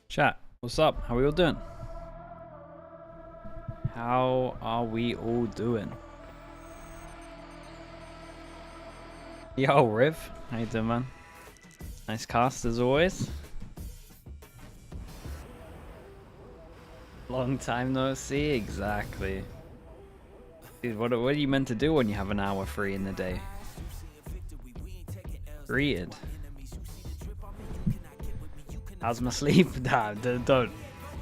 Chat, what's up? How are we all doing? How are we all doing? Yo, Riv. How you doing, man? Nice cast as always. Long time no see, exactly. Dude, what are you meant to do when you have an hour free in the day? Read. How's my sleep? Nah, don't.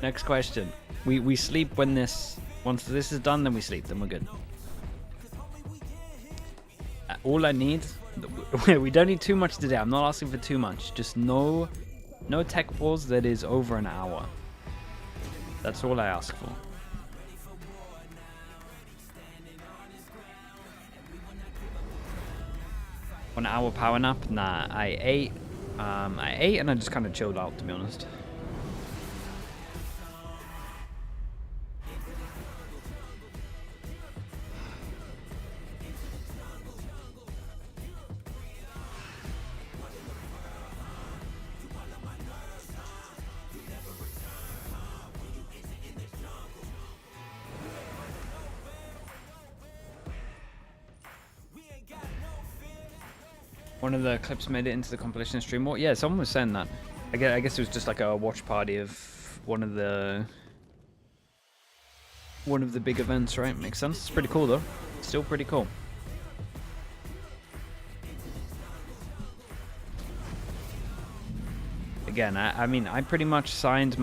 Next question. We sleep when once this is done, then we sleep, then we're good. All I need, we don't need too much today. I'm not asking for too much. Just no tech pause that is over an hour. That's all I ask for. 1 hour power nap? Nah, I ate and I just kind of chilled out, to be honest. One of the clips made it into the compilation stream. What? Yeah, someone was saying that. I guess it was just like a watch party of one of the big events, right? Makes sense. It's pretty cool though. Still pretty cool. Again, I mean, I pretty much joined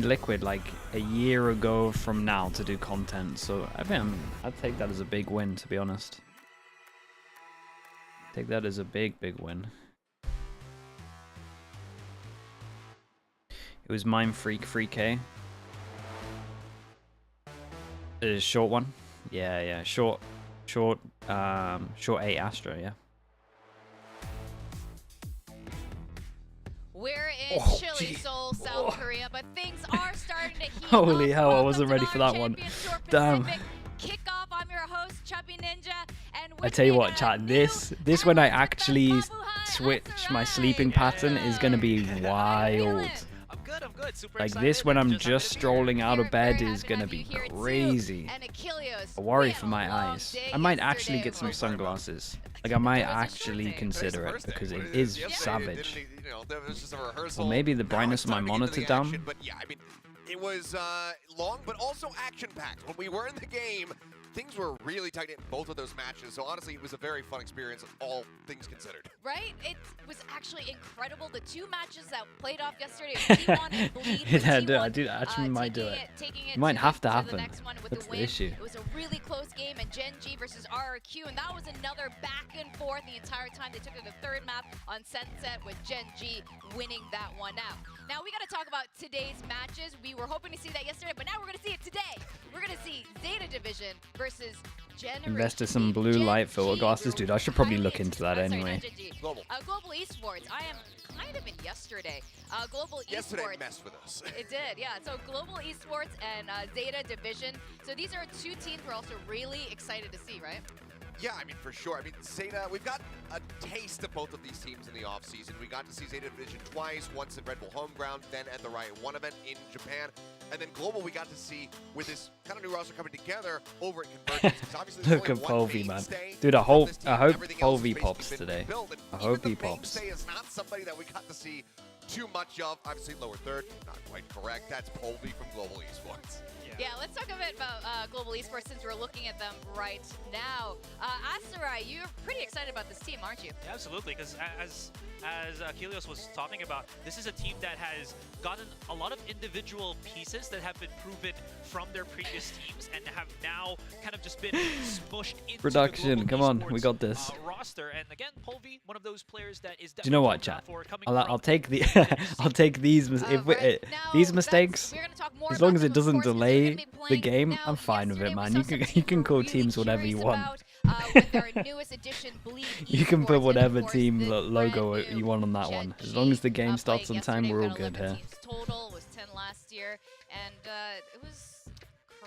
Liquid like a year ago from now to do content. So I think I'd take that as a big win, to be honest. Take that as a big win. It was Mime Freak 3K. It is short one. Yeah. Short 8 Astra, yeah. We're in chilly Seoul, South Korea, but things are starting to heat Holy up. hell, I Welcome wasn't to ready for that one. Damn. Pacific Kickoff. I'm your host, Chubby Ninja, and I tell you what, chat, this when I actually switch my sleeping pattern is gonna be wild. I'm good. Super like excited. this when I'm just strolling out of bed is gonna be crazy. I worry for my eyes. I might actually get some sunglasses. Like I might actually consider it because it is savage. Or maybe the brightness of my monitor down. But yeah, I mean, it was long, but also action-packed. When we were in the game, things were really tight in both of those matches. So honestly, it was a very fun experience, all things considered. Right? It was actually incredible. The two matches that played off yesterday, T1 and Bleed. I actually might do it. It might have to happen. That's the issue. It was a really close game, and Gen G versus RRQ, and that was another back and forth the entire time. They took it to the third map on Sunset with Gen G winning that one out. Now we got to talk about today's matches. We were hoping to see that yesterday, but now we're going to see it today. We're going to see Zeta Division versus Generation. Invested some blue light filter glasses, dude. I should probably look into that anyway. Global Esports. I am kind of in yesterday. Global Yesterday Esports messed with us. It did, yeah. So Global Esports and Zeta Division. So these are two teams we're also really excited to see, right? Yeah, I mean, for sure. I mean, Zeta, we've got a taste of both of these teams in the offseason. We got to see Zeta Division twice, once at Red Bull Homeground, then at the Riot 1 event in Japan. And then Global, we got to see with this kind of new roster coming together over at Convergence. Look at Polvi, man. Dude, I hope Polvi pops today. I hope he pops. Is not somebody that we got to see too much of. Obviously, lower third, not quite correct. That's Polvi from Global Esports. Yeah, let's talk a bit about Global Esports since we're looking at them right now. Asarai, you're pretty excited about this team, aren't you? Yeah, absolutely, because as Kilios was talking about, this is a team that has gotten a lot of individual pieces that have been proven from their previous teams and have now kind of just been smushed into Production, the come on, we got this. Roster. And again, Polvi, one of those players that is. Do you know what, chat? I'll take the I'll take these these mistakes as long as it doesn't delay the game. I'm fine with it, man. You can call teams whatever you want. You can put whatever team logo you want on that one. As long as the game starts on time, we're all good here. Total was 10 last year, and it was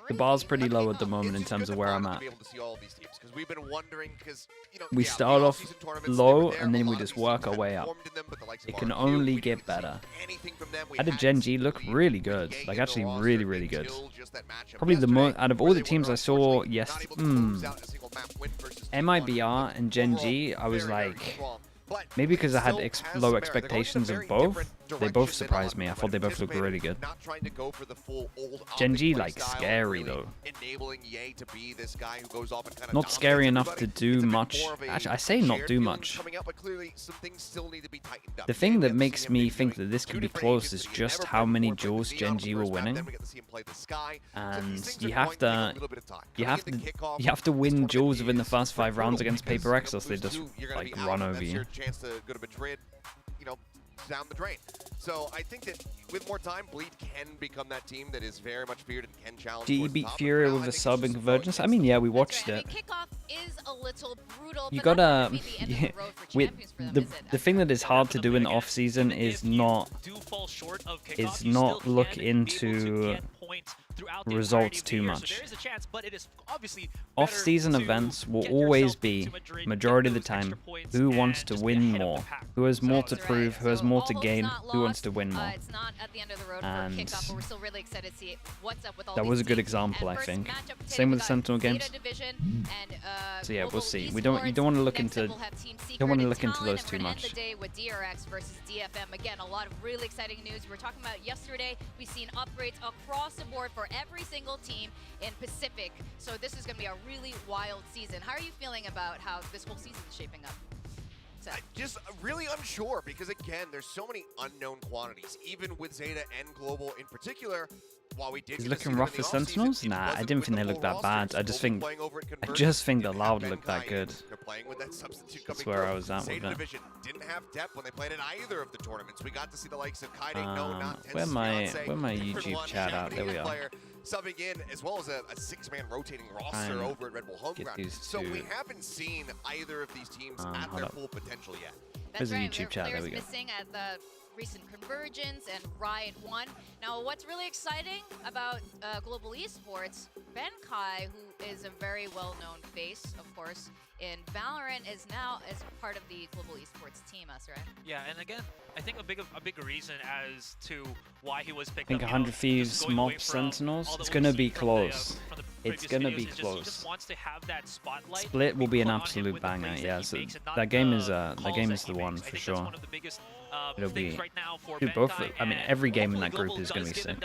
The bar's pretty low at the moment in terms of where I'm at. We start off low and then we just work our way up. It can only get better. How did Gen G look? Really good. Like actually really, really good. Probably the most out of all the teams I saw, yes. MIBR and Gen G, I was like, maybe because I had low expectations of both, they both surprised me. I thought they both looked really good. Gen G, like, scary, though. Not scary enough to do much. Actually, I say not do much. The thing that makes me think that this could be close is just how many duels Gen G were winning. And you have to win duels within the first 5 rounds against Paper X, else they just, like, run over you. Down the drain. So I think that with more time, Bleed can become that team that is very much feared and can challenge. GE beat Furia with a sub in Convergence. I mean, yeah, we watched it. Kickoff is a little brutal, you gotta. The thing that is hard to do in the off season is not look into results too much. Off-season events will always be, majority of the time, who wants to win more, who has more to prove, who has more to gain, who wants to win more. And that was a good example, I think. Same with the Sentinel games. So yeah, we'll see. You don't want to look into those too much. With DRX versus DFM. Again, a lot of really exciting news. We were talking about yesterday. We've seen upgrades across the board for every single team in Pacific. So this is going to be a really wild season. How are you feeling about how this whole season is shaping up? Just really unsure because, again, there's so many unknown quantities, even with Zeta and Global in particular. While we did He's looking rough for Sentinels? Nah, I didn't think they looked that bad. I just think the Loud looked that good. That's where I was at with it. Didn't have depth when they played in either of the tournaments. We got to see the likes of where my YouTube chat at? There we are. Subbing in, as well as a 6-man rotating roster over at Red Bull Homeground. So we haven't seen either of these teams at their full potential yet. There's a YouTube chat. There we go. Missing at the recent Convergence and Riot 1. Now, what's really exciting about Global Esports, Ben Kai, who is a very well-known face, of course, in Valorant, is now as part of the Global Esports team, right? Yeah, and again, I think a big reason as to why he was picked up. I think 100 Thieves mob Sentinels. It's gonna be close. It's gonna be close. Split will be an absolute banger. Yeah, so that game is the one for sure. It'll be both. I mean, every game in that group is gonna be sick.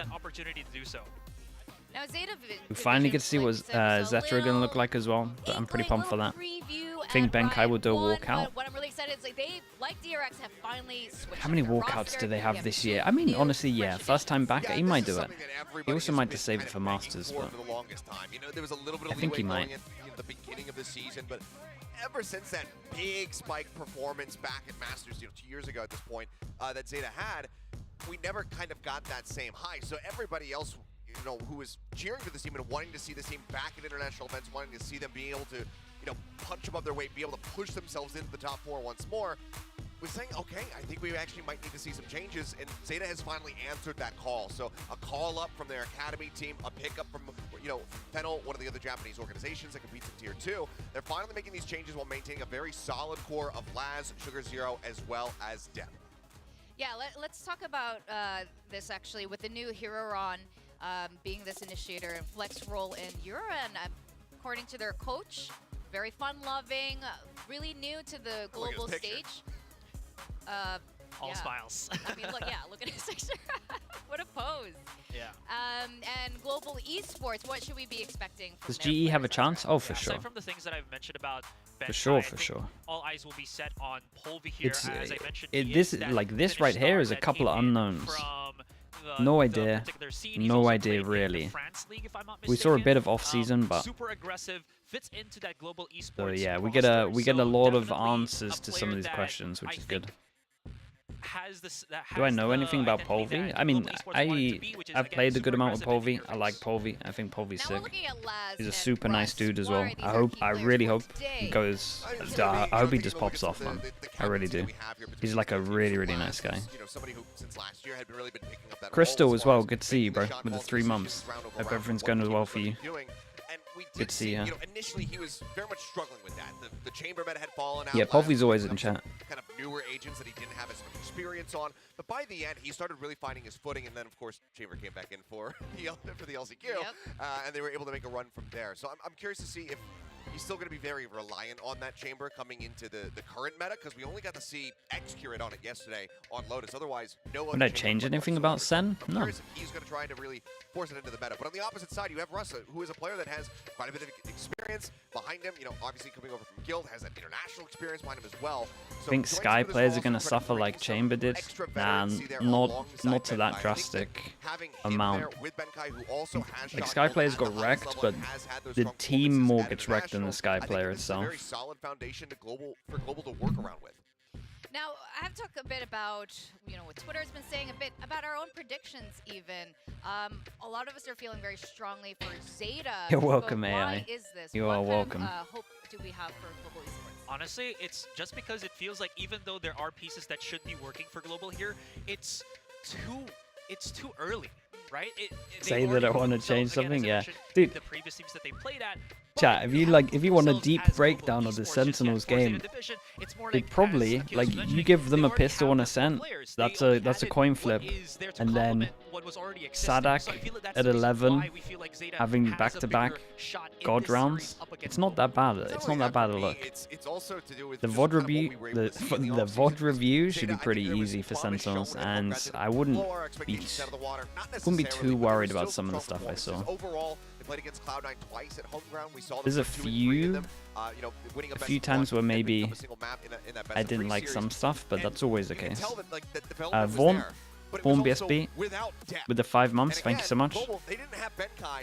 We finally get to see what Zeta are gonna look like as well. But I'm pretty pumped for that. I think Ben Kai will do a walkout. What I'm really excited is they, like DRX, have finally switched. How many walkouts do they have this year? I mean, honestly, yeah. First time back, he might do it. He also might just save it for Masters, but I think he might. At the beginning of the season, but ever since that big spike performance back at Masters, 2 years ago at this point, that Zeta had, we never kind of got that same high. So everybody else, who was cheering for this team and wanting to see this team back at international events, wanting to see them being able to, punch above their weight, be able to push themselves into the top 4 once more, was saying, okay, I think we actually might need to see some changes, and Zeta has finally answered that call. So a call up from their academy team, a pickup from, Fennel, one of the other Japanese organizations that competes in Tier 2. They're finally making these changes while maintaining a very solid core of Laz, Sugar Zero, as well as Dep. Yeah, let's talk about this actually with the new Heroron being this initiator and flex role in Euroen. According to their coach, very fun-loving, really new to the global stage. All smiles. I mean, look at his picture. What a pose. Yeah. And Global Esports, what should we be expecting from Does GE have a chance? Oh, for sure. Aside from the things that I've mentioned about Ben, for sure. All eyes will be set on Polvi here, as I mentioned. This right here is a couple of unknowns. No idea really. We saw a bit of off-season, but super aggressive, fits into that Global Esports. So yeah, we get a lot of answers to some of these questions, which is good. has this. Do I know anything about Polvi? I mean, I've played a good amount with Polvi. I like Polvi. I think Polvi's sick. He's a super nice dude as well. I really hope he goes. I hope he just pops off, man. I really do. He's like a really, really nice guy. Crystal as well. Good to see you, bro. With the 3 months. Hope everything's going as well for you. Good to see you. Initially, he was very much struggling with that. The chamber meta had fallen out. Yeah, Polvi's always in chat. Kind of newer agents that he didn't have as much experience on. But by the end, he started really finding his footing. And then, of course, chamber came back in for the LCQ. And they were able to make a run from there. So I'm curious to see if he's still going to be very reliant on that chamber coming into the current meta, because we only got to see X Curate on it yesterday on Lotus. Otherwise, no other. Would I change anything about Sen? No. He's going to try to really force it into the meta. But on the opposite side, you have Russ, who is a player that has quite a bit of experience behind him. You know, obviously coming over from Guild, has that international experience behind him as well. So I think Sky players are going to suffer like Chamber did. Nah, not to that drastic amount. Like Sky players got wrecked, but the team more gets wrecked than the Sky player itself. Very solid foundation for Global to work around with. Now, I have talked a bit about, you know, what Twitter's been saying, a bit about our own predictions even. A lot of us are feeling very strongly for Zeta. You're welcome, AI. Why is this? You are welcome. What kind of hope do we have for Global Esports? Honestly, it's just because it feels like even though there are pieces that should be working for Global here, it's too early, right? Say that I want to change something, yeah. Dude, the previous teams that they played at. Chat, if you want a deep breakdown of the Sentinels game, it probably, like, you give them a pistol and a Sent, that's a coin flip, and then Sadak at 11 having back-to-back God rounds, it's not that bad. It's not that bad a look. The VOD review should be pretty easy for Sentinels, and I wouldn't be too worried about some of the stuff I saw. There's a few times where maybe I didn't like some stuff, but that's always the case. Vaughn BSB with the 5 months, thank you so much.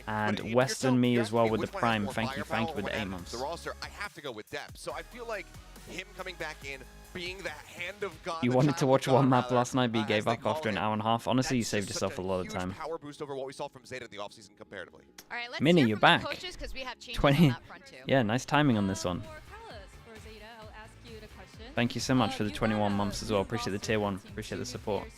And Western Me as well with the Prime, thank you with the 8 months. I have to go with depth. So I feel like him coming back in, being the hand of God. You wanted to watch one map last night, but you gave up after an hour and a half. Honestly, you saved yourself a lot of time. Power boost over what we saw from Zeta in the offseason comparatively. All right, let's Minnie, hear you're from back. the coaches, 'cause we have changes 20. on that front too. Yeah, nice timing on this one. Thank you so much for the 21 months as well. Appreciate the tier 1. Appreciate the support.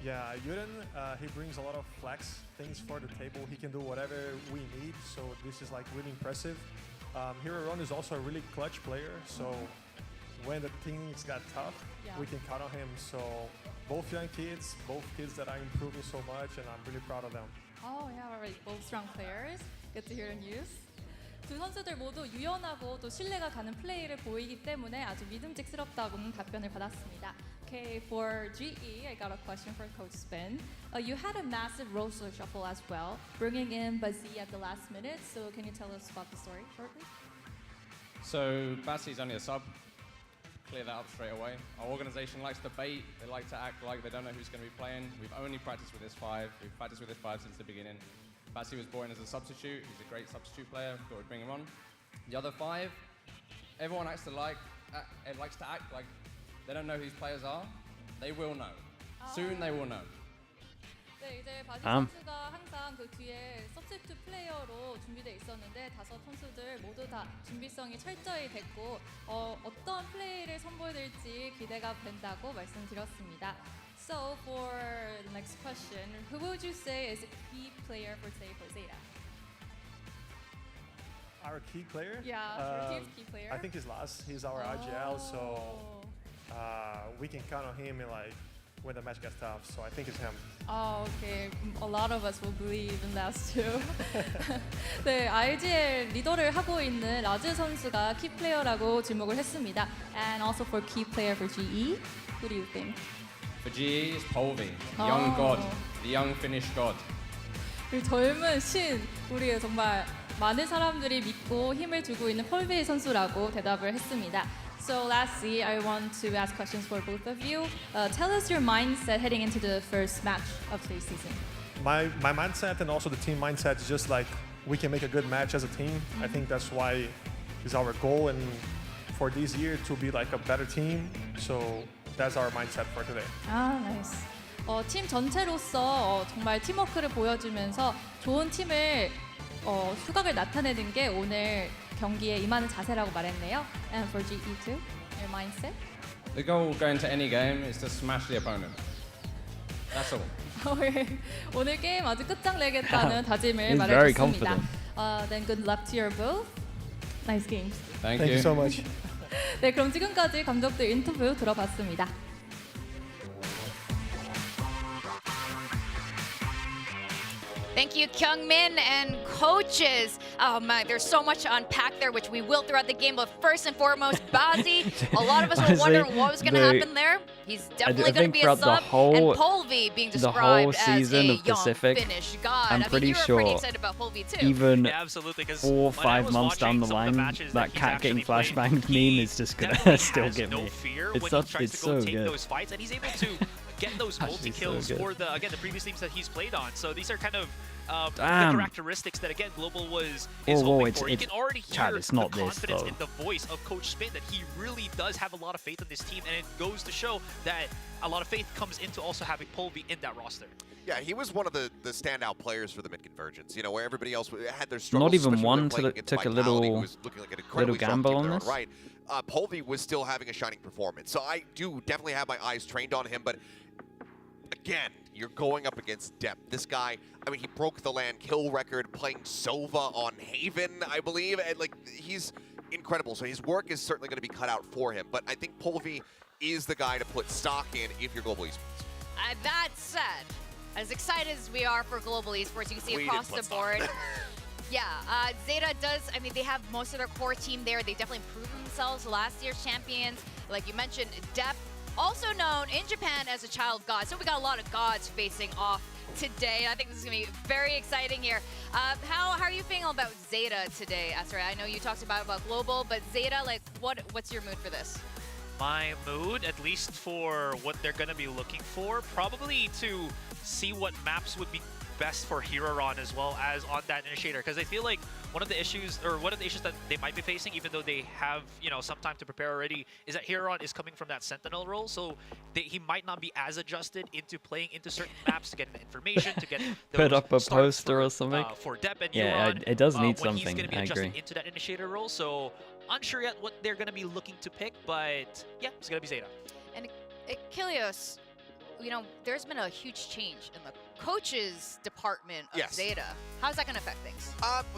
Yeah, Yuden, he brings a lot of flex things for the table. He can do whatever we need, so this is like really impressive. Hero Ron is also a really clutch player, so when the things got tough, we can count on him. So both young kids, both kids that are improving so much, and I'm really proud of them. Oh yeah, right. Both strong players. Good to hear the news. 두 선수들 모두 유연하고 또 신뢰가 가는 플레이를 보이기 때문에 아주 믿음직스럽다고는 답변을 받았습니다. Okay, for GE, I got a question for Coach Spin. You had a massive roster shuffle as well, bringing in Bazzi at the last minute. So can you tell us about the story shortly? So Bazzi's only a sub. Clear that up straight away. Our organization likes to bait. They like to act like they don't know who's going to be playing. We've only practiced with this 5. We've practiced with this 5 since the beginning. Bazzi was born as a substitute. He's a great substitute player. Thought we'd bring him on. The other 5, everyone likes to act like they don't know who these players are. They will know. Soon they will know. 네, 이제 바지 선수가 항상 그 뒤에 서브스티튜트 플레이어로 준비돼 있었는데 5 선수들 모두 다 준비성이 철저히 됐고 어떤 플레이를 선보여드릴지 기대가 된다고 말씀드렸습니다. So for the next question, who would you say is a key player for Zeta? Our key player? Yeah, your team's key player. I think he's Laz. He's our IGL, so we can count on him in like when the match gets tough. So I think it's him. Oh, okay. A lot of us will believe in Laz too. 네, IGL 리더를 하고 있는 라즈 선수가 키 플레이어라고 지목을 했습니다. And also for key player for GE, who do you think? For GE, it's Polvi, the young god, the young Finnish god. 우리 젊은 신, 우리 정말 많은 사람들이 믿고 힘을 주고 있는 폴비 선수라고 대답을 했습니다. So lastly, I want to ask questions for both of you. Tell us your mindset heading into the first match of today's season. My mindset and also the team mindset is just like we can make a good match as a team. I think that's why is our goal, and for this year to be like a better team. So that's our mindset for today. 아, 나이스. 팀 전체로서 정말 팀워크를 보여주면서 좋은 팀을 수각을 나타내는 게 오늘 경기에 임하는 자세라고 말했네요. And for GE2, your mindset? The goal going to any game is to smash the opponent. That's all. 오늘 게임 아주 끝장내겠다는 다짐을 He's very 말해줬습니다. confident. Then good luck to your both. Nice games. Thank you so much. 네, 그럼 지금까지 감독들 인터뷰 들어봤습니다. Thank you, Kyungmin and coaches. Oh my, there's so much to unpack there, which we will throughout the game. But first and foremost, Bazi. A lot of us were wondering what was going to happen there. He's definitely going to be a sub. And Polvi being described as a young Pacific, Finnish god. I'm pretty you were pretty sure excited about Polvi too. Even Yeah, absolutely, 'cause 4 or when I 5 was months down watching the some of line, matches that he's cat getting actually played, flashbanged he meme is just gonna definitely still has get no me. fear It's when such- he tries it's to go so take good. those fights, and he's able to get those Actually so multi-kills good. for the previous teams that he's played on. So these are kind of the Damn. characteristics that again Global is Whoa, hoping it's- for. You it's- can already hear Chad, it's not the this, confidence though. in the voice of Coach Spin that he really does have a lot of faith in this team, and it goes to show that a lot of faith comes into also having Polvi in that roster. Yeah, he was one of the standout players for the mid-convergence, you know, where everybody else had their struggles. Not even especially when one they're playing against took a Vitality, who little- was looking like an incredibly strong gamble team on in their this? own right. Polvi was still having a shining performance, so I do definitely have my eyes trained on him, but again, you're going up against depth. This guy, I mean, he broke the land kill record playing Sova on Haven, I believe, and like, he's incredible. So his work is certainly going to be cut out for him, but I think Polvi is the guy to put stock in if you're Global Esports. That said, as excited as we are for Global Esports, you can see We across didn't the put board. stock. Yeah, Zeta does, I mean, they have most of their core team there. They definitely improved themselves. Last year's champions, like you mentioned, Depth, also known in Japan as a child god. So we got a lot of gods facing off today. I think this is going to be very exciting here. How are you feeling about Zeta today, Asra? I know you talked about Global, but Zeta, like, what's your mood for this? My mood, at least for what they're going to be looking for, probably to see what maps would be best for Heroron as well as on that initiator, because I feel like one of the issues that they might be facing, even though they have some time to prepare already, is that Heroron is coming from that Sentinel role, so he might not be as adjusted into playing into certain maps to get information, to get Put those up a starts poster or something. for Dep and Yeah, Heroron, it does need when he's something, going to be I adjusted agree. into that initiator role. So unsure yet what they're going to be looking to pick, but yeah, it's going to be Zeta. And Kilios, there's been a huge change in the coaches department of Yes. Zeta. How's that going to affect things?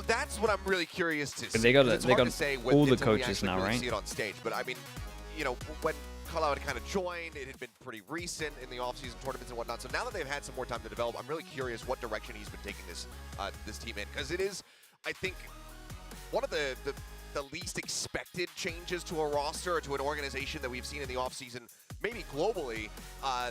That's what I'm really curious to see. They got It's they hard got to say all the until we coaches actually now, really right? see it on stage, but I mean, when Carlisle had kind of joined, it had been pretty recent in the off-season tournaments and whatnot. So now that they've had some more time to develop, I'm really curious what direction he's been taking this team in, because it is, I think, one of the least expected changes to a roster or to an organization that we've seen in the off-season, maybe globally,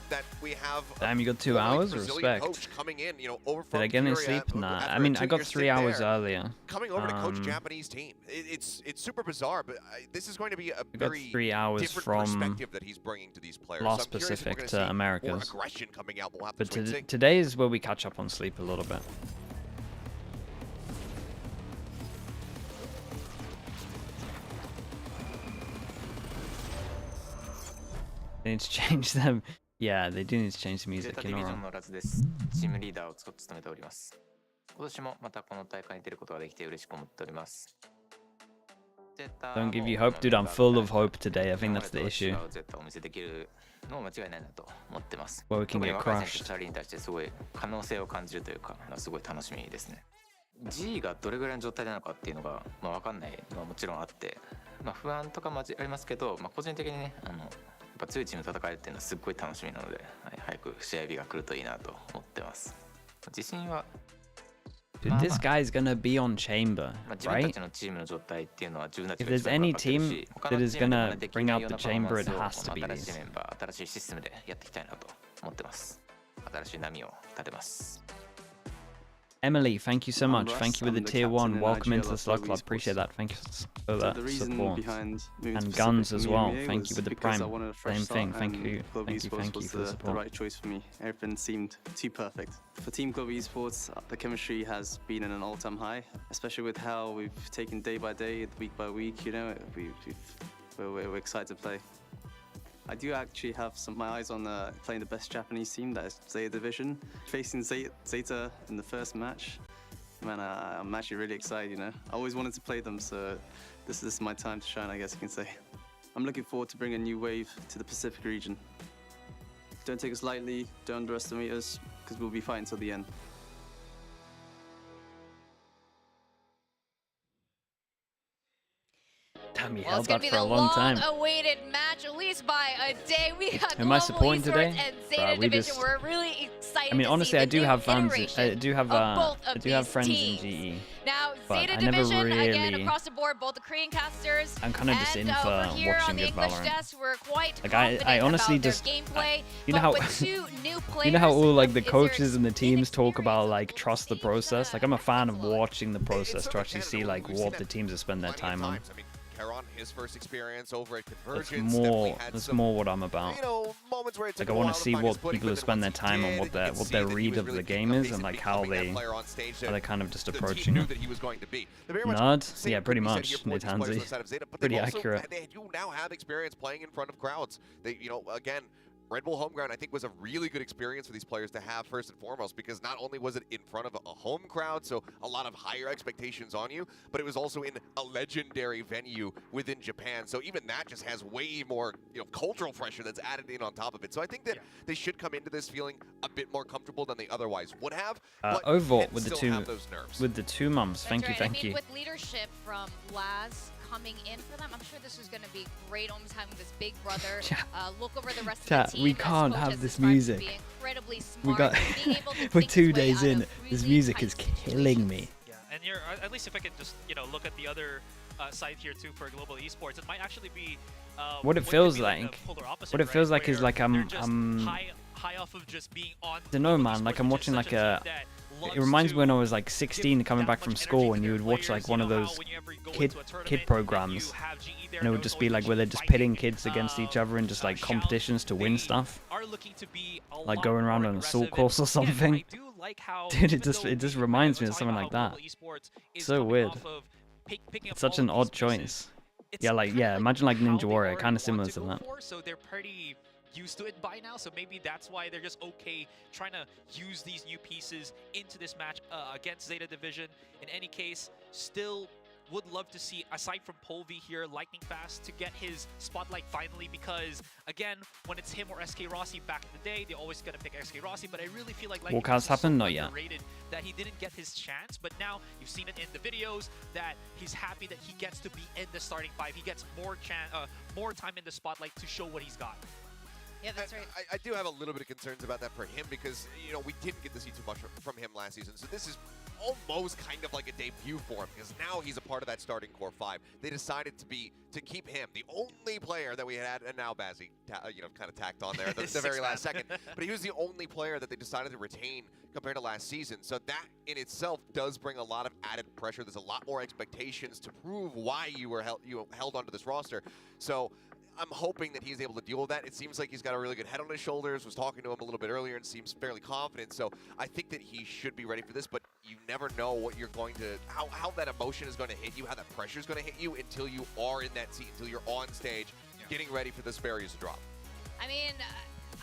that we have. Damn, you got 2 a really hours? Brazilian Respect. coach coming in, over Did from I get any Furia sleep? Nah. after I a mean, I got 2-year 3 stint hours there, earlier. coming over to coach a Japanese team. It's super bizarre, but this is going to be a got very 3 hours different from perspective that he's bringing to these players. Lost So I'm curious if we're Pacific gonna to see more Americas. aggression coming out. We'll have But to wait and see. today is where we catch up on sleep a little bit. They need to change them. Yeah, they do need to change the ゼー music, タ you ディビ know. ジョンのラズです。チームリーダーを務めております。今年もまたこの大会に出ることができて嬉しく思っております。 Don't give you hope, dude. I'm full of hope today. I think that's the issue. ゼータをお見せできるのも間違いないなと思ってます。 Well, we can 特に get 若い選手 crushed. 2人に対してすごい可能性を感じるというか、すごい楽しみですね。G がどれぐらいの状態なのかっていうのが分かんないのはもちろんあって、不安とかもありますけど、個人的にね、やっぱ強いチームと戦えるっていうのはすっごい楽しみなので、早く試合日が来るといいなと思ってます。自信は Dude, this guy's gonna be on Chamber, 自分た right? ちのチームの状態っていうのは自分たち If が there's 一番 any 分かってる team し、他 that の is チームで gonna 真似でき bring ない out よう the なパフォーマ chamber, ン it スを has to be 新しい these. メンバー、新しいシステムでやっていきたいなと思ってます。新しい波を立てます。 Emily, thank you so I'm much. Russ, Thank you with I'm the the tier captain 1. in Welcome into IGL the Slug Global Club. Appreciate Esports. that. Thank you for So that the reason support. behind moving And to Guns Pacific as from well. EMEA Thank you was with the because I Prime. wanted a fresh Same thing. start, Thank and you. Global Thank you. Esports Thank you was for the the support. right choice for me. Everything seemed too perfect. For Team Global Esports, the chemistry has been at an all-time high, especially with how we've taken day by day, week by week. We've we're excited to play. I do actually have my eyes on playing the best Japanese team, that is Zeta Division. Facing Zeta in the first match, man, I'm actually really excited, you know. I always wanted to play them, so this is my time to shine, I guess you can say. I'm looking forward to bringing a new wave to the Pacific region. Don't take us lightly, don't underestimate us, because we'll be fighting till the end. Damn, he Well, held it's going that to be for the a long time. long-awaited match, at least by a day. We got Am I Global supporting Esports today? and Zeta Bruh, we Division. just- We're really excited I mean, to honestly, see I the do new have fans. iteration I do have of both of I do have these friends teams. in GE. Now, but Zeta I never Division, again, really- across the board, both the Korean casters I'm kind of just and in for over here on watching the good English Valorant. desk, we're quite Like, confident I honestly about their just- gameplay. you know but how with two new players, you know how all like the is there coaches and the teams talk about inexperience like of trust the both process. teams? Like I'm a fan of That's a lot. watching the process to certainly actually can, see and like we've seen what that the teams have spent their plenty of time on. times. I mean, Karon, his first experience over at That's Convergence, more. definitely had That's some, more what I'm about. you know, moments where it took Like I a want while to to see find his what footing, people but have then spent their once he time on, did, what you their could what see their that he read was of really the picking game up is, pace and like how becoming that they player on stage how that they're kind of just the team approaching knew it. that he was going to be. They're very much Nod? same Yeah, could pretty be said much, here for these players Nitanzi. outside of Zeta, but Pretty they've also, accurate. they do now have experience playing in front of crowds. They, you know, again, Red Bull Homeground, I think, was a really good experience for these players to have first and foremost, because not only was it in front of a home crowd, so a lot of higher expectations on you, but it was also in a legendary venue within Japan. So even that just has way more, you know, cultural pressure that's added in on top of it. So I think that they should come into this feeling a bit more comfortable than they otherwise would have. But Overall, can with the still have those nerves. with the 2 mums. Thank you, That's right. thank I mean, you. with leadership from Laz coming in for them, I'm sure this is going to be great. Almost having this big brother look over the rest Chat, of the team. we as can't Coach have has this described to music. be incredibly We smart, got. being able to We're think 2 his way days out in. of This really music tight is killing me. Yeah, and you're at least if I can just look at the other side here too for Global Esports, it might actually be What it could feels be the like- polar opposite, what it feels right? like is Where like they're just high off of just being on. Dunno, Global man, like Esports, I'm which watching is like such a team that it loves reminds me to when I was like give 16 coming that back much from energy school to and you their would watch players. like You one know of how those when you ever go kid into a tournament kid and programs, you have GE there, and it would they're just always be like where they're just fighting, pitting kids against each other in just like shout. competitions to win They stuff, are looking to be a like lot going around more on an assault aggressive. course or And again, something. I do like how Dude, it even just though it just we reminds were me of talking something about like how that. Global Esports is So coming weird. off of picking up It's such all an of odd these pieces. choice. It's Yeah, like kinda yeah, imagine like how Ninja they Warrior, already kind want of similar to to go that. for, so they're pretty used to it by now, so maybe that's why they're just okay trying to use these new pieces into this match against Zeta Division. In any case, still would love to see, aside from Polvi here, Lightning Fast to get his spotlight finally, because again, when it's him or SK Rossi back in the day, they always gonna pick SK Rossi, but I really feel like Lightning Walkouts Fast is happened? so Not yet. underrated that he didn't get his chance, but now you've seen it in the videos that he's happy that he gets to be in the starting 5. He gets more time in the spotlight to show what he's got. Yeah, that's right. I do have a little bit of concerns about that for him because, you know, we didn't get to see too much from him last season. So this is almost kind of like a debut for him because now he's a part of that starting core 5. They decided to keep him, the only player that we had, and now Bazzi, you know, kind of tacked on there at the very last second. But he was the only player that they decided to retain compared to last season. So that in itself does bring a lot of added pressure. There's a lot more expectations to prove why you were held onto this roster. So I'm hoping that he's able to deal with that. It seems like he's got a really good head on his shoulders, was talking to him a little bit earlier and seems fairly confident. So I think that he should be ready for this, but you never know what you're going to, how that emotion is going to hit you, how that pressure is going to hit you until you are in that seat, until you're on stage, getting ready for this barriers to drop. I mean,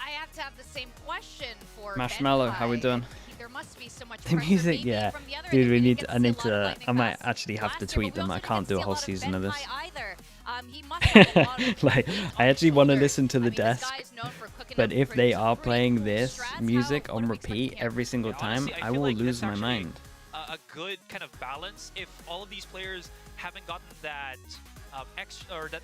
I have to have the same question for Marshmallow, how we Benkai. doing? There must be so much The pressure, music, maybe yeah. from the other Dude, end. we We need. didn't I get need see a lot of to. Lightning I might Fast actually have last to year, tweet but we them. I also can't didn't do a see whole lot season of this. Benkai either. He must have a lot of Like, weight on I his actually want to shoulders. listen to I the mean, this desk, guy is known for cooking but up if they some are pretty playing cool this strats. music What on are we repeat expecting here? every single time, Honestly, I feel will like lose that's my actually mind. A good kind of balance if all of these players haven't gotten that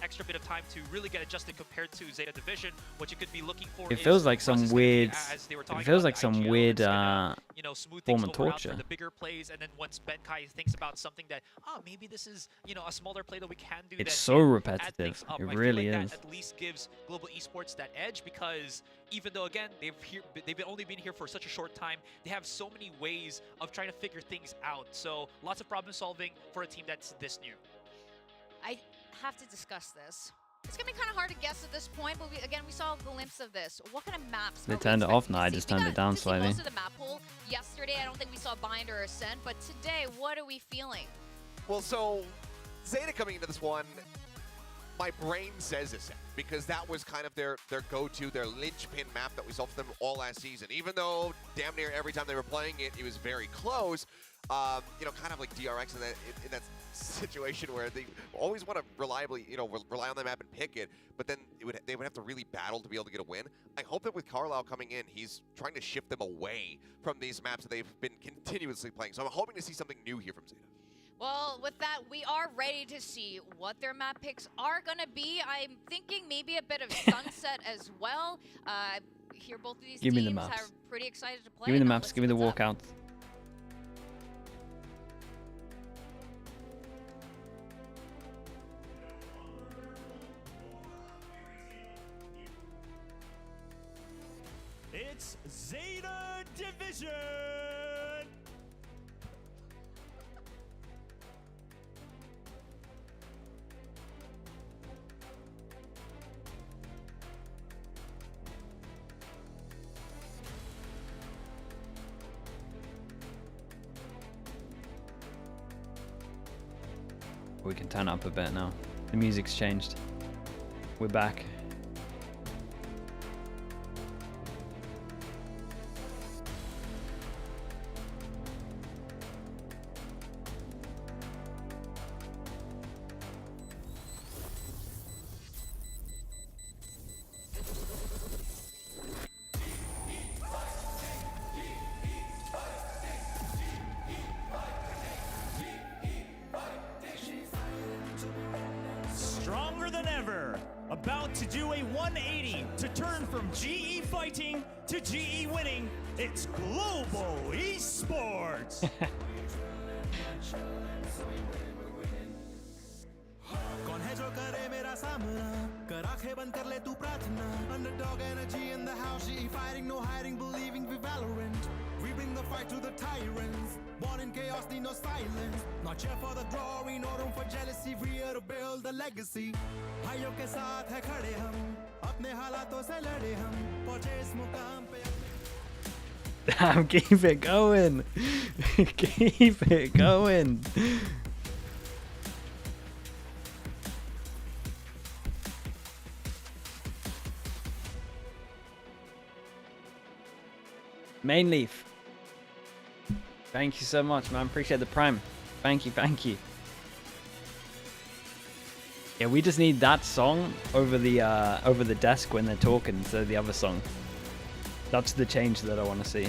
extra bit of time to really get adjusted compared to Zeta Division. What you could be looking for It is feels like some Ross is gonna be, weird. as they were It talking feels about like the some IGL, weird it's gonna, you know, smooth things form of over out for torture. the bigger plays, and then once Benkai thinks about something that, oh, maybe this is, you know, a smaller play that we can do. It's that so can add repetitive. things up. It I feel really like is. that at least gives Global Esports that edge, because even though again they've only been here for such a short time, they have so many ways of trying to figure things out. So lots of problem solving for a team that's this new. I have to discuss this. It's gonna be kind of hard to guess at this point, but we saw a glimpse of this. What kind of maps? They are we turned it off. expecting No, to I see? just We turned got it down to see slightly. Most of the map pool yesterday. I don't think we saw Bind or Ascent, but today, what are we feeling? Well, so Zeta coming into this one, My brain says Ascent, because that was kind of their go-to, their linchpin map that we saw from them all last season. Even though damn near every time they were playing it, it was very close. You know, kind of like DRX in that situation where they always want to reliably, you know, rely on the map and pick it, but then they would have to really battle to be able to get a win. I hope that with Carlisle coming in, he's trying to shift them away from these maps that they've been continuously playing. So I'm hoping to see something new here from Zeta. Well, with that, we are ready to see what their map picks are going to be. I'm thinking maybe a bit of Sunset as well. Here, both of these Give me teams the maps. are pretty excited to play. Give me the Now maps. let's Give me the see what's up. walkout. It's Zeta Division! We can turn up a bit now. The music's changed. We're back. Stronger than ever, about to do a 180 to turn from GE fighting to GE winning. It's Global Esports. कौन है जो करे मेरा सामना कर आंखें बंद कर ले तू प्रार्थना underdog energy in the house GE fighting no hiding believing we Valorant we bring the fight to the tyrants born in chaos need no silence not here for the glory no room for jealousy we here to build a legacy भाइयों के साथ है खड़े हम अपने हालातों से लड़े हम पहुंचे इस मुकाम पे Damn, keep it going. Keep it going. Main Leaf. Thank you so much, man. Appreciate the prime. Thank you, thank you. Yeah, we just need that song over the desk when they're talking instead of the other song. That's the change that I want to see.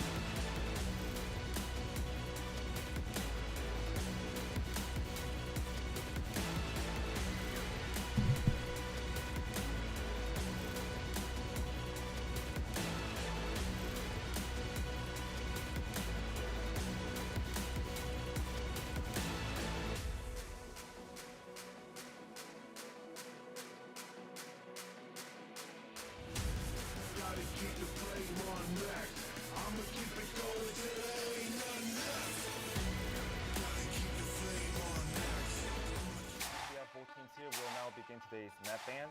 Begin today's map ban.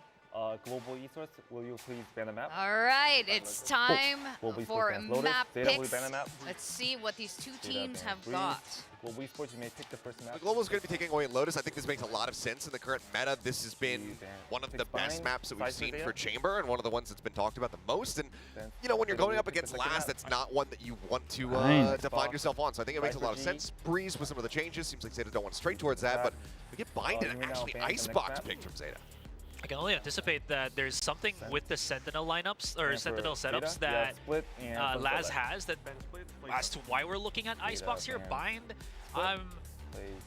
Global Esports, will you please ban the map? All right, it's time for map Zeta, will you picks. ban the map? Let's see what these two Zeta teams ban. have Breeze, got. Global Esports, you may pick the first map. The Global is going to be taking away Lotus. I think this makes a lot of sense in the current meta. This has been one of the best maps that we've seen for Chamber and one of the ones that's been talked about the most. And, you know, when you're going up against Last, that's not one that you want to find yourself on. So I think it makes a lot of sense. Breeze with some of the changes. Seems like Zeta don't want straight towards that, but we get Bind and actually Icebox picked from Zeta. I can only anticipate that there's something with the Sentinel lineups or Sentinel setups that Laz has that as to why we're looking at Icebox here. Bind, I'm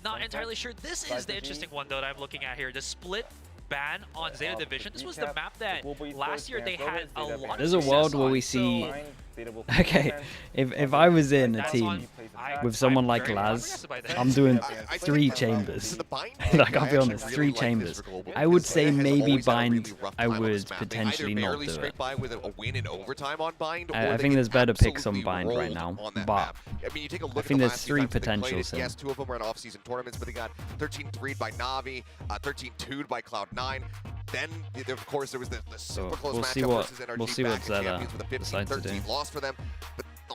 not entirely sure. This is the interesting one though that I'm looking at here. The split ban on Zeta Division. This was the map that last year they had a lot of There's a world where we see. Okay, if I was in a team with someone like Laz, I'm doing 3 chambers. Like, I'll be honest, 3 chambers. I would say maybe Bind, I would potentially not do it. I think there's better picks on Bind right now, but I think there's 3 potentials here. Yes, 2 of them were in off-season tournaments, but they got 13-3'd by Na'Vi, 13-2'd by Cloud9. Then, of course, there was the super close matchup versus NRG we'll see what Zeta with a decides to do. 15-13 loss for them. But the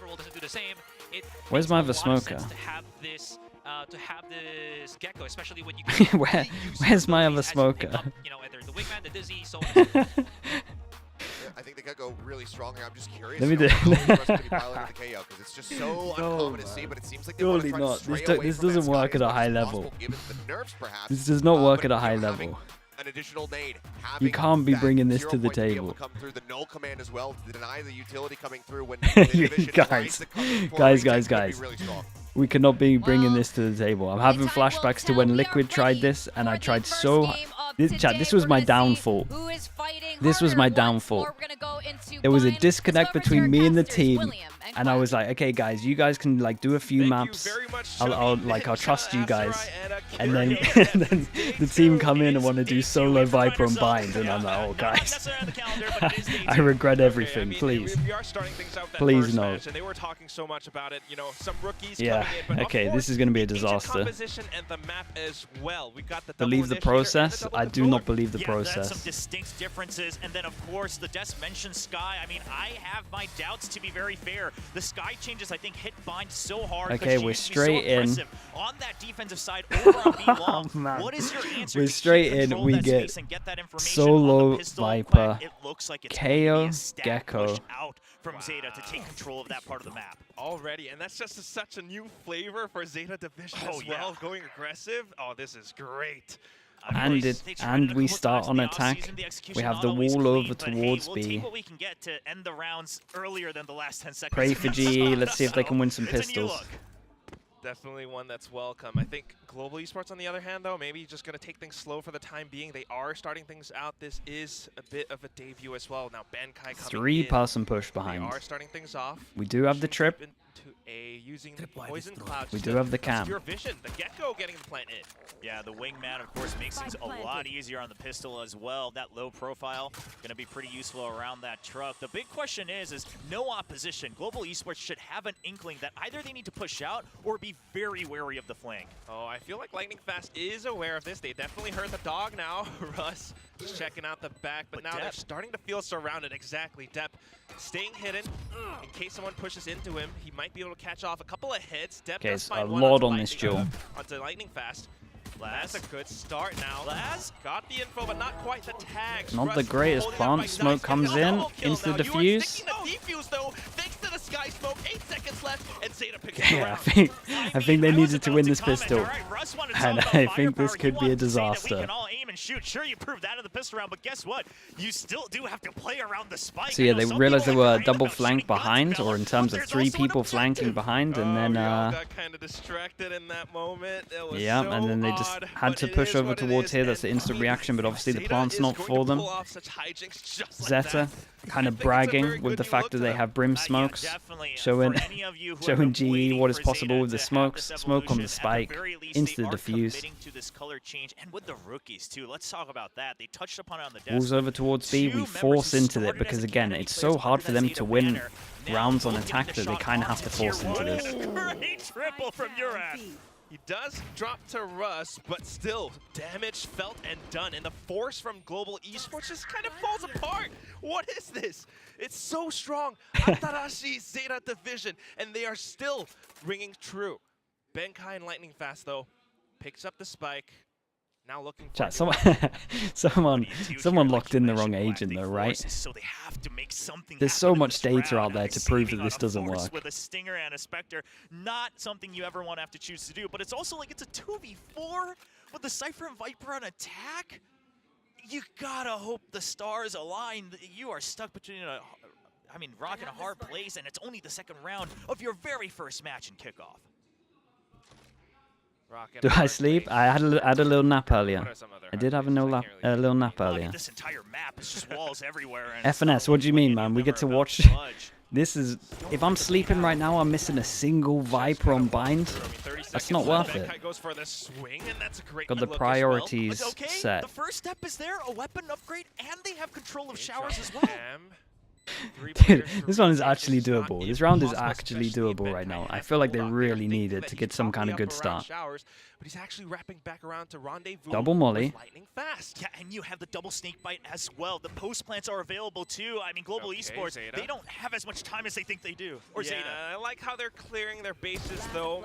Everworld doesn't do the same. Where's makes my a lot of Vesmoka? sense to have this to have this Gecko, especially when you can Where's my other smoker? You know, either the wingman, the dizzy, so on. I think they could go really strong here. I'm just curious. Let me do because it's just so uncommon to see, but it seems like they want to Surely try not. to stray away This from doesn't as work at a high as level. possible, given the nerfs, perhaps. This does not work at a But high having level. An additional nade, You having can't be that bringing this 0 to the point be able table. to come through the null command as well to deny the utility coming through when You division guys, tries to come in for guys, range, it's gonna be guys. really strong. We cannot be bringing Well, this to the table. I'm having time will flashbacks to tell. when We are Liquid tried ready this, and for I the tried first so. game of Chat, this today. was We're my gonna see downfall. who is fighting This was my harder. downfall. Once more, we're gonna go into There was a blind. disconnect Let's go over to between me our and the casters, team, William and I Clyde. was like, okay, guys, you guys can like do a few maps. I'll trust you guys. And then, then the team come in and want to do solo Viper and Bind, and I'm like, oh guys, I regret everything. Please, We are starting things out that please first no. match, and they were talking so much about it. You know, some rookies Yeah. coming in, but of Okay, course, this is gonna be a the agent disaster. composition and the map as well. We got the Believe the double initiator and process? double I do controller. not believe the Yeah, that's some process. distinct differences. And then, of course, the Des mentioned Sky. I mean, I have my doubts, to be very fair. The Sky changes, I think, hit Bind so hard. Okay, we're straight in. On that defensive side, over on B long, Oh, man. what is your answer We're to straight keep in. control We of that get space and get that information solo on the pistol? Viper, It looks like it's going to be KO, a stat Gecko. push out from Zeta to take control of that part of the map. Already, and that's just such a new flavor for Zeta Division Oh, as well. yeah. Going aggressive. Oh, this is great. And we start on attack. We have the wall over towards we'll B. take what we can get to end the rounds earlier than the last 10 seconds. Pray for GE. Let's see if they can win some It's a new pistols. look. Definitely one that's welcome. I think Global Esports, on the other hand, though, maybe just going to take things slow for the time being. They are starting things out. This is a bit of a debut as well. Now, Benkai coming in. 3-person push They behind. are starting things off. We do have the trip. Into A, using the poison cloud. We just do to have the cam. obscure vision. The Gecko getting the plant in. Yeah, the wingman, of course, makes things a lot easier on the pistol as well. That low profile going to be pretty useful around that truck. The big question is no opposition. Global Esports should have an inkling that either they need to push out or be very wary of the flank. Oh, I feel like Lightning Fast is aware of this. They definitely heard the dog now. Russ just checking out the back, but now they're starting to feel surrounded. Exactly. Depp staying hidden in case someone pushes into him. He might be able to catch off a couple of hits. Depp Okay, does it's find a one lot onto on this duel. onto Lightning Fast. That's a good start now. Laz got the info, but not quite the tags. Not the Russ greatest holding up plant. by Smoke Nice. comes Gets a in. double kill Insta now. You are defuse. sticking the defuse, though, thanks to the Sky Smoke. 8 seconds left, and Zeta picks Yeah, it I around. think they needed to win this pistol, and I think this could be a We disaster. can all aim and shoot. Sure, you proved that in the pistol round, but guess what? You still do have to play around the spike. So yeah, they realized they were double flanked behind, or in terms of 3 people flanking behind, and then we all got kind of distracted in that moment. It was yeah, so and then they just odd, had but to it push is over what it towards is, here. That's the and instant reaction, but obviously the Zeta plant's is not going for to them. pull off such hijinks just like Zeta that. kind of bragging with the fact that they have brim smokes, showing GE what is possible with the smokes. Smoke on the spike, insta defuse. To this color change, and with the rookies too. Let's talk about that. They touched upon it on the desk. Walls over towards B, we force into it because again, it's so hard for them to win rounds on attack that they kind of have to force into this. Great triple from Uran. He does drop to Russ, but still, damage felt and done. And the force from Global Esports just kind of falls apart. What is this? It's so strong. Atarashi Zeta Division, and they are still ringing true. Benkai and Lightning Fast, though, picks up the spike. Now looking for Chat, someone locked in the wrong agent though, right? So they have to make something There's so happen in much this data round. out there to prove that this doesn't Force work. With a Stinger and a Spectre, not something you ever want to have to choose to do, but it's also like it's a 2v4 with the Cypher and Viper on attack. You gotta hope the stars align. You are stuck between rock and a hard place, and it's only the second round of your very first match in kickoff. Do I sleep? I had a little nap earlier. I did have a little nap earlier. This entire map is just walls everywhere. And FNS, what do you mean, man? We get to watch. This is. If I'm sleeping right now, I'm missing a single Viper on Bind. That's not worth it. Got the priorities set. The first step is there, a weapon upgrade, and they have control of showers as well. Dude, this one is actually doable. This round is actually doable right now. I feel like they really need it to get some kind of good start. But he's actually wrapping back around to rendezvous. Double molly. Lightning fast. Yeah, and you have the double snake bite as well. The post plants are available too. I mean, Global Esports, Zeta. they don't have as much time as they think they do. Or yeah, Zeta. I like how they're clearing their bases though,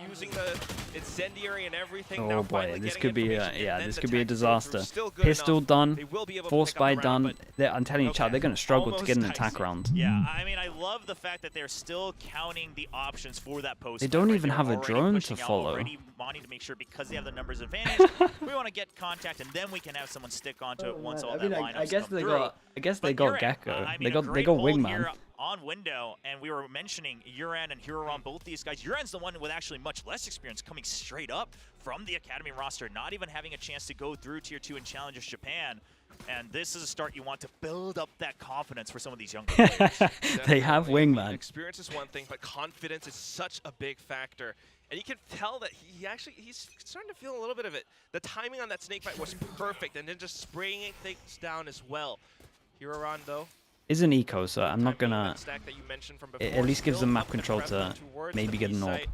using the incendiary and everything. Oh now boy, this could be this could be a tag disaster. still good Pistol enough. done, They will be able to force pick up buy the round, done. but I'm telling you, Chad, they're going to struggle to get an attack round. Yeah, I mean, I love the fact that they're still counting the options for that post. They don't plant, even right? have They're a already drone pushing to out, follow. Already wanting to make sure because they have the numbers advantage, we want to get contact and then we can have someone stick onto it once all that lineups I guess come they through. got. I guess they But got Uran, Gecko. I mean, They got great hold Wingman. here on window, and we were mentioning Uran and Huron, both these guys. Uran's the one with actually much less experience coming straight up from the Academy roster, not even having a chance to go through Tier 2 and Challengers Japan. And this is a start you want to build up that confidence for some of these younger players. They have Wingman. Experience is one thing, but confidence is such a big factor. And you can tell that he's starting to feel a little bit of it. The timing on that snake bite was perfect, and then just spraying things down as well. Huron, though, Is an eco, so I'm not gonna. stack that you mentioned from It before, at least gives still them map up and control to prevalent towards maybe the get B an orb. site.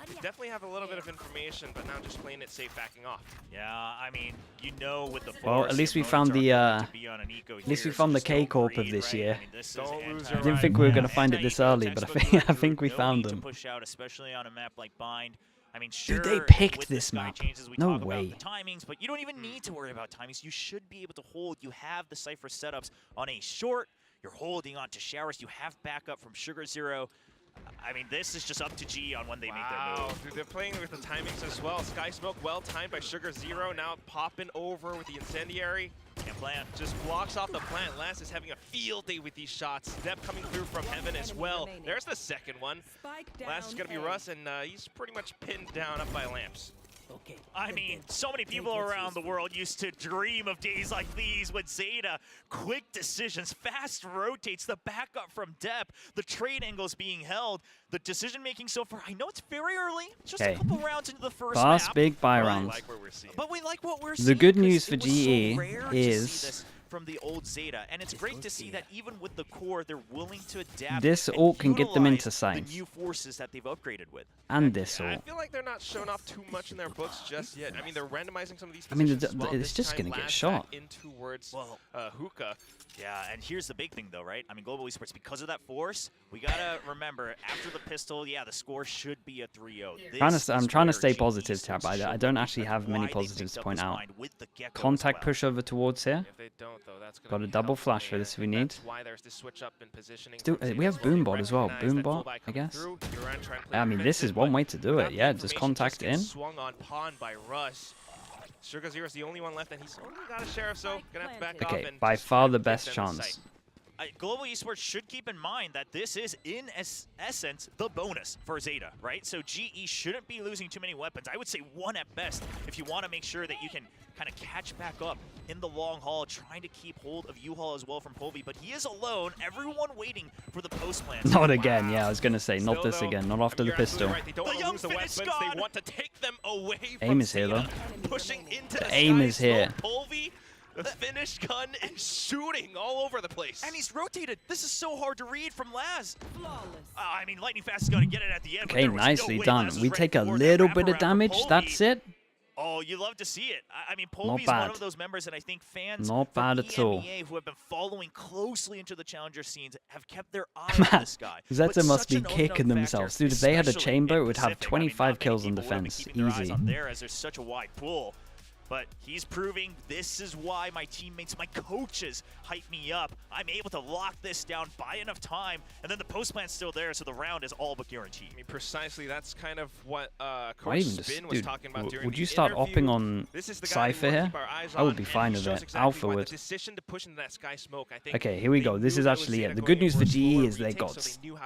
They definitely have a little bit of information, but now just playing it safe, backing off. Yeah, I mean, you know, with the Well, force, at least we opponents found are the. going to be on an eco At least we here, found so the just don't K Corp of breathe, this right? year. I mean, this is Don't lose I your didn't ride. think we were Yeah, gonna find it this early, but I think we no found need to them. push out, especially on a map like Bind. I mean, sure, Dude, they picked with this the sky map. changes, we No talk way. about the timings, but you don't even need to worry about timings. You should be able to hold. You have the Cypher setups on a short. You're holding on to showers. You have backup from Sugar Zero. I mean, this is just up to G on when they make their move. Dude, they're playing with the timings as well. Sky Smoke well timed by Sugar Zero, now popping over with the incendiary. Can't plan. Just blocks off the plant. Last is having a field day with these shots. Step coming through from Heaven as well. There's the second one. Last is going to be Russ, and he's pretty much pinned down up by Lamps. I mean, so many people around the world used to dream of days like these with Zeta. Quick decisions, fast rotates, the backup from Depp, the trade angles being held, the decision-making so far. I know it's very early, just a couple rounds into the first Fast map. big buy but rounds. But we like what we're seeing. The good 'cause news for it was so GE rare to see is this from the old Zeta, and it's great to see that even with the core, they're willing to adapt. This and ult can get them into utilize sight. the new forces that they've upgraded with. And this I ult. feel like they're not showing off too much in their books just yet. I mean, they're randomizing some of these I mean, positions as well. it's This just time gonna get Last shot. back in towards Well, Hookah. Yeah, and here's the big thing, though, right? I mean, Global Esports, because of that force, we gotta remember, after the pistol, yeah, the score should be a 3-0. I'm trying to stay positive, Tab. I don't actually have many positives to point out. Contact push over towards here. If they don't, though, that's Got a double flash for this if we need. That's why there's this switch up in positioning. We have Boombot as well. Boombot, I guess. I mean, this is one way to do it. Yeah, just contact in. Swung on pawn by Russ. Sugar Zero's the only one left, and he's only got a sheriff, so gonna have to back off Okay, and by just far try the to best take them in chance. sight. Global Esports should keep in mind that this is, in essence, the bonus for Zeta, right? So GE shouldn't be losing too many weapons. I would say one at best if you want to make sure that you can kind of catch back up in the long haul, trying to keep hold of U-Haul as well from Povey. But he is alone, everyone waiting for the post plan. Not again, yeah, I was going to say, not Still, this though, again, not after the you're absolutely pistol. right. They don't want to lose the weapons. They want to take them away from Aim is here, Zeta. though. Pushing into The the aim sky, is here. Povey, the finished gun is shooting all over the place. And he's rotated. This is so hard to read from Laz. I mean, Lightning Fast is going to get it at the end. but Okay, there was no nicely way done. Laz was We ready take a for that little bit of wraparound from damage, Povey. that's it. Oh, you love to see it. I mean, Not Povey's one bad. of those members, and I think fans Not from bad at all. EMEA who have been following closely into the challenger scenes have kept their eye on this guy. Zeta But must such be an kicking unknown themselves. factor, Dude, if they had a especially chamber, in it would have Pacific. I mean, 25 not many kills in people would have been defense. keeping their eyes Easy. on there as there's such a wide pool. But he's proving this is why my teammates, my coaches hype me up. I'm able to lock this down, buy enough time, and then the post plan's still there, so the round is all but guaranteed. I mean, precisely, that's kind of what Why Coach even just, Spin was dude, talking about during would the you start interview. opping on This is the guy Cypher we wanna here? keep our eyes I would on, be and fine he with shows it. exactly Alpha why would. The decision to push into that Sky Smoke, I think Okay, here we go. This is actually it. The good news for GE is they got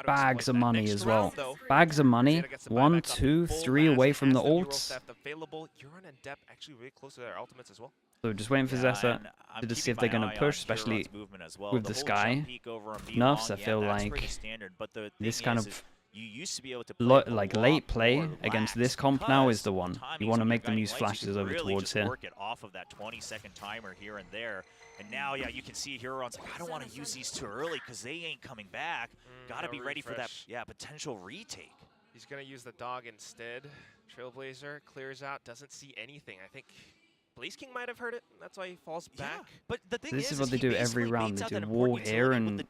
bags of money as well. Bags of money. 1, 2, 3 away from the ults. Available. Uran and Depp actually really close to their ultimates as well. So just waiting for Zeta I'm to just see if keeping they're my going to eye on push, especially Huron's movement as well. with The the whole Sky. jump peek over on B Nerfs, I long, feel that's like pretty standard, but the this thing kind is of you used to be able to play a like lot late play more against lax this comp now is because the one. timings You want to on your make them guiding use lights, you flashes could over really towards just here. work it off of that 20-second timer here and there. And now, yeah, you can see Huron's like, I don't want to use these too early because they ain't coming back. Got to be ready for that, yeah, potential retake. He's going to use the dog instead. Trailblazer clears out, doesn't see anything. I think Blaze King might have heard it. That's why he falls back. But the thing this is what they do every round. They do wall here and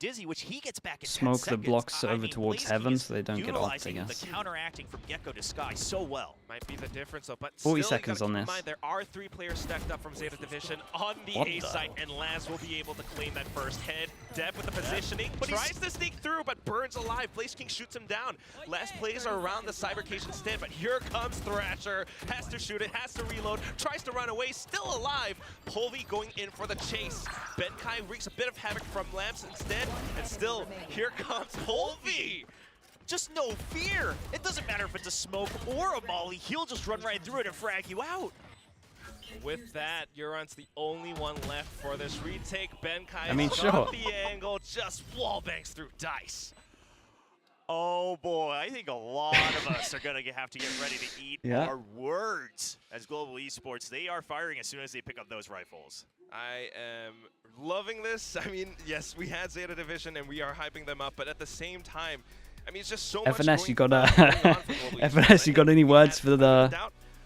smoke the blocks over towards heaven so they don't get off, I guess. The counteracting from Gecko to Sky so well. Might be the difference, though. But 40 still, seconds on keep in this. mind, there are 3 players stacked up from Zeta Division on the A site, and Laz will be able to claim that first head. Deb with the positioning, tries to sneak through, but burns alive. Blaze King shoots him down. Last plays are around the Cybercage instead, but here comes Thrasher. Has to shoot it, has to reload, tries to run away, still alive. Polvi going in for the chase. Benkai wreaks a bit of havoc from Lamps instead, and still, here comes Polvi. Just no fear. It doesn't matter if it's a smoke or a molly. He'll just run right through it and frag you out. With that, Euron's the only one left for this retake. Benkai sure. the angle, just wall bangs through Dice. Oh boy, I think a lot of us are gonna have to get ready to eat our words as Global Esports. They are firing as soon as they pick up those rifles. I am loving this. I mean, yes, we had Zeta Division and we are hyping them up, but at the same time, I mean, it's just so much FNS, you got FNS, you got any words for the?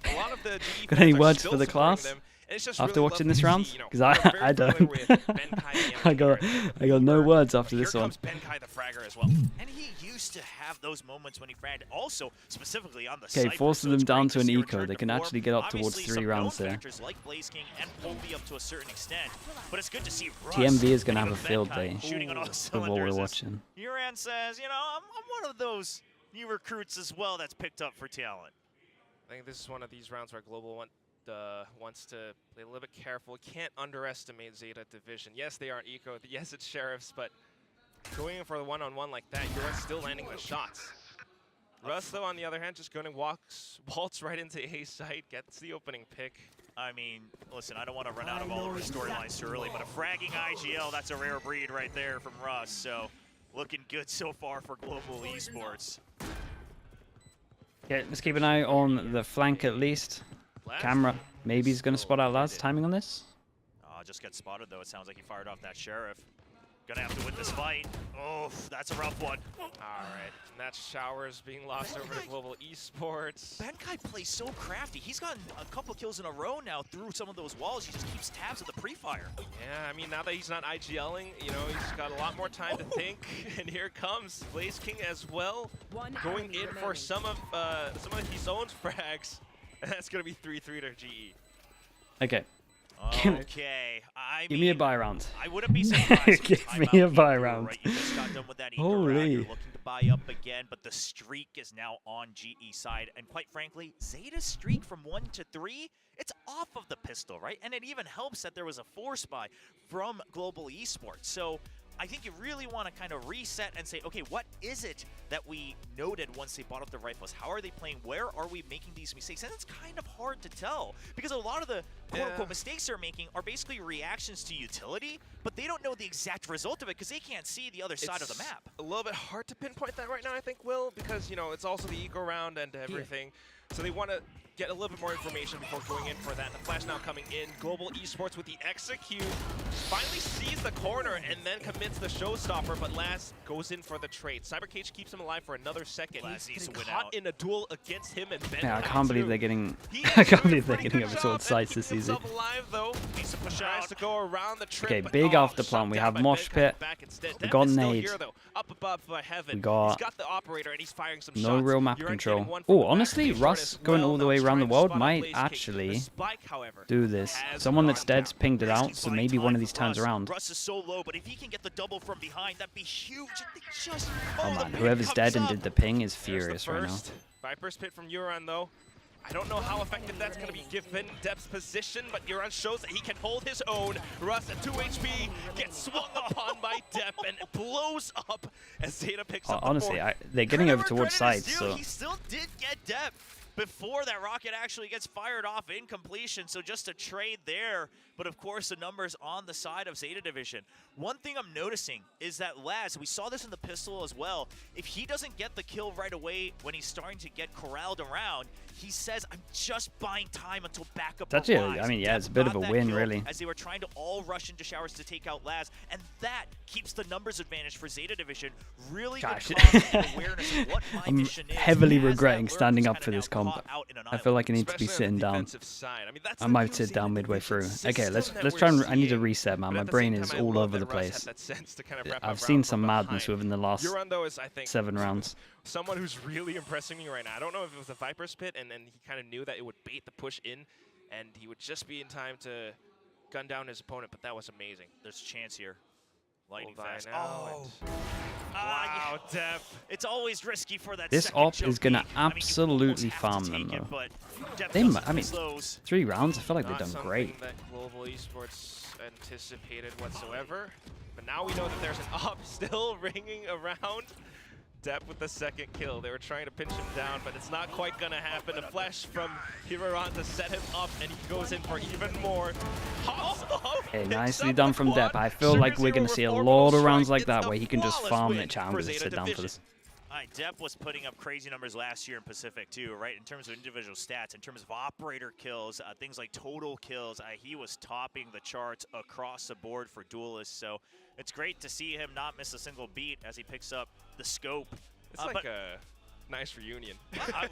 A lot of the got any words for the class? After watching this round, because I don't. I got no words after this one. Here comes Benkai the fragger as well, and he used to have those moments when he fragged. Also, specifically on the Okay, Cypher, forcing so them down it's to great an see eco. return They to can form. actually get up towards Obviously, 3 some rounds known there. factors like Blaze King and Polvi up to a certain extent, but it's good to see Russ TMV is gonna have a with field Benkai day shooting on all with what we're cylinders. watching. Uran says, you know, I'm one of those new recruits as well that's picked up for talent. I think this is one of these rounds where Global wants to play a little bit careful. Can't underestimate Zeta Division. Yes, they aren't eco. Yes, it's Sheriffs, but going in for the one-on-one like that, you're still landing the shots. Russ, though, on the other hand, just going to waltz right into A site, gets the opening pick. I mean, listen, I don't want to run out of all of our storylines too early, but a fragging IGL, that's a rare breed right there from Russ. So, looking good so far for Global Esports. Okay, let's keep an eye on the flank at least. Camera, maybe he's going to spot out Laz. Timing on this? Just got spotted, though. It sounds like he fired off that Sheriff. Gonna have to win this fight. Oh, that's a rough one. All right, and that Showers being lost over to Global Esports. Benkai plays so crafty. He's gotten a couple kills in a row now through some of those walls. He just keeps tabs of the pre-fire. Yeah, I mean, now that he's not IGLing, you know, he's got a lot more time to think. And here comes Blaze King as well, going in for some of his own frags. And that's gonna be 3-3 to GE. Okay. Okay, give me a buy round. I wouldn't be surprised. Give me a buy round. Right, you just got done with that Holy. round. You're looking to buy up again, but the streak is now on GE side. And quite frankly, Zeta's streak from 1 to 3, it's off of the pistol, right? And it even helps that there was a force buy from Global Esports. So I think you really want to kind of reset and say, okay, what is it that we noted once they bought up the rifles? How are they playing? Where are we making these mistakes? And it's kind of hard to tell because a lot of the quote-unquote mistakes they're making are basically reactions to utility, but they don't know the exact result of it because they can't see the other side of the map. A little bit hard to pinpoint that right now, I think, Will, because, you know, it's also the eco round and everything. So they want to get a little bit more information before going in for that. The flash now coming in. Global Esports with the execute. Finally sees the corner and then commits the showstopper, but Laz goes in for the trade. Cybercage keeps him alive for another second. Laz needs to win caught out. in a duel against him and Ben. Yeah, I can't believe they're getting. I can't believe they're getting over towards sites this season. Alive, though. Needs to push out to go around the trip, Okay, big after plan. We have Mosh Pit. We got Nade. Up above Heaven. We got. He's got the operator and he's firing some No shots. real map control. Oh, honestly, Russ going all the way around the world might actually do this. Someone that's dead's pinged it out, so maybe one of these turns around. Russ is so low, but if he can get the double from behind, that'd be huge. Just, oh man, whoever's dead and did the ping is furious right now. Viper's Pit from Euron, though. I don't know how effective that's going to be given Dep's position, but Euron shows that he can hold his own. Russ at 2 HP gets swung upon by Dep and blows up as Zeta picks up honestly, the they're getting over towards sides, so he still did get Dep. before that rocket actually gets fired off in completion. So just a trade there. But of course, the numbers on the side of Zeta Division. One thing I'm noticing is that Laz, we saw this in the pistol as well. If he doesn't get the kill right away when he's starting to get corralled around, he says, I'm just buying time until backup That's arrives. it. I mean, yeah, it's a bit of a win, really. As they were trying to all rush into showers to take out Laz, and that keeps the numbers advantage for Zeta Division. Really Gosh, good confidence, awareness of what my I'm mission is. heavily As that regretting lurk standing is up kinda for now this comp. caught out in an I feel like I need to be Especially on sitting the down. defensive side. I mean, that's I the might new sit Zeta down midway Division through. Okay, system let's that try we're and I need to seeing. reset, man. But My at the brain same is time, I all love over that the Russ had place. that sense to kind of wrap up I've seen round some from madness behind. within the last Euron, though, is, I think, 7 rounds. someone who's really impressing me right now. I don't know if it was the Viper's Pit, and then he kind of knew that it would bait the push in, and he would just be in time to gun down his opponent, but that was amazing. There's a chance here. Lightning fast. Oh. Wow, Dep. It's always risky for that This second op choke is going to peak. I mean, you absolutely almost have to farm take them, it, though. but Dep They, doesn't I mean, miss those. 3 rounds, I feel like they've Not done something great. that Global Esports anticipated whatsoever. But now we know that there's an op still ringing around. Dep with the second kill. They were trying to pinch him down, but it's not quite gonna happen. A flash from Hiroran to set him up, and he goes in for even more. Hops up, Hey, picks nicely up done the from quad. Dep. I feel like we're going to see a lot of rounds like that where he can just farm the chat. I'm going to sit down for this. Dep was putting up crazy numbers last year in Pacific too, right? In terms of individual stats, in terms of operator kills, things like total kills, he was topping the charts across the board for duelists. So it's great to see him not miss a single beat as he picks up the scope. It's like a nice reunion.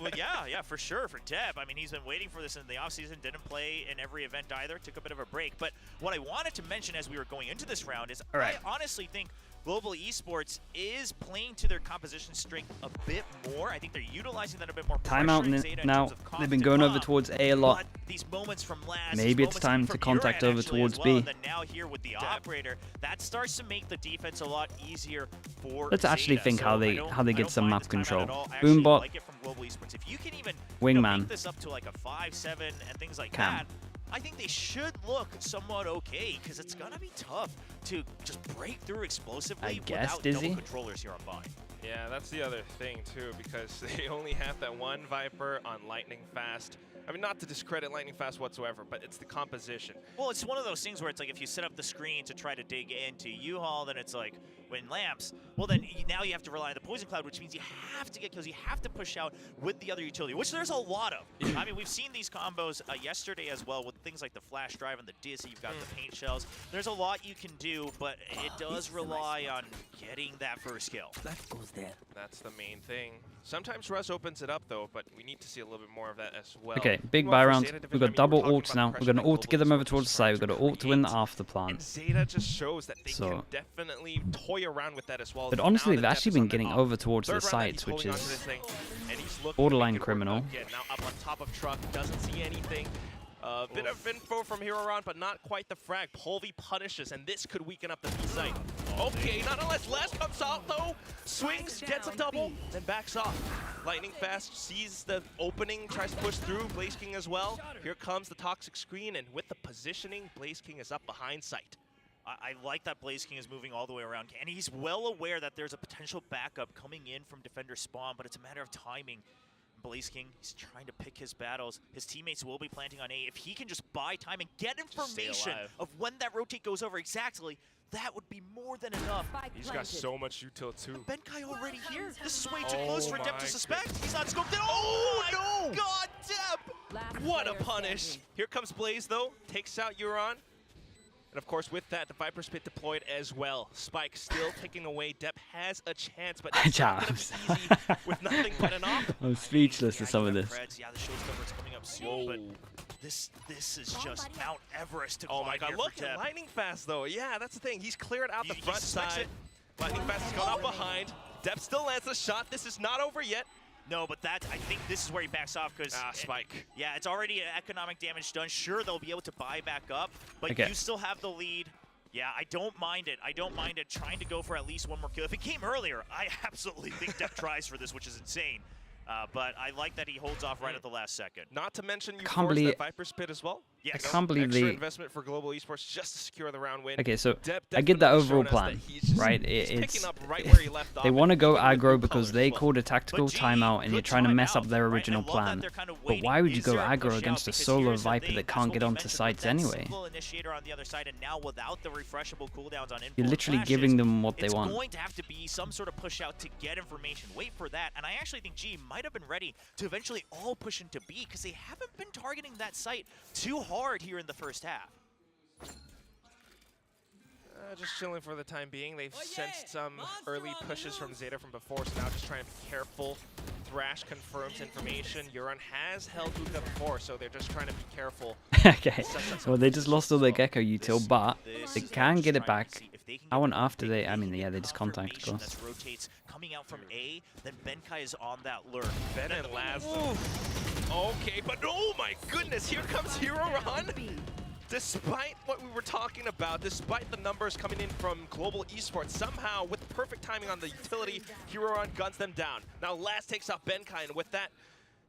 Well, yeah, for sure, for Dep. I mean, he's been waiting for this in the offseason, didn't play in every event either, took a bit of a break. But what I wanted to mention as we were going into this round is I honestly think Global Esports is playing to their composition strength a bit more. I think they're utilizing that a bit more. Timeout now. They've been going over towards A a lot. These moments from Laz, Maybe it's time to contact over towards B. And then now here with the operator, that starts to make the defense a lot easier for Let's actually Zeta. think So how they get some map control. Boombot, like it from Global Esports. If you can even Wingman, make this up to like a 5-7 and things like Cam. that, I think they should look somewhat okay, because it's gonna be tough to just break through explosively without Dizzy. double controllers here on Vine. Yeah, that's the other thing too, because they only have that one Viper on Lightning Fast. I mean, not to discredit Lightning Fast whatsoever, but it's the composition. Well, it's one of those things where it's like if you set up the screen to try to dig into U-Haul, then it's like when lamps, well then now you have to rely on the Poison Cloud, which means you have to get kills, you have to push out with the other utility, which there's a lot of. I mean, we've seen these combos yesterday as well with things like the Flash Drive and the Dizzy, you've got the Paint Shells. There's a lot you can do, but it does rely on getting that first kill. That's the main thing. Sometimes Russ opens it up though, but we need to see a little bit more of that as well. Okay, big buy round. We've got double ults now. We've got an ult to get them over towards the side. We've got an ult to win the after plant. And Zeta just shows that they can definitely toy around with that as well. But honestly, they've actually been getting over towards the sides, which is borderline criminal. Again, now up on top of truck, doesn't see anything. A bit of info from Hiroran, but not quite the frag. Polvi punishes, and this could weaken up the B site. Okay, not unless Les comes out though. Swings, gets a double, then backs off. Lightning Fast sees the opening, tries to push through. Blaze King as well. Here comes the toxic screen, and with the positioning, Blaze King is up behind site. I like that Blaze King is moving all the way around, and he's well aware that there's a potential backup coming in from defender spawn, but it's a matter of timing. Blaze King, he's trying to pick his battles. His teammates will be planting on A. If he can just buy time and get information of when that rotate goes over exactly, that would be more than enough. He's got so much util too. Benkai already here. This is way too close for Dep to suspect. He's not scoped in. Oh no! God, Dep! What a punish. Here comes Blaze though, takes out Euron. And of course, with that, the Viper's Pit deployed as well. Spike still taking away. Dep has a chance, but it's not gonna be easy with nothing but an op. I'm speechless to some of this. Yeah, the showstopper's coming up soon, but this is just Mount Everest to climb. Oh my god, look at Lightning Fast though. Yeah, that's the thing. He's cleared out the front side. Lightning Fast has gone up behind. Dep still lands a shot. This is not over yet. No, but I think this is where he backs off because Spike. Yeah, it's already economic damage done. Sure, they'll be able to buy back up, but you still have the lead. Yeah, I don't mind it. I don't mind it trying to go for at least one more kill. If it came earlier, I absolutely think Dep tries for this, which is insane. But I like that he holds off right at the last second. Not to mention you forced the Viper's Pit as well. Yes. I can't believe Extra they... investment for Global Esports just to secure the round win. Okay, so Dep I get that definitely overall shown us plan, that he's just- right? he's It's picking up right where he left off they and want to go even with aggro good because colors they as well. called a tactical But GE, timeout and you're good trying to mess up timeout, their right? original I love that plan. they're kind of But waiting. why would you Is go there a aggro push out? against a Because solo here's the Viper thing, that that's can't what get we onto mentioned, sites that anyway? single initiator on the other side, and now without the refreshable cooldowns on You're info literally flashes, giving them what they it's want. going to have to be some sort of push out to get information. Wait for that, and I actually think G might have been ready to eventually all push into B because they haven't been targeting that site too hard here in the first half. Just chilling for the time being. They've sensed some early pushes from Zeta from before, so now just trying to be careful. Thrash confirms information. Euron has held Hookah before, so they're just trying to be careful. Okay, well they just lost all their Gecko util, but they can get it back. I want after they, I mean, yeah, they just contact, of course. Rotates coming out from A, then Benkai is on that lurk. Ben and Laz. Okay, but oh my goodness, here comes Heroron. Despite what we were talking about, despite the numbers coming in from Global Esports, somehow with perfect timing on the utility, Heroron guns them down. Now Laz takes out Benkai, and with that,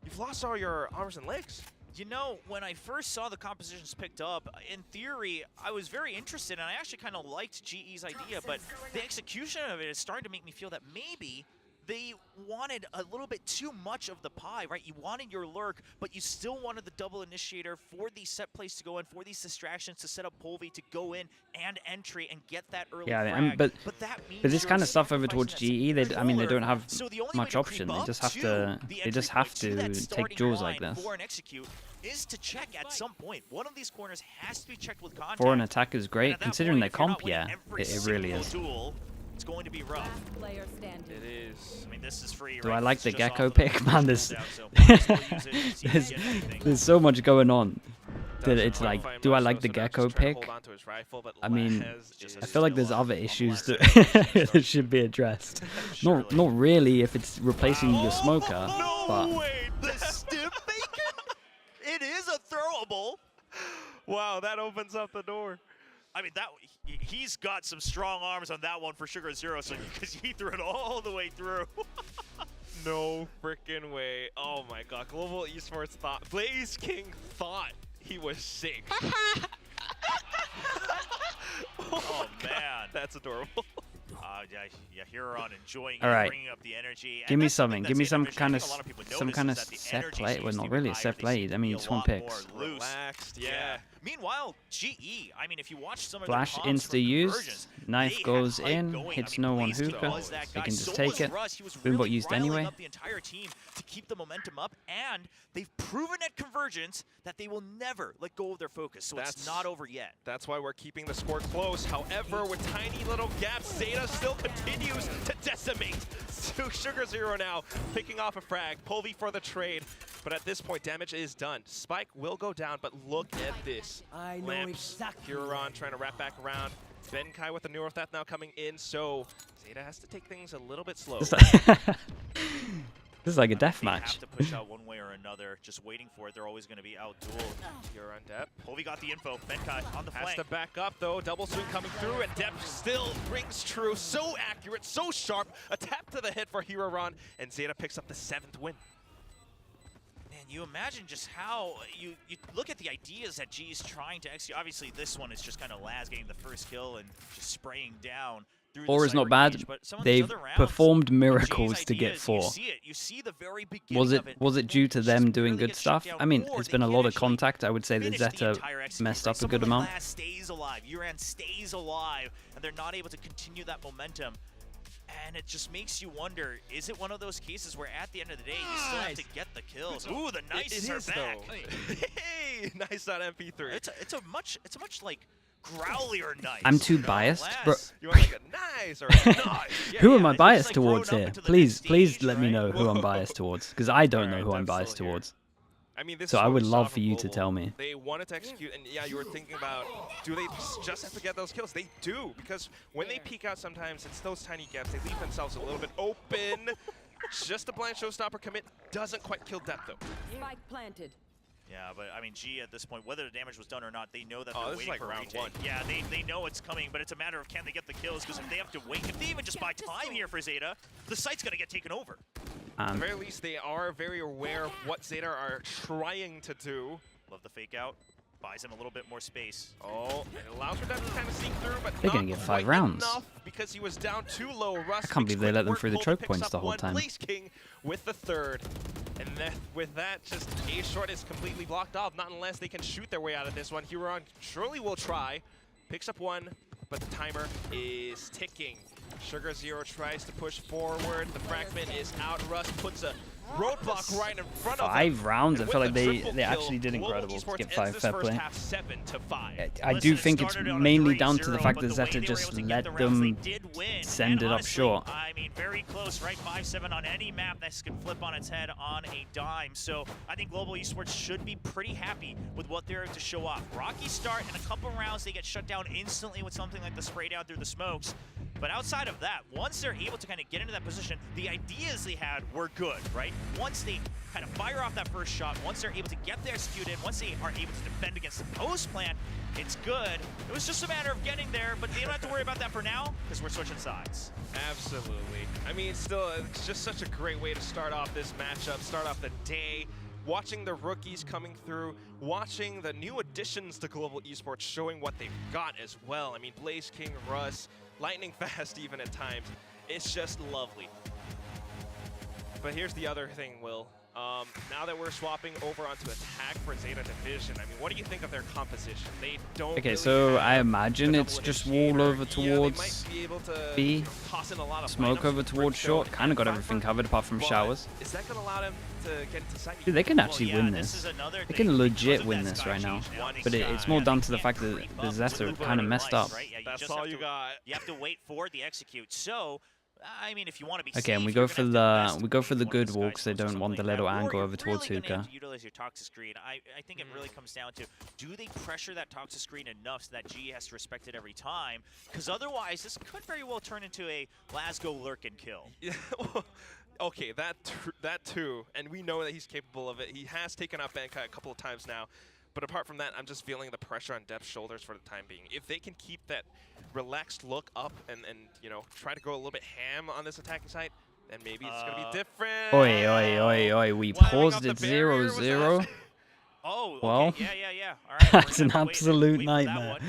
you've lost all your arms and legs. You know, when I first saw the compositions picked up, in theory, I was very interested, and I actually kind of liked GE's idea, but the execution of it is starting to make me feel that maybe they wanted a little bit too much of the pie, right? You wanted your lurk, but you still wanted the double initiator for these set plays to go in, for these distractions to set up Polvi to go in and entry and get that early frag. But that means this you're kind of stuff over towards sacrificing GE, that I mean, they don't have so the only way much to option. creep They up just have to to. the They entry just have point, to that to starting take duels like line this. for an execute is to check at some point. One of these corners has to be checked with contact. For an attacker is And great, at that considering point, their if you're not comp. winning Yeah, every it really single is. duel, it's going to be rough. It is. I mean, this is free. Do right? I like It's the just Gecko off the pick? Man, there's cooldown, so might as well use it and see if you get anything. there's so much going on that Doesn't it's like, qualify do I much, like so the now Gecko just trying to pick? hold onto his rifle, but I mean, Laz I feel like there's still other on issues Mars. that should be addressed. Not really if it's replacing your smoker, No but way! The stiff bacon? It is a throwable. Wow, that opens up the door. I mean, he's got some strong arms on that one for Sugar Zero, so because he threw it all the way through. No freaking way. Oh my god. Global Esports thought, Blaze King thought he was safe. Oh man, that's adorable. Yeah, Heroron enjoying All it, right. bringing up the energy. give And me that's something something. that's Give me in some division. kind I of think a lot of people some notice kind is of that the set energy play. seems Well, to not be really a higher. set They play. seem to I be mean, a it's one lot picks. more loose. Relaxed, yeah. Meanwhile, GE, I mean, if you watch some of Flash their comps from insta used. Convergence, Knife they goes had hype in, going. hits I mean, no one Blaze King hookah. was that They guy. can just So take was it. Russ. He was Boombot really used riling anyway. up the entire team to keep the momentum up, and they've proven at Convergence that they will never let go of their focus. So it's not over yet. That's why we're keeping the score close. However, with tiny little gaps, Zeta still continues to decimate. So Sugar Zero now picking off a frag. Polvi for the trade. But at this point, damage is done. Spike will go down, but look at this. Lamps, Huron trying to wrap back around. Benkai with the Neural Theft now coming in, so Zeta has to take things a little bit slow. This is like a death They match. have to push out one way or another. Just waiting for it. They're always going to be out-dueled. Huron Depp. Polvi got the info. Benkai on the Has flank. to back up though. Double swing coming through, and Depp still rings true. So accurate, so sharp. A tap to the head for Huron, and Zeta picks up the 7th win. Man, you imagine just how you look at the ideas that G is trying to execute. Obviously, this one is just kind of Laz getting the first kill and just spraying down. Four is not bad. They've performed miracles to get 4. You see the very beginning of it. Was it due to them doing good stuff? I mean, it's been a lot of contact. I would say that Zeta messed up a good amount. Laz stays alive. Uran stays alive, and they're not able to continue that momentum. And it just makes you wonder, is it one of those cases where at the end of the day, you still have to get the kills? Ooh, the nices are back. Hey, nice.mp3. It's a much like growlier nice. I'm too biased, bro. You want like a nice or a nice? Who am I biased towards here? Please let me know who I'm biased towards, because I don't know who I'm biased towards. I mean, this So is I what would we saw love from for you to Global. tell me. They wanted to execute, and yeah, you were thinking about, do they just have to get those kills? They do, because when they peek out sometimes, it's those tiny gaps. They leave themselves a little bit open. Just a blind showstopper commit doesn't quite kill depth, though. Spike planted. Yeah, but I mean, G at this point, whether the damage was done or not, they know that Oh, they're this is waiting like for a round retake. 1. Yeah, they know it's coming, but it's a matter of can they get the kills, because if they have to wait, if they even just buy time here for Zeta, the site's going to get taken over. At the very least, they are very aware of what Zeta are trying to do. Love the fake out. buys him a little bit more space. Oh, it allows for them to kind of sneak through, but They're not gonna get 5 quite rounds. enough because he was down too low. Russ I can't believe they let them through the choke points the whole one. time. Blaze King with the third. And then with that, just A short is completely blocked off, not unless they can shoot their way out of this one. Huron surely will try. Picks up one, but the timer is ticking. Sugar Zero tries to push forward. The fragment is out. Russ puts a roadblock right in front of him. 5 rounds. I And feel with like the they triple actually did kill, incredible Global to get Esports 5 ends this fair first play. half 7-5. I do think it's mainly down to the fact that Zeta just let them send it up short. I mean, very close, right? 5-7 on any map. This can flip on its head on a dime. So I think Global Esports should be pretty happy with what they're able to show off. Rocky start, in a couple rounds, they get shut down instantly with something like the spray down through the smokes. But outside of that, once they're able to kind of get into that position, the ideas they had were good, right? Once they kind of fire off that first shot, once they're able to get there executed, once they are able to defend against the post plant, it's good. It was just a matter of getting there, but they don't have to worry about that for now because we're switching sides. Absolutely. I mean, still, it's just such a great way to start off this matchup, start off the day. Watching the rookies coming through, watching the new additions to Global Esports showing what they've got as well. I mean, Blaze King, Russ, lightning fast even at times. It's just lovely. But here's the other thing, Will. Now that we're swapping over onto attack for Zeta Division, I mean, what do you think of their composition? They don't Okay, really so have I imagine the it's double just initiator. wall over Yeah, towards they might be able to, B, you know, toss in a lot of smoke lineups over with towards Brimstone short. Kind of got and everything Viper, covered apart from but showers. Is that going to allow them to get into side? Dude, they can actually yeah, win this this. is another They thing can because legit of win that this sky right now. change now. But it's more down to the fact that the Zeta kind of messed up. Right? Yeah, you That's just all have you to, got. You have to wait for the execute. So, I mean, if you want to be Okay, and safe, we you're go gonna for have to invest the good in one of wall the because they sky smokes or don't want the something like little that, or angle you're over towards really gonna have Hookah. to utilize your toxic screen. I think it really comes down to, do they pressure that toxic screen enough so that G has to respect it every time? Because otherwise, this could very well turn into a Glasgow lurk and kill. Yeah, okay, that too, and we know that he's capable of it. He has taken out Bankai a couple of times now, but apart from that, I'm just feeling the pressure on Depth's shoulders for the time being. If they can keep that relaxed look up and you know, try to go a little bit ham on this attacking side, then maybe it's gonna be different. Oi, oi, oi, oi. We Climbing paused up the it barrier, 0-0. was that? Oh, okay. Well, yeah. All right, that's we're an gonna have to absolute wait for that nightmare. one.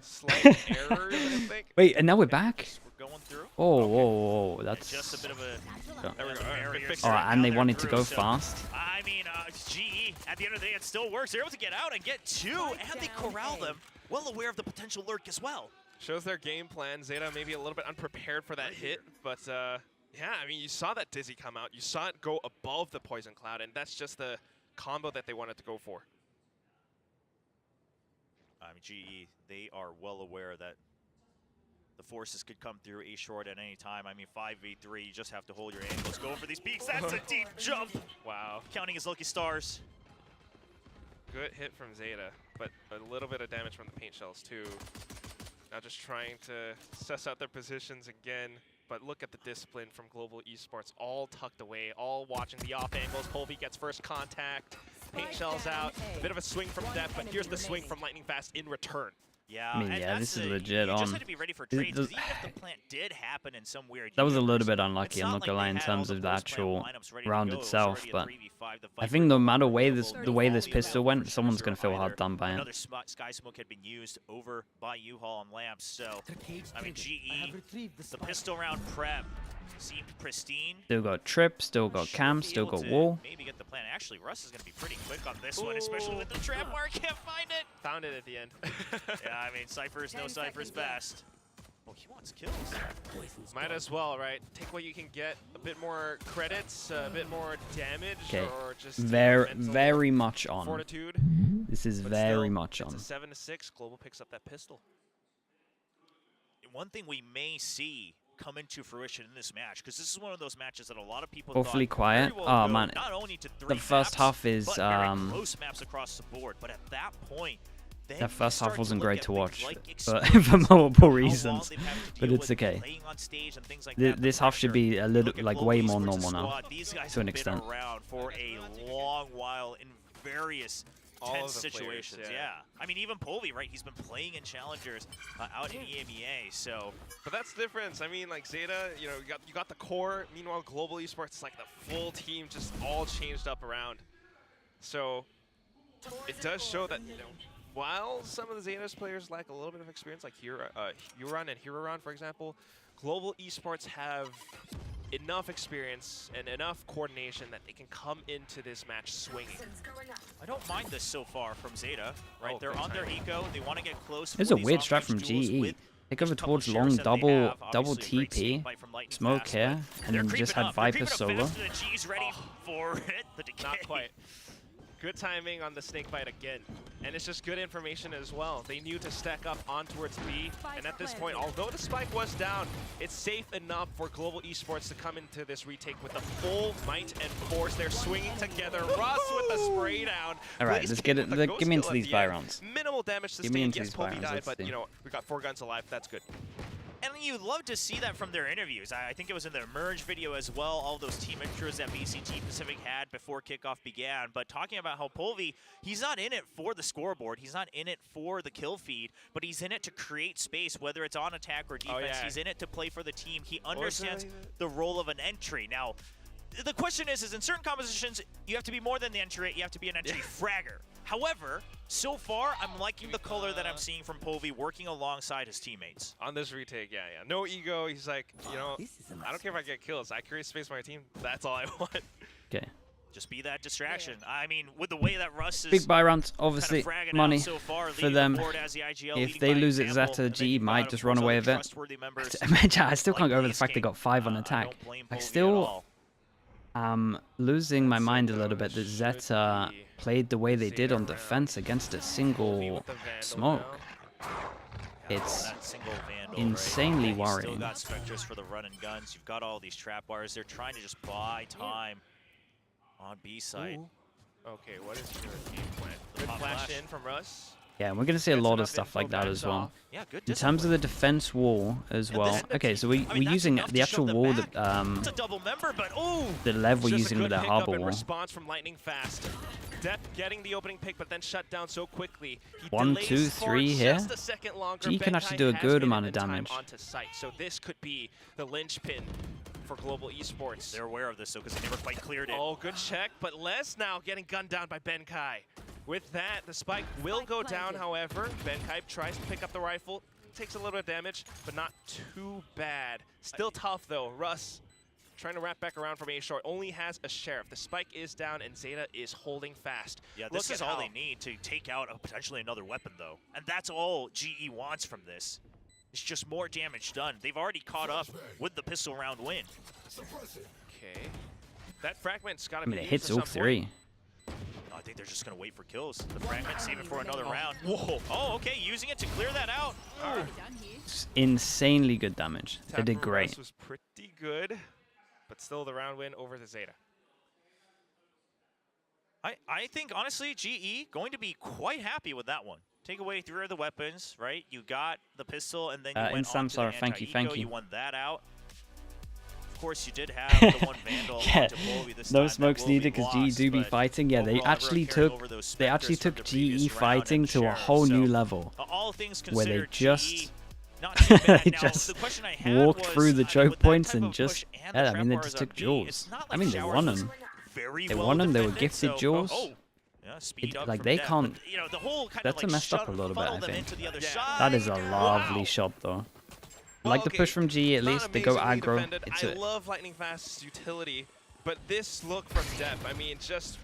Slight errors, I think. Wait, and now we're back? We're going through. Oh, whoa, whoa, Just a that's... bit of a There we go. barrier Fix Oh, it. and they down wanted there to go through, so- fast? I mean, GE, at the end of the day, it still works. They're able to get out and get two, and they corral them, well aware of the potential lurk as well. Shows their game plan. Zeta maybe a little bit unprepared for that hit, but yeah, I mean, you saw that Dizzy come out. You saw it go above the Poison Cloud, and that's just the combo that they wanted to go for. I mean, GE, they are well aware that the forces could come through A short at any time. I mean, 5v3, you just have to hold your angles. Go for these peaks. That's a deep jump. Wow. Counting his lucky stars. Good hit from Zeta, but a little bit of damage from the paint shells too. Now just trying to suss out their positions again, but look at the discipline from Global Esports, all tucked away, all watching the off angles. Polvi gets first contact, paint shells out, bit of a swing from Depth, but here's the swing from Lightning Fast in return. Yeah, I mean, and yeah, that's this is the- legit you on. just had to be ready for trades, 'cause even if the plant did happen in some weird That was a little universe, bit unlucky, it's I'm not not like gonna lie, they in had terms all of the the post-plant actual lineups ready to round go. It was itself, already a but 3v5. The I Viper think no matter Global the way this Evolve pistol for went, sure someone's serve gonna feel hard either. done by it. Another Sky Smoke had been used over by U-Haul and Lamps, so I mean, GE, the pistol round prep seemed pristine. Still got Trip, still got Should Cam, be still able got to Wall. Maybe get the plan. Actually, Russ is going to be pretty quick on this one, especially with the trap mark. Can't find it. Found it at the end. Yeah, I mean, Cypher's no Cypher's best. Oh, he wants kills. Might as well, right? Take what you can get, a bit more credits, a bit more damage, Okay, or just very much on. fortitude. This is But very still, much on. It's a 7-6. Global picks up that pistol. One thing we may see come into fruition in this match, because this is one of those matches that a lot of people Awfully thought quiet. very well Oh go man, not only to 3 the first maps, half is but very close maps across the board. But at that point, then the first you half start wasn't look great at to things watch, like but experience, for multiple how long reasons. they've had to But deal it's with okay. playing on stage and things like that. This half should be a little, Look at like, Global way more Esports' normal now, squad. These guys to an have extent. been around for a long while in various All tense of the players, situations. yeah. I mean, even Polvi, right? He's been playing in challengers out in EMEA, so. But that's the difference. I mean, like Zeta, you know, you got the core. Meanwhile, Global Esports is like the full team, just all changed up around. So it does show that, you know, while some of the Zeta's players lack a little bit of experience, like Huron and Hiroron, for example, Global Esports have enough experience and enough coordination that they can come into this match swinging. I don't mind this so far from Zeta, right? Oh, They're on their eco. They want to get close. There's a weird strat from GE. They go towards long double TP, smoke here, and then just had Viper solo. G's ready for it. The decay. Not quite. Good timing on the snake bite again. And it's just good information as well. They knew to stack up on towards B. And at this point, although the spike was down, it's safe enough for Global Esports to come into this retake with the full might and force. They're swinging together. Russ with the spray down. All right, let's get it. Give me into these buy rounds. Minimal damage sustained. Yes, Poby died, but you know, we got 4 guns alive. That's good. And you'd love to see that from their interviews. I think it was in the Emerge video as well, all those team intros that VCT Pacific had before kickoff began. But talking about how Polvi, he's not in it for the scoreboard. He's not in it for the kill feed, but he's in it to create space, whether it's on attack or defense. Oh, yeah. He's in it to play for the team. He understands the role of an entry. Now, the question is in certain compositions, you have to be more than the entry rate. You have to be an entry fragger. However, so far, I'm liking the color that I'm seeing from Polvi working alongside his teammates. On this retake, yeah. No ego. He's like, you know, I don't care if I get kills. I create space for my team. That's all I want. Okay. Just be that distraction. I mean, with the way that Russ is big buy rounds, obviously, kind of money so far, for them. If they lose it, Zeta, GE might just run away with it. Imagine, I still can't go over the fact they got 5 on attack. I still losing my mind a little bit that Zeta played the way they did on defense against a single smoke. It's insanely worrying. Still got Spectres for the run and guns. You've got all these trap bars. They're trying to just buy time on B side. Okay, what is your game plan? Good flash in from Russ. Yeah, and we're going to see a lot of stuff like that as well. Yeah, good in terms of the defense wall as well. Okay, so we're using the actual wall that the Lev we're using with that harbor wall. Response from lightning fast. Depp getting the opening pick, but then shut down so quickly. 1, 2, 3 here. G can actually do a good amount of damage. So this could be the linchpin for Global Esports. They're aware of this, though, because they never quite cleared it. Oh, good check, but Les now getting gunned down by Benkai. With that, the spike will go down, however. Benkai tries to pick up the rifle. Takes a little bit of damage, but not too bad. Still tough, though. Russ trying to wrap back around from A short. Only has a sheriff. The spike is down, and Zeta is holding fast. Yeah, this is all they need to take out potentially another weapon, though. And that's all GE wants from this. It's just more damage done. They've already caught up with the pistol round win. Okay. That fragment's got to be it hits all 3. I think they're just going to wait for kills. The fragment saving for another round. Whoa. Oh, okay. Using it to clear that out. Insanely good damage. They did great. This was pretty good, but still the round win over the Zeta. I think, honestly, GE going to be quite happy with that one. Take away 3 of the weapons, right? You got the pistol, and then you went on to the anti-eco. You won that out. Of course, you did have the one Vandal. Yeah, no smokes needed because GE do be fighting. Yeah, they actually took GE fighting to a whole new level, where they just walked through the choke points and just I mean, they just took jewels. I mean, they won them. They won them. They were gifted jewels. Like they can't. That's messed up a little bit. I think that is a lovely shot though. Like the push from GE at least, they go aggro. I love Lightning Fast's utility, but this look from Depp, I mean, just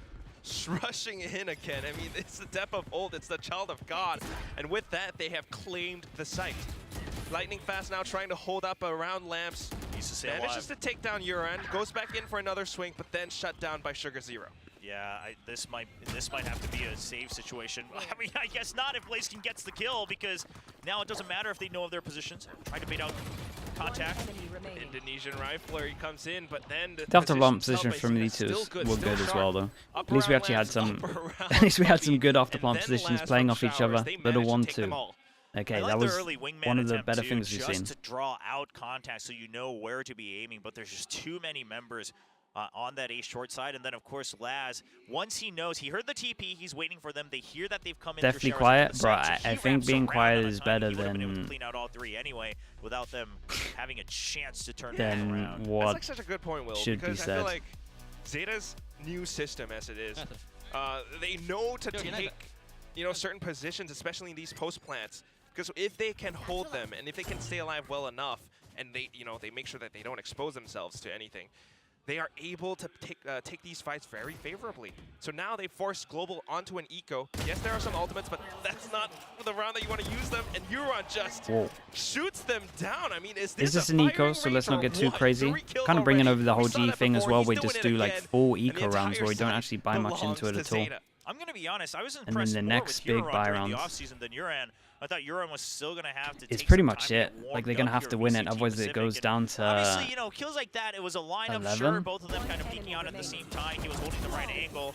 rushing in again. I mean, it's the Depp of old, it's the child of God. And with that, they have claimed the site. Lightning Fast now trying to hold up around lamps. Manages to take down Uran, goes back in for another swing, but then shut down by Sugar Zero. Yeah, this might have to be a save situation. I mean, I guess not if Blaziken gets the kill, because now it doesn't matter if they know of their positions. Trying to bait out contact. Indonesian Rifler, he comes in, but then the Delta bomb position from these two were good as well, though. At least we actually had some. At least we had some good off the plant positions playing off each other. Little 1-2. Okay, that was one of the better things we've seen. Just to draw out contact so you know where to be aiming, but there's just too many members on that A short side. And then, of course, Laz, once he knows, he heard the TP, he's waiting for them. They hear that they've come in. Definitely quiet, bro. I think being quiet is better than clean out all 3 anyway, without them having a chance to turn that around. What That's like such a good point, Will, should because be said. I feel like Zeta's new system, as it is, they know to take you know, certain positions, especially in these post plants, because if they can hold them and if they can stay alive well enough, and they, you know, they make sure that they don't expose themselves to anything, they are able to take these fights very favorably. So now they force Global onto an eco. Yes, there are some ultimates, but that's not the round that you want to use them. And Euron just shoots them down. I mean, is this an eco? So let's not get too crazy. Kind of bringing over the whole G thing as well. We just do like 4 eco rounds where we don't actually buy much into it at all. I'm going to be honest, I was And then impressed the more next with big Euron buy during the rounds. offseason than Euron. I thought Euron was still going to have to It's take pretty some much time it. to get Like they're warmed gonna up have here to at win it, VCT otherwise it Pacific. goes And down to obviously, you know, kills like that, it was a lineup, 11? sure, both of them kind of peeking out at the same time. He was holding the right angle.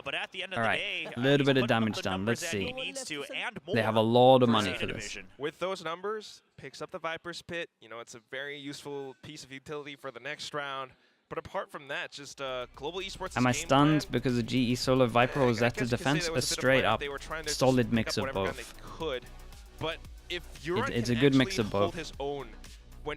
But at the end of the day, a little bit of he's putting up damage the done. numbers Let's that he see. needs to and more They have a lot of for money Zeta for this. Division. With those numbers, picks up the Viper's Pit. You know, it's a very useful piece of utility for the next round. But apart from that, just Global Esports. Am I stunned because of GE Solo Viper or Zeta defense? A straight up solid mix of both. But if It's a good mix of both.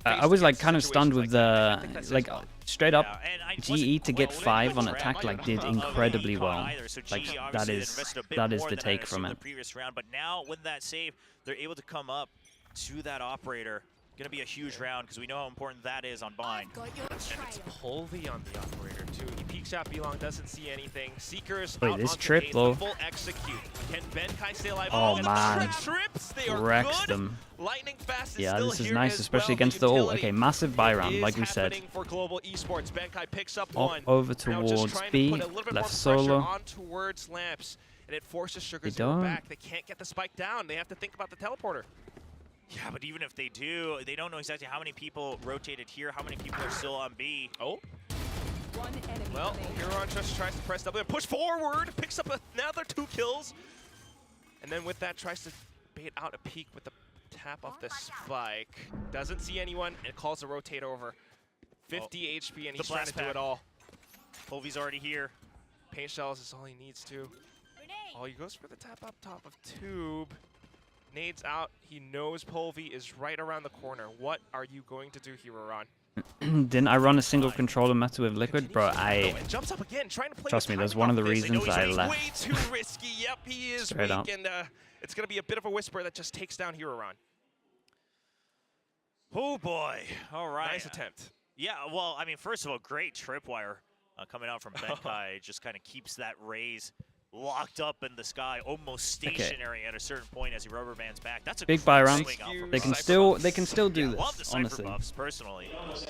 I was like kind of stunned with the like straight up GE to get 5 on attack like did incredibly well. Like that is the take from it. But now with that save, they're able to come up to that operator. Going to be a huge round because we know how important that is on bind. And it's Polvi on the operator too. He peeks out B-Long, doesn't see anything. Seekers Wait, out this onto trip Ace, though. full execute. Can Benkai stay alive? Oh and man, trips, they are wrecks good. them. Lightning Fast is Yeah, still this is here nice, as especially well. against the ult. Okay, massive buy round, like we Is said. happening for Global Esports. Benkai picks up Up one. over Now just towards trying to B, put a little bit left more pressure solo. on towards Lamps, and it forces Sugar They to go don't. back. They can't get the spike down. They have to think about the teleporter. Yeah, but even if they do, they don't know exactly how many people rotated here, how many people are still on B. Oh. Well, Huron just tries to press W and push forward, picks up another 2 kills. And then with that, tries to bait out a peek with the tap off the spike. Doesn't see anyone, and calls the rotate over. 50 HP, and he's trying to do it all. Polvi's already here. Paint shells is all he needs to. Oh, he goes for the tap up top of Tube. Nades out. He knows Polvi is right around the corner. What are you going to do here, Ron? Didn't I run a single controller meta with Liquid? Bro, Jumps up again, trying to play trust me, that's one of the reasons I left. Way too risky. Yep, he is Straight weak, up. and it's going to be a bit of a whisper that just takes down Huron. Oh boy! All right. Nice attempt. Yeah. Well, I mean, first of all, great tripwire coming out from Benkai. Just kind of keeps that raise locked up in the sky, almost stationary at a certain point as he rubber bands back. That's a Big buy rounds. swing out from They can Russ. still do Yeah, love the this, Cypher honestly. buffs personally, but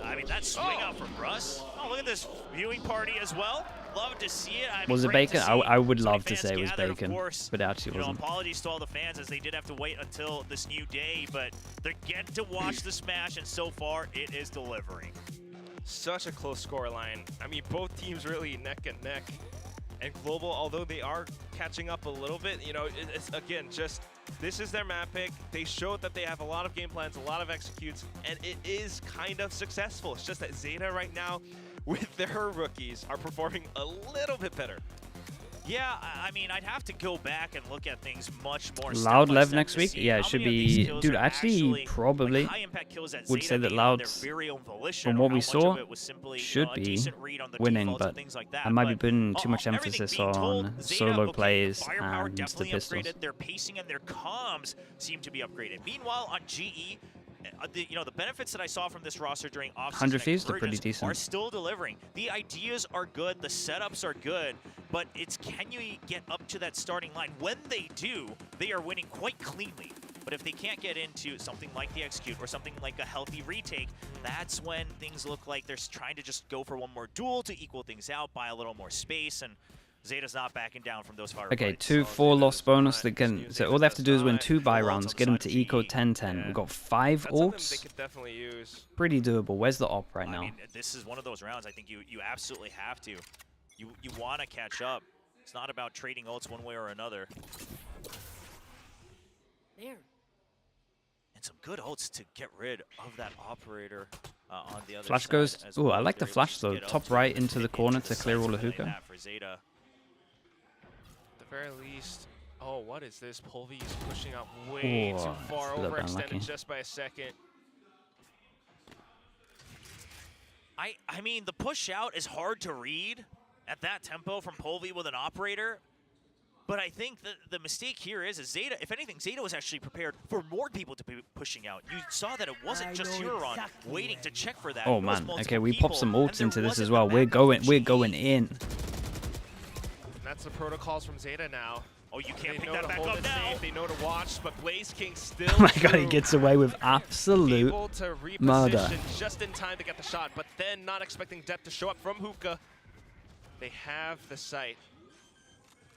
I mean that swing out from Russ. Oh, look at this viewing party as well. Love to see it. I mean, Was it great to bacon? see I would so many love to fans say it was gathered, of bacon, course. but it actually You know, wasn't. apologies to all the fans as they did have to wait until this new day, but they get to watch the smash, and so far it is delivering. Such a close scoreline. I mean, both teams really neck and neck. And Global, although they are catching up a little bit, you know, it's again just this is their map pick. They showed that they have a lot of game plans, a lot of executes, and it is kind of successful. It's just that Zeta right now, with their rookies, are performing a little bit better. Yeah, I mean, I'd have to go back and look at things much more. Loud step by Lev step next to week? see Yeah, how it should many of these be. kills Dude, are actually, probably like, high impact kills at would Zeta say that being on their Loud's, very own volition, from or what how we much saw, of it was simply, should a be decent read on the winning, defaults and but things like that. I might be But, putting too much everything emphasis being told, on Zeta, solo okay, plays firepower and the definitely pistols. upgraded. Their pacing and their comms seem to be upgraded. Meanwhile, on GE, the benefits that I saw from this roster during off-season 100 fees, they're pretty Convergence are decent. still delivering. The ideas are good, the setups are good, but it's can you get up to that starting line? When they do, they are winning quite cleanly. But if they can't get into something like the execute or something like a healthy retake, that's when things look like they're trying to just go for one more duel to equal things out, buy a little more space, and Zeta's not backing down from those fire Okay, fights. 2-4 loss bonus. They can. So all they have to do is win 2 buy rounds, get them to eco 10-10. We've got 5 That's something they ults. could definitely use. Pretty doable. Where's the op right I now? mean, this is one of those rounds I think you absolutely have to. You want to catch up. It's not about trading ults one way or another. There. And some good ults to get rid of that operator on the other Flash side goes. as Ooh, well. I like the They're able flash to though. get up Top to right into the corner to decisive clear all the play hookah. that for Zeta. At the very least, oh, what is this? Polvi is pushing out way Ooh, too that's far, a little bit overextended unlucky. just by a second. I mean, the push out is hard to read at that tempo from Polvi with an operator. But I think the mistake here is Zeta, if anything, Zeta was actually prepared for more people to be pushing out. You saw that it wasn't just Huron waiting to check for that. Oh man, okay, we popped some ults into this as well. We're going in. That's the protocols from Zeta now. Oh, you can't pick that back up now. Safe. They know to watch, but Blaze King still. Oh my god, he gets away with absolute able to murder. Just in time to get the shot, but then not expecting depth to show up from Hookah. They have the sight.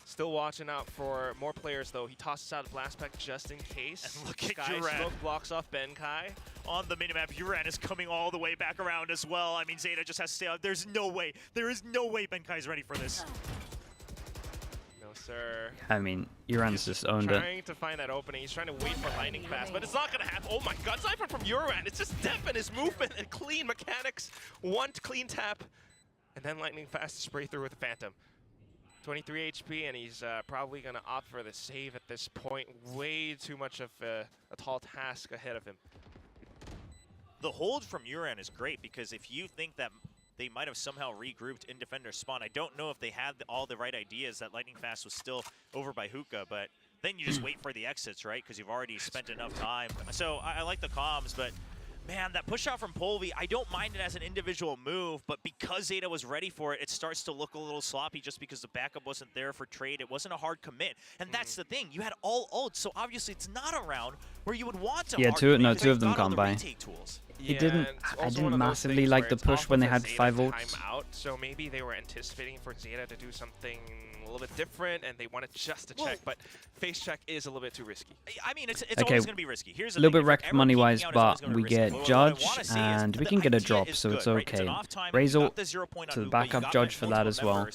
Still watching out for more players though. He tosses out a blast pack just in case. And look at Sky Uran. Smoke blocks off Benkai. On the minimap, Uran is coming all the way back around as well. I mean, Zeta just has to stay out. There's no way. There is no way Benkai's ready for this. No, sir. I mean, Uran's just owned it. Trying to find that opening. He's trying to wait for lightning fast, but it's not going to happen. Oh my god, Cypher from Uran. It's just depth in his movement and clean mechanics. One clean tap, and then lightning fast to spray through with the Phantom. 23 HP, and he's probably going to opt for the save at this point. Way too much of a tall task ahead of him. The hold from Uran is great because if you think that they might have somehow regrouped in defender spawn, I don't know if they had all the right ideas that Lightning Fast was still over by Hookah, but then you just wait for the exits, right? Because you've already spent enough time. So I like the comms, but man, that push out from Polvi, I don't mind it as an individual move, but because Zeta was ready for it, it starts to look a little sloppy just because the backup wasn't there for trade. It wasn't a hard commit. And that's the thing. You had all ults, so obviously it's not a round where you would want to two of them can't buy. Yeah, I didn't massively like the push when they had 5 ults. Timeout, so maybe they were anticipating for Zeta to do something a little bit different, and they wanted just to check, but face check is a little bit too risky. I mean, it's always going to be risky. Here's a little bit wrecked money-wise, but we get Judge, and we can get a drop, so it's okay. Raise ult to the backup Judge for that as well.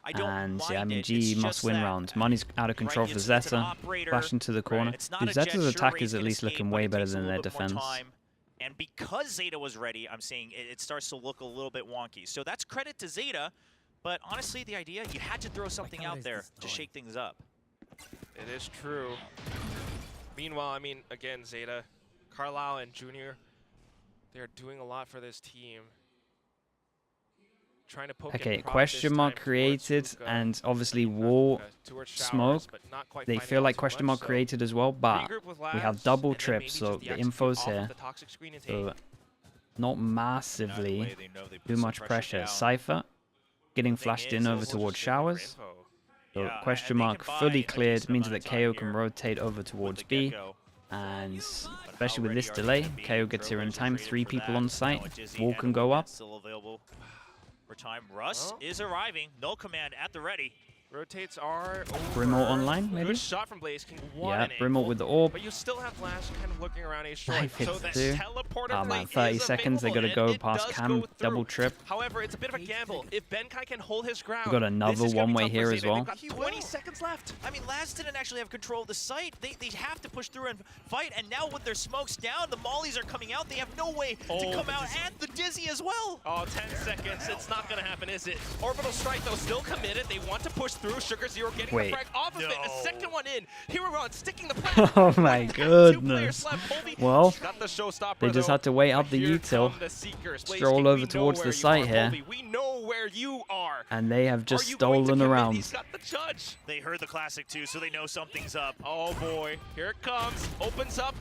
And yeah, I mean, GE must win round. Money's out of control for Zeta. Flash into the corner. Dude, Zeta's attack is at least looking way better than their defense. And because Zeta was ready, I'm saying it starts to look a little bit wonky. So that's credit to Zeta, but honestly, the idea, you had to throw something out there to shake things up. It is true. Meanwhile, I mean, again, Zeta, Carlisle and Junior, they're doing a lot for this team. Trying to poke okay, question mark created, and obviously wall smoke. They feel like question mark created as well, but we have double trips, so the info's here. So not massively too much pressure. Cypher getting flashed in over towards showers. So question mark fully cleared means that KO can rotate over towards B. And especially with this delay, KO gets here in time. 3 people on site. Wall can go up. For time, Russ is arriving. No command at the ready. Rotates are over. Brimble online, maybe? Good shot from Blaze King. Yeah, Brimble with the orb. But you still have Flash kind of looking around a short. So that teleporter oh man, 30 seconds, they gotta go past Cam, double trip. However, it's a bit of a gamble. If Benkai can hold his ground, we got another one-way here as well. 20 seconds left. I mean, Laz didn't actually have control of the site. They have to push through and fight, and now with their smokes down, the mollies are coming out. They have no way to come out, and the Dizzy as well. Oh, 10 seconds. It's not gonna happen, is it? Orbital Strike, though, still committed. They want to push through. Sugar Zero getting the frag off of it. A second one in. Huron sticking the plan. Oh my goodness. Well, got the showstopper, they just had to wait out the util. Stroll over towards the site here. We know where you are. And they have just stolen around. He's got the judge. They heard the classic too, so they know something's up. Oh boy, here it comes. Opens up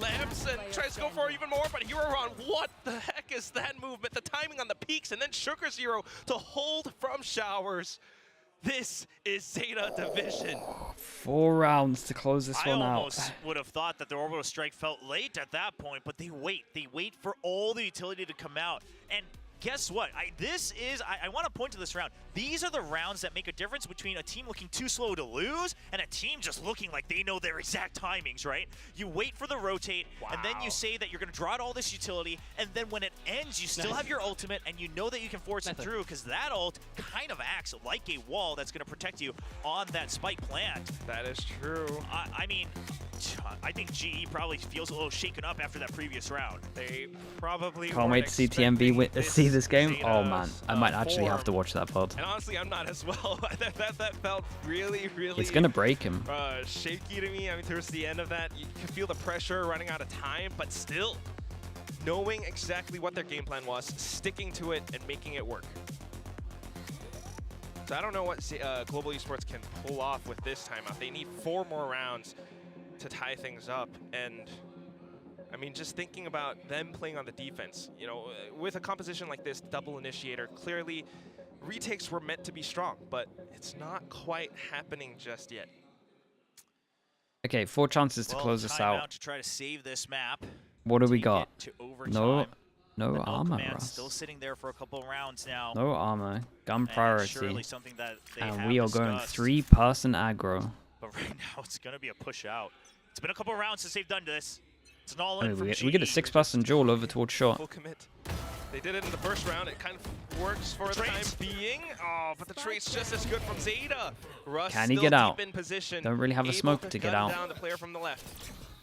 lamps and tries to go for even more, but Huron, what the heck is that movement? The timing on the peaks, and then Sugar Zero to hold from showers. This is Zeta Division. 4 rounds to close this one out. I almost would have thought that the Orbital Strike felt late at that point, but they wait. They wait for all the utility to come out. And guess what? I want to point to this round. These are the rounds that make a difference between a team looking too slow to lose and a team just looking like they know their exact timings, right? You wait for the rotate, and then you say that you're going to draw out all this utility, and then when it ends, you still have your ultimate, and you know that you can force it through, because that ult kind of acts like a wall that's going to protect you on that spike plant. That is true. I mean, I think GE probably feels a little shaken up after that previous round. They probably can't wait to see TMB see this game. Oh man, I might actually have to watch that pod. And honestly, I'm not as well. that felt really, really. It's gonna break him. Shaky to me. I mean, towards the end of that, you can feel the pressure running out of time, but still, knowing exactly what their game plan was, sticking to it, and making it work. So I don't know what Global Esports can pull off with this timeout. They need 4 more rounds to tie things up. And I mean, just thinking about them playing on the defense, you know, with a composition like this, double initiator, clearly retakes were meant to be strong, but it's not quite happening just yet. Okay, 4 chances to close us out. To try to save this map. What do we got? No The armor, Command Russ. still sitting there for a couple rounds now. No armor. Gun And priority. surely something that they And have we are going discussed. 3-person aggro. But right now it's going to be a push out. It's been a couple rounds since they've done this. It's an I all-in mean, from we get a GE. 6-person duel over towards short. Full commit. They did it in the first round. It kind of works for the time being. Oh, but the trade's just as good from Zeta. Russ Can he still get out? deep in position. Don't really have a able smoke to get gun out. Down the player from the left.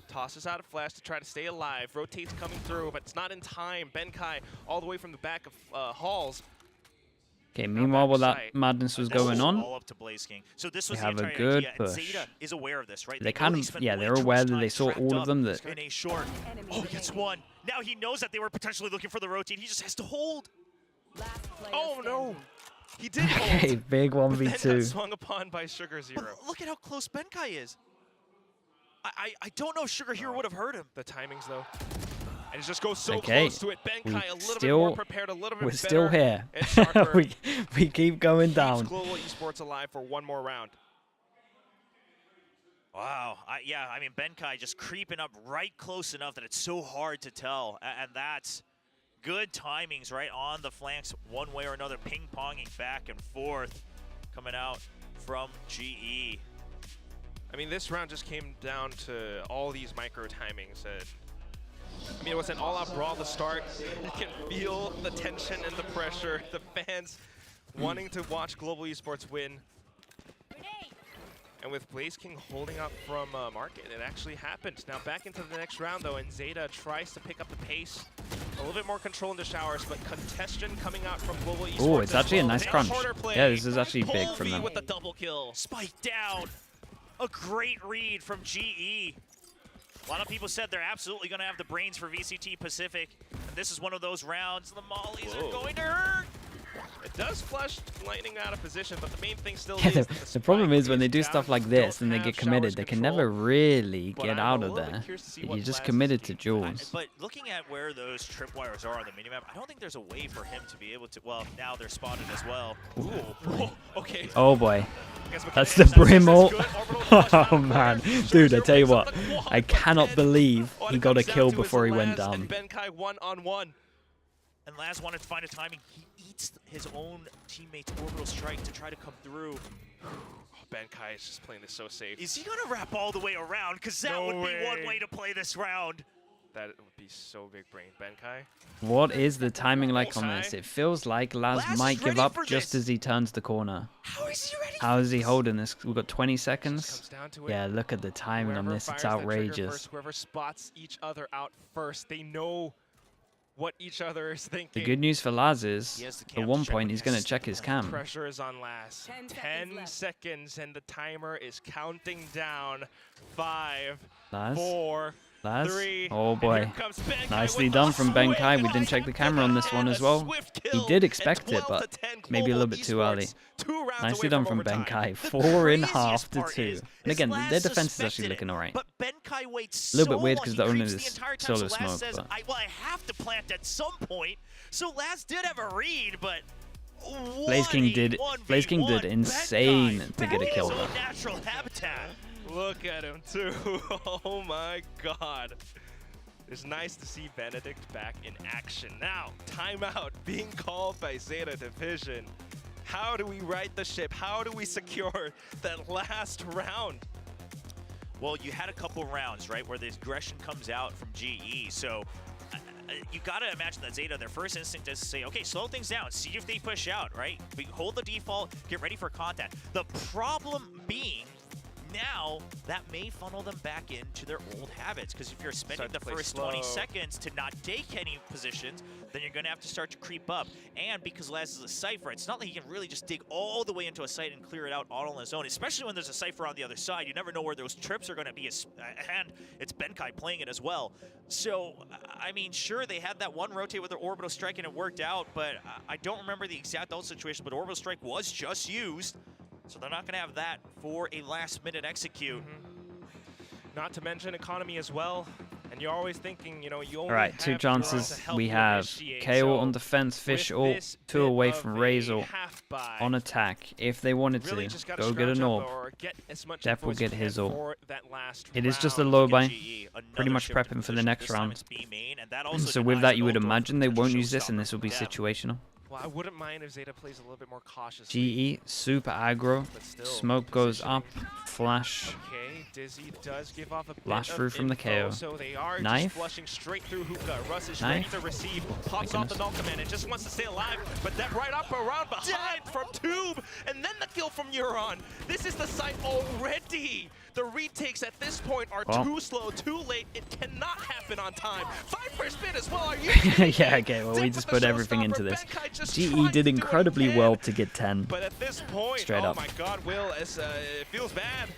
Tosses out a flash to try to stay alive. Rotates coming through, but it's not in time. Benkai all the way from the back of Halls. Okay, meanwhile, while that madness was going on, All up to Blaze King. So this was we the have a entire good idea, and push. Zeta is aware of this, right? They know kind of, spent yeah, way they're too aware much that they time saw trapped all of up them that. in a short. Oh, he gets one. Now he knows that they were potentially looking for the rotate. He just has to hold. Oh no! He did hold. Okay, big Then got 1v2. swung upon by Sugar Zero. But look at how close Benkai is. I don't know if Sugar Hero would have hurt him. The timings though. And it just goes so Okay, close to it. Benkai we a little bit still- more prepared, a little bit We're better. still here. And sharper. we keep going Keeps down. Global Esports alive for 1 more round. Wow. Yeah, I mean, Benkai just creeping up right close enough that it's so hard to tell. And that's good timings right on the flanks one way or another, ping-ponging back and forth coming out from GE. I mean, this round just came down to all these micro timings. I mean, it was an all-out brawl to start. You can feel the tension and the pressure, the fans wanting to watch Global Esports win. And with Blaze King holding up from Market, it actually happened. Now back into the next round though, and Zeta tries to pick up the pace. A little bit more control in the showers, but congestion coming out from Global Esports. Oh, it's as actually a well. nice They crunch. shorter play. Yeah, this is actually big Bull from V them. with the double kill. Spike down. A great read from GE. A lot of people said they're absolutely going to have the brains for VCT Pacific. And this is one of those rounds. The mollies are going to hurt. It does flush Lightning out of position, but the main thing still Yeah, is the problem is when they do stuff like this and they get committed, they can never really But get I'm out a of little bit there. curious to see You're what just Laz's committed to game duels. But looking at where those tripwires are on the minimap, I don't think there's a way for him to be able to. Well, now they're spotted as well. Ooh. Okay. Oh boy. Guess what That's Canadian the says Brim is ult. good. Orbital flush down Oh the man. corner. Dude, I Sure tell you picks what. up the quad, I but cannot then believe when he it got a comes down kill to is before he went Laz down. and Benkai 1-on-1. And Laz wanted to find a timing. He eats his own teammate's orbital strike to try to come through. Benkai is just playing this so safe. Is he going to wrap all the way around? Because that No would be one way. way to play this round. That would be so big brain. Benkai. What is the timing like on Okay. this? It feels like Laz Laz might is give ready up for just this. as he turns the corner. How is he ready? How is he holding this? We've got 20 Comes seconds. down to it. Yeah, look at the timing on Whoever this. It's fires the trigger outrageous. first, whoever spots each other out first, they know what each other is thinking. The good news for Laz is, He has the at cam to one check point, with he's going to his- check his cam. Pressure is on Laz. 10 seconds and the timer is counting down. 5, Laz? 4, Laz? 3. Oh and boy. here comes Benkai Nicely with done a from swing Benkai. We and didn't check the a camera on this one as well. swift He kill, did and expect it, 12 but to 10 maybe a little Global bit too early. Esports. 2 rounds Nicely away done from overtime. Benkai. The 4 in craziest half to part 2. is And again, Laz their defense is suspected actually it, looking alright. But Benkai waits A little bit so weird long, 'cause he the owner creeps is the entire time, solo so Laz smoke, says, but- I have to plant at some point. So Laz did have a read, but Blaze King did insane to get a kill So though. natural habitat. Look at him too. Oh my god. It's nice to see Benedict back in action. Now, timeout being called by Zeta Division. How do we right the ship? How do we secure that last round? Well, you had a couple rounds, right, where the aggression comes out from GE. So you got to imagine that Zeta, their first instinct is to say, okay, slow things down, see if they push out, right? We hold the default, get ready for contact. The problem being, now that may funnel them back into their old habits, because if you're spending the first 20 seconds to not take any positions, then you're going to have to start to creep up. And because Laz is a Cypher, it's not like he can really just dig all the way into a site and clear it out all on his own, especially when there's a Cypher on the other side. You never know where those trips are going to be, and it's Benkai playing it as well. So, I mean, sure, they had that one rotate with their Orbital Strike and it worked out, but I don't remember the exact ult situation, but Orbital Strike was just used. So they're not going to have that for a last-minute execute. Not to mention economy as well. And you're always thinking, you know, you only Alright, have 2 chances. We have KO so on defense, Fish ult, 2 away from Razor on attack. If they wanted to, go get an orb. Def will get his ult. It is just a low buy, pretty much prepping for the next round. So with that, you would imagine they won't use this and this will be situational. Well, I wouldn't mind if Zeta plays a little bit more cautiously. GE, super aggro, smoke goes up, flash. Okay, Dizzy does give off a Flash through from the KO. So they are Knife. just flushing straight through Hookah. Russ is ready to receive. Pops off the null command and just wants to stay alive. But that right up around behind from Tube. And then the kill from Euron. This is the site already. The retakes at this point are too slow, too late. It cannot happen on time. 5 spin as well. Are you yeah, okay, well, we just put everything into this. GE did incredibly well to get 10. But at this point, straight up. Oh my God, Will, it feels bad.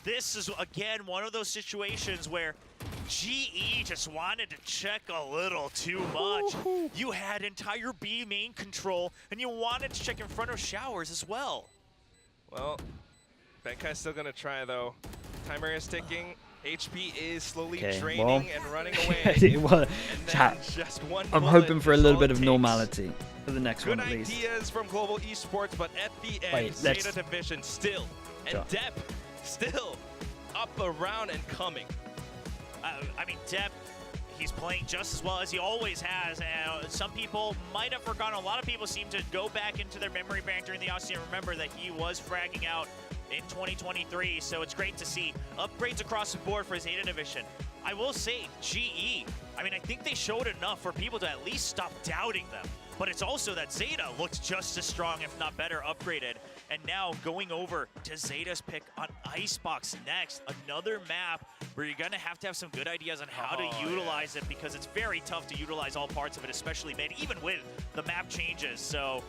This is, again, one of those situations where GE just wanted to check a little too much. You had entire B main control, and you wanted to check in front of showers as well. Well, Benkai's still going to try, though. Timer is ticking. HP is slowly draining and running away. Well, chat, I'm hoping for a little bit of normality for the next one, at least. Good ideas from Global Esports, but at the end, Zeta Division still, and Depp still up, around, and coming. I mean, Depp, he's playing just as well as he always has. And some people might have forgotten. A lot of people seem to go back into their memory bank during the offseason and remember that he was fragging out in 2023, so it's great to see upgrades across the board for Zeta Division. I will say, GE, I mean, I think they showed enough for people to at least stop doubting them. But it's also that Zeta looked just as strong, if not better, upgraded. And now going over to Zeta's pick on Icebox next, another map where you're going to have some good ideas on how to utilize it, because it's very tough to utilize all parts of it, especially mid, even with the map changes. So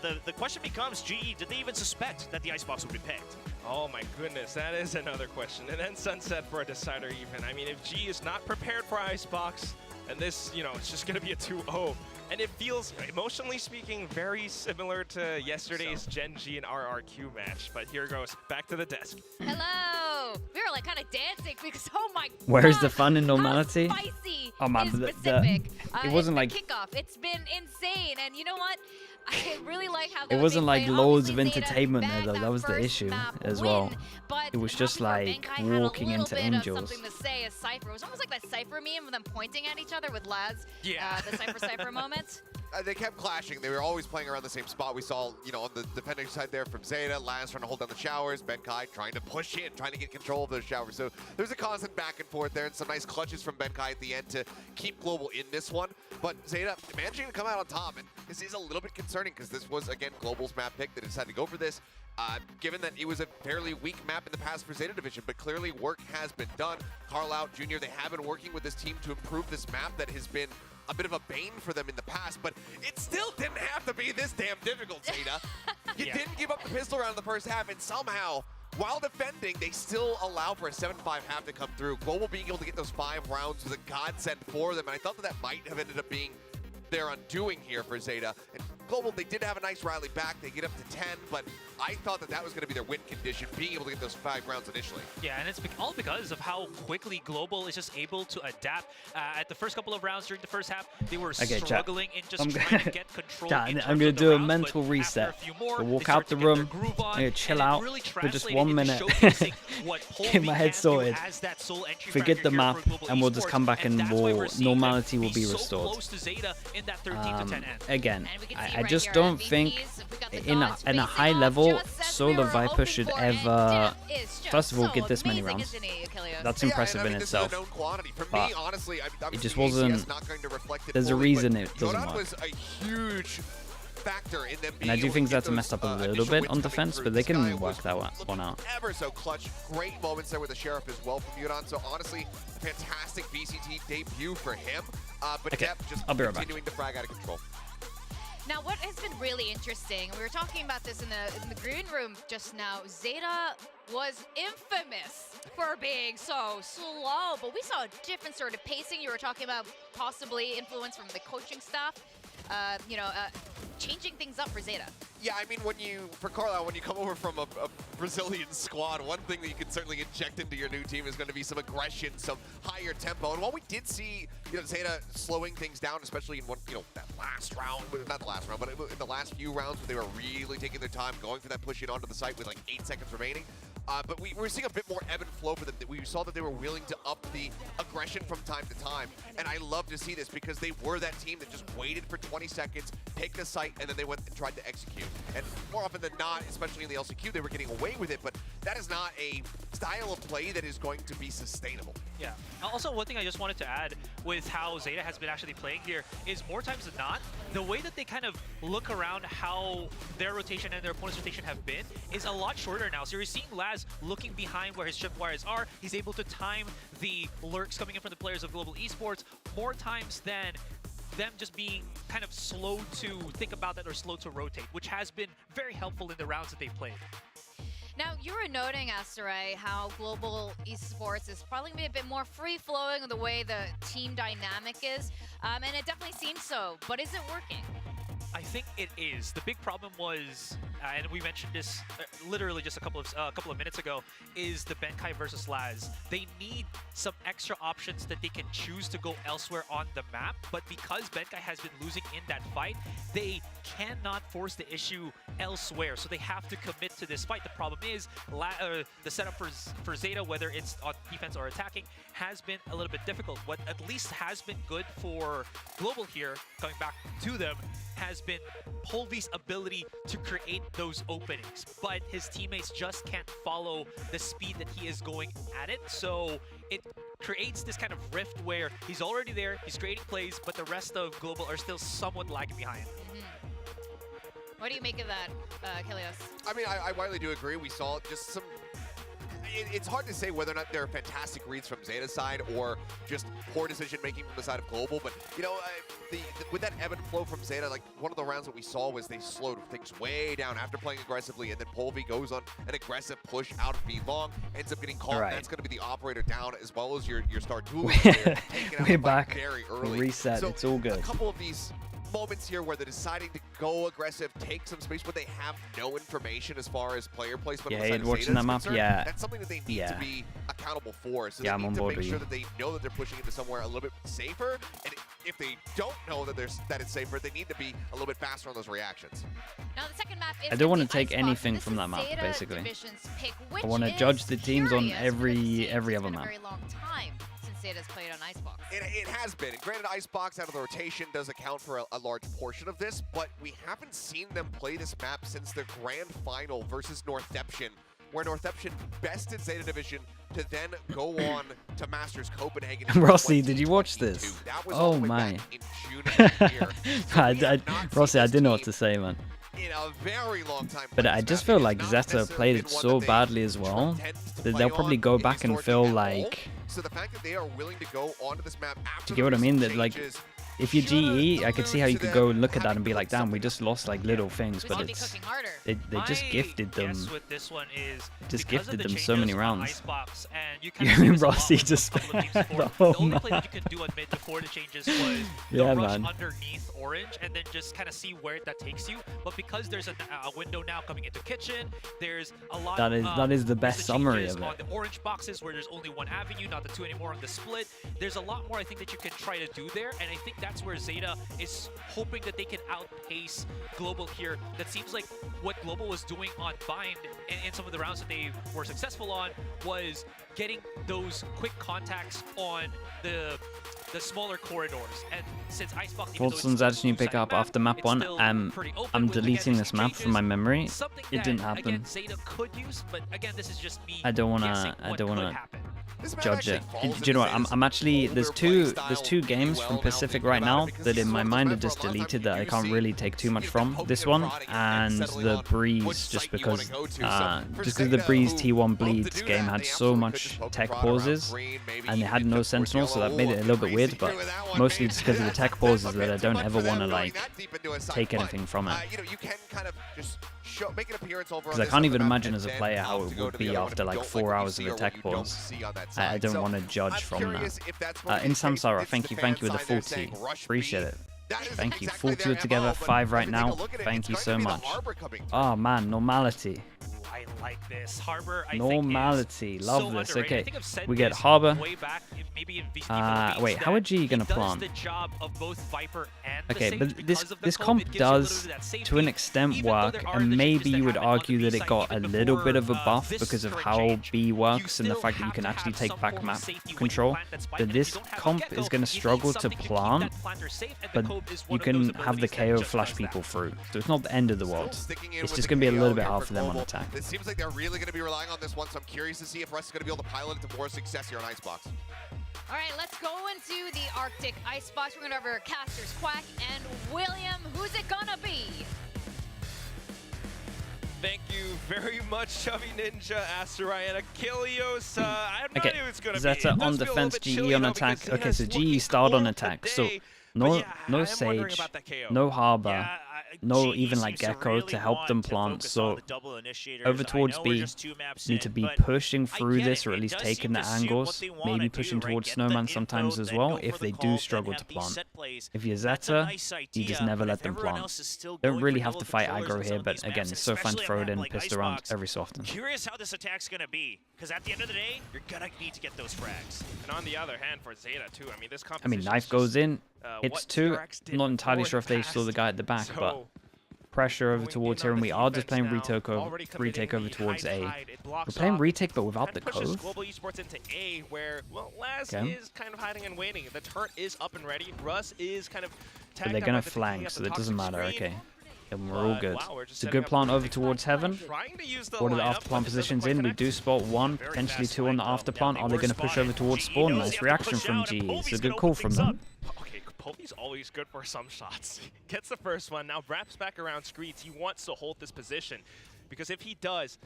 the question becomes, GE, did they even suspect that the Icebox would be picked? Oh my goodness, that is another question. And then Sunset for a decider even. I mean, if G is not prepared for Icebox, and this, you know, it's just going to be a 2-0. And it feels, emotionally speaking, very similar to yesterday's Gen G and RRQ match. But here goes, back to the desk. Hello! We were like kind of dancing because, oh my God. Where's the fun in normality? How spicy oh man, it wasn't like kickoff. It's been insane, and you know what? I really like how it wasn't like loads of entertainment there though. That was the issue as well. It was just like walking into angels. Something to say as Cypher. It was almost like that Cypher meme of them pointing at each other with Laz. Yeah. The Cypher moment. They kept clashing. They were always playing around the same spot. We saw, you know, on the defending side there from Zeta, Laz trying to hold down the showers, Benkai trying to push in, trying to get control of those showers. So there's a constant back and forth there, and some nice clutches from Benkai at the end to keep Global in this one. But Zeta managing to come out on top, and this is a little bit concerning because this was, again, Global's map pick. They decided to go for this, given that it was a fairly weak map in the past for Zeta Division, but clearly work has been done. Carl Out Jr., they have been working with this team to improve this map that has been a bit of a bane for them in the past, but it still didn't have to be this damn difficult, Zeta. You didn't give up the pistol round in the first half, and somehow, while defending, they still allow for a 7-5 half to come through. Global being able to get those 5 rounds was a godsend for them, and I thought that might have ended up being their undoing here for Zeta. And Global, they did have a nice rally back. They get up to 10, but I thought that was going to be their win condition, being able to get those 5 rounds initially. Yeah, and it's all because of how quickly Global is just able to adapt. At the first couple of rounds during the first half, they were struggling in just trying to get control. I'm going to do a mental reset. We'll walk out the room, I'm going to chill out for just 1 minute, get my head sorted, forget the map, and we'll just come back and normality will be restored. Again, I just don't think in a high level Solar Viper should ever, first of all, get this many rounds. That's impressive in itself. But it just wasn't, there's a reason it doesn't work. Was a huge factor in them being And I do able think to get Zeta messed up a those, little initial bit wins on coming defense, through. but they Sky can was work that one out. ever so clutch. Great moments there with the Sheriff as well from Yuran. So honestly, a fantastic VCT debut for him. But Okay, Depp just I'll be right back. continuing to frag out of control. Now, what has been really interesting, we were talking about this in the green room just now, Zeta was infamous for being so slow, but we saw a different sort of pacing. You were talking about possibly influence from the coaching staff, changing things up for Zeta. Yeah, I mean, for Carlisle, when you come over from a Brazilian squad, one thing that you can certainly inject into your new team is going to be some aggression, some higher tempo. And while we did see, Zeta slowing things down, especially in that last round, not the last round, but in the last few rounds where they were really taking their time, going for that push in onto the site with like 8 seconds remaining. But we were seeing a bit more ebb and flow for them. We saw that they were willing to up the aggression from time to time. And I love to see this because they were that team that just waited for 20 seconds, picked the site, and then they went and tried to execute. And more often than not, especially in the LCQ, they were getting away with it. But that is not a style of play that is going to be sustainable. Yeah. Also, one thing I just wanted to add with how Zeta has been actually playing here is more times than not, the way that they kind of look around how their rotation and their opponent's rotation have been is a lot shorter now. So you're seeing Laz looking behind where his tripwires are. He's able to time the lurks coming in from the players of Global Esports more times than them just being kind of slow to think about that or slow to rotate, which has been very helpful in the rounds that they've played. Now, you were noting, Asteray, how Global Esports is probably going to be a bit more free-flowing in the way the team dynamic is, and it definitely seems so, but is it working? I think it is. The big problem was, and we mentioned this literally just a couple of minutes ago, is the Benkai versus Laz. They need some extra options that they can choose to go elsewhere on the map, but because Benkai has been losing in that fight, they cannot force the issue elsewhere, so they have to commit to this fight. The problem is the setup for Zeta, whether it's on defense or attacking, has been a little bit difficult. What at least has been good for Global here, coming back to them, has been Polvy's ability to create those openings, but his teammates just can't follow the speed that he is going at it, so it creates this kind of rift where he's already there, he's creating plays, but the rest of Global are still somewhat lagging behind. What do you make of that, Kilios? I mean, I widely do agree. We saw just some... It's hard to say whether or not there are fantastic reads from Zeta's side or just poor decision-making from the side of Global, but, with that ebb and flow from Zeta, like, one of the rounds that we saw was they slowed things way down after playing aggressively, and then Polvy goes on an aggressive push out of B long, ends up getting caught, and that's going to be the operator down as well as your star dueling player. We're back. Very early. Reset. So it's all good. A couple of these moments here where they're deciding to go aggressive, take some space, but they have no information as far as player placement. Yeah, watching that map, yeah. That's something that they need to be accountable for. So Yeah, they I'm need on to board make with sure you. that they know that they're pushing into somewhere a little bit safer. And if they don't know that it's safer, they need to be a little bit faster on those reactions. Now, the second map is I don't want to the take Icebox. anything This from is that map, Zeta basically. Division's pick, I want to which judge is the teams on curious, but it seems every it's other been map. a very long time since Zeta's played on Icebox. It has been. And granted, Icebox out of the rotation does account for a large portion of this, but we haven't seen them play this map since the grand final versus Northeption, where Northeption bested Zeta Division to then go on to Masters Copenhagen. in Rossi, did you watch this? 2022. That was all Oh the way my. back in June of this year. So we have not Rossi, seen I this didn't know what team to say, man. in a very long time. But I just feel like Zeta played it so badly as well that they'll probably go back and feel like, So the fact that they are willing to go onto this map after do you get what I mean? That like, changes, if you're GE, I could see how you could go and look at that and be like, damn, we just lost like little things, but it's they just gifted them. My guess with this one is Just because of gifted the them so many changes on rounds. Icebox, and you You kind of see and this a lot Rossi with just a couple of games before. the The whole only play map. that you could do on mid before the changes was the Yeah, rush man. underneath orange and then just kind of see where that takes you. But because there's a window now coming into kitchen, there's a lot. That is the best recent summary changes of on it. the orange boxes where there's only one avenue, not the two anymore on the split. There's a lot more I think that you can try to do there, and I think that's where Zeta is hoping that they can outpace Global here. That seems like what Global was doing on Bind in some of the rounds that they were successful on was getting those quick contacts on the smaller corridors. And since Icebox, even though it's Wolfson's actually pick two-sided up map, after map it's 1. still pretty open I'm with, again, deleting these this map from my changes. memory. Something It that, didn't happen. Again, Zeta could use, but again, this is just me I don't guessing wanna. what I don't could wanna. happen. judge it. Do you know what? I'm actually there's two games from Pacific right now that in my mind are just deleted that I can't really take too much from. This one and the Breeze, just because the Breeze T1 Bleeds game had so much tech pauses and it had no Sentinel, so that made it a little bit weird. But mostly just because of the tech pauses that I don't ever want to like take anything from it. Because I can't even imagine as a player how it would be after like 4 hours of a tech pause. I don't want to judge from that. In Samsara, thank you with the full T. Appreciate it. Thank you. Full 2 together, 5 right now. Thank you so much. Oh man, normality. I like this. Harbor, I normality. Think love so this. Underrated. Okay, we get Harbor. Wait, how are G gonna plant? Okay, but this comp does to an extent work, and maybe you would argue that it got a little bit of a buff because of how B works and the fact that you can actually take back map control. But this comp is gonna struggle to plant, but you can have the KO flash people through, so it's not the end of the world. It's just gonna be a little bit hard for them on attack. It seems like they're really going to be relying on this one, so I'm curious to see if Russ is going to be able to pilot it to more success here on Icebox. All right, let's go into the Arctic Icebox. We're going to have our casters, Quack and William. Who's it going to be? Thank you very much, Chubby Ninja, Asterai, and Achilles. I have no idea who it's going to be. Zeta on defense, GE on attack. Okay, so GE start on attack. So no Sage, no Harbor. No even like Gecko to help them plant, so over towards B, need to be pushing through this or at least taking the angles, maybe pushing towards Snowman sometimes as well if they do struggle to plant. If you're Zeta, you just never let them plant. Don't really have to fight aggro here, but again, it's so fun to throw it in, pissed around every so often. Curious how this attack's going to be, because at the end of the day, you're going to need to get those frags. And on the other hand, for Zeta too, I mean, this competition Knife goes in, hits 2. I'm not entirely sure if they saw the guy at the back, but pressure over towards here, and we are just playing retake over towards A. We're playing retake, but without the Cove. Global Esports into A, where Laz is kind of hiding and waiting. The turret is up and ready. Russ is kind of tagged. But they're gonna flank, so it doesn't matter. Okay, and we're all good. It's a good plant over towards Heaven. What are the after plant positions in? We do spot 1, potentially 2 on the after plant. Are they gonna push over towards spawn? Nice reaction from GE. It's a good call from them. Povey's always good for some shots. Gets the first one, now wraps back around screens. He wants to hold this position, because if he does,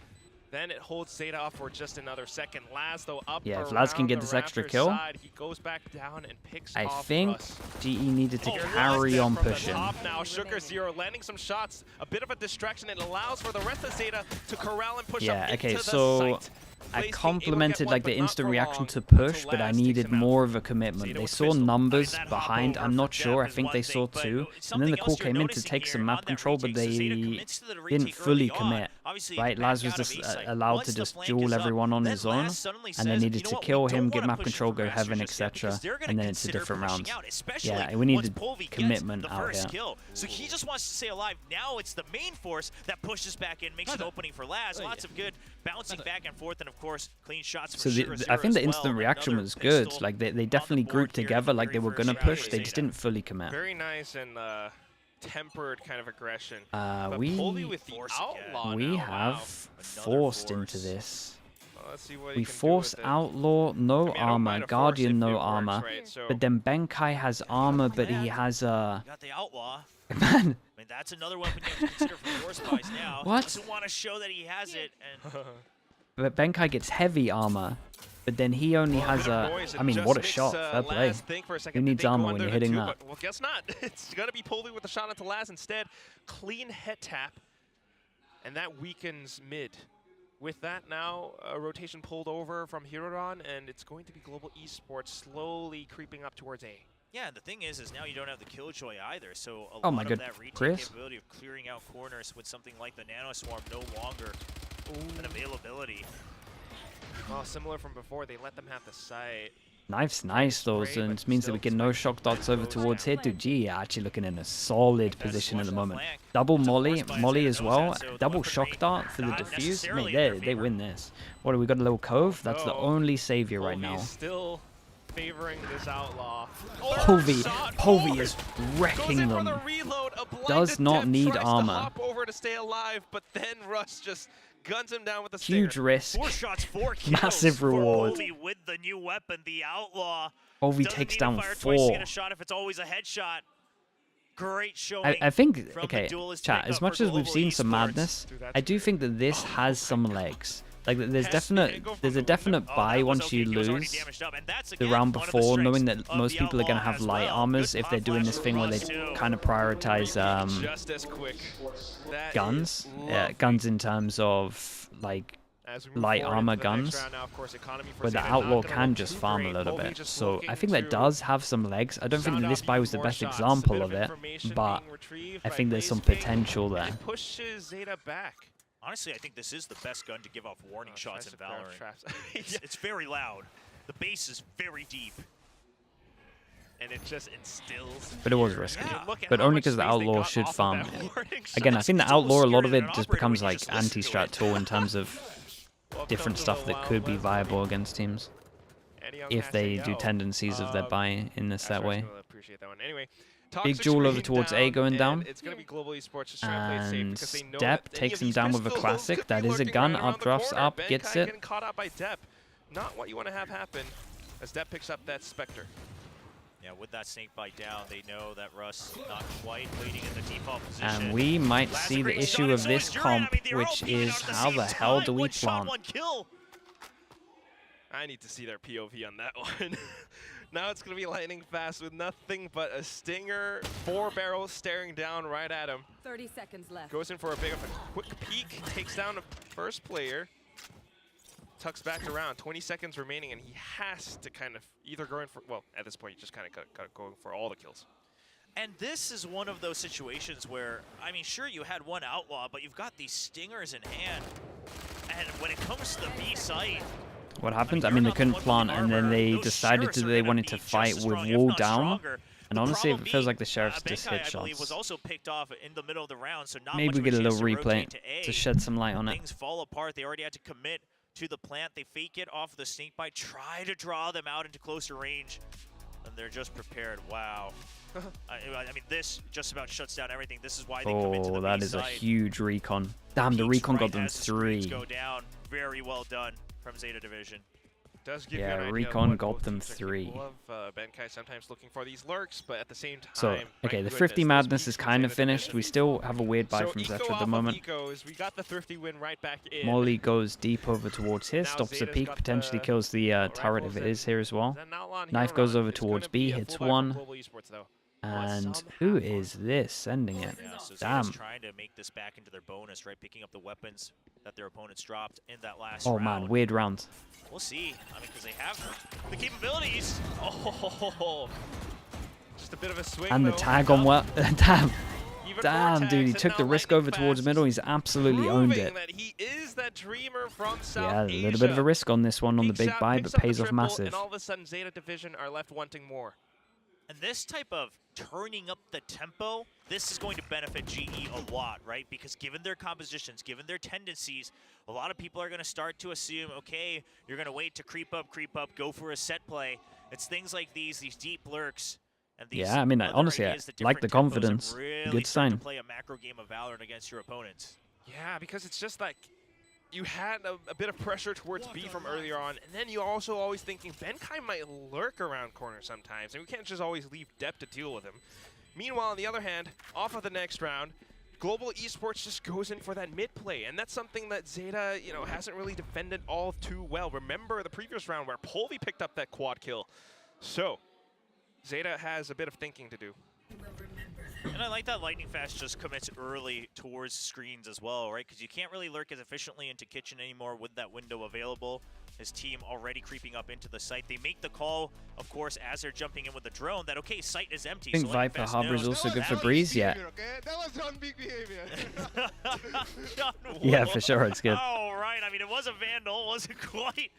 then it holds Zeta off for just another second. Laz, though, up if Laz can get this extra kill, side, he goes back down and picks I off think Russ. GE needed to carry on pushing. Now, Sugar Zero landing some shots, a bit of a distraction. It allows for the rest of Zeta to corral and push up into the site. I complimented like the instant reaction to push, but I needed more of a commitment. They saw numbers behind, I'm not sure, I think they saw 2. And then the call came in to take some map control, but they didn't fully commit. Right, Laz was just allowed to just duel everyone on his own, and they needed to kill him, get map control, go Heaven, etc. And then it's a different round. Yeah, we needed commitment out here. So he just wants to stay alive. Now it's the main force that pushes back in, makes an opening for Laz. Lots of good bouncing back and forth, and of course, clean shots from I think the instant reaction was good. Like they definitely grouped together like they were gonna push. They just didn't fully commit. Very nice and tempered kind of aggression. We have forced into this. Let's see what we force Outlaw, no armor, Guardian, no armor, but then Benkai has armor, but he has a. Got the Outlaw. Man. I mean, that's another weapon you have to consider for War Spies now. What? Doesn't want to show that he has it. And but Benkai gets heavy armor, but then he only has a. I mean, what a shot! Fair play. Who needs armor when you're hitting that? Well, guess not. It's gonna be Povey with a shot into Laz instead. Clean head tap, and that weakens mid. With that now, a rotation pulled over from Hiroran, and it's going to be Global Esports slowly creeping up towards A. Yeah, and the thing is now you don't have the Killjoy either, so a lot of that retake capability of clearing out corners with something like the Nano Swarm no longer an availability. Well, similar from before, they let them have the site. Knife's nice though, and it means that we get no shock dots over towards here. Dude, G actually looking in a solid position at the moment. Double Molly as well. Double shock dart for the defuse. Mate, they win this. What do we got? A little cove? That's the only savior right now. Still favoring this outlaw. Povey is wrecking them. Does not need armor. Hop over to stay alive, but then Russ just guns him down with the huge risk. 4 shots, 4 kills. Massive reward. Povey with the new weapon, the outlaw. Povey Doesn't takes need down to fire 4. twice to get a shot if it's always a headshot. Great showing. I think, from okay, the duelist chat, pickup as much for as we've Global seen some Esports. madness, I do think that this has some legs. Like, there's a definite buy once you lose the round before, knowing that most people are going to have light armors if they're doing this thing where they kind of prioritize guns. Yeah, guns in terms of, like, light armor guns, where the outlaw can just farm a little bit. So I think that does have some legs. I don't think that this buy was the best example of it, but I think there's some potential there. Pushes Zeta back. Honestly, I think this is the best gun to give off warning shots in Valorant. It's very loud. The base is very deep. And it just instills. But it was risky. But only because the outlaw should farm it. Again, I think the outlaw, a lot of it just becomes like anti-strat tool in terms of different stuff that could be viable against teams if they do tendencies of their buy in this that way. Big duel over towards A going down, and Depp takes him down with a classic. That is a gun. Up drafts up, gets it. Caught out by Depp. Not what you want to have happen as Depp picks up that Spectre. Yeah, with that snake bite down, they know that Russ not quite waiting in the default position. And we might see the issue of this comp, which is how the hell do we plant? I need to see their POV on that one. Now it's going to be lightning fast with nothing but a stinger, 4 barrels staring down right at him. 30 seconds left. Goes in for a big of a quick peek, takes down the first player, tucks back around, 20 seconds remaining, and he has to kind of either go in for, well, at this point, you just kind of going for all the kills. And this is one of those situations where, I mean, sure, you had one outlaw, but you've got these stingers in hand. And when it comes to the B site, What happened? I mean, they couldn't plant, and then they decided that they wanted to fight with wall down. And honestly, it feels like the sheriff's just hit shots. was also picked off in the middle of the round, so not Maybe we much get a of little chance to replay rotate to shed some light on it. Things fall apart. They already had to commit to the plant. They fake it off the snake bite, try to draw them out into closer range, and they're just prepared. Wow. I mean, this just about shuts down everything. This is why they come into the that is a huge recon. Damn, the recon got them 3. Go down. Very well done from Zeta Division. Does give Yeah, you an idea recon what got both them teams are 3. capable of. Benkai sometimes looking for these lurks, but at the same time, So, okay, the Thrifty Madness is kind of finished. We still have a weird buy from Zeta at the moment. We got the Thrifty win right back in. Molly goes deep over towards his, stops a peek, potentially kills the turret if it is here as well. Knife goes over towards B, hits 1. And who is this sending it? Yeah, so Damn. Zeta's trying to make this back into their bonus, right? Picking up the weapons that their opponents dropped in that last round. Man, weird round. We'll see. I mean, because they have the capabilities. Oh, just a bit of a swing. And the though. tag on what? Damn. Even Damn, more dude, he tags, took and the now risk lightning over towards fast, middle. He's absolutely owned proving it. that he is that dreamer from South Yeah, a little bit of a risk on this one on the Peeks big out, buy, picks but up the pays off triple, massive. And all of a sudden, Zeta Division are left wanting more. And this type of turning up the tempo, this is going to benefit GE a lot, right? Because given their compositions, given their tendencies, a lot of people are going to start to assume, okay, you're going to wait to creep up, go for a set play. It's things like these deep lurks. And these Yeah, I mean, honestly, I like the confidence. Really Good start sign. to play a macro game of Valorant against your opponents. Yeah, because it's just like you had a bit of pressure towards B from earlier on, and then you also always thinking Benkai might lurk around corners sometimes, and we can't just always leave Depp to deal with him. Meanwhile, on the other hand, off of the next round, Global Esports just goes in for that mid play, and that's something that Zeta, hasn't really defended all too well. Remember the previous round where Polvi picked up that quad kill. So, Zeta has a bit of thinking to do. And I like that Lightning Fast just commits early towards screens as well, right? Because you can't really lurk as efficiently into Kitchen anymore with that window available. His team already creeping up into the site. They make the call, of course, as they're jumping in with the drone that, okay, site is empty. I think so Lightning Viper Fast Harbor is knows. also good for Breeze, yeah. That was John Big behavior. Yeah, for sure, it's good. Oh, right. I mean, it was a Vandal. It wasn't quite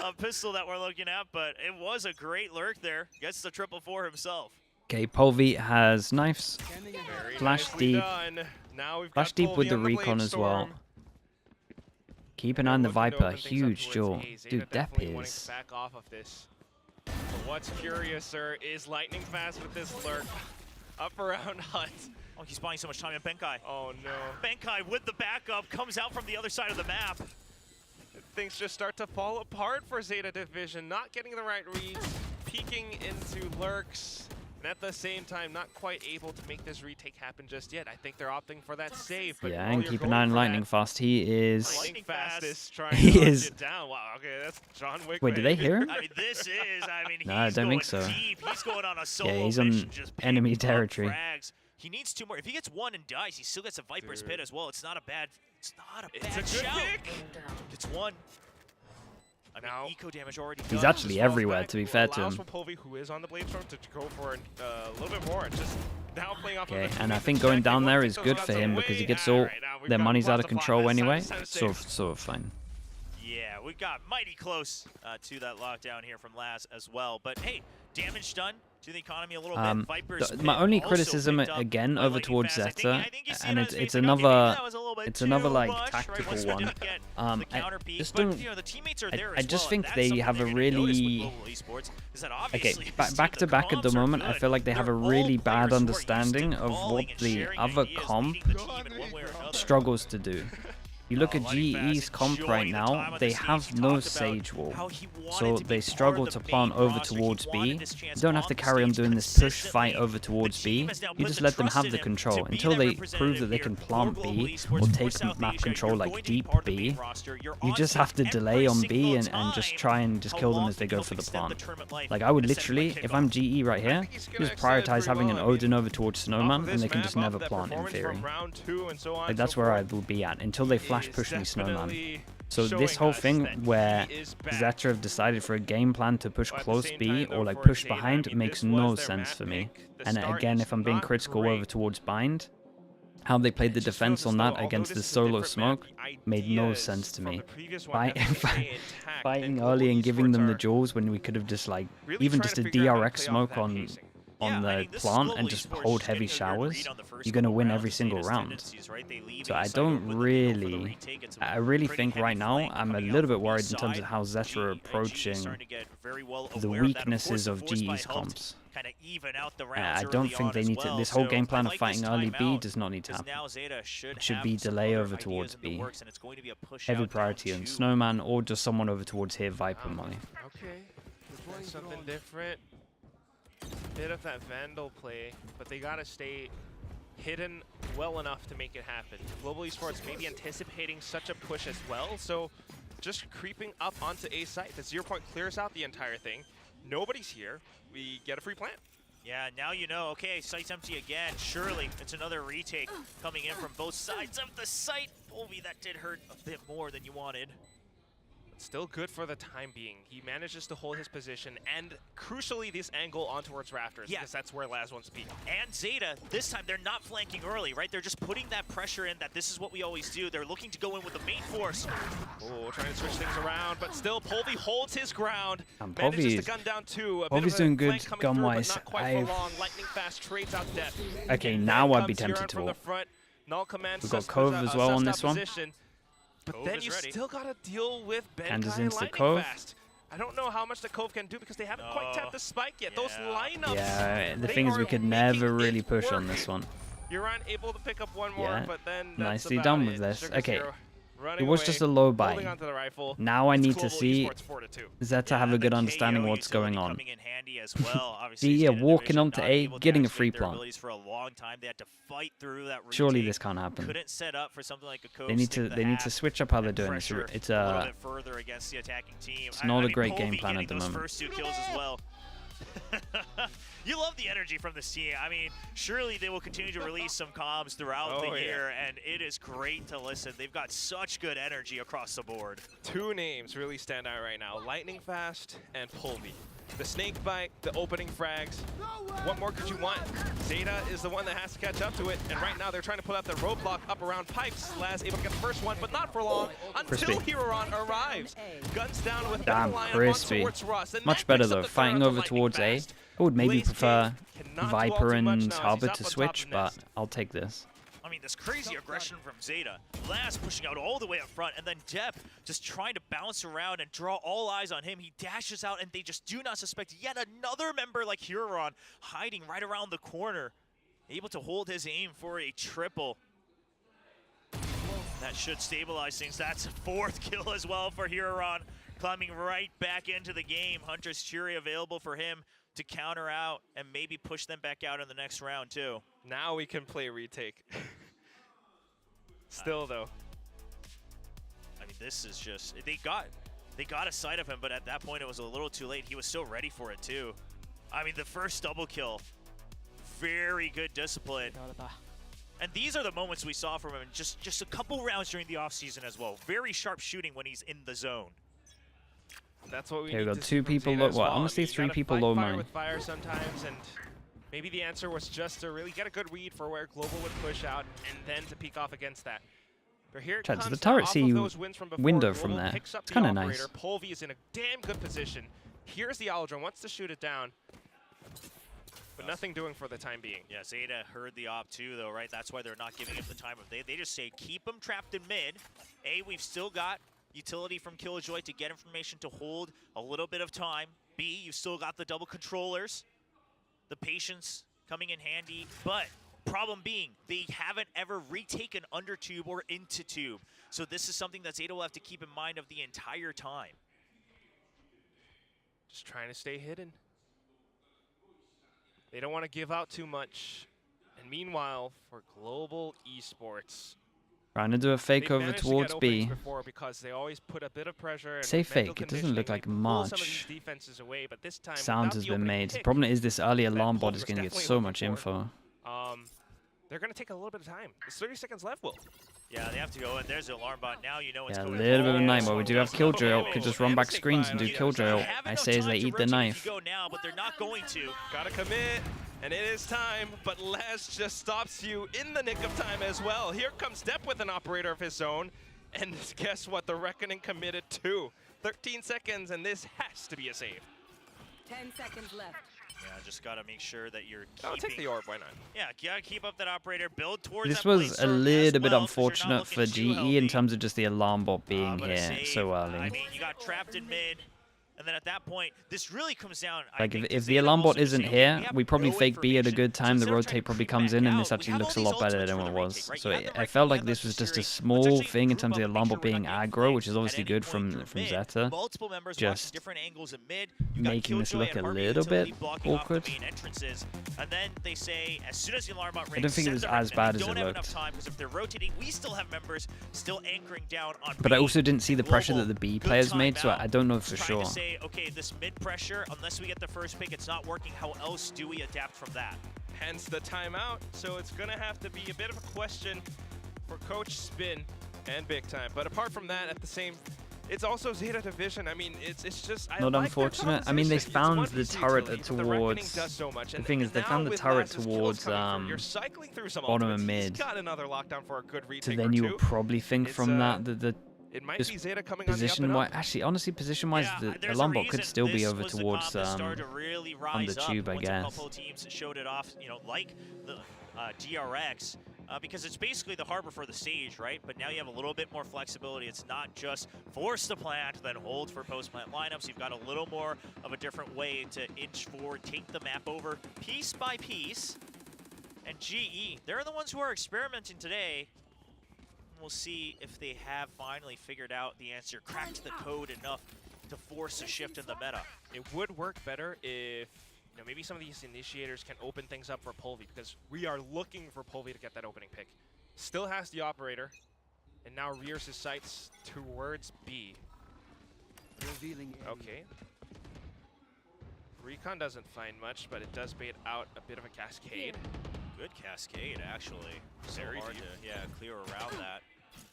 a pistol that we're looking at, but it was a great lurk there. Gets the 444 himself. Okay, Polvi has knives. Very Flash nicely deep. done. Now we've Flash got deep with Polvi the on recon as well. Blade Storm. Keep an eye on the Looking to Viper. open things up Huge towards duel. A. Zeta Dude, Depp definitely wanting to is... back off of this. What's curiouser is Lightning Fast with this lurk up around Hut. Oh, he's buying so much time. And Benkai. Oh no. Benkai with the backup comes out from the other side of the map. Things just start to fall apart for Zeta Division. Not getting the right reads, peeking into lurks, and at the same time not quite able to make this retake happen just yet. I think they're opting for that save. But Yeah, and keep an eye on Lightning Fast. He is... Lightning Fast is trying He to is... it down. Wow, okay, that's John Wick. Wait, did they hear him? I mean, this is, No, I don't think so. Deep. He's going on a solo Yeah, he's on mission, just enemy picking up territory. frags. He needs 2 more. If he gets 1 and dies, he still gets a Viper's Pit as well. It's not a bad It's a good shout. pick. Gets 1. I mean, eco damage already He's done. actually everywhere, to be fair to Allows him. for Polvi, who is on the Bladestorm, to go for a little bit more. Just now playing off Okay, of the and I defensive think going check. down He there won't is take good those for guns him away. because he gets All all right, now we've their got money's out of lots of control fly. anyway. Side to Sort save. of fine. Yeah, we got mighty close to that lockdown here from Laz as well. But hey, damage done to the economy a little bit. Viper's My Pit only also criticism picked up again by over Lightning towards Fast. Zeta, I think you see and it on his it's face, like, okay, maybe another that was a little bit it's another too like much, right? tactical Once we one. didn't get the I counter peak, just but, don't. you know, the teammates are there I as just well, think and they that's have a something they're gonna notice with really Global Esports, is that okay. obviously Back to back at the comms are moment. I good. feel like they have a They're all really bad players who are used to understanding of what calling and the sharing other ideas, comp leading the team in one way or another. struggles to do. You look at Lightning Fast GE's comp right enjoying the now, time on they the stage. have He no talked about Sage Wall, how he wanted so to be they part struggle of to the plant main over roster. He towards wanted B. this chance You don't have on to the carry on stage doing this push fight consistently. over towards The team B. has now You put just the let them trust have in the him control to be until that they prove representative that they here can for plant Global B Esports or for take South map Asia. control You're like going to be deep part of the B. main roster. You're You on just team have to delay every on B single and just time. try and just How kill them long as they do you go for the extend plant. tournament life Like I would and set literally, for if kickoff? I'm GE right here, he's gonna just excel it prioritize pretty having an well. I mean, Odin over towards Off Snowman, of and this they can map, just off never that plant in performance theory. from round 2 and so on Like and that's so where I forth will be at until they flash is push me Snowman. definitely So this showing whole us thing that where he is back. Zeta have decided for a game plan to push But at the close same B time, or though, like for push Zeta, behind I mean, makes this was no their sense map for me. pick. The And start again, is if I'm being not critical great. over towards Bind, how they played the It just defense feels on as that though, against although the this is a solo different map, smoke the made no ideas sense to from me. the previous one have to stay intact, Fighting and early Global and giving them the Esports are jewels when we could have just like really even trying just to a figure out how to DRX play off smoke that pacing. on the plant and just hold heavy showers, you're going to win every single round. So I don't really, I really think right now I'm a little bit worried in terms of how Zeta are approaching the weaknesses of GE's comps. I don't think they need to, this whole game plan of fighting early B does not need to happen. It should be delay over towards B. Heavy priority on Snowman or just someone over towards here, Viper money. Okay, that's something different. Bit of that Vandal play, but they gotta stay hidden well enough to make it happen. Global Esports maybe anticipating such a push as well, so just creeping up onto A site. The 0 point clears out the entire thing. Nobody's here. We get a free plant. Yeah, now you know. Okay, site's empty again. Surely it's another retake coming in from both sides of the site. Polvi, that did hurt a bit more than you wanted. Still good for the time being. He manages to hold his position and, crucially, this angle on towards Rafters, because that's where Laz wants to be. And Zeta, this time they're not flanking early, right? They're just putting that pressure in that this is what we always do. They're looking to go in with the main force. Oh, trying to switch things around, but still Polvi holds his ground. And Manages to gun down two. Polvi's doing good gun-wise. Lightning Fast trades out death. Okay, now I'd be tempted to ult. We've got Cove as well on this one. But then you still gotta deal with Benkai And and insta Lightning Cove. Fast. I don't know how much the Cove can do because they haven't quite tapped the spike yet. Those lineups. Yeah, the they thing is we are could making never really it push work. on this one. You're unable to pick up one more, Yeah, but then that's nicely about done it. with this. Sugar Okay, Zero running it was away, just a low holding buy. onto the rifle. Now I It's need to Global see Esports 4-2. Zeta have a good understanding of what's going on. Coming in handy as well. See, yeah, Zeta walking Division onto not A, able to getting a activate free their plant. abilities for a long time. They had to fight through that Surely retake. this can't happen. Couldn't set up for something like a Cove. They need stick to, the they need to hat switch up how they're and doing this. pressure It's a little bit further against the attacking team. It's not a mean, great Polvi game plan getting at the those moment. first 2 kills as well. You love the energy from this team. I mean, surely they will continue to release some comms throughout the year, and it is great to listen. They've got such good energy across the board. Two names really stand out right now, Lightning Fast and Polvi. The snake bite, the opening frags. What more could you want? Zeta is the one that has to catch up to it, and right now they're trying to put out the roadblock up around pipes. Laz able to get the first one, but not for long until Heroon arrives. Guns down with Damn, crispy. Much better though. Fighting over towards A. I would maybe prefer Viper and Harbor to switch, but I'll take this. I mean, this crazy aggression from Zeta. Last pushing out all the way up front, and then Depp just trying to bounce around and draw all eyes on him. He dashes out, and they just do not suspect yet another member like Huron hiding right around the corner. Able to hold his aim for a triple. That should stabilize things. That's a 4th kill as well for Huron. Climbing right back into the game. Hunter's Fury available for him to counter out and maybe push them back out in the next round too. Now we can play retake. Still though. I mean, this is just, they got a sight of him, but at that point it was a little too late. He was so ready for it too. I mean, the first double kill, very good discipline. And these are the moments we saw from him in just a couple rounds during the offseason as well. Very sharp shooting when he's in the zone. That's what we Okay, we need got to see 2 from people Zeta low. as Well, well. honestly, I mean, 3 you people gotta low fight fire mine. with fire sometimes, and maybe the answer was just to really get a good read for where Global would push out and then to peek off against that. But here it Chat, comes does the turret off see of those wins from before, window from Global there? picks up It's the kind of operator. nice. Polvi is in a damn good position. Here's the Aldrin, wants to shoot it down. But nothing doing for the time being. Yeah, Zeta heard the op too, though, right? That's why they're not giving him the time of day. They just say, keep him trapped in mid. A, we've still got utility from Killjoy to get information to hold a little bit of time. B, you've still got the double controllers. The patience coming in handy. But problem being, they haven't ever retaken under tube or into tube. So this is something that Zeta will have to keep in mind of the entire time. Just trying to stay hidden. They don't want to give out too much. And meanwhile, for Global Esports, Trying to do a fake they've over managed to towards get openings B. before because they always put a bit of pressure and Say mental fake, it doesn't look conditioning. like They pull some of much. these defenses away, but this time Sounds without has the been opening made. The pick, problem is this early that alarm bot Polvi is was going to get definitely so looking much for. info. They're going to take a little bit of time. There's 30 seconds left, Will. Yeah, they have to go, and there's the alarm bot. Now you know it's Yeah, a going little bit of a forward. nightmare. We do have Killjoy up. Could just run back Fantastic screens and do fight. Killjoy up. Have I enough say as time they to eat the rotate knife. if you go now, but they're not going to. Gotta commit, and it is time, but Les just stops you in the nick of time as well. Here comes Depp with an operator of his own, and guess what? The Reckoning committed too. 13 seconds, and this has to be a save. 10 seconds left. Yeah, just got to make sure that you're keeping... Oh, take the orb, why not? Yeah, gotta keep up that operator, build towards This that play was a start little as bit well, 'cause you're unfortunate not for looking too GE in healthy. terms of just the alarm bot being But a here save, so I early. mean, you got trapped in mid, and then at that point, this really comes down... Like if the alarm bot isn't here, we probably fake B at a good time, the rotate probably comes in, and this actually looks a lot better than what it was. So I felt like this was just a small thing in terms of the alarm bot being aggro, which is obviously good from Zeta. Multiple members Just different angles in mid. You got making this Killjoy look and a Harvey little Utility bit blocking off the awkward. main entrances. And then they say, as soon as the alarm bot rings, I don't think it was send them as in. bad They as don't it have looked. enough time, because if they're rotating, we still have members still anchoring down on But B. I also didn't see the pressure that Global, the B good players made, so timeout. I don't know for Trying sure. to say, okay, this mid pressure, unless we get the first pick, it's not working. How else do we adapt from that? Hence the timeout, so it's gonna have to be a bit of a question for Coach Spin and Big Time. But apart from that, at the same, it's also Zeta Division. I mean, it's just I Not like unfortunate. their I mean, they proposition. found It's the 1v2 turret utility, but the Reckoning towards. does so much. The And thing is, they now found the with turret Laz's kills towards coming through, you're cycling through some bottom ultimates. and He's mid. got another lockdown for a good So retake then or you two. would probably think It's, from that the it might just be Zeta coming on the up and position-wise. up. Actually, honestly, position-wise, Yeah, the there's a alarm bot could reason still be this over was the towards comp that started to really on rise the up tube, I once a guess. couple of teams showed it off, you know, like the DRX, because it's basically the harbor for the stage, right? But now you have a little bit more flexibility. It's not just force to plant, then hold for post-plant lineups. You've got a little more of a different way to inch forward, take the map over piece by piece. And GE, they're the ones who are experimenting today. We'll see if they have finally figured out the answer, cracked the code enough to force a shift in the meta. It would work better if maybe some of these initiators can open things up for Polvi, because we are looking for Polvi to get that opening pick. Still has the operator, and now rears his sights towards B. Okay. Recon doesn't find much, but it does bait out a bit of a cascade. Good cascade, actually. So Very hard deep. to, clear around that.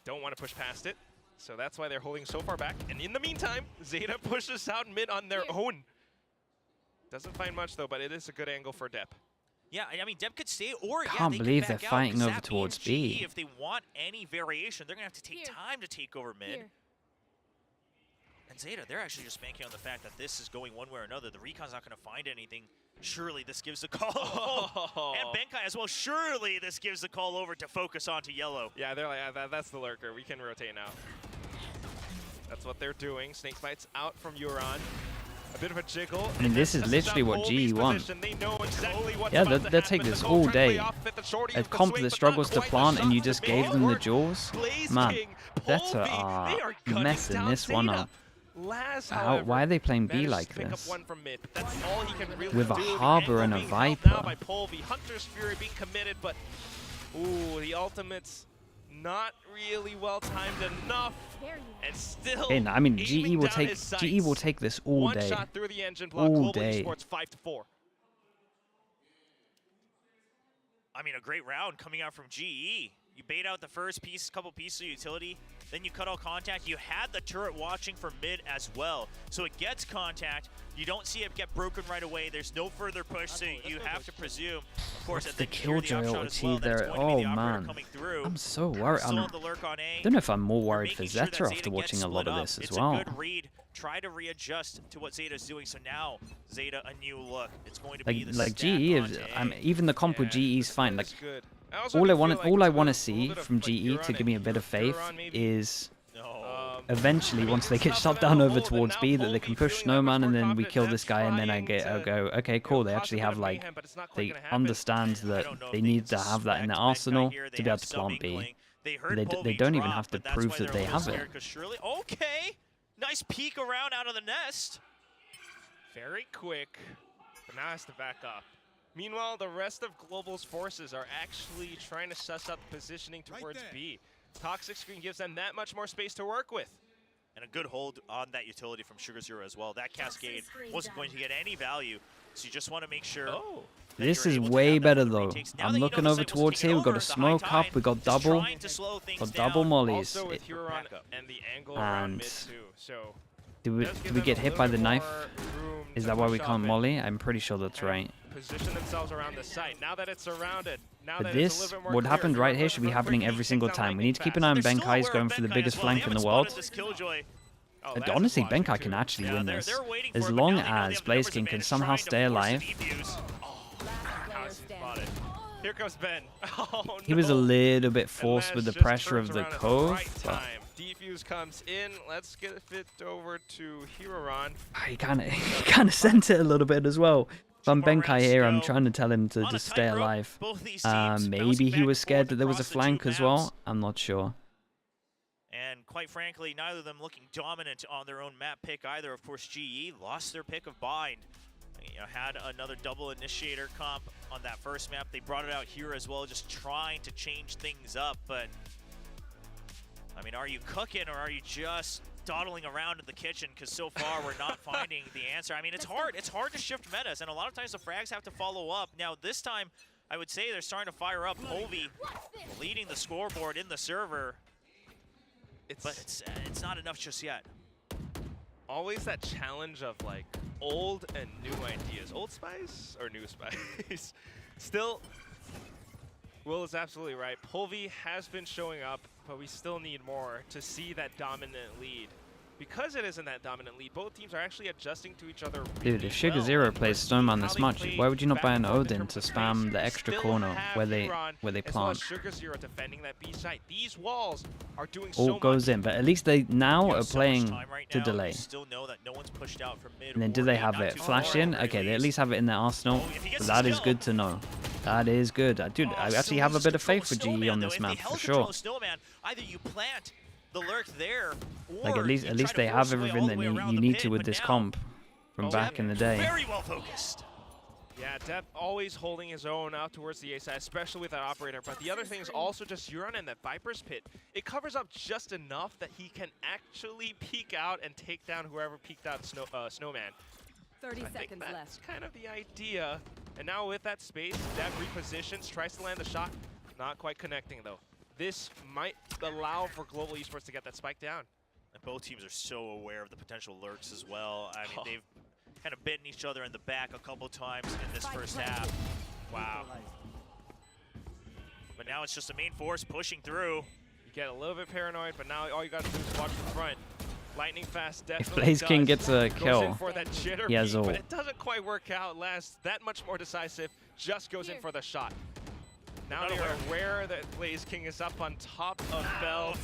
Don't want to push past it, so that's why they're holding so far back. And in the meantime, Zeta pushes out mid on their own. Doesn't find much though, but it is a good angle for Depp. Yeah, I mean, Depp could stay, or Can't they believe could they're back out, fighting 'cause over that towards means GE, B. if they want any variation, they're gonna have to take time to take over mid. And Zeta, they're actually just banking on the fact that this is going one way or another. The Recon's not going to find anything. Surely this gives the call. Oh. And Benkai as well. Surely this gives the call over to focus onto yellow. Yeah, they're like, that's the lurker. We can rotate now. That's what they're doing. Snake Bites out from Euron. A bit of a jiggle. I mean, this is literally what GE want. They know exactly Yeah, they'll take this all day. A comp that struggles to plant and you just gave them the jaws? Man, Zeta are messing this one up. Why are they playing B like this? With a Harbor and a Viper. Hunter's Fury being committed, but ooh, the ultimate's not really well timed enough, and still. And I mean, GE will take this all day. One shot through the engine block. All Global day. Esports 5-4. I mean, a great round coming out from GE. You bait out the first couple pieces of utility, then you cut all contact. You had the turret watching for mid as well. So it gets contact. You don't see it get broken right away. There's no further push, so you have to presume, of course, the Killjoy ulti there. Oh man, I'm so worried. I don't know if I'm more worried for Zeta after watching a lot of this as well. It's a good read. Try to readjust to what Zeta's doing. So now Zeta, a new look. It's going to be the GE is. Even the comp with GE is fine. Like all I want to see from GE to give me a bit of faith is eventually, once they get shut down over towards B, that they can push Snowman and then we kill this guy and then I'll go, okay, cool. They actually have like, they understand that they need to have that in their arsenal to be able to plant B. They don't even have to prove that they have it. Okay, nice peek around out of the nest. Very quick, but now has to back up. Meanwhile, the rest of Global's forces are actually trying to suss up positioning towards B. Toxic Screen gives them that much more space to work with. And a good hold on that utility from Sugar Zero as well. That Cascade wasn't going to get any value, so you just want to make sure. This is way better though. I'm looking over towards here. We've got a smoke up. We got double. Got double mollies. And do we get hit by the knife? Is that why we can't molly? I'm pretty sure that's right. Position themselves around the site. Now that it's surrounded, but this, what happened right here, should be happening every single time. We need to keep an eye on Benkai. He's going for the biggest flank in the world. Honestly, Benkai can actually win this. As long as Blazeking can somehow stay alive. Here comes Ben. He was a little bit forced with the pressure of the cove. Defuse comes in. Let's get it over to Hiroran. He kind of sent it a little bit as well. If I'm Benkai here, I'm trying to tell him to just stay alive. Maybe he was scared that there was a flank as well. I'm not sure. And quite frankly, neither of them looking dominant on their own map pick either. Of course, GE lost their pick of Bind. You know, had another double initiator comp on that first map. They brought it out here as well, just trying to change things up. But I mean, are you cooking or are you just dawdling around in the kitchen? Because so far we're not finding the answer. I mean, it's hard. It's hard to shift metas, and a lot of times the frags have to follow up. Now this time, I would say they're starting to fire up. Hovey leading the scoreboard in the server, but it's not enough just yet. Always that challenge of like old and new ideas. Old spice or new spice? Still, Will is absolutely right. Polvi has been showing up, but we still need more to see that dominant lead. Because it isn't that dominant lead, both teams are actually adjusting to each other really Dude, if Sugar Zero plays Snowman this much, why would you not buy an Odin to spam the extra corner where they plant? Sugar Zero defending that B site. These walls are doing All goes in, but at least they now are playing to delay. And then do they have it flash in? Okay, they at least have it in their arsenal. So that is good to know. That is good. Dude, I actually have a bit of faith for GE on this map, for sure. Either you plant the lurk there, like at least they have everything that you need to with this comp from back in the day. Very well focused. Yeah, Depp always holding his own out towards the A side, especially with that operator. But the other thing is also just Euron and that Viper's Pit. It covers up just enough that he can actually peek out and take down whoever peeked out Snowman. 30 seconds left. That's kind of the idea. And now with that space, Depp repositions, tries to land the shot. Not quite connecting though. This might allow for Global Esports to get that spike down. And both teams are so aware of the potential lurks as well. I mean, they've kind of bitten each other in the back a couple times in this first half. Wow. But now it's just the main force pushing through. You get a little bit paranoid, but now all you got to do is watch the front. Lightning Fast If definitely Blaze King does. gets a Goes in kill, for that jitter he has peek, ult. but it doesn't quite work out. Last that much more decisive, just goes in for the shot. Now they're aware that Blaze King is up on top of Feld.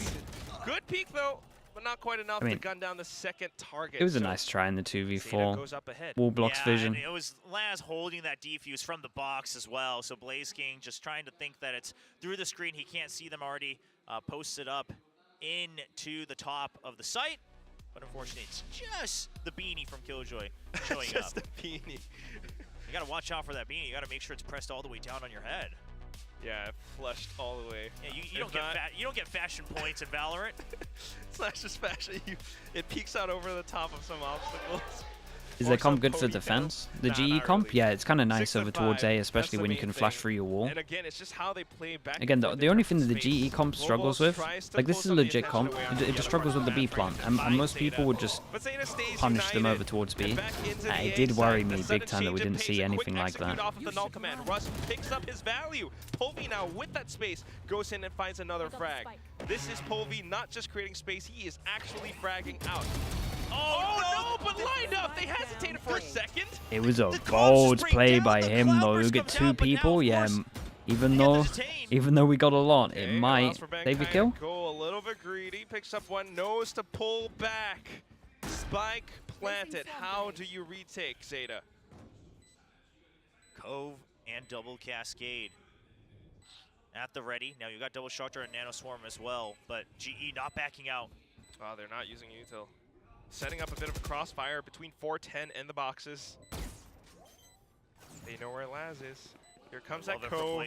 Good peek though, but not quite enough to gun down the second target. It was a nice try in the 2v4. Goes up ahead. Wall blocks vision. And it was Laz holding that defuse from the box as well. So Blaze King just trying to think that it's through the screen. He can't see them already posted up into the top of the site. But unfortunately, it's just the beanie from Killjoy showing just up. the beanie. You got to watch out for that beanie. You got to make sure it's pressed all the way down on your head. Yeah, flushed all the way. Yeah, you don't get fashion points in Valorant. It's not just fashion. It peeks out over the top of some obstacles. Is their comp good for defense? The GE comp? Yeah, it's kind of nice over towards A, especially when you can flash through your wall. And again, it's just how they play back. Again, the only thing that the GE comp struggles with, like this is a legit comp, it just struggles with the B plant, and most people would just punish them over towards B. It did worry me big time that we didn't see anything like that. Russ picks up his value. Polvi now with that space goes in and finds another frag. This is Polvi not just creating space, he is actually fragging out. Oh no, but lined up! They hesitated for a second. It was a bold play by him though. You get two people, yeah. Even though we got a lot, it might save a kill. Go a little bit greedy, picks up one, knows to pull back. Spike planted. How do you retake, Zeta? Cove and double cascade at the ready. Now you got double structure and nano swarm as well, but GE not backing out. Oh, they're not using util. Setting up a bit of a crossfire between 410 and the boxes. They know where Laz is. Here comes that Cove.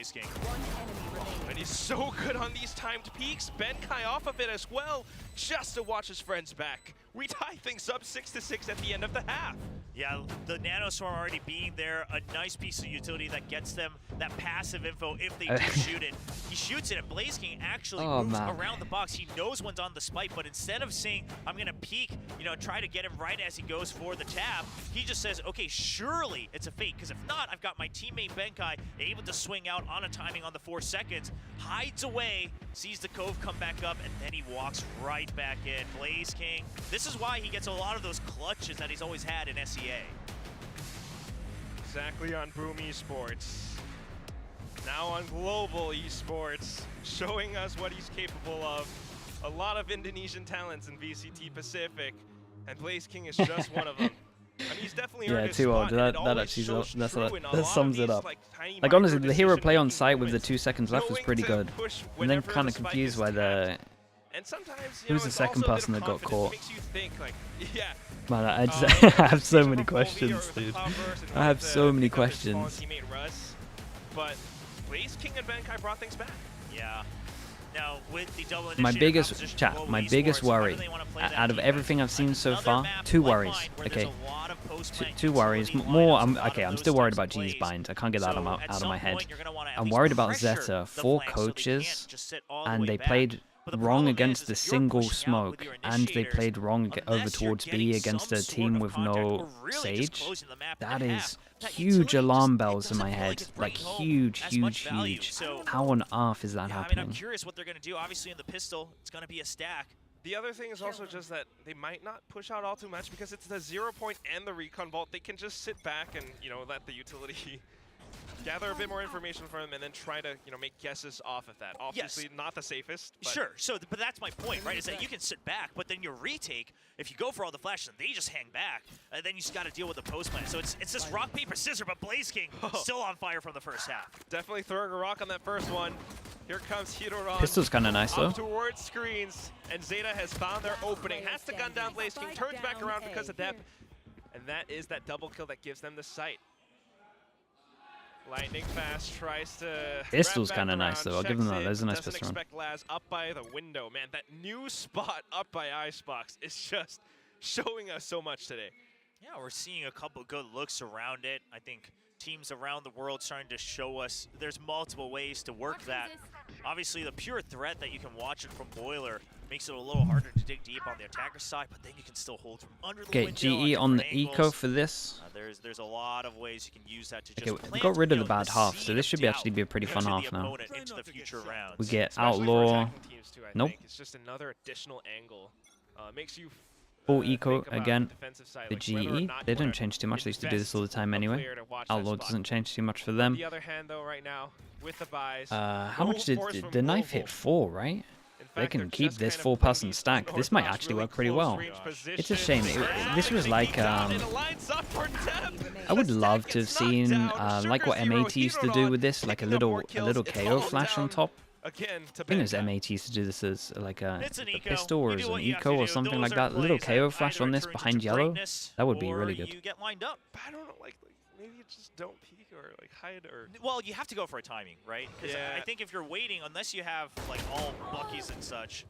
And he's so good on these timed peaks. Benkai off of it as well, just to watch his friends back. We tie things up 6-6 at the end of the half. Yeah, the nano swarm already being there, a nice piece of utility that gets them that passive info if they do shoot it. He shoots it, and Blaze King actually moves around the box. He knows one's on the spike, but instead of saying, I'm gonna peek, try to get him right as he goes for the tap, he just says, okay, surely it's a fake, because if not, I've got my teammate Benkai able to swing out on a timing on the 4 seconds, hides away, sees the Cove come back up, and then he walks right back in. Blaze King, this is why he gets a lot of those clutches that he's always had in SEA. Exactly on Boom Esports. Now on Global Esports, showing us what he's capable of. A lot of Indonesian talents in VCT Pacific, and Blaze King is just one of them. I mean, he's definitely earned his spot, that actually sums it up. Like honestly, the hero play on site with the 2 seconds left was pretty good. And then kind of confused by the... Who was the second person that got caught? Man, I have so many questions, dude. I have so many questions. But Blaze King and Benkai brought things back. Yeah. Now with the double my biggest worry out of everything I've seen so far, two worries. Okay, two worries. More. I'm still worried about G's bind. I can't get that out of my head. I'm worried about Zeta. 4 coaches, and they played wrong against the single smoke, and they played wrong over towards B against a team with no Sage. That is huge alarm bells in my head. Like huge. How on earth is that happening? I'm curious what they're going to do. Obviously in the pistol, it's going to be a stack. The other thing is also just that they might not push out all too much because it's the 0 point and the recon vault. They can just sit back and, let the utility gather a bit more information from them and then try to, make guesses off of that. Obviously, not the safest. But sure. So, but that's my point, right? Is that you can sit back, but then your retake, if you go for all the flashes, and they just hang back, and then you just got to deal with the post plan. So it's this rock paper scissors, but Blaze King still on fire from the first half. Definitely throwing a rock on that first one. Here comes Hiroran. Pistol's kind of nice though. Up towards screens, and Zeta has found their opening. Has to gun down Blaze King, turns back around because of depth, and that is that double kill that gives them the sight. Lightning Fast tries to. Pistol's kind of nice though. I'll give them that. There's a nice pistol. Expect Laz up by the window, man. That new spot up by Icebox is just showing us so much today. Yeah, we're seeing a couple good looks around it. I think teams around the world starting to show us there's multiple ways to work that. Obviously, the pure threat that you can watch it from Boiler makes it a little harder to dig deep on the attacker side, but then you can still hold from under the window. Okay, GE on the eco for this. There's a lot of ways you can use that to just okay, we got rid of the bad half, so this should actually be a pretty fun half now. Into the future rounds. We get Outlaw. Too, nope. It's just another additional angle. Makes you Full eco think about again. the defensive side, The like whether or GE, not they you wanna don't change too much. They used to do this all the time invest a anyway. player to watch that Outlaw spot. doesn't change too much for On them. the other hand, though, right now with the buys, How no much did force from the knife Global. hit? 4, right? In They fact, can they're keep just this kind of 4-person putting stack. these This might unorthodox, actually really work pretty close well. range It's a shame. positions. This was like And it lines up for Deb. I would love to have Gets knocked seen down. like what Sugar M8 Zero used to heroed do on, with this, like a picking up more little kills. It's KO followed flash on down top. again to I think it was Bangkok. M8 used to do this as like a It's an eco. pistol or You as do an what you have eco to or do. something Those like are that. Little plays that KO flash either on this turns behind into yellow. greatness That would be or really good. You get lined up. I don't know, like maybe you just don't peek or like hide or. Well, you have to go for a timing, right? Because Yeah. I think if you're waiting, unless you have like all Luckies and such,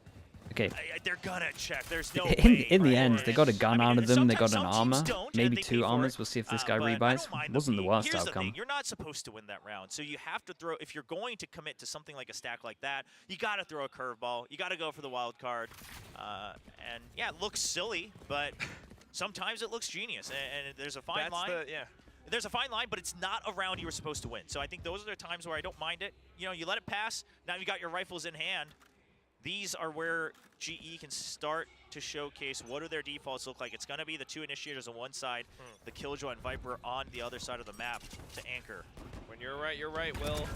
Okay. they're gonna check. There's no In way. the right? end, they got a gun out of them. They got an sometimes armor, some teams don't, maybe and they 2 pay for armors. it. We'll see if this guy But I rebuys. don't mind Wasn't the peak. worst Here's the outcome. thing, you're not supposed to win that round, so you have to throw. If you're going to commit to something like a stack like that, you got to throw a curveball. You got to go for the wild card. And yeah, it looks silly, but sometimes it looks genius. And there's a fine line. There's a fine line, but it's not a round you were supposed to win. So I think those are the times where I don't mind it. You know, you let it pass. Now you got your rifles in hand. These are where GE can start to showcase what do their defaults look like. It's going to be the 2 initiators on one side, the Killjoy and Viper on the other side of the map to anchor. When you're right, Will.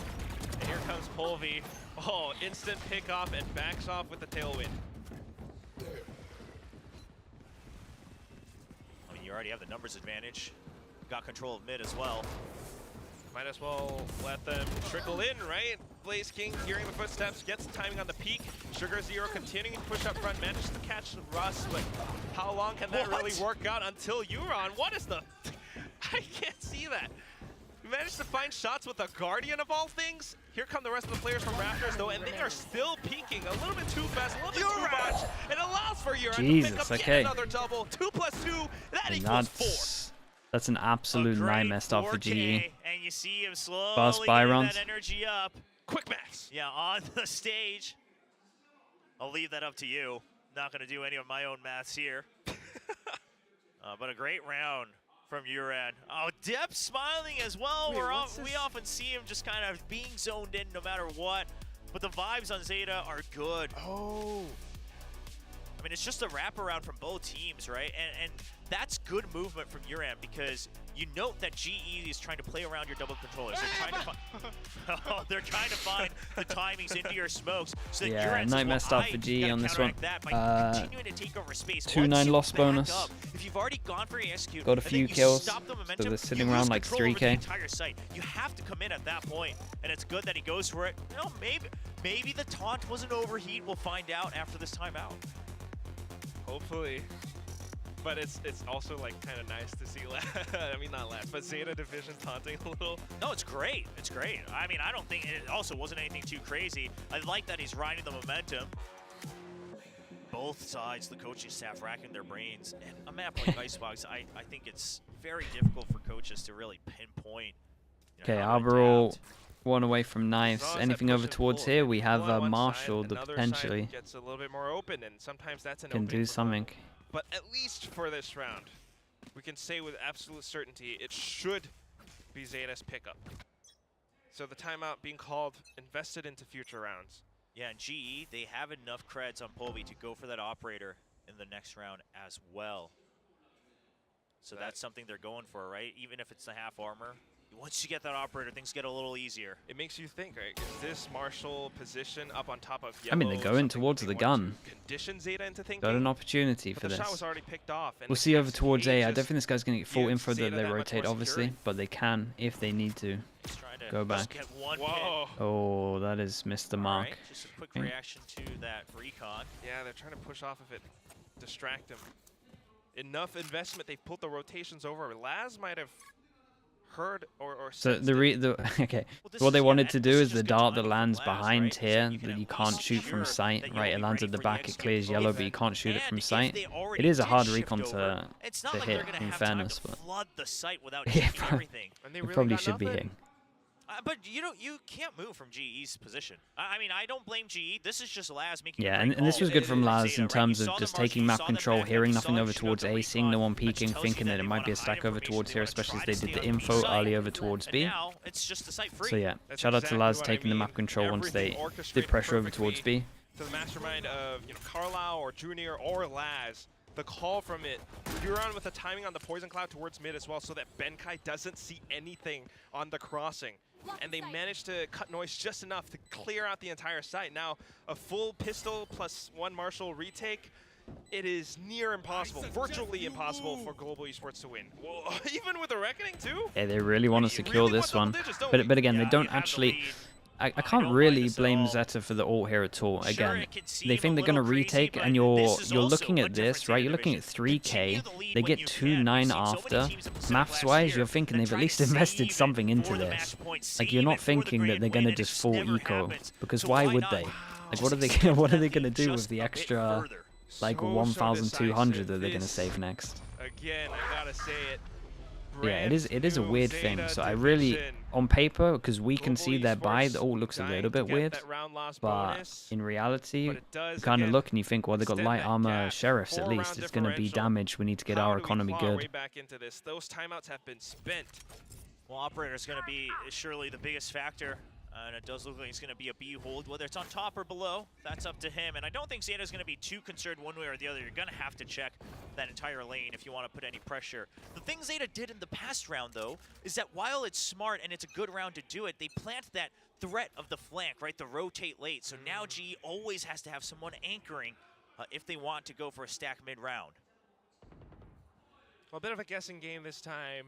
And here comes Polvi. Oh, instant pick off and backs off with the tailwind. I mean, you already have the numbers advantage. Got control of mid as well. Might as well let them trickle in, right? Blaze King hearing the footsteps, gets the timing on the peak. Sugar Zero continuing to push up front, manages to catch Russ, but how long can that really work out until Euron? What is the... I can't see that. We managed to find shots with the Guardian of all things. Here come the rest of the players from Raptors though, and they are still peaking a little bit too fast, a little bit too much. It allows for Euron to pick up yet another double. 2 + 2, that equals 4. That's an absolute nightmare start for GE. And you see him slowly Fast getting Byrons. that energy up. Quick maths. Yeah, on the stage. I'll leave that up to you. Not going to do any of my own maths here. But a great round from Uran. Oh, Dep smiling as well. We often see him just kind of being zoned in no matter what. But the vibes on Zeta are good. Oh. I mean, it's just a wraparound from both teams, right? And that's good movement from Uran because you note that GE is trying to play around your double controllers. They're trying to find the timings into your smokes. So that Yeah, Uran nightmare says, start well, for I GE gotta on this one. counteract that by continuing to take over space. 2-9 Once you loss back bonus. up, if you've already gone for your execute, Got a and few then you kills, stop the so momentum, they're sitting you around lose like control over the 3K. entire site. You have to come in at that point, and it's good that he goes for it. You know, maybe the taunt was an overheat. We'll find out after this timeout. Hopefully. But it's also like kind of nice to see, I mean not last, but Zeta Division taunting a little. No, it's great. It's great. I mean, I don't think it also wasn't anything too crazy. I like that he's riding the momentum. Both sides, the coaching staff racking their brains. And a map like Icebox, I think it's very difficult for coaches to really pinpoint. Okay, Arborall 1 away from nice. Anything over towards here, we have Marshall that potentially gets a little bit more open, and sometimes that's an can do something. But at least for this round, we can say with absolute certainty it should be Zeta's pickup. So the timeout being called, invested into future rounds. Yeah, and GE, they have enough creds on Polvi to go for that operator in the next round as well. So that's something they're going for, right? Even if it's the half armor. Once you get that operator, things get a little easier. It makes you think, right? Is this Marshall position up on top of Yellow? I mean, they're going towards the gun. Condition Zeta into thinking. Got an opportunity But for the this. shot was already picked off, and We'll the see over KFC towards A. I don't just think this guy's going to get full gives info that Zeta they that much rotate, more obviously, security. but they can if they need to go back. Get one Whoa. Oh, that is missed the mark. Right, just a quick Okay. reaction to that recon. Yeah, they're trying to push off of it, distract him. Enough investment, they've pulled the rotations over. Laz might have heard or So sensed the okay, what they wanted to do is the dart that lands behind here that you can't shoot from sight. Right, it lands at the back, it clears yellow, but you can't shoot it from sight. It is a hard recon to hit, in fairness, but flood the site without yeah, taking everything. it probably should be hitting. But you can't move from GE's position. I mean, I don't blame GE. This is just Laz making. Yeah, a great and this call. was good from Laz in Zeta, terms right? You of saw just the mark, taking you map saw the control, backup, hearing you nothing saw over him shoot towards up the A, seeing no recon, one which peeking, tells you thinking that that they it might wanna be a hide stack over information, towards they here, wanna especially as try they to did stay the on info site. early over towards And B. now it's just the site free. So yeah, That's shout out to exactly Laz what I taking the mean. map control once Everything they orchestrated did pressure over perfectly towards B. To the mastermind of Carlisle or Junior or Laz. the call from it. Euron with the timing on the poison cloud towards mid as well, so that Benkai doesn't see anything on the crossing. And they managed to cut noise just enough to clear out the entire site. Now, a full pistol plus 1 Marshall retake, it is near impossible, virtually impossible for Global Esports to win. Whoa, even with the Reckoning too? Yeah, they really want to secure this one. But again, they don't actually... I can't really blame Zeta for the ult here at all. Again, they think they're going to retake, and you're looking at this, right? You're looking at 3k. They get 2-9 after. Maths-wise, you're thinking they've at least invested something into this. Like, you're not thinking that they're going to just full eco, because why would they? Like, what are they going to do with the extra, like, 1,200 that they're going to save next? Again, I gotta say it. Yeah, it is a weird thing. So I really, on paper, because we can see their buy, the ult looks a little bit weird. But in reality, you kind of look and you think, well, they've got light armor sheriffs at least. It's going to be damage. We need to get our economy good. Those timeouts have been spent. Well, operator is going to be surely the biggest factor. And it does look like it's going to be a B hold, whether it's on top or below. That's up to him. And I don't think Zeta's going to be too concerned one way or the other. You're going to have to check that entire lane if you want to put any pressure. The thing Zeta did in the past round, though, is that while it's smart and it's a good round to do it, they plant that threat of the flank, right? The rotate late. So now GE always has to have someone anchoring if they want to go for a stack mid-round. Well, a bit of a guessing game this time.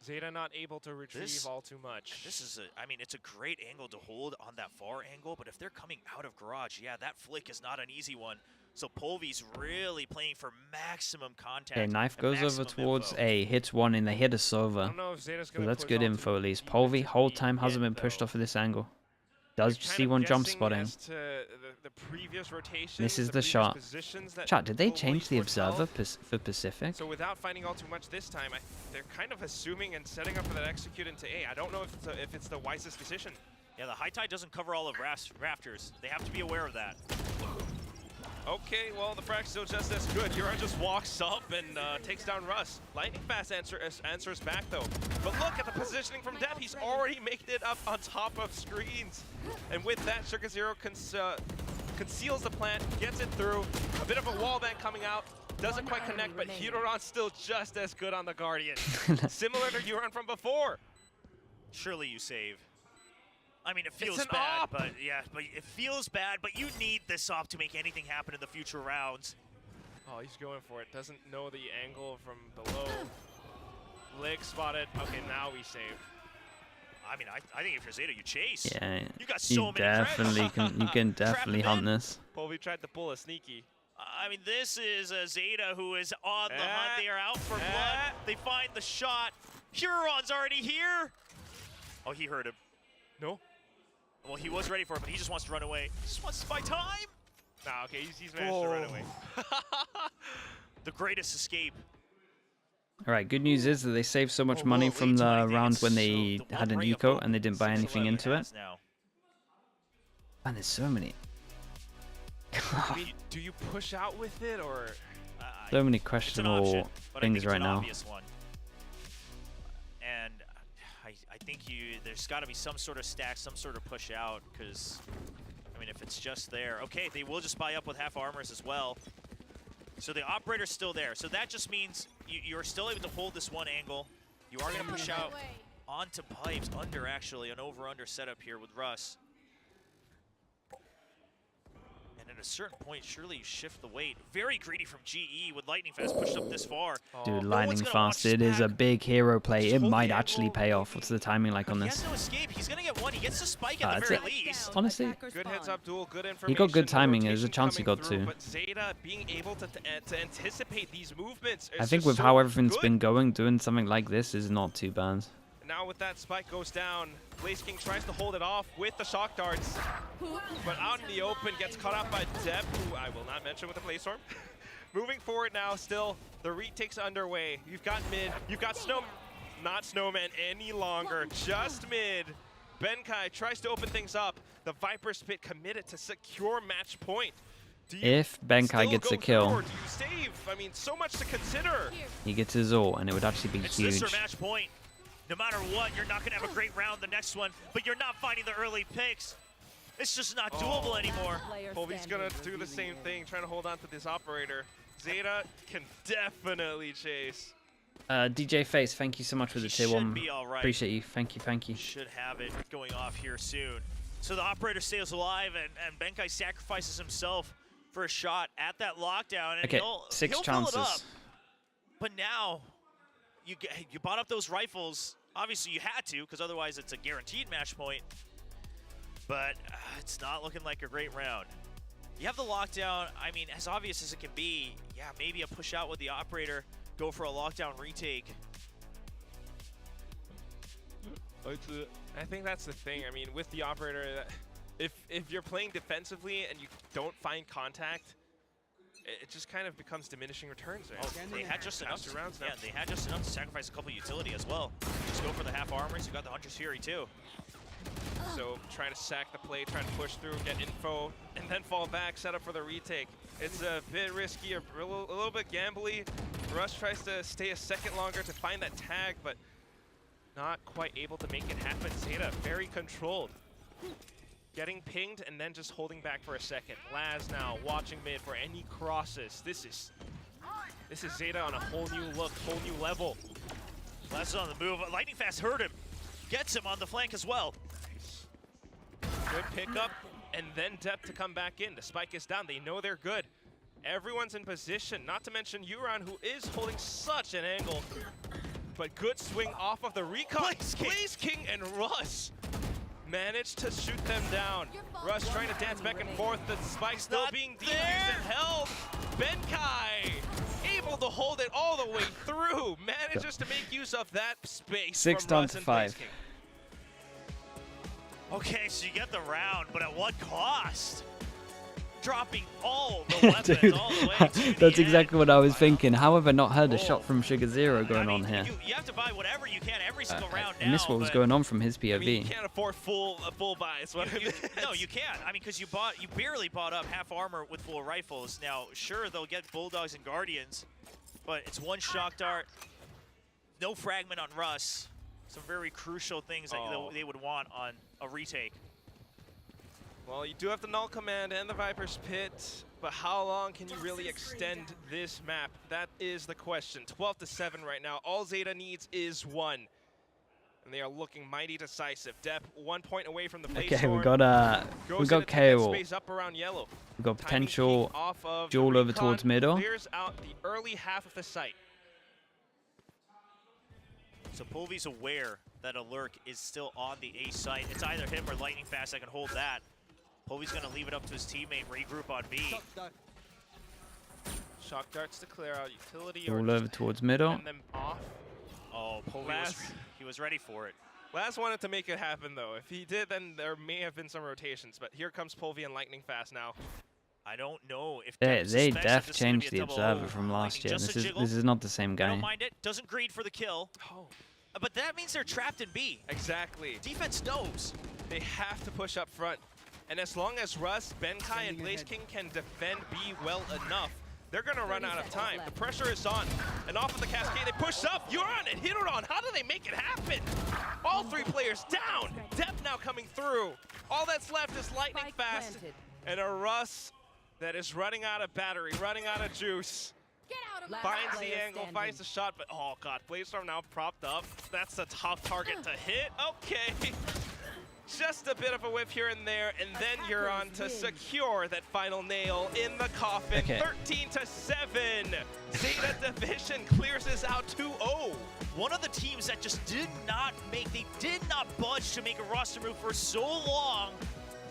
Zeta not able to retrieve all too much. This is I mean, it's a great angle to hold on that far angle, but if they're coming out of garage, yeah, that flick is not an easy one. So Polvy's really playing for maximum contact. Okay, knife goes over towards A, hits one, and they hit a Sova. So that's good info at least. Polvy, whole time hasn't been pushed off of this angle. Does see one jump spotting. This is the shot. Chat, did they change the observer for Pacific? So without finding all too much this time, they're kind of assuming and setting up for that execute into A. I don't know if it's the wisest decision. Yeah, the high tide doesn't cover all of rafters. They have to be aware of that. Okay, well, the frag's still just as good. Euron just walks up and takes down Russ. Lightning Fast answers back, though. But look at the positioning from Death. He's already making it up on top of screens. And with that, Sugar Zero conceals the plant, gets it through. A bit of a wall bang coming out. Doesn't quite connect, but Euron's still just as good on the Guardian. Similar to Euron from before. Surely you save. I mean, it feels bad, but yeah, but it feels bad, but you need this op to make anything happen in the future rounds. Oh, he's going for it. Doesn't know the angle from below. Lig spotted. Okay, now we save. I mean, I think if you're Zeta, you chase. Yeah, you got so many you can definitely hunt this. Polvy tried to pull a sneaky. I mean, this is a Zeta who is on the hunt. They are out for blood. They find the shot. Huron's already here. Oh, he heard him. No. Well, he was ready for it, but he just wants to run away. Just wants to buy time. Nah, okay, he's managed to run away. The greatest escape. All right, good news is that they saved so much money from the round when they had an eco and they didn't buy anything into it. Man, there's so many. I mean, do you push out with it or? So many questionable things right now. And I think there's got to be some sort of stack, some sort of push out, because, I mean, if it's just there. Okay, they will just buy up with half armors as well. So the operator's still there. So that just means you're still able to hold this one angle. You are going to push out onto pipes, under actually, an over-under setup here with Russ. And at a certain point, surely you shift the weight. Very greedy from GE with Lightning Fast pushed up this far. Dude, Lightning Fast, it is a big hero play. It might actually pay off. What's the timing like on this? He has no escape. He's going to get one. He gets the spike at the very least. Honestly, good heads up duel, good information. He got good timing. There's a chance he got two. But Zeta being able to anticipate these movements. I think with how everything's been going, doing something like this is not too bad. Now with that spike goes down, Blaze King tries to hold it off with the shock darts, but out in the open gets caught out by Deb, who I will not mention with the Blaze Storm. Moving forward now, still the retake's underway. You've got mid, you've got not Snowman any longer, just mid. Benkai tries to open things up. The Viper Spit committed to secure match point. If Benkai gets a kill, do you save? I mean, so much to consider. He gets his ult, and it would actually be huge. It's this or match point. No matter what, you're not going to have a great round the next one, but you're not finding the early picks. It's just not doable anymore. Polvy's going to do the same thing, trying to hold on to this operator. Zeta can definitely chase. DJ Face, thank you so much for the tier 1. Be all right. Appreciate you. Thank you, thank you. Should have it going off here soon. So the operator stays alive, and Benkai sacrifices himself for a shot at that lockdown. And Okay, he'll 6 fill chances. it up. But now, you bought up those rifles. Obviously, you had to, because otherwise it's a guaranteed match point. But it's not looking like a great round. You have the lockdown. I mean, as obvious as it can be, yeah, maybe a push out with the operator, go for a lockdown retake. I think that's the thing. I mean, with the operator, if you're playing defensively and you don't find contact, it just kind of becomes diminishing returns. Right? Oh, they had just enough. Rounds now. Yeah, they had just enough to sacrifice a couple utility as well. Just go for the half armors. You got the Hunter's Fury too. So trying to sack the play, trying to push through, get info, and then fall back, set up for the retake. It's a bit risky, a little bit gambly. Rush tries to stay a second longer to find that tag, but not quite able to make it happen. Zeta very controlled. Getting pinged and then just holding back for a second. Laz now watching mid for any crosses. This is Zeta on a whole new look, whole new level. Laz is on the move. Lightning Fast heard him. Gets him on the flank as well. Good pickup, and then depth to come back in. The spike is down. They know they're good. Everyone's in position, not to mention Euron, who is holding such an angle. But good swing off of the recon. Blaze King and Russ managed to shoot them down. Russ trying to dance back and forth. The spike still being defused and held. Benkai able to hold it all the way through. Manages to make use of that space. 6 down to 5. Okay, so you get the round, but at what cost? Dropping all the weapons Dude, all the way to that's the exactly end. what I was thinking. How have I not heard a shot from Sugar Zero going on here? You have to buy whatever you can every single round now. I missed what was going on from his POV. I mean, you can't afford full buys. No, you can't. I mean, because you barely bought up half armor with full rifles. Now, sure, they'll get Bulldogs and Guardians, but it's one shock dart, no fragment on Russ. Some very crucial things that they would want on a retake. Well, you do have the Null Command and the Viper's Pit, but how long can you really extend this map? That is the question. 12-7 right now. All Zeta needs is 1. And they are looking mighty decisive. Depp 1 point away from the place. Okay, we got KO. Space up around yellow. We got potential duel over towards middle. Clears out the early half of the site. So Pulvi's aware that a lurk is still on the A site. It's either him or Lightning Fast that can hold that. Pulvi's going to leave it up to his teammate, regroup on B. Shock darts to clear out utility. Duel over towards middle. And then off. Oh, Pulvi he was ready for it. Laz wanted to make it happen, though. If he did, then there may have been some rotations. But here comes Pulvi and Lightning Fast now. I don't know if they def changed the observer from last year. This is not the same guy. I don't mind it. Doesn't greed for the kill. Oh. But that means they're trapped in B. Exactly. Defense knows. They have to push up front. And as long as Russ, Benkai, and Blaze King can defend B well enough, they're going to run out of time. The pressure is on. And off of the cascade, they push up. Euron and Hiruron. How do they make it happen? All 3 players down. Depth now coming through. All that's left is Lightning Fast. And a Russ that is running out of battery, running out of juice. Finds the angle, finds the shot, but oh god, Bladestorm now propped up. That's a tough target to hit. Okay. Just a bit of a whiff here and there, and then Euron to secure that final nail in the coffin. Okay. 13-7. Zeta Division clears this out 2-0. One of the teams that just did not budge to make a roster move for so long.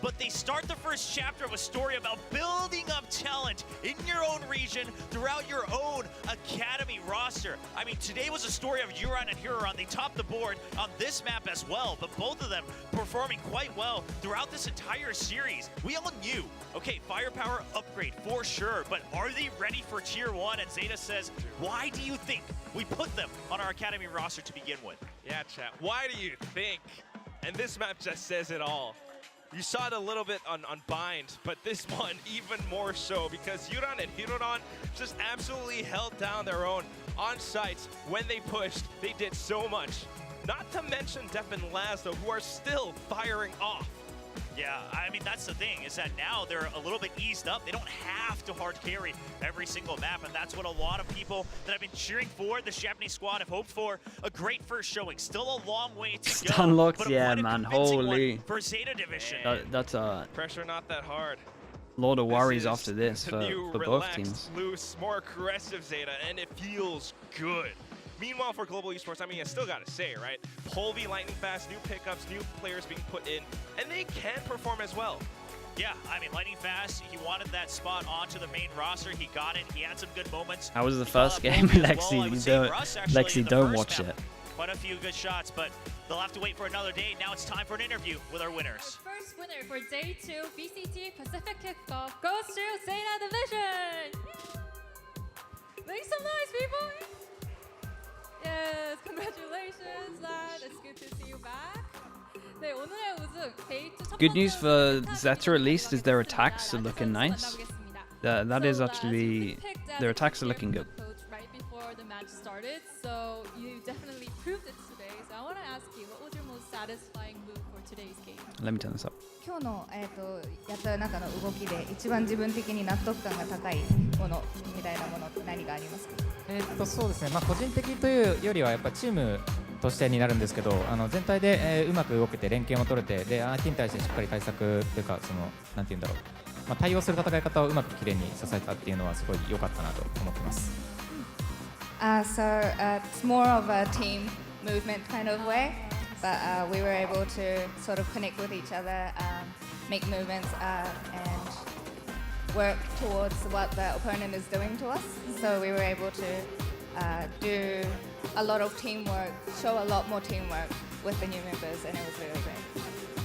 But they start the first chapter of a story about building up talent in your own region throughout your own academy roster. I mean, today was a story of Euron and Hiruron. They topped the board on this map as well, but both of them performing quite well throughout this entire series. We all knew, okay, firepower upgrade for sure, but are they ready for tier 1? And Zeta says, why do you think we put them on our academy roster to begin with? Yeah, chat, why do you think? And this map just says it all. You saw it a little bit on Bind, but this one even more so because Euron and Hiruron just absolutely held down their own on sites. When they pushed, they did so much. Not to mention Depp and Lazlo, who are still firing off. Yeah, I mean, that's the thing, is that now they're a little bit eased up. They don't have to hard carry every single map, and that's what a lot of people that have been cheering for this Japanese squad have hoped for. A great first showing. Still a long way to go. Stun locks, but yeah, quite a man, convincing holy. one for Zeta Division. That's a Pressure not that hard. lot of worries This is after this the for new both relaxed, teams. loose, more aggressive Zeta, and it feels good. Meanwhile, for Global Esports, I mean, I still gotta say, right? Polvi, lightning fast, new pickups, new players being put in, and they can perform as well. Yeah, I mean, lightning fast. He wanted that spot onto the main roster. He got it. He had some good moments. How was the first game, Lexi? Don't watch it. Quite a few good shots, but they'll have to wait for another day. Now it's time for an interview with our winners. First winner for day 2 VCT PACIFIC Kickoff goes to Zeta Division. Make some noise, people. Yes, congratulations, lad. It's good to see you back. 네, 오늘의 우승 데이 2 첫 Good news 번째 for Zeta at least is their attacks are looking nice. That is actually, their attacks are looking good. Right before the match started, so you definitely proved it today. So I want to ask you, what was your most satisfying move for today's game? Let me turn this up. 今日のやった中の動きで一番自分的に納得感が高いものみたいなものって何がありますか？そうですね。個人的というよりはやっぱチームとしてになるんですけど、全体で、うまく動けて連携も取れて、で相手に対してしっかり対策というかそのなんていうんだろう、対応する戦い方をうまくきれいに支えたっていうのはすごい良かったなと思ってます。It's more of a team movement kind of way, but we were able to sort of connect with each other, make movements, and work towards what the opponent is doing to us. So we were able to do a lot of teamwork, show a lot more teamwork with the new members, and it was really great.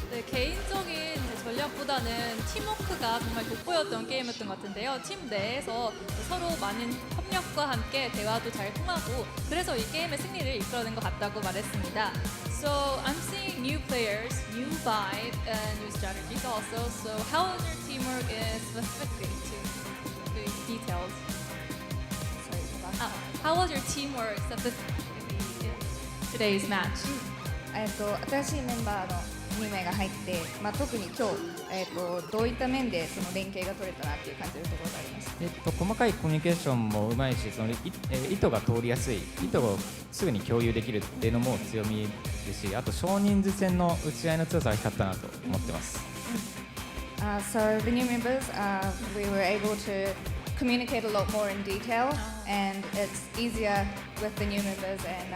네, 개인적인 전략보다는 팀워크가 정말 돋보였던 게임이었던 것 같은데요. 팀 내에서 서로 많은 협력과 함께 대화도 잘 통하고 그래서 이 게임의 승리를 이끌어낸 것 같다고 말했습니다. So I'm seeing new players, new vibe, and new strategies also. So how is your teamwork specifically to the details? How was your teamwork specifically in today's match? 新しいメンバーの2名が入って、特に今日、どういった面でその連携が取れたなっていう感じるところがあります。細かいコミュニケーションもうまいし、その意図が通りやすい、意図をすぐに共有できるっていうのも強みですし、あと少人数戦の打ち合いの強さが光ったなと思ってます。So the new members, we were able to communicate a lot more in detail, and it's easier with the new members, and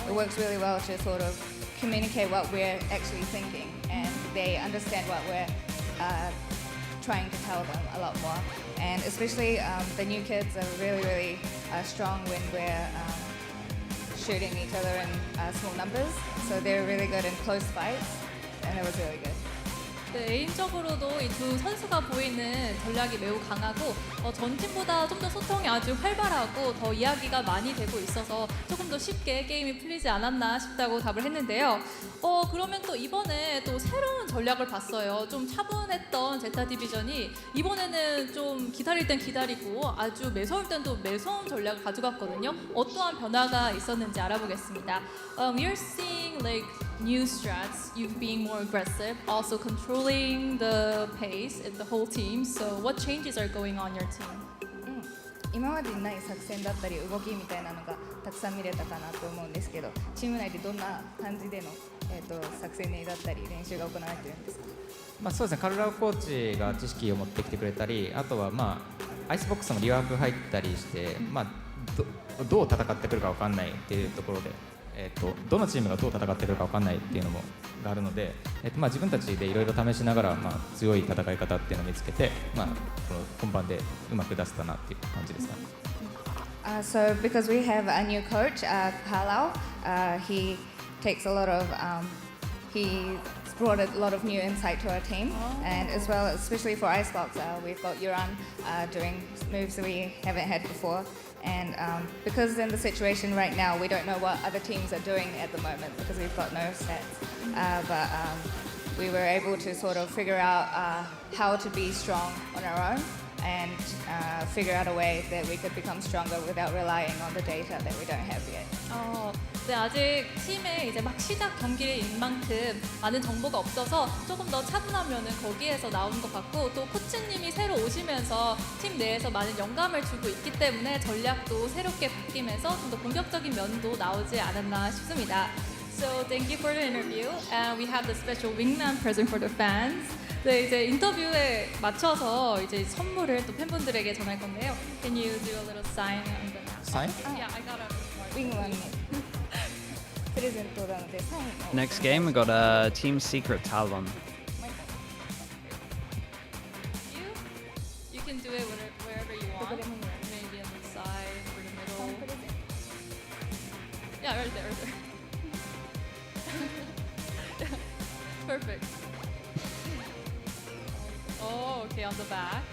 it works really well to sort of communicate what we're actually thinking, and they understand what we're trying to tell them a lot more. And especially the new kids are really strong when we're shooting each other in small numbers, so they're really good in close fights, and it was really good. 네, 개인적으로도 이 두 선수가 보이는 전략이 매우 강하고 전 팀보다 좀 더 소통이 아주 활발하고 더 이야기가 많이 되고 있어서 조금 더 쉽게 게임이 풀리지 않았나 싶다고 답을 했는데요. 그러면 또 이번에 또 새로운 전략을 봤어요. 좀 차분했던 제타 디비전이 이번에는 좀 기다릴 땐 기다리고 아주 매서울 땐 또 매서운 전략을 가져갔거든요. 어떠한 변화가 있었는지 알아보겠습니다. We're seeing like new strats, you've been more aggressive, also controlling the pace in the whole team. So what changes are going on your team? 今までにない作戦だったり動きみたいなのがたくさん見れたかなと思うんですけど、チーム内でどんな感じでの、作戦だったり練習が行われているんですか？そうですね、カルラウコーチが知識を持ってきてくれたり、あとはアイスボックスのリワーク入ったりして、どう戦ってくるか分かんないっていうところで、どのチームがどう戦ってくるか分かんないっていうのもがあるので、自分たちでいろいろ試しながら、強い戦い方っていうのを見つけて、本番でうまく出せたなっていう感じですかね。So because we have a new coach, Carlau, he takes a lot of, he brought a lot of new insight to our team, and as well, especially for Icebox, we've got Yuran doing moves that we haven't had before. And because in the situation right now, we don't know what other teams are doing at the moment because we've got no stats. But we were able to sort of figure out how to be strong on our own and figure out a way that we could become stronger without relying on the data that we don't have yet. 네, 아직 팀에 이제 막 시작 경기인 만큼 많은 정보가 없어서 조금 더 차분하면은 거기에서 나오는 것 같고, 또 코치님이 새로 오시면서 팀 내에서 많은 영감을 주고 있기 때문에 전략도 새롭게 바뀌면서 좀 더 공격적인 면도 나오지 않았나 싶습니다. So thank you for the interview, and we have the special wingman present for the fans. 네, 이제 인터뷰에 맞춰서 이제 선물을 또 팬분들에게 전할 건데요. Can you do a little sign on the map? Sign? Yeah, I got a wingman. Next game, we got Team Secret Talon. You can do it wherever you want. Maybe on the side or the middle. Yeah, right there, right there. Perfect. Oh, okay, on the back.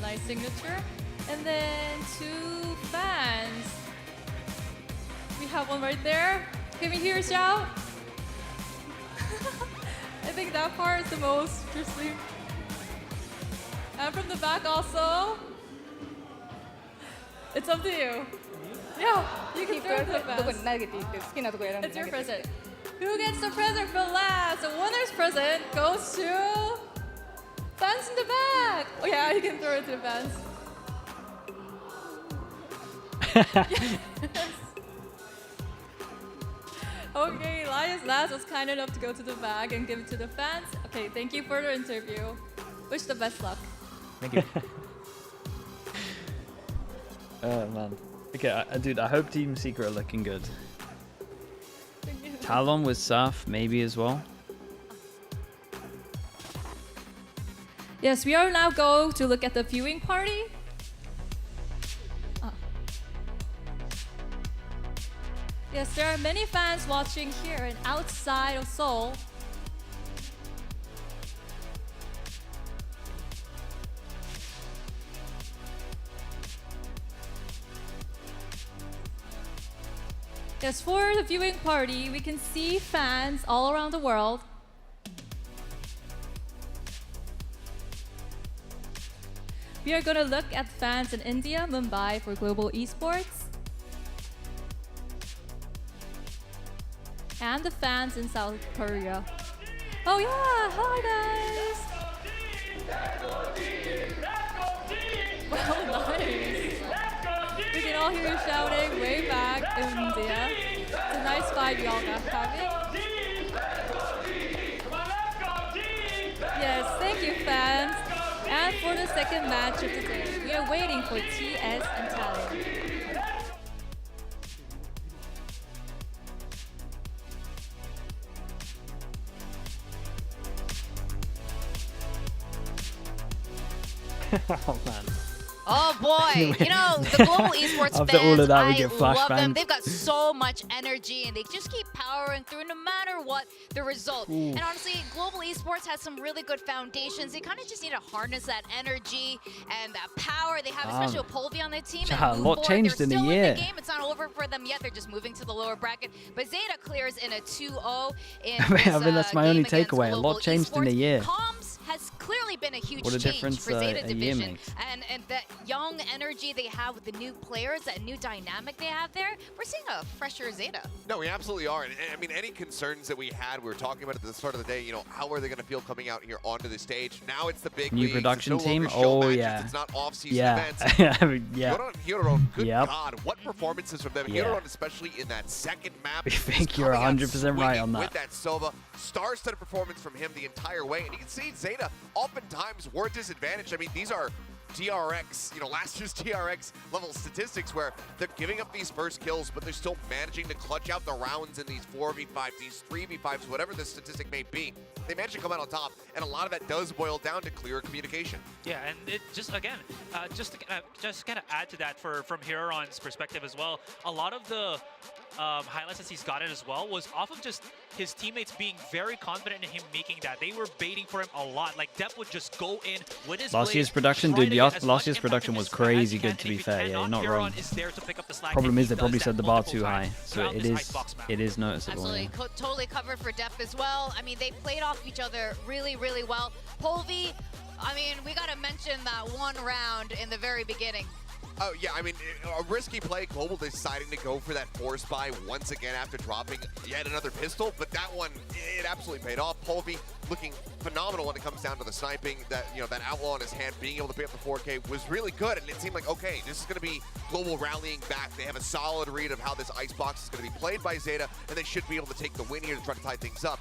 Nice signature. And then 2 fans. We have one right there. Can we hear a shout? I think that part is the most interesting. And from the back also. It's up to you. Yeah, you can throw it to the fans. It's your present. Who gets the present for last? The winner's present goes to fans in the back. Oh yeah, you can throw it to the fans. Yes. Okay, Elias Last was kind enough to go to the bag and give it to the fans. Okay, thank you for the interview. Wish the best luck. Thank you. Oh man. Okay, dude, I hope Team Secret are looking good. Talon with Saf, maybe as well. Yes, we are now going to look at the viewing party. Yes, there are many fans watching here and outside of Seoul. Yes, for the viewing party, we can see fans all around the world. We are going to look at fans in India, Mumbai for global esports. And the fans in South Korea. Oh yeah, hi guys! Well, nice. We can all hear you shouting way back in India. It's a nice vibe y'all are having. Yes, thank you fans. And for the second match of the day, we are waiting for TS and Talon. Oh man. Oh boy, you know, the global esports After fans, all of that, we I get love them. flashbangs. They've got so much energy and they just keep powering through no matter what the result. Ooh. And honestly, global esports has some really good foundations. They kind of just need to harness that energy and that power. They have especially Polvi on their team. Yeah, and a lot changed They're in a still year. In the game. It's not over for them yet. They're just moving to the lower bracket. But Zeta clears in a 2-0 in I mean, that's my only takeaway. A lot Global changed in a Esports. year. Comms has clearly been a huge What a change difference for Zeta a year Division. makes. And that young energy they have with the new players, that new dynamic they have there, we're seeing a fresher Zeta. No, we absolutely are. And I mean, any concerns that we had, we were talking about at the start of the day, you know, how are they going to feel coming out here onto the stage? Now it's the big New leagues. production It's no team? longer show Oh, matches. yeah. It's not off-season Yeah. events. I mean, yeah. Hero, good Yep. God, what performances from them. Yeah. Hero, especially in that second map. I think you're 100% right on that. With that Sova, star-studded performance from him the entire way. And you can see Zeta oftentimes were disadvantaged. I mean, these are DRX, you know, last year's DRX level statistics where they're giving up these first kills, but they're still managing to clutch out the rounds in these 4v5, these 3v5s, whatever the statistic may be. They manage to come out on top, and a lot of that does boil down to clear communication. Yeah, and it just, again, just to kind of add to that from Heron's perspective as well, a lot of the highlights as he's gotten as well was off of just his teammates being very confident in him making that. They were baiting for him a lot. Like Depp would just go in with his Last year's production, dude. Last year's production was crazy good. To be fair, yeah, you're not wrong. Problem is they probably set the bar too high, so it is noticeable. Absolutely, Yeah. totally covered for Depp as well. I mean, they played off each other really, really well. Polvi, I mean, we got to mention that one round in the very beginning. Oh, yeah, I mean, a risky play. Global deciding to go for that force buy once again after dropping yet another pistol, but that one, it absolutely paid off. Polvi looking phenomenal when it comes down to the sniping. That, you know, that outlaw in his hand, being able to pick up the 4K was really good, and it seemed like, okay, this is going to be Global rallying back. They have a solid read of how this icebox is going to be played by Zeta, and they should be able to take the win here to try to tie things up.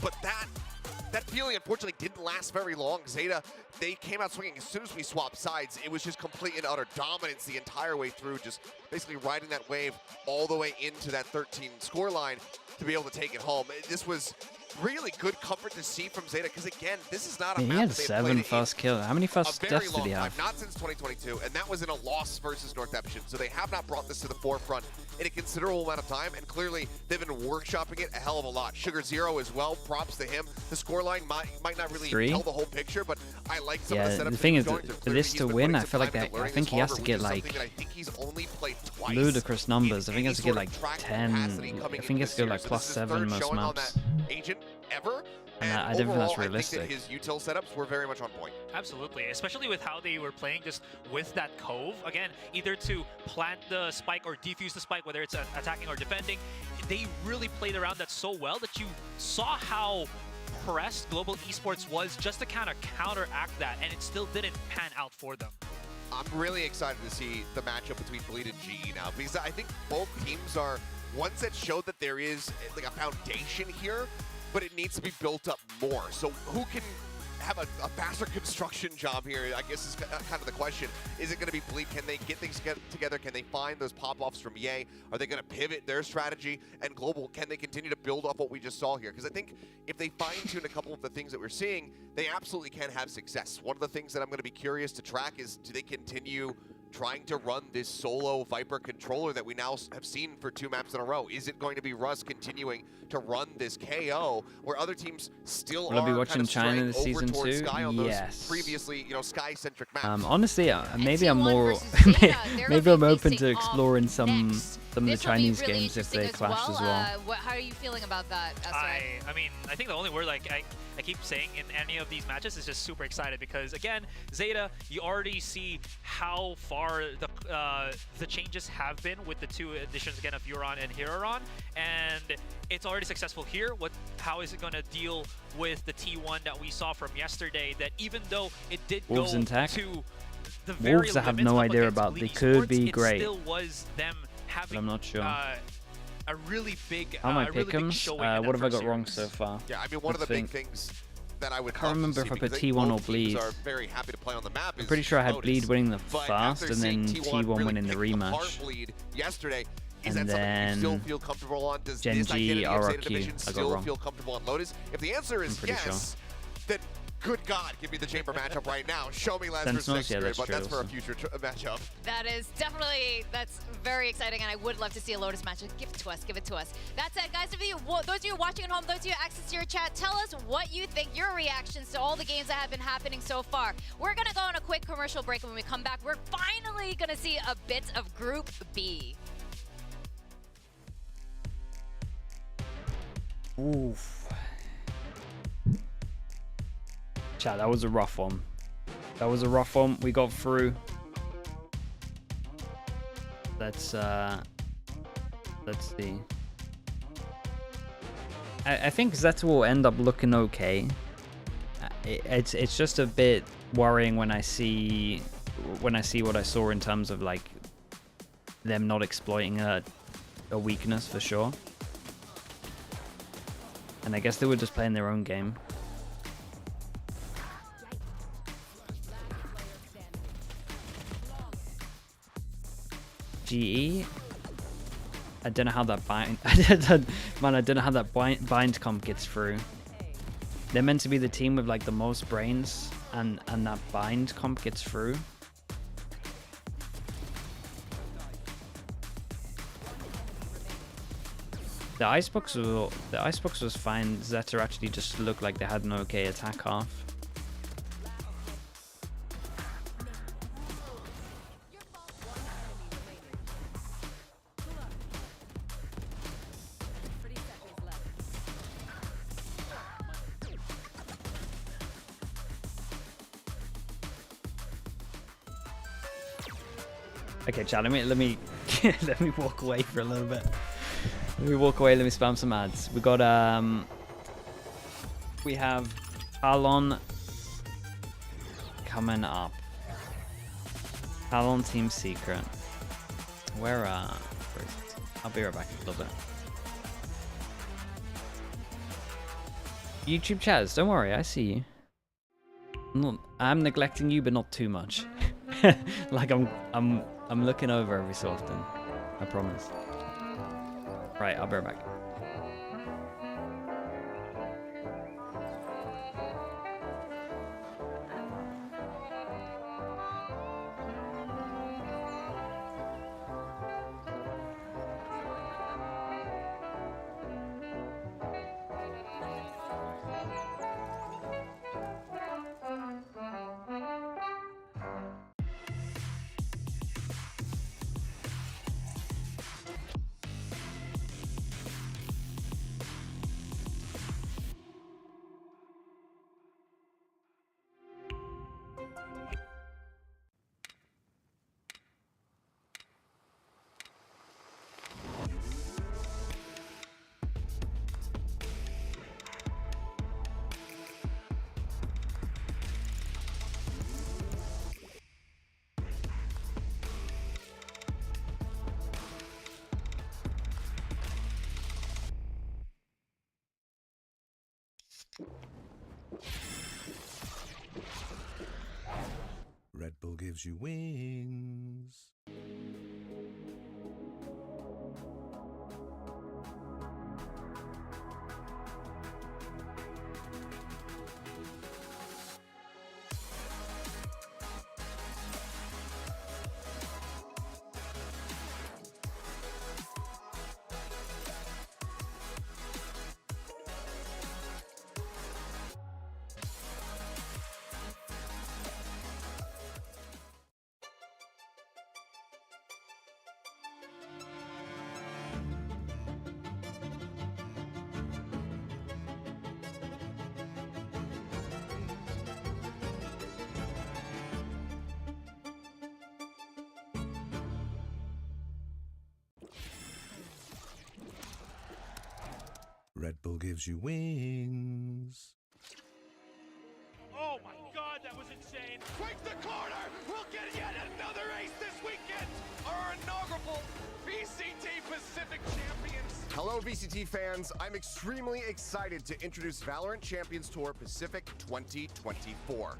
But that feeling, unfortunately, didn't last very long. Zeta, they came out swinging as soon as we swapped sides. It was just complete and utter dominance the entire way through, just basically riding that wave all the way into that 13 scoreline to be able to take it home. This was really good comfort to see from Zeta, because again, this is not a He map had that they've 7 played first kills. How many first deaths did he have? Not since 2022, and that was in a loss versus Northeption. So they have not brought this to the forefront in a considerable amount of time, and clearly they've been workshopping it a hell of a lot. Sugar Zero as well, props to him. The scoreline might not really tell the whole picture, but I like some of the setups. The thing is, going through. for this to win, I feel like I think he has to get like ludicrous numbers. I think he has to get like 10. I think he has to go like +7 most maps. Agent ever. And I don't think that's realistic. I think that his util setups were very much on point. Absolutely, especially with how they were playing just with that cove. Again, either to plant the spike or defuse the spike, whether it's attacking or defending. They really played around that so well that you saw how pressed Global Esports was just to kind of counteract that, and it still didn't pan out for them. I'm really excited to see the matchup between Bleed and GE now, because I think both teams are ones that showed that there is like a foundation here, but it needs to be built up more. So who can have a faster construction job here, I guess is kind of the question. Is it going to be Bleed? Can they get things together? Can they find those pop-offs from Ye? Are they going to pivot their strategy? And Global, can they continue to build off what we just saw here? Because I think if they fine-tune a couple of the things that we're seeing, they absolutely can have success. One of the things that I'm going to be curious to track is, do they continue trying to run this solo Viper controller that we now have seen for 2 maps in a row? Is it going to be Russ continuing to run this KO where other teams still Will I be are watching kind of China this straying season over towards too? Sky on Yes. those previously, you know, Sky-centric maps? Honestly, maybe I'm more. Maybe I'm open to exploring some of the Chinese games if they clash as well. How are you feeling about that, I mean, I think the only word like I keep saying in any of these matches is just super excited, because again, Zeta, you already see how far the changes have been with the 2 additions again of Euron and Heroron, and it's already successful here. How is it going to deal with the T1 that we saw from yesterday? That even though it did Wolves go intact. to the very Wolves I have limits no up idea against about. Bleed They could be Esports, great. It still was them having. But I'm not sure. A really big. How am I really big pick'ems? showing in What that have I first got wrong series. so far? Yeah, I mean, one of the big things that I would can't remember if I put T1 or Bleed. Are very happy to play on the map. I'm pretty sure I had Bleed winning the But fast after and then seeing T1 really winning the pick apart rematch. Bleed yesterday, is And that something you still then feel comfortable on? Does Gen this G, identity of Zeta RRQ. Division I got still wrong. feel comfortable on Lotus? If the answer is pretty yes, then good God, give me the chamber matchup right now. Show me Lazarus Sentinels? next Yeah, year, that's but true that's for a also. future matchup. That is definitely, that's very exciting, and I would love to see a Lotus matchup. Give it to us, give it to us. That said, guys, those of you watching at home, those of you access to your chat, tell us what you think, your reactions to all the games that have been happening so far. We're going to go on a quick commercial break, and when we come back, we're finally going to see a bit of Group B. Oof. Chat, that was a rough one. That was a rough one. We got through. Let's see. I think Zeta will end up looking okay. It's just a bit worrying when I see what I saw in terms of like them not exploiting a weakness for sure. And I guess they were just playing their own game. GE, I don't know how that bind. Man, I don't know how that bind comp gets through. They're meant to be the team with like the most brains, and that bind comp gets through. The icebox was fine. Zeta actually just looked like they had an okay attack half. Okay, chat. Let me let me walk away for a little bit. Let me walk away. Let me spam some ads. We got we have Talon coming up. Talon Team Secret. Where is it? I'll be right back in a little bit. YouTube chats, don't worry, I see you. I'm neglecting you, but not too much. Like I'm looking over every so often. I promise. Right, I'll be right back. Red Bull gives you wings. Red Bull gives you wings. Oh my god, that was insane. Break the corner! We'll get yet another ace this weekend! Our inaugural VCT Pacific Champions! Hello VCT fans, I'm extremely excited to introduce Valorant Champions Tour Pacific 2024.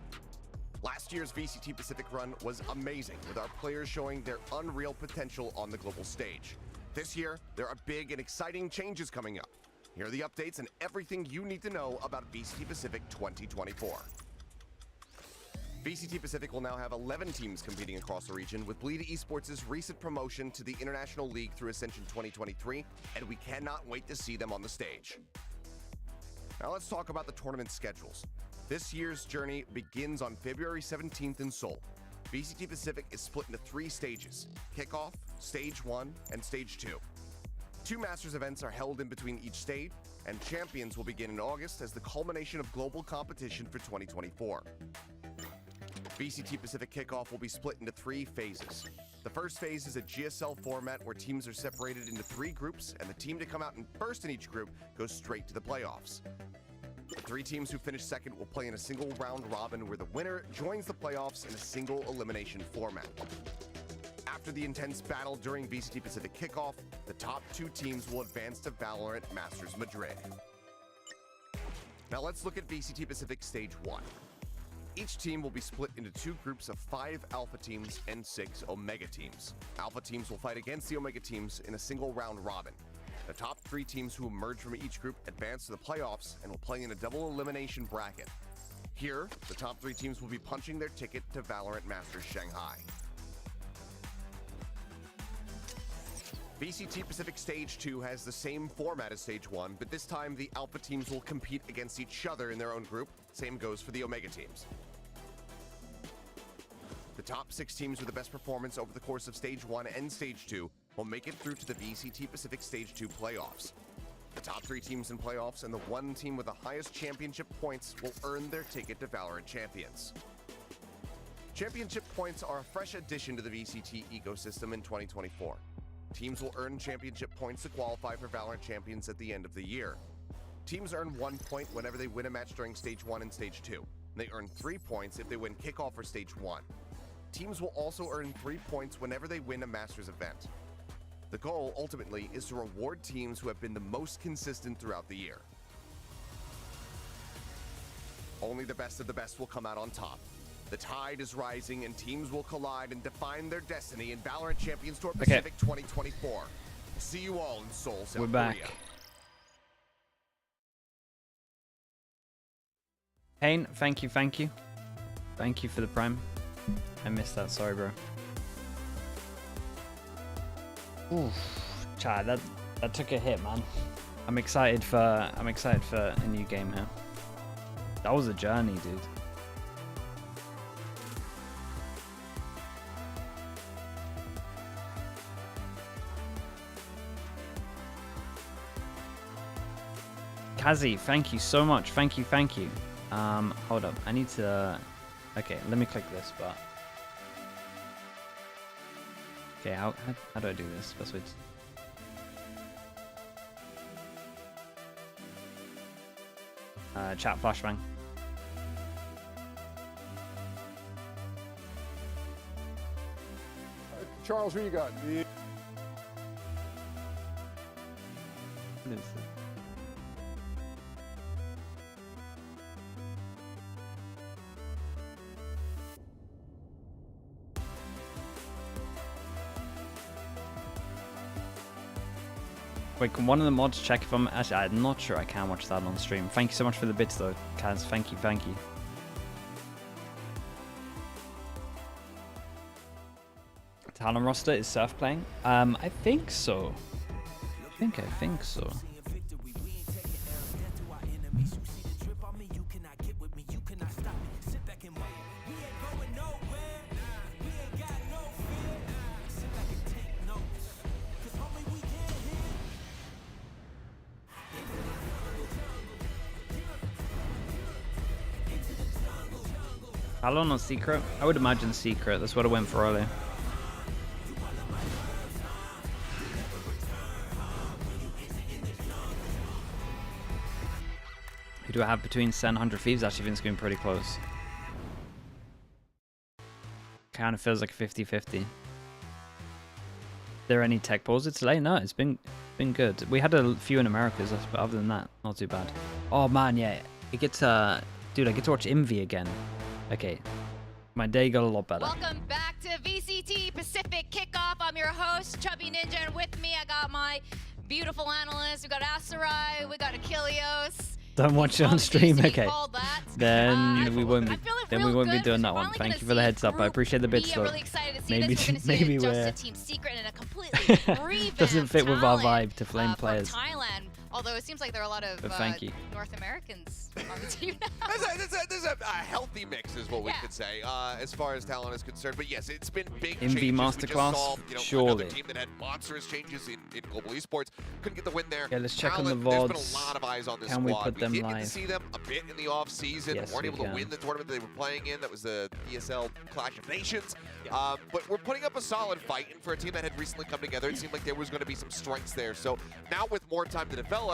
Last year's VCT Pacific run was amazing, with our players showing their unreal potential on the global stage. This year, there are big and exciting changes coming up. Here are the updates and everything you need to know about VCT Pacific 2024. VCT Pacific will now have 11 teams competing across the region, with Bleed Esports' recent promotion to the International League through Ascension 2023, and we cannot wait to see them on the stage. Now let's talk about the tournament schedules. This year's journey begins on February 17th in Seoul. VCT Pacific is split into 3 stages: Kickoff, Stage 1, and Stage 2. 2 Masters events are held in between each stage, and Champions will begin in August as the culmination of global competition for 2024. VCT Pacific Kickoff will be split into 3 phases. The first phase is a GSL format where teams are separated into 3 groups, and the team to come out first in each group goes straight to the playoffs. The 3 teams who finish second will play in a single round robin where the winner joins the playoffs in a single elimination format. After the intense battle during VCT Pacific Kickoff, the top 2 teams will advance to Valorant Masters Madrid. Now let's look at VCT Pacific Stage 1. Each team will be split into 2 groups of 5 Alpha teams and 6 Omega teams. Alpha teams will fight against the Omega teams in a single round robin. The top 3 teams who emerge from each group advance to the playoffs and will play in a double elimination bracket. Here, the top 3 teams will be punching their ticket to Valorant Masters Shanghai. VCT Pacific Stage 2 has the same format as Stage 1, but this time the Alpha teams will compete against each other in their own group. Same goes for the Omega teams. The top 6 teams with the best performance over the course of Stage 1 and Stage 2 will make it through to the VCT Pacific Stage 2 playoffs. The top 3 teams in playoffs and the 1 team with the highest championship points will earn their ticket to Valorant Champions. Championship points are a fresh addition to the VCT ecosystem in 2024. Teams will earn championship points to qualify for Valorant Champions at the end of the year. Teams earn 1 point whenever they win a match during Stage 1 and Stage 2. They earn 3 points if they win Kickoff for Stage 1. Teams will also earn 3 points whenever they win a Masters event. The goal, ultimately, is to reward teams who have been the most consistent throughout the year. Only the best of the best will come out on top. The tide is rising and teams will collide and define their destiny in Valorant Champions Tour Pacific 2024. See you all in Seoul, South Korea. We're back. Hayne, thank you. Thank you for the prime. I missed that, sorry bro. Oof, Chad, that took a hit, man. I'm excited for a new game here. That was a journey, dude. Kazi, thank you so much. Thank you. Hold up. I need to... Okay, let me click this, but... Okay, how do I do this? Best way to... chat flashbang. Charles, who you got? What is it? Wait, can one of the mods check if I'm... Actually, I'm not sure I can watch that on stream. Thank you so much for the bits, though, Kaz. Thank you. Talon roster is Surf playing? I think so. I think so. Talon or Secret? I would imagine Secret. That's what I went for earlier. Who do I have between Sen and 100 Thieves? Actually, I think it's going pretty close. Kind of feels like a 50-50. There any tech pauses today? No, it's been good. We had a few in Americas, but other than that, not too bad. Oh man, yeah, it gets dude, I get to watch Envy again. Okay, my day got a lot better. Welcome back to VCT Pacific Kickoff. I'm your host, Chubby Ninja, and with me I got my beautiful analysts. We got Asarai, we got Achilleos. Don't watch it on stream, okay? Then we won't be doing that one. Thank you for the heads up. I appreciate the bits though. Really excited to see maybe we're Team Secret in a completely revamped doesn't fit with our vibe to flame players. Thailand. Although it seems like there are a lot of North Americans on the team now. There's a healthy mix, is what we could say, as far as talent is concerned. But yes, it's been big changes. We Masterclass, just saw, surely. another team that had monstrous changes in global esports. Couldn't get the win there. Yeah, let's check on the VODs. There's been a lot of eyes on this Can squad. We put them did live? Get to see them a bit in the off season. Yes, weren't able to win the tournament they were playing in. That was the ESL Clash of Nations. But we're putting up a solid fight, and for a team that had recently come together, it seemed like there was going to be some strengths there. So now with more time to develop,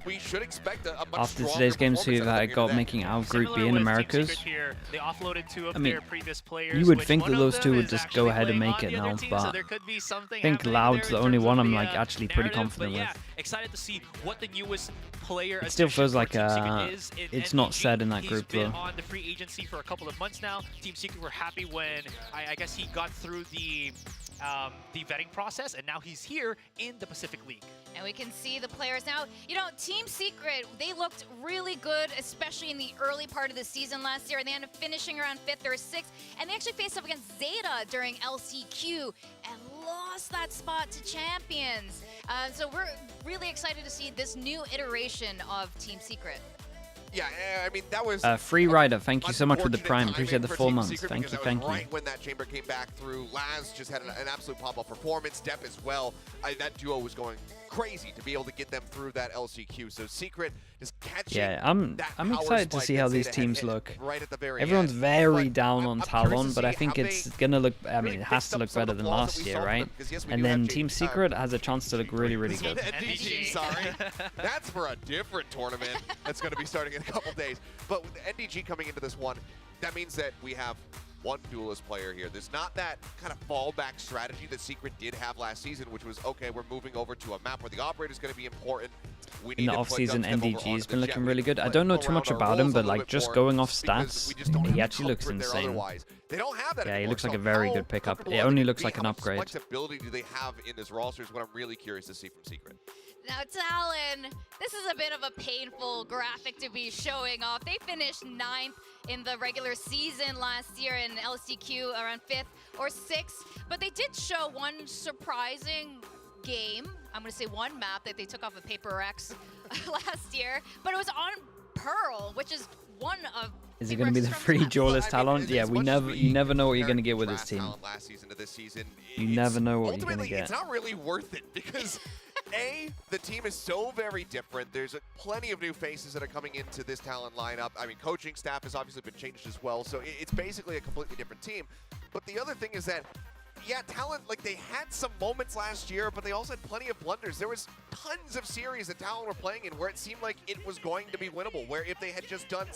we should expect a much after today's game too that I got making our group B in Americas. Here, they offloaded two of I mean, their previous players, you would think that those two would just go ahead and make it now, but I think Loud's the only one I'm like actually pretty confident with. Excited to see what the newest player. It still feels like it's not said in that group though. He's been on the free agency for a couple of months now. Team Secret were happy when I guess he got through the the vetting process, and now he's here in the Pacific League. And we can see the players now. You know, Team Secret, they looked really good, especially in the early part of the season last year. And they ended up finishing around 5th or 6th. And they actually faced up against Zeta during LCQ and lost that spot to Champions. So we're really excited to see this new iteration of Team Secret. Yeah, I mean, that was... Free Rider, thank you so much for the Prime. Appreciate the 4 months. Thank you, thank you. Right when that chamber came back through, Laz just had an absolute pop-up performance. Depp as well. That duo was going crazy to be able to get them through that LCQ. So Secret is catching. Yeah, I'm excited to see how these teams look. Right at the very Everyone's end. very down on Talon, but I see think how it's they gonna look. I mean, really it has to look better than last year, right? because yes, we And do have then JD Team Secret has a chance to look really, really good. NDG, sorry. That's for a different tournament that's going to be starting in a couple days. But with NDG coming into this one, that means that we have one duelist player here. There's not that kind of fallback strategy that Secret did have last season, which was, okay, we're moving over to a map where the operator is going to be important. We In need the to off-season, dubstep over NDG onto has the been jet. looking We really need good. to I don't know too around much our about him, roles a but little like bit just more going off because stats, we just don't have he the actually looks comfort there insane. otherwise. They don't have that Yeah, he anymore. looks like So a very how good pickup. comfortable It are they only gonna looks be? like an How much upgrade. flexibility do they have in this roster is what I'm really curious to see from Secret. Now, Talon, this is a bit of a painful graphic to be showing off. They finished 9th in the regular season last year in LCQ, around 5th or 6th. But they did show one surprising game. I'm going to say one map that they took off of Paper X last year. But it was on Pearl, which is one of... Is it going to be the free duelist Talon? Yeah, you never know what you're going to get with this team. Last season to this season, You never know what you're going to ultimately, get. it's not really worth it because A, the team is so very different. There's plenty of new faces that are coming into this Talon lineup. I mean, coaching staff has obviously been changed as well, so it's basically a completely different team. But the other thing is that, yeah, Talon, like, they had some moments last year, but they also had plenty of blunders. There was tons of series that Talon were playing in where it seemed like it was going to be winnable, where if they had just done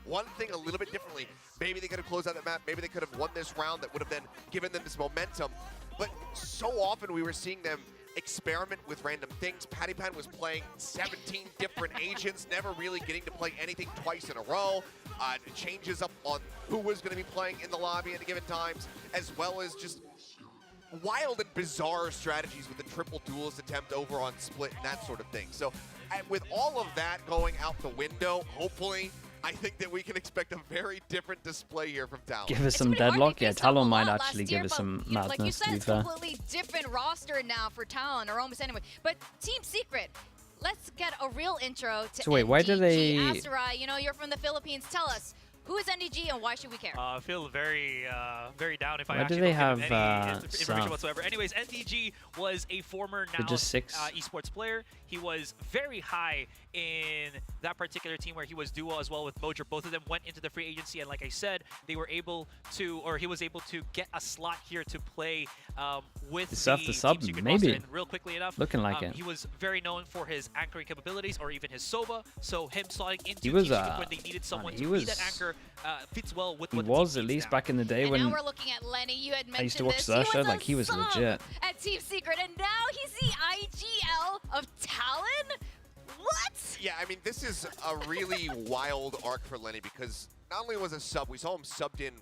one thing a little bit differently, maybe they could have closed out the map, maybe they could have won this round that would have then given them this momentum. But so often we were seeing them experiment with random things. Patty Pan was playing 17 different agents, never really getting to play anything twice in a row. Changes up on who was going to be playing in the lobby at given times, as well as just wild and bizarre strategies with the triple duelist attempt over on Split and that sort of thing. So with all of that going out the window, hopefully, I think that we can expect a very different display here from Talon. Give us some deadlock? Yeah, Talon might actually give us some madness, like you said, to be it's fair. a completely different roster now for Talon, or almost anyway. But Team Secret, let's get a real intro to So wait, why do they... Asarai, you know, you're from the Philippines. Tell us, who is NDG and why should we care? I feel very down if I Why do actually they don't give have, any information South? whatsoever. Anyways, NDG was a former They're just 6? esports player. He was very high in that particular team where he was duo as well with Mojo. Both of them went into the free agency, and like I said, they were able to, or he was able to get a slot here to play with Is the South the sub? Team Secret Maybe. roster. And real quickly enough, Looking like it. he was very known for his anchoring capabilities or even his Sova. So him slotting into He was, Team Secret when they needed someone he to was- be that anchor fits well with He what was, the at team least needs back in the day And when now we're looking at Lenny. You had mentioned I used to watch this. Sasha, like he was sub legit. at Team Secret, and now he's the IGL of Talon? What? Yeah, I mean, this is a really wild arc for Lenny because not only was a sub, we saw him subbed in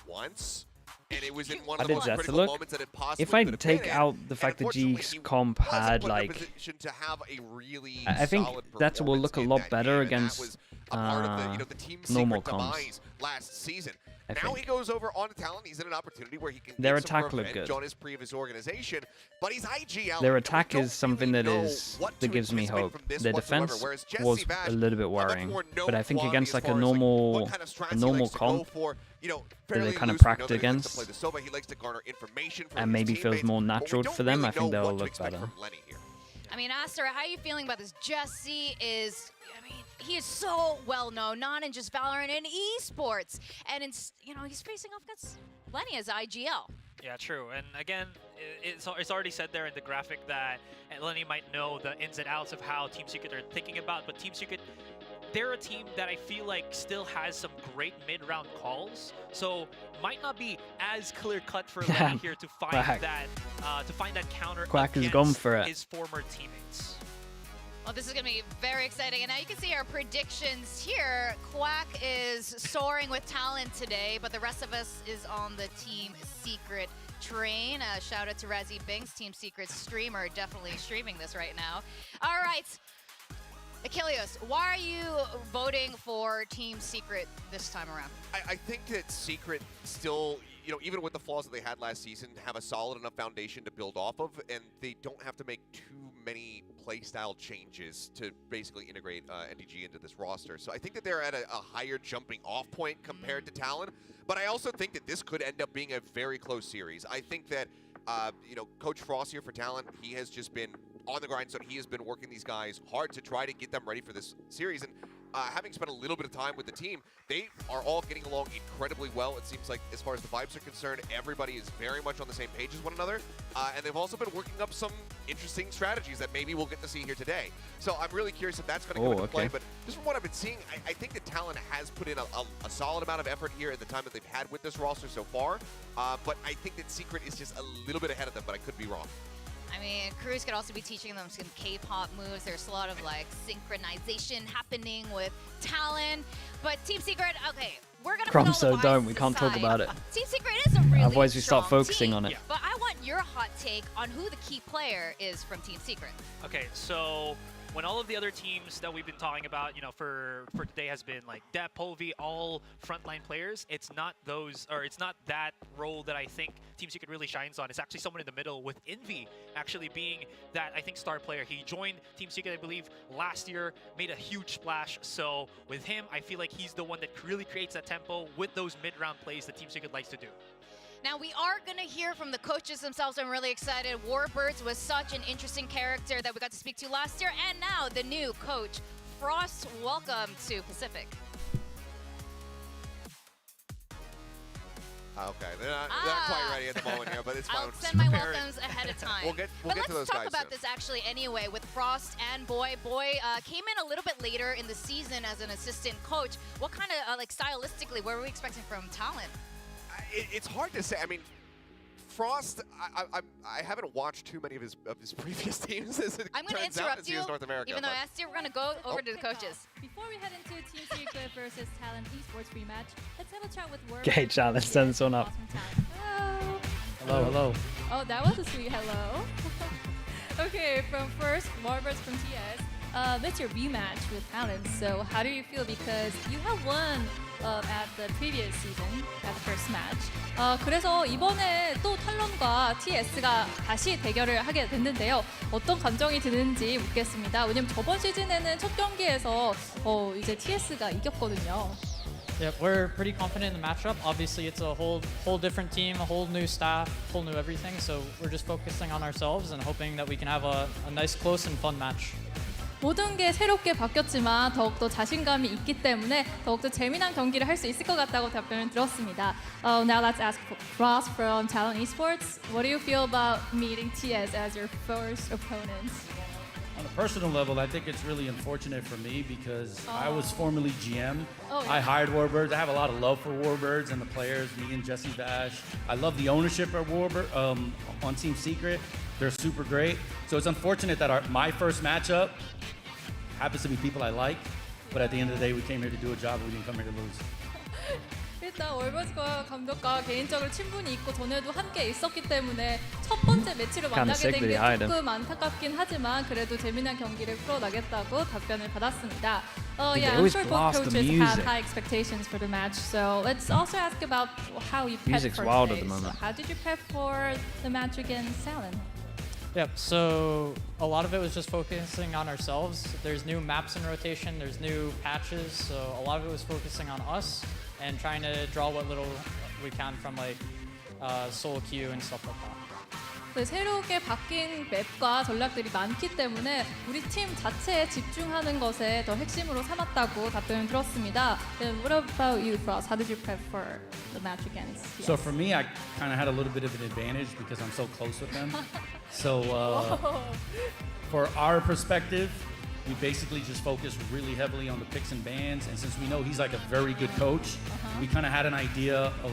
once, and it was in one How of the did most Zeta critical look? moments that it possibly If I could have take been in. out the fact that Unfortunately, G's he comp wasn't had put in a like... position to have a really I think solid that will look a performance in lot that better game, and that against was a part of the, the Team normal Secret comps. demise last season. I Now think. he goes over on Talon. He's in an opportunity where he can Their get some attack looked revenge good. on his previous organization, but he's IGL. Their and we attack don't is something that really is know what that to gives me anticipate hope. from this Their whatsoever, defense whereas Jesse was Vash, a little bit much worrying, more known but I think quality against as like a far as, normal what kind of strats a he normal likes to go comp for, you know, that they fairly kind of loose. We know practice that he likes to against, play the Soba. He likes to garner information from and his maybe feels teammates, more but we natural don't for them, really I think know they'll what to look expect better. from Lenny here. I mean, Aster, how are you feeling about this? Jesse is, I mean, he is so well known, not in just Valorant, in esports. And, you know, he's facing off against Lenny as IGL. Yeah, true. And again, it's already said there in the graphic that Lenny might know the ins and outs of how Team Secret are thinking about, but Team Secret, they're a team that I feel like still has some great mid-round calls, so might not be as clear-cut for Lenny here to find Quack. that counter Quack is against gone for it. his former teammates. Well, this is going to be very exciting. And now you can see our predictions here. Quack is soaring with talent today, but the rest of us is on the Team Secret train. Shout out to Razzie Binks, Team Secret streamer, definitely streaming this right now. All right. Achilles, why are you voting for Team Secret this time around? I think that Secret still, even with the flaws that they had last season, have a solid enough foundation to build off of, and they don't have to make too many playstyle changes to basically integrate NDG into this roster. So I think that they're at a higher jumping off point compared to Talon, but I also think that this could end up being a very close series. I think that, Coach Frost here for Talon, he has just been on the grind, so he has been working these guys hard to try to get them ready for this series. And having spent a little bit of time with the team, they are all getting along incredibly well. It seems like, as far as the vibes are concerned, everybody is very much on the same page as one another. And they've also been working up some interesting strategies that maybe we'll get to see here today. So I'm really curious if that's going to come into play. But just from what I've been seeing, I think that Talon has put in a solid amount of effort here at the time that they've had with this roster so far. But I think that Secret is just a little bit ahead of them, but I could be wrong. I mean, Cruz could also be teaching them some K-pop moves. There's a lot of synchronization happening with Talon. But Team Secret, okay, we're gonna put all the biases we can't talk aside. about it. Team Secret is a really Otherwise we start strong focusing team, on it. But I want your hot take on who the key player is from Team Secret. Okay, so when all of the other teams that we've been talking about, for today has been like Depp, Polvi, all frontline players, it's not that role that I think Team Secret really shines on. It's actually someone in the middle, with Envy actually being that, I think, star player. He joined Team Secret, I believe, last year, made a huge splash. So with him, I feel like he's the one that really creates that tempo with those mid-round plays that Team Secret likes to do. Now, we are going to hear from the coaches themselves. I'm really excited. Warbirds was such an interesting character that we got to speak to last year. And now, the new coach, Frost. Welcome to Pacific. Okay, they're not quite ready at the moment here, but it's fine. I'll send my welcomes ahead of time. We'll get to those guys But let's talk about soon. this actually anyway with Frost and Boy. Boy came in a little bit later in the season as an assistant coach. What kind of, stylistically, what were we expecting from Talon? It's hard to say. I mean, Frost, I haven't watched too many of his previous teams, as it I'm going to turns out, interrupt as he you, is North America. even though I asked you, we're going to go over to the coaches. Before we head into Team Secret versus Talent Esports rematch, let's have a chat with Warbirds. Okay, chat, let's turn this one up. Hello. Hello. Oh, that was a sweet hello. Okay, from first, Warbirds from TS. That's your rematch with Talent. So how do you feel? Because you have won at the previous season, at the first match. 그래서 이번에 또 탈론과 TS가 다시 대결을 하게 됐는데요. 어떤 감정이 드는지 묻겠습니다. 왜냐면 저번 시즌에는 첫 경기에서 이제 TS가 이겼거든요. Yeah, we're pretty confident in the matchup. Obviously, it's a whole different team, a whole new staff, whole new everything. So we're just focusing on ourselves and hoping that we can have a nice, close, and fun match. 모든 게 새롭게 바뀌었지만 더욱더 자신감이 있기 때문에 더욱더 재미난 경기를 할 수 있을 것 같다고 답변을 들었습니다. Now let's ask Frost from Talent Esports. What do you feel about meeting TS as your first opponent? On a personal level, I think it's really unfortunate for me because I was formerly GM. Oh, yeah. I hired Warbirds. I have a lot of love for Warbirds and the players, me and Jesse Bash. I love the ownership of Warbird on Team Secret. They're super great. So it's unfortunate that my first matchup happens to be people I like, but at the end of the day, we came here to do a job and we didn't come here to lose. 일단 월버즈과 감독과 개인적으로 친분이 있고 전에도 함께 있었기 때문에 첫 번째 매치로 만나게 된 게 조금 안타깝긴 하지만 그래도 재미난 경기를 풀어나겠다고 답변을 받았습니다. Yeah, I'm sure both coaches have high expectations for the match. So let's also ask about how you prepped for wild today. at the moment. So how did you prep for the match against Talon? Yep, so a lot of it was just focusing on ourselves. There's new maps in rotation, there's new patches, so a lot of it was focusing on us and trying to draw what little we can from solo queue and stuff like that. 새롭게 바뀐 맵과 전략들이 많기 때문에 우리 팀 자체에 집중하는 것에 더 핵심으로 삼았다고 답변을 들었습니다. Then what about you, Frost? How did you prep for the match against TS? So for me, I kind of had a little bit of an advantage because I'm so close with them. So for our perspective, we basically just focused really heavily on the picks and bans. And since we know he's like a very good coach, we kind of had an idea of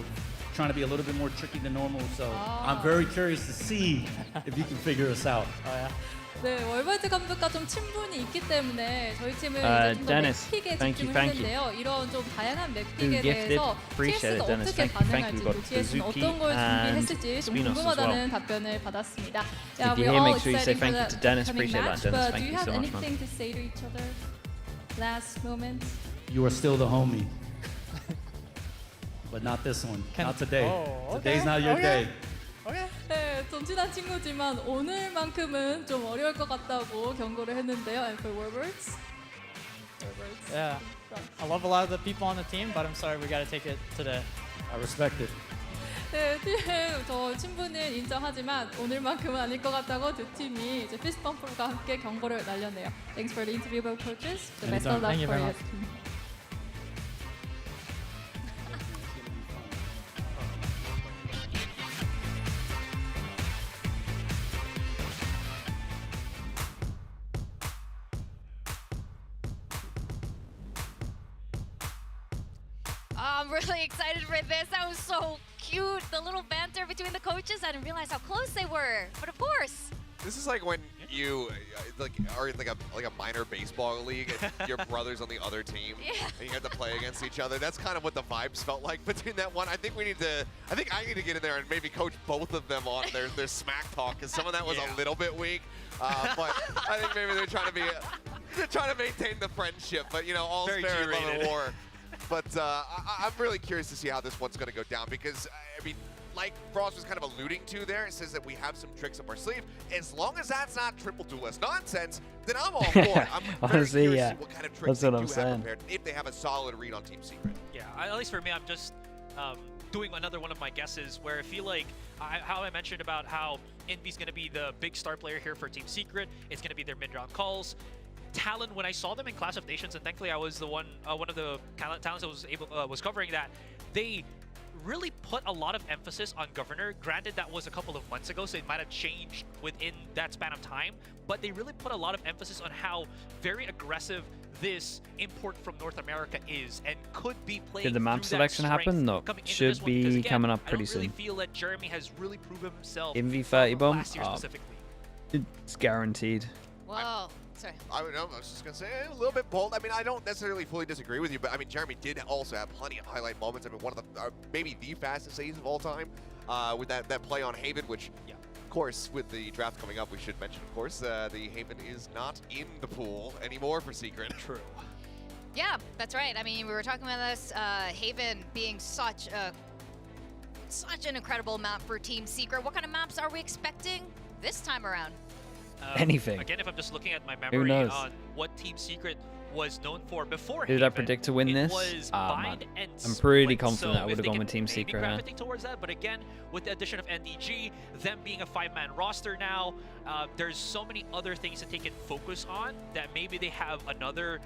trying to be a little bit more tricky than normal. So I'm very curious to see if you can figure us out. Oh, yeah. 네, 월버즈 감독과 좀 친분이 있기 때문에 저희 팀은 이제 좀더 Dennis, 맵픽에 thank you, 집중을 thank you. 했는데요. 이런 좀 다양한 맵픽에 gifted. 대해서 Appreciate TS가 it, Dennis. 어떻게 Thank you. 반응할지 We've 또 got TS는 Suzuki 어떤 걸 and 준비했을지 좀 Spinos as 궁금하다는 well. 답변을 받았습니다. If Yeah, you we're hear, all make sure you say excited for thank you the to Dennis. coming Appreciate match, that, Dennis. but Thank do you you have so much, man. anything to say to each other? Last moment. You are still the homie. But not this one. Not today. Today's not your day. 네, 좀 친한 친구지만 오늘만큼은 좀 어려울 것 같다고 경고를 했는데요. And for Warburgs? Yeah. I love a lot of the people on the team, but I'm sorry we got to take it today. I respect it. 네, 팀 저 친분은 인정하지만 오늘만큼은 아닐 것 같다고 두 팀이 이제 피스트 펌프과 함께 경고를 날렸네요. Thanks for the interview, both coaches. The best of luck Thank you for very your much. team. I'm really excited for this. That was so cute. The little banter between the coaches. I didn't realize how close they were. But of course. This is like when you like are in like a minor baseball league and your brother's on the other team and you have to play against each other. That's kind of what the vibes felt like between that one. I think I need to get in there and maybe coach both of them on their smack talk because some of that was a little bit weak. But I think maybe they're trying to maintain the friendship. But you know, all's fair in love and war. But I'm really curious to see how this one's going to go down because I mean, like Frost was kind of alluding to there, it says that we have some tricks up our sleeve. As long as that's not triple duelist nonsense, then I'm all for it. I'm Honestly, very curious yeah. to see what kind of tricks That's they what do I'm have saying. prepared, if they have a solid read on Team Secret. Yeah, at least for me, I'm just doing another one of my guesses where I feel like how I mentioned about how Envy's going to be the big star player here for Team Secret. It's going to be their mid-round calls. Talon, when I saw them in Clash of Nations, and thankfully I was the one of the talents that was covering that, they really put a lot of emphasis on Governor. Granted, that was a couple of months ago, so it might have changed within that span of time, but they really put a lot of emphasis on how very aggressive this import from North America is and could be playing. Did the map selection happen? No. Should be coming up pretty soon. I don't really feel that Jeremy has really proven himself Envy 30 bomb? last year specifically. It's guaranteed. Whoa. Sorry. I was just going to say a little bit bold. I mean, I don't necessarily fully disagree with you, but I mean, Jeremy did also have plenty of highlight moments. I mean, one of the, maybe the fastest ace of all time with that play on Haven, which, of course, with the draft coming up, we should mention, of course, the Haven is not in the pool anymore for Secret. True. Yeah, that's right. I mean, we were talking about this, Haven being such an incredible map for Team Secret. What kind of maps are we expecting this time around? Anything. Again, if I'm just looking at my Who memory knows? on what Team Secret was known for before Who did I predict to win this? was Man. bind and I'm pretty split. confident So I if would have they gone can with Team maybe Secret. gravitate towards that, but again, with the addition of NDG, them being a 5-man roster now, there's so many other things that they can focus on that maybe they have another,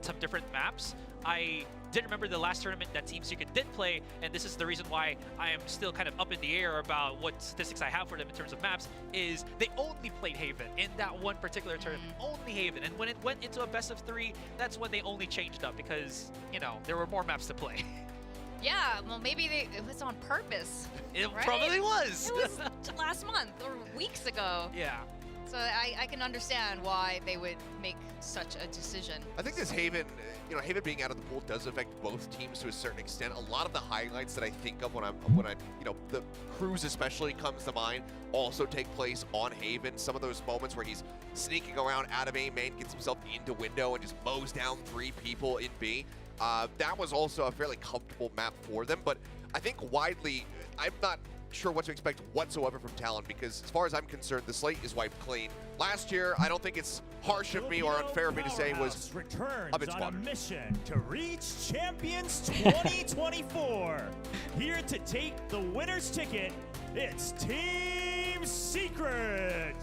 some different maps. I did remember the last tournament that Team Secret did play, and this is the reason why I am still kind of up in the air about what statistics I have for them in terms of maps, is they only played Haven in that one particular tournament, only Haven. And when it went into a best of 3, that's when they only changed up because, you know, there were more maps to play. Yeah, well, maybe it was on purpose. It right? probably was. It was last month or weeks ago. Yeah. So I can understand why they would make such a decision. I think this Haven, you know, Haven being out of the pool does affect both teams to a certain extent. A lot of the highlights that I think of when I, you know, the cruise especially comes to mind, also take place on Haven. Some of those moments where he's sneaking around out of A main, gets himself into window, and just mows down 3 people in B. That was also a fairly comfortable map for them, but I think widely, I'm not sure what to expect whatsoever from Talon because as far as I'm concerned, the slate is wiped clean. Last year, I don't think it's harsh of me or unfair of me to say was a bit on a spotted. mission to reach Champions 2024. Here to take the winner's ticket, it's Team Secret.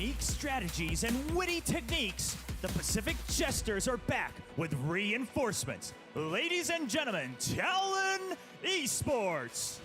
unique strategies and witty techniques, the Pacific Jesters are back with reinforcements. Ladies and gentlemen, Talon Esports.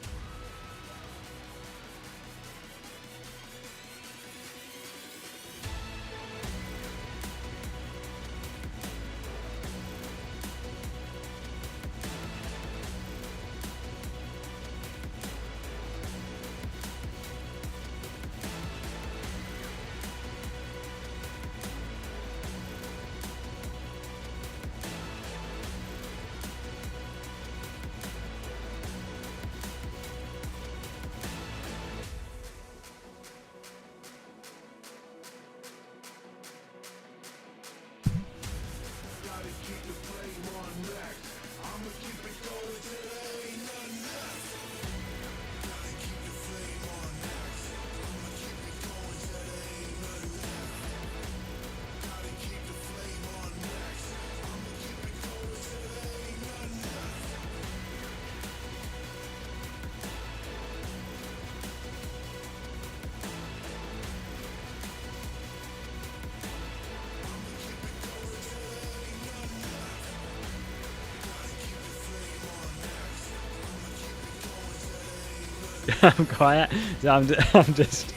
I'm quiet. So I'm just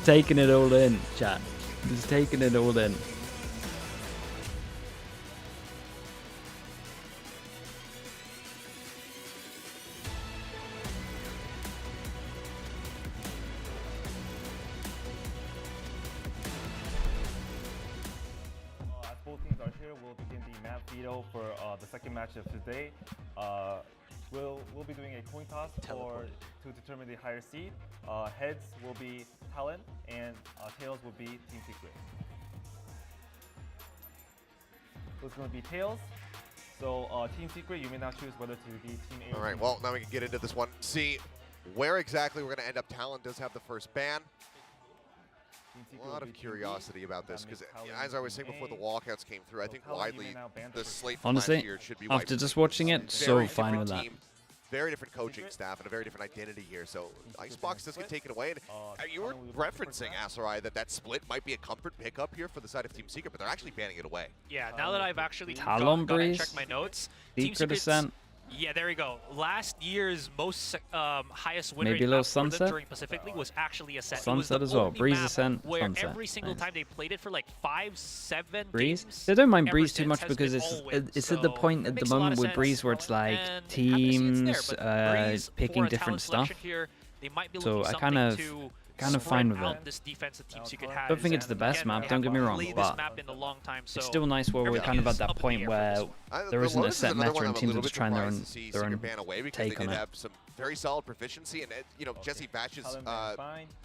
taking it all in, chat. I'm just taking it all in. As both teams are here, we'll begin the map veto for the second match of today. We'll be doing a coin toss to determine the higher seed. Heads will be Talon, and tails will be Team Secret. So it's going to be tails. So Team Secret, you may now choose whether to be Team A. All right, well, now we can get into this one. See where exactly we're going to end up. Talon does have the first ban. A lot of curiosity about this because, as I was saying before the walkouts came through, I think widely the slate from last Honestly, year should be after wiped. just watching it, so fine with that. Very different coaching staff and a very different identity here. So Icebox does get taken away. And you were referencing, Asarai, that split might be a comfort pickup here for the side of Team Secret, but they're actually banning it away. Yeah, now that I've actually Talon gone and Breeze, checked my notes, Secret Ascent. Yeah, there we go. Last year's most highest win Maybe rate a little map for them Sunset? during Pacific League was actually Ascent. Sunset as well. Breeze, map Ascent, where Sunset. every single Nice. time they played it for like 5-7 Breeze. games, They don't mind ever Breeze too since much has because been it's all wins. it's at the point So at the makes a lot moment of with sense. Breeze where it's like And happy to see it's teams there, but Breeze, picking for a different talent stuff. selection here, they might be So looking I kind of something to fine spread with out it. this defense that Team Secret has. Don't think it's the And best again, map, they don't get me haven't wrong, played but this map in a long time, so it's still nice where we're kind of at that point where there isn't a set meta and teams are just trying their own take on it. Have some very solid proficiency, and you know, Jesse Bash's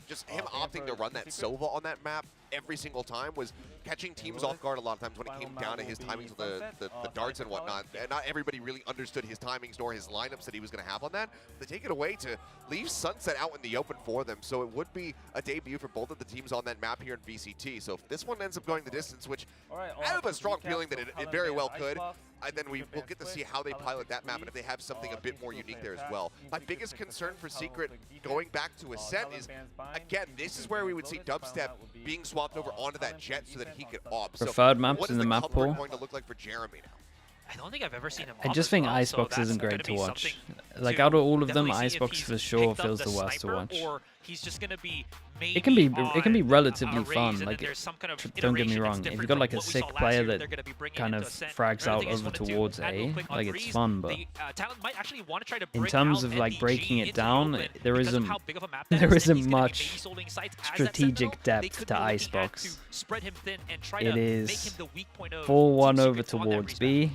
just him opting to run that Sova on that map every single time was catching teams off guard a lot of times when it came down to his timings with the darts and whatnot. And not everybody really understood his timings nor his lineups that he was going to have on that. They take it away to leave Sunset out in the open for them, so it would be a debut for both of the teams on that map here in VCT. So if this one ends up going the distance, which I have a strong feeling that it very well could, then we'll get to see how they pilot that map and if they have something a bit more unique there as well. My biggest concern for Secret going back to Ascent is, again, this is where we would see Dubstep being swapped over onto that jet so that he could op. Preferred So maps what in is the map comfort pool? going to look like for Jeremy now? I don't think I've ever seen him. I just think Icebox isn't great to watch. Like out of all of them, Icebox for sure feels the worst to watch. Or he's just gonna be It can be relatively fun. Like don't get me wrong, if you got like a sick player that kind of frags out over towards A, like it's fun. But in terms of like breaking it down, there isn't much strategic depth to Icebox. It is 4-1 over towards B,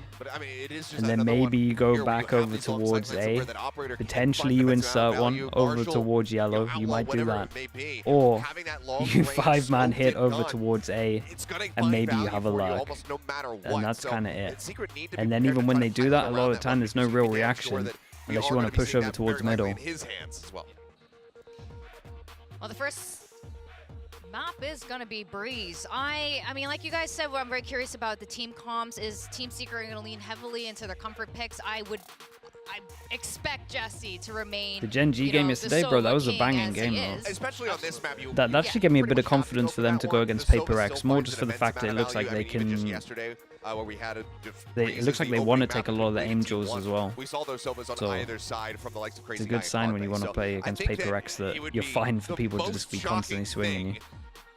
and then maybe you go back over towards A. Potentially you insert one over towards yellow. You might do that, or you 5-man hit over towards A, and maybe you have a lurk, and that's kind of it. And then even when they do that, a lot of the time there's no real reaction unless you want to push over towards middle. Well, the first map is going to be Breeze. I mean, like you guys said, what I'm very curious about the team comms is Team Secret going to lean heavily into their comfort picks. I expect Jesse to remain. The Gen G game yesterday, bro, that was a banging game, though. Especially on this map, That actually gave me a bit of confidence for them to go against Paper X, more just for the fact that it looks like they can. It looks like they want to take a lot of the aim duels as well. We saw those Sovas on either side from the likes of Crazy It's a good sign when you want to play against Paper X that you're fine for people to just be constantly swinging you.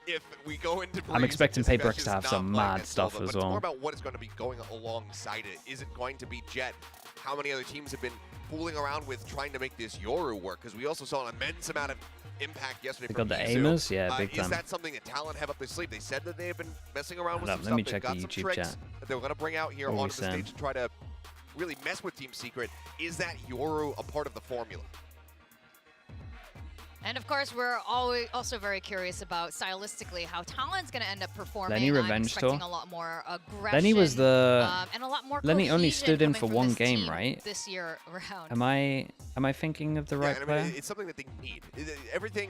If we go into I'm expecting Paper X to have some mad stuff as It's well. more about what is going to be going alongside it. Is it going to be Jet? How many other teams have been fooling around with trying to make this Yoru work? Because we also saw an immense amount of impact yesterday. They from got the Izu. aimers? Yeah, big Is time. that something that Talent have up their sleeve? They said that they have been messing around with Hold some up, let me stuff. check They've the got some YouTube tricks chat. that they're going to bring out here What are we onto the saying? stage to try to really mess with Team Secret. Is that Yoru a part of the formula? And of course, we're always also very curious about stylistically how Talon's going to end up performing. Lenny I'm Revenge expecting Tour. a lot more aggression. Lenny was the. and a lot more Lenny only cohesion stood in coming for from one this game, team right? This year around. Am I thinking of the right I player? mean, it's something that they need. Everything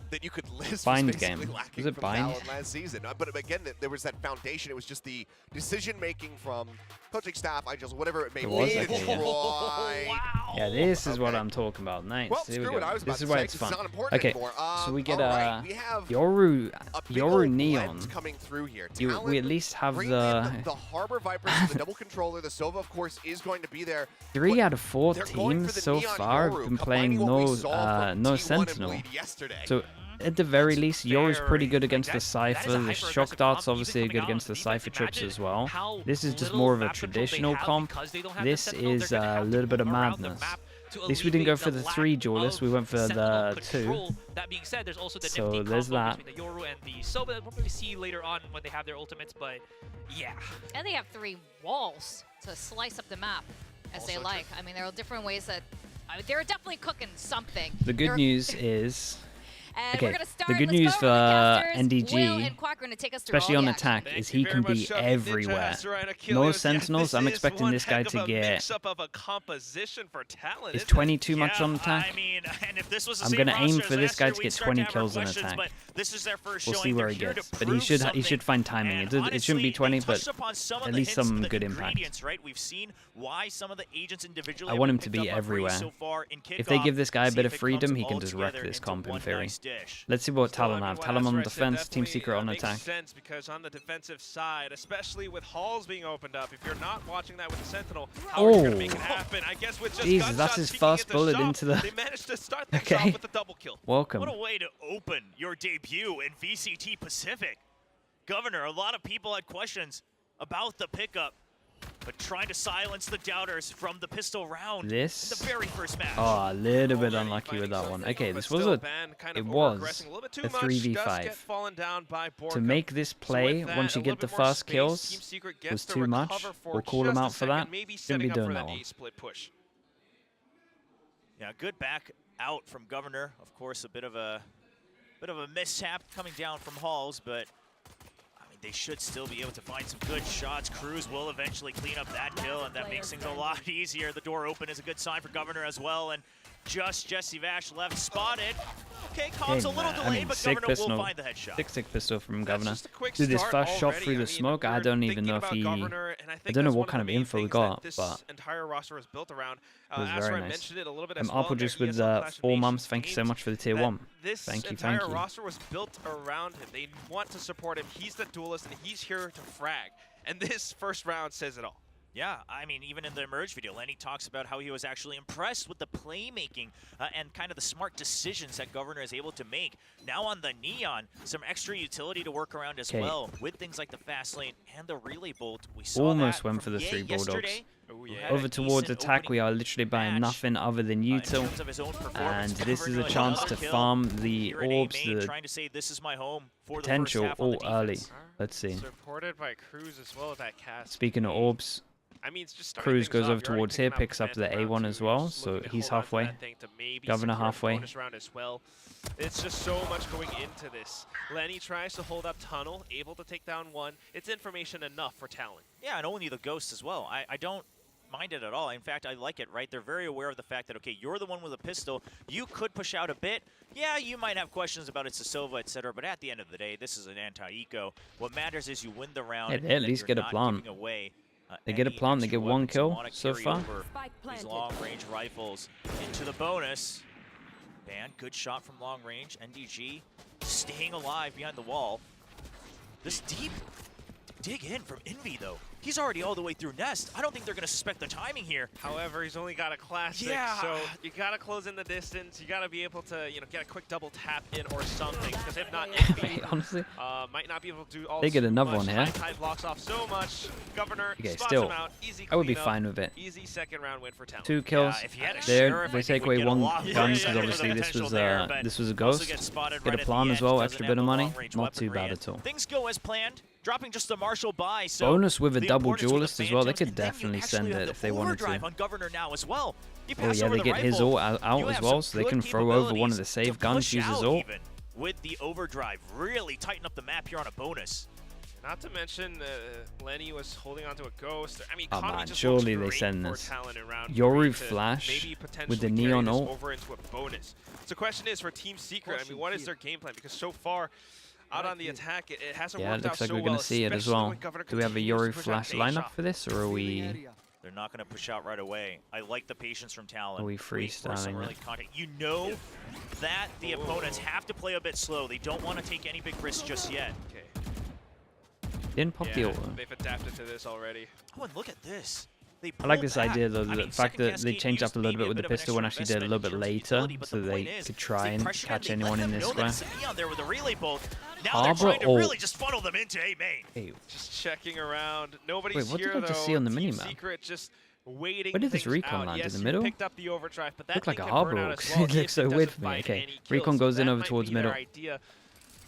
that you could list Bind was basically game. lacking Was it from Bind? Talon last season. But again, there was that foundation. It was just the decision-making from coaching staff, whatever it may It be. was, It's okay, yeah. right. Yeah, this is what I'm talking about. Nice. Well, Here we screw it, go. I was about This to is why say, it's 'cause fun. it's not important Okay, anymore. so we get alright, we have Yoru big old blend Neon. coming through here. We Talon at least have bringing in the Harbor Vipers, the double controller. The Sova, of course, is going to be there. 3 out of 4 they're going for teams the so Neon far Yoru, have been playing combining what we no saw from no T1 and Sentinel. Bleed yesterday. So at the very least, Yoru's pretty good against the Cypher. The Shock Dart's obviously good against the Cypher trips as well. This is just more of a traditional comp. This is a little bit of madness. At least we didn't go for the 3 duelists, we went for the 2. That being said, there's also the So nifty there's combo that. between the Yoru and the Soba that we'll probably see later on when they have their ultimates, but yeah. And they have 3 walls to slice up the map as they like. I mean, there are different ways that they're definitely cooking something. The good news is... And Okay, we're gonna start. the good Let's news go for over the casters. Will NDG, and Quack are gonna take us through especially all on the action. action. Attack, is he can be everywhere. No Sentinels, I'm expecting this guy to get... Of a composition for Talent, Is 20 too much on attack? I mean, and if this was the I'm same gonna aim roster for as this last guy year, to we'd get start 20 to have kills our on questions, attack. But this is their first We'll showing. see where They're he here gets. to But he prove should something. find timing. And It shouldn't be honestly, 20, they but touched upon some of at the least hints, some the good impact. ingredients, right? We've seen why some of the agents individually I want him have to picked be up on Breeze everywhere. so far in If they kickoff. give this guy a See bit if of it freedom, comes he can all just wreck together this into comp in one theory. nice dish. Let's see what Still, I Talon mean, have. what Talon on Azrael said defense, Team definitely, Secret on makes attack. sense because on the defensive side, especially with halls being opened up, if you're not watching that with the Sentinel, how are you going to make it happen? I guess with just Jesus, gunshots that's his peeking first at the bullet shop, into the... they managed to start things Okay. off with a double kill. Welcome. What a way to open your debut in VCT Pacific. Governor, a lot of people had questions about the pickup, but trying to silence the doubters from the pistol round. This? The very first match. Oh, a little bit unlucky with that one. Okay, this was a... It was a 3v5. To make this play, once you get the first kills, was too much. We'll call him out for that. Shouldn't be doing that one. Yeah, good back out from Governor. Of course, a bit of a mishap coming down from Halls, but I mean, they should still be able to find some good shots. Cruz will eventually clean up that kill, and that makes things a lot easier. The door open is a good sign for Governor as well, and just Jesse Vash left spotted. Okay, Com's a little delayed, but sick Governor pistol. will find the headshot. Sick pistol from Governor. just a quick Dude, this start first shot already. through I the mean, smoke, I we're don't even thinking know if about he... Governor, and I I think don't know that's what one kind of of the main info we things got, that this but... entire roster was built around. It was very Azra nice. mentioned it a little bit as I'm well Apple in their just with ESL Clash of 4 Nations months. Thank you so games, much for the tier that 1. This Thank you, entire thank you. roster was built around him. They want to support him. He's the duelist, and he's here to frag. And this first round says it all. Yeah, I mean, even in the Emerge video, Lenny talks about how he was actually impressed with the playmaking and kind of the smart decisions that Governor is able to make. Now on the Neon, some extra utility to work around as well with things like the fast lane and the relay bolt. We saw Almost that went for the from 3 Ye Bulldogs. yesterday. Over towards attack, we are literally buying nothing other than util. And this is a chance to farm the orbs, the trying to say this is my home for potential the first half on the all early. defense. Let's see. Supported by Cruz as well with that cast. Speaking of orbs, I mean, it's just starting Cruz things goes off. over You're already towards here, picking out picks up the momentum round A1 two. as You're well, just so looking to he's hold on to halfway. that thing to maybe Governor secure a halfway. bonus round as well. It's just so much going into this. Lenny tries to hold up tunnel, able to take down one. It's information enough for Talon. Yeah, and only the ghost as well. I don't mind it at all. In fact, I like it, right? They're very aware of the fact that, okay, you're the one with a pistol. You could push out a bit. Yeah, you might have questions about it's a Sova, etc., but at the end of the day, this is an anti-eco. What matters is you win the round. Hey, they at and least you're get a not plant. giving away, They get a any plant, they extra get 1 weapons you kill wanna so carry far. over. these long-range rifles into the bonus. Ban, good shot from long range. NDG staying alive behind the wall. This deep dig in from Envy, though. He's already all the way through Nest. I don't think they're going to suspect the timing here. However, he's only got a classic, so you got to close in the distance. You got to be able to, get a quick double tap in or something, because if not, Envy honestly, might not be able to do all they get another one here. High blocks off so much. Governor spots still, him out. Easy I would be cleanup. fine with it. Easy second round win for Talon. 2 kills. there, they take away 1 gun because obviously this was a ghost. Get a plan as well, extra bit of money. Not too bad at all. Things go as planned. Dropping just the Marshall by. So bonus with a double duelist as well. They could definitely send it if they wanted to. On Governor now as well. Oh yeah, they get his ult out as well, so they can throw over one of the save guns, use his ult. With the overdrive, really tighten up the map here on a bonus. Not to mention, Lenny was holding onto a ghost. I mean, Oh Konami man, just surely looks they great send for this. Talon in round Yoru 3 to flash maybe with the potentially neon carry this ult. over into a bonus. So the question is for Team Secret, I mean, what is their game plan? Because so far, out on the attack, it hasn't Yeah, it worked out looks like so we're well, going to see it as especially well. when Governor Do we have a continues to Yoru push out flash Deja. lineup for this, or are we... They're not going to push out right away. I like the patience from Talon. Are we Wait for some freestyling early contact. You know that the opponents have to play a bit slow. They don't want to take any big risks just yet. Didn't pop the ult. They've adapted to this already. Oh, and look at this. They I like pull this back. idea though, I the mean, fact that they Second changed up a Cascade little bit used with to the be a bit of pistol an and extra actually did a little bit investment in later, utility, but so the they point is, could try they and pressured catch them, anyone let in them this know that square. it's Neon there with a relay bolt. Now Harbor they're trying to really ult. just funnel them into A main. Hey, Just checking around. Nobody's Wait, what here did I though. just see on the Team minimap? Secret just waiting. Where did this things recon out. land? Yes, In the you middle? picked up the overdrive, but that Looked like thing a can burn harbor out ult. as well It looks if so doesn't weird for me. find Okay, any kills. recon goes So in that over might towards be their middle. idea.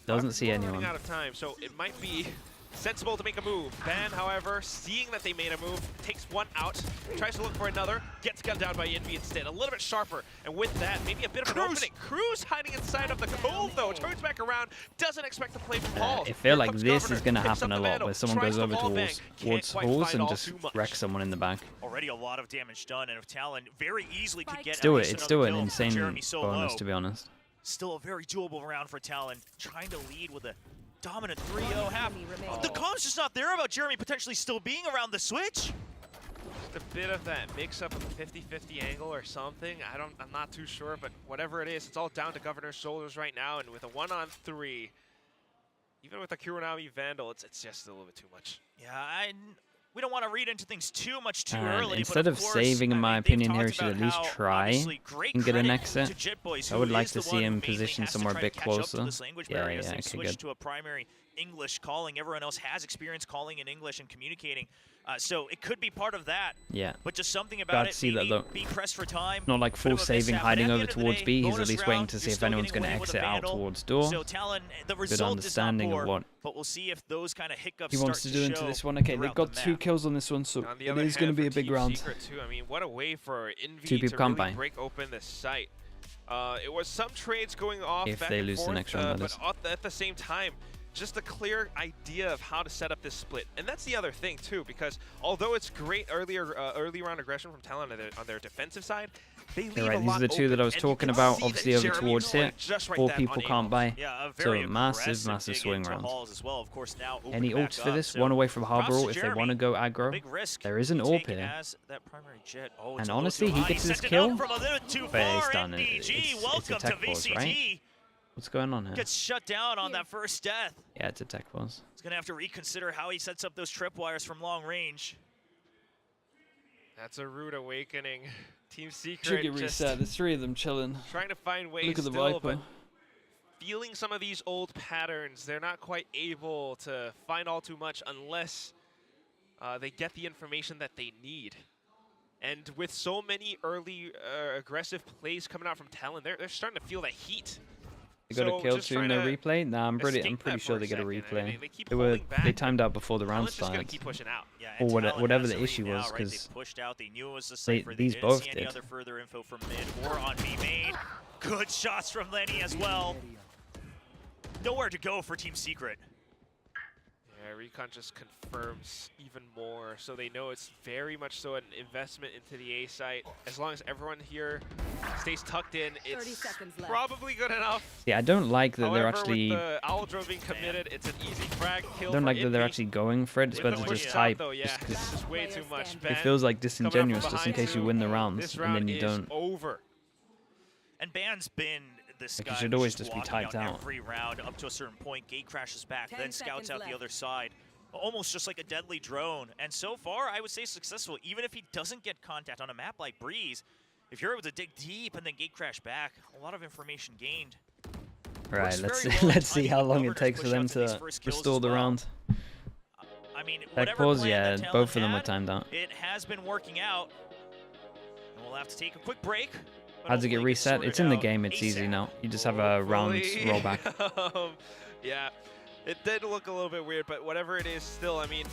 Doesn't see Running anyone. out of time, so it might be sensible to make a move. Ban, however, seeing that they made a move, takes one out, tries to look for another, gets gunned down by Envy instead. A little bit sharper, and with that, maybe a bit of an opening. Cruz hiding inside of the cove, though, turns back around, doesn't expect to play from Halls. I feel like comes this Governor, is going to picks up happen a the lot, Vandal, where someone tries goes the over wall bang, towards can't quite Halls find and all just too much. wrecks someone in the back. Already a lot of damage done, and if Talon very easily could get Still, at least it's still another an kill from insane Jeremy so bonus, low. to be honest. Still a very doable round for Talon, trying to lead with a dominant 3-0 half. The comms just not there about Jeremy potentially still being around the switch. Just a bit of that mix-up of a 50-50 angle or something. I'm not too sure, but whatever it is, it's all down to Governor's shoulders right now, and with a 1-on-3, even with a Kuronami Vandal, it's just a little bit too much. Yeah, we don't want to read into things too much too And early. instead but of course, saving, in my opinion, here, he should at least try and get an exit. I would like to see him positioned somewhere a bit closer. Yeah, okay, Switch good. to a primary English calling. Everyone else has experience calling in English and communicating. So it could be part of that. Yeah. But just something about Glad it. to see that, maybe though. Be pressed for time. Not like bit full of a saving, mishap, but hiding at the over end of the towards day, B. He's bonus at least round, waiting to you're see if still anyone's getting going to away with a exit out Vandal. towards door. So Talon, the Good result understanding is not of poor, what but we'll see if those kind of hiccups he wants start to do into show this one. Okay, they've throughout got the 2 map. kills on this one, so On the it other is going to hand, be a for big Team round. Secret too. I mean, what a way for Envy 2 people to can't really buy. break open the site. It was some trades going off If back they and lose the forth, next round, that is. but at the same time, just a clear idea of how to set up this split. And that's the other thing too, because although it's great early round aggression from Talon on their defensive side, they leave You're right, a these lot are the 2 that I was open, and you talking can about. see Obviously, that over Jeremy towards is here, just right 4 that people on can't Amos. buy. Yeah, a So very massive, aggressive massive dig swing into round. Halls as well. Of course, now Any open ults back for up, this? so One away from Harbor props to ult if they Jeremy. want to go aggro. Big risk There is an AWP taken here. as that primary jet. Oh, it's And a little honestly, too he high. gets his Sent it kill. up from a little too But far. it's done. NDG, It's a welcome to tech pause, VCT. right? What's going on here? Gets shut down on that first death. Yeah, it's a tech pause. He's going to have to reconsider how he sets up those tripwires from long range. That's a rude awakening. Team Secret Should get just reset. There's 3 of them chilling. trying to find ways Look at the still, Viper. but feeling some of these old patterns, they're not quite able to find all too much unless they get the information that they need. And with so many early aggressive plays coming out from Talon, they're starting to feel that heat. They got So a kill just to trying no to replay. Nah, I'm pretty escape that sure for they get a second. I replay. mean, they keep pulling back, They timed out before the round Talon's just gonna started. keep pushing out. Yeah, Or and Talon whatever has the lead issue now, was, right? because They pushed out. They knew it was a cipher. They these didn't both see any did. other further info from mid or on B main. Good shots from Lenny as well. Nowhere to go for Team Secret. Recon just confirms even more, so they know it's very much so an investment into the A site. As long as everyone here stays tucked in, it's probably good enough. Yeah, I don't like that However, they're actually. with the Owl Drone being committed, it's an easy frag kill. I don't for like that they're Invi. actually going for it. It's better to With the just push type. out, though, yeah, this is way too much. It Ben feels like coming up from disingenuous just in behind case you too. win the rounds This and round then you is don't. over. And Ban's been this Like, guy you should who's always just be walking typed out. every round up to a certain point. Gate crashes back, then scouts out the other side. Almost just like a deadly drone. And so far, I would say successful. Even if he doesn't get contact on a map like Breeze, if you're able to dig deep and then gate crash back, a lot of information gained. Right, let's see how long it takes for them to restore the round. I mean, Tech whatever pause, plan yeah, that Talon both of them are had, timed out. It has been working out. And we'll have to take a quick break. but How does it get hopefully reset? sorted It's in the out game, it's easy ASAP. now. You just have a round Hopefully. rollback. Yeah, it did look a little bit weird, but whatever it is, still, I mean,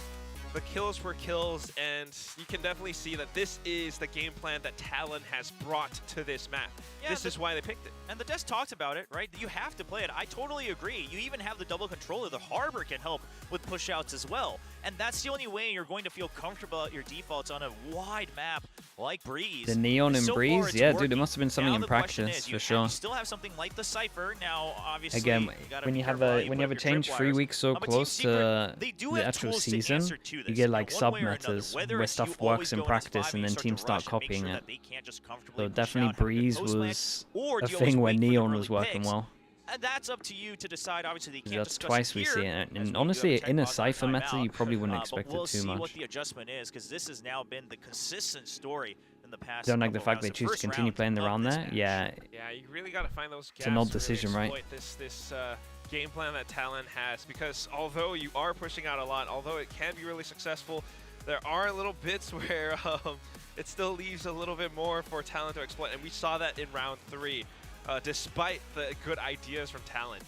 the kills were kills, and you can definitely see that this is the game plan that Talon has brought to this map. Yeah, this is why they picked it. And the desk talked about it, right? You have to play it. I totally agree. You even have the double controller. The Harbor can help with push-outs as well. And that's the only way you're going to feel comfortable at your defaults on a wide map like Breeze. The Neon and So far, Breeze, it's yeah, dude, working. it must have been something Now in the question practice is, for sure. You still have something like the Cypher. Now, obviously, Again, you gotta when be you have careful how a when you have a put up your change 3 tripwires. weeks so But Team close Secret, to they do the have actual tools to season, answer to you this. get Now, like one sub way or another, metas whether where it's stuff you works always in go into practice five and you then start to teams start rush and make copying sure it. that they can't just comfortably So push definitely out, have a good Breeze post plan, was or a do you always thing where wait for the Neon early was working picks? well. And that's up to you to decide. Obviously, they can't That's discuss twice it we here, see it, as we and do honestly, have a in a check pause on Cypher meta, timeout. you probably wouldn't But expect we'll it too see much. what the adjustment is, because this has now been the consistent story in the past. Don't like the couple fact they rounds. choose to First continue round playing the of round this there. match. Yeah, Yeah, you really got to find those gaps. It's an odd to really decision, right? exploit this game plan that Talon has, because although you are pushing out a lot, although it can be really successful, there are little bits where it still leaves a little bit more for Talon to exploit, and we saw that in round 3, despite the good ideas from Talon.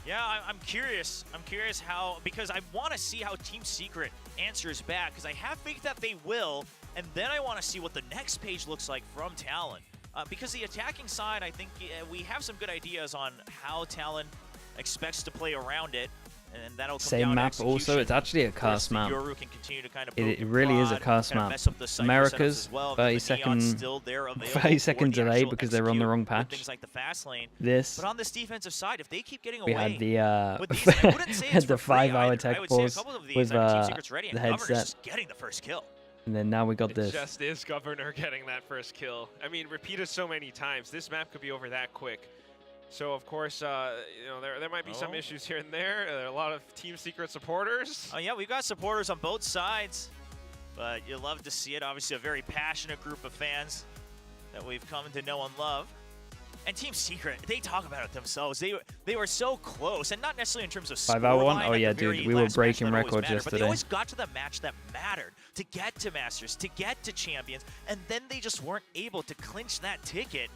Yeah, I'm curious. I'm curious how, because I want to see how Team Secret answers back, because I have faith that they will, and then I want to see what the next page looks like from Talon. Because the attacking side, I think we have some good ideas on how Talon expects to play around it, and that'll come same down to map execution. also. It's actually a Of course, curse the map. Yoru can continue to kind of It really is a curse kind of map. mess up the Cypher setups America's as well, 30 because the Neon's second, still there available 30 for second the delay actual because they were on the execute wrong with patch. things like the fast lane. This. But on this defensive side, if they keep getting We away, had the with these, I wouldn't say it's the for free 5-hour either. I tech would say a pause couple of these, with Team Secret's ready, the and Governor's headset, just getting the first kill. and then now we got It this. just is Governor getting that first kill. I mean, repeated so many times. This map could be over that quick. So, of course, you know, there might be some issues here and there. There are a lot of Team Secret supporters. Oh, yeah, we've got supporters on both sides, but you love to see it. Obviously, a very passionate group of fans that we've come to know and love. And Team Secret, they talk about it themselves. They were so close, and not necessarily in terms of 5-hour one? scoreline Oh, at yeah, the very dude, we were last match breaking that always records mattered, But they yesterday. always got to the match that mattered, to get to Masters, to get to Champions, and then they just weren't able to clinch that ticket.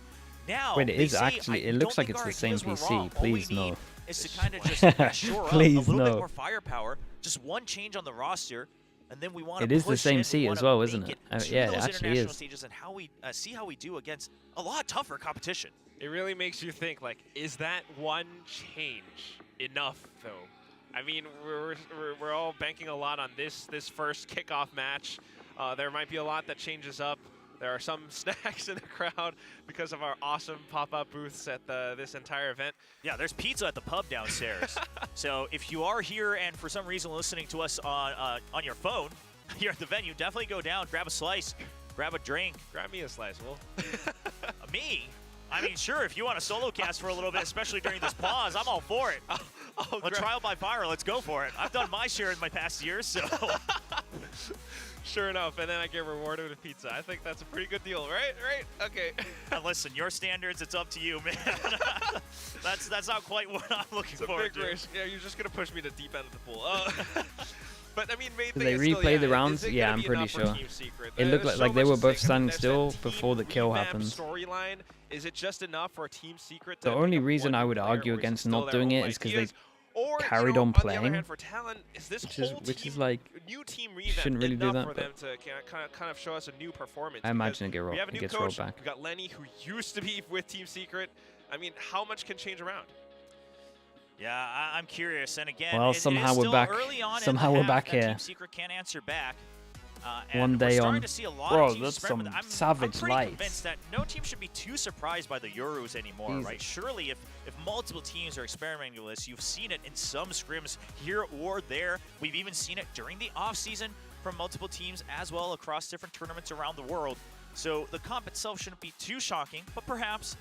Now, Wait, it they is say, actually. I It looks don't like think it's the our same ideas were PC. wrong. All we Please no. need is to kind of just shore up a Please little bit no. more firepower, just one change on the roster, and then we want It to is the push same it. We seat wanna as well, make isn't it? to Yeah, it those actually international is. stages and how we see how we do against a lot tougher competition. It really makes you think, like, is that one change enough, though? I mean, we're all banking a lot on this first kickoff match. There might be a lot that changes up. There are some snacks in the crowd because of our awesome pop-up booths at this entire event. Yeah, there's pizza at the pub downstairs. So if you are here and for some reason listening to us on your phone here at the venue, definitely go down, grab a slice, grab a drink. Grab me a slice, Will. Me? I mean, sure, if you want to solo cast for a little bit, especially during this pause, I'm all for it. A trial by fire, let's go for it. I've done my share in my past years, so. Sure enough, and then I get rewarded with pizza. I think that's a pretty good deal, right? Right? Okay. And listen, your standards, it's up to you, man. that's not quite what I'm looking It's a forward big to. risk. Yeah, you're just going to push me to deep end of the pool. But, I mean, main Do thing they is still, replay yeah, the is rounds? it Yeah, gonna I'm be pretty enough for sure. Team Secret? It looked There's like so they much were at both stake. I mean, standing there's still that before the team kill revamp happened. Storyline, is it just enough for Team Secret to The pick only up reason one I new would player, argue or is it against still not their doing whole it is because they ideas? Or, carried you know, on on the playing, other hand, for Talon, is this whole which team, is like new team revamp shouldn't really do enough that. for them But to kind of show us a new performance? I imagine it Because we have a it new gets coach. rolled back. We got Lenny, who used to be with Team Secret. I mean, how much can change around? Yeah, I'm curious. And again, Well, it is somehow we're still back. early on Somehow in the we're half back that here. Team Secret can't answer back. And One we're day starting on. to see a lot Bro, of teams that's experiment some with it. savage I'm pretty lights. convinced that no team should be too surprised by the Euros anymore, Easy. right? Surely, if multiple teams are experimenting with this, you've seen it in some scrims here or there. We've even seen it during the offseason from multiple teams as well across different tournaments around the world. So the comp itself shouldn't be too shocking, but perhaps,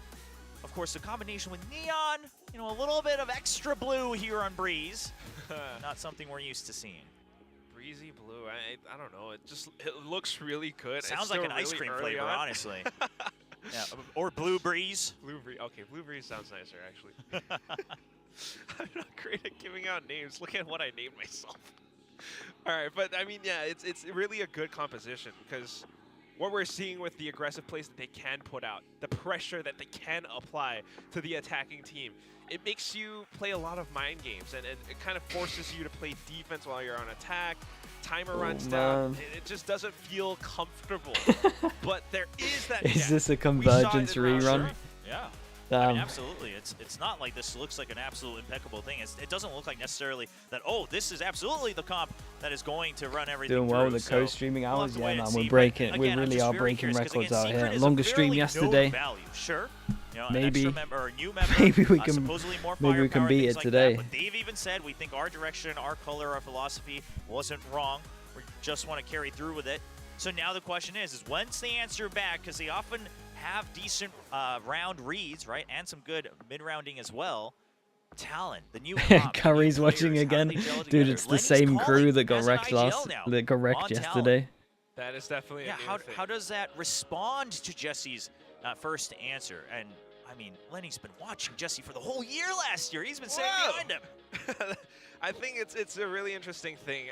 of course, the combination with Neon, you know, a little bit of extra blue here on Breeze, not something we're used to seeing. Breezy blue, I don't know. It looks really good. Sounds like an ice cream flavor, honestly. Yeah, or Blue Breeze. Blue Breeze. Okay, Blue Breeze sounds nicer, actually. I'm not great at giving out names. Look at what I named myself. All right, but I mean, yeah, it's really a good composition because what we're seeing with the aggressive plays that they can put out, the pressure that they can apply to the attacking team, it makes you play a lot of mind games, and it kind of forces you to play defense while you're on attack. Timer runs down. It just doesn't feel comfortable. But there is that. Is this a Convergence rerun? Yeah. I mean, absolutely. It's not like this looks like an absolute impeccable thing. It doesn't look like necessarily that, oh, this is absolutely the comp that is going to run everything Doing well through. with the co-streaming hours. We'll have to Yeah, wait man, and we're see. breaking. But We again, I'm really just are very breaking curious, 'cause records again, out Secret here. is a Longest stream fairly yesterday. known value. Sure. You know, an Maybe. extra member or a new member, Maybe we can. supposedly more Maybe we can firepower, beat things it like today. That. But they've even said we think our direction, our color, our philosophy wasn't wrong. We just want to carry through with it. So now the question is once they answer back, because they often have decent round reads, right, and some good mid-rounding as well. Talent, the new comp, Curry's new watching players, again. how do they gel Dude, together? it's the Lenny's same crew calling that got as an wrecked IGL now on yesterday. Talent. That is definitely yeah. a new thing. How does that respond to Jesse's first answer? And I mean, Lenny's been watching Jesse for the whole year last year. He's been sitting behind him. I think it's a really interesting thing.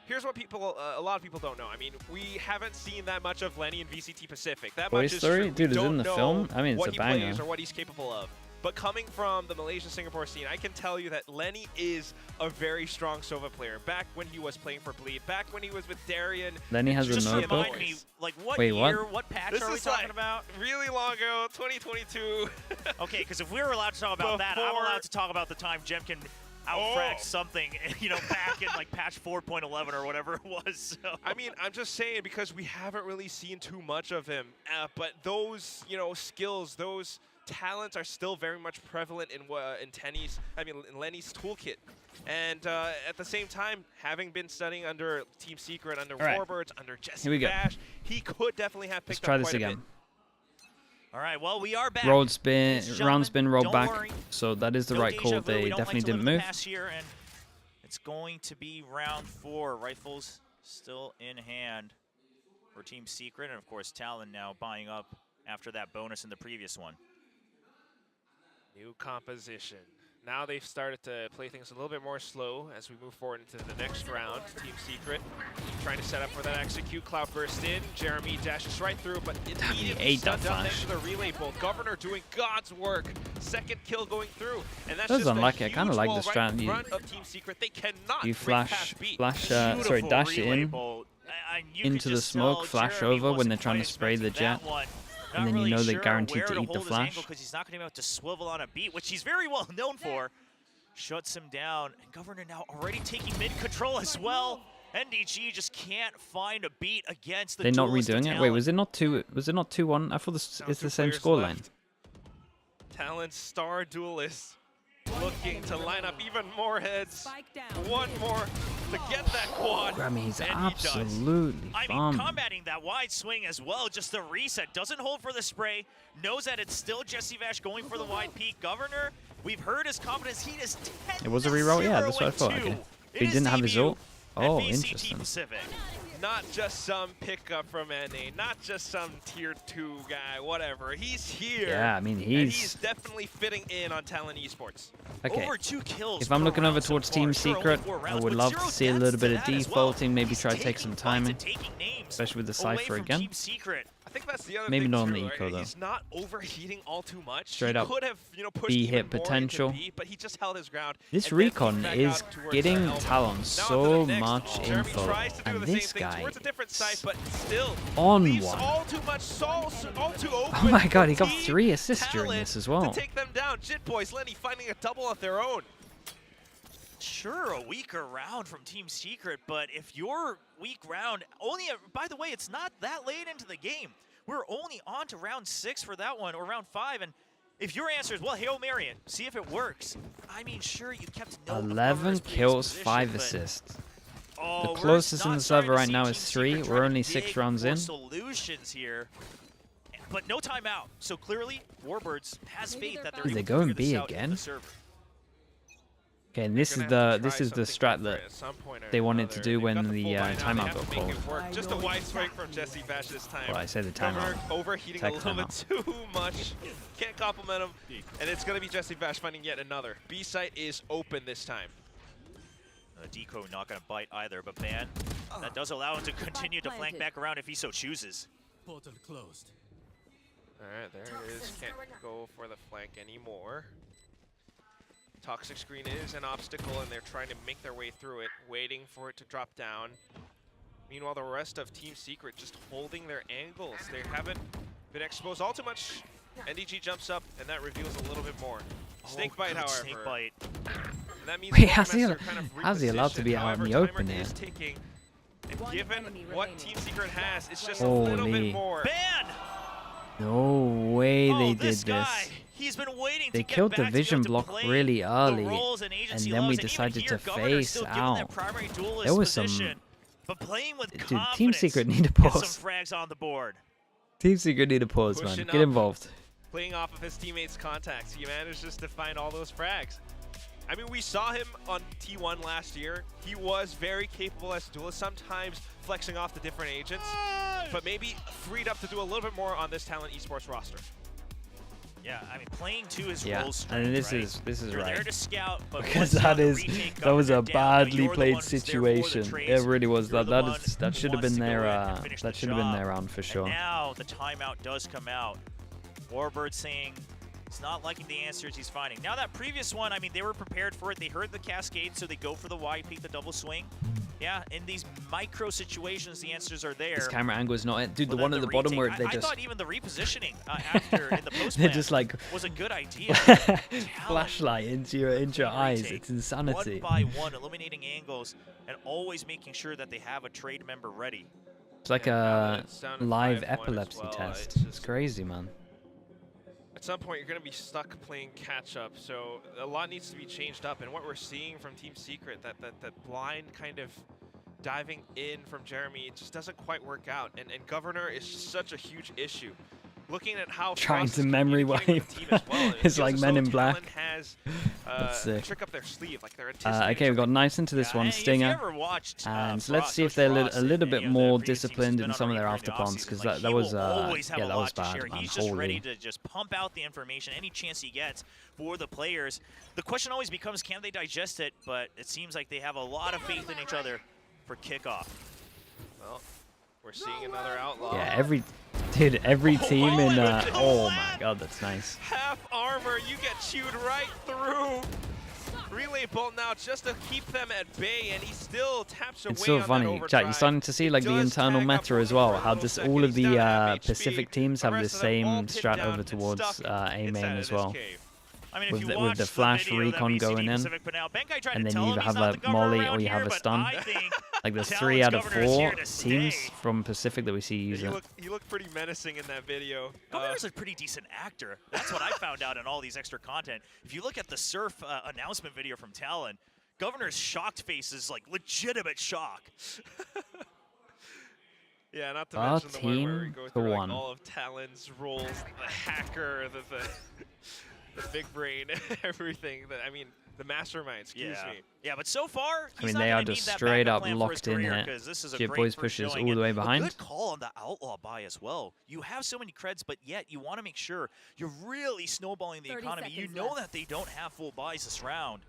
Here's what a lot of people don't know. I mean, we haven't seen that much of Lenny in VCT Pacific. That Toy much is Story? true. Dude, we is it don't in the know film? I mean, it's what a he banger. plays or what he's capable of. But coming from the Malaysia-Singapore scene, I can tell you that Lenny is a very strong Sova player. Back when he was playing for Bleed, back when he was with Darian. Lenny has a Just notebook. remind me, like, what Wait, year, what? what patch This are we is talking like about? really long ago, 2022. Okay, because if we were allowed to talk about that, I'm allowed to talk about the time Jem can outfrack something, you know, back in like patch 4.11 or whatever it was. So. I mean, I'm just saying because we haven't really seen too much of him, but those, you know, skills, those talents are still very much prevalent in Lenny's toolkit. And at the same time, having been studying under Team Secret, under Warbirds, under Jesse Bash, he could definitely have picked up quite a bit. All right, well, we are back. Road spin, round spin, roll don't back. worry. So that is the No right deja call. vu. They We don't definitely like to didn't live in the move. past here, and it's going to be round 4. Rifles still in hand for Team Secret, and of course Talon now buying up after that bonus in the previous one. New composition. Now they've started to play things a little bit more slow as we move forward into the next round. Team Secret trying to set up for that execute. Cloud burst in. Jeremy dashes right through, but immediately ate that stunned down flash. thanks to the relay bolt. Governor doing God's work. Second kill going through, and that's Doesn't just a like it. I huge kinda like wall the right in strat. front of Team Secret. They cannot You break past beat. sorry, dash it relay in bolt. You into could the just smoke, tell flash Jeremy over when wasn't they're trying to quite spray the expecting jet. that one. And then Not you know really they're sure guaranteed where to eat the hold his flash. because he's not going to be able to swivel on a beat, which he's very well known for. Shuts him down. And Governor now already taking mid control as well. NDG just can't find a beat against the They're not duelist redoing it. Talon. Wait, was it not 2? Was it not 2-1? I thought it's the same scoreline. Talon star duelist looking to line up even more heads. One more to get that quad. I mean, he's And he does. absolutely I mean, bombing. combating that wide swing as well, just the reset. Doesn't hold for the spray, knows that it's still Jesse Vash going for the wide peak. Governor, we've heard his confidence. He is 10 It was a reroll? Yeah, that's what I thought. Okay. He didn't have his ult? Oh, VCT interesting. Pacific. Not just some pickup from NA, not just some tier 2 guy, whatever. He's here. Yeah, I mean, and he's he's definitely fitting in on Talon Esports. Okay. Over 2 kills If I'm per looking over round so towards far. Team Sure, only Secret, 4 I rounds, would but love 0 to see a deaths little bit to of that as well. defaulting, maybe He's try to take taking some fights timing, and taking names especially with the away Cypher from again. Team Secret. I think that's the other Maybe thing not on too, the right? eco, though. He's not overheating all too much. Straight he up could have, pushed B even hit more into potential. B, but he just held his ground. This and then recon moved back is out towards getting Elbow. Talon Now so onto the next. much Jeremy info, tries to do and the this same thing guy towards a different site, but still on leaves one. all too much, all too open. Oh my god, he got Team 3 assists during talent this as well. to take them down. Jit Boys, Lenny finding a double of their own. Sure, a weaker round from Team Secret, but if your weak round by the way, it's not that late into the game. We're only on to round 6 for that one, or round 5, and if your answer is, well, Hail Mary it, see if it works. I mean, sure, you kept no 11 kills, 5 assists. The closest in the server right now is 3. We're only 6 rounds in. Solutions here, but no timeout. So clearly, Warbirds has faith that they're Did able they to go and figure this B out in again? the server. Okay, and this is the strat that they wanted to do when the timeout got called. Just a wide swing from Jesse Bash this time. Well, I say the Governor timeout. overheating a little bit too much. Can't compliment him. And it's going to be Jesse Bash finding yet another. B site is open this time. Deco not going to bite either, but Ban, that does allow him to continue to flank back around if he so chooses. Portal closed. All right, there it is. Can't go for the flank anymore. Toxic screen is an obstacle, and they're trying to make their way through it, waiting for it to drop down. Meanwhile, the rest of Team Secret just holding their angles. They haven't been exposed all too much. NDG jumps up, and that reveals a little bit more. Snake bite, however. Snake bite. And that means Wait, how's he allowed to be out in the open here? And given what Team Secret has, it's just a little bit more. Ban! No way they did this. He's been waiting They to killed get the back vision to block really early, and then we decided to face out. There was some... But playing with Dude, Team Secret need to pause. Some frags on the board. Team Secret need to pause, man. Get involved. Playing off of his teammates' contacts, he managed just to find all those frags. I mean, we saw him on T1 last year. He was very capable as a duelist, sometimes flexing off the different agents, but maybe freed up to do a little bit more on this Talent Esports roster. Yeah, I mean, playing to his Yeah, role strength, and this right? is You're right. there to scout, but Because once that you is retake that was a Governor down, badly you're the played one who's there for the situation. It trades. really was. You're That the that one is that who should have wants been to go their in and finish that the should have been job. their round for sure. And now the timeout does come out. Warbird saying he's not liking the answers he's finding. Now that previous one, I mean, they were prepared for it. They heard the cascade, so they go for the wide peek, the double swing. Yeah, in these micro situations, the answers are there. This camera angle is not it. Dude, the But one then at the bottom where they I just thought even the repositioning after in the post they're just like was a good idea. flashlight into your eyes. It's insanity. One by one, eliminating angles and always making sure that they have a trade member ready. It's like a live epilepsy test. It's crazy, man. At some point, you're going to be stuck playing catch-up, so a lot needs to be changed up. And what we're seeing from Team Secret, that blind kind of diving in from Jeremy, it just doesn't quite work out. And Governor is just such a huge issue. Looking at how Trying Frost to is memory communicating wipe. with the team as well, It's feels like as Men though in Black. Talon has That's sick. trick up their sleeve, like they're anticipating. Okay, we got nice into this one, Stinger. And so let's see if they're a little bit more disciplined in some of their after plans, because that was yeah, that was bad, man. He's just ready Holy. to just pump out the information any chance he gets for the players. The question always becomes, can they digest it? But it seems like they have a lot of faith in each other for kickoff. Well, we're seeing another outlaw. Yeah, every team in oh my god, that's nice. Half armor, you get chewed right through. Relay bolt now just to keep them at bay, and he still taps away It's so on funny, that Jack. overdrive. You're starting to see like the internal meta as well. How just all of the Pacific teams have the same strat over towards A main as well. I mean, With the flash recon going in, and then you either have a molly or you have a stun. Like there's 3 out of 4 teams from Pacific that we see using it. You look pretty menacing in that video. Governor's a pretty decent actor. That's what I found out in all these extra content. If you look at the Surf announcement video from Talon, Governor's shocked face is like legitimate shock. Yeah, not to mention the one where we go through like, all of Talon's roles, the hacker, the big brain, everything. I mean, the mastermind, excuse me. Yeah, but so far, I mean, they are just straight up locked in here. Jit Boys pushes all the way behind. Good call on the Outlaw buy as well. You have so many creds, but yet you want to make sure you're really snowballing the economy. You know that they don't have full buys this round.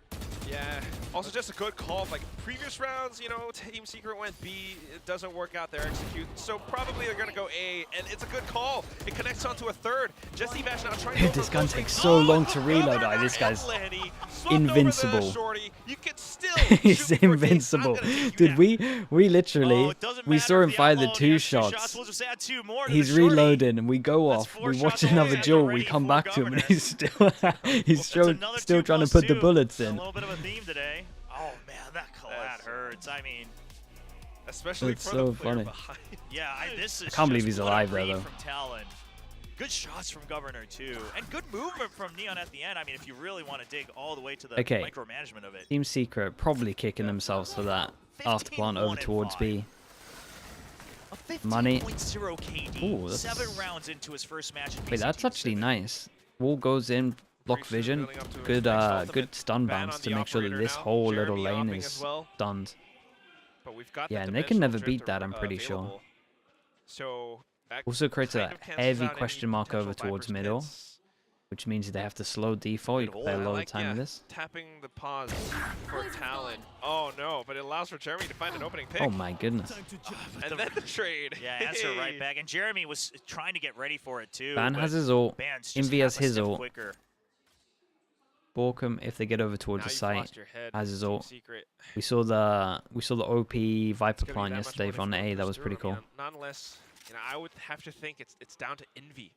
Yeah. Also, just a good call. Like previous rounds, you know, Team Secret went B. It doesn't work out there. Execute. So probably they're gonna go A, and it's a good call. It connects onto a third. Jesse Vash now trying to. Dude, this gun takes so long to reload. Oh, this guy's invincible. You can still He's invincible. Dude, we literally we saw him fire the 2 shots. He's reloading, and we go off. We watch another duel. We come back to him, and he's still still trying to put the bullets in. A little bit of a theme today. Oh man, that hurts. I mean, especially it's for so the player funny. behind. Yeah, this is. I can't believe just he's what a alive there, read though. From Talon. Good shots from Governor too, and good movement from Neon at the end. I mean, if you really want to dig all the way to the Okay. micromanagement of it. Team Secret probably kicking themselves for that after plant over towards B. Money. 15.0 KD. Ooh, that's- 7 rounds into his first match. In Wait, that's actually nice. Wall goes in, block vision, good good stun bounce to make sure that this whole little lane is stunned. But we've got Yeah, the and they can never dimensional beat that, drift I'm pretty sure. available. So that Also creates kind a of cancels heavy out any question mark over potential towards Viper's middle, pits. which means they have to slow default. You can play a lot of time with this. Tapping the pause for Talon. Oh no, but it allows for Jeremy to find an opening pick. Oh my goodness. And then the trade. Yeah, answer right back. And Jeremy was trying to get ready for it too. Ban but has his ult. Ban's just Envy has half a his step ult. quicker. Borkum, if they get over towards Now the you've site, lost your head, has his Team ult. Secret. We saw the OP Viper It's gonna be plant that much yesterday more from difficult A. to That push was through. pretty I cool. mean, nonetheless, you know, I would have to think it's down to Envy.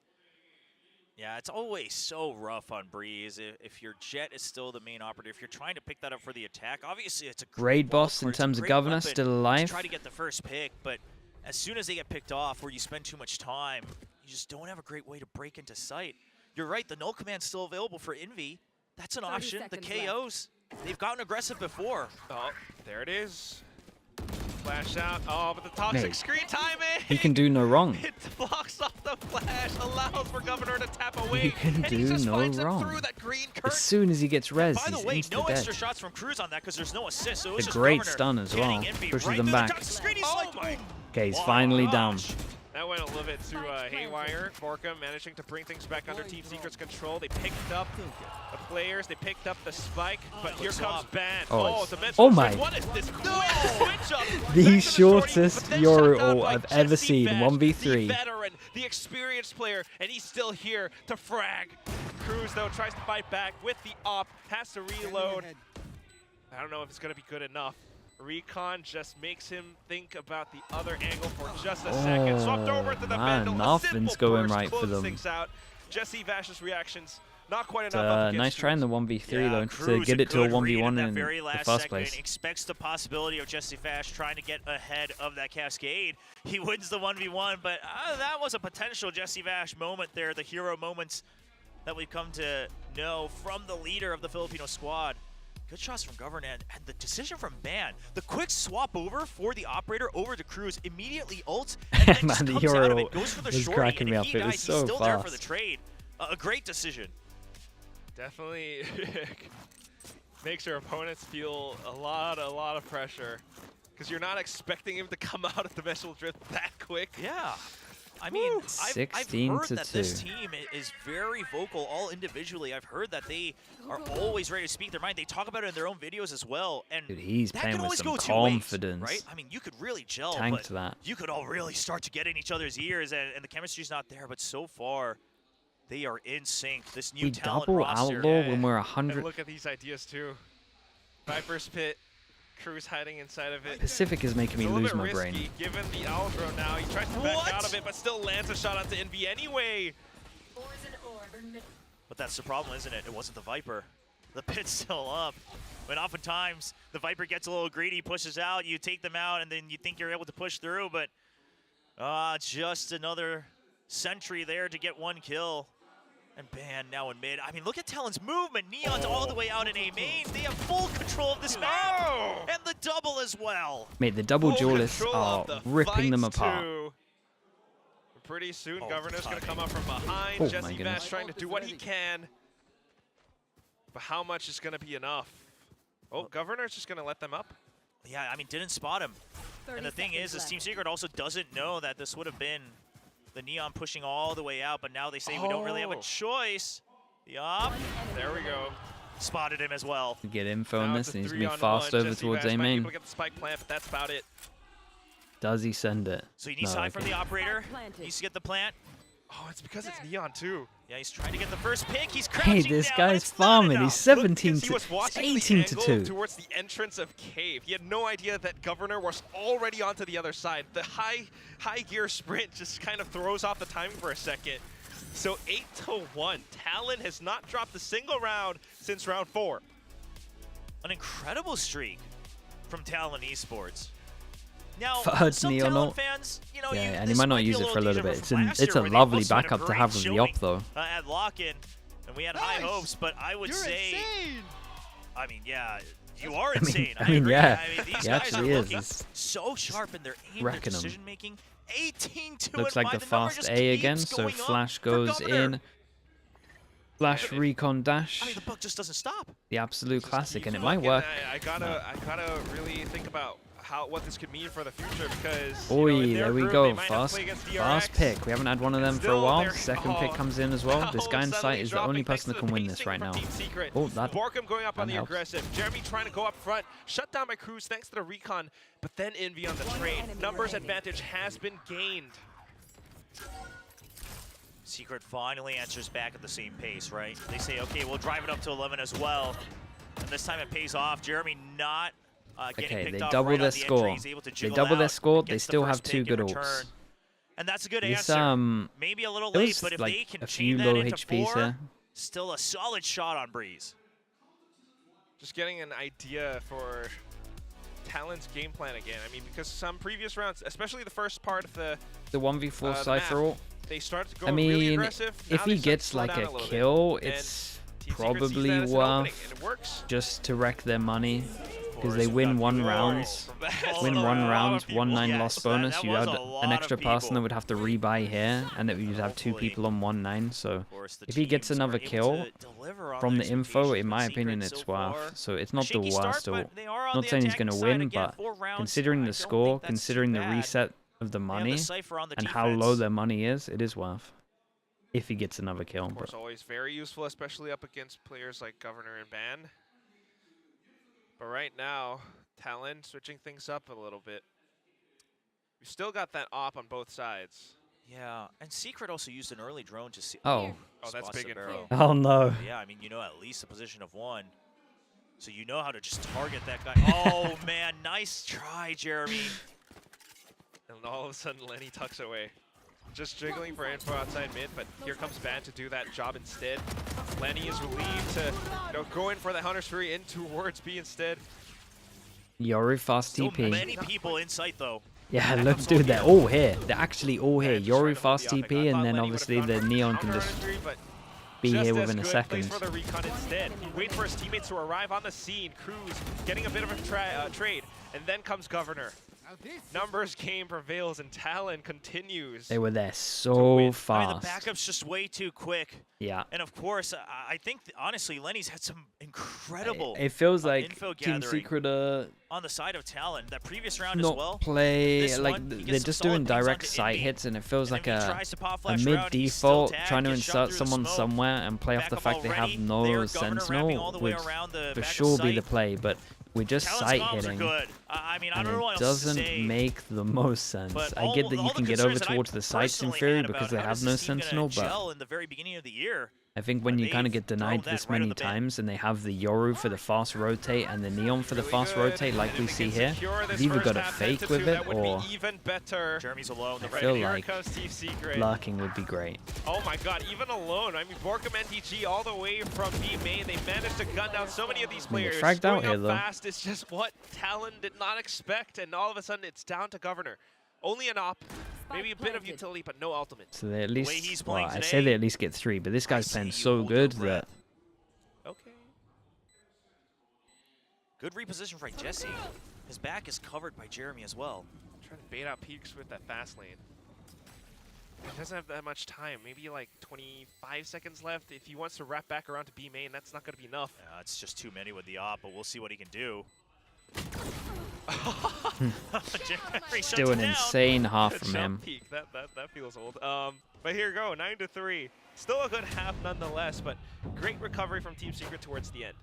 Yeah, it's always so rough on Breeze. If your Jet is still the main operator, if you're trying to pick that up for the attack, obviously it's a great Raid wall boss in card, it's a terms of great Governor weapon still to alive. try to get the first pick, but as soon as they get picked off, where you spend too much time, you just don't have a great way to break into sight. You're right, the null command's still available for Envy. That's an 30 option. The seconds left. KOs, they've gotten aggressive before. Oh, there it is. Flash out. Oh, but the toxic Mate. screen timing. He can do no wrong. It blocks off the flash, allows for Governor to tap away. He can and he do just no finds him wrong. through that green As curtain. soon as he gets res, By the he's way, insta no dead. extra shots from Cruz on that because there's no assist, so it was A just great Governor stun as getting well. Envy Pushes right them through the back. toxic screen. He's like, boom. Okay, he's Oh my finally down. gosh. That went a little bit too haywire. Borkum managing to bring things back under Team Secret's control. They picked up the players, they picked up the spike, but here comes Ban. Oh, Dimensional oh my. Switch. What is this quick switch up? The shortest Euro ult I've ever seen, The 1v3. veteran, the experienced player, and he's still here to frag. Cruz, though, tries to fight back with the op, has to reload. I don't know if it's going to be good enough. Recon just makes him think about the other angle for just a second. Swapped over to the man, Vandal. nothing's a simple going burst, right for closes them. things out. Jesse Vash's reactions, not quite enough. up against Nice try in the Cruz. 1v3 though, to get it to a 1v1 in very the last first second, place. expects the possibility of Jesse Vash trying to get ahead of that cascade. He wins the 1v1, but that was a potential Jesse Vash moment there, the hero moments that we've come to know from the leader of the Filipino squad. Good shots from Governor and the decision from Ban. The quick swap over for the operator over to Cruz, immediately ults, and then Man, just the comes out of hero it, goes for the was shorty, cracking and me if up. he It was dies, so he's still there for the fast. trade. A great decision. Definitely makes your opponents feel a lot of pressure because you're not expecting him to come out of the Dimensional Drift that quick. Yeah. I mean, I've 16 heard to that 2. this team is very vocal, all individually. I've heard that they are always ready to speak their mind. They talk about it in their own videos as well. And Dude, he's that playing can with always some go two ways, confidence. right? I mean, you could really gel, Tanked but that. you could all really start to get in each other's ears, and the chemistry's not there. But so far, they are in sync. This new We talent double roster. outlaw when we're And 100. look at these ideas too. Viper's Pit, Cruz hiding inside of it. Pacific is making me It's a little lose bit my risky, brain. Given the Aldro now, he tries to back out of it, but still lands a shot onto Envy anyway. But that's the problem, isn't it? It wasn't the Viper. The pit's still up. But oftentimes, the Viper gets a little greedy, pushes out, you take them out, and then you think you're able to push through, but just another sentry there to get one kill. And Ban now in mid. I mean, look at Talon's movement. Neon's all the way out in A main. They have full control of this map. And the double as well. Mate, the double Full duelists control are of the ripping them fights, apart. too. Pretty soon, Governor's going to come up from behind. Oh, my Jesse goodness. Vash trying to do what he can. But how much is going to be enough? Oh, Governor's just going to let them up. Yeah, I mean, didn't spot him. And the thing is, Team Secret also doesn't know that this would have been the Neon pushing all the way out, but now they say we don't really have a choice. The op. There we go. spotted him as well. Get info on Now this, it's a and he's going to be 3-on-1. fast over Jesse towards Bash A might be main. able to get the spike plant, but that's about it. Does he send it? So he needs No, time from okay. the operator. He needs to get the plant. Oh, it's because it's Neon too. Yeah, he's trying to get the first pick. He's crouching Hey, this down, but guy's it's not farming. enough. He's 17 He to was watching 18 the to angle 2. towards the entrance of Cave. He had no idea that Governor was already onto the other side. The high gear sprint just kind of throws off the timing for a second. So 8-1. Talon has not dropped a single round since round 4. An incredible streak from Talon Esports. Now, Third some Neon Talon ult. fans, you know, Yeah, you, and he this might not be use it for a little deja vu bit. from last It's a year where they lovely also had a backup to great have with the op, showing, though. At lock-in, and we had high hopes, but I would say, insane. I mean, yeah, you are insane. I mean, agree. yeah, I mean, these he guys actually are is. looking It's so sharp in their aim, their wrecking 'em. decision-making. 18-2 Looks like the fast A again, so Flash goes in. Flash recon dash. I mean, the buck just doesn't stop. The absolute classic, and it might Look, work. I gotta really think about what this could mean for the future because. Oi, you know, in their there we group, go. they might not Fast, play against fast DRX. pick. We haven't had one of them for a Still, while. they're- Second pick comes in as well. now This guy in suddenly sight is the dropping only thanks person that to can the win this pacing right from now. Team Secret. Oh, that Borkum going up on the helps. aggressive. Jeremy trying to go up front. Shut down by Cruz thanks to the recon, but then Envy on the trade. Numbers advantage has been gained. Secret finally answers back at the same pace, right? They say, okay, we'll drive it up to 11 as well. And this time it pays off. Jeremy not getting Okay, picked they off double right their on the entry. score. He's able to They jiggle double their out, score. They gets the still have first 2 pick in good return. ults. And that's a good This answer. Maybe a little it late, was but if like they can a chain few that low into HPs 4, here. still a solid shot on Breeze. Just getting an idea for Talon's game plan again. I mean, because some previous rounds, especially the first part of the 1v4 the Cypher map, ult. they start to go I really mean, aggressive. if Now he they start to gets slow like down a little bit. kill, And it's Team Secret sees probably that as an opening, worth and it works. just to wreck their money. Because they we've win got 1 more rounds, from win a 1 lot of rounds, people. 1-9 Yes, loss that bonus. You was had a lot an of extra person people. that would have to rebuy here, and that you'd have 2 Hopefully, people on 1-9. So course, the if he gets teams another are able kill to deliver on from their the info, expectations, in but my Secret opinion, so it's far, worth. So it's not the shaky start, worst but ult. they are on Not the saying he's going attacking to side win, again. but 4 rounds, considering I the don't score, think that's too considering the bad. reset of the They have the money, Cypher on the and how low defense. their money is, it is worth. If he gets another kill. Of course, But always very useful, especially up against players like Governor and Ban. But right now, Talon switching things up a little bit. We've still got that op on both sides. Yeah, and Secret also used an early drone to see. Oh. Oh, that's spots big the info. barrel. Oh, no. Yeah, I mean, you know at least a position of 1. So you know how to just target that guy. Oh, man, nice try, Jeremy. And all of a sudden, Lenny tucks away. Just jiggling for info outside mid, but here comes Ban to do that job instead. Lenny is relieved to go in for the Hunter's Fury in towards B instead. Yori fast Still TP. many people in sight, though. Yeah, look, dude, they're all here. They're actually all here. just Yori trying to fast hold the TP, offense. I and then thought Lenny obviously would've the gone for Neon the can just counter entry, but be just here as within a good. second. Plays for the recon instead. Wait for his teammates to arrive on the scene. Cruz getting a bit of a trade, and then comes Governor. Numbers game prevails, and Talon continues. They were there so fast. I mean, the backup's just way too quick. Yeah. And of course, I think, honestly, Lenny's had some incredible It feels like info Team gathering Secret on the side of Talon. That previous round as not well. play This like one, he they're gets just some doing solid pings direct onto sight Envy. hits, and it feels And like then he a tries to pop flash mid around, he's still default tagged, trying to gets shoved insert through the someone smoke. somewhere and play off the Backup fact they have already. no They are Governor ramping all sentinel the way would around the for back of sure be the sight. play, but we're just Talon's sight comms are hitting. good. I mean, I And don't know it what else to doesn't say. make the most sense. But I get that all you the can get over concerns that I towards the sites in personally theory had because about they how have is no this team gonna sentinel, but gel in the very beginning of the year. I think when you kind of they've get denied thrown this that right many at the bin. times and they have the Yoru for the fast rotate and the Neon for the fast rotate like we see here, you've either got to fake with it or even better. Jeremy's alone. I feel here like comes Team Secret. lurking would be great. Oh my god, even alone. I mean, Borkum NTG all the way from B main. They managed to gun down so many of these I mean, players. they're fragged out Going here, up though. fast is just what Talon did not expect, and all of a sudden it's down to Governor. Only an op, maybe a bit of utility, but no ultimate. So they at way least, he's well, playing I say today, they at least get 3, but this guy's say playing you so hold your good breath. that Okay. Good reposition by Jesse. His back is covered by Jeremy as well. Trying to bait out peaks with that fast lane. He doesn't have that much time. Maybe like 25 seconds left. If he wants to wrap back around to B main, that's not going to be enough. It's just too many with the op, but we'll see what he can do. Jeremy still shuts an it down. insane half The from jump him. peak. That feels old. But here we go, 9-3. Still a good half nonetheless, but great recovery from Team Secret towards the end.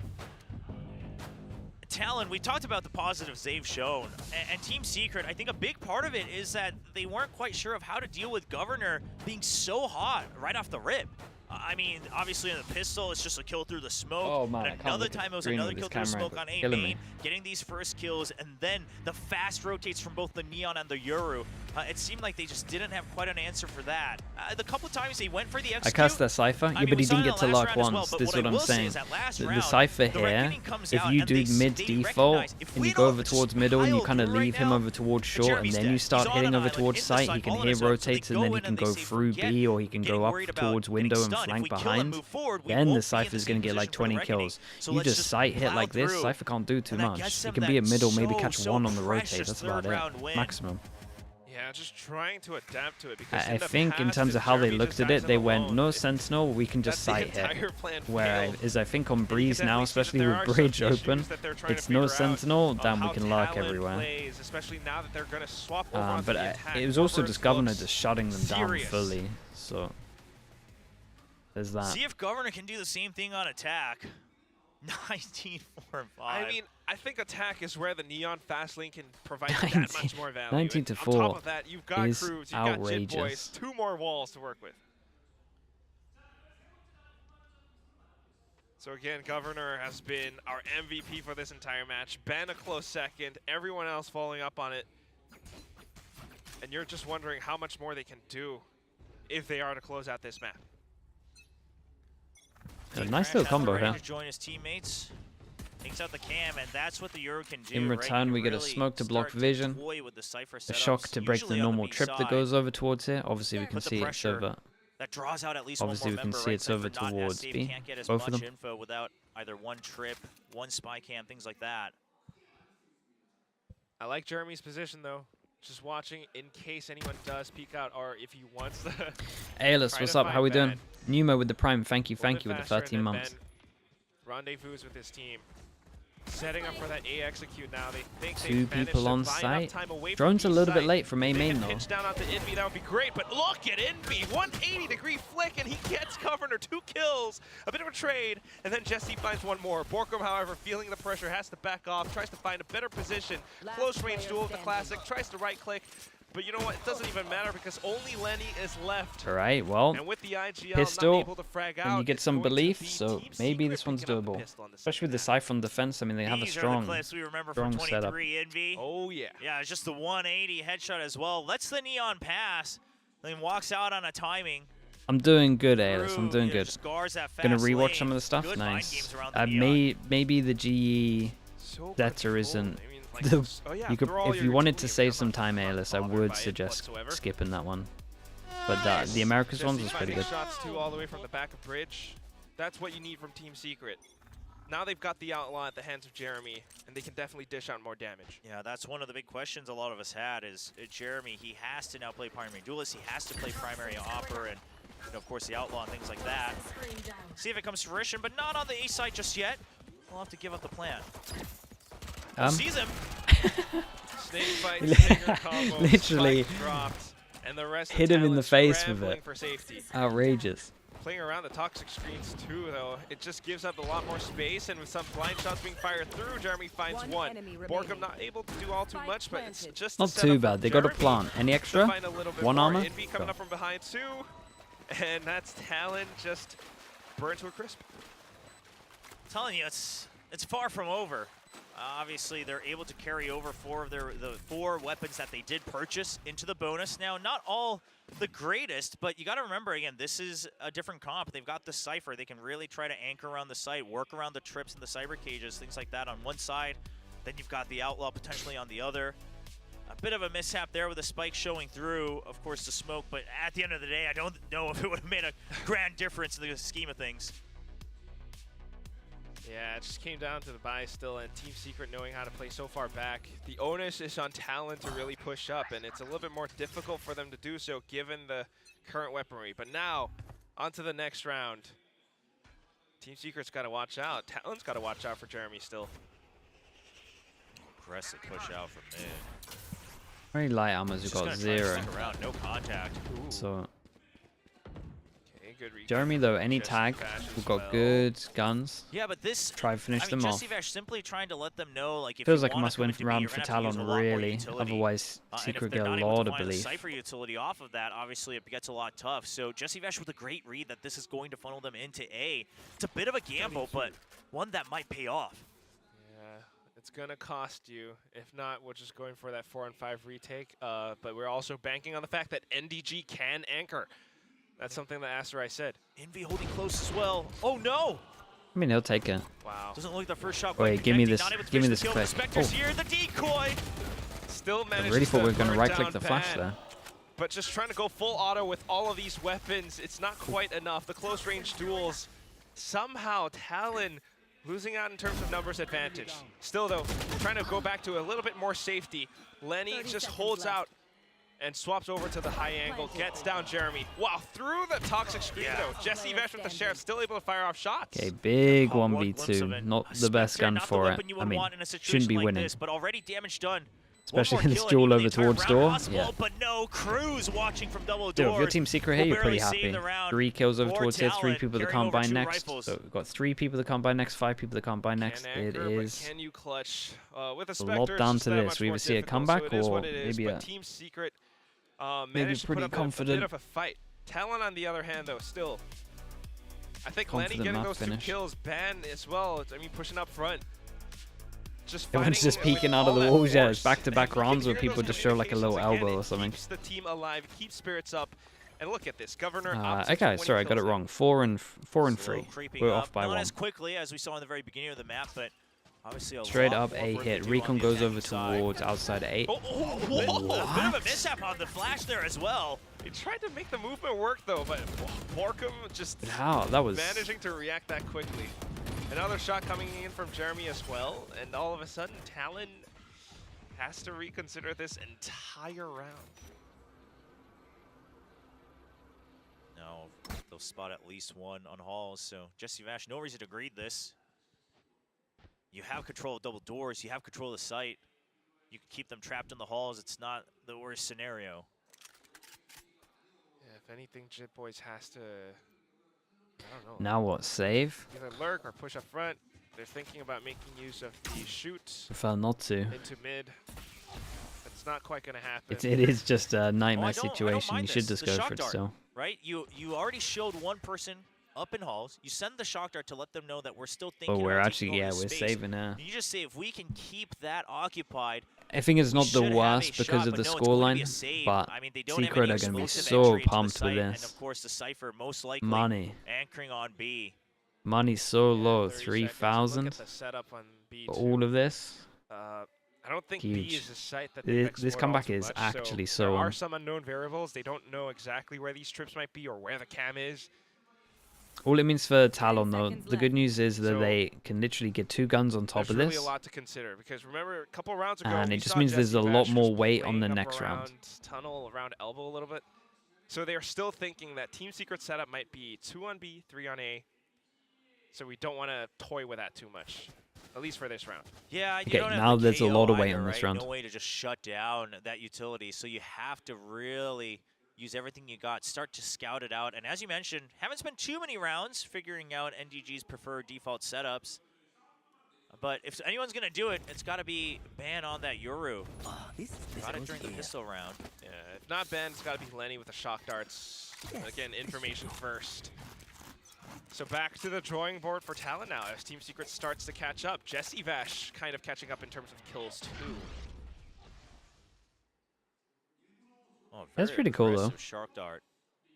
Talon, we talked about the positives they've shown, and Team Secret, I think a big part of it is that they weren't quite sure of how to deal with Governor being so hot right off the rip. I mean, obviously in the pistol, it's just a kill through the smoke. Oh man, and another time it was another kill through the smoke on A main, getting these first kills, and then the fast rotates from both the Neon and the Yoru. It seemed like they just didn't have quite an answer for that. The couple times they went for the execute. I cast that Cypher, yeah, but he didn't get to lock once. This is what I'm saying. The Cypher here, if you do mid default and you go over towards middle and you kind of leave him over towards short and then you start hitting over towards site, he can hear rotates and then he can go through B or he can go up towards window and flank behind. Then the Cypher is going to get like 20 kills. You just sight hit like this, Cypher can't do too much. He can be a middle, maybe catch one on the rotate. That's about it, maximum. Yeah, just trying to adapt to it. Because I think in terms of how they looked at it, they went, no Sentinel, we can just sight hit. Whereas I think on Breeze now, especially with Bridge open, it's no Sentinel, then we can lurk everywhere. But it was also just Governor just shutting them down fully, so there's that. See if Governor can do the same thing on attack. 19-4-5. I mean, I think attack is where the Neon fast lane can provide that much more value. 19-4 on top of that, you've got is Crews, you've got Jit Boys, outrageous. 2 more walls to work with. So again, Governor has been our MVP for this entire match. Ben a close second, everyone else following up on it. And you're just wondering how much more they can do if they are to close out this map. A nice little combo here. Join his teammates. Takes out the cam, and that's what the Euro can do. In return, we get a smoke to block vision, a shock to break the normal trip that goes over towards here. Obviously, we can see it's over. That draws out at least Obviously, we can see it's over towards B. Can't get as Both of much them. info without either one trip, one spy cam, things like that. I like Jeremy's position though. Just watching in case anyone does peek out or if he wants to. Aeolus, what's up? How we doing? Numa with the Prime. Thank you with the 13 months. Rendezvous with his team. Setting up for that A execute now. They think 2 people on site. Drone's a little bit late from A main though. Pinch down onto Envy, that would be great, but look at Envy, 180-degree flick, and he gets Governor 2 kills. A bit of a trade, and then Jesse finds one more. Borkum, however, feeling the pressure, has to back off, tries to find a better position. Close range duel with the Classic, tries to right click. But you know what? It doesn't even matter because only Lenny is left. All right, well, and with the IGL pistol, not able to frag out, and you get some belief, so maybe this one's doable. Especially with the Cypher on defense. I mean, they have a strong setup. Envy. Oh, yeah. Yeah, it's just the 180 headshot as well. Lets the Neon pass, then walks out on a timing. I'm doing good, Aeolus. I'm doing good. Gonna rewatch lane. some of the stuff. Good Nice. Neon. Maybe the GE Zeta isn't. If you wanted to save some time, Aeolus, I would suggest skipping that one. But the Americas ones was pretty good. Shots too all the way from the back of Bridge. That's what you need from Team Secret. Now they've got the outlaw at the hands of Jeremy, and they can definitely dish out more damage. Yeah, that's one of the big questions a lot of us had is Jeremy. He has to now play primary duelist. He has to play primary opper and of course the outlaw and things like that. See if it comes to fruition, but not on the A side just yet. We'll have to give up the plan. Sees him. Snake fight, stinger combo, literally dropped, and the rest hit him in the face with it. For safety. Outrageous. Playing around the toxic screens too, though, it just gives up a lot more space, and with some blind shots being fired through, Jeremy finds one. Borkum not able to do all too much, but it's just Not too bad. They got a plant. Any extra? One armor? Envy coming up from behind too, and that's Talon just burned to a crisp. I'm telling you, it's far from over. Obviously, they're able to carry over the 4 weapons that they did purchase into the bonus. Now, not all the greatest, but you got to remember, again, this is a different comp. They've got the Cypher. They can really try to anchor around the site, work around the trips and the cyber cages, things like that on one side. Then you've got the Outlaw potentially on the other. A bit of a mishap there with the spike showing through, of course, the smoke. But at the end of the day, I don't know if it would have made a grand difference in the scheme of things. Yeah, it just came down to the buy still, and Team Secret knowing how to play so far back. The onus is on Talon to really push up, and it's a little bit more difficult for them to do so given the current weaponry. But now, on to the next round. Team Secret's got to watch out. Talon's got to watch out for Jeremy still. Aggressive push out from mid. Very light armors, we've got 0. Around, no contact. So good recon. Jeremy, though, any tag, we've got good guns. Yeah, but this try to finish them off. Jesse Vash simply trying to let them know, like, if Feels you like a wanna must-win come into B, round you're for gonna have to use Talon, a lot more really. utility. Otherwise, And Secret if they're get a not able lot to of find the belief. Cypher utility off of that, obviously it gets a lot tough. So Jesse Vash with a great read that this is going to funnel them into A. It's a bit of a gamble, but one that might pay off. Yeah, it's gonna cost you. If not, we're just going for that 4-on-5 retake. But we're also banking on the fact that NDG can anchor. That's something that Asterai said. Envy holding close as well. Oh no! I mean, he'll take it. Wow. Doesn't look like the first shot. Wait, give me this. Give me this clip. Spectre's here, the decoy. Still I managed really thought we were to going to burn right-click down the flash Ban. there. But just trying to go full auto with all of these weapons, it's not quite enough. The close range duels, somehow Talon losing out in terms of numbers advantage. Still though, trying to go back to a little bit more safety. Lenny just holds out and swaps over to the high angle, gets down Jeremy. Wow, through the toxic screen though. Jesse Vash with the Sheriff still able to fire off shots. Okay, big 1v2. Not the best gun for it. I mean, shouldn't be winning. But already damage done. Especially in this duel over towards door. Yeah. But no, Cruz watching from double Dude, doors. if you're Team Secret here, you're pretty happy. 3 kills over towards here, 3 people that can't buy next. rifles. So we've got 3 people that can't buy next, 5 people that can't buy next. Can It anchor, is but can you clutch? With a a Spectre, lot it's down just to that this. much We more either see a difficult, comeback so it is or what it is, maybe but a Team Secret maybe managed to pretty put up confident. a bit of a fight. Talon on the other hand though, still. I think Lenny Confident getting map those finish. 2 kills, Ban as well. I mean, pushing up front. Just Everyone's fighting just peeking with out of all the that walls. Yeah, force. it's back-to-back And you can rounds where hear people those just show like a little communications elbow again. or It something. keeps the team alive, keeps spirits up. And look at this, Governor up to Okay, 20 sorry, I got it kills wrong. 4 and 3. Creeping We're up. off by Not 1. as quickly as we saw in the very beginning of the map, but obviously a Straight lot up more A work to hit. do on Recon the goes attacking over side. towards outside 8. A bit of a mishap on the flash there as well. He tried to make the movement work though, but Borkum just But how? That was managing to react that quickly. Another shot coming in from Jeremy as well, and all of a sudden Talon has to reconsider this entire round. No, they'll spot at least one on Halls, so Jesse Vash, no reason to greed this. You have control of double doors, you have control of the site. You can keep them trapped in the halls, it's not the worst scenario. Yeah, if anything, Jit Boys has to, I don't know. Now what? Save? Either lurk or push up front. They're thinking about making use of the shoot Prefer not to. into mid. It's not quite going to happen. It is just a nightmare I don't situation. mind You should this. just The go shock for it dart, still. Right? You already showed one person up in halls. You send the shock dart to let them know that we're still thinking But we're about actually, taking over yeah, we're space. saving now. You just say if we can keep that occupied. I think it's not the should have a worst because shot, of the but no, it's going to be a scoreline, save. but I mean, they don't have Secret any are going to be explosive so entry into the pumped with site, And this. of course, the Cypher most likely Money. anchoring on B. Money's so low, 30 seconds. 3,000 Look at the setup on B for all of this. I don't think B Huge. is a site that they've This explored all comeback too is much, actually so there so are some unknown variables. They don't know exactly where these trips might be or where the cam is. All it means for Talon, though, the good news is that So they can literally get 2 guns on top There's of really this. a lot to consider because remember a couple rounds ago, And we it just saw means there's Jesse a lot Vash more just weight on the playing up next round. around tunnel, around elbow a little bit. So they're still thinking that Team Secret setup might be 2 on B, 3 on A. So we don't want to toy with that too much, at least for this round. Yeah, you Okay, don't have now the there's a KO lot of weight either, on this right? round. No way to just shut down that utility, so you have to really use everything you got, start to scout it out. And as you mentioned, haven't spent too many rounds figuring out NDG's preferred default setups. But if anyone's going to do it, it's got to be Ban on that Yoru. Got it during the pistol round. Yeah, if not Ben, it's got to be Lenny with the shock darts. Again, information first. So back to the drawing board for Talon now as Team Secret starts to catch up. Jesse Vash kind of catching up in terms of kills too. Oh, That's very pretty cool, though. aggressive Shark dart.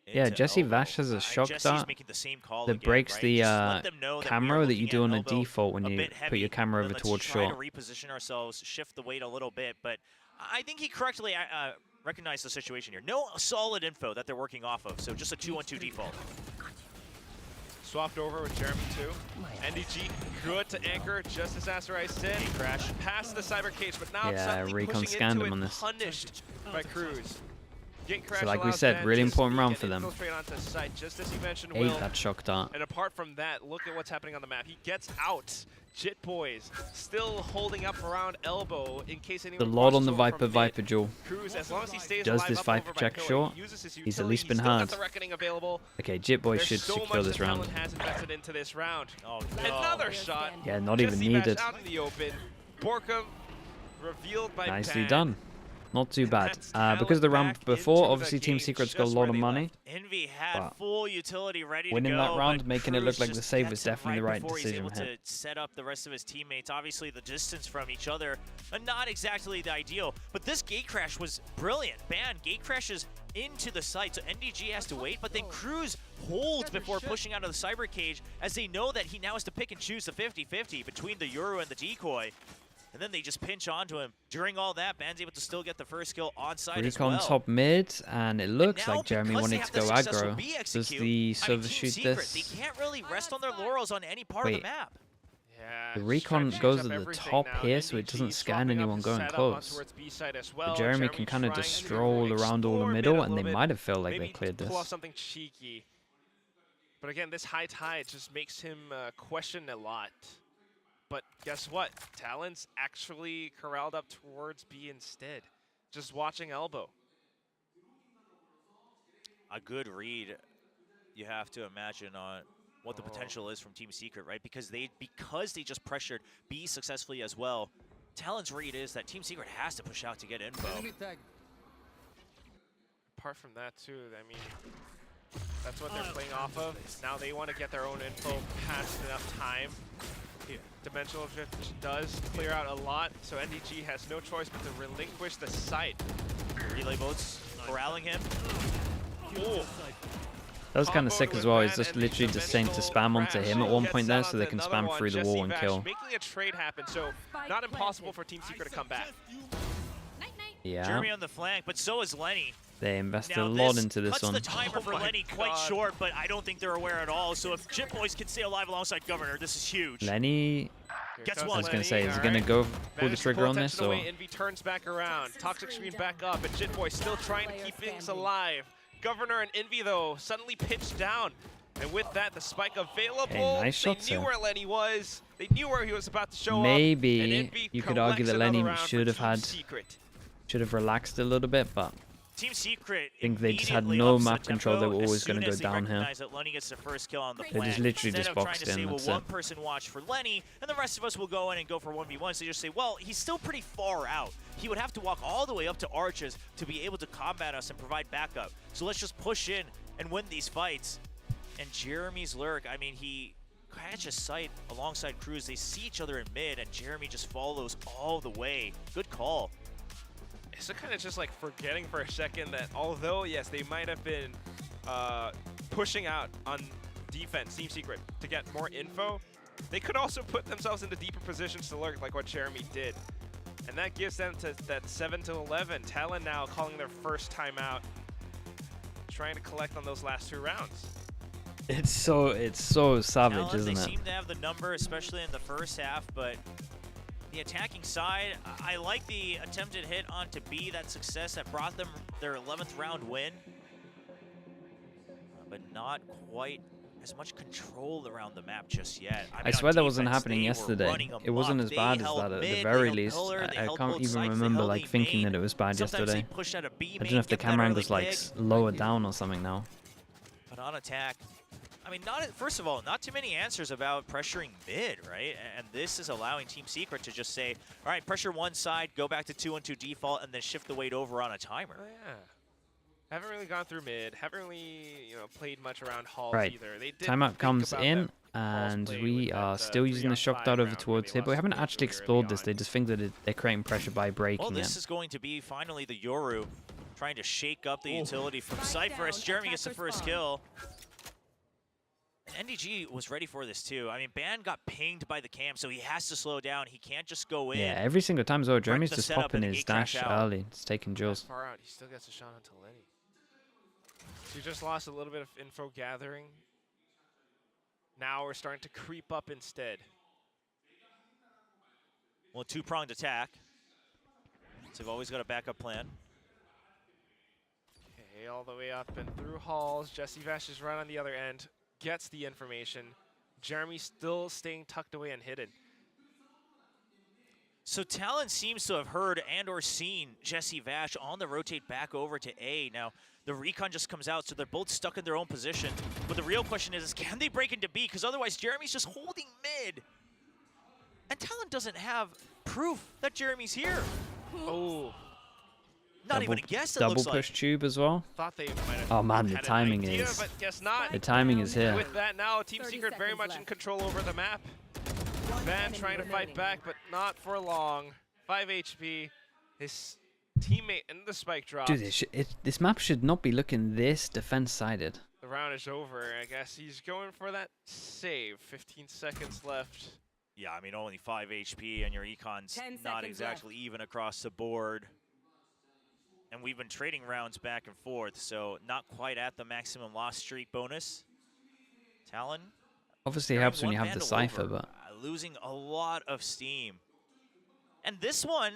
Yeah, into Jesse elbow. Vash has a shock Jesse's dart making the same call that again, breaks right? the Just let them know that we are camera that you looking do at on a elbow default when a you bit put heavy, your camera then over let's towards try short. to reposition ourselves, shift the weight a little bit, but I think he correctly recognized the situation here. No solid info that they're working off of, so just a 2-1-2 default. Swapped over with Jeremy too. NDG good to anchor, just as Asterai said. Crash. Past the cyber cage, but now Yeah, suddenly Recon pushing scanned into him it, on this. punished by Cruz. So like we said, really important round for them. Just as you mentioned, Ate that shock dart. And apart from that, look at what's happening on the map. He gets out. Jit Boys still holding up around elbow in case anyone. The Lord on the Viper duel. Cruz, as long as he stays Does alive this up Viper over check by short? He's at least been hard. Okay, Jit Boys should secure this round. Talent has invested into this round. Oh, no. Another shot. Yeah, not even needed. Out in the open. Borka revealed by Nicely Pan. done. Not too bad. Because the round before, obviously Team Secret's got a lot of money. Envy had full utility ready winning to go. that round, making it look Cruz like the just save gets was it definitely the right before he's decision able for him. to set up the rest of his teammates. Obviously, the distance from each other, not exactly the ideal. But this gate crash was brilliant. Ban gate crashes into the site, so NDG has to wait. But then Cruz holds before pushing out of the cyber cage, as they know that he now has to pick and choose the 50-50 between the Yoru and the decoy. And then they just pinch onto him. During all that, Ban's able to still get the first kill on side as well. Recon top mid, and it looks like Jeremy wanted to go aggro. Does the server shoot this? They can't really rest on their laurels on any part of the map. The Recon goes to the top here, so it doesn't scan anyone going close. But Jeremy can kind of just stroll around all the middle, and they might have felt like they cleared this. Pull off something cheeky. But again, this high tide just makes him question a lot. But guess what? Talon's actually corralled up towards B instead. Just watching elbow. A good read, you have to imagine, on what the potential is from Team Secret, right? Because they just pressured B successfully as well. Talon's read is that Team Secret has to push out to get info. Apart from that too, I mean, that's what they're playing off of. Now they want to get their own info past enough time. Dimensional Drift does clear out a lot, so NDG has no choice but to relinquish the site. Relay boats corralling him. Ooh. That was kind of sick as well. He's just literally just saying to spam onto him at one point there so they can spam through the wall and kill. Making a trade happen, so not impossible for Team Secret to come back. Yeah. Jeremy on the flank, but so is Lenny. They invested Now a lot into this cuts one. the timer for Lenny quite short, but I don't think they're aware at all. So if Jit Boys can stay alive alongside Governor, this is huge. Lenny, Gets I one. was going to say, is he going to go pull the trigger on this? Or? Envy turns back around. Toxic Screen back up, and Jit Boy still trying to keep things alive. Governor and Envy, though, suddenly pitched down. And with that, the spike available. Hey, nice they shots knew there. where Lenny was. They knew where he was about to show up. Maybe you could argue that Lenny should have relaxed a little bit, but Team Secret I think they just had no map control. They were always going to go down here. That Lenny gets the first kill on the They just literally Instead just of trying boxed to say, in, well, that's one it. person watch for Lenny, and the rest of us will go in and go for 1v1. So they just say, well, he's still pretty far out. He would have to walk all the way up to Arches to be able to combat us and provide backup. So let's just push in and win these fights. And Jeremy's lurk, I mean, he catches sight alongside Cruz. They see each other in mid, and Jeremy just follows all the way. Good call. So kind of just like forgetting for a second that although, yes, they might have been pushing out on defense, Team Secret, to get more info, they could also put themselves into deeper positions to lurk like what Jeremy did. And that gives them to that 7-11. Talon now calling their first timeout, trying to collect on those last 2 rounds. It's so savage, Talon, isn't they it? seem to have the number, especially in the first half, but the attacking side, I like the attempted hit onto B, that success that brought them their 11th round win, but not quite as much control around the map just yet. I mean, swear on that wasn't defense, happening they were yesterday. running It wasn't amok. as bad They as held that at the mid, very they held least. pillar, they I held can't both even sides, they remember held like A thinking main. that it was bad Sometimes yesterday. they pushed out a B I don't main, know if the get that camera early angle's like pick. lower down or something now. But on attack, I mean, first of all, not too many answers about pressuring mid, right? And this is allowing Team Secret to just say, all right, pressure one side, go back to 2-1-2 default, and then shift the weight over on a timer. Oh, yeah. Haven't really gone through mid. Haven't really, played much around halls Right, either. They did timeout think comes about in, that and play we with are that, still using the shock dart over towards here, but we haven't lost actually really explored early this. on. They just think that they're creating pressure by breaking Well, this it. is going to be finally the Yoru trying to shake up the utility from Cypher as Jeremy gets the first kill. And NDG was ready for this too. I mean, Ban got pinged by the cam, so he has to slow down. He can't just go in. Yeah, every single time though, Jeremy's the just setup popping and the his gate crash dash out. early. It's taking Jules. Far out, he still gets a shot onto Lenny. So we just lost a little bit of info gathering. Now we're starting to creep up instead. Well, two-pronged attack. So they've always got a backup plan. Okay, Okay, all the way up and through halls. Jesse Vash is right on the other end. Gets the information. Jeremy still staying tucked away and hidden. So Talon seems to have heard and or seen Jesse Vash on the rotate back over to A. Now, the recon just comes out, so they're both stuck in their own position. But the real question is can they break into B? Because otherwise, Jeremy's just holding mid. And Talon doesn't have proof that Jeremy's here. Oh. Not even a guess, it Double looks push like. tube as well. Thought they might have Oh man, the had an timing idea, is. but guess not. The timing is here. With that now, Team Secret very much in control over the map. Van trying to fight back, but not for long. 5 HP. His teammate in the spike drop. Dude, this map should not be looking this defense-sided. The round is over. I guess he's going for that save. 15 seconds left. Yeah, I mean, only 5 HP, and your econ's not exactly even across the board. And we've been trading rounds back and forth, so not quite at the maximum loss streak bonus. Talon. Obviously, it helps when you have the Cypher, but... Losing a lot of steam. And this one,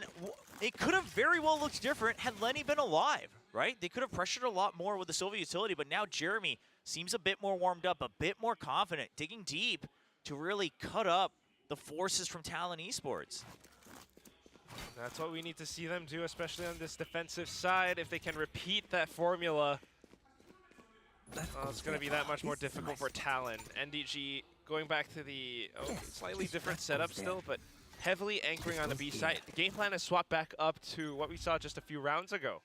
it could have very well looked different had Lenny been alive, right? They could have pressured a lot more with the Sylvia utility, but now Jeremy seems a bit more warmed up, a bit more confident, digging deep to really cut up the forces from Talon Esports. That's what we need to see them do, especially on this defensive side. If they can repeat that formula, it's going to be that much more difficult for Talon. NDG going back to the slightly different setup still, but heavily anchoring on the B side. The game plan has swapped back up to what we saw just a few rounds ago.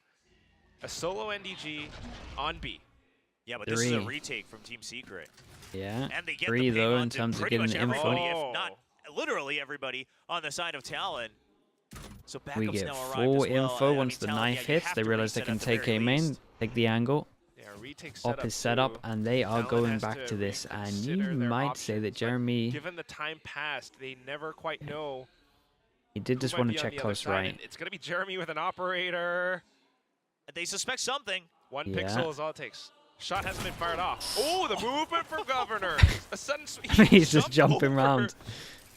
A solo NDG on B. Yeah, but this is a retake from Team Secret. Yeah, and they get 3 the though in terms of getting the info. If not literally everybody on the side of Talon. So We backups get now 4 arrived as well. info And, once the Talon, knife you hits. have They to realize they reset can at the take very A main, least. take the angle. Yeah, retake Op is set up, and they are Talon going has back to this. And you reconsider their might say that options, but Jeremy, given the time passed, they never quite know. he did just who want might to be on check the other close side, right. and it's going to be Jeremy with an operator. They suspect something. One Yeah. pixel is all it takes. Shot hasn't been fired off. Oh, the movement from Governor. A sudden He's just jumping around.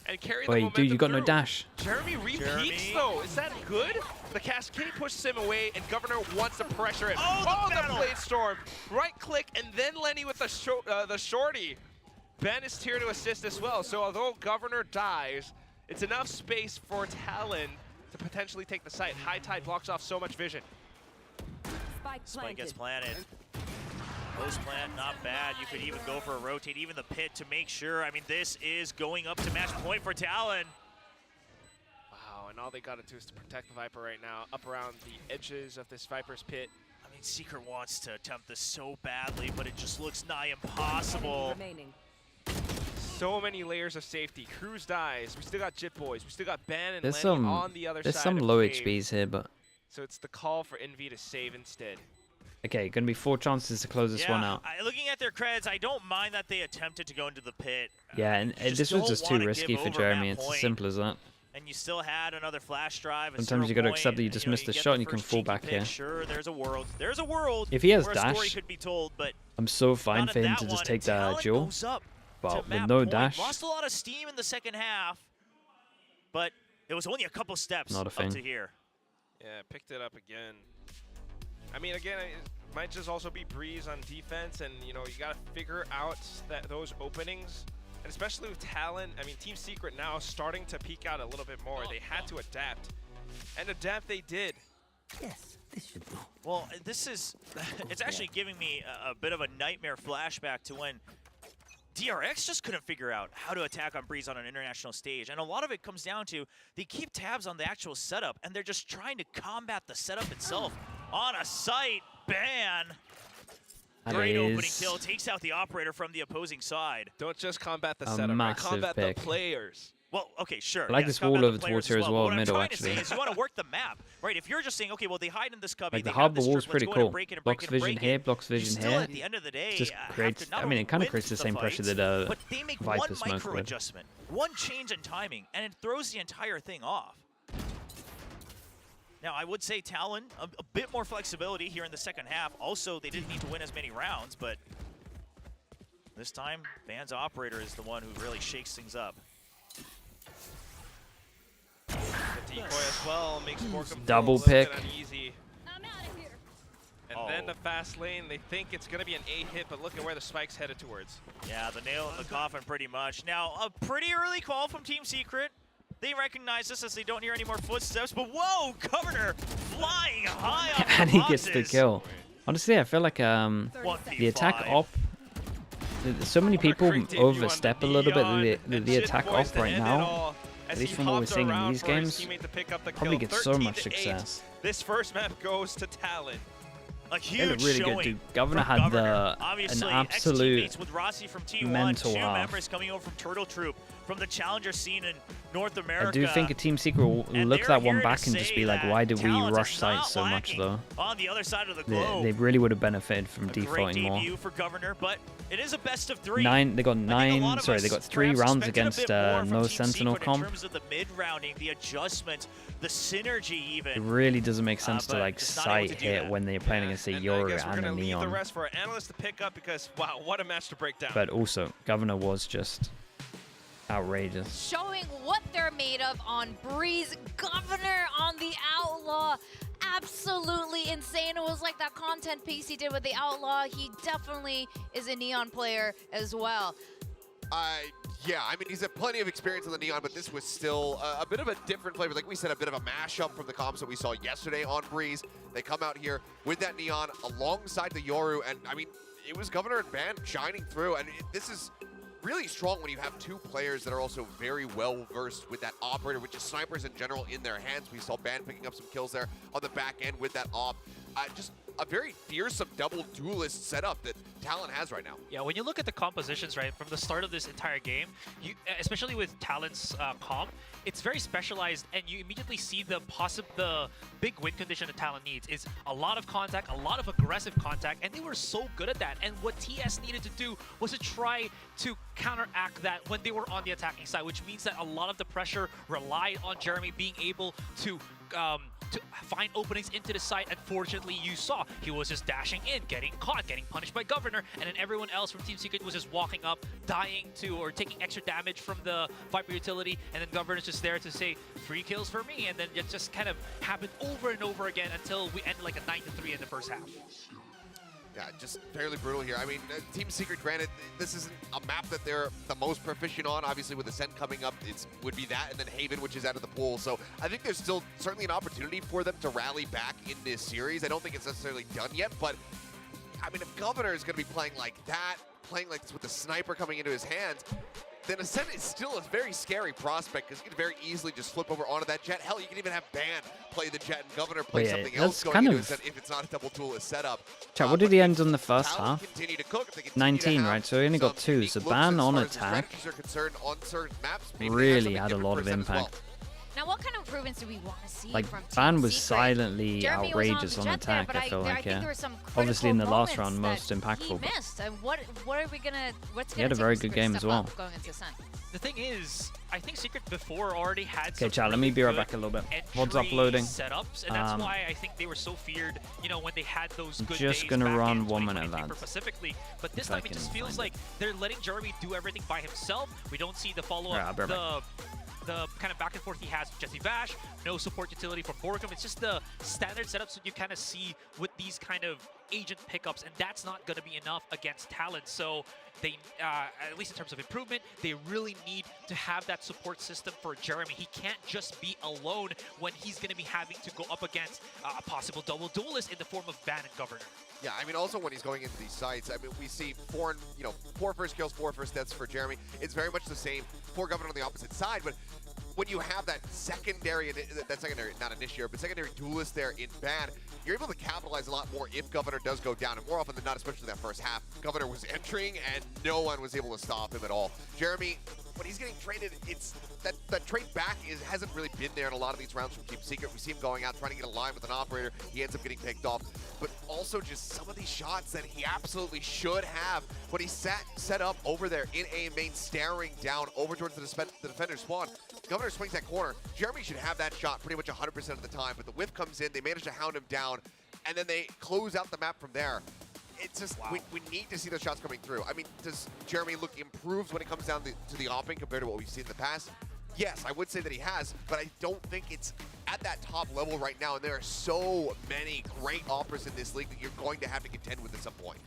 And carry the Wait, momentum dude, you got no through. dash. Jeremy repeats though. Is that good? The cascade pushes him away, and Governor wants to pressure him. Oh, the blade storm! Right click, and then Lenny with the shorty. Ben is here to assist as well. So although Governor dies, it's enough space for Talon to potentially take the site. High Tide blocks off so much vision. Spike gets planted. Post plant, not bad. You could even go for a rotate, even the pit to make sure. I mean, this is going up to match point for Talon. Wow, and all they got to do is to protect the Viper right now, up around the edges of this Viper's pit. I mean, Secret wants to attempt this so badly, but it just looks nigh impossible. So many layers of safety. Cruz dies. We still got Jit Boys. We still got Ben and There's Lenny some, on the other there's side some of low Cave. HPs here, but So it's the call for Envy to save instead. okay, gonna be 4 chances to close this one out. Looking at their creds, I don't mind that they attempted to go into the pit. Yeah, and You this was don't just too wanna risky give for over Jeremy. that It's as point. simple as that. And you still had another flash drive. Sometimes you got to accept that you just missed the shot and you can fall back here. Sure, there's a world. There's a world. If he has where a story dash, could be told, but I'm so fine not for in him that to just one, take and the Talon duel. goes up But to with map no point. dash, Lost a lot of steam in the second half, but it was only a couple steps Not a up thing. to here. Yeah, picked it up again. I mean, again, it might just also be Breeze on defense, and you know, you got to figure out those openings, and especially with Talon. I mean, Team Secret now starting to peek out a little bit more. They had to adapt, and adapt they did. Yes, this should do. Well, this is, it's actually giving me a bit of a nightmare flashback to when DRX just couldn't figure out how to attack on Breeze on an international stage. And a lot of it comes down to they keep tabs on the actual setup, and they're just trying to combat the setup itself on a site. Ban. That Great opening is kill. Takes out the operator from the opposing side. Don't just combat the a setup, right? massive Combat pick. the players. Well, okay, sure. I like yes, this combat wall the over players towards here as well, What I'm middle, trying actually. to say is you want to work the map, right? If you're just saying, okay, well, they hide in this cubby. like the they have harbor this wall's strip, let's pretty go in and cool. break it and Blocks break it and vision break here, it. blocks You vision still, here. at the end of the day, Just have creates. to not I mean, it kind win of creates the the same pressure fights, that but they make Viper one smoke micro would. adjustment, one change in timing, and it throws the entire thing off. Now, I would say Talon, a bit more flexibility here in the second half. Also, they didn't need to win as many rounds, but this time, Van's operator is the one who really shakes things up. The decoy as well makes Borkum Double feel a little pick. bit uneasy. And then the fast lane, they think it's going to be an A hit, but look at where the spike's headed towards. Yeah, the nail in the coffin pretty much. Now, a pretty early call from Team Secret. They recognize this as they don't hear any more footsteps, but whoa, Governor flying high off And the he gets the boxes. kill. Honestly, I feel like the attack op. So many people overstep a little bit the attack op right now. At least from what we're seeing in these games, probably gets so much success. This first map goes to Talon. A They huge look really showing good, dude. Governor had an Obviously, absolute ex-teammates with Rossi from T1, mental two half. members coming over from Turtle Troop, from the challenger scene in North America. I do think a Team Secret will look that one back and just be like, why did we rush sites so much though? On the other side of the globe. They really would have benefited from Great defaulting more. debut for Governor, but it is a best of 3. They got 3 rounds against no Sentinel comp. In terms of the mid-rounding, the adjustment, the synergy even. It really doesn't make sense to but like just not able to sight do hit that. when they're playing against a Yoru We're and a going to leave the Neon. rest for our analysts to pick up because, wow, what a match to break down. But also, Governor was just outrageous. Showing what they're made of on Breeze. Governor on the Outlaw. Absolutely insane. It was like that content piece he did with the Outlaw. He definitely is a Neon player as well. Yeah, I mean, he's had plenty of experience on the Neon, but this was still a bit of a different flavor. Like we said, a bit of a mashup from the comps that we saw yesterday on Breeze. They come out here with that Neon alongside the Yoru, and I mean, it was Governor and Ban shining through, and this is really strong when you have 2 players that are also very well versed with that operator, which is snipers in general in their hands. We saw Ban picking up some kills there on the back end with that op. Just a very fearsome double duelist setup that Talon has right now. Yeah, when you look at the compositions, right, from the start of this entire game, especially with Talon's comp, it's very specialized, and you immediately see the big win condition that Talon needs is a lot of contact, a lot of aggressive contact, and they were so good at that. And what TS needed to do was to try to counteract that when they were on the attacking side, which means that a lot of the pressure relied on Jeremy being able to find openings into the site. Unfortunately, you saw he was just dashing in, getting caught, getting punished by Governor, and then everyone else from Team Secret was just walking up, dying to or taking extra damage from the Viper utility, and then Governor's just there to say 3 kills for me, and then it just kind of happened over and over again until we ended like a 9-3 in the first half. Yeah, just fairly brutal here. I mean, Team Secret, granted, this isn't a map that they're the most proficient on. Obviously, with Ascent coming up, it would be that, and then Haven, which is out of the pool. So I think there's still certainly an opportunity for them to rally back in this series. I don't think it's necessarily done yet, but I mean, if Governor is going to be playing like that, playing like this with the sniper coming into his hands, then Ascent is still a very scary prospect because you can very easily just flip over onto that Jet. Hell, you can even have Ban play the Jet and Governor play something else going into Ascent if it's not a double duelist setup. Chat, what did he end on the first half? Continue to cook. They continue 19, to have right? So he only got 2. So Ban on attack strategies are concerned on certain maps. Maybe they have really something had a different lot for of Ascent as well. impact. Now, what kind of improvements do we want to see Like, from Team Ban was Secret? silently Jeremy outrageous was on the jet there, attack, but I feel like, think yeah. there were some Obviously in the last critical round, most moments that impactful. He missed. And what are we gonna? What's He gonna had a take very Secret good game step as well. up going into Ascent? The thing is, I think Secret before already had Okay, some chat, let me be right back a little bit. VOD's entry uploading. setups, and that's why I think they were so feared, you know, when they had those good Just days gonna back run in 1 minute 2023 for advance. Pacifically. But this If I time it can just feels find like they're letting Jeremy do everything by himself. We don't see the Alright, I'll follow-up, be right back. the kind of back and forth he has with Jesse Vash, no support utility from Borgum. It's just the standard setups that you kind of see with these kind of agent pickups, and that's not going to be enough against Talon. So they, at least in terms of improvement, they really need to have that support system for Jeremy. He can't just be alone when he's going to be having to go up against a possible double duelist in the form of Ban and Governor. Yeah, I mean, also when he's going into these sites, I mean, we see 4 first kills, 4 first deaths for Jeremy. It's very much the same for Governor on the opposite side, but when you have that secondary, not initiator, but secondary duelist there in Ban, you're able to capitalize a lot more if Governor does go down, and more often than not, especially that first half, Governor was entering and no one was able to stop him at all. Jeremy, when he's getting traded, it's that trade back hasn't really been there in a lot of these rounds from Team Secret. We see him going out trying to get a line with an operator. He ends up getting picked off. But also just some of these shots that he absolutely should have when he set up over there in A main, staring down over towards the defender's spawn. Governor swings that corner. Jeremy should have that shot pretty much 100% of the time, but the whiff comes in. They manage to hound him down, and then they close out the map from there. It's just, we need to see those shots coming through. I mean, does Jeremy look improved when it comes down to the opping compared to what we've seen in the past? Yes, I would say that he has, but I don't think it's at that top level right now, and there are so many great offers in this league that you're going to have to contend with at some point.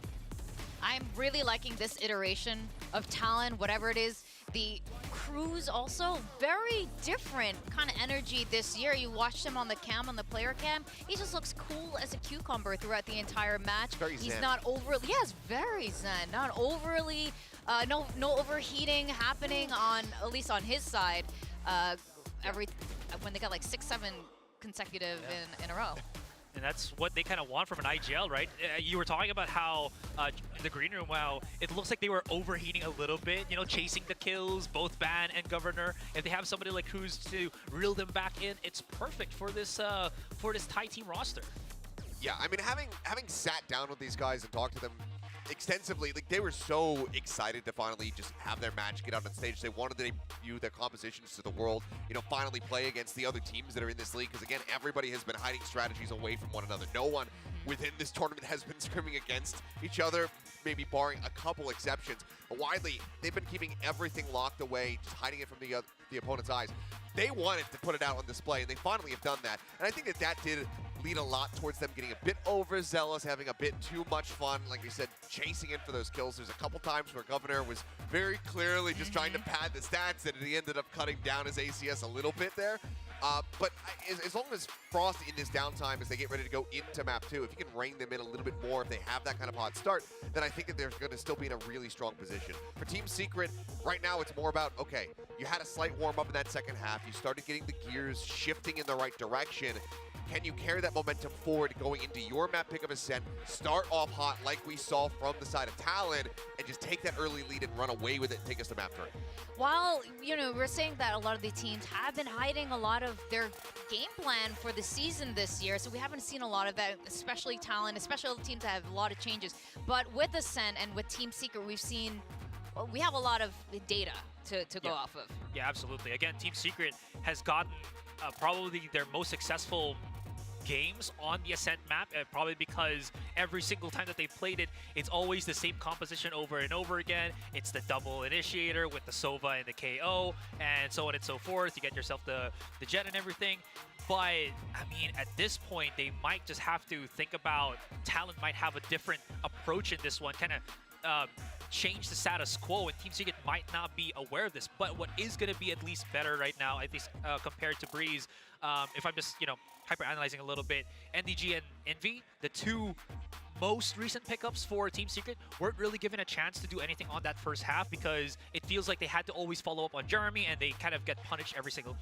I'm really liking this iteration of Talon, whatever it is. The crew's also very different kind of energy this year. You watched him on the cam, on the player cam. He just looks cool as a cucumber throughout the entire match. He's zen. not overly, yes, very zen. Not overly, no overheating happening on, at least on his side. When they got like 6-7 consecutive in a row. And that's what they kind of want from an IGL, right? You were talking about how in the green room, wow, it looks like they were overheating a little bit, you know, chasing the kills, both Ban and Governor. If they have somebody like Cruz to reel them back in, it's perfect for this Thai team roster. Yeah, I mean, having sat down with these guys and talked to them extensively, like, they were so excited to finally just have their match, get out on stage. They wanted to debut their compositions to the world, you know, finally play against the other teams that are in this league, because again, everybody has been hiding strategies away from one another. No one within this tournament has been scrimming against each other, maybe barring a couple exceptions. Widely, they've been keeping everything locked away, just hiding it from the opponent's eyes. They wanted to put it out on display, and they finally have done that. And I think that that did lead a lot towards them getting a bit overzealous, having a bit too much fun. Like we said, chasing in for those kills. There's a couple times where Governor was very clearly just trying to pad the stats, and he ended up cutting down his ACS a little bit there. But as long as Frost in this downtime, as they get ready to go into map 2, if you can rein them in a little bit more, if they have that kind of hot start, then I think that they're going to still be in a really strong position. For Team Secret, right now it's more about, okay, you had a slight warm-up in that second half. You started getting the gears shifting in the right direction. Can you carry that momentum forward going into your map pick of Ascent, start off hot like we saw from the side of Talon, and just take that early lead and run away with it and take us to map 3? While, you know, we're saying that a lot of the teams have been hiding a lot of their game plan for the season this year, so we haven't seen a lot of that, especially Talon, especially the teams that have a lot of changes. But with Ascent and with Team Secret, we've seen, we have a lot of data to go off of. Yeah, absolutely. Again, Team Secret has gotten probably their most successful games on the Ascent map, probably because every single time that they've played it, it's always the same composition over and over again. It's the double initiator with the Sova and the KO, and so on and so forth. You get yourself the jet and everything. But, I mean, at this point, they might just have to think about, Talon might have a different approach in this one, kind of change the status quo, and Team Secret might not be aware of this. But what is going to be at least better right now, at least compared to Breeze, if I'm just, you know, hyper-analyzing a little bit, NDG and Envy, the two most recent pickups for Team Secret, weren't really given a chance to do anything on that first half because it feels like they had to always follow up on Jeremy, and they kind of get punished every single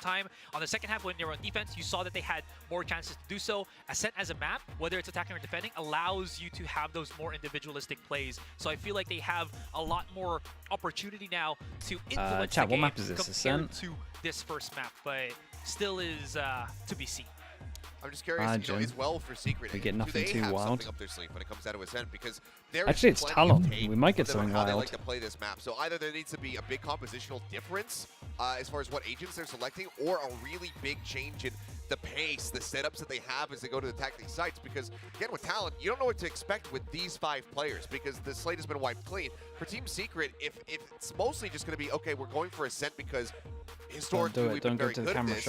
time. On the second half, when they were on defense, you saw that they had more chances to do so. Ascent as a map, whether it's attacking or defending, allows you to have those more individualistic plays. So I feel like they have a lot more opportunity now to influence chat, the game what map is this? compared Ascent? to this first map, but still is to be seen. I'm just curious, you know, as well for Secret, We get nothing do they too have wild. something up their sleeve when it comes down to Ascent? Because there Actually, is it's plenty of Talon. tape We might get for them on something how they wild. like to play this map. So either there needs to be a big compositional difference as far as what agents they're selecting, or a really big change in the pace, the setups that they have as they go to attack these sites. Because again, with Talon, you don't know what to expect with these 5 players because the slate has been wiped clean. For Team Secret, if it's mostly just going to be, okay, we're going for Ascent because historically we've been very good at this,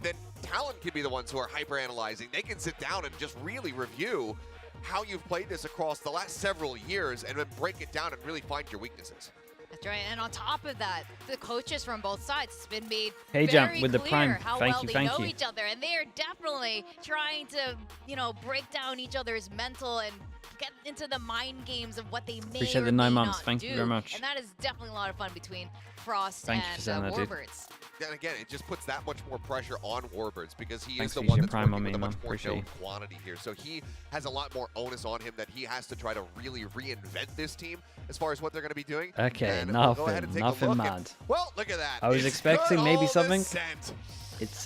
then Talon can be the ones who are hyper-analyzing. They can sit down and just really review how you've played this across the last several years and then break it down and really find your weaknesses. That's right, and on top of that, the coaches from both sides, it's been made Hey, very Jump, with the clear Prime. how Thank well you, they thank know you. each other, and they are definitely trying to, you know, break down each other's mental and get into the mind games of what they may Appreciate or the may 9 months. not Thank do. you very much. And that is definitely a lot of fun between Frost Thank you for saying and that, dude. Warbirds. And again, it just puts that much more pressure on Warbirds because he Thanks is the for one using that's Prime working on with me, a much man. more Appreciate known it. quantity here. So he has a lot more onus on him that he has to try to really reinvent this team as far as what they're going to be doing. Okay, And we'll go ahead and nothing, take a nothing look mad. and, well, look at that. I was It's expecting good maybe old something. Ascent. It's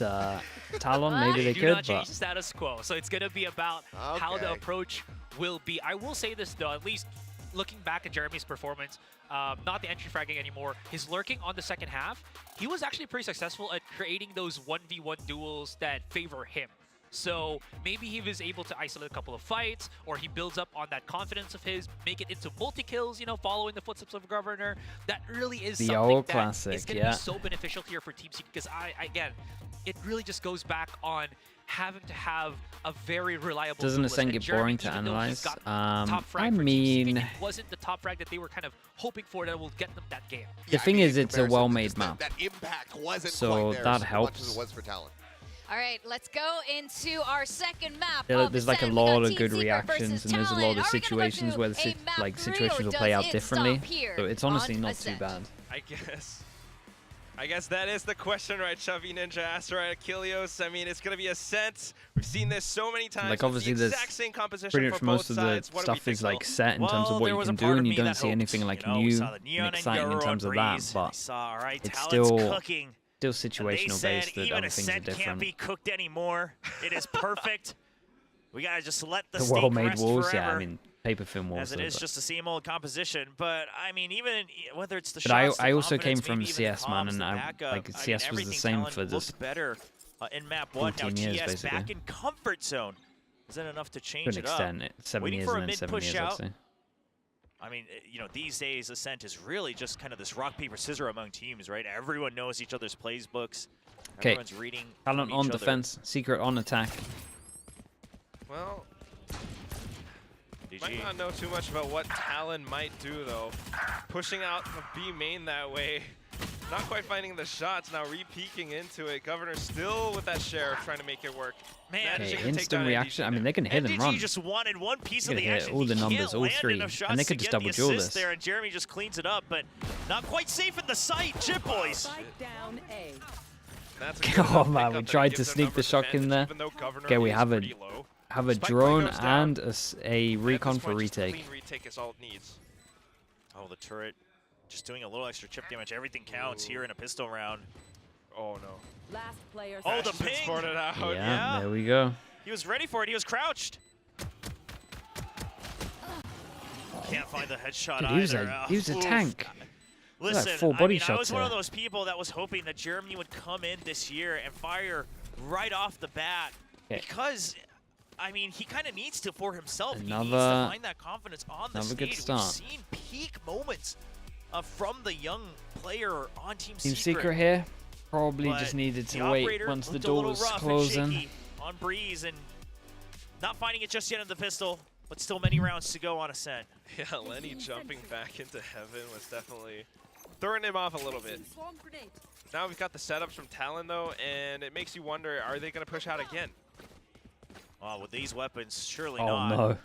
Talon, maybe they do could, not change but the status quo. So it's going to be about how the Okay. approach will be. I will say this, though, at least looking back at Jeremy's performance, not the entry fragging anymore, his lurking on the second half, he was actually pretty successful at creating those 1v1 duels that favor him. So maybe he was able to isolate a couple of fights, or he builds up on that confidence of his, make it into multi-kills, you know, following the footsteps of Governor. That really is The something old that classic, is going to be so beneficial here for Team Secret, because again, it really just goes back on having to have a very reliable Doesn't duelist. Ascent And get Jeremy, boring to even though he's analyze? got top I frag for Team Secret, mean, it wasn't the top frag that they were kind of hoping for that will get them that game. the thing is, it's a well-made map, That impact wasn't so quite there that as much as helps. it was for Talon. All right, let's go into our second map. There's like a Ascent. We lot got of Team good Secret reactions, versus and there's a lot Talon. of Are we gonna go situations to where a the map situations three, will or play does out it differently. stop here So it's honestly on not too Ascent? bad. I guess that is the question, right? Chubby Ninja asked, right? Achilles. I mean, it's going to be Ascent. We've seen this so many times. Like obviously, the there's exact same composition pretty for much both most of the sides. What do we stuff think, is like Phil? set in terms of what you can do, and you don't see anything like new and exciting in terms of that. But it's still situational based. That even other things are Ascent can't different. be cooked anymore. It is perfect. We gotta just let the The steak well-made rest walls, forever, yeah. I mean, paper film walls. as it though, is but- just the same old composition. But I mean, even whether it's the But shots, I the also came confidence, from maybe even the CS, man, comms, and the I backup, like I mean, CS was the everything same Talon for looked just better in map 1. Now 14 years, TS basically. back in comfort zone. Is that enough to to change an it up? extent. 7 Waiting years for and a then mid 7 push years, I'd out. say. I mean, you know, these days Ascent is really just kind of this rock paper scissors among teams, right? Everyone knows each other's playbooks. Okay, Everyone's reading Talent from on each other. defense, Secret on attack. Well, GG. might not know too much about what Talon might do, though. Pushing out the B main that way. Not quite finding the shots, now re-peeking into it. Governor still with that sheriff trying to make it work. Man, Managing Okay, to take instant down reaction. I mean, they can hit and NDG run. just wanted one piece of They the can hit action. all He the numbers, can't all land three, enough shots and they to could just get double the duel assist this. there, and Jeremy just cleans it up, but not quite safe in the sight. Chip boys. Spike down A. That's a good Oh enough man, pickup we that tried gives to them sneak the numbers shock in advantage, there. even though Governor Okay, we is have pretty low. a Spike drone play goes down. and a recon At this for point, just a retake. clean retake is all it needs. Oh, the turret just doing a little extra chip damage. Everything counts here in a pistol round. Oh no. Last player. Oh, the standing. ping! Sported out. Yeah, there we go. He was ready for it. He was crouched. Can't find the headshot Dude, either. he was a Oof. tank. Look at that Listen, full I body mean, I shots was one of there. those people that was hoping that Germany would come in this year and fire right off the bat because, I mean, he kind of needs to for himself. He needs to Another- find that confidence on the another good stage. start. We've seen peak moments from the young player on Team Team Secret. Secret here probably But just needed the to wait operator once the looked a door little was rough and closing. shaky on Breeze and not finding it just yet in the pistol, but still many rounds to go on Ascent. Yeah, Lenny jumping back into heaven was definitely throwing him off a little bit. Now we've got the setups from Talon, though, and it makes you wonder, are they going to push out again? Oh, with these weapons, surely Oh, not. no.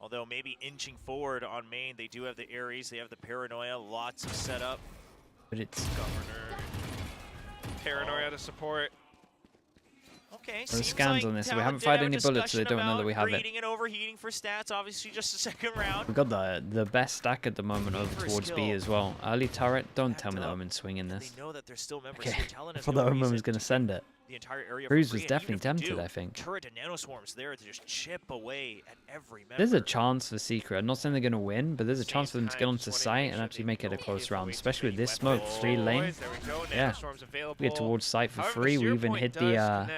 Although maybe inching forward on main, they do have the Ares, they have the Paranoia, lots of setup. But it's Governor. Paranoia to support. Okay, There's seems scans like on this, so we Talon haven't did fired have a any bullets, so they discussion don't know that we have about it. reading and overheating for stats, obviously just a second round. We've got the best stack at the moment over for a towards B skill. as well. Early turret, don't tell me that Omen's swinging this. They know that there's still members Okay, here. Talon I has thought no that Omen reason was going to send it. the entire area Breeze for was free, and definitely even if they tempted, do, I think. Turret and nanoswarms there to just chip away at every member. There's a chance for Secret. I'm not saying they're going to win, but there's a chance for them to get onto site and actually make it a close round, especially with this smoke, 3 lane. Yeah, we get towards site for free. We even hit the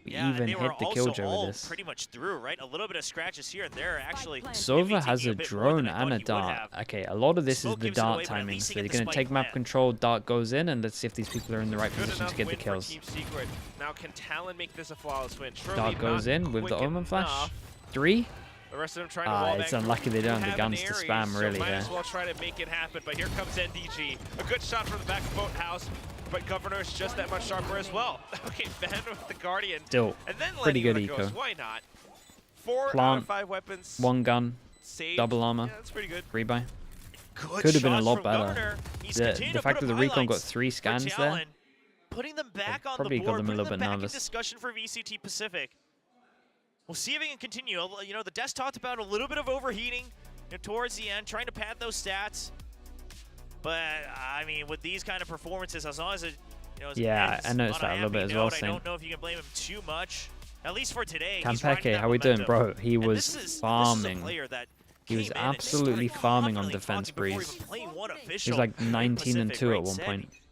we Yeah, even and they hit were the also killjoy all with this. pretty much through, right? A little bit of scratches here and there, actually. Sova has taking a bit more than drone I thought and a he would dart. have. Okay, a lot of this Smoke is the gives it dart away, but at timing. least he So they're get the going to spike take map plant. control, dart goes in, and let's see if these people are in the right Good position to enough get the win for kills. Team Secret. Now can Talon make this a flawless win? Surely Dart goes not in with the quick Omen flash. enough. 3. The rest of them trying to wall It's bang. unlucky they don't have the an guns to Ares, spam, really, so might there. as well try to make it happen, but here comes NDG. A good shot from the back of Boathouse, but Governor is just that much sharper as well. Okay, Ben with the Guardian. Still, and then pretty good Lenny with a eco. Ghost. Why not? 4 out Plant, of 5 weapons. 1 gun, Saved. double armor, Yeah, that's pretty good. rebuy. Good Could have been a shots lot from better. Governor. He's The continued to fact put that the up recon got highlights 3 for scans there, Talon, putting them back on probably the got board, them a putting little them bit back nervous. in discussion for VCT Pacific. We'll see if he can continue. You know, the Desk talked about a little bit of overheating towards the end, trying to pad those stats. But I mean, with these kind of performances, as long as it, you know, Yeah, ends I noticed on that a little bit happy as well, note, I Saint. don't know if you can blame him too much. At least for today. He's riding Kampeke, that how we doing, momentum. bro? He And was this is a farming. player that He was came in and absolutely started farming on confidently defense, talking before Breeze. even playing one He was official like in 19 and Pacific, 2 right? at one Said point.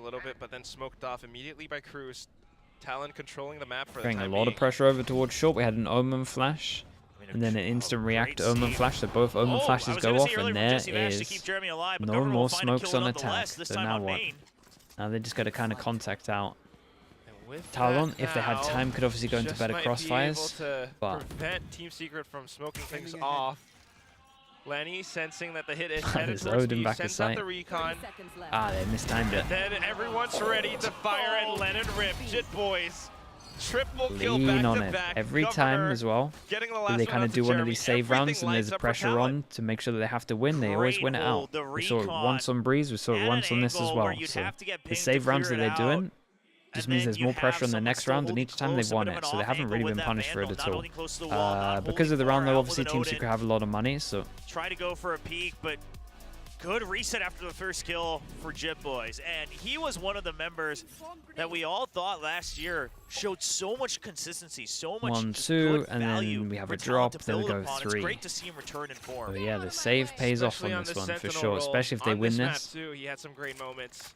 a little bit, but then smoked off immediately by Cruz. Talon controlling the map for the Bringing time a lot being. of pressure over towards short. We had an Omen flash. And then an instant react Omen Flash, so both Omen Flashes go off, and there is no more smokes on attack. So now what? Now they just got to kind of contact out. Talon, if they had time, could obviously go into better crossfires, but prevent Team Secret from smoking things off. Lenny sensing that the hit is there's headed towards Odin B, back sends aside. out the recon. They mistimed it. Then everyone's ready to fire at Lennon Rip. Jit boys. Triple kill Lean back on to it back. every Governor time as well. getting the When last they one kind out of to do one of Jeremy. these save Everything rounds and there's lines a up for pressure Talon. on to make sure that they have to win, they always win it out. We saw it once on Breeze, we saw it once on this as well. So the save rounds that they're doing just means there's more pressure on the next round, and each time they've won it, so they haven't really been punished for it at all. Because of the round though, obviously Team Secret have a lot of money, so Try to go for a peek, but good reset after the first kill for Jit Boys. And he was one of the members that we all thought last year showed so much consistency, so much 1-2, good and value then we have for a talent drop, to then we build go upon. 3. It's great to see him return in form. So yeah, the save pays off on this one for sure, especially if they win this. Too, he had some great moments.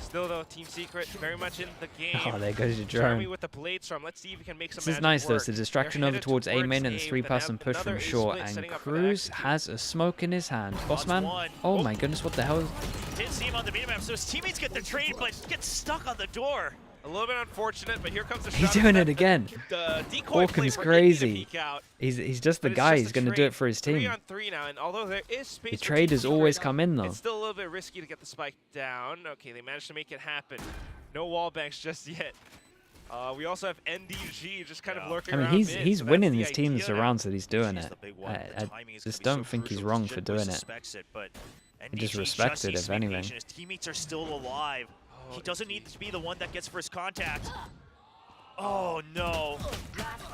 Still though, Team Secret very much in the game. Oh, there goes your Jeremy drone. with the blade storm. Let's see if we can make some This is magic nice though, work. it's a distraction They're over headed towards A main and a A, 3-person but push another from A short, split and setting up for Cruz has a smoke in his hand. Bossman? Oh my goodness, what the hell? Didn't see him on the minimap, so his teammates get the trade, but gets stuck on the door. A little bit unfortunate, but here comes the He's shot. doing it again. The decoy play Hawken's for Indy to crazy. peek out. He's just the But it's guy, just he's a going to do trade. it for his 3 team. on 3 now, and although there is space The for trade Team has Secret, always come in though. it's still a little bit risky to get the spike down. Okay, they managed to make it happen. No wall banks just yet. We also have NDG just kind of lurking I mean, around he's mid, so winning that's his the teams idea the now. rounds that he's doing She's it. the big one. The I timing is gonna just be so don't think he's crucial. wrong Jit for Boys doing it. suspects it, but He just NDG respects it, needs if to be anything. patient. His teammates are still alive. He doesn't need to be the one that gets first contact. Oh no.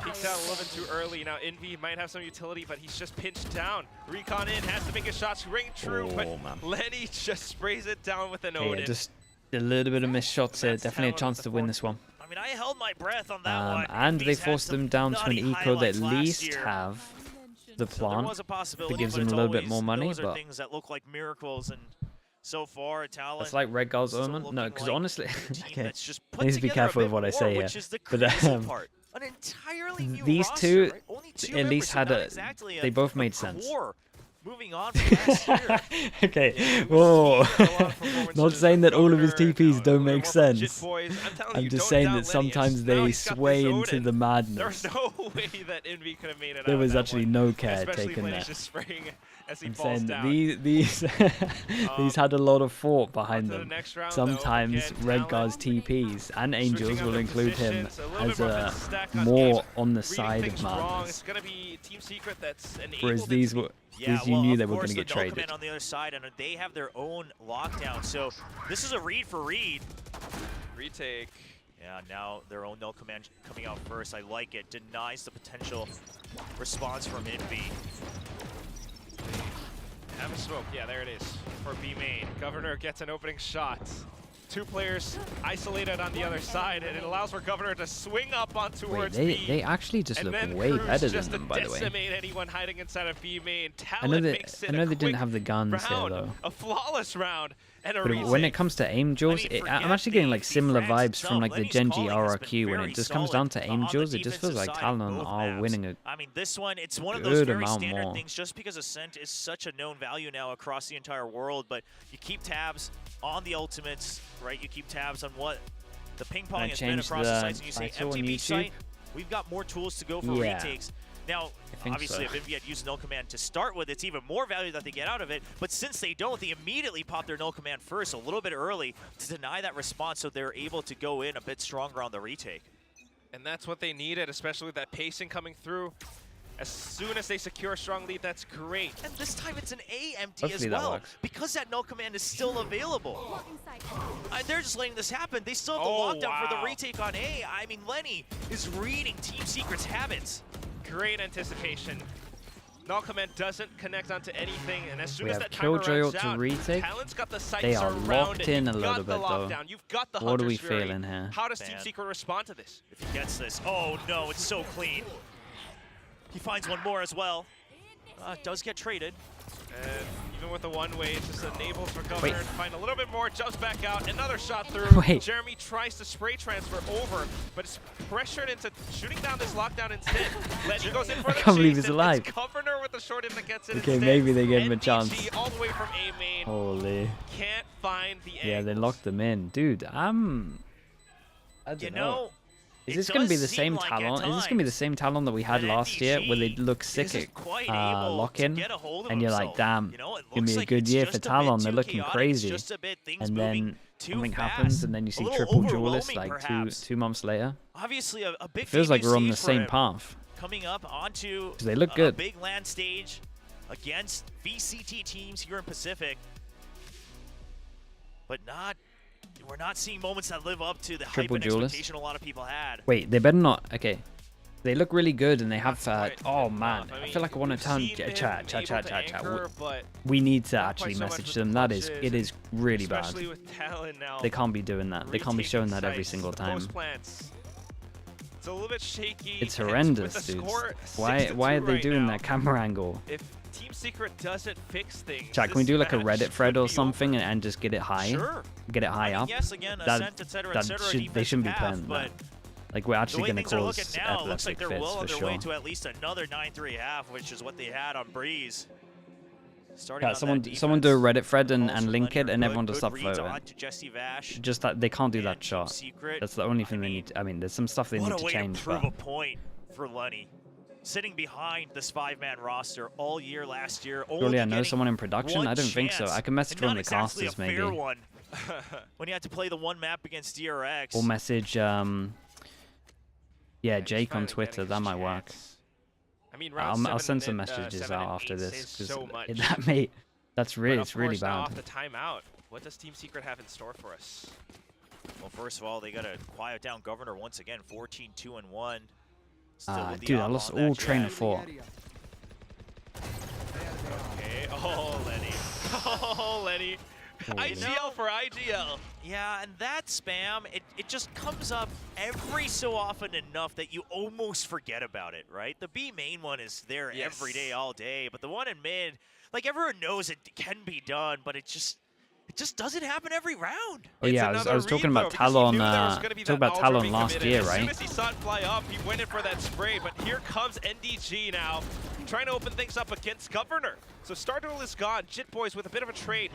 Peeks out a little bit too early. Now Envy might have some utility, but he's just pinched down. Recon in, has to make his shots ring true, but man. Lenny just sprays it down with an Yeah, Odin. just a little bit of missed shots here. Definitely a chance to win this one. I mean, I held my breath on that one. And they Envy's had forced some them down to an nutty eco that at highlights last least year. have the So there plant was a possibility, that gives but them a it's little bit always- more money, those are but things that look like miracles, and so far, Talon. it's like Red Guard's still Omen. No, looking because like honestly, a team okay, that's just I put need to be together a careful bit with what I more, say here. which is the But crazy part. An entirely new these roster, two right? Only two at members, least so had not a. exactly They both made sense. core. Moving on from last year. Okay, whoa. Not saying that all of his TPs don't make sense. I'm just saying that sometimes they sway into the madness. There's no way that Envy could have made it There out was of that actually one. no care Especially taken when there. he's just spraying as he I'm falls saying that down. these these had a lot of thought behind to the them. next round, though. Sometimes Again, Red Guard's TPs and Angels switching will up include their him positions, a little as bit more a of a stack on more games. on the Reading side things of wrong. madness. It's going to be Team Secret that's enabled Whereas it these to be- were Yeah, these you well, knew of they were course, going to get the no traded. command on the other side, and they have their own lockdown. So this is a read for read. Retake. Yeah, now their own no command coming out first. I like it. Denies the potential response from Envy. Have a smoke. Yeah, there it is for B main. Governor gets an opening shot. Two players isolated on the other side, and it allows for Governor to swing up on towards Wait, B. they actually just and look then way Cruz better than just them, to by the way. decimate anyone hiding inside of B main. I know Talon that makes it I know a they didn't quick have the guns there round, though. a flawless round, and a But retake. when it comes to Angels, I'm actually getting like similar vibes from like the Genji RRQ. When it just comes down to Angels, it just feels like Talon are winning a I mean, this one, it's one of those good very amount standard more. things just because Ascent is such a known value now across the entire world, but you keep tabs on the ultimates, right? You keep tabs on what the ping pong I has been changed across the the sites, and you say title on MTB YouTube? site, we've got more tools to go for Yeah. retakes. Now, I think obviously, so. if Envy had used null command to start with, it's even more value that they get out of it. But since they don't, they immediately pop their null command first, a little bit early, to deny that response, so they're able to go in a bit stronger on the retake. And that's what they needed, especially with that pacing coming through. As soon as they secure a strong lead, that's great. And this time it's an A empty Hopefully as that well, works. because that null command is still available. They're just letting this happen. They still have the Oh, lockdown for the wow. retake on A. I mean, Lenny is reading Team Secret's habits. Great anticipation. Null command doesn't connect onto anything, and as soon We as have that timer Killjoy runs up to out, retake. Talon's got the sights They are surrounded. locked in a You've little got the bit though. lockdown. You've got the What are Hunter's we Fury. feeling here? How does Team Man. Secret respond to this? If he gets this, oh no, it's so clean. He finds one more as well. does get traded. And even with the one-way, it just enables for Governor to find a little bit more, jumps back out, another shot through. Wait. Jeremy tries to spray transfer over, but it's pressured into shooting down this lockdown instead. Lenny goes in for the I can't believe chase, he's and alive. It's Governor with the short end that gets it Okay, instead. maybe they gave him a NDG chance. all the way from A main. Holy. Can't find the Yeah, they locked them in. Dude, I don't know. Is this going to be the same talent? Is this going to be the same talent that we had last year where they look sick at lock-in? And you're like, damn, give me a good year for Talon. They're looking crazy. And then something happens and then you see triple duelist like two months later. Obviously, a big It feels like we're on the stage for same him. path. Coming up onto They look a good. big land stage against VCT teams here in Pacific. But we're not seeing moments that live up to the hype Triple and duelist. expectation a lot of people had. Wait, they better not. Okay. They look really good and they have. Oh man, I feel like I want to turn chat. We need to actually message them. It is really bad. Especially with Talon now. They can't be doing that. They can't be showing that every single time. It's a little bit shaky. It's and horrendous, with the dude. score Why 6-2 are they right doing now, that camera angle? If Team Secret doesn't fix things, Chat, can we this do like a match Reddit thread could or be something and just get it high? Sure. Get it high up. Yes, again, Ascent, etc., They shouldn't be playing but that. Like we're actually the way going to things are looking cause now, it looks like epileptic they're fits well for on their sure. way to at least another 9-3 half, which is what they had on Breeze. Starting Yeah, on someone do a Reddit thread and also link it, and everyone good just stop reads voting. onto Jesse Vash. Just that they can't do that shot. Secret. That's the only thing they need. I mean, there's some stuff they need What to a way change. to prove But a point for Lenny. Sitting behind this 5-man roster all year last year. surely I know getting someone in production. one I don't think so. chance, I can message and one not of the exactly casters a maybe, fair one. When you had to play the one map against DRX. or message yeah, Jake on Twitter. That might work. I mean, round I'll send some 7 messages and out after 8 this says so much. that's But really of it's really course, now bad. off the timeout, what does Team Secret have in store for us? Well, first of all, they got to quiet down Governor once again. 14-2-1. Dude, I lost all train of thought. Okay, oh Lenny, oh Lenny, IGL for IGL. Yeah, and that spam, it just comes up every so often enough that you almost forget about it, right? The B main one is there every day, all day, but the one in mid, like everyone knows it can be done, but it just doesn't happen every round. Oh yeah, I was talking about Talon. Talking about Talon last year, As soon right? as he saw it fly up, he went in for that spray, but here comes NDG now, trying to open things up against Governor. So Starduel is gone, Jit Boys with a bit of a trade,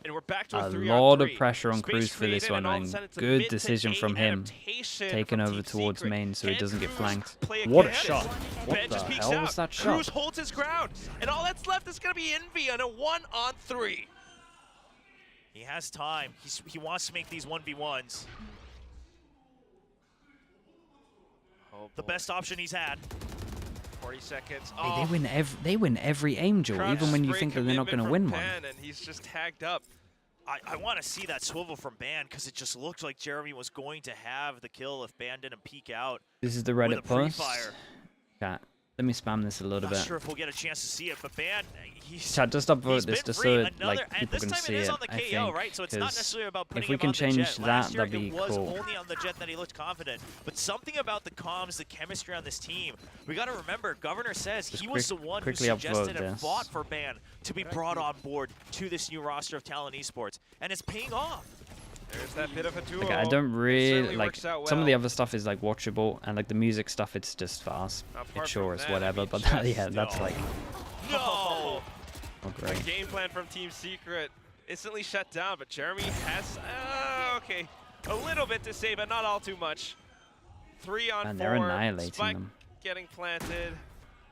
and we're back to a 3-on-3. lot of pressure on Space Cruz for this created, one, all of a and sudden it's a good mid to decision A from him, adaptation taking from over Team towards Secret. main so he Can doesn't get Cruz flanked. play What a again? shot! What Ben the just peeks hell out. was that Cruz shot? holds his ground, and all that's left is going to be Envy on a 1-on-3. He has time. He wants to make these 1v1s. Oh, the best option he's had. 40 seconds. Hey, they win every Angel, Crouch even when you spray think that they're not going to commitment win from one. Ben, and he's just tagged up. I want to see that swivel from Ban because it just looked like Jeremy was going to have the kill if Ban didn't peek out. This is the with Reddit a post. pre-fire. Chat, let me spam this a little Not bit. sure if we'll get a chance to see it, but Ban, he's Chat, just upvote he's this been just free. so like and people this can time see it is it. on the I KO, think, right? So it's not 'cause necessarily about putting if we him can on the change jet. that, Last year, that'd be it was cool. only on the jet that he looked confident. But something about the comms, the chemistry on this team, we got to remember, Governor says he was the one who quickly suggested upvote and this. fought for Ban to be brought on board to this new roster of Talon Esports, and it's paying off. There's that bit of a duo. Like, I don't really certainly like works out some of well. the other stuff is like watchable, and like the music stuff, it's just fast. Apart It sure from is that, I whatever, mean, but just yeah, that's like No! oh, The great. game plan from Team Secret instantly shut down, but Jeremy has, okay, a little bit to say, but not all too much. 3-on-4. Man, they're annihilating Spike them. getting planted,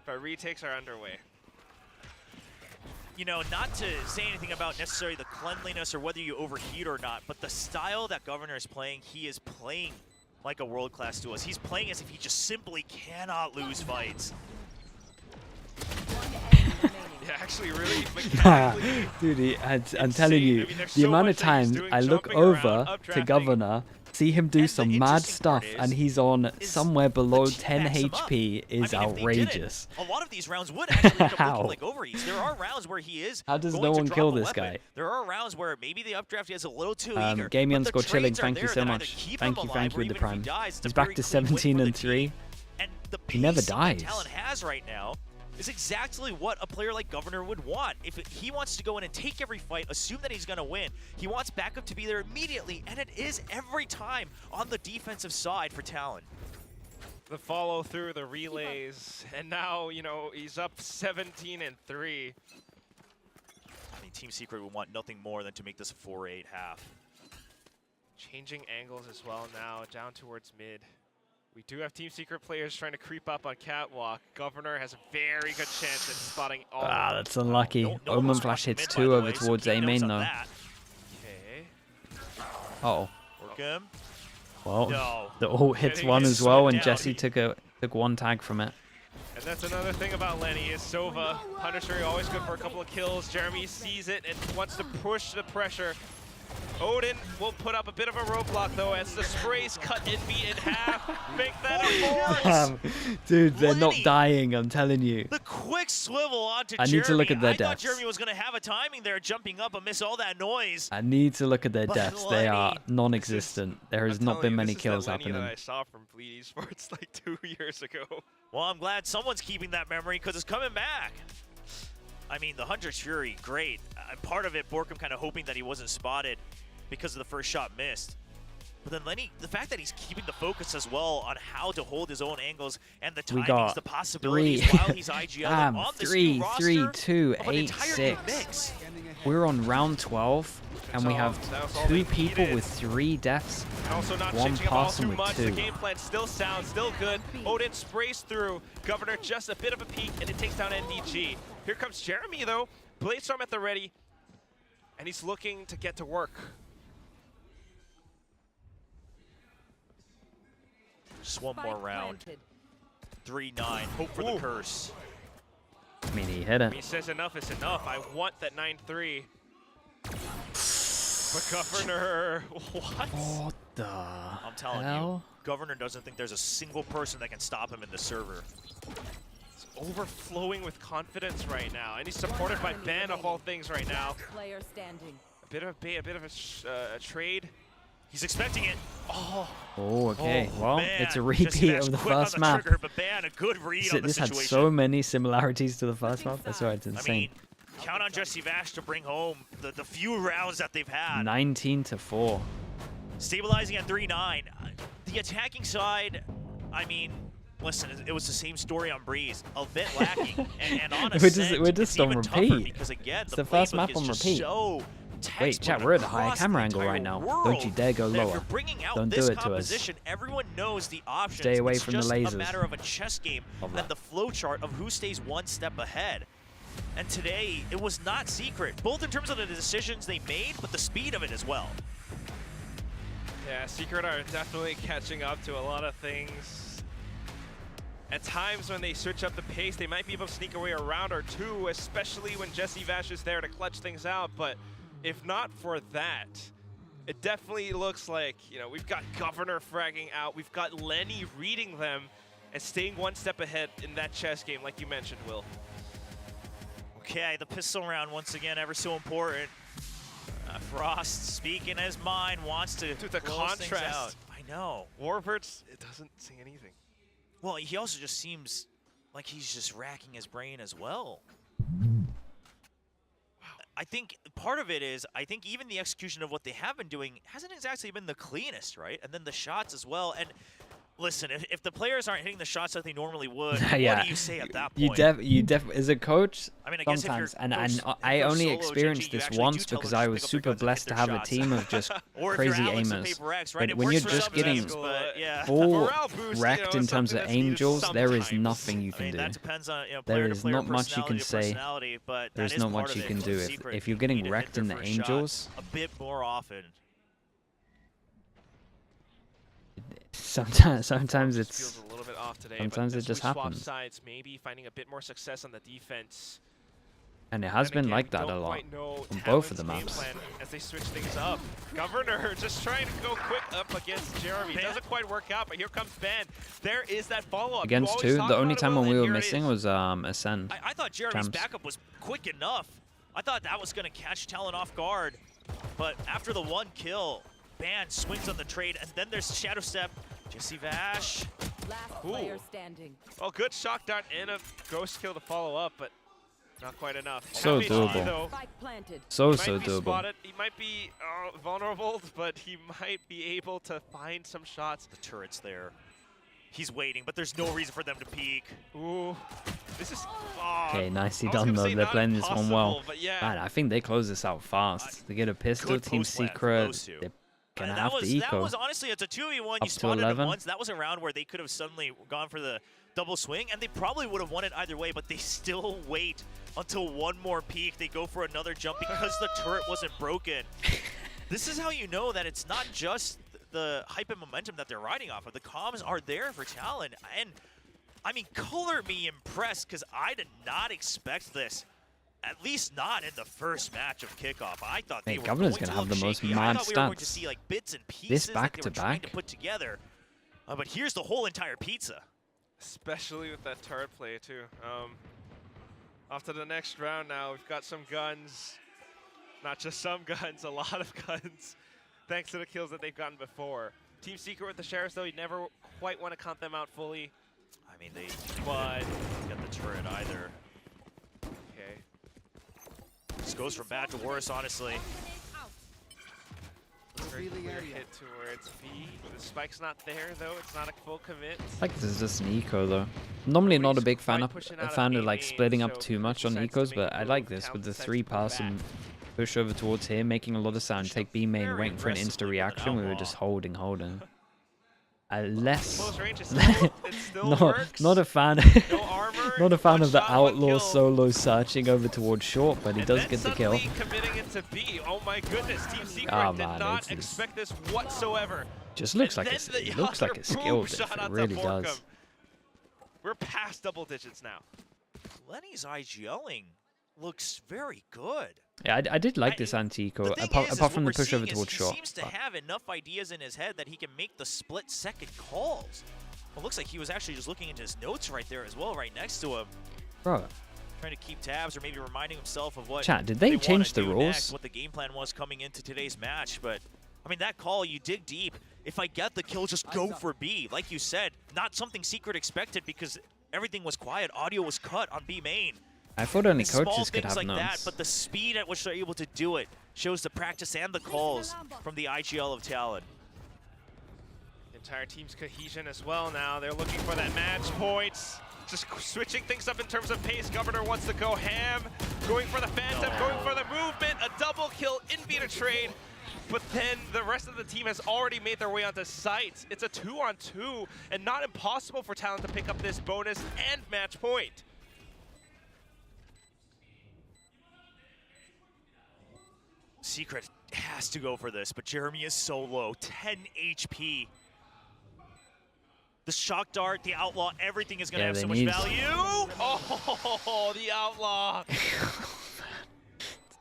but retakes are underway. You know, not to say anything about necessarily the cleanliness or whether you overheat or not, but the style that Governor is playing, he is playing like a world-class duelist. He's playing as if he just simply cannot lose fights. Yeah, actually, really mechanically. Dude, I'm telling you, I mean, there's the so amount much of that times he's doing, I look jumping around, over to updrafting. Governor, see him do some mad stuff, and he's on somewhere below 10 backs him up. HP is I mean, if they did it, outrageous. a lot of these rounds would actually end up How? looking like overheats. There are rounds where he is How does going no to one drop kill a this weapon. guy? There are rounds where maybe the updraft is a little too eager. Gamey but the underscore chilling, trades are thank you there so that either much. keep Thank him you, alive, thank you or with the even if he prime. dies, it's a He's back very to clean win for 17 the and 3. team. And the He never pacing that dies. Talon has right now is exactly what a player like Governor would want. If he wants to go in and take every fight, assume that he's going to win, he wants backup to be there immediately, and it is every time on the defensive side for Talon. The follow through, the relays, and now, you know, he's up 17-3. I mean, Team Secret would want nothing more than to make this a 4-8 half. Changing angles as well now, down towards mid. We do have Team Secret players trying to creep up on Catwalk. Governor has a very good chance at spotting all. Ah, that's unlucky. Omen Flash hits 2 over towards A main though. Okay. Uh-oh. Work him. Well, No. the ult hits Getting 1 his as well, sword and down. Jesse took 1 tag from it. And that's another thing about Lenny is Sova. Punisher always good for a couple of kills. Jeremy sees it and wants to push the pressure. Odin will put up a bit of a roadblock though as the sprays cut Envy in half. Make that a force. Dude, they're not dying, I'm telling you. The quick swivel onto I Jeremy. need to look at their I thought deaths. Jeremy was going to have a timing there, jumping up amidst all that noise. I need to look at their But deaths. They are non-existent. There has not been many This is kills the Lenny happening. that I saw from Bleed Esports like 2 years ago. Well, I'm glad someone's keeping that memory because it's coming back. I mean, the Hunter's Fury, great. Part of it, Borkum kind of hoping that he wasn't spotted because of the first shot missed. But then Lenny, the fact that he's keeping the focus as well on how to hold his own angles and the We timings, got the possibilities 3. while he's IGL on this new 3, roster 3, 2, of an 8, entire new 6. mix. We're on round 12, and we have That was all 2 they people needed. with 3 deaths, And also not 1 changing up all person too with much. 2. The game plan still sounds, still good. Odin sprays through. Governor just a bit of a peek, and it takes down NDG. Here comes Jeremy, though. Bladestorm at the ready, and he's looking to get to work. Just one more round. 3-9. Hope for the curse. I mean, he hit it. He says enough is enough. I want that 9-3. But Governor, what? What the I'm telling hell? you, Governor doesn't think there's a single person that can stop him in the server. He's overflowing with confidence right now, and he's supported by Ben of all things right now. Player standing. A bit of a bait, a bit of a trade. He's expecting it. Oh. Oh, okay. Oh, well, man. it's a Jesse repeat Bash of the quick on first the map. trigger, but man, a good read on the This had situation. so many similarities to the first map. That's why it's I insane. mean, count on Jesse Vash to bring home the few rounds that they've had. 19-4. Stabilizing at 3-9. The attacking side, I mean, listen, it was the same story on Breeze. A bit lacking. and on Ascent, we're just it's on even tougher repeat. because, again, It's the the first playbook map is on just repeat. so Wait, chat, we're at a higher across the camera angle entire right now. world Don't you dare go that if lower. you're bringing out Don't this do it to us. composition, everyone knows the options. Stay away it's from the just lasers. a matter of a chess game Love and that. the flowchart of who stays one step ahead. And today, it was not secret, both in terms of the decisions they made, but the speed of it as well. Yeah, Secret are definitely catching up to a lot of things. At times when they switch up the pace, they might be able to sneak away a round or two, especially when Jesse Vash is there to clutch things out. But if not for that, it definitely looks like, you know, we've got Governor fragging out, we've got Lenny reading them and staying one step ahead in that chess game, like you mentioned, Will. Okay, the pistol round once again, ever so important. Frost speaking his mind, wants to Dude, the close things contrast. out. I know. Warbirds, it doesn't say anything. Well, he also just seems like he's just racking his brain as well. I think part of it is, I think even the execution of what they have been doing hasn't exactly been the cleanest, right? And then the shots as well. And listen, if the players aren't hitting the shots that they normally would, Yeah. what do you say at that You point? as a coach, I mean, I guess if sometimes, you're and if I you're only solo experienced Genji, you this actually do once tell because them I to was pick up their super guns and hit blessed to their have a shots. team of just Or if you're crazy Alex and aimers. Paper X, right? But It when works you're for just some getting teams, but yeah. full Morale boost, you wrecked know, in is terms of something that's needed angels, there is sometimes. nothing you I can mean, do. that depends on There player is to player, not much you can personality to say. personality, but There's that is not part much of you it can for do. the If Secret. you're You getting need to hit wrecked their in the first shot angels, a bit more often. sometimes it's Feels a little bit off today, sometimes but it just as we swap happens. sides, maybe finding a bit more success on the defense. And it has Then been again, like we that a don't lot quite know on both of the Talon's game maps. plan as they switch things up. Governor just trying to go quick up against Jeremy. Doesn't quite work out, but here comes Ben. There is that follow-up. Against two, the only time when we were missing was Ascend. I thought Jeremy's Champs. backup was quick enough. I thought that was going to catch Talon off guard. But after the one kill, Ban swings on the trade, and then there's Shadow Step. Jesse Vash Last Ooh. player standing. Well, good shock dart and a ghost kill to follow up, but not quite enough. So MHG, doable. though, So he might be doable. spotted. He might be vulnerable, but he might be able to find some shots. The turret's there. He's waiting, but there's no reason for them to peek. Ooh, this is. Okay, nicely I was done gonna though. say They're not playing this one well. impossible, but yeah. Man, I think they close this out fast. They get a pistol, Good Team post plan from Secret. those two. They're gonna And have to that eco. was honestly, it's a 2v1. Up You to spotted him 11. once. That was a round where they could have suddenly gone for the double swing, and they probably would have won it either way, but they still wait until one more peek. They go for another jump because the turret wasn't broken. This is how you know that it's not just the hype and momentum that they're riding off of. The comms are there for Talon, and I mean, color me impressed, because I did not expect this. At least not in the first match of Kickoff. I thought they were Governor's going gonna to have look the most shaky. I mad thought we were going to stats. see like bits and pieces This that back they to were trying to back. put together. But here's the whole entire pizza. Especially with that turret play too. Off to the next round now. We've got some guns. Not just some guns, a lot of guns. Thanks to the kills that they've gotten before. Team Secret with the Sheriffs though, you never quite want to count them out fully. I mean, they but get the turret either. Okay. This goes from bad to worse, honestly. Very clear hit towards B. The spike's not there though. It's not a full commit. Like this is just an eco though. Normally not a big fan of like splitting up too much on ecos, but I like this with the 3 pass and push over towards here, making a lot of sound. Take B main, waiting for an insta reaction. We were just holding. Less, not a fan, not a fan of the outlaw solo searching over towards short, but he does get the kill. Committing into B. Oh my goodness, Team Secret Ah, did man, not expect this whatsoever. Just looks like And it looks like a skill diff. It really does. We're past double digits now. Lenny's IGLing looks very good. Yeah, I did like this anti-eco, apart from the push over towards short. He seems to have enough ideas in his head that he can make the split-second calls. Well, looks like he was actually just looking into his notes right there as well, right next to him. Bro. Trying to keep tabs or maybe reminding himself of what Chat, did they change the do rules? next, what the game plan was coming into today's match. But, I mean, that call, you dig deep. If I get the kill, just go for B. Like you said, not something Secret expected because everything was quiet. Audio was cut on B main. I thought only Small coaches could things have like that, notes. but the speed at which they're able to do it shows the practice and the calls from the IGL of Talon. The entire team's cohesion as well now. They're looking for that match points. Just switching things up in terms of pace. Governor wants to go ham. Going for the Phantom, going for the movement. A double kill in Vita trade. But then the rest of the team has already made their way onto site. It's a 2-on-2 and not impossible for Talon to pick up this bonus and match point. Secret has to go for this, but Jeremy is so low, 10 HP. The shock dart, the outlaw, everything is gonna have so much value. Oh, the outlaw.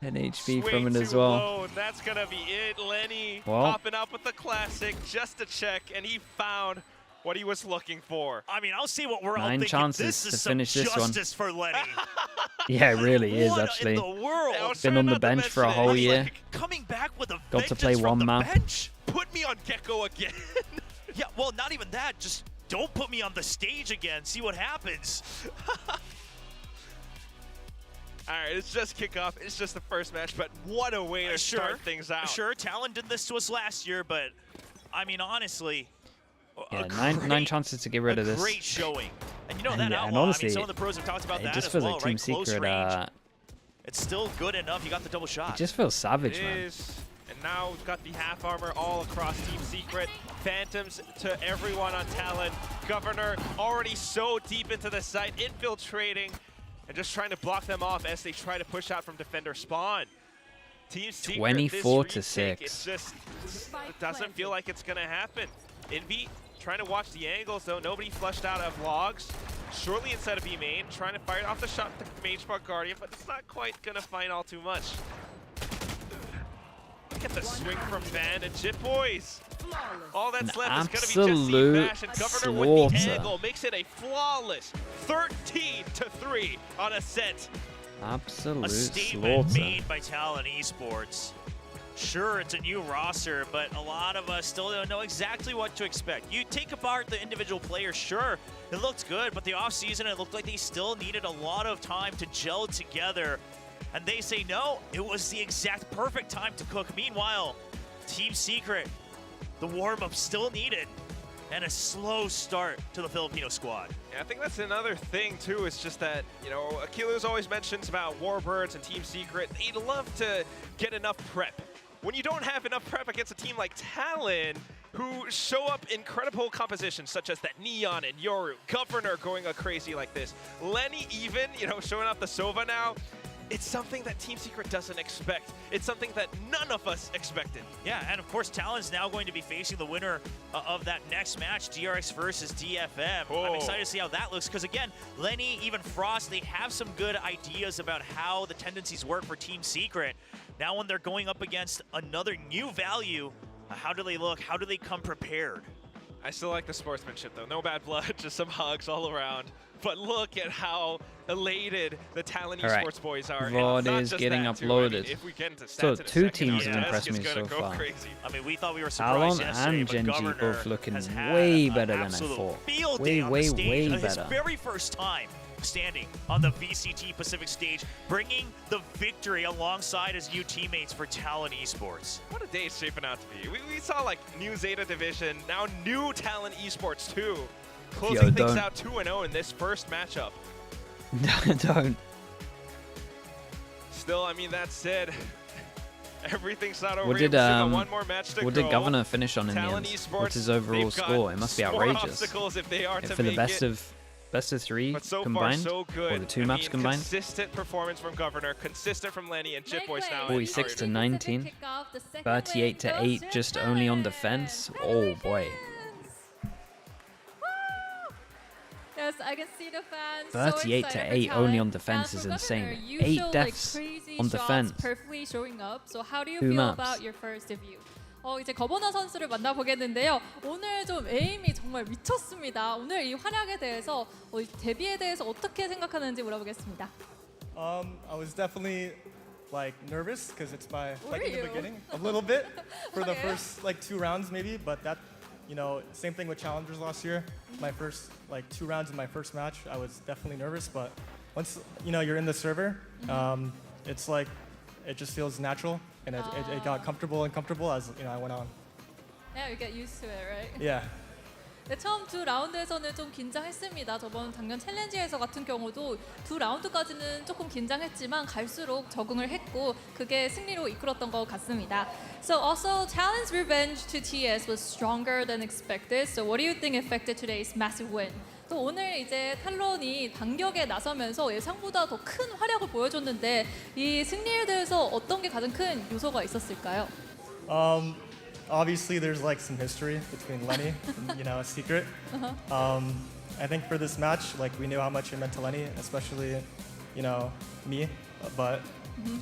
10 HP Way from it too as well. low, and that's gonna be it. Lenny Well. popping up with the classic just to check, and he found what he was looking for. I mean, I'll see what we're all 9 thinking. chances This is to some finish this one. justice for Lenny. Yeah, it really is What actually. in the world? Been on the bench for a whole year. Coming back with a Got to play vengeance from one the map. bench. Put me on Gecko again. Yeah, well, not even that. Just don't put me on the stage again. See what happens. All right, it's just kickoff. It's just the first match, but what a way to start things out. Sure, Talon did this to us last year, but I mean, honestly, Yeah, nine chances to get rid of this. great showing. And you know And that yeah, and outlaw, honestly, I mean, some of the pros have talked about it that just as feels well, like Team right? Close Secret. range. It's still good enough. You got the double shot. It just feels savage, It man. is. And now we've got the half armor all across Team Secret. Phantoms to everyone on Talon. Governor already so deep into the site, infiltrating and just trying to block them off as they try to push out from defender spawn. Team Secret, 24 to this 6. retake, it just it doesn't feel like it's gonna happen. Envy trying to watch the angles though. Nobody flushed out of logs. Shortly inside of B main, trying to fire off the shot to Mage Bug Guardian, but it's not quite gonna find all too much. Look at the swing from Van and Jit Boys. All that's An left is gonna be just absolute Bash, and Governor with the slaughter. angle makes it a flawless 13-3 on a set. A Absolute statement slaughter. made by Talon Esports. Sure, it's a new roster, but a lot of us still don't know exactly what to expect. You take apart the individual players, sure, it looked good, but the offseason, it looked like they still needed a lot of time to gel together. And they say no, it was the exact perfect time to cook. Meanwhile, Team Secret, the warm-up still needed, and a slow start to the Filipino squad. Yeah, I think that's another thing too, is just that, you know, Achilles always mentions about Warbirds and Team Secret. They'd love to get enough prep. When you don't have enough prep against a team like Talon, who show up incredible compositions such as that Neon and Yoru, Governor going crazy like this, Lenny even, you know, showing out the Sova now, it's something that Team Secret doesn't expect. It's something that none of us expected. Yeah, and of course, Talon's now going to be facing the winner of that next match, DRX versus DFM. I'm excited to see how that looks, because again, Lenny, even Frost, they have some good ideas about how the tendencies work for Team Secret. Now when they're going up against another new value, how do they look? How do they come prepared? I still like the sportsmanship though. No bad blood, just some hugs all around. But look at how elated the Talon Esports boys are. VOD is getting uploaded. If we get into So stats two in a second, teams have impressed me so go far. crazy. I mean, we thought we were Talon surprised yesterday, and but Genji Governor both looking has had way an better than I absolute thought. Field Way, day on way, the stage. way His better. very first time standing on the VCT Pacific stage, bringing the victory alongside his new teammates for Talon Esports. What a day it's shaping out to be. We saw like new Zeta Division, now new Talon Esports too. Closing things out 2-0 in this first matchup. Don't. Still, I mean, that said, everything's not over. What did one more match to what go. did Governor finish on in the Talon end? Esports, What's his overall they've got score? It must be more outrageous. obstacles if they are to For the make best of three But so combined, far, so good. or the two I maps mean, combined. Consistent performance from Governor, consistent from Lenny and Chip Boys now. 46 to 19, 38 to 8, just only on defense. Oh boy. Yes, I can see the fans. 38 so to 8 only on defense is insane. 8 deaths on defense. Perfectly showing up. So how do you Two feel maps. about your first debut? 이제 거버너 선수를 만나보겠는데요. 오늘 좀 에임이 정말 미쳤습니다. 오늘 이 활약에 대해서 데뷔에 대해서 어떻게 생각하는지 물어보겠습니다. I was definitely like nervous because it's my Were like in the you? beginning a little bit for the Okay. first like 2 rounds maybe, but that, you know, same thing with challengers last year. My first like 2 rounds in my first match, I was definitely nervous, but once you know you're in the server, it's like it just feels natural, and it got comfortable as you know I went on. Yeah, you get used to it, right? Yeah. 네, 처음 2라운드에서는 좀 긴장했습니다. 저번 작년 챌린지에서 같은 경우도 2라운드까지는 조금 긴장했지만 갈수록 적응을 했고 그게 승리로 이끌었던 것 같습니다. So also Talon's revenge to TS was stronger than expected. So what do you think affected today's massive win? 또 오늘 이제 탈론이 반격에 나서면서 예상보다 더 큰 활약을 보여줬는데 이 승리에 대해서 어떤 게 가장 큰 요소가 있었을까요? Obviously, there's like some history between Lenny and, you know, a secret. I think for this match, like we knew how much it meant to Lenny, especially, you know, me. But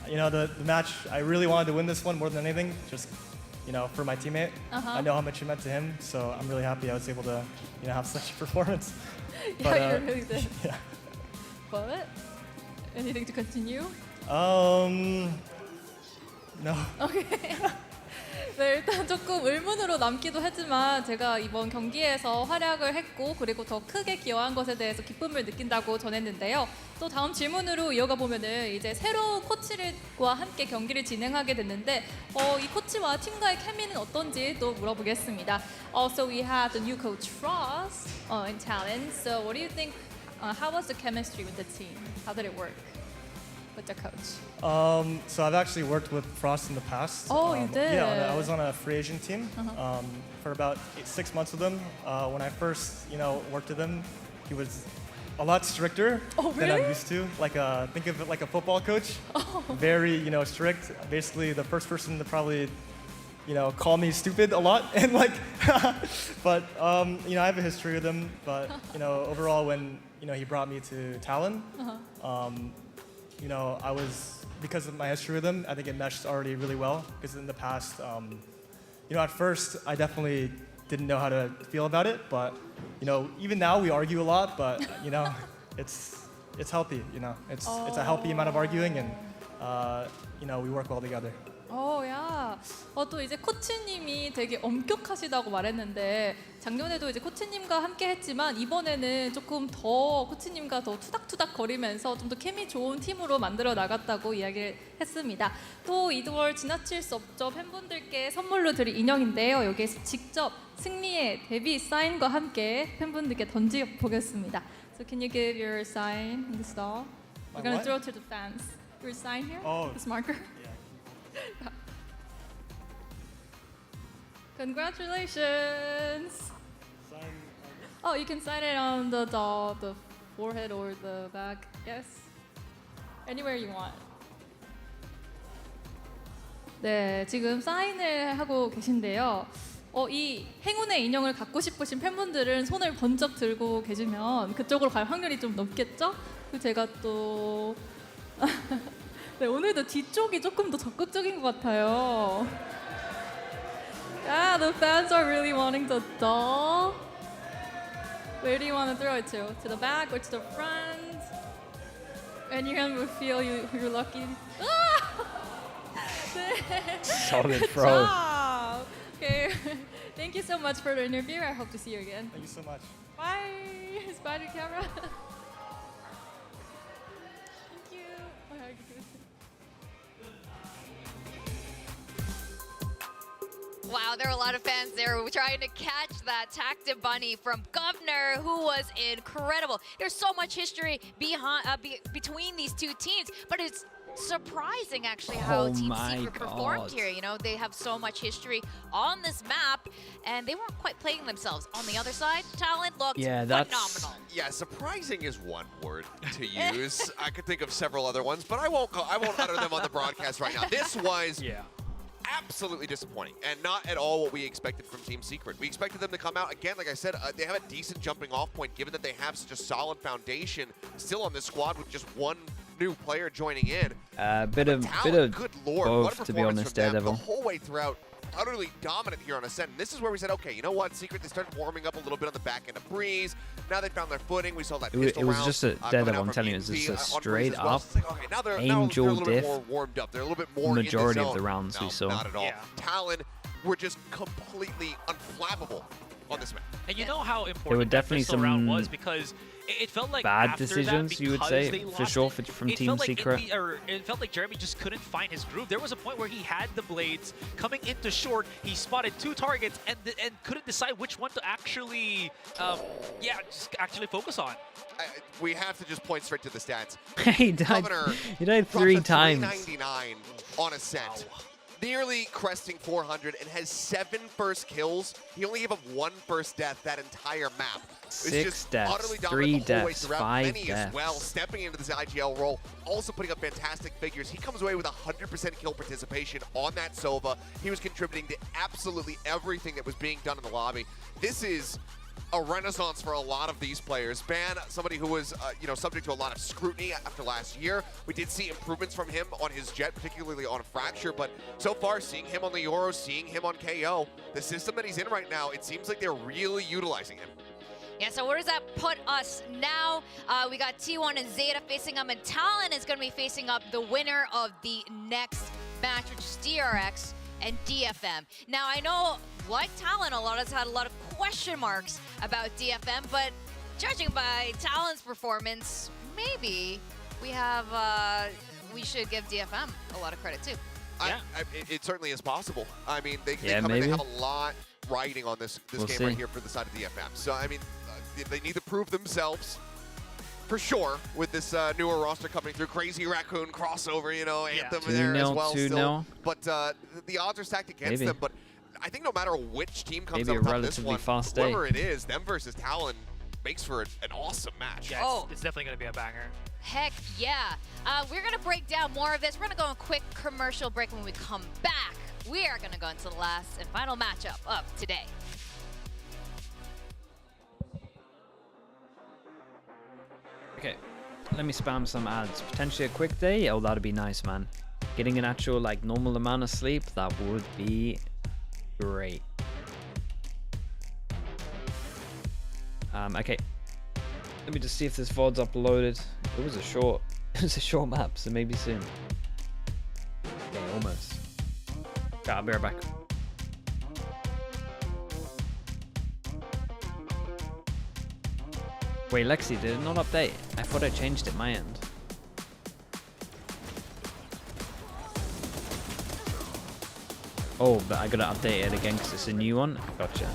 you know, the match, I really wanted to win this one more than anything, just you know, for my teammate. I know how much it meant to him, so I'm really happy I was able to, you know, have such a performance. Yeah, you really did. Yeah. But anything to continue? No. Okay. 네, 일단 조금 의문으로 남기도 했지만 제가 이번 경기에서 활약을 했고 그리고 더 크게 기여한 것에 대해서 기쁨을 느낀다고 전했는데요. 또 다음 질문으로 이어가 보면은 이제 새로운 코치와 함께 경기를 진행하게 됐는데 이 코치와 팀과의 케미는 어떤지 또 물어보겠습니다. Also, we have the new coach Frost in Talon. So, what do you think? How was the chemistry with the team? How did it work with the coach? So I've actually worked with Frost in the past. Oh, you did? Yeah, I was on a free agent team for about 6 months with him. When I first, you know, worked with him, he was a lot stricter than I'm used to. Like think of it like a football coach. Very, you know, strict. Basically, the first person to probably, you know, call me stupid a lot and like, but you know, I have a history with him. But you know, overall, when you know he brought me to Talon, you know, I was, because of my history with him, I think it meshed already really well. Because in the past, you know, at first I definitely didn't know how to feel about it, but you know, even now we argue a lot, but you know, it's healthy. You know, it's a healthy amount of arguing, and you know, we work well together. 야. 또 이제 코치님이 되게 엄격하시다고 말했는데 작년에도 이제 코치님과 함께 했지만 이번에는 조금 더 코치님과 더 투닥투닥 거리면서 좀 더 케미 좋은 팀으로 만들어 나갔다고 이야기를 했습니다. 또 이월 지나칠 수 없죠. 팬분들께 선물로 드릴 인형인데요. 여기에서 직접 승리의 데뷔 사인과 함께 팬분들께 던져보겠습니다. So can you give your sign in the stall? We're gonna throw to the fans. Your sign here? This marker? Yeah. Congratulations! Oh, you can sign it on the forehead or the back. Yes. Anywhere you want. 네, 지금 사인을 하고 계신데요. 이 행운의 인형을 갖고 싶으신 팬분들은 손을 번쩍 들고 계시면 그쪽으로 갈 확률이 좀 높겠죠? 그리고 제가 또 네, 오늘도 뒤쪽이 조금 더 적극적인 것 같아요. Yeah, the fans are really wanting the doll. Where do you want to throw it to? To the back or to the front? Anyone will feel you're lucky. Solid throw. Okay. Thank you so much for the interview. I hope to see you again. Thank you so much. Bye. Bye to the camera. Thank you. Wow, there are a lot of fans there trying to catch that Tactive Bunny from Governor, who was incredible. There's so much history between these two teams, but it's surprising actually how Team Secret performed here. You know, they have so much history on this map, and they weren't quite playing themselves. On the other side, Talon looked phenomenal. Yeah, surprising is one word to use. I could think of several other ones, but I won't utter them on the broadcast right now. This was absolutely disappointing and not at all what we expected from Team Secret. We expected them to come out, again, like I said, they have a decent jumping off point given that they have such a solid foundation still on this squad with just one new player joining in. Bit of good Lord, both, to be honest, Daredevil. The whole way throughout, utterly dominant here on Ascent. And this is where we said, okay, you know what, Secret, they started warming up a little bit on the back end of Breeze. Now they found their footing. We saw that pistol It was round, just a Daredevil, I'm telling you, it was just a straight up they're angel a little bit diff. more warmed up. They're a little bit more Majority in the of the zone. rounds No, we saw. Not at all. Talon were just completely unflappable on this map. And you know how important There were that definitely pistol round some was, because it felt like bad after decisions, that, you would because say, they for lost sure, it, from it Team felt like Secret. it felt like Jeremy just couldn't find his groove. There was a point where he had the blades coming into short. He spotted two targets and couldn't decide which one to actually, just actually focus on. We have to just point straight to the stats. He died 3 times. 399 on Ascent. Nearly cresting 400 and has 7 first kills. He only gave up 1 first death that entire map. It's 6 just deaths, utterly 3 dominant the whole way deaths, throughout. 5 Many deaths. as well, stepping into this IGL role, also putting up fantastic figures. He comes away with 100% kill participation on that Sova. He was contributing to absolutely everything that was being done in the lobby. This is a renaissance for a lot of these players. Ban, somebody who was subject to a lot of scrutiny after last year. We did see improvements from him on his jet, particularly on Fracture, but so far seeing him on the Euro, seeing him on KO, the system that he's in right now, it seems like they're really utilizing him. Yeah, so where does that put us now? We got T1 and Zeta facing up, and Talon is going to be facing up the winner of the next match, which is DRX and DFM. Now, I know, like Talon, a lot of us had a lot of question marks about DFM, but judging by Talon's performance, maybe we should give DFM a lot of credit too. It certainly is possible. I mean, they Yeah, come in, they maybe. have a lot riding on this We'll game see. right here for the side of DFM. So, I mean, they need to prove themselves for sure with this newer roster coming through. Crazy Raccoon crossover, Anthem there as 2-0, well 2-0. still. But the odds are stacked against Maybe. them. But I think no matter which team comes Maybe up a top this relatively one, fast day. whoever it is, them versus Talon makes for an awesome match. Yeah, it's definitely going to be a banger. Heck yeah. We're going to break down more of this. We're going to go on a quick commercial break. When we come back, we are going to go into the last and final matchup of today. Okay, let me spam some ads. Potentially a quick day? Oh, that'd be nice, man. Getting an actual, normal amount of sleep, that would be great. Okay. Let me just see if this VOD's uploaded. It was a short map, so maybe soon. Okay, almost. Okay, I'll be right back. Wait, Lexi, did it not update? I thought I changed it my end. Oh, but I gotta update it again because it's a new one. Gotcha.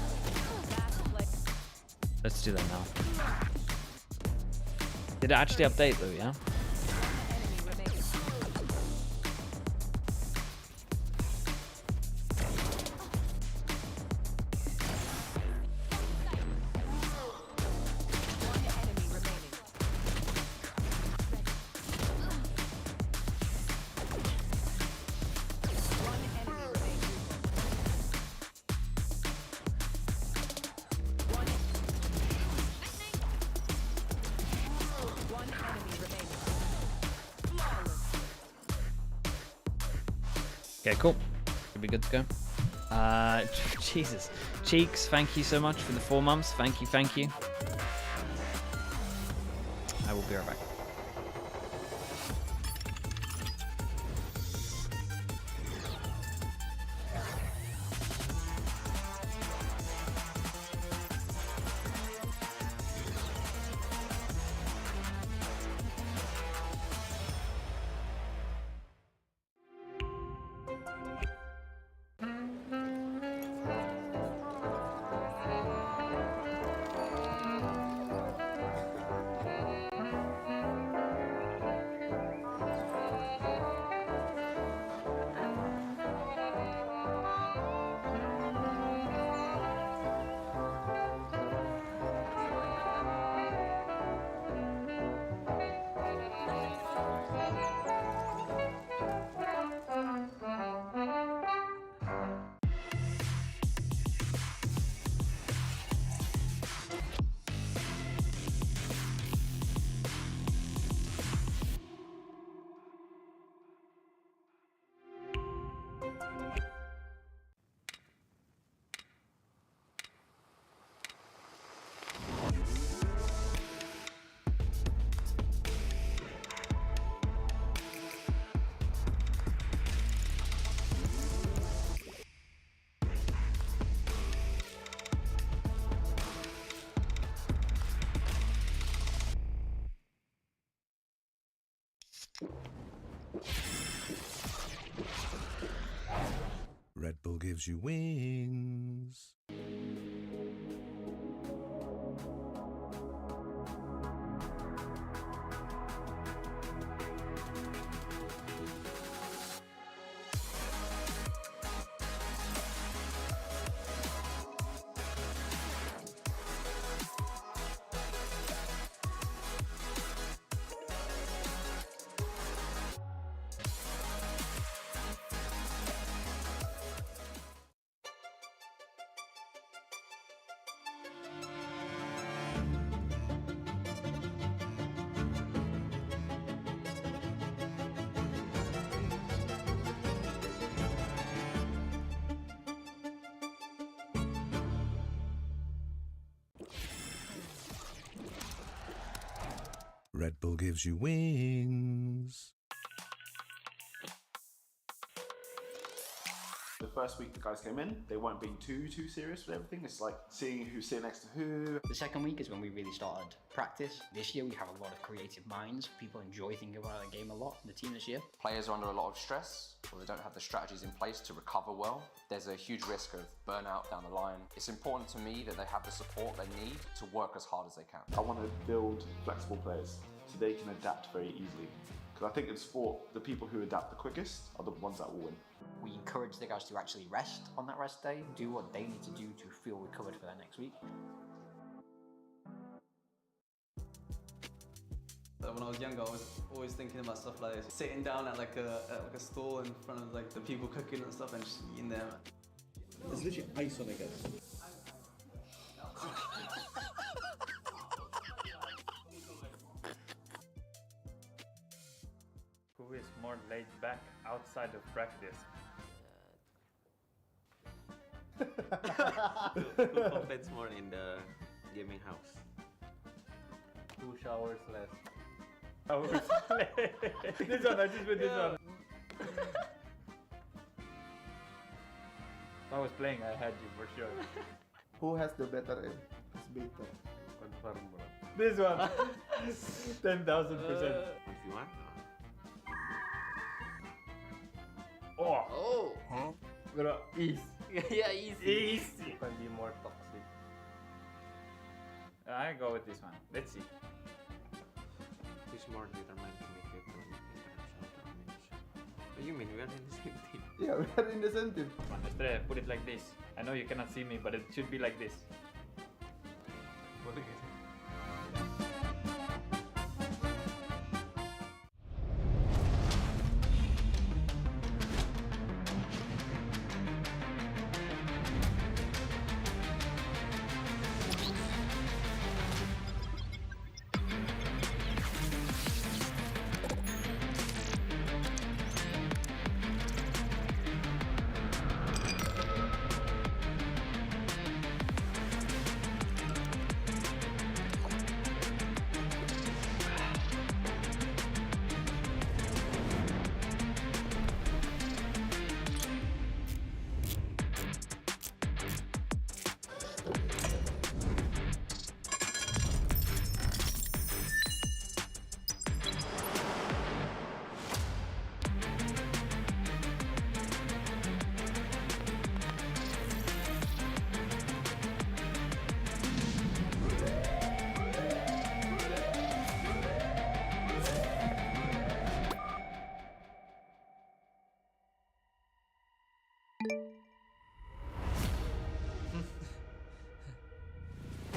Let's do that now. Did it actually update though, yeah? Okay, cool. Should be good to go. Jesus. Cheeks, thank you so much for the 4 months. Thank you, thank you. I will be right back. Red Bull gives you wings. Red Bull gives you wings. The first week the guys came in, they weren't being too serious with everything. It's like seeing who's sitting next to who. The second week is when we really started practice. This year we have a lot of creative minds. People enjoy thinking about the game a lot, the team this year. Players are under a lot of stress, or they don't have the strategies in place to recover well. There's a huge risk of burnout down the line. It's important to me that they have the support they need to work as hard as they can. I want to build flexible players so they can adapt very easily. Because I think in sport, the people who adapt the quickest are the ones that will win. We encourage the guys to actually rest on that rest day, do what they need to do to feel recovered for their next week. When I was younger, I was always thinking about stuff like this. Sitting down at like a stall in front of like the people cooking and stuff and just eating there. There's literally ice on it, guys. Who is more laid back outside of practice? Who competes more in the gaming house? Who showers less? This one, I just put this one. I was playing, I had you for sure. Who has the better aim? It's better. Confirm, bro. This one. 10,000%. If you want. Oh. Oh. Huh? Bro, easy. Yeah, easy. Easy. Can be more toxic. I go with this one. Let's see. He's more determined to make it to international tournament. What do you mean? We are in the same team. Yeah, we are in the same team. Come on, let's try put it like this. I know you cannot see me, but it should be like this. What do you think?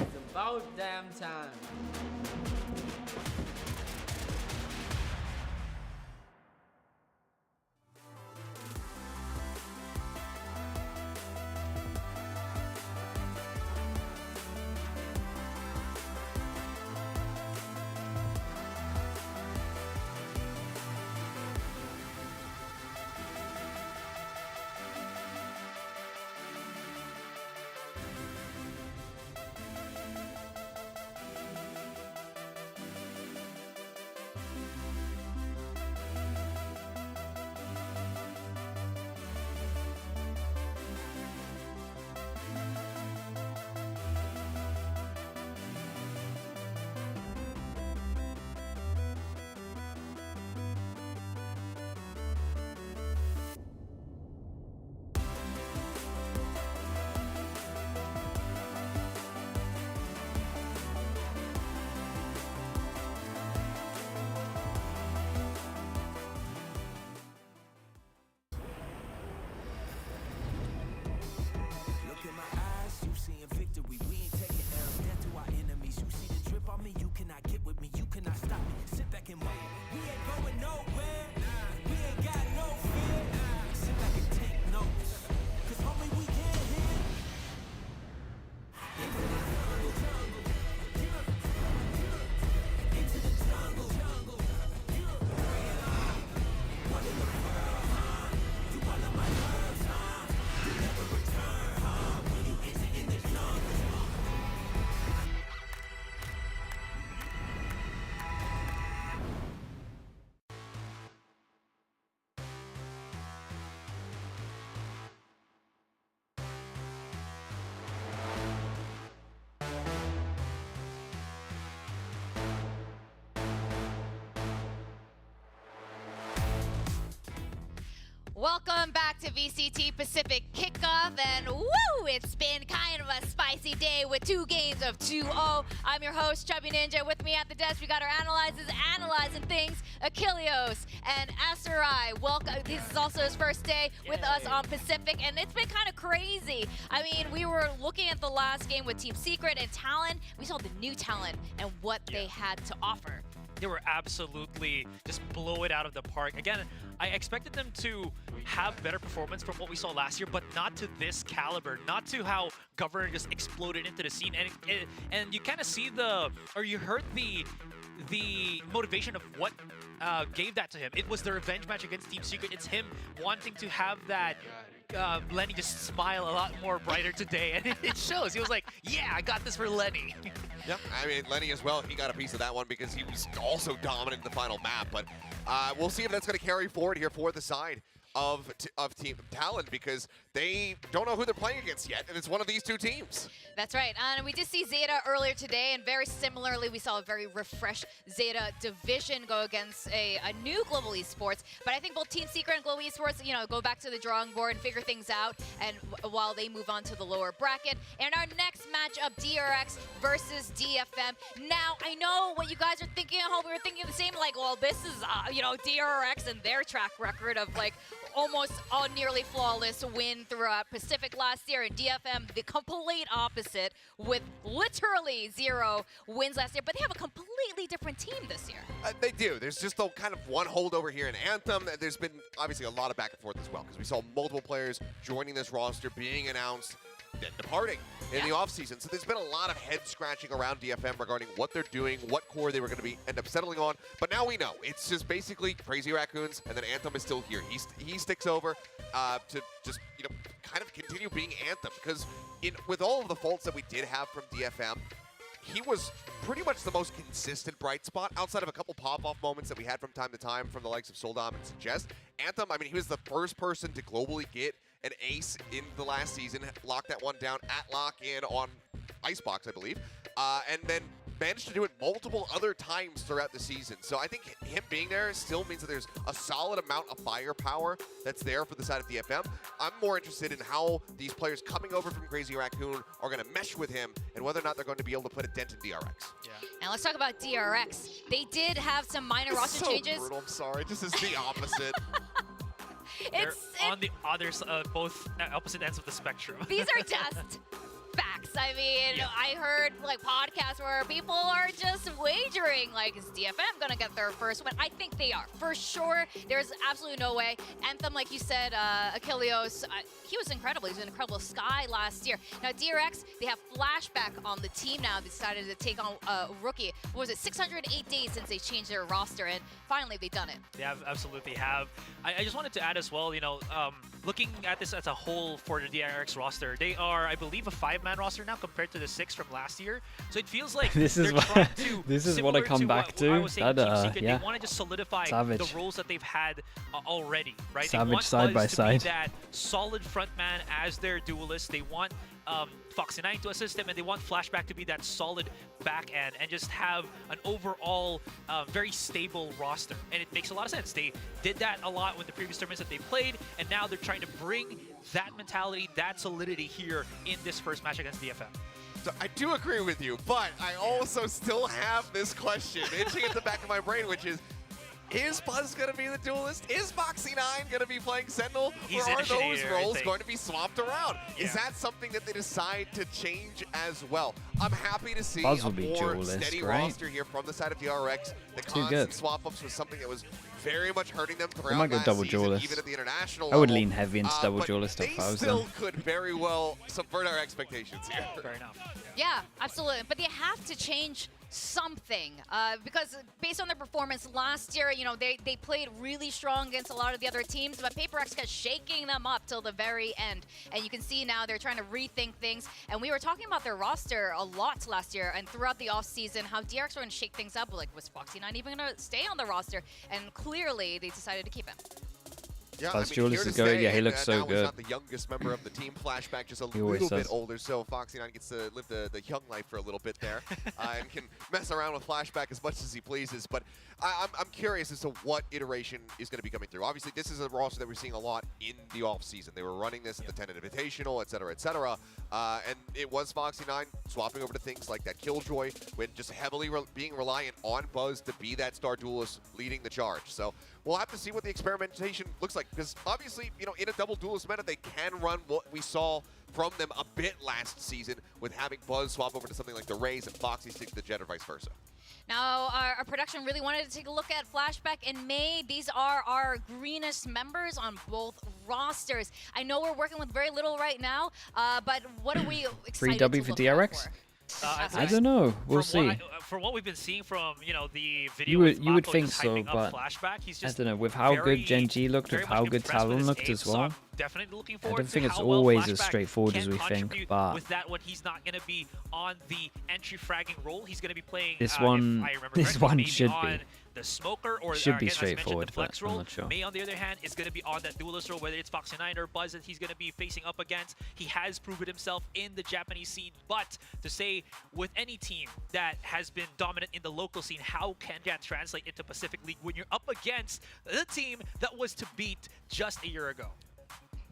It's about damn time. Welcome back to VCT PACIFIC Kickoff, and woo, it's been kind of a spicy day with 2 games of 2-0. I'm your host, Chubby Ninja. With me at the desk, we got our analyzers analyzing things, Achilleos and Asarai. Welcome. This is also his first day with us on Pacific, and it's been kind of crazy. I mean, we were looking at the last game with Team Secret and Talon. We saw the new Talon and what they had to offer. They were absolutely just blow it out of the park. Again, I expected them to have better performance from what we saw last year, but not to this caliber, not to how Governor just exploded into the scene. And you kind of see you heard the motivation of what gave that to him. It was the revenge match against Team Secret. It's him wanting to have that Lenny just smile a lot more brighter today, and it shows. He was like, yeah, I got this for Lenny. Yep, I mean, Lenny as well, he got a piece of that one because he was also dominant in the final map, but we'll see if that's going to carry forward here for the side of Team Talent because they don't know who they're playing against yet, and it's one of these two teams. That's right. And we did see Zeta earlier today, and very similarly, we saw a very refreshed Zeta division go against a new Global Esports. But I think both Team Secret and Global Esports, you know, go back to the drawing board and figure things out, and while they move on to the lower bracket. And our next matchup, DRX versus DFM. Now, I know what you guys are thinking. I hope we were thinking the same, like, well, this is, you know, DRX and their track record of, like, almost a nearly flawless win throughout Pacific last year, and DFM the complete opposite with literally 0 wins last year, but they have a completely different team this year. They do. There's just a kind of one holdover here in Anthem. There's been obviously a lot of back and forth as well because we saw multiple players joining this roster, being announced, then departing in the offseason. So there's been a lot of head scratching around DFM regarding what they're doing, what core they were going to end up settling on. But now we know. It's just basically Crazy Raccoons, and then Anthem is still here. He sticks over to just, you know, kind of continue being Anthem. Because with all of the faults that we did have from DFM, he was pretty much the most consistent bright spot outside of a couple pop-off moments that we had from time to time from the likes of Soldom and Suggest. Anthem, I mean, he was the first person to globally get an ace in the last season, locked that one down at lock-in on Icebox, I believe, and then managed to do it multiple other times throughout the season. So I think him being there still means that there's a solid amount of firepower that's there for the side of DFM. I'm more interested in how these players coming over from Crazy Raccoon are going to mesh with him and whether or not they're going to be able to put a dent in DRX. Yeah. Now let's talk about DRX. They did have some minor roster changes. Brutal, I'm sorry. This is the opposite. They're on the other both opposite ends of the spectrum. These are just facts. I mean, I heard like podcasts where people are just wagering, like, is DFM gonna get their first win? I think they are. For sure, there's absolutely no way. Anthem, like you said, Achilleos, he was incredible. He was an incredible Sky last year. Now, DRX, they have Flashback on the team now. They decided to take on a rookie. What was it, 608 days since they changed their roster, and finally they've done it. They absolutely have. I just wanted to add as well, you know, looking at this as a whole for the DRX roster, they are, I believe, a 5-man roster now compared to the 6 from last year. So it feels like this is what I come back to. I was saying, yeah. They want to just solidify Savage. the roles that they've had already, right? Savage they want side by Buzz to side. be that solid frontman as their duelist. They want Foxy9 to assist them, and they want Flashback to be that solid back end and just have an overall very stable roster. And it makes a lot of sense. They did that a lot with the previous tournaments that they played, and now they're trying to bring that mentality, that solidity here in this first match against DFM. So I do agree with you, but I also still have this question itching at the back of my brain, which is Buzz going to be the duelist? Is Foxy9 going to be playing Sentinel? Or are those roles going to be swapped around? Yeah. Is that something that they decide to change as well? I'm happy to see Buzz a will be more duelist, steady right? roster here from the side of DRX. The Too constant good. swap-ups was something that was very much hurting them I throughout might go last double season, duelist. even at the international I would level. lean heavy into double But duelist if they I was still them. could very well subvert our expectations here. Fair enough. Yeah, absolutely. But they have to change something because based on their performance last year, you know, they played really strong against a lot of the other teams, but PaperX kept shaking them up till the very end. And you can see now they're trying to rethink things. And we were talking about their roster a lot last year and throughout the offseason, how DRX were going to shake things up. Like, was Foxy9 even going to stay on the roster? And clearly they decided to keep him. Yeah, Buzz I mean, Julius here is to good. stay, Yeah, he and, looks so now good. He's not the youngest member of the team. Flashback just a He always little bit does. older, so Foxy9 gets to live the young life for a little bit there and can mess around with Flashback as much as he pleases. But I'm curious as to what iteration is going to be coming through. Obviously, this is a roster that we're seeing a lot in the offseason. They were running this at the 10 Invitational, et cetera, and it was Foxy9 swapping over to things like that Killjoy, when just heavily being reliant on Buzz to be that star duelist leading the charge. So we'll have to see what the experimentation looks like, because obviously, you know, in a double duelist meta, they can run what we saw from them a bit last season with having Buzz swap over to something like the Rays and Foxy stick to the Jet or vice versa. Now, our production really wanted to take a look at Flashback in May. These are our greenest members on both rosters. I know we're working with very little right now, but what are we excited Free W to for look out DRX? for? I don't know. We'll see. For what we've been seeing from, you know, the video, You would Mako think just so, hyping up but Flashback, he's just I don't know. With how good Gen G looked, very with much how good impressed with Talon his looked aim. as well. definitely looking I forward don't to think it's how well always as Flashback straightforward can as we think, contribute but with that when he's not going to be on the entry fragging role. He's going to be playing this if one, I remember this correctly, one maybe should on be. the smoker or Should be again, as I mentioned, straightforward, the flex but I'm role. not sure. May, on the other hand, is going to be on that duelist role, whether it's Foxy9 or Buzz that he's going to be facing up against. He has proven himself in the Japanese scene, but to say with any team that has been dominant in the local scene, how can that translate into Pacific League when you're up against the team that was to beat just a year ago?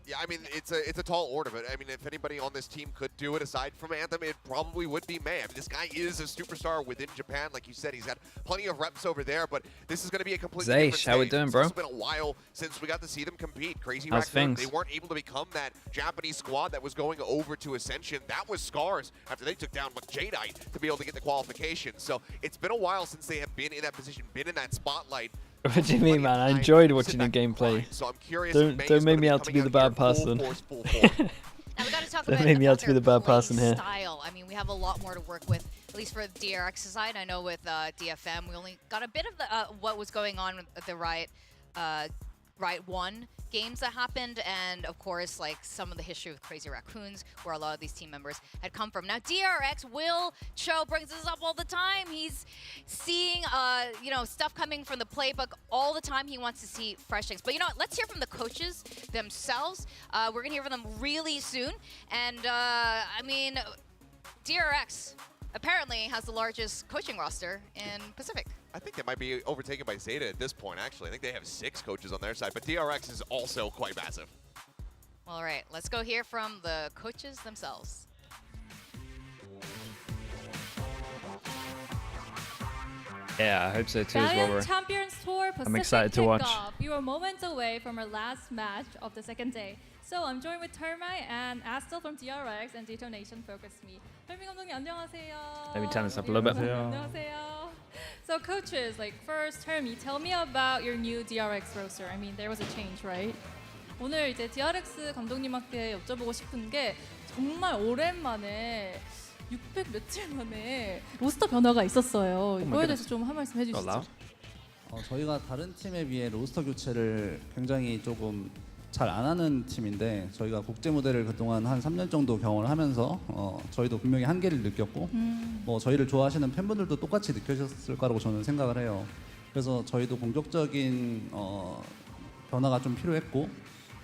Yeah, I mean, it's a tall order, but I mean, if anybody on this team could do it aside from Anthem, it probably would be May. I mean, this guy is a superstar within Japan. Like you said, he's had plenty of reps over there, but this is going to be a completely different Zaysh, how we stage. doing, It's bro? also been a while since we got to see them compete. Crazy How's Raccoon, things? they weren't able to become that Japanese squad that was going over to Ascension. That was Scars after they took down Jadeite to be able to get the qualification. So it's been a while since they have been in that position, been in that spotlight. What do you mean, man? I enjoyed watching the gameplay. So I'm curious. Don't make me out to be the bad person. Now we got to talk about Don't make me out to be the bad play person here. style. I mean, we have a lot more to work with, at least for the DRX side. I know with DFM, we only got a bit of the what was going on with the Riot 1 games that happened, and of course, like some of the history with Crazy Raccoons, where a lot of these team members had come from. Now, DRX, Will Cho brings this up all the time. He's seeing, you know, stuff coming from the playbook all the time. He wants to see fresh things. But you know what? Let's hear from the coaches themselves. We're gonna hear from them really soon. And I mean, DRX apparently has the largest coaching roster in Pacific. I think they might be overtaken by Zeta at this point, actually. I think they have 6 coaches on their side, but DRX is also quite massive. All right, let's go hear from the coaches themselves. Yeah, I hope so too as well, Valiant bro. Champions Tour Pacific I'm excited to watch. Kickoff. We were moments away from our last match of the second day. So I'm joined with Termite and Astel from DRX and Detonation Focus Me. Termi 감독님 안녕하세요. Let me turn this up a little bit. 안녕하세요. So coaches, like first, Termi, tell me about your new DRX roster. I mean, there was a change, right? 오늘 이제 DRX 감독님한테 여쭤보고 싶은 게 정말 오랜만에 600 며칠 만에 로스터 변화가 있었어요. 이거에 대해서 좀 한 말씀 해주시죠. 저희가 다른 팀에 비해 로스터 교체를 굉장히 조금 잘 안 하는 팀인데 저희가 국제 무대를 그동안 한 3년 정도 경험을 하면서 저희도 분명히 한계를 느꼈고 뭐 저희를 좋아하시는 팬분들도 똑같이 느끼셨을 거라고 저는 생각을 해요. 그래서 저희도 공격적인 변화가 좀 필요했고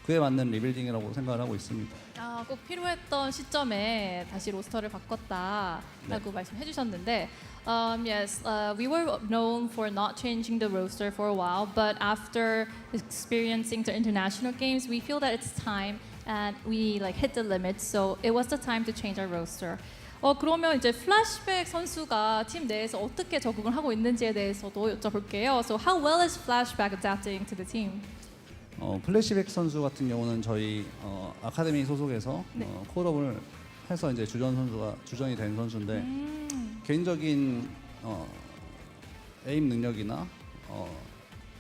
그에 맞는 리빌딩이라고 생각을 하고 있습니다. 꼭 필요했던 시점에 다시 로스터를 바꿨다라고 말씀해 주셨는데 yes, we were known for not changing the roster for a while, but after experiencing the international games, we feel that it's time and we like hit the limit, so it was the time to change our roster. 그러면 이제 플래시백 선수가 팀 내에서 어떻게 적응을 하고 있는지에 대해서도 여쭤볼게요. So how well is Flashback adapting to the team? 플래시백 선수 같은 경우는 저희 아카데미 소속에서 콜업을 해서 이제 주전이 된 선수인데 개인적인 에임 능력이나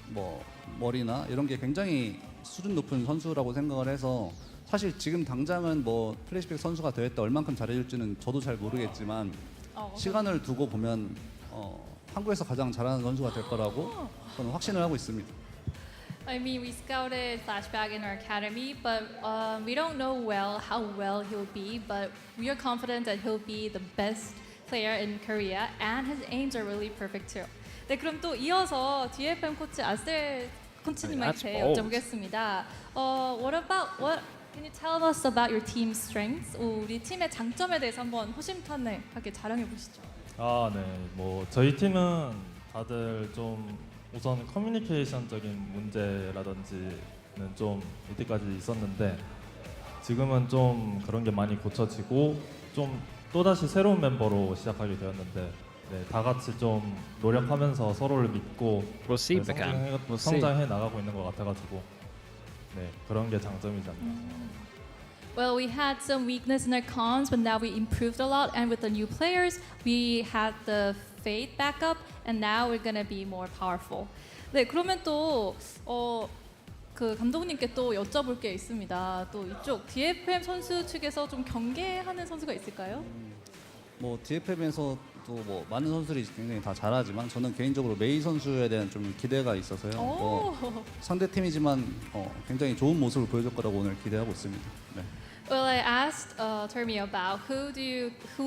뭐 머리나 이런 게 굉장히 수준 높은 선수라고 생각을 해서 사실 지금 당장은 뭐 플래시백 선수가 대회 때 얼만큼 잘해줄지는 저도 잘 모르겠지만 시간을 두고 보면 한국에서 가장 잘하는 선수가 될 거라고 저는 확신을 하고 있습니다. I mean, we scouted Flashback in our academy, but we don't know how well he'll be, but we are confident that he'll be the best player in Korea, and his aims are really perfect too. 네, 그럼 또 이어서 DFM 코치 아셀 코치님한테 여쭤보겠습니다. What can you tell us about your team's strengths? 우리 팀의 장점에 대해서 한번 호심탄회하게 자랑해 보시죠. 네, 뭐 저희 팀은 다들 좀 우선 커뮤니케이션적인 문제라든지는 좀 이때까지 있었는데 지금은 좀 그런 게 많이 고쳐지고 좀 또다시 새로운 멤버로 시작하게 되었는데 네, 다 같이 좀 노력하면서 서로를 믿고 성장해 나가고 있는 것 같아가지고 네, 그런 게 장점이지 않나. Well, we had some weakness in our cons, but now we improved a lot, and with the new players, we had the faith back up, and now we're gonna be more powerful. 네, 그러면 또 그 감독님께 또 여쭤볼 게 있습니다. 또 이쪽 DFM 선수 측에서 좀 경계하는 선수가 있을까요? 뭐 DFM에서 또 뭐 많은 선수들이 굉장히 다 잘하지만 저는 개인적으로 메이 선수에 대한 좀 기대가 있어서요. 상대 팀이지만 굉장히 좋은 모습을 보여줄 거라고 오늘 기대하고 있습니다. 네. Well, I asked Termi about who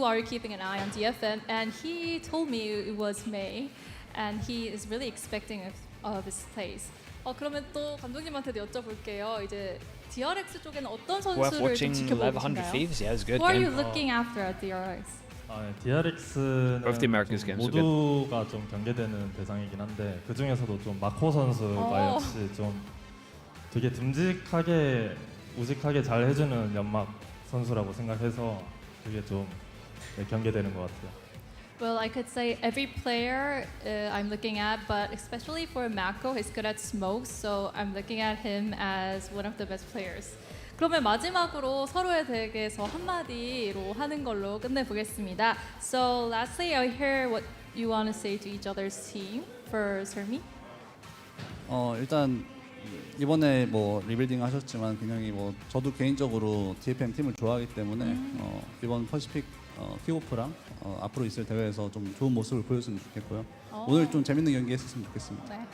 are you keeping an eye on DFM, and he told me it was May, and he is really expecting of his plays. 그러면 또 감독님한테도 여쭤볼게요. 이제 DRX 쪽에는 어떤 선수를 좀 지켜보고 계신가요? Who are you looking after at DRX? DRX는 the 모두가 좀 경계되는 대상이긴 한데 그 중에서도 좀 마코 선수가 역시 좀 되게 듬직하게 우직하게 잘 해주는 연막 선수라고 생각해서 그게 좀 경계되는 것 같아요. Well, I could say every player I'm looking at, but especially for Mako, he's good at smoke, so I'm looking at him as one of the best players. 그러면 마지막으로 서로에 대해서 한마디로 하는 걸로 끝내보겠습니다. So lastly, I hear what you want to say to each other's team. For Termi. 일단 이번에 뭐 리빌딩 하셨지만 굉장히 뭐 저도 개인적으로 DFM 팀을 좋아하기 때문에 이번 퍼시픽 킥오프랑 앞으로 있을 대회에서 좀 좋은 모습을 보여줬으면 좋겠고요. 오늘 좀 재밌는 경기 했었으면 좋겠습니다. 네.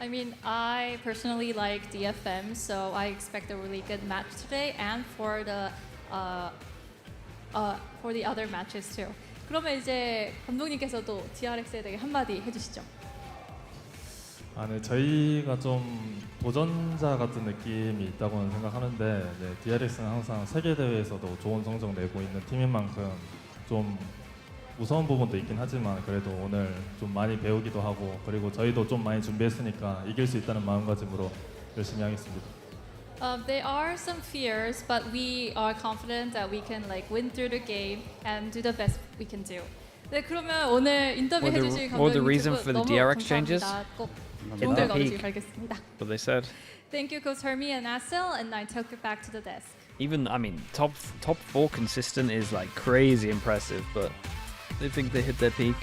I mean, I personally like DFM, so I expect a really good match today, and for the other matches too. 그러면 이제 감독님께서도 DRX에 대해 한마디 해주시죠. 네, 저희가 좀 도전자 같은 느낌이 있다고는 생각하는데 DRX는 항상 세계 대회에서도 좋은 성적 내고 있는 팀인 만큼 좀 무서운 부분도 있긴 하지만 그래도 오늘 좀 많이 배우기도 하고 그리고 저희도 좀 많이 준비했으니까 이길 수 있다는 마음가짐으로 열심히 하겠습니다. There are some fears, but we are confident that we can win through the game and do the best we can do. 네, 그러면 오늘 인터뷰 해주신 감독님 너무 감사합니다. 꼭 오늘 가주시기 바라겠습니다. What they said. Thank you, Coach Termi and Asel, and I took it back to the desk. Even top 4 consistent is like crazy impressive, but they think they hit their peak.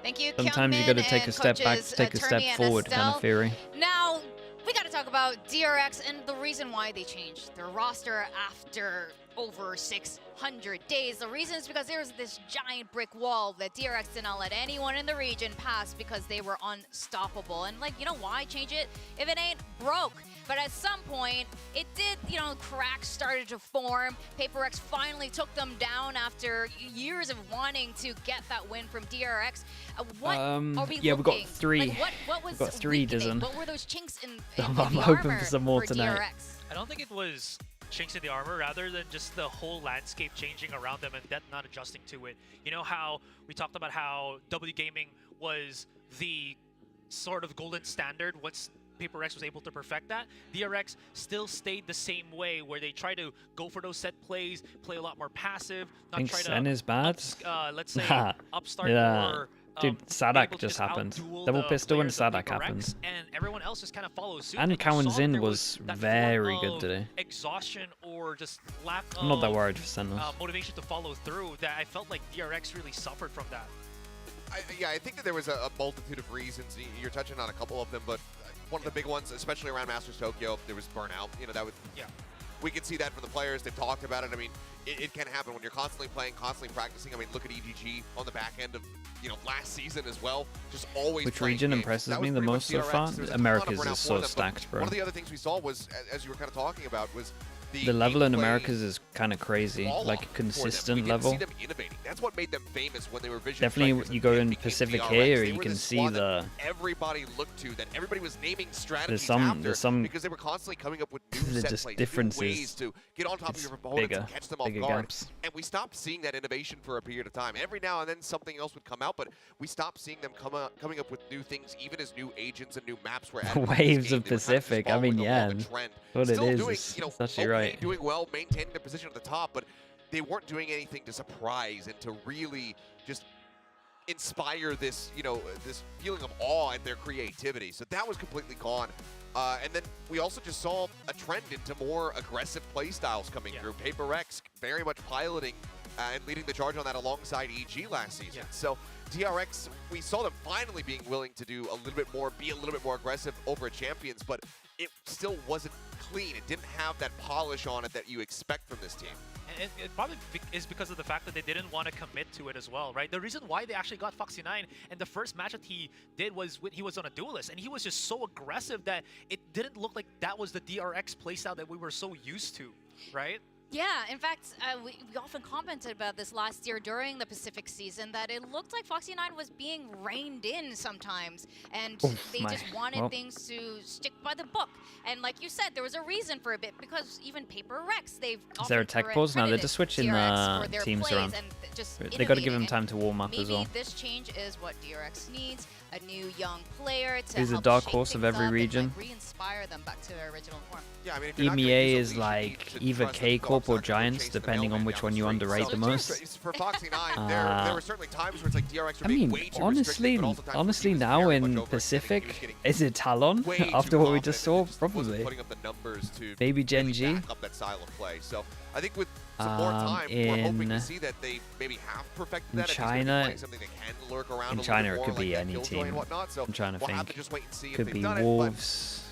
Thank you, Sometimes you got to take a step back to take a step forward kind of theory. Now, we got to talk about DRX and the reason why they changed their roster after over 600 days. The reason is because there's this giant brick wall that DRX did not let anyone in the region pass because they were unstoppable. And you know why change it? If it ain't broke. But at some point, it did, cracks started to form. PaperX finally took them down after years of wanting to get that win from DRX. What are we yeah, we got looking? three. What was we got three dozen. What were those chinks in I'm the hoping armor for some more tonight. DRX? I don't think it was chinks in the armor rather than just the whole landscape changing around them and that not adjusting to it. You know how we talked about how W Gaming was the sort of golden standard once PaperX was able to perfect that. DRX still stayed the same way where they try to go for those set plays, play a lot more passive, not try Sen to is bad. let's say upstart or dude, Sadak just happened. Double pistol and Sadak happened. And everyone else just kind of follows suit. And Cowan Zin was very good today. Exhaustion or just lack of I'm not that worried for Sentinels. Motivation to follow through that I felt like DRX really suffered from that. I think that there was a multitude of reasons. You're touching on a couple of them, but one of the big ones, especially around Masters Tokyo, there was burnout. That would, we could see that from the players. They've talked about it. I mean, it can happen when you're constantly playing, constantly practicing. I mean, look at EGG on the back end of, last season as well. Just always Which playing region games. impresses That was me the pretty much most so DRX. far? There was a Americas ton of burnout is for so them, but stacked, bro. One of the other things we saw was, as you were kind of talking about, was The level in Americas is kind of crazy, like consistent level. See them innovating. That's what made them famous when they were Vision Definitely, Strikers you go and in became Pacific DRX. here, They you were can this see squad the. that everybody looked to, that everybody was naming strategies There's some because they were constantly coming up with new set just plays, differences. new ways to get on top of your opponents and catch them off bigger guard. gaps. And we stopped seeing that innovation for a period of time. Every now and then something else would come out, but we stopped seeing them coming up with new things, even as new agents and new maps were added. Waves of Pacific. I mean, yeah. What it is, doing, it's actually right. Doing well, maintaining their position at the top, but they weren't doing anything to surprise and to really just inspire this, this feeling of awe at their creativity. So that was completely gone. And then we also just saw a trend into more aggressive play styles coming through. PaperX very much piloting and leading the charge on that alongside EG last season. So DRX, we saw them finally being willing to do a little bit more, be a little bit more aggressive over at Champions, but it still wasn't clean. It didn't have that polish on it that you expect from this team. And it probably is because of the fact that they didn't want to commit to it as well, right? The reason why they actually got Foxy9 and the first match that he did was he was on a duelist, and he was just so aggressive that it didn't look like that was the DRX playstyle that we were so used to, right? Yeah, in fact, we often commented about this last year during the Pacific season that it looked like Foxy9 was being reined in sometimes, and they just wanted things to stick by the book. And like you said, there was a reason for a bit, because even Paper Rex, they've Is there a tech pause? No, they're just switching teams around. They got to give them time to warm up as well. Maybe this change is what DRX needs, a new young player to Who's the help dark shake horse of things every up region? and, like, re-inspire them back to their original form. Yeah, I mean, if you're not gonna EMEA use is a like lead to either trust that K-Corp Goff's or not gonna Giants, change the depending on mailman which down one the you street. underrate So the most. For Foxy9, there were certainly times where it's like DRX were I being mean, way too honestly, restricted, but also times where he was now very in much overextending. Pacific, is it Talon Way too after what we confident just and saw? just wasn't Probably. putting up the numbers to Maybe Gen really G. back up that style of play. So I think with some more time, we're hoping to see that they maybe have perfected in that. China, Something that can lurk around in a China, little it bit could more, be like any that Killjoy and team. whatnot. So I'm trying to we'll have think. to just wait and see Could if be they've done it. Wolves.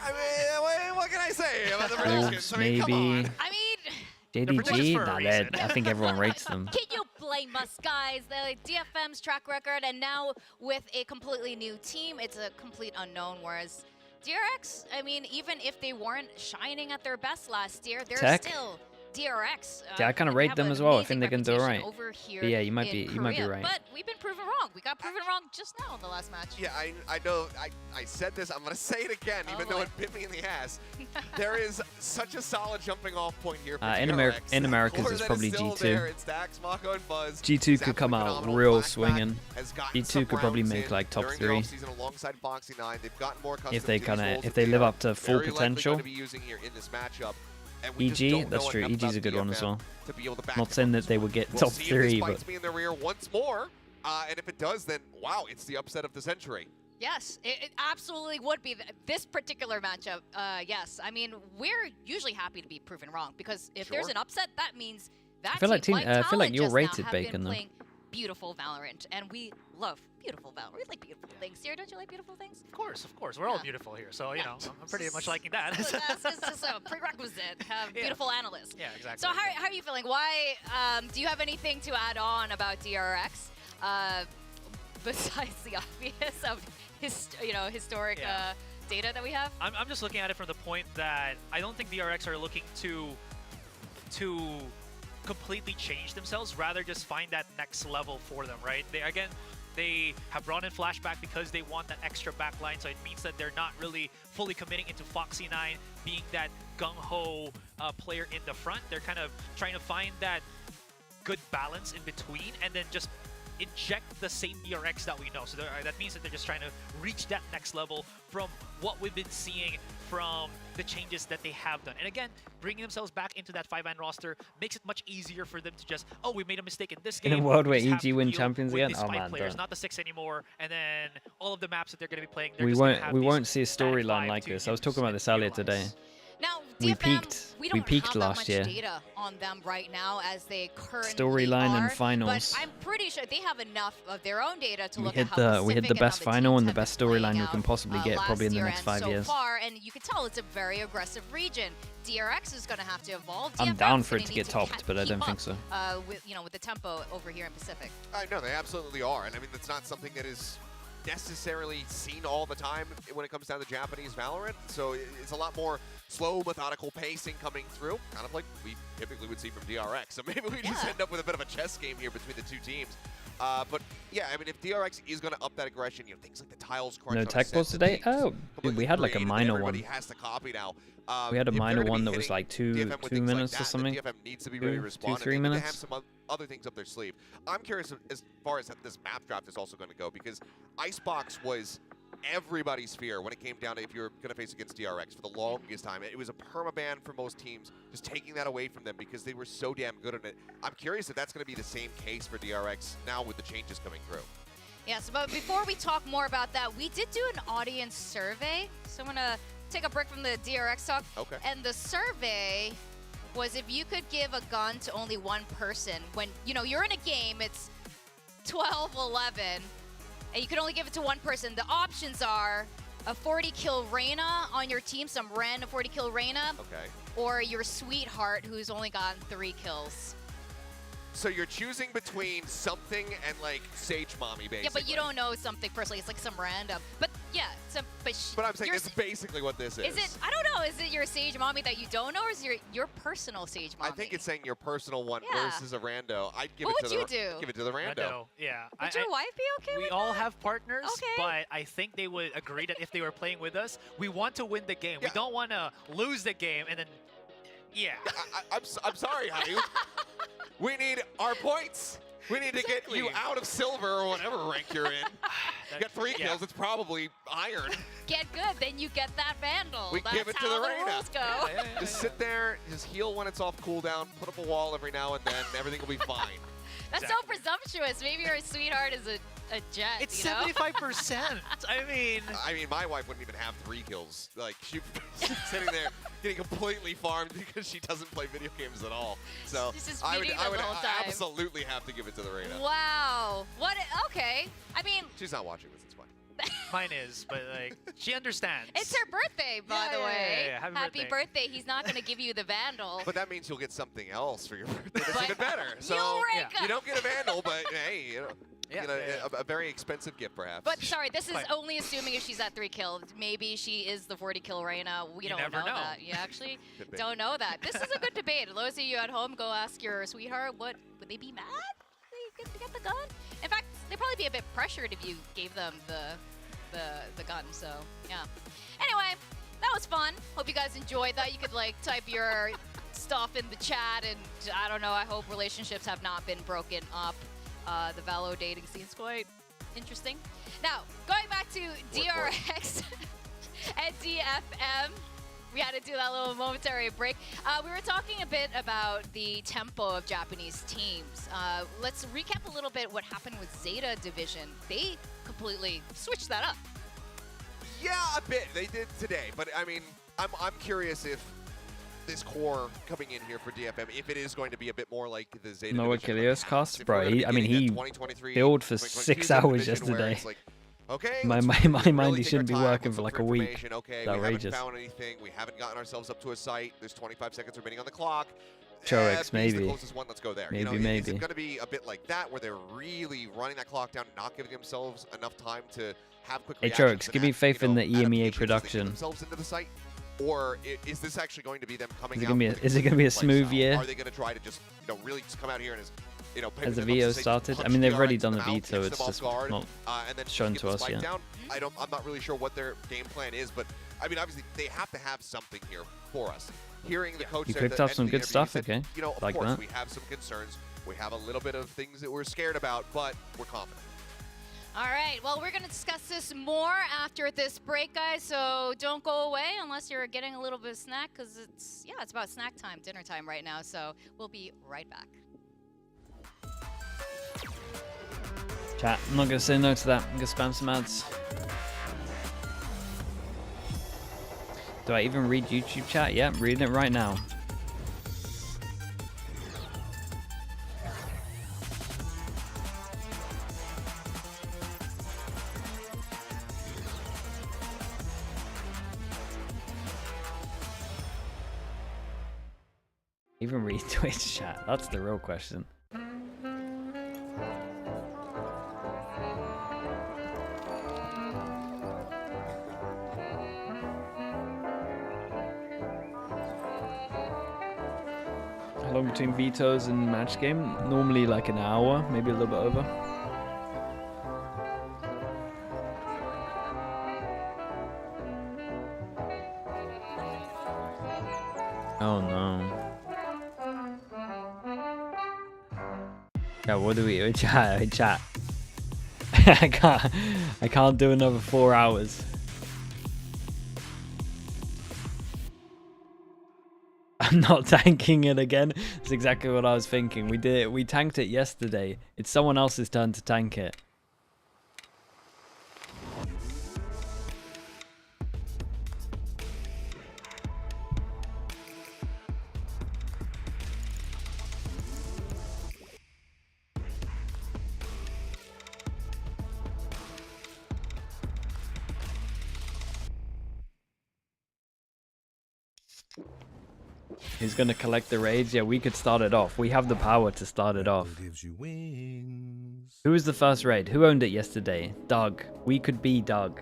I mean, what can I say about the predictions? Wolves, I mean, come on. maybe. I mean, JDG? Nah, I think everyone rates them. can you blame us, guys? The DFM's track record, and now with a completely new team, it's a complete unknown. Whereas DRX, I mean, even if they weren't shining at their best last year, they're Tech? still DRX. Yeah, I kind of they rate have them an as well. I amazing think they can do reputation alright. over here But yeah, you might in be Korea. right. But we've been proven wrong. We got proven wrong just now in the last match. Yeah, I know. I said this. I'm going to say it again, even though it bit me in the ass. There is such a solid jumping off point here for in DRX. Americas, Core it's that is probably still G2. there. It's Dax, Mako, and Buzz. G2 could come out Phenomenal. real Blackback swinging. has gotten G2 some could probably rounds make in like top during 3 their offseason alongside Foxy9. They've gotten more accustomed if they to these roles if that they live are up to full very likely potential. going to be using here in this matchup. And we just EG, don't that's know true. enough EG's a about good one as DFM well. to be able to back Not it saying up. that they would get We'll top see 3, if this but bites me in the rear once more. And if it does, then wow, it's the upset of the century. Yes, it absolutely would be. This particular matchup, yes. I mean, we're usually happy to be proven wrong, because if there's an upset, that means that I feel like team, I feel like you're just now, rated, have Bacon, been though. playing beautiful Valorant, and we love beautiful Valorant. We like beautiful things here. Don't you like beautiful things? Of course. We're all beautiful here, so, you know, I'm pretty much liking that. It's just a prerequisite. Have beautiful analysts. Yeah, exactly. So how are you feeling? Why, do you have anything to add on about DRX? Besides the obvious of historic data that we have? I'm just looking at it from the point that I don't think DRX are looking to completely change themselves, rather just find that next level for them, right? They have brought in Flashback because they want that extra backline, so it means that they're not really fully committing into Foxy9 being that gung-ho player in the front. They're kind of trying to find that good balance in between, and then just inject the same DRX that we know. So that means that they're just trying to reach that next level from what we've been seeing from the changes that they have done. And again, bringing themselves back into that 5-man roster makes it much easier for them to just, oh, we made a mistake in this game. In a world we where just have EG to win deal champions with again? these Oh 5 man, players, don't. not the 6 anymore. And then all of the maps that they're going to be playing, We won't see a storyline like this. I was talking about this earlier today. Now, We DFM, peaked don't peaked have that last much year. data on them right now as they currently Storyline are, and finals. But I'm pretty sure they have enough of their own data to We look hit at how the Pacific best and how final teams and the have been best storyline playing we can out, possibly get probably in the last next year 5 and years. so far, and you can tell it's a very aggressive region. DRX is going to have to evolve. I'm DFM down is for it gonna to need get topped, but I keep don't think up, so. with the tempo over here in Pacific. I know they absolutely are, and I mean that's not something that is necessarily seen all the time when it comes down to Japanese Valorant. So it's a lot more slow, methodical pacing coming through, kind of like we typically would see from DRX. So maybe we just end up with a bit of a chess game here between the two teams. But yeah, I mean, if DRX is going to up that aggression, things like the tiles crunch. No on a tech set balls to today? be Oh, dude, we had like a created that minor everybody one. has to copy now. We had a If they're minor gonna be one that was hitting like DFM with 2 things like minutes or that, something. The DFM needs to be ready to respond. 2-3 They need to have minutes. some other things up their sleeve. I'm curious as far as this map draft is also going to go, because Icebox was everybody's fear when it came down to if you're going to face against DRX for the longest time. It was a permaban for most teams, just taking that away from them because they were so damn good at it. I'm curious if that's going to be the same case for DRX now with the changes coming through. Yes, but before we talk more about that, we did do an audience survey. So I'm going to take a break from the DRX talk. Okay. And the survey was if you could give a gun to only one person when, you're in a game, it's 12-11, and you can only give it to one person. The options are a 40-kill Reyna on your team, some random 40-kill Reyna, Okay. or your sweetheart who's only gotten 3 kills. So you're choosing between something and like Sage Mommy, basically. Yeah, but you don't know something personally. It's like some random. But yeah, But I'm saying it's basically what this is. Is it? I don't know. Is it your Sage Mommy that you don't know, or is it your personal Sage Mommy? I think it's saying your personal one Yeah. versus a rando. I'd give What it to would the you do? give it to the rando. Yeah. Would your wife be okay We with all that? have partners, Okay. but I think they would agree that if they were playing with us, we want to win the game. We don't want to lose the game and then, yeah. I'm sorry, honey. We need our points. We need to get you out of silver or whatever rank you're in. You got 3 kills. It's probably iron. Get good, then you get that Vandal. We That's give it to how the the Reyna. rules go. Just sit there, just heal when it's off cooldown, put up a wall every now and then, everything will be fine. That's so presumptuous. Maybe your sweetheart is a jet. It's you know? 75%. I mean, my wife wouldn't even have 3 kills. Like, she's sitting there getting completely farmed because she doesn't play video games at all. So She's just I would feeding them the whole time. absolutely have to give it to the Reyna. Wow. What? Okay. I mean, She's not watching this. It's fine. Mine is, but like, she understands. it's her birthday, by the way. yeah. Happy birthday. He's not going to give you the Vandal. But that means you'll get something else for your birthday that's even better. So Eureka! you don't get a Vandal, but hey, you know, you get a very expensive gift perhaps. But sorry, this is only assuming if she's at 3 kills. Maybe she is the 40-kill Reyna. We don't never know. that. You actually Could be. don't know that. This is a good debate. Those of you at home, go ask your sweetheart. What would they be mad? They get the gun? In fact, they'd probably be a bit pressured if you gave them the gun. So yeah. Anyway, that was fun. Hope you guys enjoyed that. You could like type your stuff in the chat, and I don't know. I hope relationships have not been broken up. The Valo dating scene's quite interesting. Now, going back to DRX and DFM, we had to do that little momentary break. We were talking a bit about the tempo of Japanese teams. Let's recap a little bit what happened with Zeta Division. They completely switched that up. Yeah, a bit. They did today, but I mean, I'm curious if this core coming in here for DFM, if it is going to be a bit more like the Zeta No Division. Achilles cost, bro. I mean, he 2023, built for 2022 6 hours division where yesterday. it's like, okay, my let's mind, really he take shouldn't be our time working with for some like a week. information. Okay, It's we outrageous. haven't found anything. We haven't gotten ourselves up to a site. There's 25 seconds remaining on the clock. Chorex, B's maybe. the closest one. Let's go there. Maybe, Is maybe. it going to be a bit like that, where they're really running that clock down, not giving themselves enough time to have quick Hey, reactions Chorex, and give me have, faith in the EMEA adaptations as they get production. themselves into the site? Or is this actually going to be them coming Is it out gonna be with is it gonna be a play smooth style? year? Are they going to try to just, really just come out here and Has the veto started? I mean, they've already done the veto. It's just not and then shown get to the us spike yet. down? I'm not really sure what their game plan is, but I mean, obviously they have to have something here for us. Hearing the coach You there at picked the up end some of the good interview, stuff, he said, okay. of Like course that. we have some concerns. We have a little bit of things that we're scared about, but we're confident. All right, well, we're going to discuss this more after this break, guys, so don't go away unless you're getting a little bit of snack, because it's about snack time, dinner time right now, so we'll be right back. Chat, I'm not gonna say no to that. I'm gonna spam some ads. Do I even read YouTube chat? Yeah, I'm reading it right now. Even read Twitch chat? That's the real question. How long between vetoes and match game? Normally like an hour, maybe a little bit over. Oh no. Yeah, what do we chat? I can't do another 4 hours. I'm not tanking it again. That's exactly what I was thinking. We tanked it yesterday. It's someone else's turn to tank it. Who's gonna collect the raids? Yeah, we could start it off. We have the power to start it off. Who was the first raid? Who owned it yesterday? Doug. We could be Doug.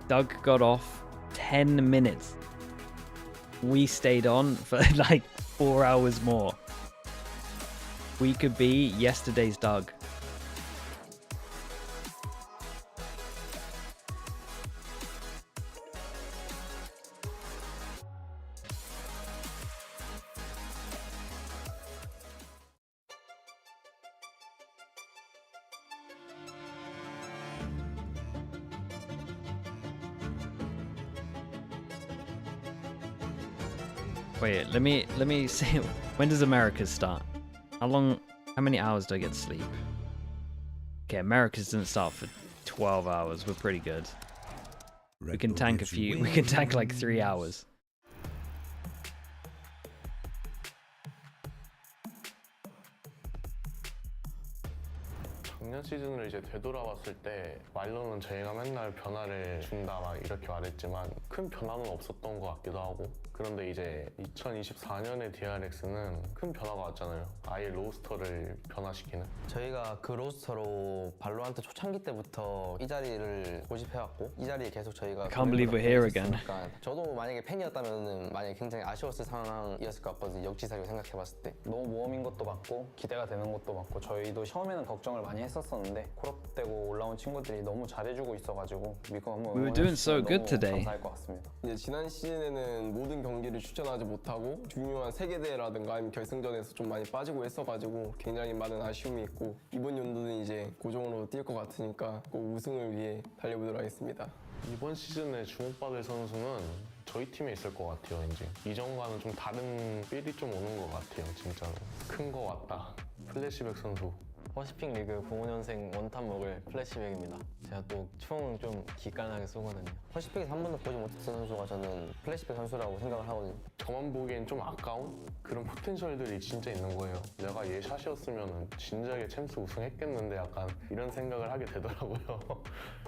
Doug got off 10 minutes. We stayed on for like 4 hours more. We could be yesterday's Doug. Wait, let me see. When does America's start? How many hours do I get sleep? Okay, America's doesn't start for 12 hours. We're pretty good. We can tank we can tank like 3 hours. 작년 시즌을 이제 되돌아봤을 때 말로는 저희가 맨날 변화를 준다 막 이렇게 말했지만 큰 변화는 없었던 것 같기도 하고 그런데 이제 2024년의 DRX는 큰 변화가 왔잖아요. 아예 로스터를 변화시키는. 저희가 그 로스터로 발로란트 초창기 때부터 이 자리를 고집해왔고 이 자리에 계속 저희가 I can't believe we're here again. 저도 만약에 팬이었다면 만약에 굉장히 아쉬웠을 상황이었을 것 같거든요. 역지사리로 생각해봤을 때 너무 모험인 것도 맞고 기대가 되는 것도 맞고 저희도 처음에는 걱정을 많이 했었었는데 콜업되고 올라온 친구들이 너무 잘해주고 있어가지고 믿고 한번 We were doing so good today. 감사할 것 같습니다. 이제 지난 시즌에는 모든 경기를 출전하지 못하고 중요한 세계대회라든가 아니면 결승전에서 좀 많이 빠지고 했어가지고 굉장히 많은 아쉬움이 있고 이번 연도는 이제 고정으로 뛸 것 같으니까 꼭 우승을 위해 달려보도록 하겠습니다. 이번 시즌에 주목받을 선수는 저희 팀에 있을 것 같아요. 이제 이전과는 좀 다른 필이 좀 오는 것 같아요. 진짜로 큰 거 왔다. 플래시백 선수. 퍼시픽 리그 05년생 원탑 먹을 플래시백입니다. 제가 또 총 좀 기깔나게 쏘거든요. 퍼시픽에서 한 번도 보지 못했던 선수가 저는 플래시백 선수라고 생각을 하거든요. 저만 보기엔 좀 아까운 그런 포텐셜들이 진짜 있는 거예요. 내가 얘 샷이었으면 진작에 챔스 우승했겠는데 약간 이런 생각을 하게 되더라고요.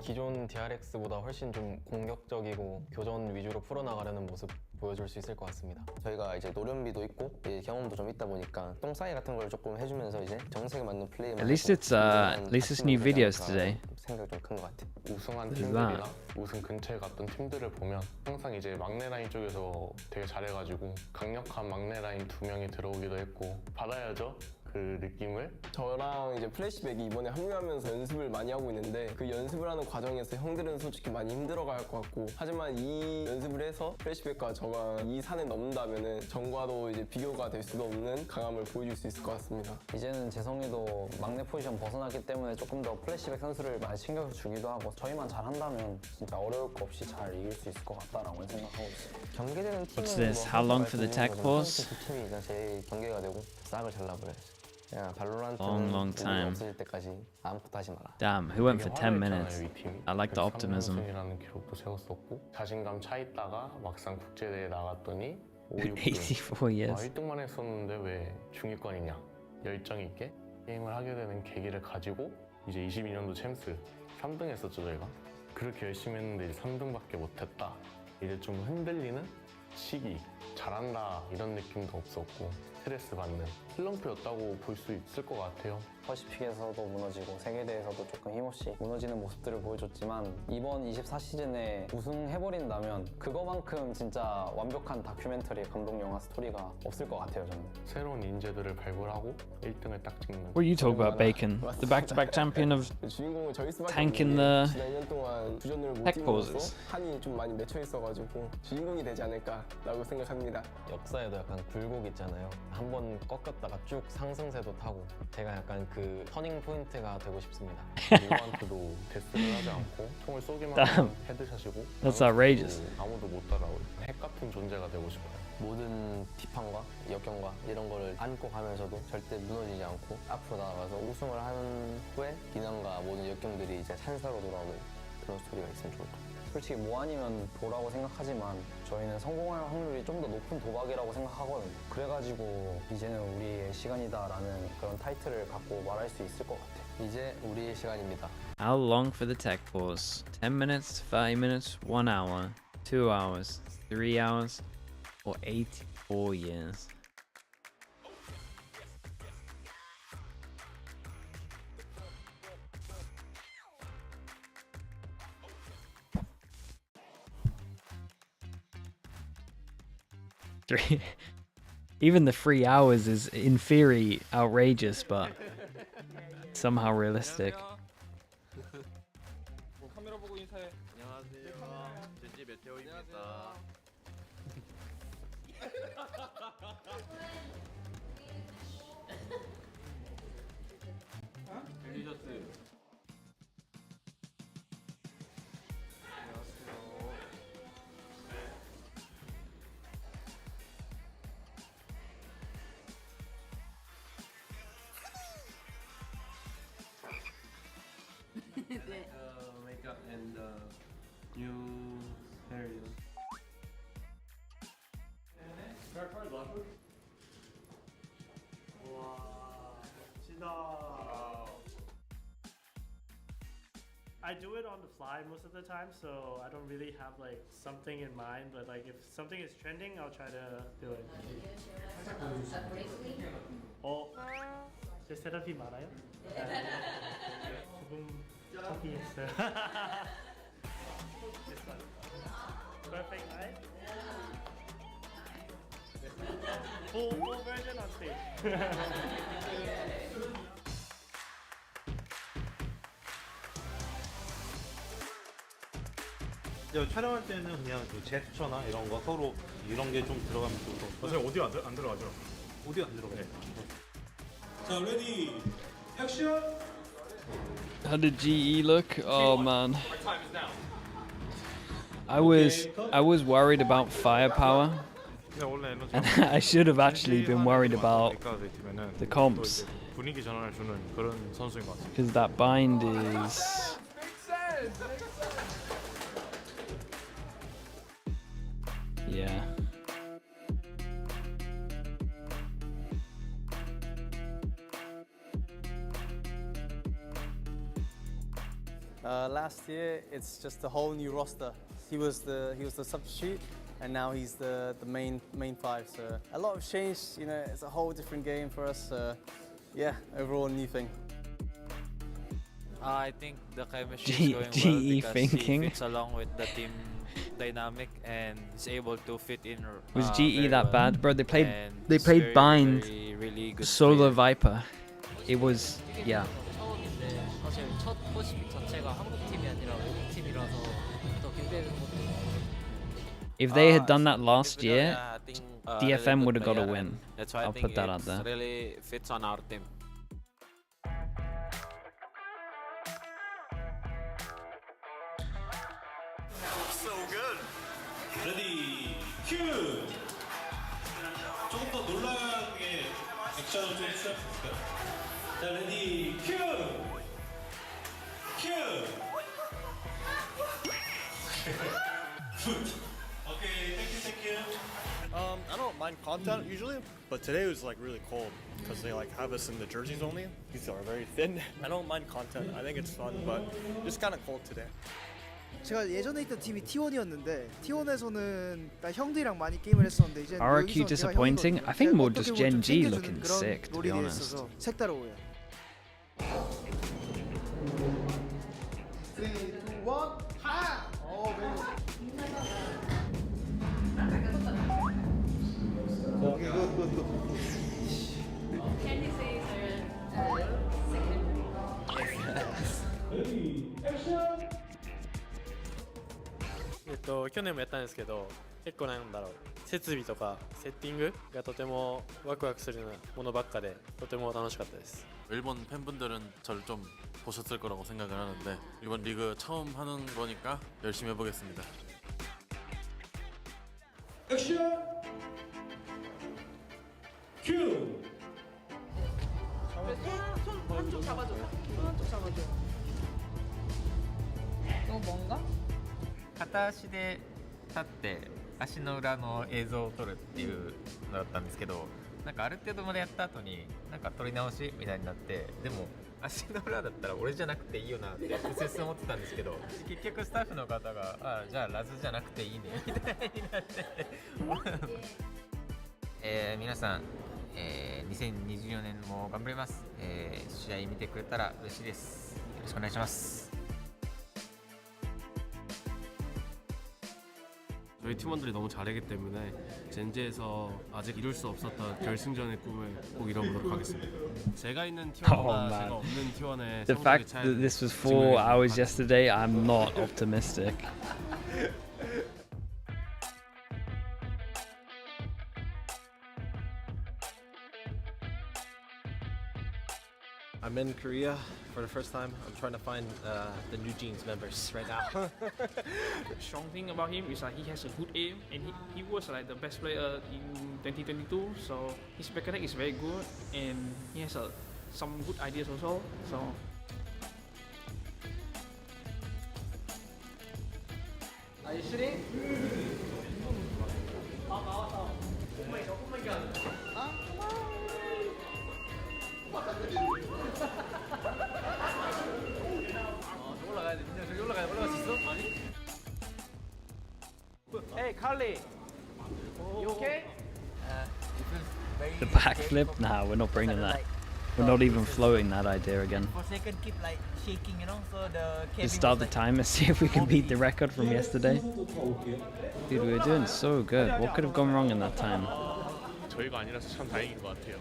기존 DRX보다 훨씬 좀 공격적이고 교전 위주로 풀어나가려는 모습 보여줄 수 있을 것 같습니다. 저희가 이제 노련비도 있고 경험도 좀 있다 보니까 똥싸이 같은 걸 조금 해주면서 이제 정색에 맞는 플레이. At least it's new videos today. 생각 좀 큰 것 같아. 우승한 팀들이나 우승 근처에 갔던 팀들을 보면 항상 이제 막내 라인 쪽에서 되게 잘해가지고 강력한 막내 라인 2명이 들어오기도 했고 받아야죠. 그 느낌을. 저랑 이제 플래시백이 이번에 합류하면서 연습을 많이 하고 있는데 그 연습을 하는 과정에서 형들은 솔직히 많이 힘들어갈 것 같고 하지만 이 연습을 해서 플래시백과 저가 이 산을 넘는다면은 전과도 이제 비교가 될 수도 없는 강함을 보여줄 수 있을 것 같습니다. 이제는 재성이도 막내 포지션 벗어났기 때문에 조금 더 플래시백 선수를 많이 신경 주기도 하고 저희만 잘한다면 진짜 어려울 거 없이 잘 이길 수 있을 것 같다라고 생각하고 있어요. 경기되는 팀은 What's this? How long for the tech pause? 두 팀이 이제 제일 경계가 되고 싹을 잘라버려야지. 야, Long time. 없을 때까지 아무것도 하지 마라. Damn, who went for 10 minutes? I like the optimism. 3연승이라는 기록도 세웠었고 자신감 차 있다가 막상 국제대회 나갔더니 84 years. 1등만 했었는데 왜 중위권이냐. 열정 있게 게임을 하게 되는 계기를 가지고 이제 22년도 챔스 3등 했었죠 저희가. 그렇게 열심히 했는데 이제 3등밖에 못했다. 이제 좀 흔들리는 시기. 잘한다 이런 느낌도 없었고 스트레스 받는 슬럼프였다고 볼 수 있을 것 같아요. 퍼시픽에서도 무너지고 세계대회에서도 조금 힘없이 무너지는 모습들을 보여줬지만 이번 24 시즌에 우승해버린다면 그거만큼 진짜 완벽한 다큐멘터리 감동 영화 스토리가 없을 것 같아요 저는. 새로운 인재들을 발굴하고 1등을 딱 찍는. What are you talking about, Bacon? The back-to-back champion of tanking the tech pauses. 한이 좀 많이 맺혀 있어가지고 주인공이 되지 않을까라고 생각합니다. 역사에도 약간 굴곡 있잖아요. 한번 꺾였다가 쭉 상승세도 타고 제가 약간 그 터닝 포인트가 되고 싶습니다. 누구한테도 데스를 하지 않고 총을 쏘기만 하면 헤드샷이고 That's outrageous. 아무도 못 따라올 핵 같은 존재가 되고 싶어요. 모든 비판과 역경과 이런 거를 안고 가면서도 절대 무너지지 않고 앞으로 나아가서 우승을 한 후에 비난과 모든 역경들이 이제 산사로 돌아오는 그런 스토리가 있으면 좋을 것 같아요. 솔직히 뭐 아니면 도라고 생각하지만 저희는 성공할 확률이 좀 더 높은 도박이라고 생각하거든요. 그래가지고 이제는 우리의 시간이다라는 그런 타이틀을 갖고 말할 수 있을 것 같아요. 이제 우리의 시간입니다. How long for the tech pause? 10 minutes, 30 minutes, 1 hour. 2 hours, 3 hours, or 84 years. Even the 3 hours is in theory outrageous, but somehow realistic. Makeup and new hair. I do it on the fly most of the time, so I don't really have like something in mind. But like if something is trending, I'll try to do it. 제 셋업이 많아요? 조금 적긴 있어요. Perfect night. Full version on stage. 촬영할 때는 그냥 그 제스처나 이런 거 서로 이런 게 좀 들어가면 좋을 것 같아요. 맞아요. 오디오 안 들어가죠? 오디오 안 들어가요. 자, 레디, 액션! How did GE look? Oh man. I was worried about firepower. And I should have actually been worried about the comps. 분위기 전환을 주는 그런 선수인 것 같아요. Because that bind is... Yeah. Last year, it's just a whole new roster. He was the substitute, and now he's the main five. So a lot of change. You know, it's a whole different game for us. Yeah, overall new thing. I think the chemistry is going well because he fits along with the team dynamic and is able to fit in. Was GE that well. bad, bro? They played very, bind really good Solar player. Viper. It was, yeah. 사실 첫 퍼시픽 자체가 한국 팀이 아니라 외국 팀이라서 더 기대되는 것도 If they had done that last year, I think, DFM really would good have got a player, win. and that's why I I'll think put that out it's there. really fits on our team. So good. 레디, 큐! 조금 더 놀라게 액션을 좀 해주실 수 있을까요? 자, 레디, 큐! 큐! Okay, thank you. I don't mind content usually, but today was like really cold because they like have us in the jerseys only. These are very thin. I don't mind content. I think it's fun, but just kind of cold today. 제가 예전에 있던 팀이 T1이었는데 T1에서는 형들이랑 많이 게임을 했었는데 이제 RRQ disappointing? I think more just Gen G looking sick, to be honest. 색다르고요. 3, 2, 1, 하! Okay, good. Can you say Ready, action! 去年もやったんですけど、結構なんだろう、設備とかセッティングがとてもワクワクするようなものばっかで、とても楽しかったです。 일본 팬분들은 저를 좀 보셨을 거라고 생각을 하는데 이번 리그 처음 하는 거니까 열심히 해보겠습니다. 액션! 큐! 손 한쪽 잡아줘. 손 한쪽 잡아줘. 이거 뭔가? 片足で立って足の裏の映像を撮るっていうのだったんですけど、なんかある程度までやった後になんか撮り直しみたいになって、でも足の裏だったら俺じゃなくていいよなってうすうす思ってたんですけど、結局スタッフの方がじゃあラズじゃなくていいねみたいになって皆さん、2024年も頑張ります、試合見てくれたら嬉しいです。よろしくお願いします。 저희 팀원들이 너무 잘하기 때문에 젠지에서 아직 이룰 수 없었던 결승전의 꿈을 꼭 이뤄보도록 하겠습니다. 제가 있는 티원과 제가 없는 티원의 The fact that this was 4 hours yesterday, I'm not optimistic. I'm in Korea for the first time. I'm trying to find the New Jeans members right now. The strong thing about him is that he has a good aim, and he was like the best player in 2022. So his back attack is very good, and he has some good ideas also. So. Are you shooting? Oh my god. Hey, Carly. You okay? The backflip? Nah, we're not bringing that. We're not even floating that idea again. For second keep like shaking, you know, so the Just start the timer, see if we can beat the record from yesterday. Dude, we were doing so good. What could have gone wrong in that time? 저희가 아니라서 참 다행인 것 같아요.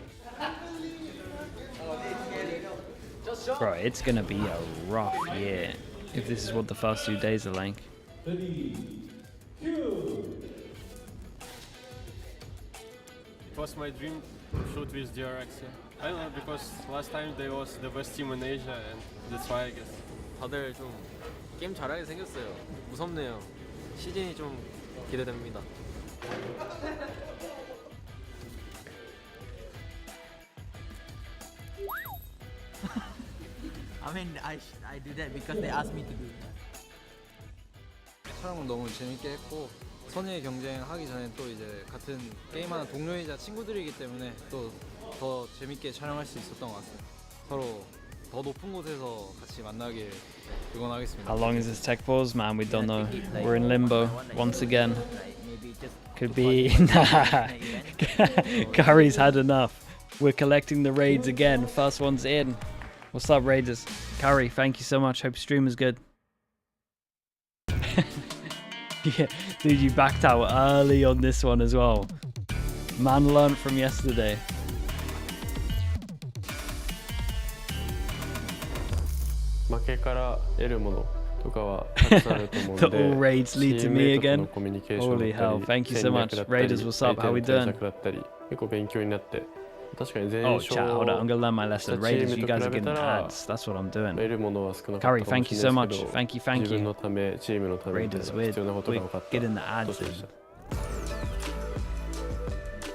Bro, it's gonna be a rough year if this is what the first 2 days are like. It was my dream to shoot with DRX. I don't know, because last time they was the best team in Asia, and that's why I guess. 다들 좀 게임 잘하게 생겼어요. 무섭네요. 시즌이 좀 기대됩니다. I mean, I did that because they asked me to do it. 촬영을 너무 재밌게 했고 선의의 경쟁하기 전에 또 이제 같은 게임하는 동료이자 친구들이기 때문에 또 더 재밌게 촬영할 수 있었던 것 같습니다. 서로 더 높은 곳에서 같이 만나길 응원하겠습니다. How long is this tech pause? Man, we don't know. We're in limbo once again. Could be... Nah. Curry's had enough. We're collecting the raids again. First one's in. What's up, Raiders? Curry, thank you so much. Hope your stream is good. Yeah, dude, you backed out early on this one as well. Man learned from yesterday. The all raids lead to me again. Holy hell, thank you so much. Raiders, what's up? How we doing? Oh, chat, hold on. I'm gonna learn my lesson. Raiders, you guys are getting ads. That's what I'm doing. Curry, thank you so much. Thank you, thank you. Raiders, we're getting the ads in.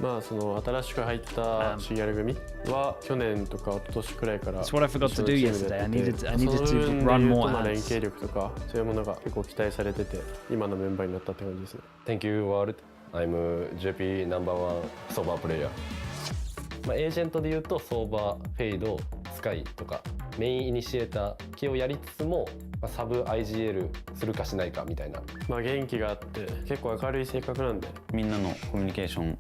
まあその新しく入った CR 組は去年とか一昨年くらいから That's what I forgot to do yesterday. I needed to run more ads. 連携力とかそういうものが結構期待されてて今のメンバーになったって感じですね。 Thank you world. I'm JP No.1 ソーバープレイヤー。まあエージェントで言うとソーバー、フェイド、スカイとかメインイニシエーター系をやりつつも、まあ、サブ IGL するかしないかみたいな。まあ元気があって結構明るい性格なんでみんなのコミュニケーションを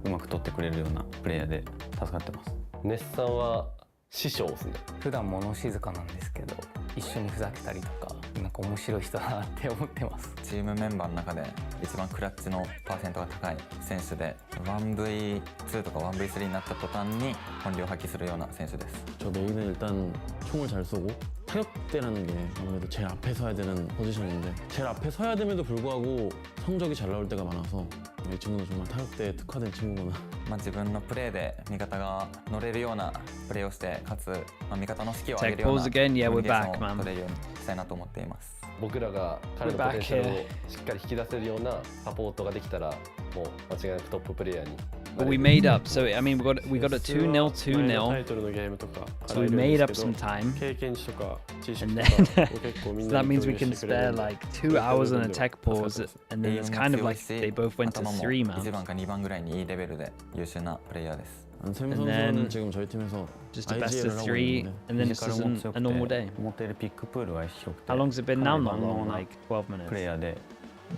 うまく取ってくれるようなプレイヤーで助かってます。ネッさんは師匠ですね。普段物静かなんですけど一緒にふざけたりとかなんか面白い人だなって思ってます。チームメンバーの中で一番クラッチのパーセントが高い選手で 1V2 とか 1V3 になった途端に本領発揮するような選手です。 저 메인은 일단 총을 잘 쏘고 타격대라는 게 아무래도 제일 앞에 서야 되는 포지션인데 제일 앞에 서야 됨에도 불구하고 성적이 잘 나올 때가 많아서 이 친구는 정말 타격대에 특화된 친구구나. 自分のプレーで味方が乗れるようなプレーをしてかつ味方の士気を上げるようなコミュニケーションを取れるようにしたいなと思っています。僕らが彼のポテンシャルをしっかり引き出せるようなサポートができたらもう間違いなくトッププレイヤーに。 But we made up, so I mean we got a 2-0, 2-0. So we made up some time. And then so that means we can spare like 2 hours on a tech pause, and then it's kind of like they both went to 3 man. 1番か2番ぐらいにいいレベルで優秀なプレイヤーです。샘 And then 선수는 지금 저희 팀에서 just a best IGL을 of 하고 3, 있는데 and then this isn't a normal day. 持っているピックプールが広くて How long's it been now? かなり Not 万能 long, な like 12 minutes. プレイヤーで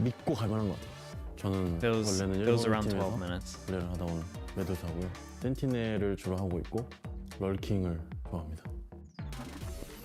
믿고 갈 만한 것 같아요. 저는 Feels 원래는 feels 일본 around 팀에서 12 minutes. 플레이를 하다 온 메두사고요. 센티넬을 주로 하고 있고 럴킹을 좋아합니다.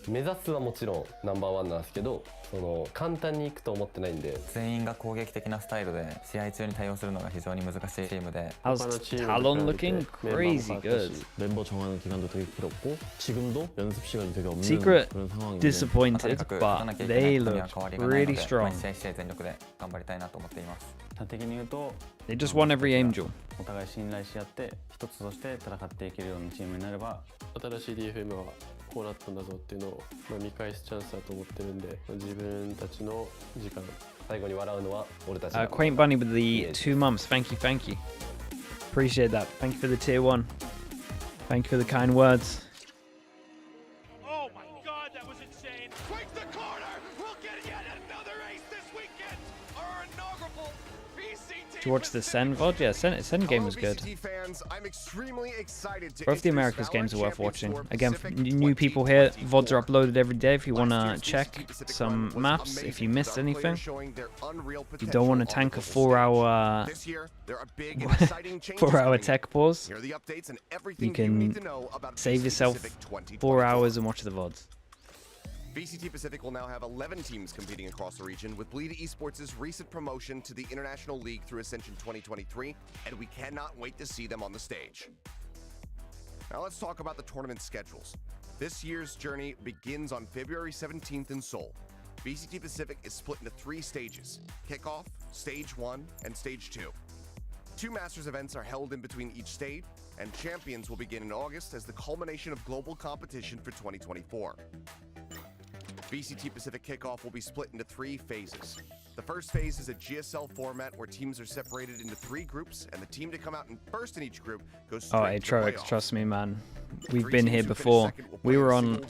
目指すはもちろんナンバーワンなんですけど、その簡単にいくと思ってないんで。全員が攻撃的なスタイルで試合中に対応するのが非常に難しいチームで How's Talon looking? Crazy good. 멤버 정하는 기간도 되게 필요 없고 지금도 연습 시간이 되게 없는 Secret 그런 상황인데 disappointed, but they look really strong. 試合全力で頑張りたいなと思っています。端的に言うと They just won every aim duel. お互い信頼し合って一つとして戦っていけるようなチームになれば新しい DFM はこうなったんだぞっていうのを、見返すチャンスだと思ってるんで、自分たちの時間。最後に笑うのは俺たち。Quaint Bunny with the 2 months. Thank you, thank you. Appreciate that. Thank you for the tier 1. Thank you for the kind words. Oh my god, that was insane. Quick the corner. We'll get yet another ace this weekend. Our inaugural VCT. Did you watch the Sen VOD? Yeah, Sen game was good. Both the Americas games are worth watching. Again, for new people here, VODs are uploaded every day if you want to check some maps, if you missed anything. You don't want to tank a 4-hour 4-hour tech pause. You can save yourself 4 hours and watch the VODs. VCT Pacific will now have 11 teams competing across the region, with Bleed Esports' recent promotion to the International League through Ascension 2023, and we cannot wait to see them on the stage. Now let's talk about the tournament schedules. This year's journey begins on February 17th in Seoul. VCT Pacific is split into 3 stages: Kickoff, Stage 1, and Stage 2. 2 Masters events are held in between each stage, and Champions will begin in August as the culmination of global competition for 2024. VCT Pacific Kickoff will be split into 3 phases. The first phase is a GSL format where teams are separated into 3 groups, and the team to come out in first in each group goes straight to the Atrox, playoffs. trust me, man. We've been here before. We were on.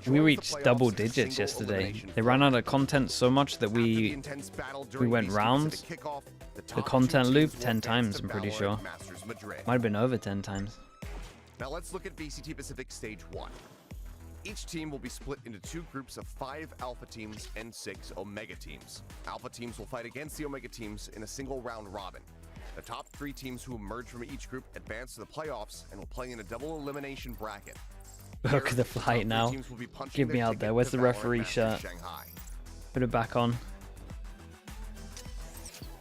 We reached double digits yesterday. They ran out of content so much that we went round the content loop 10 times, I'm pretty sure. Might have been over 10 times. Now let's look at VCT Pacific Stage 1. Each team will be split into 2 groups of 5 Alpha teams and 6 Omega teams. Alpha teams will fight against the Omega teams in a single round robin. The top 3 teams who emerge from each group advance to the playoffs and will play in a double elimination bracket. Look at the flight now. Give me out there. Where's the referee shirt? Put it back on.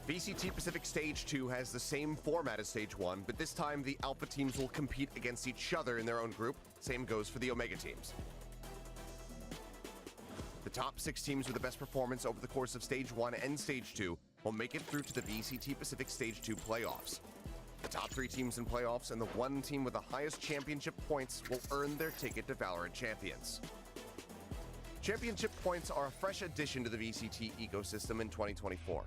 VCT Pacific Stage 2 has the same format as Stage 1, but this time the Alpha teams will compete against each other in their own group. Same goes for the Omega teams. The top 6 teams with the best performance over the course of Stage 1 and Stage 2 will make it through to the VCT Pacific Stage 2 playoffs. The top 3 teams in playoffs and the 1 team with the highest championship points will earn their ticket to Valorant Champions. Championship points are a fresh addition to the VCT ecosystem in 2024.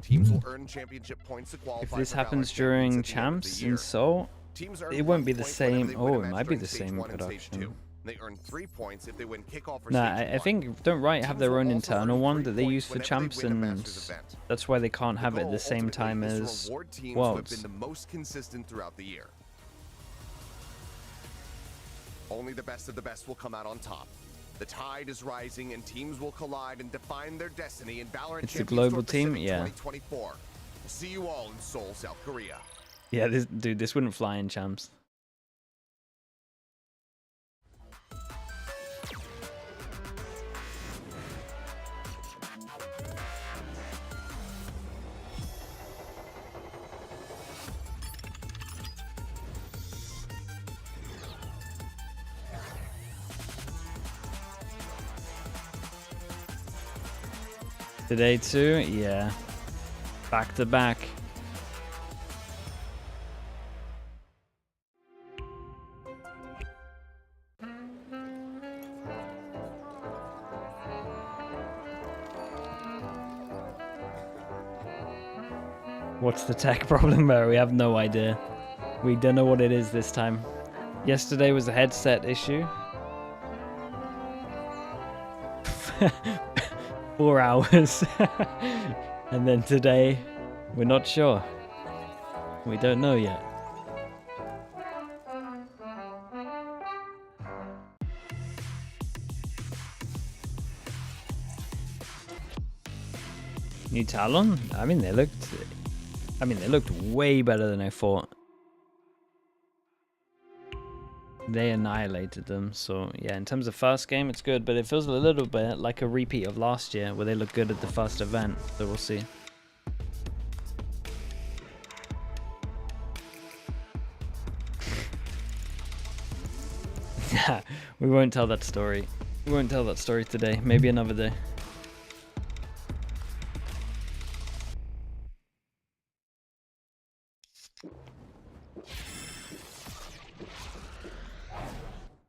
Teams will earn championship points to qualify. If this for happens Valorant during Champions champs at the end in of the Seoul, Teams earn it won't 1 be the point whenever same. they win Oh, a it match might be during the Stage same 1 and Stage production. 2. They earn 3 points if they win Kickoff or Nah, Stage I 1. think don't Riot have their own Teams will also internal earn one 3 that they points use for whenever they champs, win a and Masters event. that's why they can't have The it at the goal, same time ultimately, is as to reward teams who have Worlds. been the most consistent throughout the year. Only the best of the best will come out on top. The tide is rising and teams will collide and define their destiny in Valorant It's the Champions global Tour team, Pacific yeah. 2024. See you all in Seoul, South Korea. Yeah, this wouldn't fly in champs. Today too? Yeah. Back to back. What's the tech problem there? We have no idea. We don't know what it is this time. Yesterday was a headset issue. 4 hours. And then today, we're not sure. We don't know yet. New Talon? I mean, they looked way better than I thought. They annihilated them, so yeah, in terms of first game, it's good, but it feels a little bit like a repeat of last year, where they looked good at the first event, so we'll see. We won't tell that story. We won't tell that story today, maybe another day.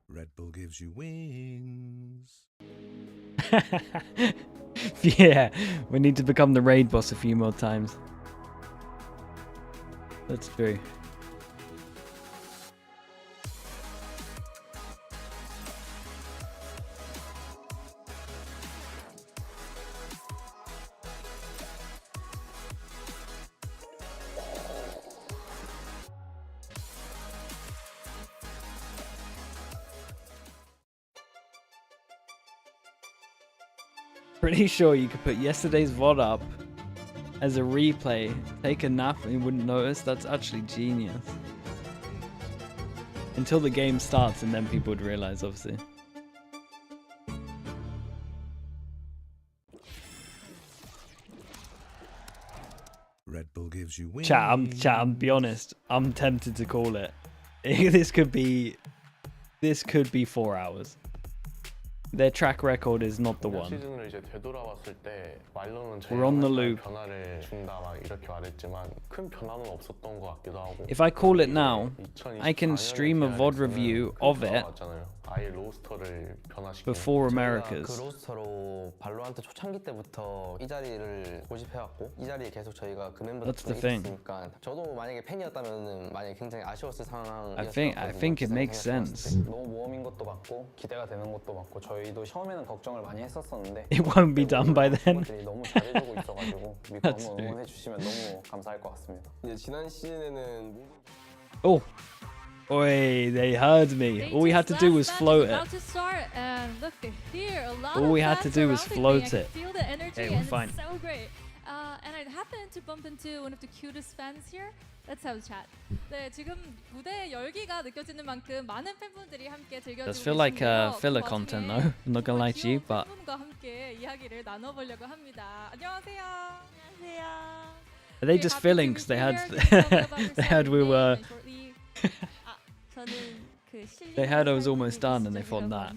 Red Bull gives you wings. Yeah, we need to become the raid boss a few more times. That's true. Pretty sure you could put yesterday's VOD up as a replay, take a nap and you wouldn't notice. That's actually genius. Until the game starts and then people would realize, obviously. Red Bull gives you wings. Chat, be honest. I'm tempted to call it. This could be 4 hours. Their track record is not the one. We're on the loop. If I call it now, I can stream a VOD review of it before Americas. 그 로스터로 발로란트 초창기 때부터 이 자리를 고집해왔고 이 자리에 계속 저희가 그 멤버들이 있으니까 저도 만약에 팬이었다면 만약에 굉장히 아쉬웠을 상황이었을 I think it makes sense. 너무 모험인 것도 맞고 기대가 되는 것도 맞고 저희도 처음에는 걱정을 많이 했었었는데 It won't be done by then. 너무 잘해주고 있어가지고 믿고 한번 응원해 주시면 너무 감사할 것 같습니다. 이제 지난 시즌에는 Oh. Oi, they heard me. All we had to do was float it. All we had to do was float it. Okay, we're fine. So great. And I happened to bump into one of the cutest fans here. Let's have a chat. 네, 지금 무대의 열기가 느껴지는 만큼 많은 팬분들이 함께 즐겨주고 Does feel like filler content though. I'm not gonna lie to you, but 팬분과 함께 이야기를 나눠보려고 합니다. 안녕하세요. 안녕하세요. are they just filling? Because they heard we were. They heard I was almost done and they thought that.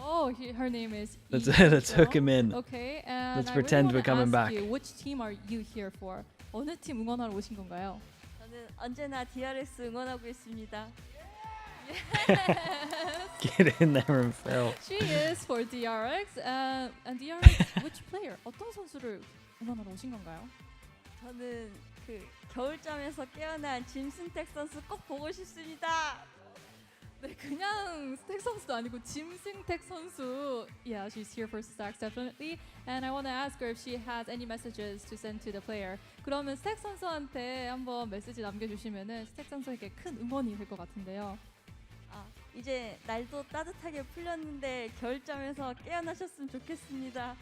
Oh, her name is. Let's hook him in. Okay, and let's pretend we're coming back. Which team are you here for? 어느 팀 응원하러 오신 건가요? 저는 언제나 DRX 응원하고 있습니다. Get in there and fill. She is for DRX, and DRX which player? 어떤 선수를 응원하러 오신 건가요? 저는 그 겨울잠에서 깨어난 짐승택 선수 꼭 보고 싶습니다. 네, 그냥 스택 선수도 아니고 짐승택 선수. Yeah, she's here for stacks definitely. And I want to ask her if she has any messages to send to the player. 그러면 스택 선수한테 한번 메시지 남겨주시면은 스택 선수에게 큰 응원이 될 것 같은데요. 아, 이제 날도 따뜻하게 풀렸는데 겨울잠에서 깨어나셨으면 좋겠습니다.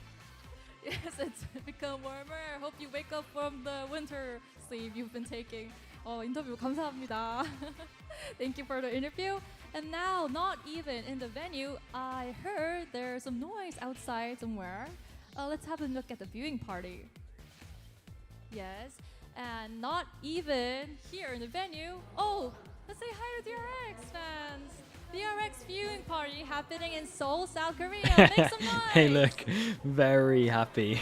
Yes, it's become warmer. I hope you wake up from the winter sleep you've been taking. 인터뷰 감사합니다. Thank you for the interview. And now, not even in the venue, I heard there's some noise outside somewhere. Let's have a look at the viewing party. Yes, and not even here in the venue. Oh, let's say hi to DRX fans. DRX viewing party happening in Seoul, South Korea. Make some noise. Hey, look, very happy.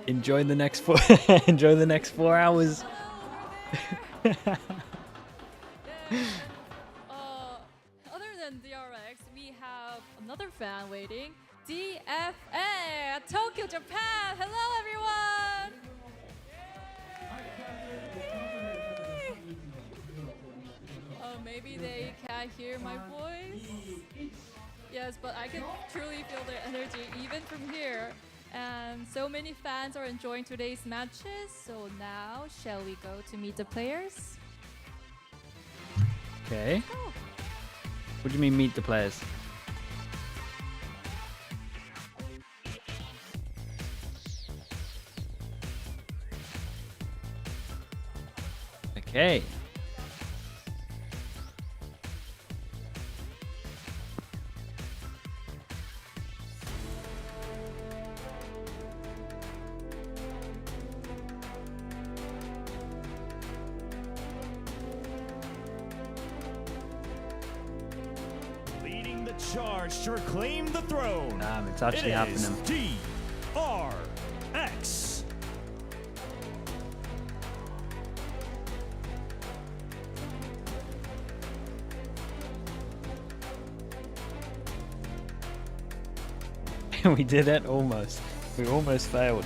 Enjoy the next 4 hours. Other than DRX, we have another fan waiting. DFM, Tokyo, Japan. Hello, everyone. Maybe they can't hear my voice. Yes, but I can truly feel their energy even from here. And so many fans are enjoying today's matches. So now, shall we go to meet the players? Okay. What do you mean meet the players? Okay. Leading the charge to reclaim the throne. Damn, it's actually it happening. is DRX. We did it almost. We almost failed.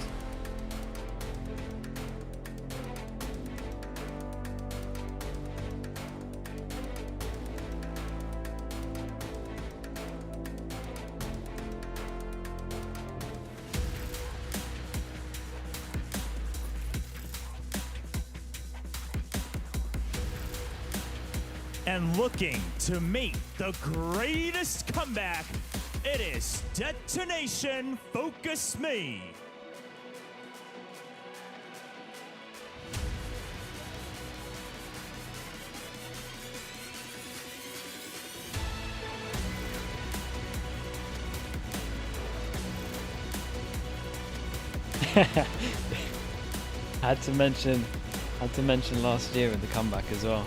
And looking to make the greatest comeback, it is Detonation Focus Me. Had to mention last year with the comeback as well.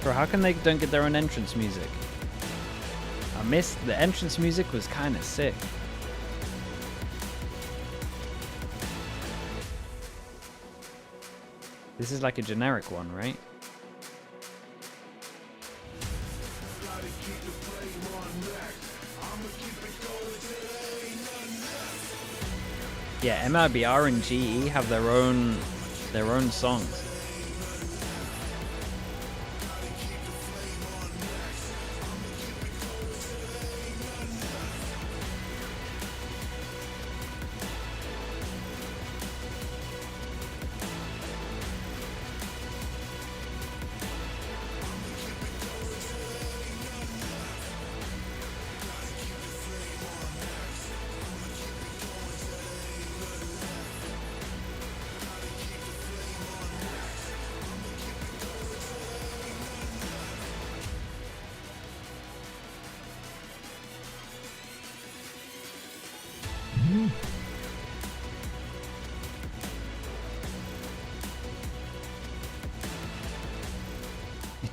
Bro, how come they don't get their own entrance music? I missed the entrance music, was kind of sick. This is like a generic one, right? Yeah, MRBR and GE have their own songs.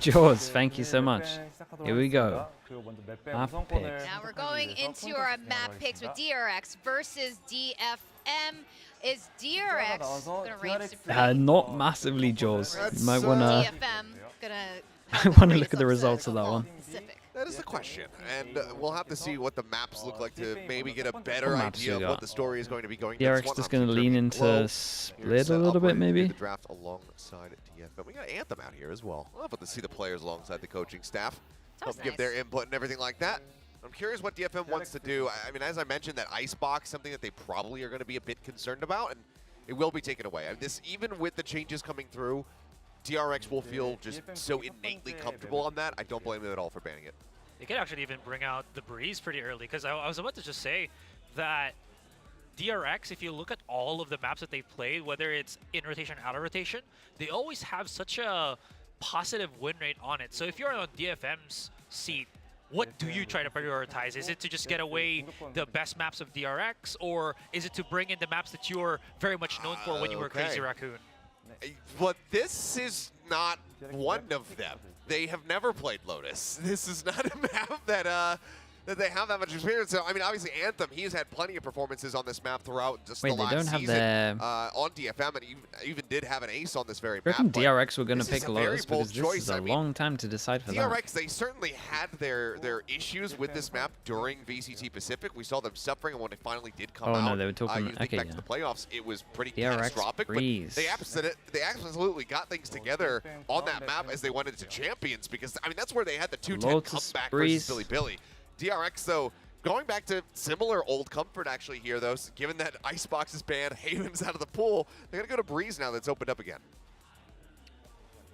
Jaws, thank you so much. Here we go. Map picks. Now we're going into our map picks with DRX versus DFM. Is DRX gonna reign supreme? Not massively, Jaws. You might wanna DFM gonna wanna look at the results of that one. That is the question, and we'll have to see what the maps look like to maybe get a better What maps idea we of what got? the story is going to be going. DRX just gonna lean into split a little bit, maybe. The draft alongside DFM. We got Anthem out here as well. We'll have to see the players alongside the coaching staff. Help give their input and everything like that. I'm curious what DFM wants to do. I mean, as I mentioned, that icebox, something that they probably are going to be a bit concerned about, and it will be taken away. Even with the changes coming through, DRX will feel just so innately comfortable on that. I don't blame them at all for banning it. They could actually even bring out the Breeze pretty early, because I was about to just say that DRX, if you look at all of the maps that they've played, whether it's in rotation, out of rotation, they always have such a positive win rate on it. So if you're on DFM's seat, what do you try to prioritize? Is it to just get away the best maps of DRX, or is it to bring in the maps that you're very much known for when you were Crazy Raccoon? But this is not one of them. They have never played Lotus. This is not a map that they have that much experience. So, I mean, obviously Anthem, he's had plenty of performances on this map throughout just the last season on DFM, and even did have an ace on this very map. I reckon DRX were going to this is pick a Lotus very because bold this choice. is a I mean, long time to decide for DRX, that. they certainly had their issues with this map during VCT Pacific. We saw them suffering, and when it finally did come out, No, they were talking. you think Okay, back to the playoffs, it was pretty DRX catastrophic. Breeze. But they absolutely got things together on that map as they went into Champions, because I mean that's where they had the 2-10 Lotus comeback Breeze. versus Billy. DRX though. Going back to similar old comfort actually here, though, given that Icebox is banned, Haven's out of the pool, they're going to go to Breeze now that's opened up again.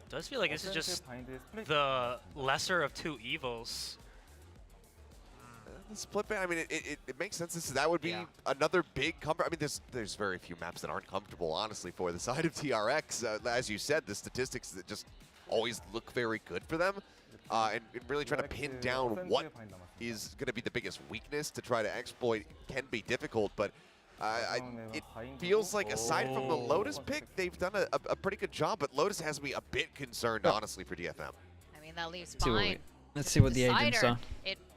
It does feel like this is just the lesser of two evils. split ban. I mean, it makes sense. That would be another big comfort. I mean, there's very few maps that aren't comfortable, honestly, for the side of DRX. As you said, the statistics that just always look very good for them. And really trying to pin down what is going to be the biggest weakness to try to exploit can be difficult. But it feels like, aside from the Lotus pick, they've done a pretty good job. But Lotus has me a bit concerned, honestly, for DFM. I mean, that leaves fine. Let's see what the agents are.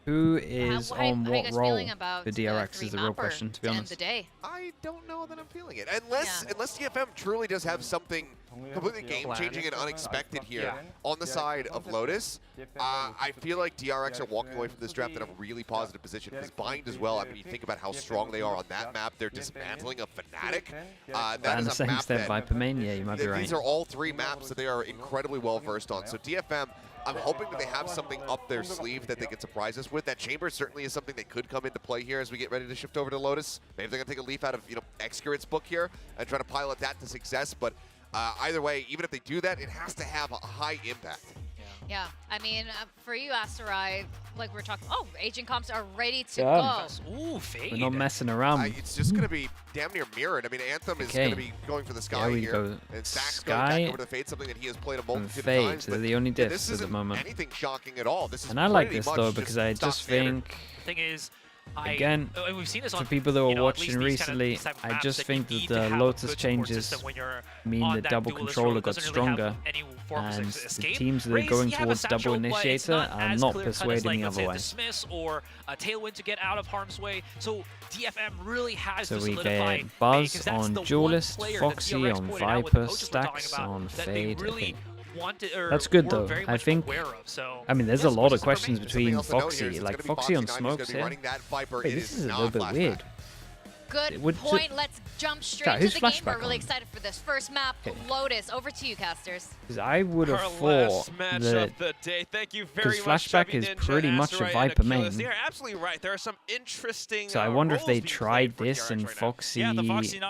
Who is on what role for DRX is the real question, to be honest. I don't know that I'm feeling it. Unless DFM truly does have something completely game-changing and unexpected here on the side of Lotus, I feel like DRX are walking away from this draft in a really positive position. Because Bind as well, I mean, you think about how strong they are on that map. They're dismantling a Fnatic. That is a map that Viper main, yeah, you might be right. These are all 3 maps that they are incredibly well-versed on. So DFM, I'm hoping that they have something up their sleeve that they can surprise us with. That chamber certainly is something that could come into play here as we get ready to shift over to Lotus. Maybe they're going to take a leaf out of Excurate's book here and try to pilot that to success. But either way, even if they do that, it has to have a high impact. Yeah, I mean, for you, Asterai, like we're talking, agent comps are ready to go. Ooh, Fade. We're not messing around. It's just going to be damn near mirrored. I mean, Anthem is going to be going for the Sky here. Go. And Stack's going back over to Fade, something that he has played a multitude of times. They're the only diffs this at the isn't moment. anything shocking at all. This is and I like this, though, because I just think... The thing is, again, we've seen this for on, people that were watching kind of recently, I just think that the Lotus changes mean the double controller got stronger, and the teams that are going towards double initiator are not persuading the other way. Dismiss or a Tailwind to get out of harm's way. So DFM really has so to we solidify get Buzz on Duelist, Foxy on Viper, Stacks on Fade. That's good though. I think. I mean, there's a lot of questions between Foxy, like Foxy on Smokes here. Wait, this is a little bit weird. Good point. Let's jump straight to the game. We're really excited for this first map. Lotus, over to you, casters. Because I would have thought that because Flashback is pretty much a Viper main. They're absolutely right. There are some interesting. So I wonder if they tried this and Foxy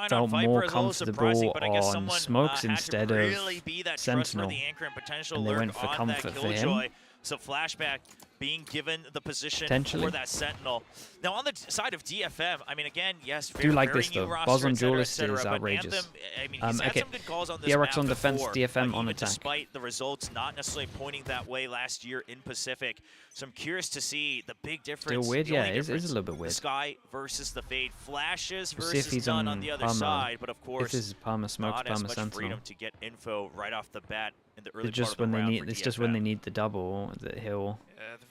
felt more comfortable on Smokes instead of Sentinel, and they went for comfort for him. So Flashback being given the position for that Sentinel. Now on the side of DFM, I mean, again, yes, I do like this though. Buzz on Duelist is outrageous. Anthem, I mean, he's had some good calls on this DRX on map defense, before, DFM on attack. Despite the results not necessarily pointing that way last year in Pacific. So I'm curious to see the big difference. Still weird, yeah, it is a little bit weird. The Sky versus the Fade. Flashes we'll see if he's none on the other side, but of course, if this is Palmer Smokes, not Palmer as much Sentinel. freedom to get info right off the bat in the early It's just part of the round. it's just when they need the double that he'll.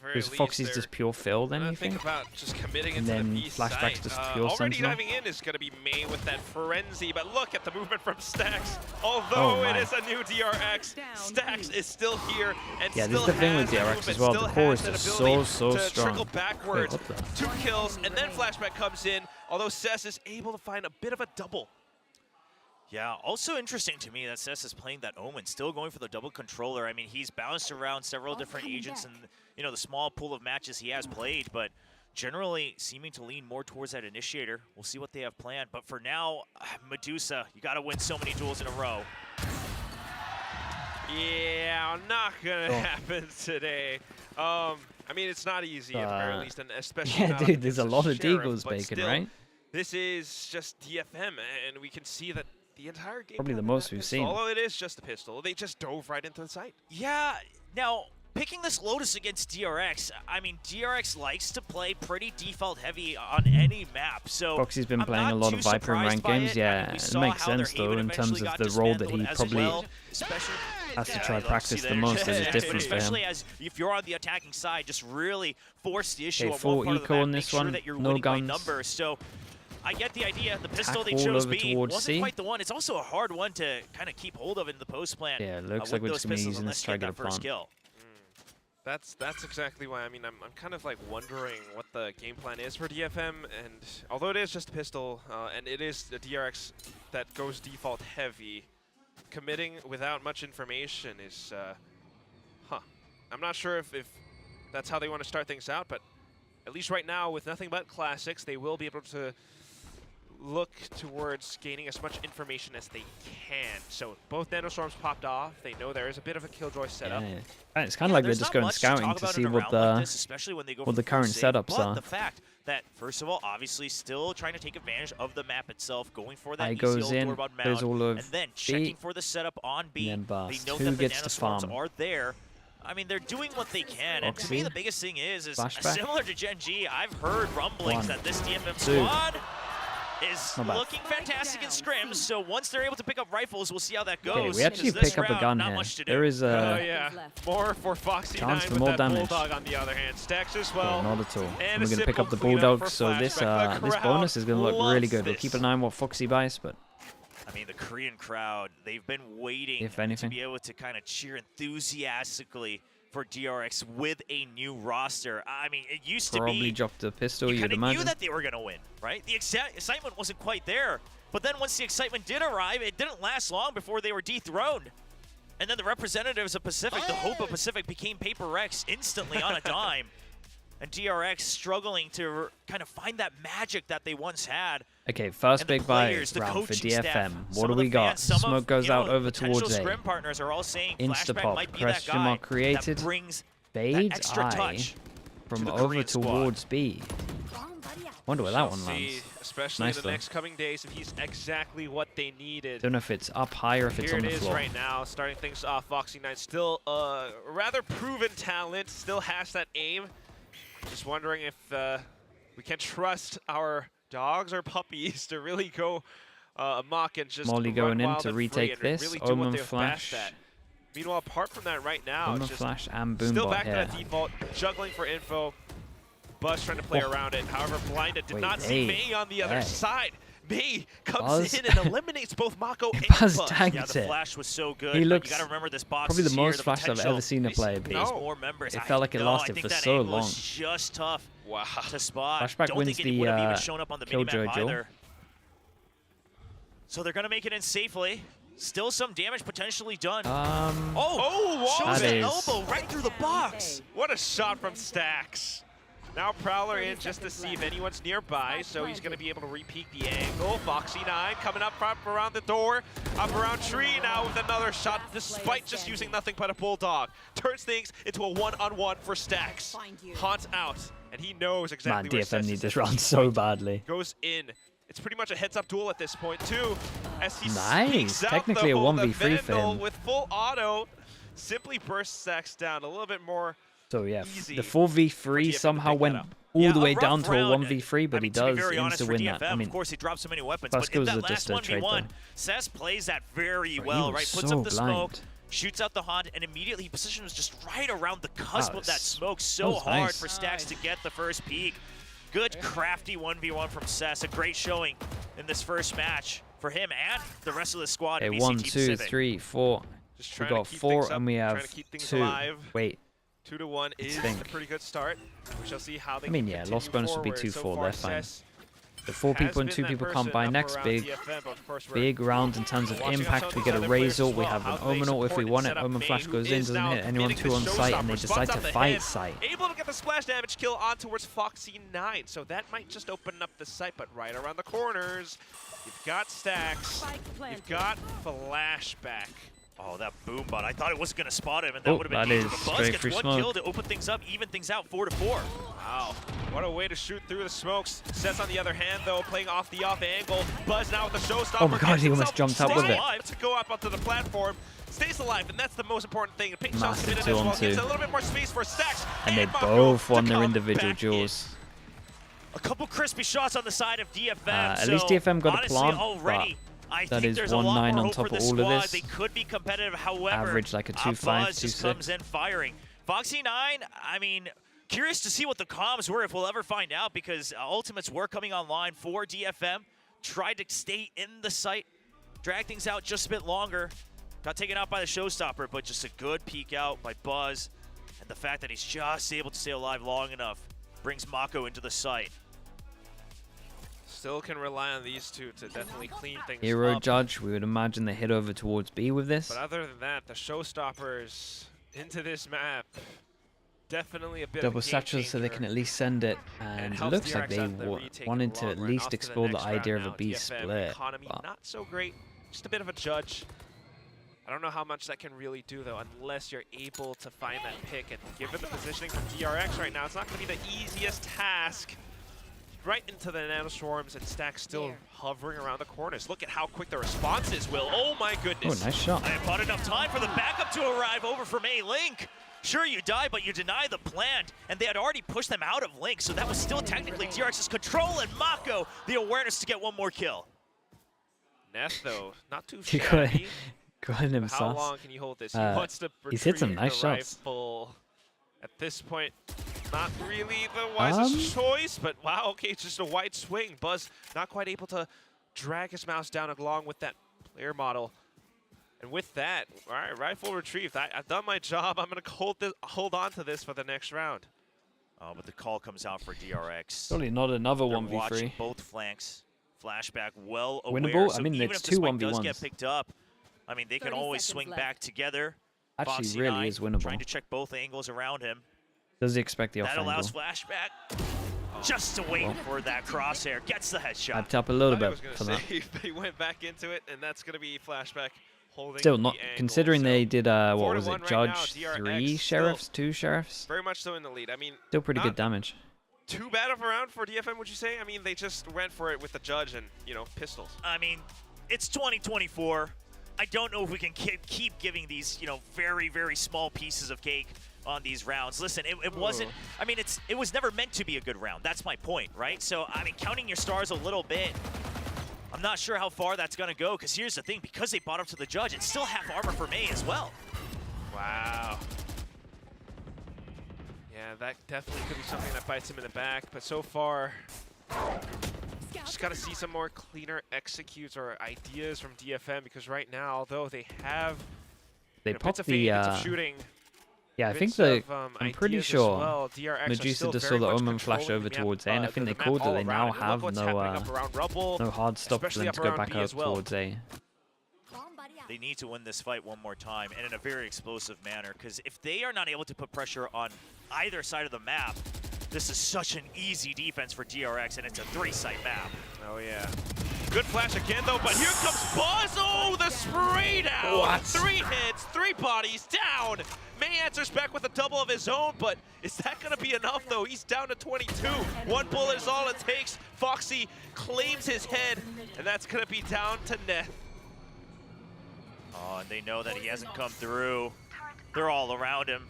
Because Foxy's just pure fill, then you think? About just committing and into then the B Flashback's site. just pure Already Sentinel. diving in is going to be May with that frenzy, but look at the movement from Stacks. Although it is a new DRX, Stacks is still here and yeah, this still is the thing with DRX as well. The core is just so strong. Trickle backwards, Wait, 2 kills, and then Flashback comes in. Although Cess is able to find a bit of a double. Yeah, also interesting to me that Cess is playing that Omen, still going for the double controller. I mean, he's bounced around several different agents in, you know, the small pool of matches he has played, but generally seeming to lean more towards that initiator. We'll see what they have planned, but for now, Medusa, you got to win so many duels in a row. Yeah, not gonna happen today. I mean, it's not easy at the very least, and especially yeah, dude, there's a lot of Deagles bacon, right? This is just DFM, and we can see that the entire game. Probably the most we've seen. Although it is just a pistol, they just dove right into the site. Yeah, now picking this Lotus against DRX, I mean, DRX likes to play pretty default heavy on any map. So Foxy's been playing a lot of Viper in ranked games. Yeah, it makes sense though in terms of the role that he probably has to try to practice the most. That is different for him. Especially as if you're on the attacking side, just really force the issue Okay, of full one part of the eco map, on make this sure one. that you're No winning by guns. numbers. So I get the idea. The pistol they all chose over B towards wasn't C. quite the one. It's also a hard one to kind of keep hold of in the post plan. Yeah, it looks with like we're those just gonna be pistols using unless this you get to that get a first plant. kill. That's exactly why. I mean, I'm kind of like wondering what the game plan is for DFM, and although it is just a pistol, and it is the DRX that goes default heavy, committing without much information is, I'm not sure if that's how they want to start things out, but at least right now, with nothing but classics, they will be able to look towards gaining as much information as they can. So both Nanostorms popped off. They know there is a bit of a Killjoy setup. Yeah. It's kind of like they're just going scouting to see what the current setups are. The fact that, first of all, obviously still trying to take advantage of the map itself, going for that I goes in, Dorbod goes all of and then B, checking for the setup on B. and then Bast. They know Who that the gets to Nanostorms farm? are there. I mean, they're doing what they can, and to Foxy. me, the biggest thing is Flashback. similar to Gen G, I've heard rumblings 1, that this DFM 2. squad is Not bad. looking fantastic in scrims, so once they're able to pick up rifles, we'll see how that goes. Okay, we actually 'cause this pick up a round, gun not here. much to do. There is Oh a yeah, more for Foxy 9 chance for with more that damage. Bulldog on the other hand. Stacks as well. not at all. And And a we're going to pick simple up the cleanup Bulldog, for so this Flashback. The this crowd bonus is going to look really loves good. We'll this. keep an eye on what Foxy buys, but I mean, the Korean crowd, they've been waiting If anything. to be able to kind of cheer enthusiastically for DRX with a new roster. I mean, it used to probably be dropped the pistol, you you'd kind of knew imagine. that they were going to win, right? The excitement wasn't quite there. But then once the excitement did arrive, it didn't last long before they were dethroned. And then the representatives of Pacific, the hope of Pacific, became Paper Rex instantly on a dime. And DRX struggling to kind of find that magic that they once had. Okay, first And the big buy players, the round for coaching DFM. staff, What some do of the we got? fans, some of, Smoke goes you know, out over potential towards A. scrim partners are all saying Flashback Instapop, might be that question guy mark created. that brings Fade that extra eye touch from to the over Korean squad. towards B. Wonder where that Shall one see, lands. especially Nice in the though. next coming days, if he's exactly what they needed. Don't know if it's up high or if it's Here on it the is floor. right now, starting things off. Foxy 9 still rather proven talent, still has that aim. Just wondering if we can trust our dogs or puppies to really go amok and just Molly run going in wild to and free retake and this. really do what Omen they're Flash. best at. Meanwhile, apart from that right now, Omen it's just Flash and still Boombot back to here. that default, juggling for info. Buzz trying to play Oh. around it. However, Blinded did Wait, not see hey, Mei on the other hey. side. Mei comes Buzz- in and eliminates both Mako and Buzz Buzz. tagged Yeah, the it. flash was so good. He but looks you got to remember this box probably is the here, most Flash I've potential. ever seen a player be. There's more members. It felt like it I lasted think for that so angle long. was just tough Wow. to spot. Flashback Don't wins think it the would have even shown up on the Killjoy minimap duel. either. So they're going to make it in safely. Still some damage potentially done. Oh, shows that the is- elbow right through the box. What a shot from Stacks. Now Prowler in just to see if anyone's nearby, so he's going to be able to re-peek the angle. Foxy 9 coming up around the door, up around tree now with another shot, despite just using nothing but a Bulldog. Turns things into a one-on-one for Stacks. Haunt out, and he knows Man, exactly where DFM Stacks need is this at round this so point. badly. Goes in. It's pretty much a heads-up duel at this point, too. As he Nice. sneaks out Technically a the 1v3 for Vandal him. with full auto. Simply bursts Stacks down a little bit more. So yeah, Easy the 4v3 somehow went all the way down to a 1v3, but he to be does very honest, for insta-win DFM, that. I mean, of course, he dropped so many weapons, first but in kills that are just last a trade 1v1, though. Cess plays that very Bro, he well, was right? Puts so up the smoke, blind. shoots out the haunt, and immediately he positions just right around the cusp of that was- smoke. that So was hard nice. for Stacks to get the first peek. Good, crafty 1v1 from Cess. A great showing in this first match for him and the rest of the squad. Okay, at 1, VCT 2, Pacific. 3, 4. Just We trying to got keep 4 things up, and we trying have to keep things 2. alive. Wait, 2-1 is a think. pretty good start. We shall see how they I mean, can yeah, continue loss bonus would be forward. 2-4. So far, They're fine. Cess The 4 has people and been 2 that people person can't buy up next around big. DFM, but of course we're Big round in terms of watching impact. out We some get a of the other players Razor, as we well, have how an they Omen if we support want and it. set up Omen Flash Mei, goes who in, is doesn't now hit anyone admitting 2 on the site, and they showstopper. decide Spots to out the fight head, site. Able to get the splash damage kill on towards Foxy 9, so that might just open up the site, but right around the corners, you've got Stacks, you've got Flashback. Oh, that boom bot. I thought it wasn't going to spot him, and that Oh, would have been that easy. is But Buzz straight gets through one smoke. kill to open things up, even things out 4-4. Wow, what a way to shoot through the smokes. Cess on the other hand, though, playing off the off angle. Buzz now with the showstopper. Oh my god, gets he almost himself jumped up with stays it. alive to go up onto the platform. Stays alive, and that's the most important thing. Pink shots Massive committed 2 as on well. 2. Gives a little bit more space for Stacks. And they Mako both won to their come individual back in. duels. A couple crispy shots on the side of DFM. At least DFM got a honestly, plant, already, but I that think is there's a lot 1-9 more on hope top for of this all of squad. this. They could be competitive. However, Average like a 2-5, Buzz just 2-6. comes in firing. Foxy 9, I mean, curious to see what the comms were, if we'll ever find out, because Ultimates were coming online for DFM. Tried to stay in the site, drag things out just a bit longer. Got taken out by the showstopper, but just a good peek out by Buzz. And the fact that he's just able to stay alive long enough brings Mako into the site. Still can rely on these two to definitely clean things Hero up. Judge, we would imagine they hit over towards B with this. But other than that, the showstoppers into this map Definitely a bit double of a game satchel so they changer. can at least send it. And it helps looks like DRX they out the retake wanted in the to long at run. least Off to the explore the next round idea of now. a B DFM split. economy but not so great. Just a bit of a judge. I don't know how much that can really do though, unless you're able to find that pick. And given the positioning from DRX right now, it's not going to be the easiest task. Right into the nanoswarms, and Stack still hovering around the corners. Look at how quick the response is, Will. Oh my goodness. Oh, nice shot. I have bought enough time for the backup to arrive over from A-Link. Sure, you die, but you deny the plant, and they had already pushed them out of Link, so that was still technically DRX's control, and Mako, the awareness to get one more kill. Neth, though, not too He shabby. calling him How sus. long can you hold this? He wants to he's hit some retrieve nice the shots. rifle. At this point, not really the wisest choice, but wow, okay, it's just a wide swing. Buzz not quite able to drag his mouse down along with that player model. And with that, all right, rifle retrieved. I've done my job. I'm going to hold on to this for the next round. Oh, but the call comes out for DRX. Surely not another They're 1v3. watching both flanks. Flashback well aware. Winnable? So I mean, even it's if this two fight does 1v1s. get picked up, I mean, they can 30 always seconds swing left. back together. Actually, Foxy really Knight is winnable. Trying to check both angles around him. Does he expect the off That angle? allows flashback. Just to wait for that crosshair. Gets the headshot. I'd tap a little I bit was going for to that. say, but he went back into it, and that's going to be flashback holding Still the not, angle. considering So they did, what 4 to was 1 it, right Judge now, 3 DRX sheriffs, still 2 sheriffs? Very much so in the lead. I mean, Still pretty not good damage. too bad of a round for DFM, would you say? I mean, they just went for it with the Judge and, you know, pistols. I mean, it's 2024. I don't know if we can keep giving these, you know, very, very small pieces of cake on these rounds. Listen, it wasn't, I mean, it was never meant to be a good round. That's my point, right? So, I mean, counting your stars a little bit, I'm not sure how far that's going to go, because here's the thing, because they bought up to the Judge, it's still half armor for May as well. Wow. Yeah, that definitely could be something that bites him in the back, but so far, just got to see some more cleaner executes or ideas from DFM, because right now, although they have They you know, popped bits of fading, the, bits of shooting, yeah, I think bits the, of, I'm pretty ideas as sure well. DRX are Medusa still just saw very the much Omen flash controlling over the map, towards A, and I think they the map called it. all They around. now And look have what's no, happening up around Rubble, no hard stop for especially them up to go around back B out as well. towards A. They need to win this fight one more time, and in a very explosive manner, because if they are not able to put pressure on either side of the map, this is such an easy defense for DRX, and it's a 3-site map. Oh, yeah. Good flash again, though, but here comes Buzz! Oh, the spray down! What? 3 hits, 3 bodies, down! May answers back with a double of his own, but is that going to be enough, though? He's down to 22. 1 bullet is all it takes. Foxy claims his head, and that's going to be down to Neth. Oh, and they know that he hasn't come through. They're all around him.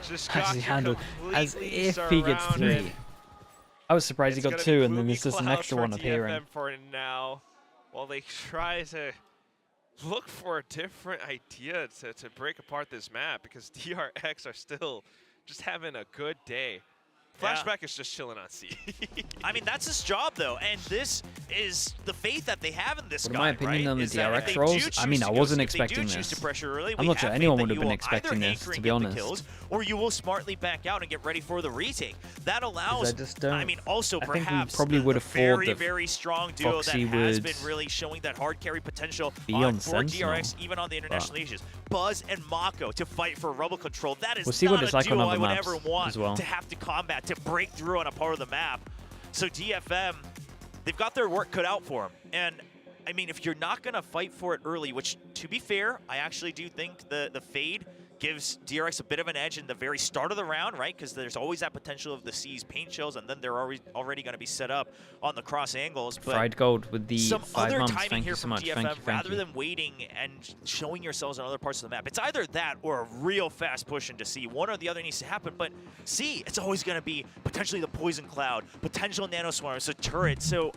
Just As got he you handled, as completely if he gets surrounded. 3. I was surprised he It's got gonna 2, be and then gloomy there's just an clouds extra for one appearing. DFM for now, while they try to look for a different idea to break apart this map, because DRX are still just having a good day. Flashback is just chilling on C. I mean, that's his job, though, and this is the faith that they have in this What guy, my opinion right? on the Is that if DRX they do rolls? I choose mean, to I go- wasn't if they do expecting choose this. to pressure early, I'm we not sure have anyone faith would that have you been will expecting either this, anchor to and be get the honest. kills, or you will smartly back out and get ready for the retake. That I allows, just don't- I mean, also I think we perhaps probably would a have thought very, that very strong duo Foxy that has would been really showing that hard carry potential be on for Sentinel, DRX, even on the international stages. Buzz and Mako to fight for rubble control. That is We'll see not what it's a like on duo other I would maps ever want as well. to have to combat, to break through on a part of the map. So DFM, they've got their work cut out for them. And I mean, if you're not going to fight for it early, which, to be fair, I actually do think the fade gives DRX a bit of an edge in the very start of the round, right? Because there's always that potential of the C's paint shells, and then they're already going to be set up on the cross angles. But Fried gold with the some 5 other months. timing Thank here you so from much. DFM, Thank you, thank rather you. than waiting and showing yourselves on other parts of the map. It's either that or a real fast push into C. One or the other needs to happen, but C, it's always going to be potentially the poison cloud, potential nanoswarms, a turret. So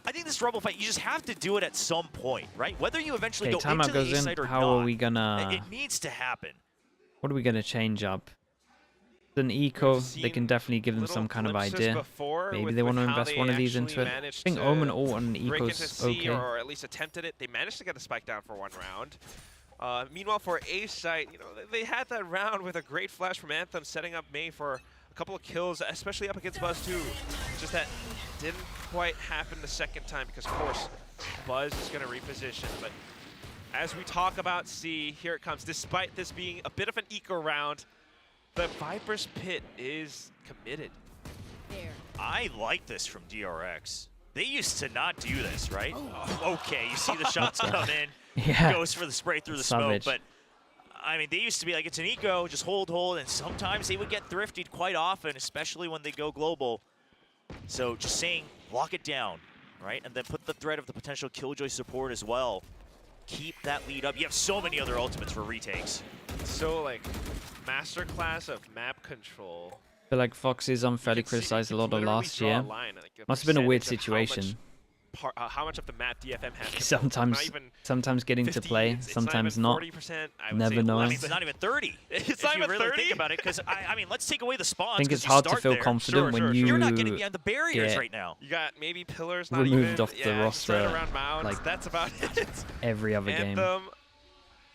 I think this Rubble fight, you just have to do it at some point, right? Whether you eventually Okay, go into timeout the A goes in. site or How not, are we gonna? it needs to happen. What are we gonna change up? An eco, they can definitely give them some kind of idea. Maybe they want to invest one of these into it. I think Omen ult on an break eco's into C, okay. or at least attempted it. They managed to get a spike down for 1 round. Meanwhile, for A site, you know, they had that round with a great flash from Anthem, setting up May for a couple of kills, especially up against Buzz too. Just that didn't quite happen the second time, because of course Buzz is going to reposition, but As we talk about C, here it comes. Despite this being a bit of an eco round, the Viper's Pit is committed. I like this from DRX. They used to not do this, right? Okay, you see the shots come in, Yeah. goes for the spray through the Savage. smoke, but I mean, they used to be like, it's an eco, just hold, and sometimes they would get thrifted quite often, especially when they go global. So just saying, lock it down, right? And then put the threat of the potential Killjoy support as well. Keep that lead up. You have so many other ultimates for retakes. So, like, masterclass of map control. I feel like Fox is unfairly criticized a lot of last year. Must have been a weird situation. How much of the map DFM has? Sometimes getting to play, sometimes not. 40%, Never knowing. I mean, it's not even 30. It's if not you even really 30? think about it, because I mean, let's take away the spawns. I think 'cause it's you hard to start feel there. confident when You're not getting you behind the barriers get right now. You got maybe pillars not removed even, off the roster, spread around mounds. like, That's about it. every other game. Anthem,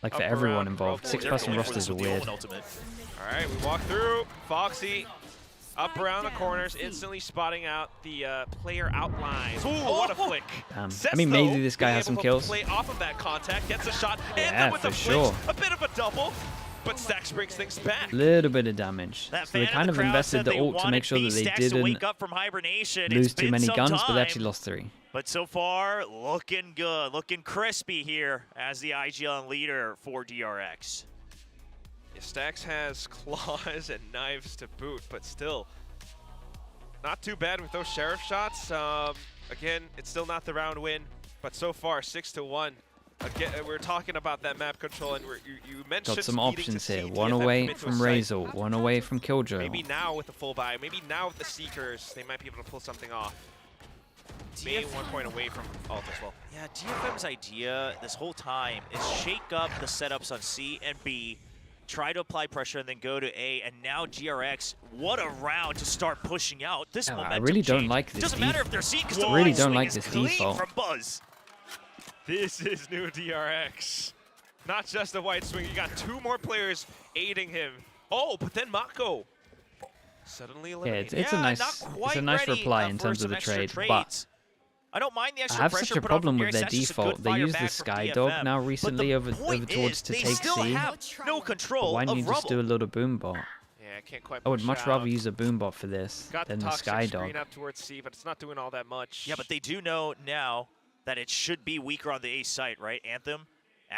Like for up everyone around involved. Ruffle. 6-person They're rosters are weird. All right, we walk through. Foxy up around the corners, instantly spotting out the player outlines. Ooh, what a flick. Damn. Sets, I mean, maybe though, this guy being has some able to kills. Play off of that contact, gets a shot, Yeah, Anthem with for a flinch, sure. a bit of a double, but Stacks brings things back. Little bit of damage. That So they fan kind in of the crowd invested said the they ult to wanted make sure that they V-Stacks to didn't wake up from hibernation. lose It's too been many some guns, but they time. actually lost 3. But so far, looking good, looking crispy here as the IGL leader for DRX. Yeah, Stacks has claws and knives to boot, but still not too bad with those sheriff shots. Again, it's still not the round win, but so far 6-1. Again, we're talking about that map control, and you mentioned Got some needing options to here. see One DFM away commit to a from site. Razor, one away from Killjoy. Maybe now with the full buy, maybe now with the Seekers, they might be able to pull something off. Maybe 1 point away from ult as well. Yeah, DFM's idea this whole time is shake up the setups on C and B, try to apply pressure, and then go to A. And now DRX, what a round to start pushing out. This momentum I really don't change. like this. Doesn't matter if they're C, because the really right don't swing like is this clean default. from Buzz. This is new DRX. Not just a white swing, you got 2 more players aiding him. Oh, but then Mako suddenly Yeah, eliminated. it's a nice reply in terms of the trade, but I don't mind the I extra have pressure such a put on problem from with their DRX. That's just a good default. They fire use the back from Skydog DFM. now But recently the over point towards is to they take still C. have no But control why don't you of just Rubble. do a little boombot? Yeah, I can't quite I would push much out. rather use a boombot for this Got than the the toxic screen Skydog. up towards C, but it's not doing all that much. Yeah, but they do know now that it should be weaker on the A site, right? Anthem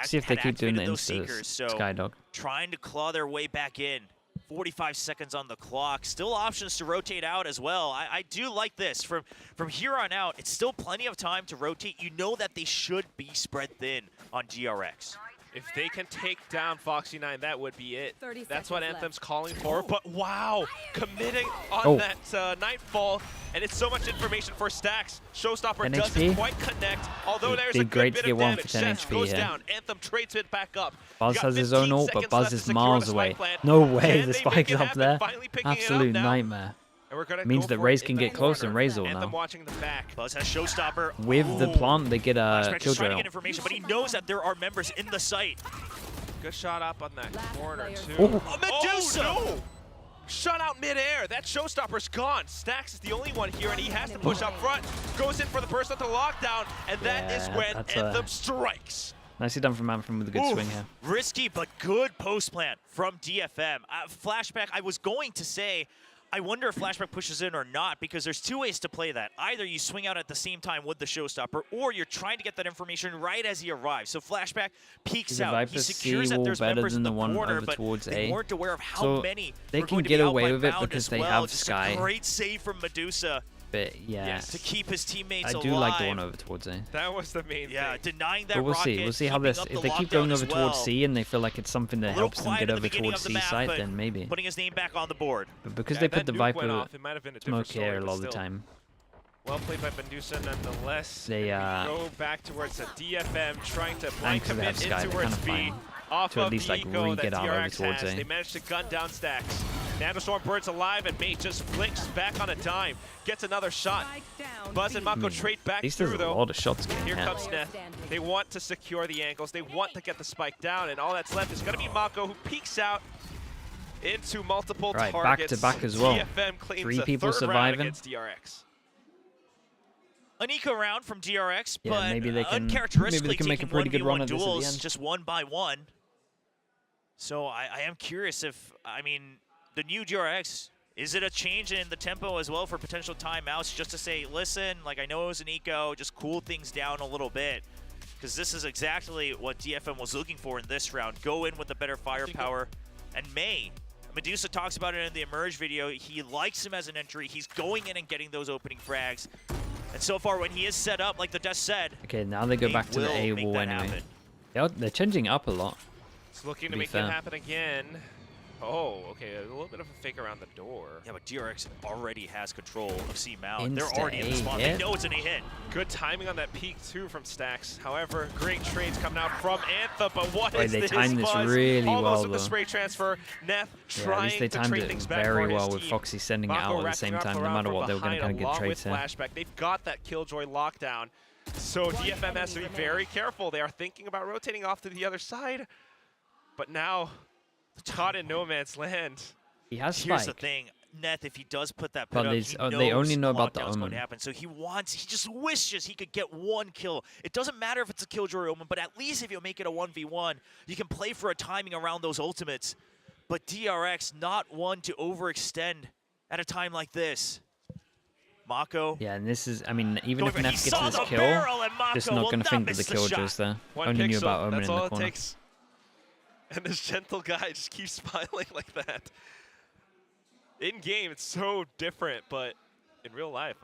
See if they had keep doing the activated those insta Seekers, so Skydog. trying to claw their way back in. 45 seconds on the clock. Still options to rotate out as well. I do like this. From here on out, it's still plenty of time to rotate. You know that they should be spread thin on DRX. If they can take down Foxy9, that would be it. 30 That's what seconds Anthem's left. calling for. But wow, committing on Oh. that Nightfall, and it's so much information for Stacks. Showstopper 10 doesn't HP. quite connect, although there's Did a great good to bit of get 1 for damage. 10 Seth HP goes here. down. Anthem trades it back up. Buzz You got has his own 15 ult, but seconds Buzz left to is secure miles the away. spike plant. No way, Can the they make spike's it up happen? there. Finally picking it up Absolute now. nightmare. And we're gonna Means go that for Raze it can in the get closer and corner. Razor Anthem now. watching the back. Buzz has Showstopper. With the Ooh. plant, they get a Flashback just trying Killjoy to get ult. information, but he knows that there are members in the site. Good shot up on that corner, too. Oh. Medusa! Oh, no! Shot out midair. That Showstopper's gone. Stacks is the only one here, and he has to push up front. Goes in for the burst onto lockdown, and that is Yeah, when that's Anthem strikes. Nicely done from Anthem with a good Oof. swing here. Risky but good post plan from DFM. Flashback, I was going to say, I wonder if Flashback pushes in or not, because there's 2 ways to play that. Either you swing out at the same time with the Showstopper, or you're trying to get that information right as he arrives. So Flashback peeks The out. He Viper's secures C that wall there's better members than in the the one corner, over but towards they A. weren't aware of how So many they were can going to get be out away by with it Bound because as they well. have Just Sky. a great save from Medusa But yeah, to keep his teammates I alive. do like the one over towards A. That was the main Yeah, thing. denying that But we'll rocket, see. We'll see how keeping this. up If the they keep lockdown going as over well. towards C and they feel like it's something that A little helps them quiet get at the over beginning towards of the C map, side, but then maybe. putting his name back on the board. But because Yeah, they that put the nuke went Viper off, it might have been a different smoke here story, a but lot of the still. time, Well played by Medusa nonetheless. They, And we go back towards the DFM, trying to blind because they have commit Sky, in they're towards kinda B. fine Off to at of least, the like, eco that re-get out over DRX towards has. A. They managed to gun down Stacks. Nandostorm Bird's alive, and Mate just flicks back on a dime. Gets another shot. Buzz and Mako trade back At least through, there's a though. lot of shots getting Here hit. comes Neth. They want to secure the angles. They want to get the spike down, and all that's left is going to be Mako, who peeks out into multiple Right, targets. back to back as well. DFM claims 3 a people third round surviving. against DRX. an eco round from DRX, Yeah, but maybe they can uncharacteristically make a taking pretty good run 1v1 at this at the duels end. just one by one. So I am curious if, I mean, the new DRX, is it a change in the tempo as well for potential timeouts just to say, listen, like I know it was an eco, just cool things down a little bit. Because this is exactly what DFM was looking for in this round. Go in with the better firepower. And Medusa talks about it in the Emerge video. He likes him as an entry. He's going in and getting those opening frags. And so far, when he is set up, like the Death said, Okay, now they go back to the A wall anyway. They're changing up a lot. It's looking to be make fair. it happen again. Oh, okay, a little bit of a fake around the door. Yeah, but DRX already has control of C Mount. They're Insta already in the spot. hit. They know it's an A hit. Good timing on that peak, too, from Stax. However, great trades coming out from Anthem, but what Boy, is they this timed this buzz? really Almost well, with the though. spray transfer. Neth Yeah, at trying least they to timed trade it things back very for his well with team. Foxy sending it Mako out at the wrapping same up time, no around matter from what, they were going to kind of behind, get along trades with here. Flashback. They've got that Killjoy lockdown. So DFM has to be very careful. They are thinking about rotating off to the other side. But now, caught in no man's land. He has Here's the Spike. thing, Neth, if he does put that But pit up, they- he they only knows know about the lockdown's going to Omen. happen. So he just wishes he could get one kill. It doesn't matter if it's a Killjoy Omen, but at least if you make it a 1v1, you can play for a timing around those ultimates. But DRX, not one to overextend at a time like this. Mako. Yeah, and this is, I mean, even Going if for- Neff he gets saw this the kill, barrel, and just Mako not will going to not think that the miss the Killjoy's shot. there. One Only knew pixel, about Omen that's in the all it corner. takes. And this gentle guy just keeps smiling like that. In game, it's so different, but in real life,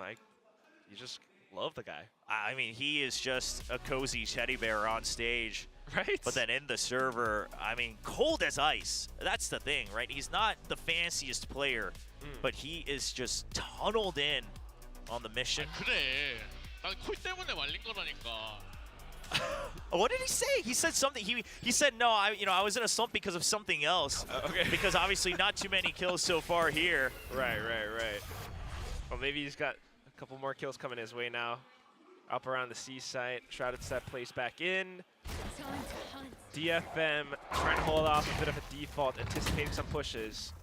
you just love the guy. I mean, he is just a cozy teddy bear on stage. Right? But then in the server, I mean, cold as ice. That's the thing, right? He's not the fanciest player, but he is just tunneled in on the mission. 그래. 난 콜 때문에 말린 거라니까. What did he say? He said something. He said no. I was in a slump because of something else. Okay. Because obviously not too many kills so far here. Right. Well, maybe he's got a couple more kills coming his way now. Up around the C site. Shrouded Step placed back in. DFM trying to hold off a bit of a default, anticipating some pushes.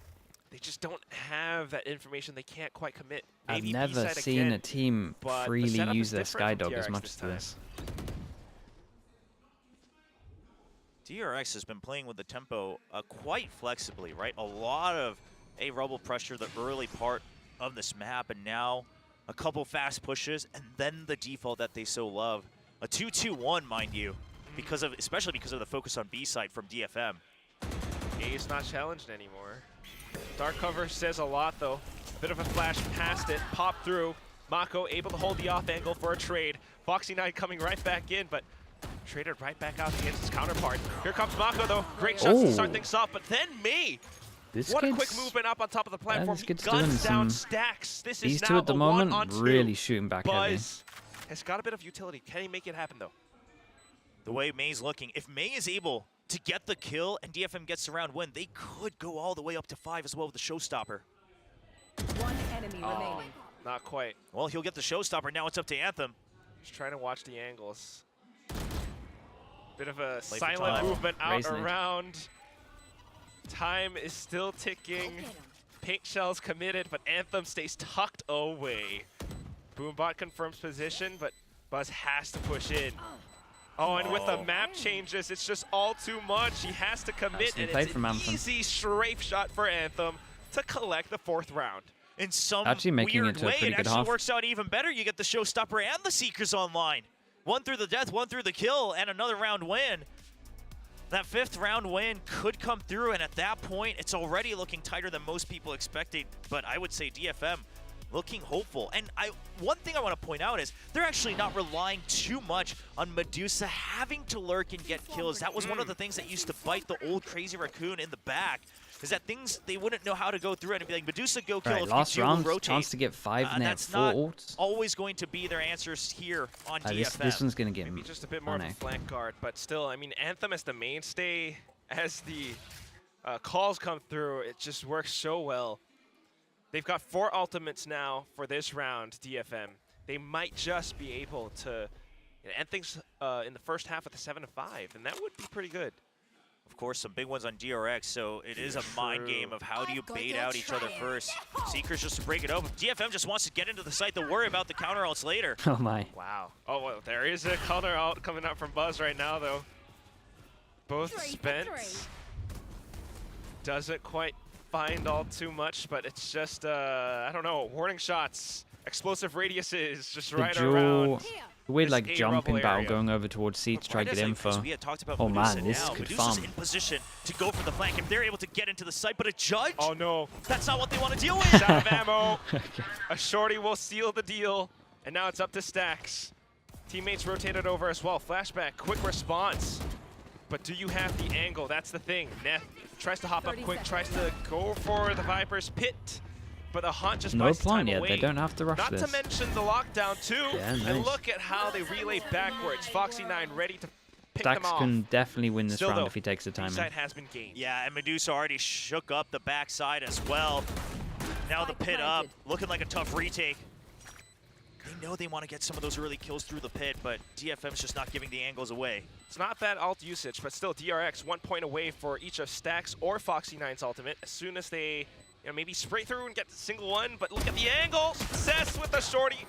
They just don't have that information. They can't quite commit. I've Maybe never B-side seen again, a team but the freely setup use is their different from Skydog as DRX much this as time. this. DRX has been playing with the tempo quite flexibly, right? A lot of rubble pressure the early part of this map, and now a couple fast pushes, and then the default that they so love. A 2-2-1, mind you, especially because of the focus on B side from DFM. A's not challenged anymore. Dark cover says a lot, though. Bit of a flash past it, pop through. Mako able to hold the off angle for a trade. Foxy Knight coming right back in, but traded right back out against his counterpart. Here comes Mako, though. Great shots to start things off, but then May. What a quick movement up on top of the platform. this kid's Guns doing down some- Stacks. This These is two now at the a moment, 1-on-2. really shooting back heavy. Buzz has got a bit of utility. Can he make it happen, though? The way May's looking, if May is able to get the kill and DFM gets the round win, they could go all the way up to 5 as well with the showstopper. One enemy remaining. Not quite. Well, he'll get the showstopper. Now it's up to Anthem. Just trying to watch the angles. Bit of a Play for silent time. movement out Raising it. around. Time is still ticking. Paint Shell's committed, but Anthem stays tucked away. Boombot confirms position, but Buzz has to push in. Oh, and with the map changes, it's just all too much. He has to commit, Nicely and played it's from an Anthem. easy strafe shot for Anthem to collect the 4th round. In some Actually making weird it to a way, pretty it good actually half. works out even better. You get the showstopper and the Seekers online. One through the death, one through the kill, and another round win. That 5th round win could come through, and at that point, it's already looking tighter than most people expected. But I would say DFM looking hopeful. And one thing I want to point out is they're actually not relying too much on Medusa having to lurk and get kills. That was one of the things that used to bite the old Crazy Raccoon in the back, is that things they wouldn't know how to go through and be like, Medusa, go kill. Right, If last you do, round, rotate. chance to get 5 and they have That's 4 not ults. always going to be their answers here on DFM. This one's going to get Maybe just a bit more of a flank guard, but still, I mean, Anthem as the mainstay, as the calls come through, it just works so well. They've got 4 ultimates now for this round, DFM. They might just be able to end things in the first half with a 7-5, and that would be pretty good. of course, some big ones on DRX, so it is a mind game of how do you bait out each other first. Seekers just to break it open. DFM just wants to get into the site. They'll worry about the counter ults later. Oh my. Wow. Oh, well, there is a counter out coming out from Buzz right now, though. Both spent. Doesn't quite find all too much, but it's just, I don't know, warning shots, explosive radiuses, just right around. Weird like this jumping A-rubble battle area. going over towards C to try to get info. We had talked about Oh Medusa man, this now. could Medusa's farm. in position to go for the flank. If they're able to get into the site, but a judge? Oh no. That's not what they want to deal with. He's out of ammo. A shorty will seal the deal, and now it's up to Stacks. Teammates rotated over as well. Flashback, quick response. But do you have the angle? That's the thing. Neth tries to hop up quick, tries to go for the Viper's pit, but the Haunt just No buys plan time yet. away. They don't have to rush Not this. to mention the lockdown too. Yeah, And nice. look at how they relay backwards. Foxy9 ready to pick them Stacks off. can definitely win this Still, round though, if he takes the time. B-side has been gained. Yeah, and Medusa already shook up the backside as well. Now the pit up, looking like a tough retake. They know they want to get some of those early kills through the pit, but DFM's just not giving the angles away. It's not bad ult usage, but still DRX 1 point away for each of Stacks or Foxy9's ultimate. As soon as they maybe spray through and get the single one, but look at the angle. Cess with the shorty.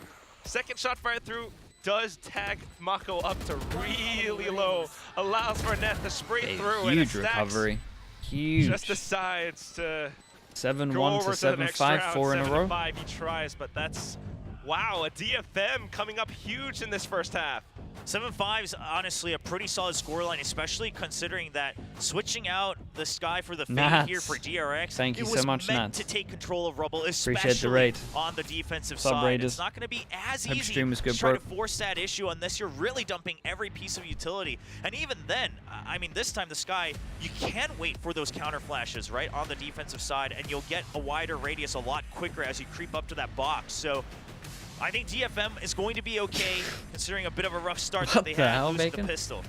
Second shot fired through does tag Mako up to really low. Allows for Neth to spray through. And Huge Stacks recovery. Huge. just decides to 7-1 go to over the next 7-5, round. 4 in a row. 7-5 he tries, but that's, wow, a DFM coming up huge in this first half. 7-5's honestly a pretty solid scoreline, especially considering that switching out the Sky for the Fade Nats. here for DRX, Thank you it so was much, meant Nats. to take control of Rubble, Appreciate the especially raid. on the defensive Sub side. raiders. It's not going to be as Hope easy stream was good, to try bro. to force that issue unless you're really dumping every piece of utility. And even then, I mean, this time the Sky, you can wait for those counter flashes, right, on the defensive side, and you'll get a wider radius a lot quicker as you creep up to that box. So I think DFM is going to be okay, considering a bit of a rough start that they had losing the pistol.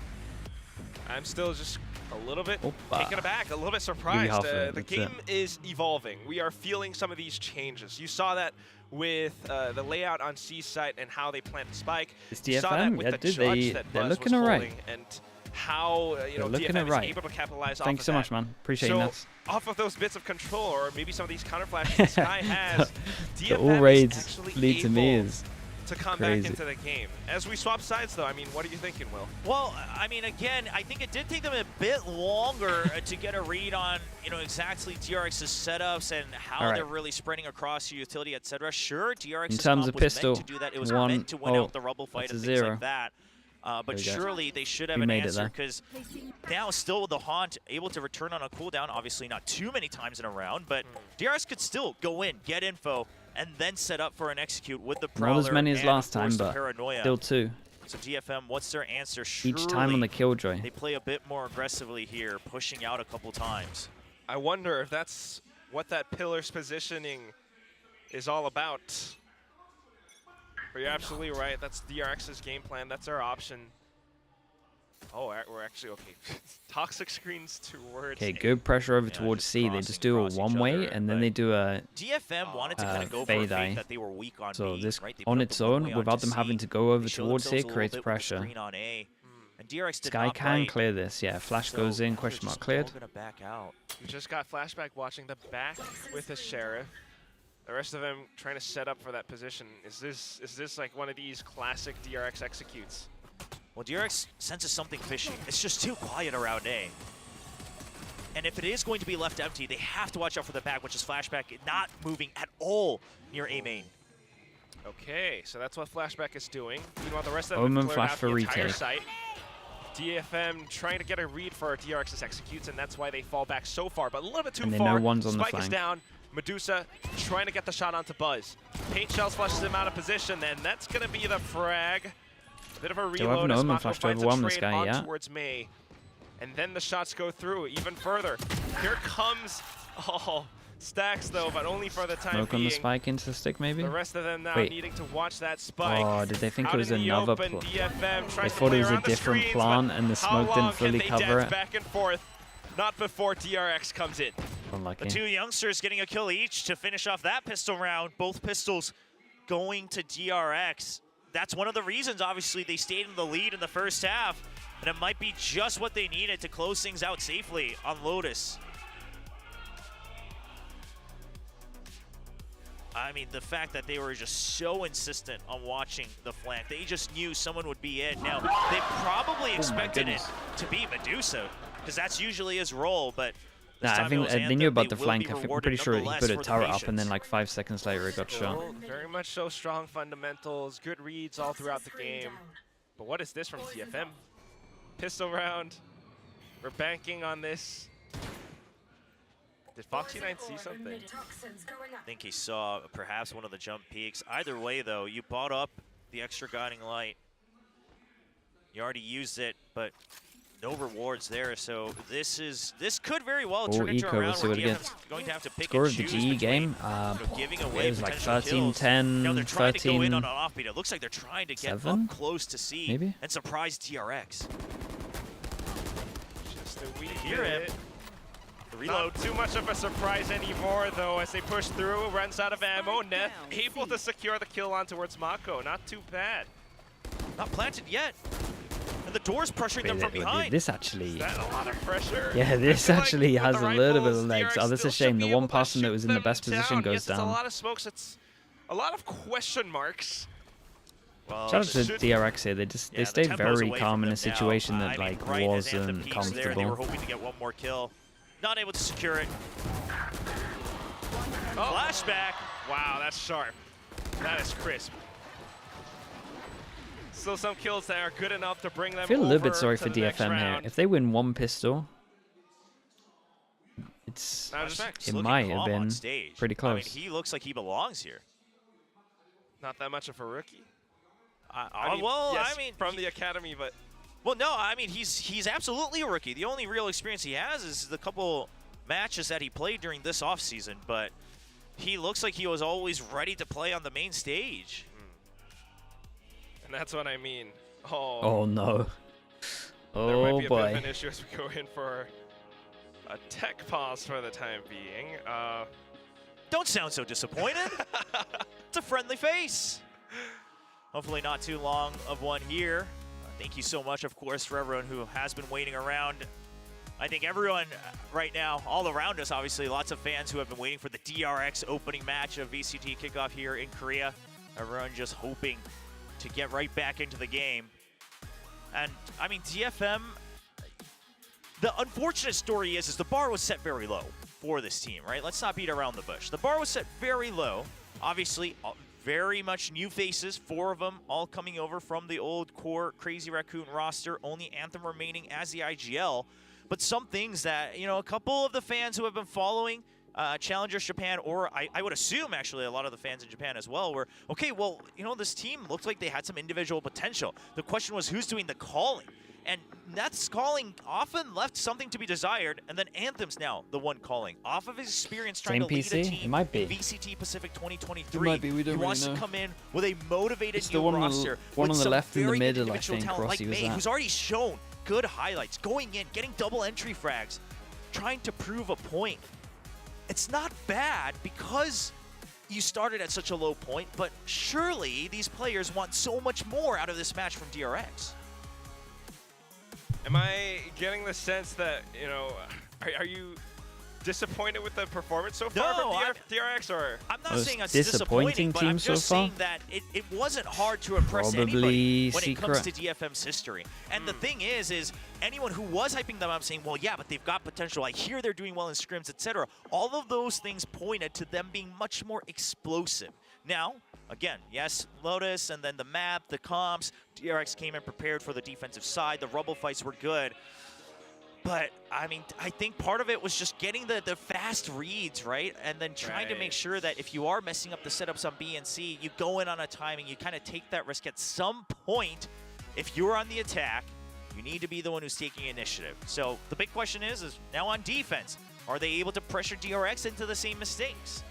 I'm still just a little bit Opa. taken aback, a little bit half surprised. of it, The that's game it. is evolving. We are feeling some of these changes. You saw that with the layout on C site and how they plant the spike. It's You saw that DFM, with yeah, the dude, judge that they're Buzz looking was alright. holding and how They're looking DFM is alright. able to capitalize off Thanks of so that. much, man. Appreciate so, that. off of those bits of control, or maybe some of these counter flashes the Sky has, The DFM all is raids actually lead to me able is to come crazy. back into the game. As we swap sides, though, I mean, what are you thinking, Will? Well, I mean, again, I think it did take them a bit longer to get a read on, exactly DRX's setups and how Alright. they're really spreading across your utility, etc. Sure, DRX's In terms comp of was pistol, meant to do that. It was one- meant to win oh, out the Rubble fight that's and a things 0. like that. But There we go. surely they should have We an made it answer there. because now still with the Haunt able to return on a cooldown, obviously not too many times in a round, but DRX could still go in, get info, and then set up for an execute with the Prowler. Not as many as and, last of course, time, the but Paranoia. still 2. So DFM, what's their answer? Each time on the Killjoy. They play a bit more aggressively here, pushing out a couple times. I wonder if that's what that pillar's positioning is all about. But you're absolutely right. That's DRX's game plan. That's our option. Oh, we're actually okay. Toxic screens towards. Okay, good pressure over Yeah, towards just C. They just do a crossing each one-way, other, and then but they do a DFM wanted to kind of go for a fade eye. fake that they were weak on So B, this right? They put on up its a one-way own, without onto them C. having to go over They show towards themselves C, a creates little bit with the pressure. screen on A. And DRX did Sky not can bite. clear this. Yeah, flash So goes in, they're question mark just cleared. all gonna back out. We just got Flashback watching the back with the Sheriff. The rest of them trying to set up for that position. Is this like one of these classic DRX executes? Well, DRX senses something fishy. It's just too quiet around A. And if it is going to be left empty, they have to watch out for the back, which is Flashback not moving at all near A main. Okay, so that's what Flashback is doing. Meanwhile, the rest of Omen them cleared flash out for the entire retake. site. DFM trying to get a read for DRX's executes, and that's why they fall back so far. But a little bit too And they far. know one's on the Spike is flank. down. Medusa trying to get the shot onto Buzz. Paint Shells flushes him out of position, and that's going to be the frag. Bit of a haven't reload as Omen Mako flashed finds a overwhelm this trade guy on yet. towards May. And then the shots go through even further. Here comes, Stacks though, but only for the time Smoke on being. the spike into the stick, maybe? The rest of them now Wait. needing to watch that spike. Oh, did they think Out it was in the another open, pl- DFM They tries to thought play it was a around the different screens, plan, but and the how smoke long didn't fully can they cover dance it. back and forth? Not before DRX comes in. Unlucky. The two youngsters getting a kill each to finish off that pistol round. Both pistols going to DRX. that's one of the reasons, obviously, they stayed in the lead in the first half. And it might be just what they needed to close things out safely on Lotus. I mean, the fact that they were just so insistent on watching the flank. They just knew someone would be in. Now, they probably expected it to be Medusa, because that's usually his role, but Nah, I think they knew about the flank. I'm pretty sure he put a turret up and then like 5 seconds later it got shot. Very much so strong fundamentals, good reads all throughout the game. But what is this from DFM? Pistol round. We're banking on this. Did Foxy9 see something? I think he saw perhaps one of the jump peaks. Either way, though, you bought up the extra guiding light. You already used it, but no rewards there. So this could very well turn into a round where DFM's going to have to pick Score and of the choose GE game. giving It away was like potential 13-10, kills. Now they're trying to go in on 13. an offbeat. It looks like they're trying to get 7? up close to C Maybe? and surprise DRX. Just a wee Hear bit. it. The reload. Not too much of a surprise anymore, though, as they push through. Runs out of ammo. Neth able to secure the kill on towards Mako. Not too bad. Not planted yet. And the door's pressuring them from behind. This actually... Is that a lot of pressure? Yeah, this actually has a little bit of legs. DRX Oh, that's a still shame. should The be one able to person that shoot was in the them best position down. goes Yes, it's down. a lot of smokes. It's a lot of question marks. Well, Shout out to DRX here. They just they stayed very calm in a situation that I mean, like right as Anthem wasn't peaks there, they were comfortable. hoping to get one more kill. Not able to secure it. Flashback. Wow, that's sharp. That is crisp. Still some kills that are good enough to bring them I feel a little bit over sorry to for the next DFM here. round. If they win one pistol, it's Flashback's it looking might have calm on been stage. pretty I mean, close. he looks like he belongs here. Not that much of a rookie. Well, yes, I mean, from the academy, but well, no, I mean he's absolutely a rookie. The only real experience he has is the couple matches that he played during this offseason, but he looks like he was always ready to play on the main stage. and that's what I mean. Oh, Oh no. there might Oh be a bit boy. of an issue as we go in for a tech pause for the time being. Don't sound so disappointed. It's a friendly face. Hopefully not too long of one here. Thank you so much, of course, for everyone who has been waiting around. I think everyone right now, all around us, obviously, lots of fans who have been waiting for the DRX opening match of VCT Kickoff here in Korea. Everyone just hoping to get right back into the game. And, I mean, DFM, the unfortunate story is the bar was set very low for this team, right? Let's not beat around the bush. The bar was set very low. Obviously, very much new faces, 4 of them all coming over from the old core Crazy Raccoon roster, only Anthem remaining as the IGL. But some things that, you know, a couple of the fans who have been following Challengers Japan, or I would assume actually a lot of the fans in Japan as well, were, okay, well, you know, this team looked like they had some individual potential. The question was who's doing the calling? And Neth's calling often left something to be desired, and then Anthem's now the one calling. Off of his experience trying Same to lead PC? a team It might be. in VCT Pacific 2023. It might be, we don't he really wants know. to come in with a motivated It's the new one on the- roster. one with on the some left in the very good middle, I individual think, talent Rossi like was May, at. who's already shown good highlights, going in, getting double entry frags, trying to prove a point. It's not bad because you started at such a low point, but surely these players want so much more out of this match from DRX. Am I getting the sense that, you know, are you disappointed with the performance so far No, from DRX, or? I'm not Most saying it's disappointing disappointing, but team I'm so just far? saying that it wasn't hard to impress Probably anybody when it comes to Secret. DFM's history. And the thing is anyone who was hyping them up saying, well, yeah, but they've got potential. I hear they're doing well in scrims, etc. All of those things pointed to them being much more explosive. Now, again, yes, Lotus and then the map, the comps, DRX came in prepared for the defensive side. The rubble fights were good. But, I mean, I think part of it was just getting the fast reads, right? And then trying to make sure that if you are messing up the setups on B and C, you go in on a timing, you kind of take that risk. At some point, if you're on the attack, you need to be the one who's taking initiative. So the big question is now on defense, are they able to pressure DRX into the same mistakes?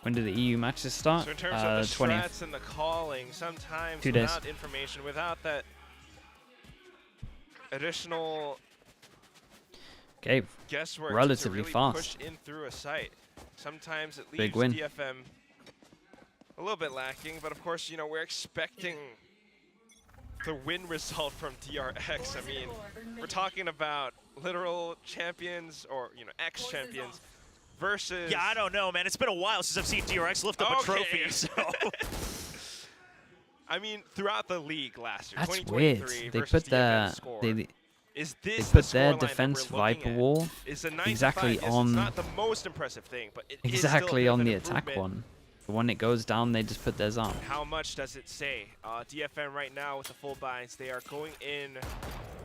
When do the EU matches start? So in terms of the 20th. strats and the calling, sometimes 2 days. without information, without that additional Okay, guesswork relatively to really fast. push in through a site, sometimes it Big leaves win. DFM a little bit lacking. But of course, you know, we're expecting the win result from DRX. I mean, we're talking about literal champions or, you know, ex-champions versus... Yeah, I don't know, man. It's been a while since I've seen DRX lift up a trophy, so... I mean, throughout the league last year, That's weird. 2023 They versus put their DFM score. they put their defense Viper wall exactly on It's not the most impressive thing, but it exactly is still a on bit the of an attack improvement. one. When it goes down, they just put theirs on. How much does it say? DFM right now with the full binds, they are going in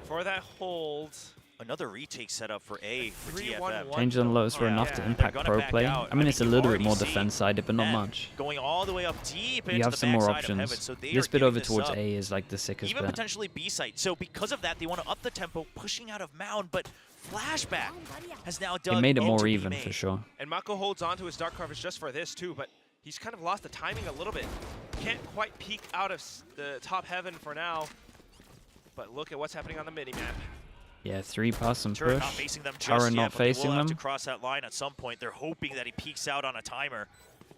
for that hold. Another retake setup for A for 3-1-1. DFM. Changes on lows were enough to impact pro play. I mean, it's a little bit more defense sided, but not much. Going all the way up deep into You have the some more backside of options. Heaven, so they This are bit giving over this towards up. A is like the sickest Even bit. potentially B site. So because of that, they want to up the tempo, pushing out of Mound, but Flashback has now dug It made it into more B even main. for sure. And Mako holds on to his dark coverage just for this too, but he's kind of lost the timing a little bit. Can't quite peek out of the top heaven for now. But look at what's happening on the mini-map. Yeah, 3-pass and Turret push. not facing them just Tara yet, not but they facing will have them. to cross that line at some point. They're hoping that he peeks out on a timer,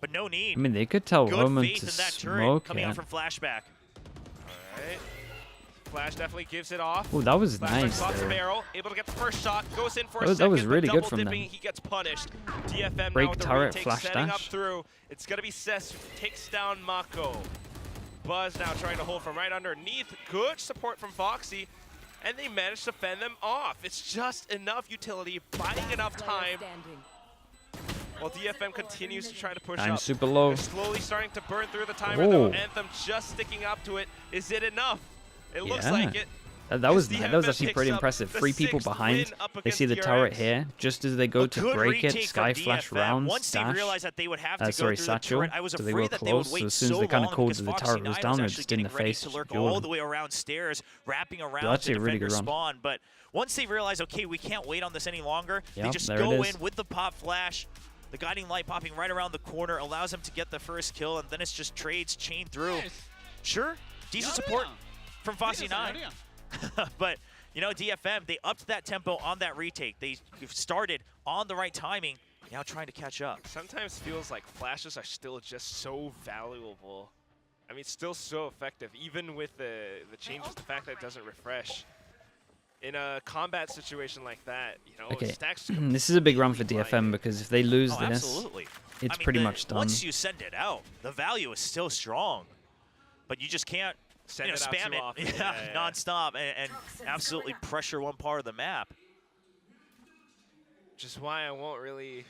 but no need. I mean, they could tell Good Roman faith to in that turret smoke coming out it. from Flashback. Alright. Flash definitely gives it off. Oh, that was Flashback nice spots the there. barrel, able to get the first shot, goes in for a That second, was but really good double from them. dipping, he gets punished. DFM Break now with the turret, retake, flash setting up dash. through. It's gonna be Cess who takes down Mako. Buzz now trying to hold from right underneath. Good support from Foxy. And they managed to fend them off. It's just enough utility, buying enough time. While DFM continues to try to push I'm up. super low. They're slowly starting to burn through the timer though. Oh. Anthem just sticking up to it. Is it enough? It looks Yeah. like it. That was DFM actually pretty picks up impressive. the 3 people 6th behind. win up They see the against turret DRX. here. Just as they go to Good break it, retake Sky from Flash DFM. rounds, Once they dash. realized that they would have to go Sorry, through the Satchel. turret, I was So they afraid were that they would close. wait So as soon as so they kind of long called because that the Foxy turret was 9 down, they're actually just in the getting ready face. to lurk dueling. all the way around stairs, wrapping around that's to a really defend your good run. spawn. But once they realize, okay, we can't wait on this any longer, they Yep, just there go it is. in with the pop flash. The guiding light popping right around the corner allows them to get the first kill, and then it's just trades chain through. Sure, decent support from Foxy 9. But, you know, DFM, they upped that tempo on that retake. They started on the right timing, now trying to catch up. Sometimes feels like flashes are still just so valuable. I mean, still so effective, even with the changes, the fact that it doesn't refresh. In a combat situation like that, you know, Okay, stacks. this is a big run for DFM because if they lose Oh, this, absolutely. it's I mean, pretty much done. Once you send it out, the value is still strong, but you just can't Send you know, it out spam too it often. yeah, Yeah. nonstop and absolutely pressure one part of the map. Which is why I won't really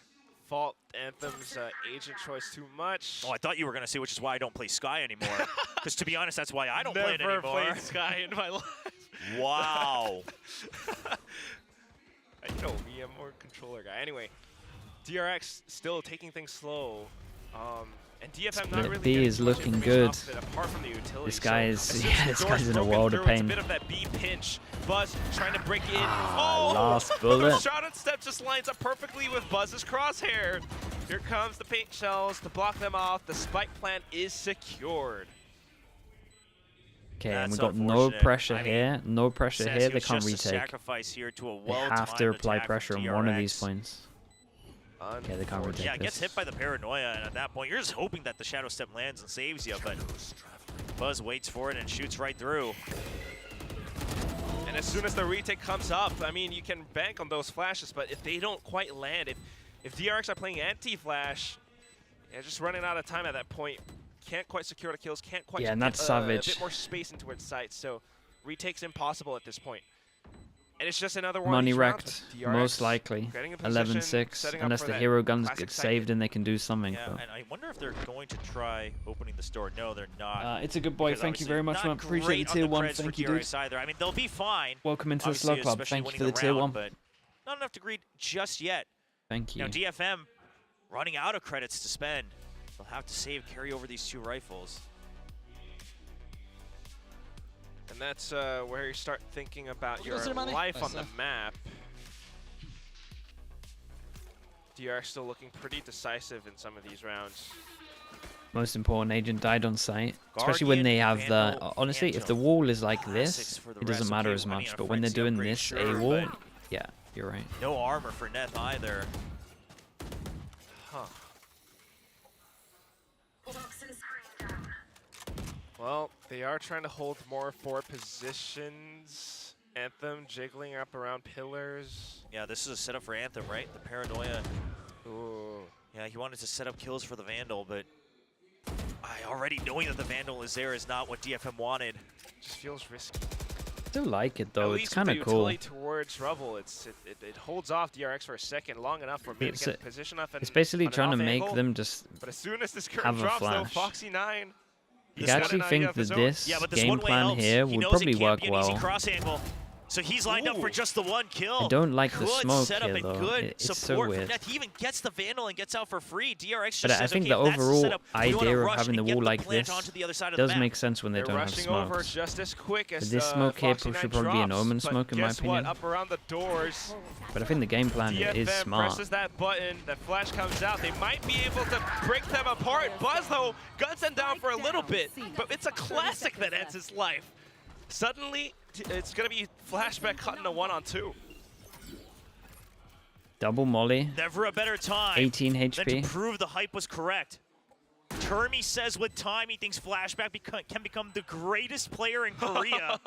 fault Anthem's agent choice too much. Oh, I thought you were going to say, which is why I don't play Sky anymore. Because to be honest, that's why I don't play it Never anymore. played Sky in my life. Wow. You know me, I'm more controller guy. Anyway, DRX still taking things slow. And DFM not Split really B getting is too much looking information good. off of it apart from the utility. This guy is, as soon as yeah, the this door's guy's in a broken world of through, it's pain. a bit of that B pinch. Buzz trying to break in. last bullet. Shot and step just lines up perfectly with Buzz's crosshair. Here comes the paint shells to block them off. The spike plan is secured. Okay, and That's we got no unfortunate. pressure I mean, here. No pressure Says here. it They was can't just a retake. sacrifice here to a They well-timed have to apply attack pressure from on one of these DRX. points. Yeah, they can't retake Yeah, it gets this. hit by the paranoia, and at that point, you're just hoping that the Shadow Step lands and saves you, but Buzz waits for it and shoots right through. And as soon as the retake comes up, I mean, you can bank on those flashes, but if they don't quite land, if DRX are playing anti-flash, yeah, just running out of time at that point, can't quite secure the kills, can't quite Yeah, and get that's savage. a bit more space into its sights, so retake's impossible at this point. And it's just another one Money of these rounds wrecked, with DRX most likely. getting in position, 11-6, setting up unless for the that hero guns classic get sight. saved and they can do something. Yeah, but and I wonder if they're going to try opening the store. No, they're not. It's a good boy. Because Thank you obviously very much, not man. Appreciate great the on tier 1. creds Thank for you, dude. DRX either. I mean, they'll be fine. Welcome into the obviously, Slug Club. especially Thank you winning for the tier round, 1. But not enough to greet just yet. Thank you. Now, DFM running out of credits to spend. They'll have to save, carry over these 2 rifles. And that's where you start thinking about your life on the map. DRX still looking pretty decisive in some of these rounds. Most important agent died on site, especially when they have the. Honestly, if the wall is like this, it doesn't matter as much. But when they're doing this A wall, yeah, you're right. No armor for Neth either. Huh. Well, they are trying to hold more forward positions. Anthem jiggling up around pillars. Yeah, this is a setup for Anthem, right? The Paranoia. Ooh. Yeah, he wanted to set up kills for the Vandal, but already knowing that the Vandal is there is not what DFM wanted. Just feels risky. I do like it though. At It's kind of cool. Towards Rubble, it holds off DRX for a second, long enough for me to get position up. It's basically trying to make them just But as soon as this curve have a drops, though, flash. Foxy9. I actually think that this game plan here would probably work well. Cross angle. So he's lined up for just the one kill. I don't like the Good smoke setup here and though. good It's so support from weird. Neth. He even gets the Vandal and gets out for free. DRX just But I says, think okay, the if that's overall setup, we wanna idea of rush having the and get wall like plant this onto the other side of does the map. make sense when they They're don't have rushing over smokes. just as quick as This smoke here Foxy9 should probably be an drops, Omen but smoke in my guess opinion. What? Up around the doors. But I think the game plan here is DFM smart. presses that button, that flash comes out. They might be able to break them apart. Buzz, though, guns them down for a little bit, but it's a classic that ends his life. Suddenly, it's going to be flashback cut into 1-on-2. Double molly. Never a better time 18 than HP. to prove the hype was correct. Termi says with time he thinks Flashback can become the greatest player in Korea.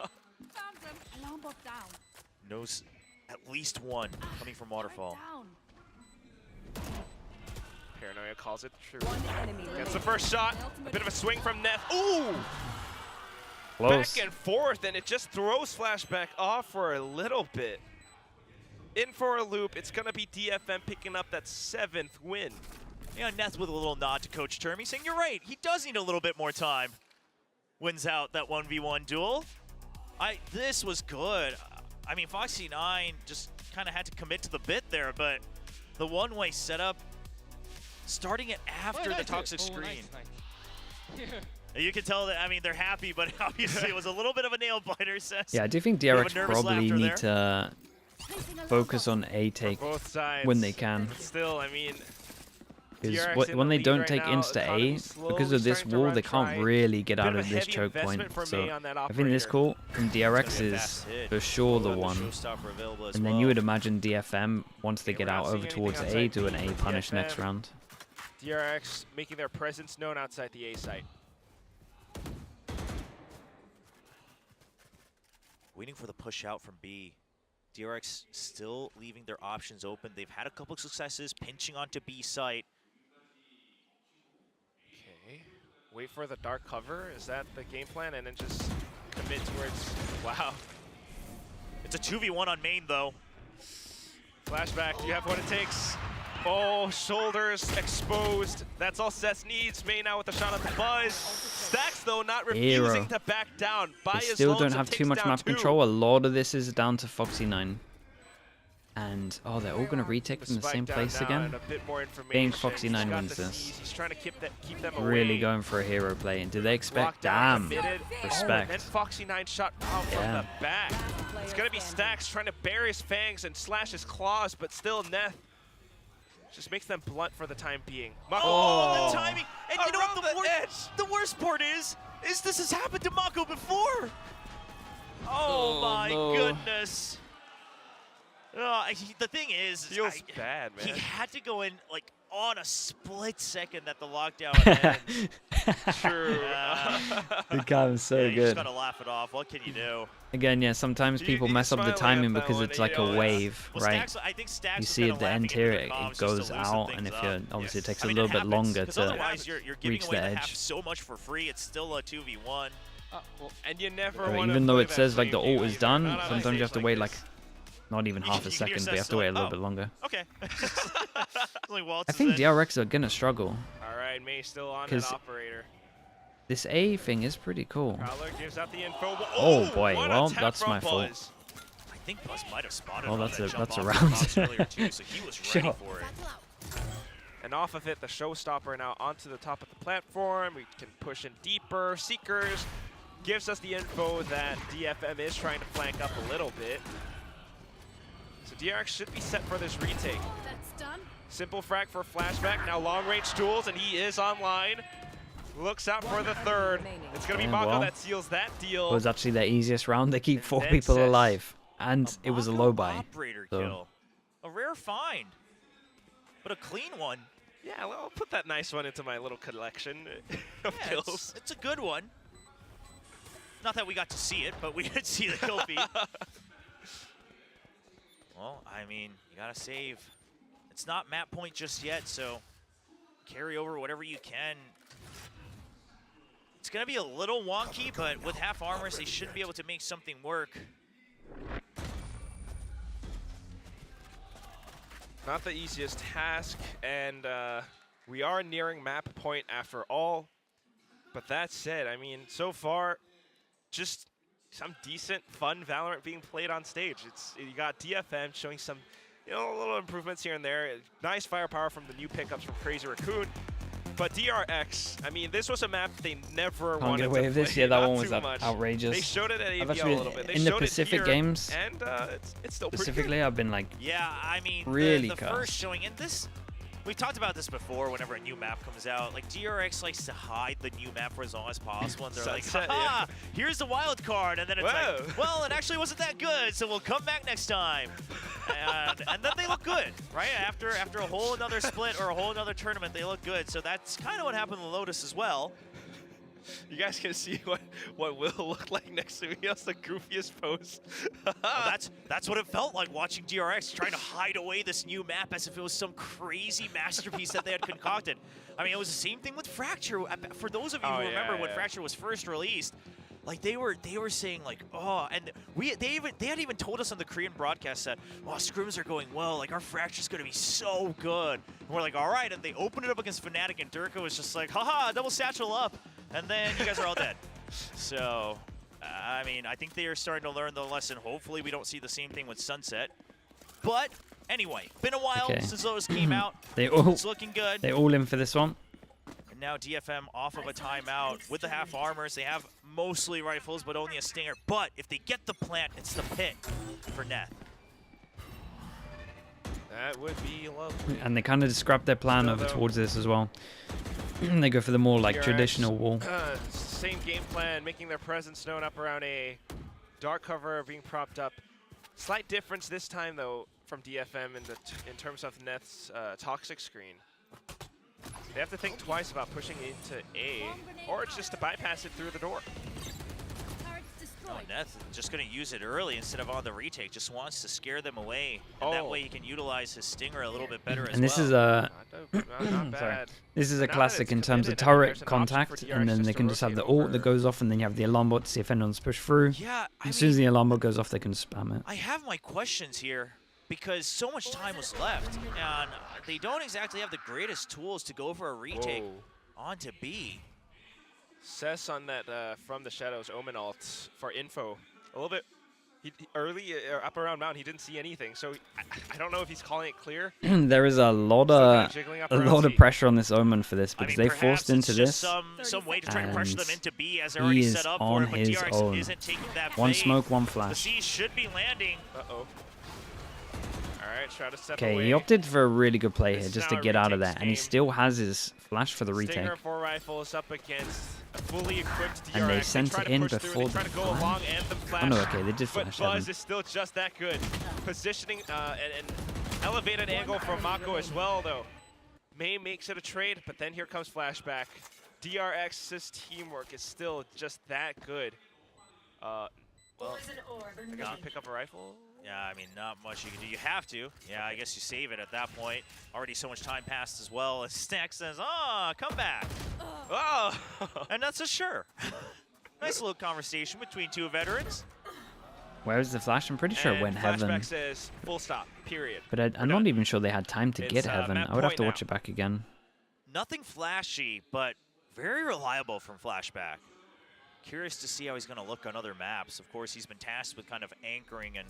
Knows at least one coming from Waterfall. Paranoia calls it true. Gets the first shot. A bit of a swing from Neth. Ooh! Close. Back and forth, and it just throws Flashback off for a little bit. In for a loop. It's going to be DFM picking up that 7th win. Yeah, Neth with a little nod to Coach Termi saying, you're right, he does need a little bit more time. Wins out that 1v1 duel. This was good. I mean, Foxy9 just kind of had to commit to the bit there, but the one-way setup, starting it after the toxic screen. You can tell that, I mean, they're happy, but obviously it was a little bit of a nail biter, Sess. Yeah, I do think DRX probably need to focus on A take Both sides. when they can. But still, I mean, Because when they don't take insta A, because of this wall, they can't really get out of this choke point. So I think this call from DRX is for sure the one. And then you would imagine DFM, once they get out over towards A, do an A punish next round. DRX making their presence known outside the A site. Waiting for the push out from B. DRX still leaving their options open. They've had a couple of successes pinching onto B site. Okay, wait for the dark cover. Is that the game plan? And then just commit towards, wow. It's a 2v1 on main though. Flashback, you have what it takes. Oh, shoulders exposed. That's all Seth needs. Main now with a shot at the Buzz. Stacks, though, not refusing to back down. They still don't have too much map control. A lot of this is down to Foxy9. And, oh, they're all going to retake from the same place again. I think Foxy9 wins this. He's trying to keep them Really away. going for a hero play. And do they expect? Damn. Respect. And Foxy9 shot out from the back. It's going to be Stacks trying to bury his fangs and slash his claws, but still Neth just makes them blunt for the time being. Oh, the timing! And you know what the worst part is this has happened to Mako before! Oh my goodness! The thing is, feels bad, man. He had to go in like on a split second that the lockdown ends. True. The guy was so You good. just gotta laugh it off. What can you do? Again, yeah, sometimes people mess up the timing because it's like a wave, right? I think Stacks You was see kinda at the end laughing here, into it the comms just goes to loosen out, things and if up. you're obviously it takes I a mean, little it bit happens, longer 'cause to otherwise you're giving reach away the the half edge. so much for free. It's still a 2v1. And you never But want to even though play it that says like the flame ult game is either. done, Not on sometimes you have stage to like wait this. like not even half a second, but you have to wait a little bit longer. Okay. I think DRX are gonna struggle. All right, May still on that 'Cause operator. This A thing is pretty cool. Prowler gives out the info. Oh boy, what well attack that's from my fault. Buzz. I think Buzz might have spotted Well, on that's that a jump that's a off the round. box earlier too, so he was ready Sure. for it. And off of it, the showstopper now onto the top of the platform. We can push in deeper. Seekers gives us the info that DFM is trying to flank up a little bit. So DRX should be set for this retake. That's done. Simple frag for Flashback. Now long-range duels, and he is online. Looks out for the third. It's going to be Yeah, Mako well, that seals that deal. It was actually their easiest round. They keep 4 then people Sess. alive, and it was a low buy. Operator So kill. A rare find, but a clean one. Yeah, well, I'll put that nice one into my little collection of Yeah, kills. it's a good one. Not that we got to see it, but we did see the kill feed. Well, I mean, you gotta save. It's not map point just yet, so carry over whatever you can. It's gonna be a little wonky, but with half armors, they should be able to make something work. Not the easiest task, and we are nearing map point after all. But that said, I mean, so far, just some decent, fun Valorant being played on stage. You got DFM showing some, little improvements here and there. Nice firepower from the new pickups from Crazy Raccoon. But DRX, I mean, this was a map they never wanted to play. Can't get away with this. Yeah, that not one was too much. outrageous. They showed it at I've ABL actually, a little bit. They in the showed Pacific it here, games, and it's still pretty specifically, good. I've been like, yeah, I mean, really the cussed. first showing, and this, we've talked about this before. Whenever a new map comes out, like DRX likes to hide the new map for as long as possible, and they're Sunset, like, "Haha, here's the wild card," and then it's Whoa. like, "Well, it actually wasn't that good, so we'll come back next time." And then they look good, right? After a whole another split or a whole another tournament, they look good. So that's kind of what happened to Lotus as well. You guys can see what Will looked like next to me. That's the goofiest pose. Well, that's what it felt like watching DRX trying to hide away this new map as if it was some crazy masterpiece that they had concocted. I mean, it was the same thing with Fracture. For those of you who remember when Fracture was first released, like they were saying like, oh, and they had even told us on the Korean broadcast that, well, scrims are going well, like our Fracture's gonna be so good. And we're like, all right, and they opened it up against Fnatic, and Durka was just like, haha, double satchel up, and then you guys are all dead. So, I mean, I think they are starting to learn the lesson. Hopefully we don't see the same thing with Sunset. But anyway, been a while since those came out. It's looking good. They're all in for this one. And now DFM off of a timeout with the half armors. They have mostly rifles, but only a stinger. But if they get the plant, it's the pit for Neth. That would be lovely. And they kind of scrap their plan over towards this as well. They go for the more like DRX, traditional wall. Same game plan, making their presence known up around A. Dark cover being propped up. Slight difference this time though from DFM in terms of Neth's toxic screen. They have to think twice about pushing into A, or it's just to bypass it through the door. Oh, Neth just going to use it early instead of on the retake. Just wants to scare them away, and that way he can utilize his stinger a little bit better as well. And this is a sorry. This is a classic in terms of turret contact, and then they can just have the ult that goes off, and then you have the alarm bot to see if anyone's pushed through. Yeah, as soon as the alarm bot goes off, they can spam it. I have my questions here because so much time was left, and they don't exactly have the greatest tools to go for a retake onto B. Cess on that from the shadows Omen ult for info. A little bit early up around mountain, he didn't see anything, so I don't know if he's calling it clear. There is a lot of pressure on this Omen for this because they forced into this. Some way to try to pressure them into B as they're already set up for it, but DRX isn't taking that One fade. smoke, one The flash. C should be landing. Uh-oh. Alright, try to step Okay, away. he opted for a really good play here This is just now to a get out of retake's there, and he game. still has his flash for the retake. Stinger 4 rifles up against a fully equipped DRX. And they sent try it to in push through, before they try the to go flash. along and the flash. Oh no, okay, they did But flash Buzz heaven. is still just that good. Positioning an elevated angle from Mako as well, though. May makes it a trade, but then here comes flashback. DRX's teamwork is still just that good. Well, I gotta pick up a rifle. Yeah, I mean, not much you can do. You have to. Yeah, I guess you save it at that point. Already so much time passed as well. And Snack says, oh, come back. Oh! And that's a sure. Nice little conversation between two veterans. Where's the flash? I'm pretty sure it And went flashback heaven. says full stop, period. But I'm not even sure they had time to get It's, heaven. map I would have point to now. watch it back again. Nothing flashy, but very reliable from Flashback. Curious to see how he's going to look on other maps. Of course, he's been tasked with kind of anchoring and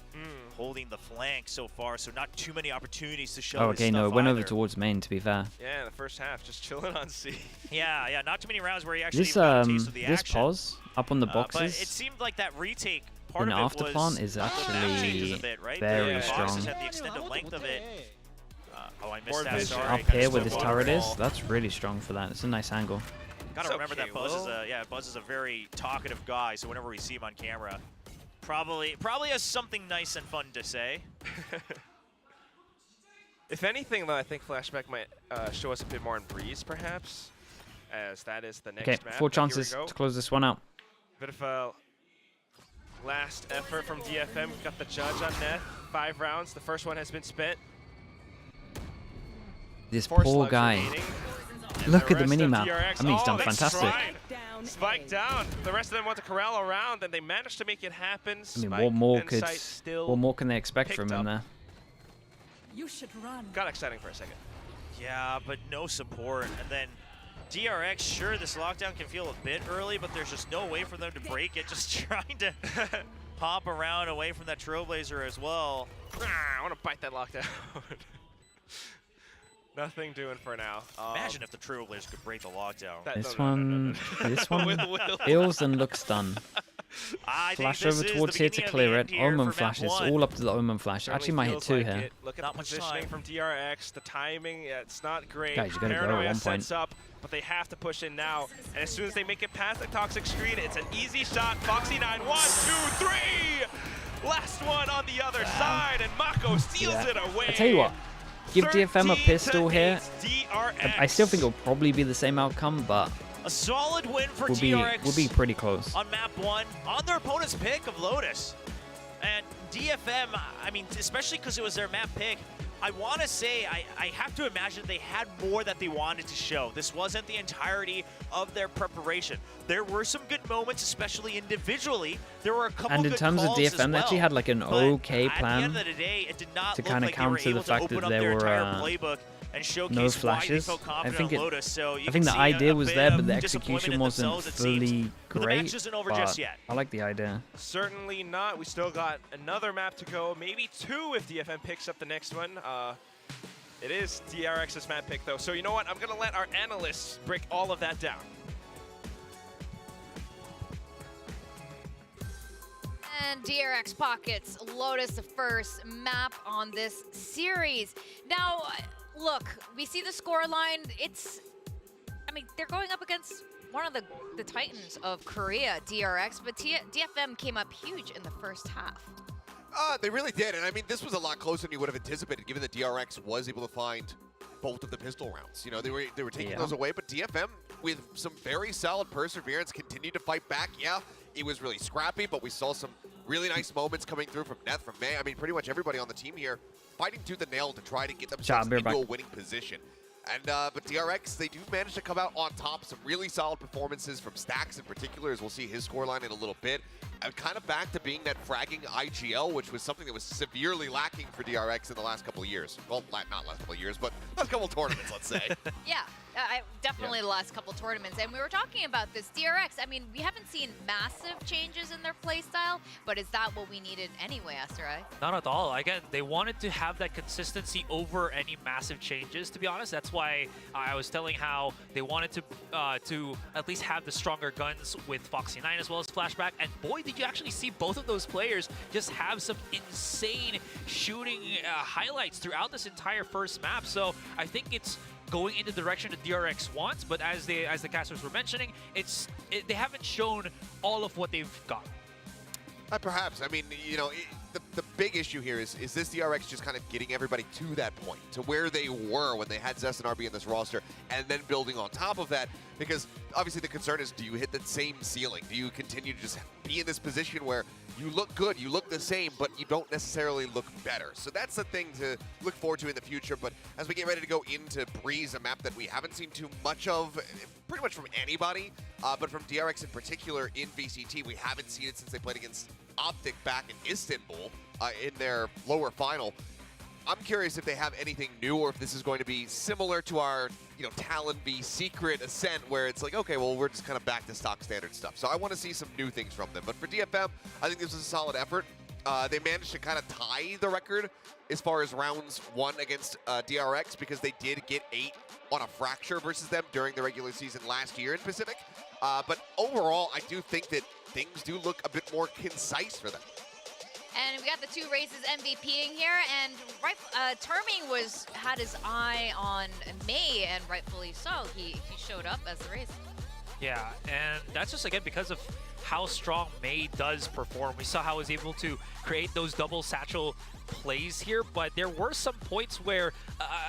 holding the flank so far, so not too many opportunities to show Oh, his okay, no, stuff it went either. over towards main, to be fair. Yeah, the first half, just chilling on C. Yeah, not too many rounds where he actually This even got a taste of the this action. pause up on the But it boxes seemed like that retake part in of it after was plant is the map changes actually a bit, right? very The boxes strong. had the extended length of it. Oh, I missed Board that. vision. Sorry. Up Kinda here where still this going turret is, ball. that's really strong for that. It's a nice angle. Gotta remember okay, that Buzz is Will. Buzz is a very talkative guy, so whenever we see him on camera, probably has something nice and fun to say. If anything, though, I think Flashback might show us a bit more in Breeze, perhaps, as that is the next Okay, map. 4 But here we chances go. to close this one out. Bit of a Last effort from DFM. We've got the judge on Neth. 5 rounds. The first one has been spent. This 4 poor slugs guy. remaining. Look at the rest of minimap. DRX I mean, he's done that's fantastic. right. Spike down. The rest of them want to corral around, and they managed to make it happen. I mean, Spike what more and could Sight still what more can they expect picked from him up. there? You should run. Got exciting for a second. Yeah, but no support. And then DRX, sure, this lockdown can feel a bit early, but there's just no way for them to break it. Just trying to hop around away from that Trailblazer as well. I want to bite that lockdown. Nothing doing for now. Imagine if the Trailblazer could break the lockdown. This one feels and looks done. Flash over towards here to clear it. Omen flashes all up to the Omen flash. Actually might hit 2 here. Look at the positioning from DRX. The timing, it's not great. Guys, you gotta go at Paranoia one point. sets up, but they have to push in now. And as soon as they make it past the toxic screen, it's an easy shot. Foxy 9, 1, 2, 3. Last one on the other side, and Mako steals it away. I tell you what, give DFM a pistol here. DRX. I still think it'll probably be the same outcome, but A solid win for we'll DRX. be pretty close. On map 1, on their opponent's pick of Lotus. And DFM, I mean, especially because it was their map pick, I want to say, I have to imagine they had more that they wanted to show. This wasn't the entirety of their preparation. There were some good moments, especially individually. There were a couple And in good terms of calls as DFM, they actually well. had like an But okay at the plan end of the day, it did not to look kind of like they were counter the able to fact open that up there their were entire playbook and showcase no why they flashes. felt I confident think on Lotus. So you I think can the see idea a was bit there, but of the disappointment execution in wasn't themselves, it seems. fully But the great. match isn't over but just yet. I like the idea. Certainly not. We still got another map to go, maybe 2 if DFM picks up the next one. It is DRX's map pick, though. So you know what? I'm going to let our analysts break all of that down. And DRX pockets Lotus, the first map on this series. Now, look, we see the scoreline. I mean, they're going up against one of the titans of Korea, DRX, but DFM came up huge in the first half. They really did, and I mean, this was a lot closer than you would have anticipated, given that DRX was able to find both of the pistol rounds. You know, they were taking those away, but DFM, with some very solid perseverance, continued to fight back. Yeah, it was really scrappy, but we saw some really nice moments coming through from Neth, from May. I mean, pretty much everybody on the team here fighting tooth and nail to try to get themselves into a winning position. And but DRX, they do manage to come out on top. Some really solid performances from Stax in particular, as we'll see his scoreline in a little bit. And kind of back to being that fragging IGL, which was something that was severely lacking for DRX in the last couple of years. Well, not last couple of years, but last couple of tournaments, let's say. Yeah, definitely the last couple tournaments. And we were talking about this. DRX, I mean, we haven't seen massive changes in their playstyle, but is that what we needed anyway, Asterai? Not at all. Again, they wanted to have that consistency over any massive changes, to be honest. That's why I was telling how they wanted to at least have the stronger guns with Foxy 9 as well as Flashback. And boy, did you actually see both of those players just have some insane shooting highlights throughout this entire first map. So I think it's going in the direction that DRX wants, but as the casters were mentioning, they haven't shown all of what they've got. Perhaps. I mean, you know, the big issue here is this DRX just kind of getting everybody to that point, to where they were when they had Zest and RB in this roster, and then building on top of that, because obviously the concern is, do you hit the same ceiling? Do you continue to just be in this position where you look good, you look the same, but you don't necessarily look better? So that's the thing to look forward to in the future. But as we get ready to go into Breeze, a map that we haven't seen too much of, pretty much from anybody, but from DRX in particular in VCT, we haven't seen it since they played against Optic back in Istanbul in their lower final. I'm curious if they have anything new, or if this is going to be similar to our, Talon v Secret Ascent, where it's like, okay, well, we're just kind of back to stock standard stuff. So I want to see some new things from them. But for DFM, I think this was a solid effort. They managed to kind of tie the record as far as rounds won against DRX, because they did get 8 on a fracture versus them during the regular season last year in Pacific. But overall, I do think that things do look a bit more concise for them. And we got the 2 races MVPing here, and Terming had his eye on May, and rightfully so. He showed up as the race. Yeah, and that's just, again, because of how strong May does perform. We saw how he was able to create those double satchel plays here, but there were some points where,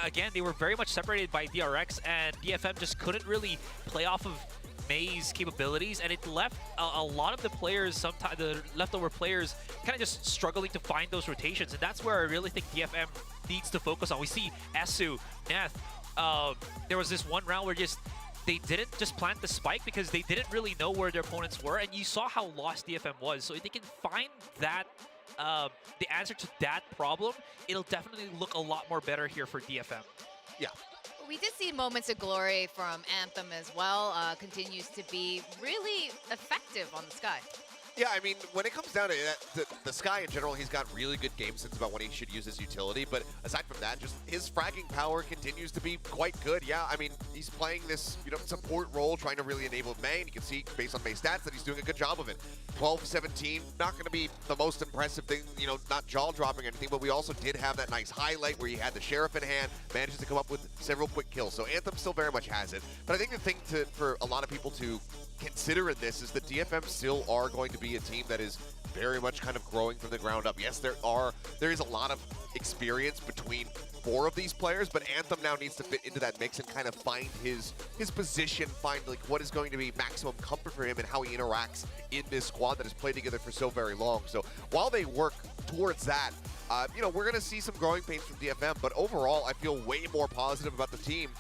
again, they were very much separated by DRX, and DFM just couldn't really play off of May's capabilities, and it left a lot of the players, sometimes the leftover players, kind of just struggling to find those rotations, and that's where I really think DFM needs to focus on. We see Esu, Neth, there was this one round where they didn't just plant the spike because they didn't really know where their opponents were, and you saw how lost DFM was. So if they can find that, the answer to that problem, it'll definitely look a lot more better here for DFM. Yeah. We did see moments of glory from Anthem as well. Continues to be really effective on the Sky. Yeah, I mean, when it comes down to it, the Sky in general, he's got really good game sense about when he should use his utility. But aside from that, just his fragging power continues to be quite good. Yeah, I mean, he's playing this, support role, trying to really enable May. And you can see, based on May's stats, that he's doing a good job of it. 12-17, not going to be the most impressive thing, not jaw-dropping or anything. But we also did have that nice highlight where he had the Sheriff in hand, manages to come up with several quick kills. So Anthem still very much has it. But I think the thing for a lot of people to consider in this is that DFM still are going to be a team that is very much kind of growing from the ground up. Yes, there is a lot of experience between 4 of these players, but Anthem now needs to fit into that mix and kind of find his position, find like what is going to be maximum comfort for him and how he interacts in this squad that has played together for so very long. So while they work towards that, we're going to see some growing pains from DFM, but overall I feel way more positive about the team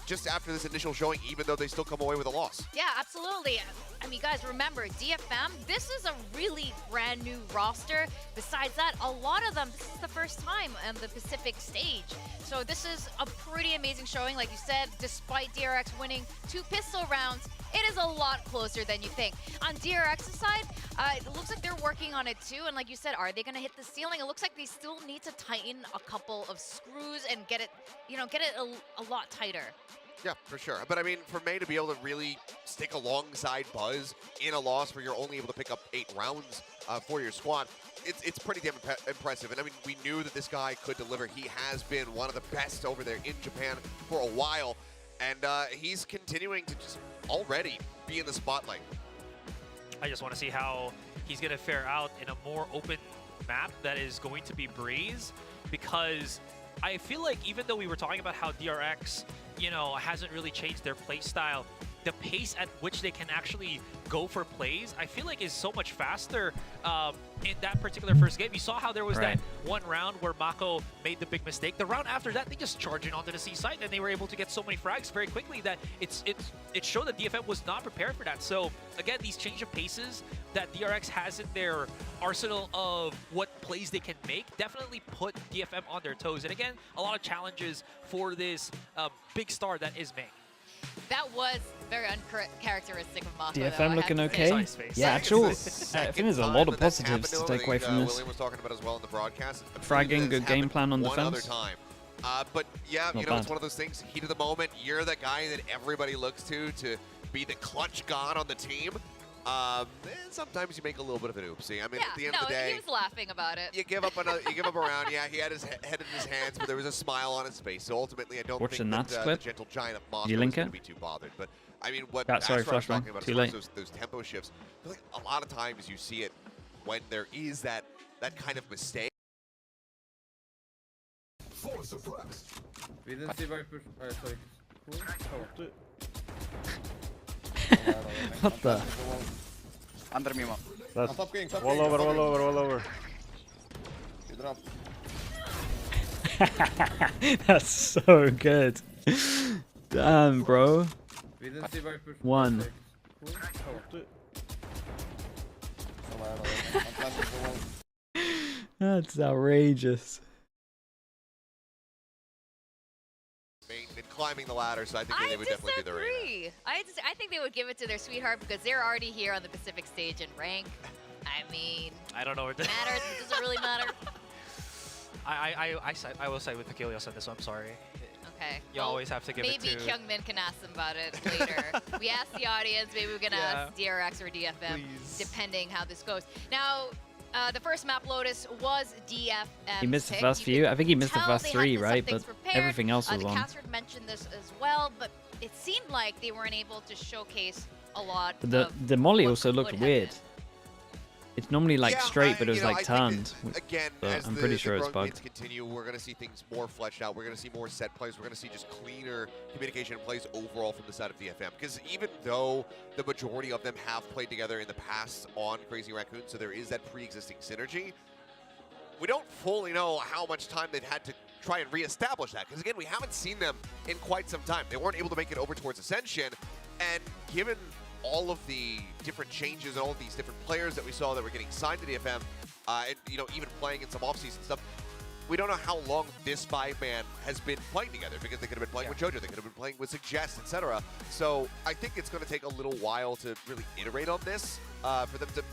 just after this initial showing, even though they still come away with a loss. Yeah, absolutely. I mean, guys, remember, DFM, this is a really brand new roster. Besides that, a lot of them, this is the first time on the Pacific stage. So this is a pretty amazing showing. Like you said, despite DRX winning 2 pistol rounds, it is a lot closer than you think. On DRX's side, it looks like they're working on it too. And like you said, are they going to hit the ceiling? It looks like they still need to tighten a couple of screws and get it, a lot tighter. Yeah, for sure. But I mean, for May to be able to really stick alongside Buzz in a loss where you're only able to pick up 8 rounds for your squad, it's pretty damn impressive. And I mean, we knew that this guy could deliver. He has been one of the best over there in Japan for a while. And he's continuing to just already be in the spotlight. I just want to see how he's going to fare out in a more open map that is going to be Breeze, because I feel like even though we were talking about how DRX, hasn't really changed their play style, the pace at which they can actually go for plays, I feel like is so much faster in that particular first game. You saw how there was that one round where Mako made the big mistake. The round after that, they just charged in onto the C site, and they were able to get so many frags very quickly that it showed that DFM was not prepared for that. So again, these change of paces that DRX has in their arsenal of what plays they can make definitely put DFM on their toes. And again, a lot of challenges for this big star that is May. That was very uncharacteristic of Mako. DFM looking okay. Yeah, actual. I think there's a lot of positives to take away from this. William was talking about as well in the broadcast. Fragging, good game plan on defense. One other time. But yeah, it's one of those things. Heat of the moment. You're the guy that everybody looks to be the clutch god on the team. And sometimes you make a little bit of an oopsie. I mean, at the end of the day, he was laughing about it. You give up a round. Yeah, he had his head in his hands, but there was a smile on his face. So ultimately, I don't think that the gentle giant of Moscow is going to be too bothered. But I mean, what Astro was talking about as far as those tempo shifts, I feel like a lot of times you see it when there is that kind of mistake. We didn't see Viper. Sorry. What the? Under me, man. Wall over. You drop. That's so good. Damn, bro. We didn't see Viper. 1. That's outrageous. Been climbing the ladder, so I think they would definitely do the raid. I think they would give it to their sweetheart because they're already here on the Pacific stage in rank. I mean, I don't know where it matters. It doesn't really matter. I will side with Achilles on this one. I'm sorry. Okay. You always have to give it to... Maybe Kyungmin can ask them about it later. We asked the audience. Maybe we can ask DRX or DFM, depending how this goes. Now, the first map, Lotus, was DFM. He missed the first few. I think he missed the first 3, right? But everything else was on. Castard mentioned this as well, but it seemed like they weren't able to showcase a lot. The molly also looked weird. It's normally like straight, but it was I like think turned. that, again, So as I'm pretty sure the it's growing bugged. games continue, we're going to see things more fleshed out. We're going to see more set plays. We're going to see just cleaner communication and plays overall from the side of DFM. Because even though the majority of them have played together in the past on Crazy Raccoon, so there is that pre-existing synergy, we don't fully know how much time they've had to try and reestablish that. Because again, we haven't seen them in quite some time. They weren't able to make it over towards Ascension, and given all of the different changes and all of these different players that we saw that were getting signed to DFM, and even playing in some off-season stuff, we don't know how long this five-man has been playing together, because they could have been playing with JoJo, they could have been playing with Suggest, etc. So I think it's going to take a little while to really iterate on this for them to,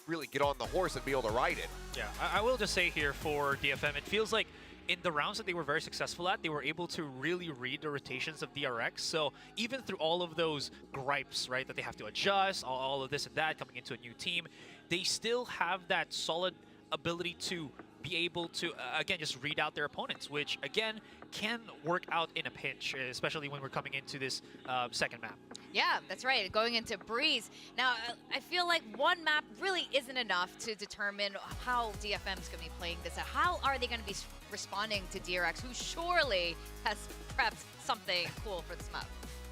really get on the horse and be able to ride it. Yeah, I will just say here for DFM, it feels like in the rounds that they were very successful at, they were able to really read the rotations of DRX. So even through all of those gripes, right, that they have to adjust, all of this and that, coming into a new team, they still have that solid ability to be able to, again, just read out their opponents, which, again, can work out in a pinch, especially when we're coming into this second map. Yeah, that's right. Going into Breeze. Now, I feel like one map really isn't enough to determine how DFM is going to be playing this. How are they going to be responding to DRX, who surely has prepped something cool for this map?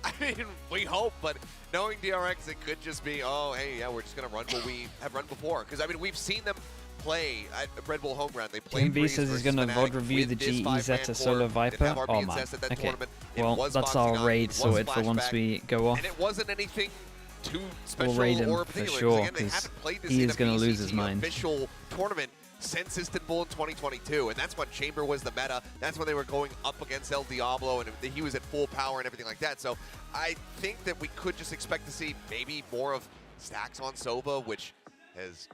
I mean, we hope, but knowing DRX, it could just be, oh, hey, yeah, we're just going to run what we have run before. Because, I mean, we've seen them play at Red Bull Home Ground. They played MB says he's going to VOD review the GEZ Solo Viper. Oh, man. Okay. Well, that's our raid sorted for once we go off. And it wasn't anything too special We'll raid him or for particular. sure, Again, they because haven't played this he in is a going to lose VCT his mind. official tournament since Istanbul in 2022, and that's when Chamber was the meta. That's when they were going up against El Diablo, and he was at full power and everything like that. So I think that we could just expect to see maybe more of stacks on Sova, which has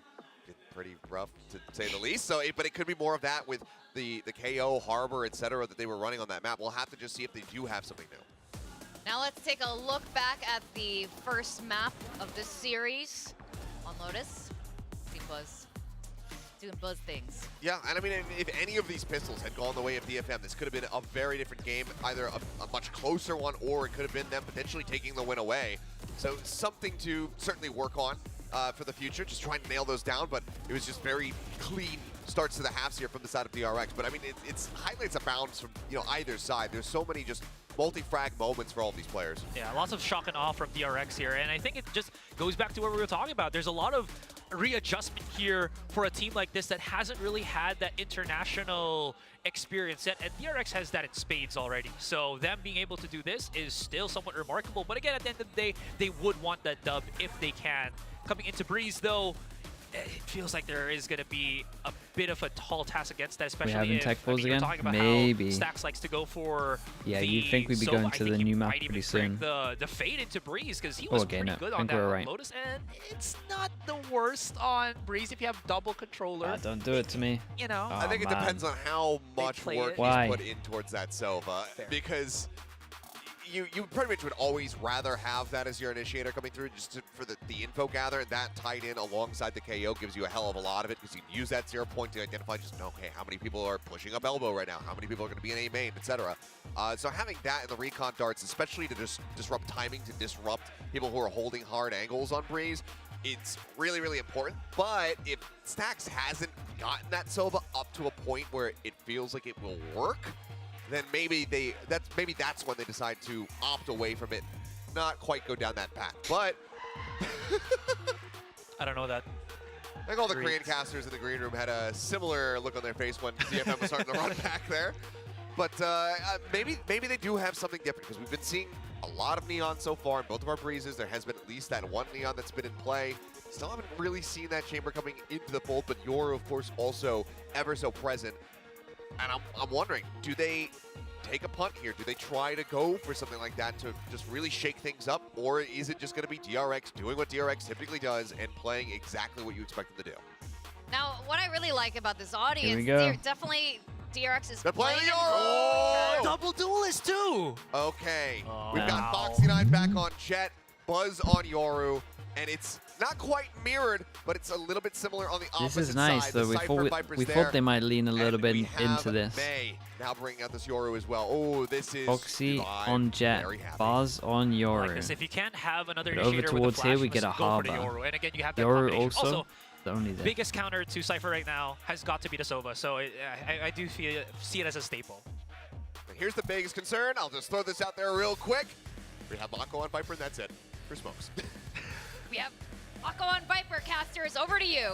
been pretty rough to say the least. So, but it could be more of that with the KO, Harbor, etc. that they were running on that map. We'll have to just see if they do have something new. Now let's take a look back at the first map of this series on Lotus. Buzz doing Buzz things. Yeah, and I mean, if any of these pistols had gone the way of DFM, this could have been a very different game, either a much closer one, or it could have been them potentially taking the win away. So something to certainly work on for the future, just trying to nail those down, but it was just very clean starts to the halves here from the side of DRX. But I mean, it's highlights abounds from either side. There's so many just multi-frag moments for all of these players. Yeah, lots of shock and awe from DRX here, and I think it just goes back to what we were talking about. There's a lot of readjustment here for a team like this that hasn't really had that international experience yet, and DRX has that in spades already. So them being able to do this is still somewhat remarkable, but again, at the end of the day, they would want that dub if they can. Coming into Breeze, though, it feels like there is going to be a bit of a tall task against that, especially if again? Talking about Maybe. how Stax likes to go for you'd think we'd be going to the new map pretty soon. The fade into Breeze, because he was pretty good on that on Lotus, and it's not the worst on Breeze if you have double controller. Don't do it to me. I think it depends on how much work he's put in towards that Sova, because you pretty much would always rather have that as your initiator coming through, just for the info gather, and that tied in alongside the KO gives you a hell of a lot of it, because you can use that 0 point to identify just, okay, how many people are pushing up elbow right now, how many people are going to be in A main, etc. So having that in the recon darts, especially to just disrupt timing, to disrupt people who are holding hard angles on Breeze, it's really, really important. But if Stax hasn't gotten that Sova up to a point where it feels like it will work, then maybe that's when they decide to opt away from it, not quite go down that path. But I don't know that. I think all the Korean casters in the green room had a similar look on their face when DFM was starting to run back there. But maybe they do have something different, because we've been seeing a lot of Neon so far in both of our Breezes. There has been at least that one Neon that's been in play. Still haven't really seen that Chamber coming into the fold, but Yoru, of course, also ever so present. And I'm wondering, do they take a punt here? Do they try to go for something like that to just really shake things up? Or is it just going to be DRX doing what DRX typically does and playing exactly what you expect them to do? Now, what I really like about this audience, definitely DRX is playing playing double duelist too. Okay, we've got Foxy9 back on Jet, Buzz on Yoru, and it's not quite mirrored, but it's a little bit similar on the opposite side. This is nice, though. We thought they might lean a little bit into this. May now bringing out this Yoru as well. Oh, this is Foxy on Jet, Buzz on Yoru. Like this, if you can't have another but over initiator towards with a flash, here, we get a go for the Harbor. Yoru. And again, you have that Yoru combination. also Only there. Biggest counter to Cypher right now has got to be the Sova, so I do see it as a staple. Here's the biggest concern. I'll just throw this out there real quick. We have Mako on Viper, and that's it for smokes. We have Mako on Viper. Casters, over to you.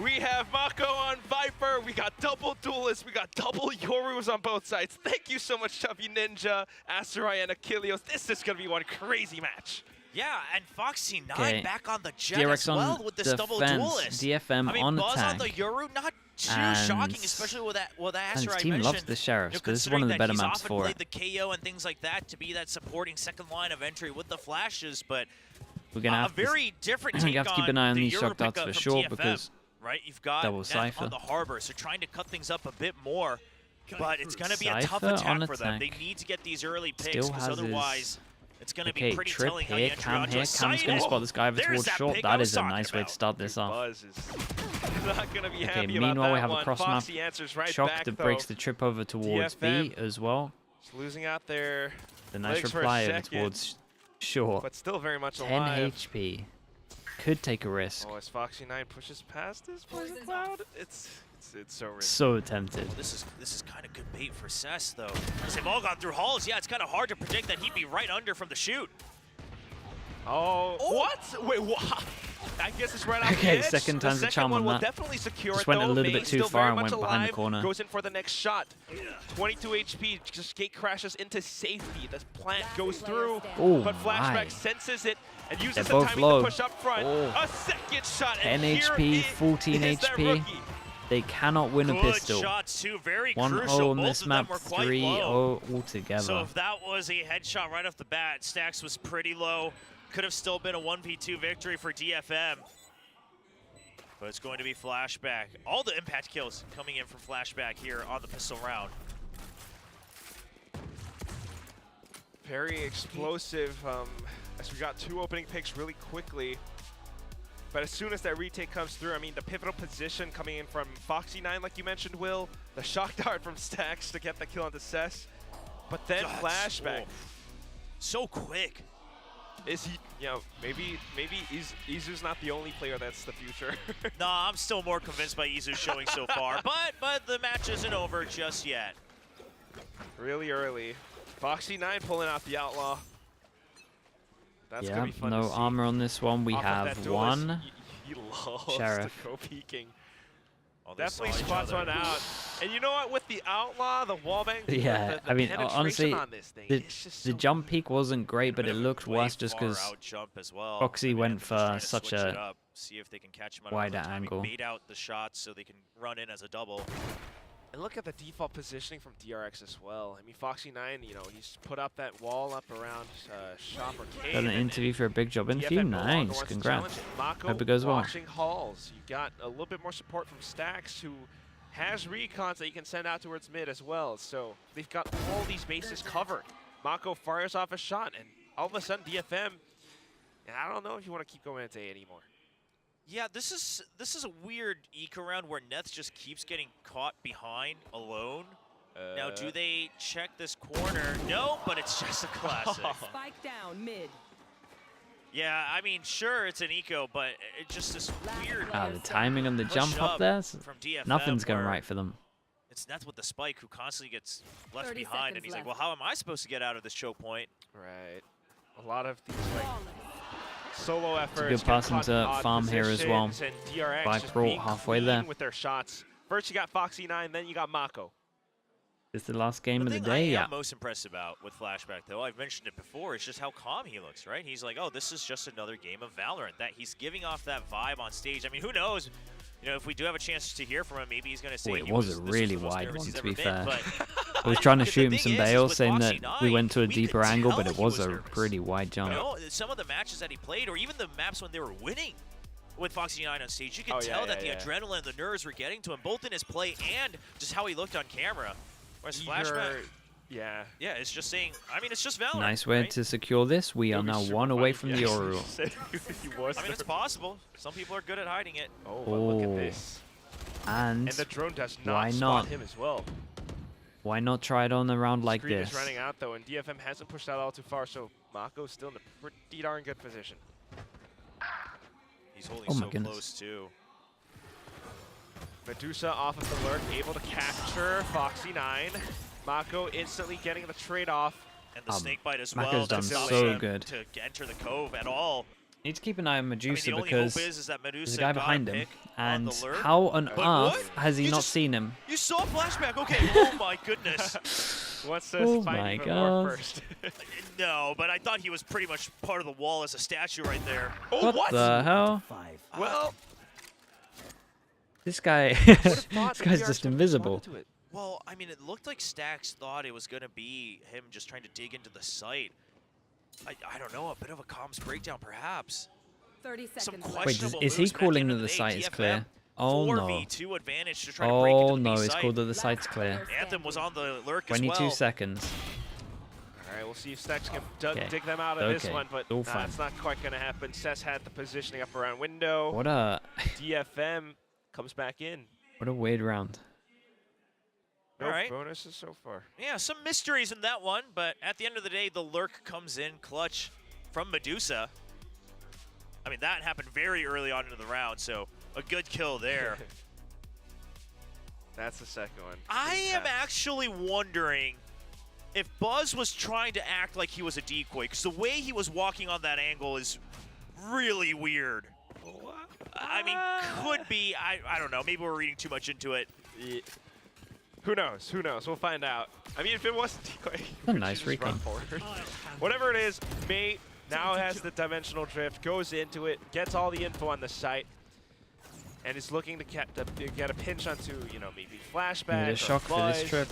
We have Mako on Viper. We got double duelists. We got double Yorus on both sides. Thank you so much, Chubby Ninja, Asteroid, and Achilles. This is going to be one crazy match. Yeah, and Foxy 9 Okay. back on the jet DRX as well on with this double defense, duelist. DFM I mean, on Buzz attack. on the Yoru, not too And- shocking, especially with that And Asteroid his team mentioned. loves the Sheriffs, You know, but this is one of the considering better that maps he's for often it. played the KO and things like that to be that supporting second line of entry with the flashes, but We're gonna a have very different to, take have to keep an on eye on the these Yoru shock darts pickup for from sure TFM, because right? You've got double Neth Cypher. on the harbor, so trying to cut things up a bit more. But it's going to be a Cypher tough on attack for them. They attack. need to get these early picks Still because has otherwise it's going to Okay, be pretty trip telling how here, you enter Cam onto here. a Cam's site. gonna spot this guy over There's towards that short. pick That I was is a talking nice way to about. start this off. Buzz is not going to be Okay, happy about meanwhile that we have one. a cross map. Foxy answers right Shock back, that though. breaks the trip over towards DFM B as well. Just losing out there. The nice legs for a reply over second, towards short. but still very much 10 alive. HP. Could take a risk. Oh, as Foxy 9 pushes past this Poison Cloud, it's so risky. So tempted. Well, this is kind of good bait for Cess, though. Because they've all gone through halls. Yeah, it's kind of hard to predict that he'd be right under from the shoot. Oh, what? Wait, what? I guess it's right off Okay, the edge. second time's the second charm one on will that. definitely secure Just it, went a though. little bit Main too still far very and much went behind the alive, corner. Goes in for the next shot. 22 HP, just gate crashes into safety. The plant goes through, Oh but Flashback my. senses it and uses They're the both timing low. to push up front. Oh. A second shot, 10 and here HP, it 14 is that HP. rookie. They cannot win a Good pistol. shots, too. Very 1-0 crucial. on Both this of map, them were quite 3-0 low. altogether. So if that was a headshot right off the bat, Stax was pretty low. Could have still been a 1v2 victory for DFM. But it's going to be Flashback. All the impact kills coming in from Flashback here on the pistol round. Very explosive, as we got two opening picks really quickly. But as soon as that retake comes through, I mean, the pivotal position coming in from Foxy 9, like you mentioned, Will, the shock dart from Stax to get the kill onto Cess, but then Flashback. So quick. Is he, you know, maybe Izu's not the only player that's the future. No, I'm still more convinced by Izu showing so far, but the match isn't over just yet. Really early. Foxy 9 pulling out the Outlaw. That's gonna be fun no to see. armor on this one. We Off of have that duelist, one he loves Sheriff. to go peeking. Oh, they Definitely saw each spots other. one out. And you know what? With the Outlaw, the wallbang, Yeah, the I mean, penetration honestly, on this thing, the it's just the jump peak wasn't great, but it looked Way worse just far because out jump as well. Foxy went Just for trying to such switch it a up, see if they can catch him at wider another timing, angle. bait out the shots so they can run in as a double. And look at the default positioning from DRX as well. I mean, Foxy 9, you know, he's put up that wall up around Shop Arcade. Got an and interview for a big job DFM interview. no longer Nice, wants to congrats. challenge it. Mako Hope it goes well. watching halls. You got a little bit more support from Stax, who has recons that you can send out towards mid as well. So they've got all these bases covered. Mako fires off a shot, and all of a sudden DFM, and I don't know if you want to keep going into A anymore. Yeah, this is a weird eco round where Neth just keeps getting caught behind alone. Now, do they check this corner? No, but it's just a classic. Spike down mid. Yeah, I mean, sure, it's an eco, but it just this weird. The timing on the push jump up there, from DFM nothing's going where right for them. It's Neth with the spike who constantly gets left 30 behind, and he's like, well, how am I supposed to get out of this choke point? Right. A lot of these like solo efforts. good pass get caught in into odd farm here as well. positions, and DRX By just Pro being halfway clean there. with their shots. First you got Foxy 9, then you got Mako. This is the last game of the thing day, I yeah. am most impressed about with Flashback, though, I've mentioned it before, is just how calm he looks, right? He's like, oh, this is just another game of Valorant. That he's giving off that vibe on stage. I mean, who knows? You know, if we do have a chance to hear from him, maybe he's going to say It he was a this really the most wide nervous one, he's to ever be been, fair. but I was trying to the shoot him thing some is bail, with saying Foxy that we 9, went to a we deeper could angle, tell but it he was a nervous. pretty wide jump. You know, some of the matches that he played, or even the maps when they were winning with Foxy 9 on stage, you could tell that the adrenaline, the nerves were getting to him, both in his play and just how he looked on camera. Whereas Flashback, yeah, it's just saying, I mean, it's just Valorant. Nice way right? to secure this. We are now one away from the Yoru. I mean, it's possible. Some people are good at hiding it. Oh, but look at this. And the drone does not why spot not? him as well. Why not try it on a round like Screen this? is running out though, and DFM hasn't pushed out all too far, so Mako's still in a pretty darn good position. He's holding Oh my so goodness. close too. Medusa off of the lurk, able to capture Foxy9. Mako instantly getting the trade off. And the snake bite as Mako's well. done to stop so him good. to enter the cove at all. Need to keep an eye on Medusa the only because hope is that there's Medusa a guy got a behind him. pick And on the lurk. how on But what? earth has he You not just- seen him? You saw a flashback. Okay. Oh my goodness. What's Oh this my fight even more God. first? No, but I thought he was pretty much part of the wall as a statue right there. Oh, What the hell? Well, This guy, thought this the guy's DRX just would've invisible. responded to it. Well, I mean, it looked like Stax thought it was going to be him just trying to dig into the site. I don't know, a bit of a comms breakdown perhaps. 30 Some seconds left. Wait, questionable is he moves, but at calling end that of the day, site is DFM, clear? Oh no. 4v2 advantage to try to break into Oh the no, B it's site. called that the site's clear. Anthem was on the lurk 22 as well. seconds. all right, we'll see if Stax can Okay. dig them out of this Okay. one, but All fine. it's not quite going to happen. Cess had the positioning up around window. What a DFM comes back in. what a weird round. No All right. bonuses so far. Yeah, some mysteries in that one, but at the end of the day, the lurk comes in clutch from Medusa. I mean, that happened very early on into the round, so a good kill there. That's the second one. I am actually wondering if Buzz was trying to act like he was a decoy, because the way he was walking on that angle is really weird. I mean, could be. I don't know. Maybe we're reading too much into it. Yeah. Who knows? Who knows? We'll find out. I mean, if it wasn't decoy, A we nice should just run recon. forward. Whatever it is, Mate now has the dimensional drift, goes into it, gets all the info on the site, and is looking to get a pinch onto, you know, maybe flashback. Need a or shock for this Buzz. trip.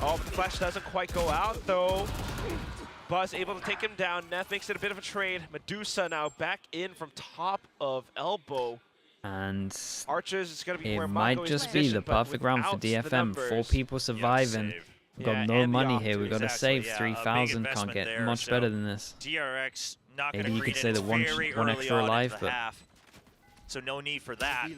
Oh, the flash doesn't quite go out though. Buzz able to take him down. Neff makes it a bit of a trade. Medusa now back in from top of elbow. And Archers is going to be it where might Mako is just be the positioned, but perfect round for without the DFM. 4 numbers. people surviving. We've got Yeah, no and the money opt here. to. We've got to Exactly, save yeah, a big 3,000. Can't investment get there, much so better than this. DRX not going Maybe to you greet could it. say It's that one very extra early on alive, into the but half, so no need for that.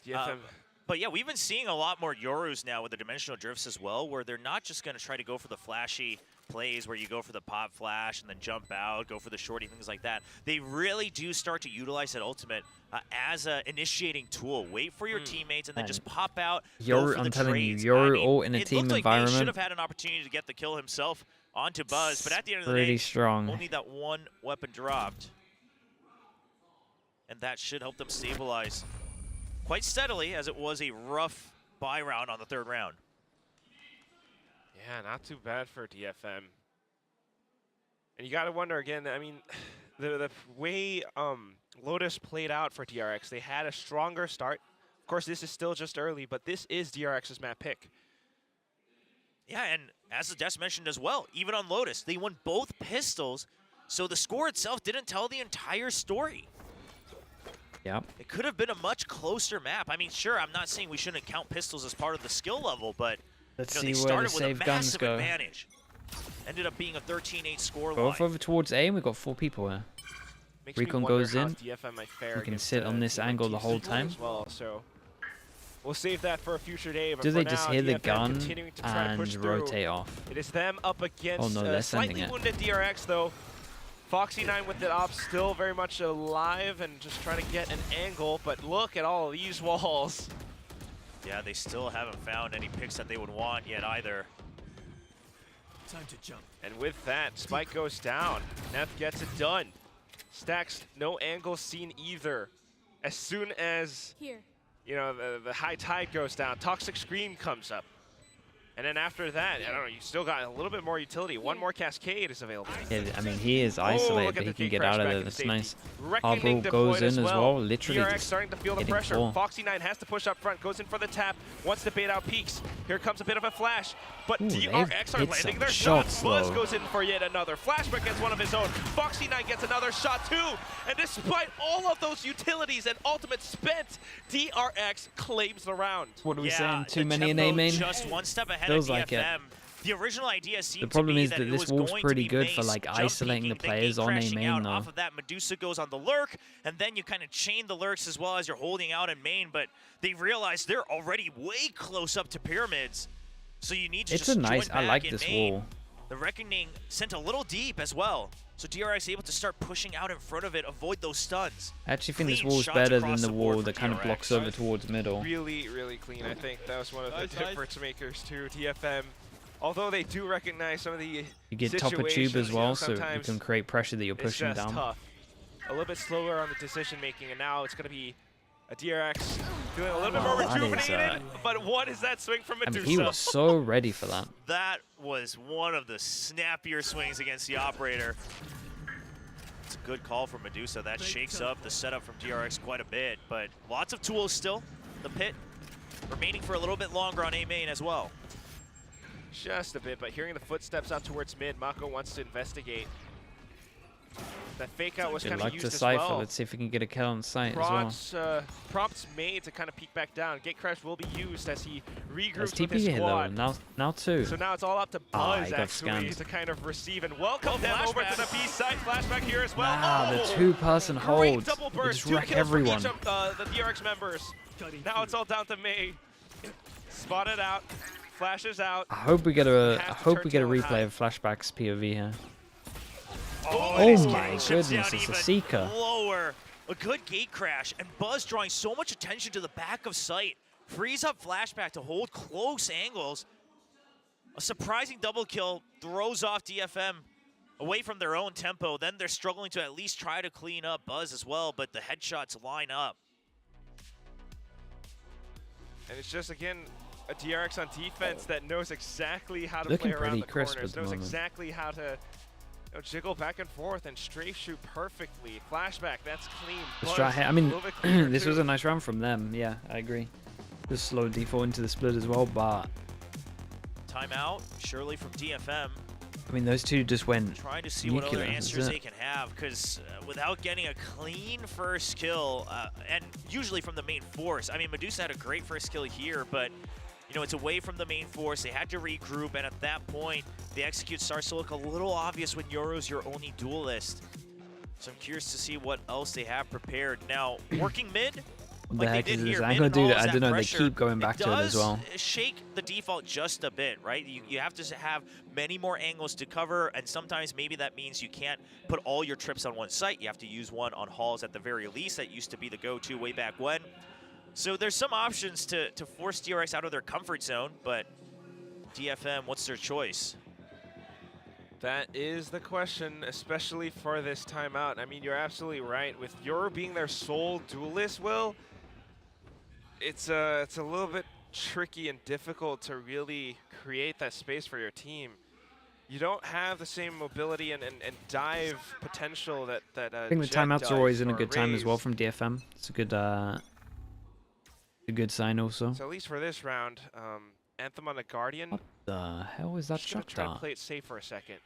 DFM. But yeah, we've been seeing a lot more Yorus now with the dimensional drifts as well, where they're not just going to try to go for the flashy plays where you go for the pop flash and then jump out, go for the shorty, things like that. They really do start to utilize that ultimate as an initiating tool. Wait for your teammates and then just pop out. Go for I'm the telling you, trades. Yoru I mean, ult in a it team looked like they should environment. have had an opportunity to get the kill himself onto Buzz, but at the end of the Pretty day, strong. only that one weapon dropped. And that should help them stabilize quite steadily, as it was a rough buy round on the third round. Yeah, not too bad for DFM. And you got to wonder again, I mean, the way Lotus played out for DRX, they had a stronger start. Of course, this is still just early, but this is DRX's map pick. Yeah, and as the Des mentioned as well, even on Lotus, they won both pistols, so the score itself didn't tell the entire story. Yep. It could have been a much closer map. I mean, sure, I'm not saying we shouldn't count pistols as part of the skill level, but Let's they see where the started with a save guns massive go. advantage. Ended up being a 13-8 score Go line. over towards A, and we've got 4 people here. Makes me Recon wonder goes how in. DFM might fare We can against, sit on this team angle like the Team whole Sequel time. as well, so we'll save that for a future day. But Do for they now, just hear the DFM gun continuing to try to push and through. rotate off? It is them up against Oh no, they're sending slightly it. wounded DRX though. Foxy9 with the op still very much alive and just trying to get an angle, but look at all of these walls. Yeah, they still haven't found any picks that they would want yet either. Time to jump. And with that, Spike goes down. Neff gets it done. Stacks, no angle seen either. As soon as, Here. you know, the high tide goes down, Toxic Scream comes up. And then after that, I don't know, you still got a little bit more utility. One more Cascade is available. Yeah, I mean, he is Oh, isolated, look but at he the can K get crash out of back there. into That's safety. nice. Reckoning Harbor goes deployed in as well, literally DRX just starting to feel the hitting pressure. 4. Foxy9 has to push up front, goes in for the tap, wants to bait out peaks. Here comes a bit of a flash, but Ooh, they've DRX are hit landing some their shots, shots. Buzz though. goes in for yet another. Flashback gets one of his own. Foxy9 gets another shot too. And despite all of those utilities and ultimate spent, DRX claims the round. What are we Yeah, saying? Too the many in tempo A main? just one step ahead Feels of like it. DFM. The original idea seemed The problem to be is that it this was wolf's going pretty to be good for Mace like jump isolating the peeking, then players on A crashing main out though. Off of that, Medusa goes on the lurk, and then you kind of chain the lurks as well as you're holding out in main, but they realize they're already way close up to pyramids, so you need to It's just a nice. join I back like in this main. wall. The Reckoning sent a little deep as well. So DRX able to start pushing out in front of it, avoid those stuns. I actually think this Clean wall's shots better across than the the board wall for that kind of DRX. blocks over towards middle. Really, really clean. I think that was one of the difference makers too. DFM, although they do recognize some of the You get top of tube as well, so you sometimes can create pressure that you're it's pushing just down. tough. A little bit slower on the decision making, and now it's going to be a DRX feeling a little bit more that is, rejuvenated. But what is that swing from I Medusa? mean, he was so ready for that. That was one of the snappier swings against the operator. It's a good call from Medusa. That shakes up the setup from DRX quite a bit, but lots of tools still. The pit remaining for a little bit longer on A main as well. Just a bit, but hearing the footsteps out towards mid, Mako wants to investigate. That fake out was I'd kind of like used to as cipher. well. Let's see if we can get a kill on sight Prompts made to kind of peek back down. Gate crash will be used as he regroups There's with his TP here though. squad. Now two. So now it's all up to Ah, Buzz he got actually scanned. to kind of receive and welcome them over to the B side. Flashback here as well. Wow, Oh, the two-person great hold. double They burst. just 2 wreck kills for everyone. each of the DRX members. Now it's all down to May. Spotted out, flashes out. I hope we get a. Has I to hope turn we get a tail and replay of Flashback's POV here. Oh, Oh my goodness, it's a even Seeker. lower. A good gate crash, and Buzz drawing so much attention to the back of sight. Frees up Flashback to hold close angles. A surprising double kill throws off DFM away from their own tempo. Then they're struggling to at least try to clean up Buzz as well, but the headshots line up. And it's just, again, a DRX on defense that knows exactly how to Looking play around pretty the crisp corners, at the knows moment. exactly how to jiggle back and forth and strafe shoot perfectly. Flashback, that's clean. The Buzz, strat hit. I a mean, little bit cleaner this was too. a nice round from them. Yeah, I agree. Just slow default into the split as well, but Timeout, surely from DFM. I mean, those two just went Trying to see what other nuclear. answers That's they it. can have, because without getting a clean first kill, and usually from the main force. I mean, Medusa had a great first kill here, but you know, it's away from the main force. They had to regroup, and at that point, the execute starts to look a little obvious when Yoro's your only duelist. So I'm curious to see what else they have prepared. Now, working mid, What like the they heck did is this? here, I'm mid gonna and do all that. is I that don't know. They pressure. keep going back to it as well. Does shake the default just a bit, right? You have to have many more angles to cover, and sometimes maybe that means you can't put all your trips on one site. You have to use one on halls at the very least. That used to be the go-to way back when. So there's some options to force DRX out of their comfort zone, but DFM, what's their choice? That is the question, especially for this timeout. I mean, you're absolutely right. With Yoro being their sole duelist, Will, it's a little bit tricky and difficult to really create that space for your team. You don't have the same mobility and dive potential that I think the Jet timeouts does are always in a or good time as well Raze. from DFM. It's a good sign also. So at least for this round, Anthem on the Guardian. What the hell is that Just gonna shot try to dart? play it safe for a second.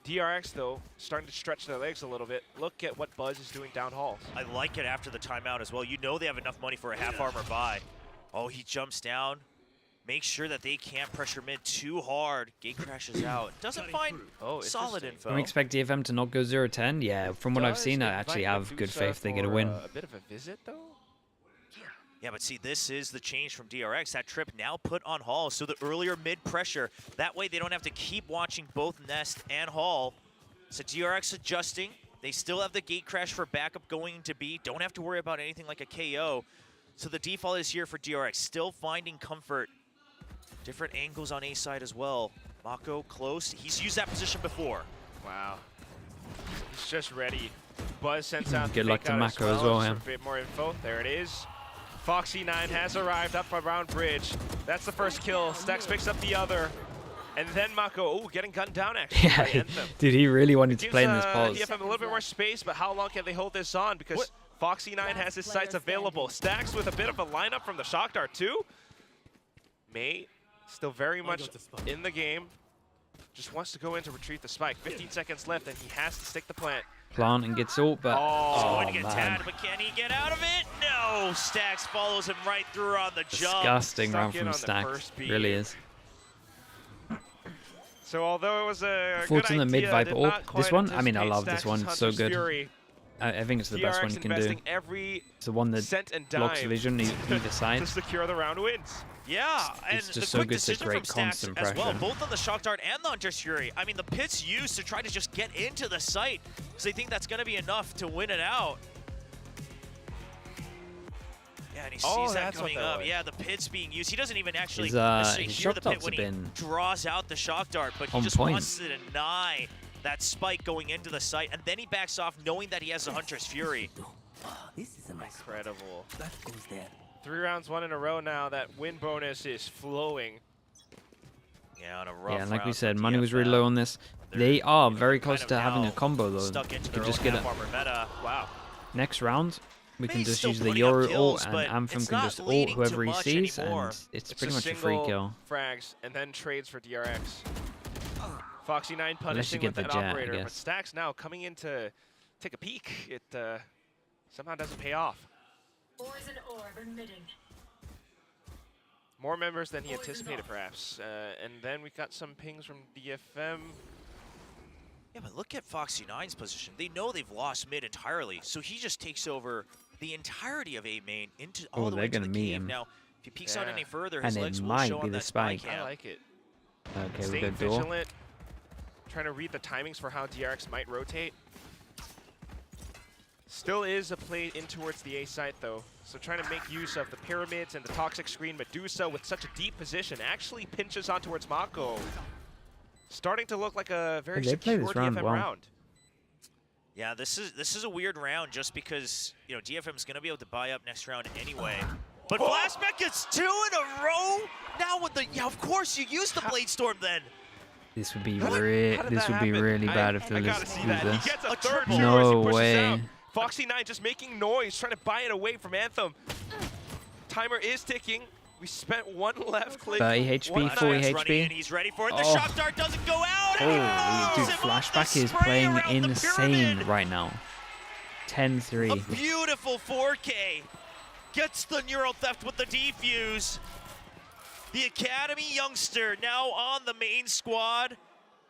DRX, though, starting to stretch their legs a little bit. Look at what Buzz is doing down halls. I like it after the timeout as well. You know they have enough money for a half armor buy. Oh, he jumps down. Make sure that they can't pressure mid too hard. Gate crashes out. Doesn't find solid info. Can we expect DFM to not go 0-10? Yeah, from what I've Does seen, I invite actually have good Medusa faith they get a for, win. A bit of a visit, though? Yeah, but see, this is the change from DRX. That trip now put on Hall, so the earlier mid pressure. That way they don't have to keep watching both Nest and Hall. So DRX adjusting. They still have the gate crash for backup going to B. Don't have to worry about anything like a KO. So the default is here for DRX. Still finding comfort. Different angles on A side as well. Mako close. He's used that position before. Wow. He's just ready. Buzz sends out Good the luck fake to out Mako as well, just yeah. for a bit more info. There it is. Foxy9 has arrived up around bridge. That's the first kill. Stax picks up the other. And then Mako, oh, getting gunned down actually by Yeah, Anthem. dude, he really wanted to Gives play in this pause. DFM a little bit more space, but how long can they hold this on? Because Foxy9 has his sights available. Stax with a bit of a lineup from the Shock Dart too. May still very much in the game. Just wants to go in to retrieve the spike. 15 seconds left, and he has to stick the plant. Plant and gets ult, but He's oh going to get man, tagged, but can he get out of it? No! Stax follows him right through on the jump. disgusting Stuck round in from on the Stack. first beat. Really is. So although it was a Thoughts good on the mid idea, Viper did ult. not This quite one, I mean, I anticipate love this Stax's one. It's so Hunter's good. Fury. I think it's the best one you can do. investing every It's the one that cent and blocks dime vision either side. to secure the round wins. Yeah, and It's just the so quick good to decision create from Stacks constant as well, pressure. both on the Shock Dart and the Hunter's Fury. I mean, the pits used to try to just get into the site because they think that's going to be enough to win it out. Yeah, and he sees that coming up. Yeah, the pit's being used. He doesn't even actually necessarily his hear shock the pit darts when have he been draws out the Shock Dart, but he on just point. wants to deny that spike going into the site, and then he backs off knowing that he has the Hunter's Fury. This is Incredible. That goes there. 3 rounds won in a row now. That win bonus is flowing. Yeah, on a rough Yeah, and like we round said, for money was really DFM. low on this. They are very close kind to of having a now combo though. stuck You into could their just own get it. half-armor meta. Wow. Next round, we can He's just still use the putting up Yoru kills, ult, but and Anthem it's can not just ult leading to whoever he much sees, anymore. and it's pretty much a free single kill. frags and then trades for DRX. Foxy9 Unless you punishing get with the that jet, I operator, but guess. Stacks now coming in to take a peek. It somehow doesn't pay off. Poison orb emitting. More members than he anticipated, perhaps. And then we got some pings from DFM. Yeah, but look at Foxy9's position. They know they've lost mid entirely, so he just takes over the entirety of A main into all the way they're to gonna the meet cave. him. Now, if he peeks out Yeah. any further, And his it legs will might show be on the that spike spike. I cam. like it. Okay, we Staying got door. vigilant, trying to read the timings for how DRX might rotate. Still is a play in towards the A site though, so trying to make use of the pyramids and the toxic screen. Medusa with such a deep position actually pinches on towards Mako. Starting to look like a very They play secure this round DFM well. round. Yeah, this is a weird round just because, you know, DFM's going to be able to buy up next round anyway. But Flashback gets 2 in a row. Now with the of course you use the Blade Storm then. This would be How did that happen? really bad if they I lose gotta see that. this. He gets a third kill as he No pushes way. out. Foxy9 just making noise, trying to buy it away from Anthem. Timer is ticking. We spent 1 left click. 30 HP, 40 HP. And he's ready for it. The Oh. Shock Dart doesn't go out. Holy dude, Flashback is playing insane right now. 10-3. A beautiful 4K. Gets the Neural Theft with the defuse. The Academy youngster now on the main squad.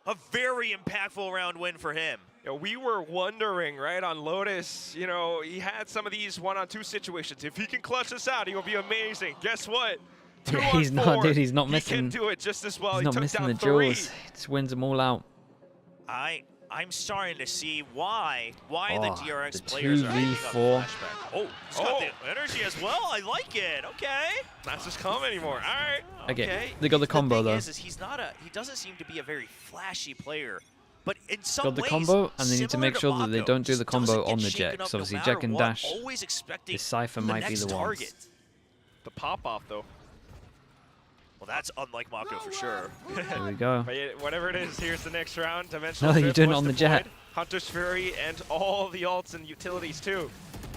A very impactful round win for him. You know, we were wondering, right, on Lotus, you know, he had some of these 1-on-2 situations. If he can clutch this out, he will be amazing. Guess what? 2 Yeah, on he's 4. not, dude. He's not He missing. can do it just as well. He's He not took missing down the 3. jaws. He just wins them all out. I'm starting to see why the Oh, DRX the players are picking up 2v4. Flashback. Oh, he's got the energy as well. I like it. Okay. Not just calm anymore. All right. Okay, they got the combo though. He doesn't seem to be a very flashy player. But in some Got the ways, combo, and they need to similar make sure that they Mako, don't do the just combo doesn't on get the shaken Jack. up So no obviously matter Jack and what, Dash. always expecting This Cypher the might be next the one. target. The pop-off, though. Well, that's unlike Mako for sure. There we go. But yeah, whatever it is, here's the next round. Dimensional No, you're Drift doing it was on the deployed. Jet. Hunter's Fury and all the ults and utilities, too.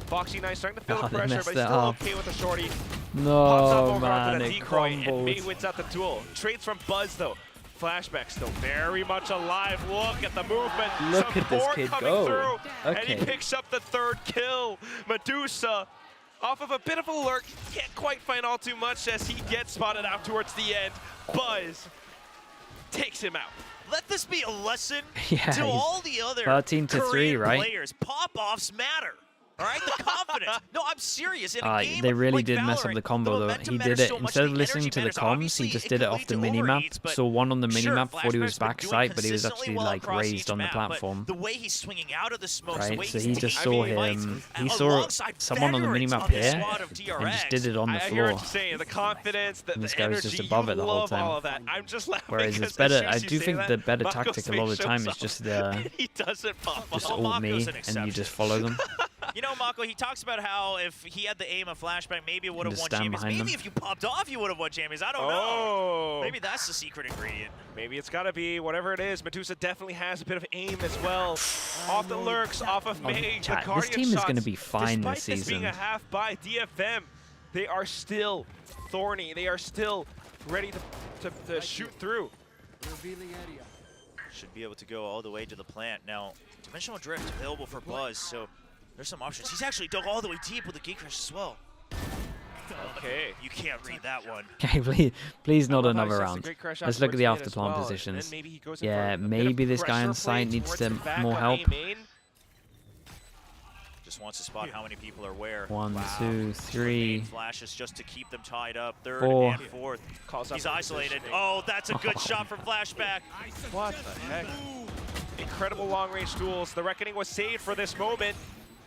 Foxy9 starting to feel Oh, the they pressure, messed but he's it still up. okay with the shorty. Pops up No, over onto man, the it decoy, and crumbled. May wins out the duel. Trades from Buzz, though. Flashback still very much alive. Look at the movement. Look at this Support kid coming go. through, and Okay. he picks up the 3rd kill. Medusa off of a bit of a lurk. Can't quite find all too much as he gets spotted out towards the end. Buzz takes him out. Let this be a lesson Yeah, to he's all the other 13-3, Korean right? players. Pop-offs matter. All right, the confidence. No, I'm serious. In a game They really like did mess up Valorant, the combo though. momentum He matters did it so much, instead of the listening energy to the matters. comms, Obviously, he just it did can it off lead the to minimap. overheats, but Saw one on the sure, minimap before he was Flashback's been doing backside, but he was consistently actually well like across raised each on the map, but platform. The way he's swinging out of the smokes, the way Right, so he's he just taking saw fights, him. He saw alongside someone on the veterans minimap on this here, squad of and just DRX. did it on the I hear floor. what you're saying. The confidence, And the this guy was energy. just above you it the whole love time. all of that. I'm just laughing. Whereas because it's better. as soon I as you do say think that, the better Mako's tactic a face lot of the time shows is up. just He doesn't pop just off. ult me, Mako's an and you just follow them. You know, Mako, he talks about how if he had the aim of Flashback, maybe it would have Just won stand champions. behind Maybe them. if you popped off, you would have won champions. I don't Oh. know. Maybe that's the secret ingredient. Maybe it's got to be whatever it is. Medusa definitely has a bit of aim as well. Off the lurks, off of May. The chat, this Guardian team is shots, gonna be fine despite this this being season. a half by DFM, they are still thorny. They are still ready to shoot through. Should be able to go all the way to the plant. Now, Dimensional Drift available for Buzz, so there's some options. He's actually dug all the way deep with the Gate Crash as well. Okay. You can't read that one. Okay, please not love how he another sets the round. great crash out Let's look at towards the mid after as plant well, and positions. then maybe he goes in Yeah, for a bit of maybe this guy pressure on site play needs towards to the back more on help. A main. DRX wants to spot how many people are where. 1, 2, 3. Flashes just to keep them tied up. Third 4. and fourth. He's isolated. Oh, that's a good shot from Flashback. What the heck? Incredible long-range duels. The Reckoning was saved for this moment.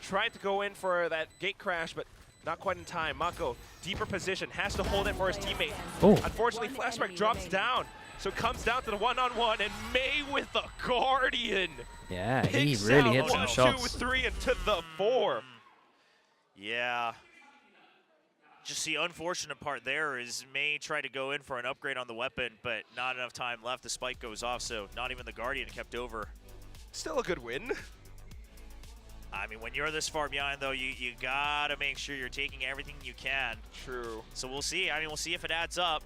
Tried to go in for that gate crash, but not quite in time. Mako, deeper position, has to hold it for his teammate. Oh. Unfortunately, Flashback drops down. So it comes down to the one-on-one, and May with the Guardian. Yeah, he Picks really out hit some 1, shots. 2, 3, and to the 4. Yeah. Just the unfortunate part there is May tried to go in for an upgrade on the weapon, but not enough time left. The spike goes off, so not even the Guardian kept over. Still a good win. I mean, when you're this far behind, though, you gotta make sure you're taking everything you can. True. So we'll see. I mean, we'll see if it adds up.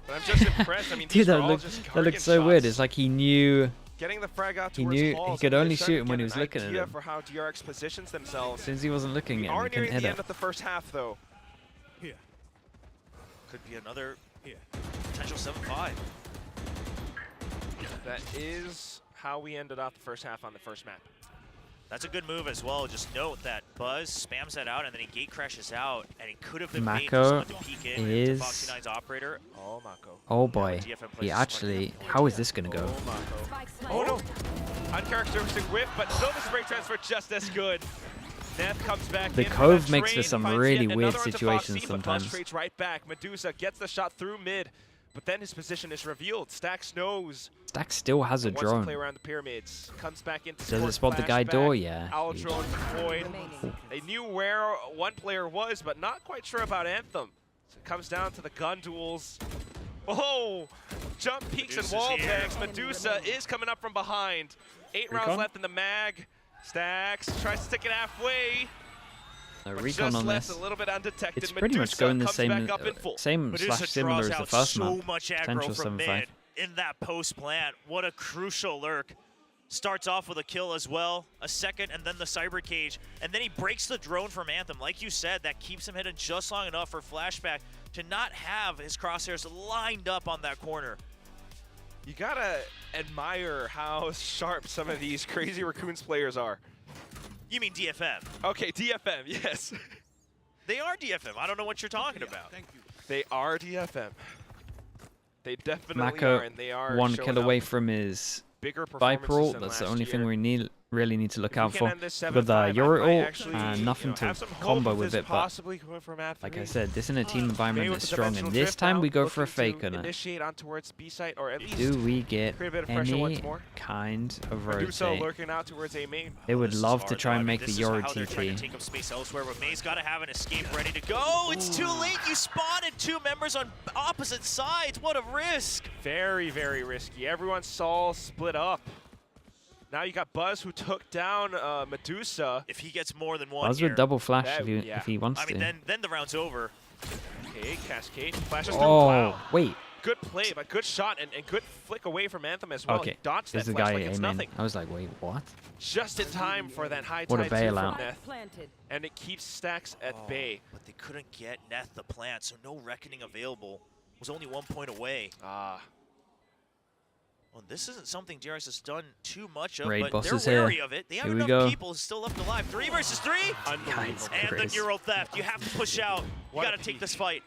But I'm just impressed. I mean, Dude, these that are all looked, just that Guardian looked so shots. weird. It's like he knew. Getting the frag out He towards knew walls, he could and only starting shoot to him when get he was an looking at idea him. for how DRX positions themselves. As soon as he wasn't looking We at him, are he couldn't nearing hit the it. end of the first half, though. Here. Could be another potential 7-5. That is how we ended off the first half on the first map. That's a good move as well. Just note that Buzz spams that out and then he gate crashes out, and he could have been made Mako just to peek in to is. Foxy 9's operator. Oh, Mako. Oh boy. DFM plays He this actually. How is this gonna go? Oh no! Uncharacteristic whip, but still the spray transfer just as good. Neth comes back The in Cove that makes for trade, some finds really yet weird another onto situations Foxy, but Buzz sometimes. trades right back. Medusa gets the shot through mid, but then his position is revealed. Stax knows. Stack still has a Wants to drone. play around the pyramids. Comes back into Does it spot the guy door? Yeah. Owl Huge. drone deployed. They knew where one player was, but not quite sure about Anthem. So it comes down to the gun duels. Oh! Jump peeks and Medusa's wall here. pegs. Medusa is coming up from behind. 8 rounds Recon? left in the mag. Stax tries to stick it halfway. No but recon just on left this. a little bit undetected. It's pretty much Medusa going the comes same, back up in full. same Medusa slash similar draws as the out first so map. much Potential aggro from 7-5. mid in that post plant. What a crucial lurk. Starts off with a kill as well, a second, and then the cyber cage, and then he breaks the drone from Anthem. Like you said, that keeps him hidden just long enough for Flashback to not have his crosshairs lined up on that corner. You gotta admire how sharp some of these Crazy Raccoons players are. You mean DFM? Okay, DFM, yes. They are DFM. I don't know what you're talking about. They are DFM. They definitely Mako, are, and they are 1 showing kill up away from his bigger Viper performances ult. than That's the last only thing year. we really need to look If we out can for. end this With the 7-5, Yori I might ult actually, and nothing to have some hope combo of with this it, but possibly going for map like 3. I said, this in a team May environment with is the strong, and dimensional this drift time now, we go for a looking fake to on it. initiate on towards B site, or at least Do we get create a bit of pressure once any more. kind of Medusa rotate? lurking out towards A main. They would This is love to hard, try though. I and mean, make the this is Yori how they're trying to TT. take up space elsewhere, but May's got to have an escape ready to go. It's too late. You spotted 2 members on opposite sides. What a risk. Very, very risky. Everyone's all split up. Now you got Buzz, who took down Medusa. If he gets more than one Buzz here, would double flash That- if he wants I mean, to. then the round's over. Okay, Cascade flashes Oh, through. Wow. wait. Good play, but good shot and good flick away from Anthem as well. Okay, He dodged there's that the flash guy like it's aiming. nothing. I was like, wait, what? Just in time for that high What a tide two from bailout. Neth. And it keeps Stacks at bay. But they couldn't get Neth the plant, so no reckoning available. Was only 1 point away. Well, this isn't something DRX has done too much of, Raid but boss they're is here. wary of it. They have Here we enough go. people still left alive. 3 versus 3. Unbelievable. And the crazy. Euro theft. You have to push out. You What a got to take peak. this fight.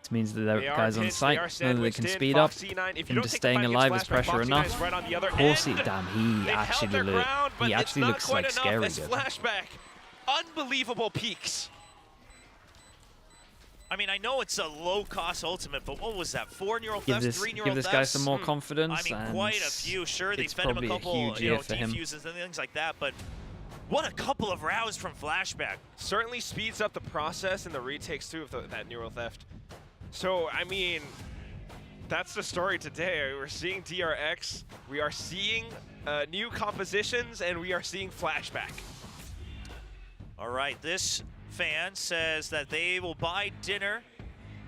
This means that They the are guys on pissed, site are know that they sandwiched can in. speed up. Foxy 9, if you And don't just take the staying fight alive against is Flashback, pressure Foxy 9 enough. is right on the other Of course, end. damn, They he held actually their ground, but he it's actually not looks quite like enough scary as good. Flashback. Unbelievable peaks. I mean, I know it's a low-cost ultimate, but what was that? 4 neural Give thefts, this, 3 neural give this thefts? guy some more confidence. I mean, and quite a few. Sure, they it's fed him a probably couple, huge you know, year for him. defuses and things like that, but what a couple of rounds from Flashback. Certainly speeds up the process and the retakes too of that neural theft. So, I mean, that's the story today. We're seeing DRX, we are seeing new compositions, and we are seeing Flashback. All right, this fan says that they will buy dinner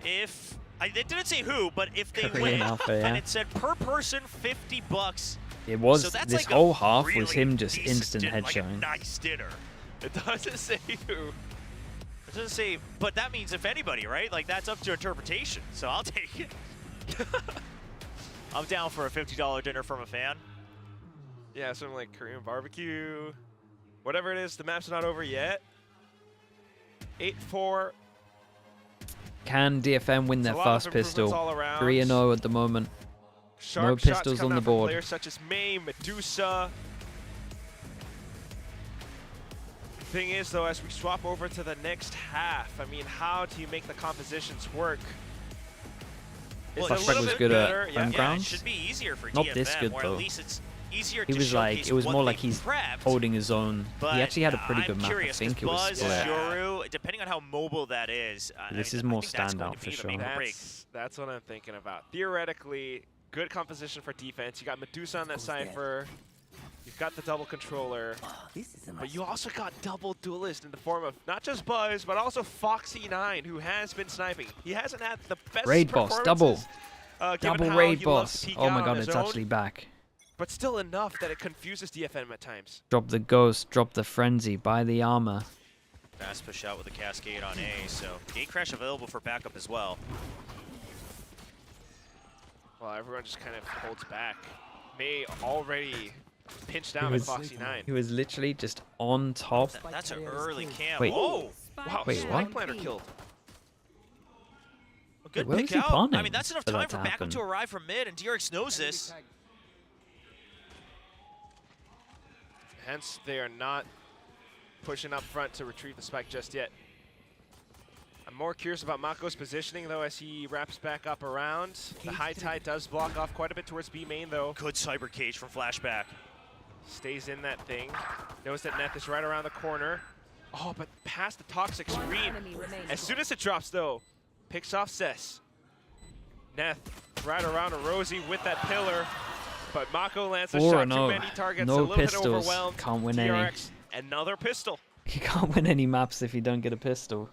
if, they didn't say who, but if they Korean win, Alpha, yeah. and it said per person $50. It was So that's this like a whole half was really him just decent instant dinner, like a headshotting. nice dinner. It doesn't say who. It doesn't say, but that means if anybody, right? Like, that's up to interpretation, so I'll take it. I'm down for a $50 dinner from a fan. Yeah, something like Korean barbecue. Whatever it is, the map's not over yet. 8-4. Can DFM win their first pistol? 3-0 at the moment. No Sharp pistols on the board. Players such as May, Medusa. Thing is, though, as we swap over to the next half, I mean, how do you make the compositions work? Well, Flashback was good at home Yeah, grounds. it should be easier for Not DFM, this good or though. at least it's easier He to was like, showcase it was what more like they've he's prepped, holding his own. but He actually had a pretty I'm good map. I curious, 'cause think it was Buzz, split. Yoru, depending on how mobile that is, This I is more think that's going standout to for be the sure. make or break. That's what I'm thinking about. Theoretically, good composition for defense. You got Medusa on that Cypher. You've got the double controller. But you also got double duelist in the form of not just Buzz, but also Foxy9, who has been sniping. He hasn't had the best Raid boss, double. performances, given Double how raid he loves boss. to peek Oh my out god, on his it's own, actually back. but still enough that it confuses DFM at times. Drop the ghost, drop the frenzy, buy the armor. Fast push out with the cascade on A, so gate crash available for backup as well. Well, everyone just kind of holds back. May already pinched down at Foxy9. He was literally just on top. That's an early camp. Wait. Oh! Wow, Wait, Spike what? Planter killed. A good Where pick was he out. planning I mean, that's enough for that time to for backup happen? to arrive from mid, and DRX knows this. Hence, they are not pushing up front to retrieve the spike just yet. I'm more curious about Mako's positioning, though, as he wraps back up around. The high tide does block off quite a bit towards B main, though. Good cyber cage from Flashback. Stays in that thing. Knows that Neth is right around the corner. Oh, but past the toxic screen. As soon as it drops, though, picks off Cess. Neth right around a Rosie with that pillar. But Mako lands a shot. Too many targets, no a little pistols. bit overwhelmed. Can't win DRX, another pistol. You can't win any maps if you don't get a pistol.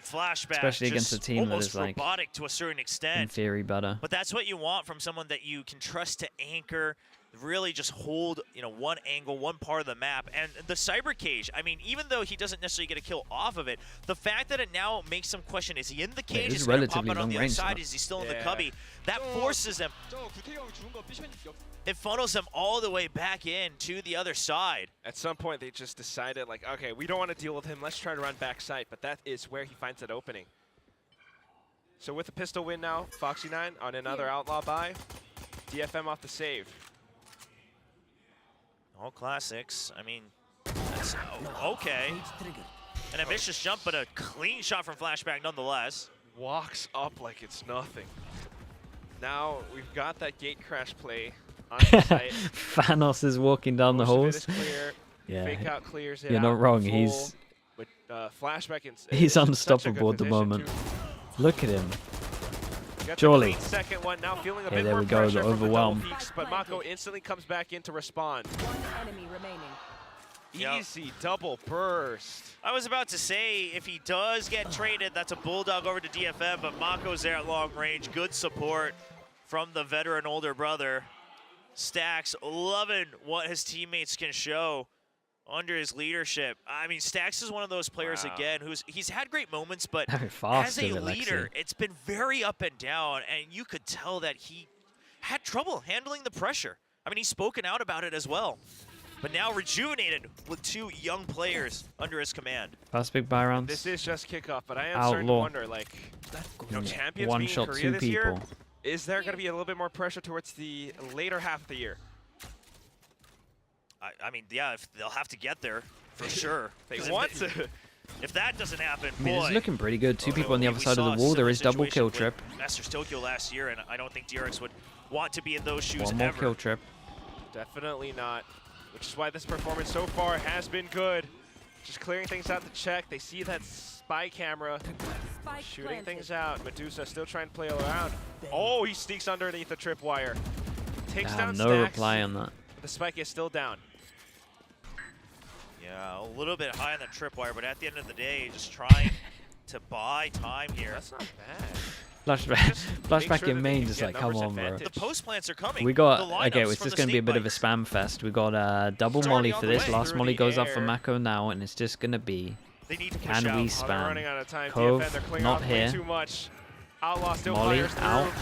Flashback, Especially against just a team that almost is, like, robotic to a certain In extent. theory, better. But that's what you want from someone that you can trust to anchor, really just hold, you know, one angle, one part of the map. And the cyber cage, I mean, even though he doesn't necessarily get a kill off of it, the fact that it now makes him question, is he in the cage? it is Is he gonna pop relatively out on the other long-range, side? though. Is he still in the cubby? That forces him. It funnels him all the way back in to the other side. At some point, they just decided, like, okay, we don't want to deal with him. Let's try to run backside. But that is where he finds that opening. So with a pistol win now, Foxy9 on another outlaw buy. DFM off the save. All classics. I mean, that's okay. An ambitious jump, but a clean shot from Flashback nonetheless. Walks up like it's nothing. Now we've got that gate crash play on the site. Thanos is walking down the Most of halls. it is clear. Yeah, Fake out clears it you're out not wrong. full. He's With Flashback he's in such a good unstoppable at the position moment. too. Look at him. Got the Surely. clean second one, now feeling a Hey, bit there more we go, pressure the from double overwhelm. peaks, but Mako instantly comes back in to respond. One enemy remaining. Easy double burst. I was about to say, if he does get traded, that's a bulldog over to DFM, but Mako's there at long range. Good support from the veteran older brother. Stax loving what his teammates can show under his leadership. I mean, Stax is one of those players, again, he's had great moments, but Very fast as a with it, leader, Lexi. it's been very up and down, and you could tell that he had trouble handling the pressure. I mean, he's spoken out about it as well. But now rejuvenated with two young players under his command. First big buy rounds. This is just kickoff, but I am starting to Outlaw. wonder, like, you know, champions One being shot, Korea two this year, people. is there going to be a little bit more pressure towards the later half of the year? I mean, yeah, if they'll have to get there for sure. They 'Cause want if to. If that doesn't happen, I mean, boy. it's looking pretty good. Two people on the other we side of saw the a wall. There similar is double situation kill with trip. Masters Tokyo last year, and I don't think DRX would want to be in those shoes One more ever. kill trip. Definitely not, which is why this performance so far has been good. Just clearing things out to check. They see that spy camera shooting things out. Medusa still trying to play around. Oh, he sneaks underneath the tripwire. Takes down No Stax. reply on that. The spike is still down. Yeah, a little bit high on the tripwire, but at the end of the day, just trying to buy time here. That's not bad. Flashback sure in that main, they just get like, come numbers on, bro. advantage. The post plants are coming. We got, The okay, lineups it's from just the going to be a snake bit of a bites. spam fest. We got double It's molly already on for the this. way Last through molly the goes up for air. Mako now, and it's just going to be, They need to push can out. we Oh, Oh, they're running spam? out of time. Cove, DFM, they're clearing not off way here. too much. Outlaw still Molly, fires through. out.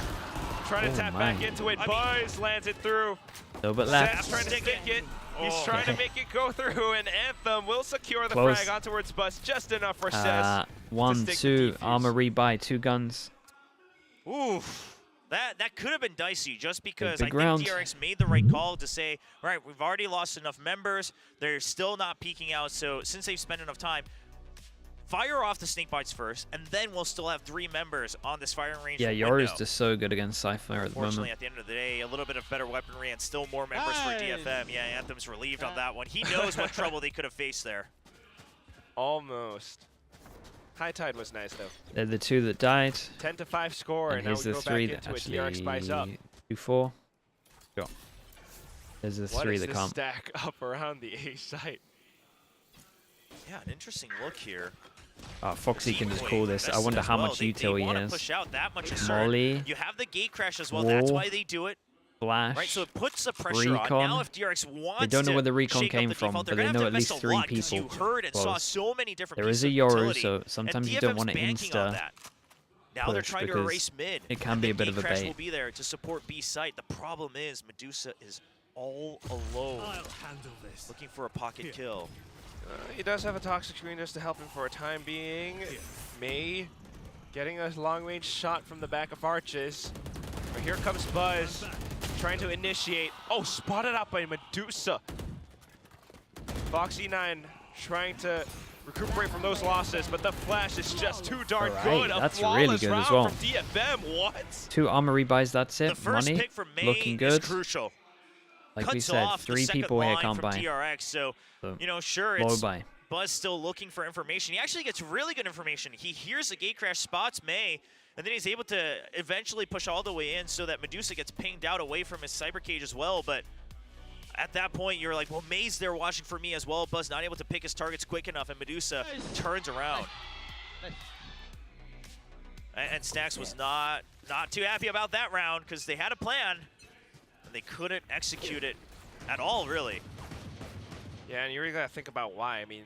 Trying to Oh, tap man. back into it. Buzz lands it through. A little bit Seth's left. trying to stick it. He's trying to make it go through, and Anthem will secure the Close. frag on towards Buzz, just enough for Cess. 1, 2, armor rebuy, 2 guns. Oof. That could have been dicey just because I big think round. DRX made the right call to say, all right, we've already lost enough members. They're still not peeking out. So since they've spent enough time, fire off the snake bites first, and then we'll still have 3 members on this firing range. Yeah, window. Yoru's just so good against Cypher at the Unfortunately, moment. at the end of the day, a little bit of better weaponry and still more members for DFM. Yeah, Anthem's relieved on that one. He knows what trouble they could have faced there. Almost. High Tide was nice, though. They're the 2 that died. 10-5 score, And and now here's we the go 3 back that into it. DRX buys up. actually 2-4. Go. There's the 3 that What can't. is this stack up around the A site? Yeah, an interesting look here. Foxy can just Decoy call this. I invested wonder as how well. much They util he want to has. push out that much assert. Molly. You have the gate crash as well. That's Wall. why they do it. Flash. Right, so it puts the pressure on. Recon. Now if DRX wants They don't know to where the recon shake up came the from, default, but they're they gonna know have at to least invest a 3 lot 'cause people. You heard and saw close. so many different There is pieces a of Yoru, utility, so and sometimes you DFM's don't want to banking on insta that. Now they're push trying to because erase mid. it can and be the a bit of gate a crash bait. will be there to support B site. The problem is Medusa is all alone. Looking for a pocket kill. He does have a toxic screen just to help him for a time being. May getting a long-range shot from the back of Arches. But here comes Buzz, trying to initiate. Oh, spotted out by Medusa. Foxy9 trying to recuperate from those losses, but the flash is just too darn Alright, good. A that's flawless really good round as well. from DFM. What? 2 armor rebuys, that's it. The first Money. pick for May Looking is good. crucial. Like Cuts we said, off the 3 second people here line can't from buy. DRX, so, So, you know, sure, low it's buy. Buzz still looking for information. He actually gets really good information. He hears the gate crash, spots May, and then he's able to eventually push all the way in so that Medusa gets pinged out away from his cyber cage as well. But at that point, you're like, well, May's there watching for me as well. Buzz not able to pick his targets quick enough, and Medusa turns around. And Stacks was not too happy about that round because they had a plan, and they couldn't execute it at all, really. Yeah, and you really gotta think about why. I mean,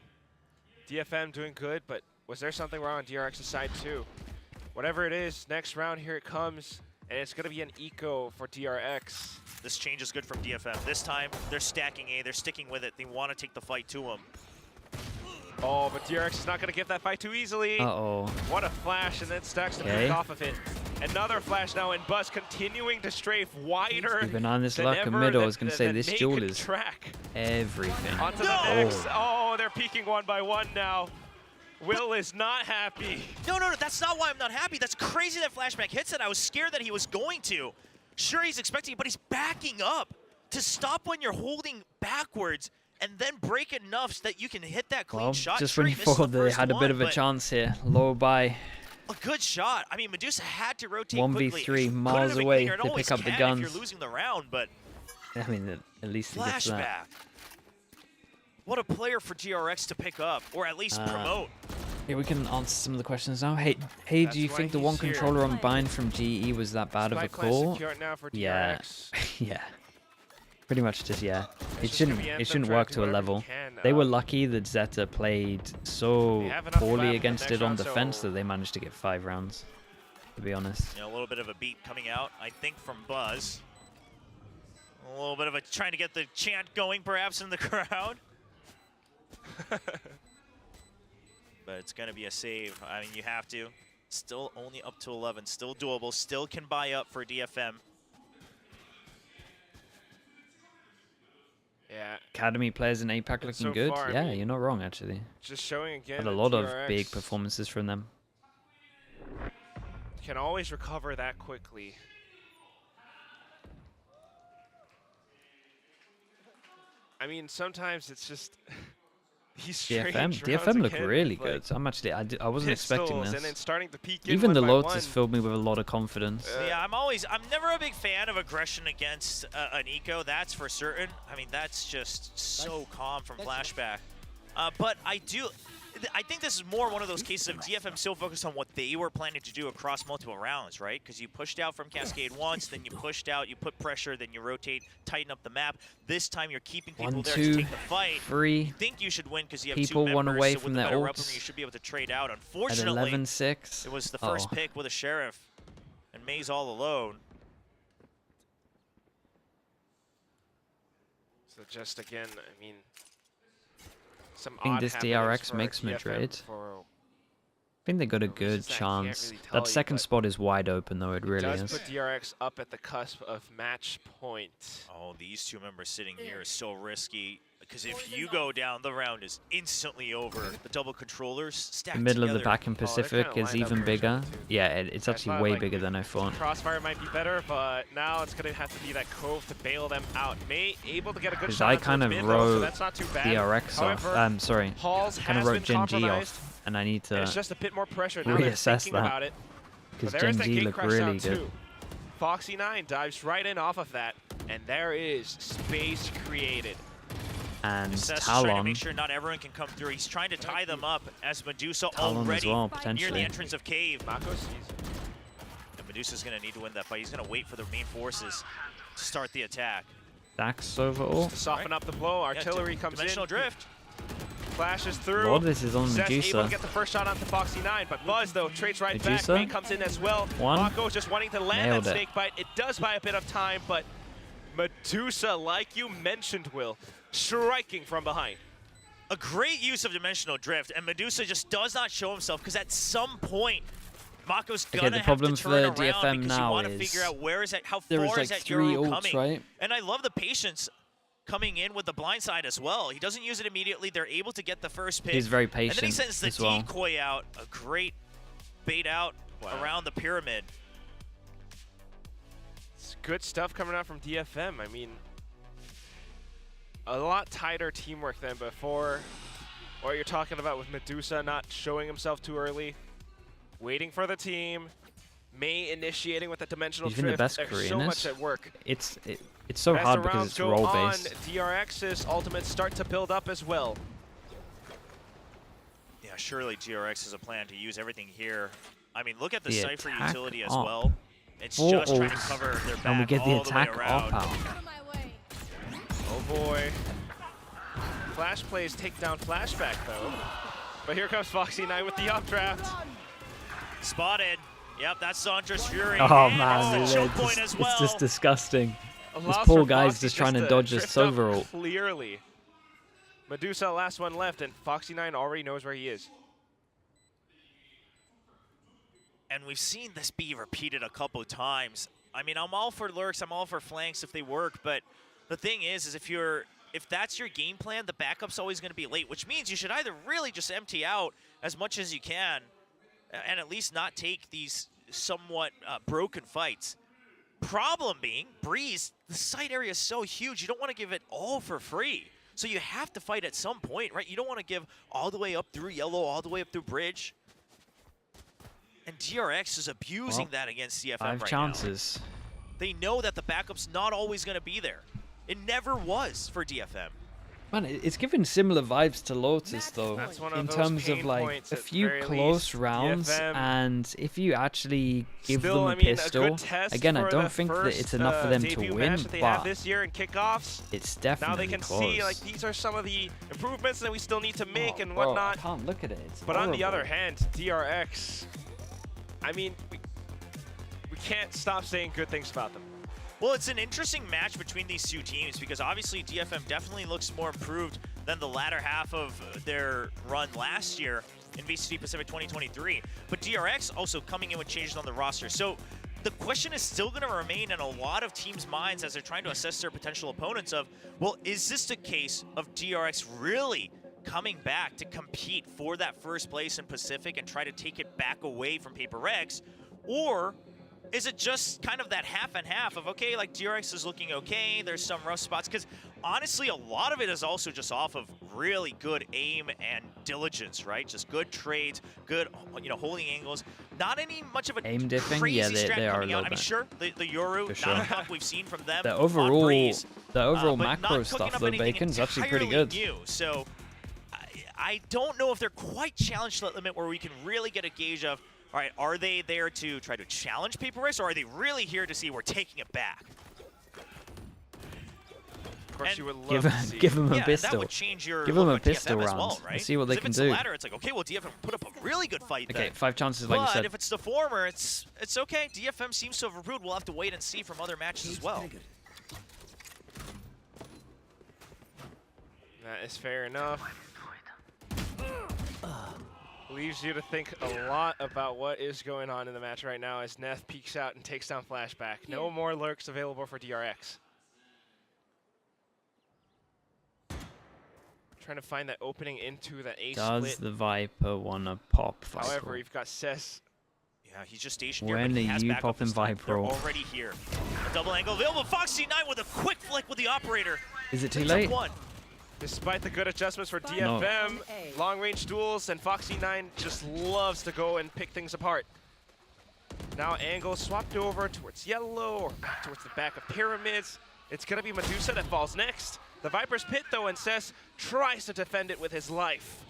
DFM doing good, but was there something wrong on DRX's side too? Whatever it is, next round, here it comes, and it's gonna be an eco for DRX. This change is good from DFM. This time, they're stacking A, they're sticking with it. They want to take the fight to him. Oh, but DRX is not gonna give that fight too easily. Uh-oh. What a flash, and then Stacks to Okay. pick off of it. Another flash now, and Buzz continuing to strafe wider. Even on this than luck ever, of middle, I that- was going to that- say that this Nate duel could is track everything. onto the next. Oh, they're peeking 1 by 1 now. Will is not happy. No, that's not why I'm not happy. That's crazy that flashback hits it. I was scared that he was going to. Sure, he's expecting it, but he's backing up to stop when you're holding backwards and then break enough so that you can hit that clean Well, shot. just Sure, when he you missed thought the they first had a bit one, of a but chance here. Low buy. a good shot. I mean, Medusa had to rotate 1v3 quickly. It miles could've been away. cleaner. It They always pick up the can guns. if you're losing the round, but I mean, at least he gets that. flashback. What a player for DRX to pick up, or at least promote. Yeah, we can answer some of the questions now. Hey, That's do you why think the he's one here. controller on bind from GE was that bad of a Spy plan call? secure now for Yeah, DRX. yeah. Pretty much just yeah. It just gonna shouldn't be Anthem it shouldn't trying work to to do a whatever he level. can. They were lucky that Zeta played so They have enough left poorly for against next it on round, defense so- that they managed to get 5 rounds. To be honest. You know, a little bit of a beat coming out, I think, from Buzz. A little bit of a trying to get the chant going, perhaps, in the crowd. But it's going to be a save. I mean, you have to. Still only up to 11. Still doable. Still can buy up for DFM. Yeah. Academy players in APAC looking so good. far, I yeah, mean, you're not wrong actually. Just showing again Had a that lot of DRX big performances from them. can always recover that quickly. I mean, sometimes it's just these strange DFM look again, really like good. I'm actually, I wasn't expecting pistols this. and then starting to peek in Even the one by Lotus one. filled me with a lot of confidence. Yeah, I'm never a big fan of aggression against an eco, that's for certain. I mean, that's just so calm from flashback. But I think this is more one of those cases of DFM still focused on what they were planning to do across multiple rounds, right? Because you pushed out from Cascade once, then you pushed out, you put pressure, then you rotate, tighten up the map. This time you're keeping people 1, there 2, to take the fight. 3. You think you should win because you have People 2 one members, away so from with the their better ults. weaponry, you should be able to trade out. At Unfortunately, 11-6. it was the first pick with a Sheriff, and May's all alone. So So just again, I mean, some I think odd this happenings DRX for makes DFM Madrid. for I think they got a reasons good that I can't chance. really tell That you, second but spot is wide open, though. It really does is. put DRX up at the cusp of match point. Oh, these two members sitting here is so risky because if you go down, the round is instantly over. The double controllers stacked The middle of the together. back in Pacific is even bigger. Yeah, it's actually thought, way like, bigger than I thought. Crossfire might be better, but now it's going to have to be that Cove to bail them out. May able to get a good Because shot I onto kind of mid, though, so wrote that's not too bad. DRX off. However, Sorry. Halls I kind of has wrote been Gen G compromised, off, and I need to and it's just a bit more pressure now they're reassess thinking about that. it. Because But there is Gen that G gate look crash really down good. too. Foxy9 dives right in off of that, and there is space created. And Cess is trying to Talon. make sure not everyone can come through. He's trying to tie them up as Medusa Talon as already well, near potentially. the entrance of Cave. Mako sees. And Medusa's going to need to win that fight. He's going to wait for the main forces to start the attack. Dax overall. To soften up the blow, artillery comes Dimensional in. drift. Flashes through. A lot of this is on Cess able Medusa. to get the first shot onto Foxy9, but Buzz, though, trades right Medusa? back. May comes in as well. One. Mako's just wanting to land Nailed that it. snake bite. It does buy a bit of time, but Medusa, like you mentioned, Will, striking from behind. A great use of dimensional drift, and Medusa just does not show himself because at some point, Mako's Okay, gonna the have problem to for turn the around DFM because you now want to is figure out where is that, how there far is is like that 3 Yoru ults, coming. right? And I love the patience coming in with the blind side as well. He doesn't use it immediately. They're able to get the first pick. He's very And then he patient sends the as well. decoy out, a great bait out around the pyramid. It's good stuff coming out from DFM. I mean, a lot tighter teamwork than before. What you're talking about with Medusa not showing himself too early, waiting for the team, May initiating with the dimensional He's been the drift. best There's Koreanist. so much at work. It's so As hard the because rounds it's go role on, based. DRX's ultimates start to build up as well. Yeah, surely GRX has a plan to use everything here. I mean, look at the The Cypher attack utility as op. well. It's Full just trying to ults. cover their back And we get the all attack way op around. out. Oh boy. Flash plays take down flashback though. But here comes Foxy9 with the updraft. Spotted. Yep, that's Sandra's Fury. Oh and man, it's dude, the it's choke point just, as well. it's just disgusting. A This loss poor for guy's Foxy just trying to to dodge his drift up Silver ult. Clearly. Medusa, last one left, and Foxy9 already knows where he is. And we've seen this be repeated a couple times. I mean, I'm all for lurks, I'm all for flanks if they work, but the thing is if that's your game plan, the backup's always going to be late, which means you should either really just empty out as much as you can and at least not take these somewhat broken fights. Problem being, Breeze, the site area is so huge, you don't want to give it all for free. So you have to fight at some point, right? You don't want to give all the way up through yellow, all the way up through bridge. And DRX is abusing that against CFM 5 right chances. now. They know that the backup's not always going to be there. It never was for DFM. Man, it's given similar vibes to Lotus though, That's one of in those terms of pain like points a at few very close least. rounds, DFM and if you actually give Still, them I a mean, a pistol, good test again, I for don't the think that first, it's enough for them to debut win, match that they have but this year in kickoffs. it's definitely Now they can close. see like these are some of the improvements that we still need to make and Bro, I whatnot. can't look at it. It's But on the horrible. other hand, DRX, I mean, we can't stop saying good things about them. Well, it's an interesting match between these two teams because obviously DFM definitely looks more improved than the latter half of their run last year in VCT Pacific 2023. But DRX also coming in with changes on the roster. So the question is still going to remain in a lot of teams' minds as they're trying to assess their potential opponents of, well, is this the case of DRX really coming back to compete for that first place in Pacific and try to take it back away from Paper X? Or is it just kind of that half and half of, okay, like DRX is looking okay, there's some rough spots? Because honestly, a lot of it is also just off of really good aim and diligence, right? Just good trades, good, holding angles. Not any much of a Aim diffing, crazy yeah, strat they are a coming out. little I mean, bit. sure, the Yoru, For sure. not enough we've seen from them The on overall, Breeze, macro but not stuff, cooking up though, anything Bacon's actually pretty entirely good. new. So I don't know if they're quite challenged to that limit where we can really get a gauge of, all right, are they there to try to challenge Paper Race, or are they really here to see we're taking it back? Of course, you would love Give to him, see. give him a Yeah, pistol. that would change your Give him look a with pistol DFM as round well, right? and see what they 'Cause can if do. it's the latter, it's like, okay, well, DFM put up a really good fight Okay, then. 5 chances, like you But said. if it's the former, it's okay. DFM seems to have improved. We'll have to wait and see from other matches as well. That is fair enough. Leaves you to think a lot about what is going on in the match right now as Neth peeks out and takes down Flashback. No more lurks available for DRX. Trying to find that opening into the A split. Does the Viper wanna pop Viper? However, you've got Cess. Yeah, he's just stationed here, When but he are has you backup popping this time. Viper? They're already here. A double angle available. Foxy9 with a quick flick with the operator. Is it too Picks up late? one. Despite the good adjustments for DFM, long-range duels, and Foxy9 just loves to go and pick things apart. Now Angle swapped over towards yellow, or back towards the back of pyramids. It's gonna be Medusa that falls next. The Viper's pit though, and Cess tries to defend it with his life.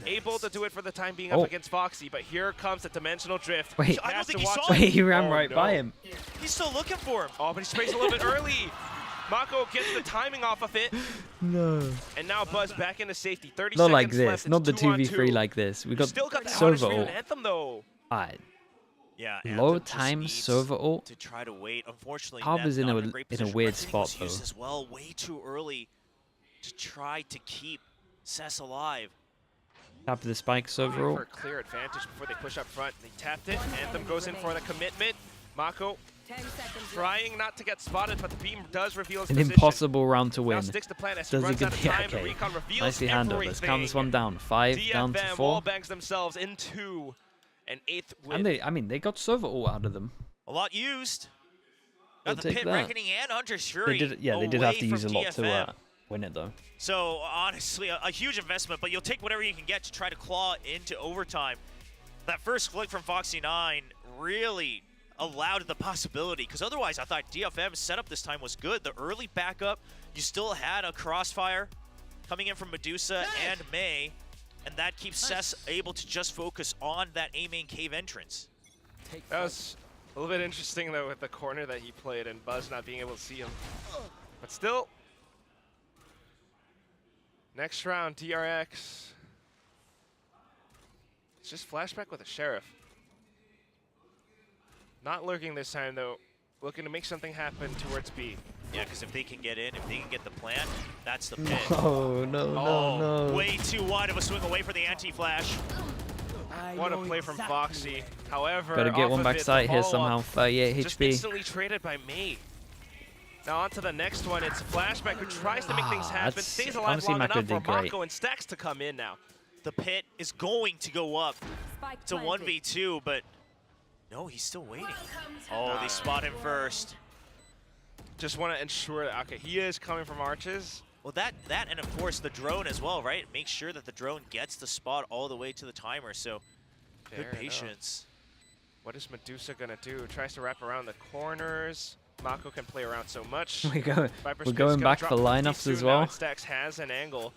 Able to do it for the time being up against Foxy, but here comes the dimensional drift. Wait, I don't think he saw wait, him. he ran right by him. He's still looking for him. Oh, but he sprays a little bit early. Mako gets the timing off of it. No. And now Buzz back into safety. 30 Not seconds like left. this. It's Not the 2-on-2. 2v3 like this. We got Still got the server Honor ult. Anthem though. Alright. Yeah, Low Anthem just time needs server ult. to try to wait. Unfortunately, Cobb Neth is in not a great in a position. weird Resing spot was used though. as well, way too early to try to keep Cess alive. Tap the spike server For ult. a clear advantage before they push up front. They tapped it. Anthem goes in for the commitment. Mako trying not to get spotted, but the beam does reveal his An position. impossible round to Now win. sticks to plan as he Does he runs get out of the time. The okay? recon reveals Nicely handled. Let's count this one down. 5 down to DFM 4. wall bangs themselves into an 8th win. And I mean, they got server ult out of them. A lot used. They'll Got the take Pit that. Reckoning and Hunter's Fury. They did have away to use a from lot to DFM. win it though. So honestly, a huge investment, but you'll take whatever you can get to try to claw into overtime. That first flick from Foxy9 really allowed the possibility, because otherwise I thought DFM's setup this time was good. The early backup, you still had a crossfire coming in from Medusa and May, and that keeps Cess able to just focus on that A main cave entrance. That was a little bit interesting though with the corner that he played and Buzz not being able to see him. But still, next round, DRX. It's just Flashback with a Sheriff. Not lurking this time though, looking to make something happen towards B. Yeah, because if they can get in, if they can get the plant, that's the pit. No. Way too wide of a swing away for the anti-flash. What a play from Foxy. However, Gotta get off one of back it, the side here follow-up somehow. 38 just HP. instantly traded by May. Now on to the next one. It's Flashback who tries to make things happen, that's- stays alive honestly, long Mako enough for did great. Mako and Stacks to come in now. The pit is going to go up. It's a 1v2, but no, he's still waiting. Oh, they spot him first. Just want to ensure that, okay, he is coming from arches. Well, that and of course the drone as well, right? Make sure that the drone gets the spot all the way to the timer, so Fair good enough. patience. What is Medusa gonna do? Tries to wrap around the corners. Mako can play around so much. We're Viper's going Pit's back gonna for drop lineups pretty as soon now, well. and Stacks has an angle.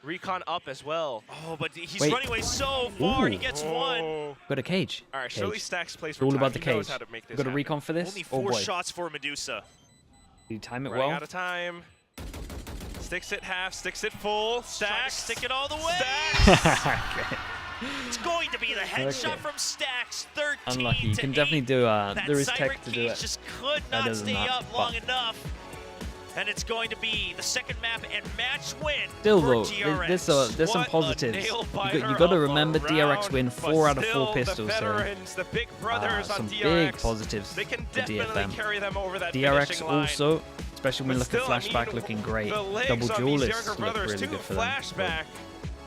Recon up as well. Oh, but he's Wait. running away so far. He Ooh. gets one. Got a cage. All right, Cage. surely Stacks plays It's for all time. about the He knows cage. how to make this Got a happen. recon for this? Only Oh 4 boy. shots for Medusa. Did you time it Running well? out of time. Sticks it half, sticks it full. Stacks. Stick it all the way. Okay. It's going to be the headshot Okay. from Stacks. 13 Unlucky. You to can 8. definitely do That there is Cyber tech to do Cage it. just could not Better than stay that, up long but- enough. And it's going to be the second map and match win Still for though, DRX. there's some What a positives. nail-biter You got to of a remember DRX round, win but 4 out of 4 still pistols the here. veterans, the big brothers on Some DRX, big positives they can for definitely DFM. carry them over that DRX finishing line. also, especially when But look at still, Flashback I mean, looking great. the legs Double on these duelists younger look brothers really too. good for them. Flashback,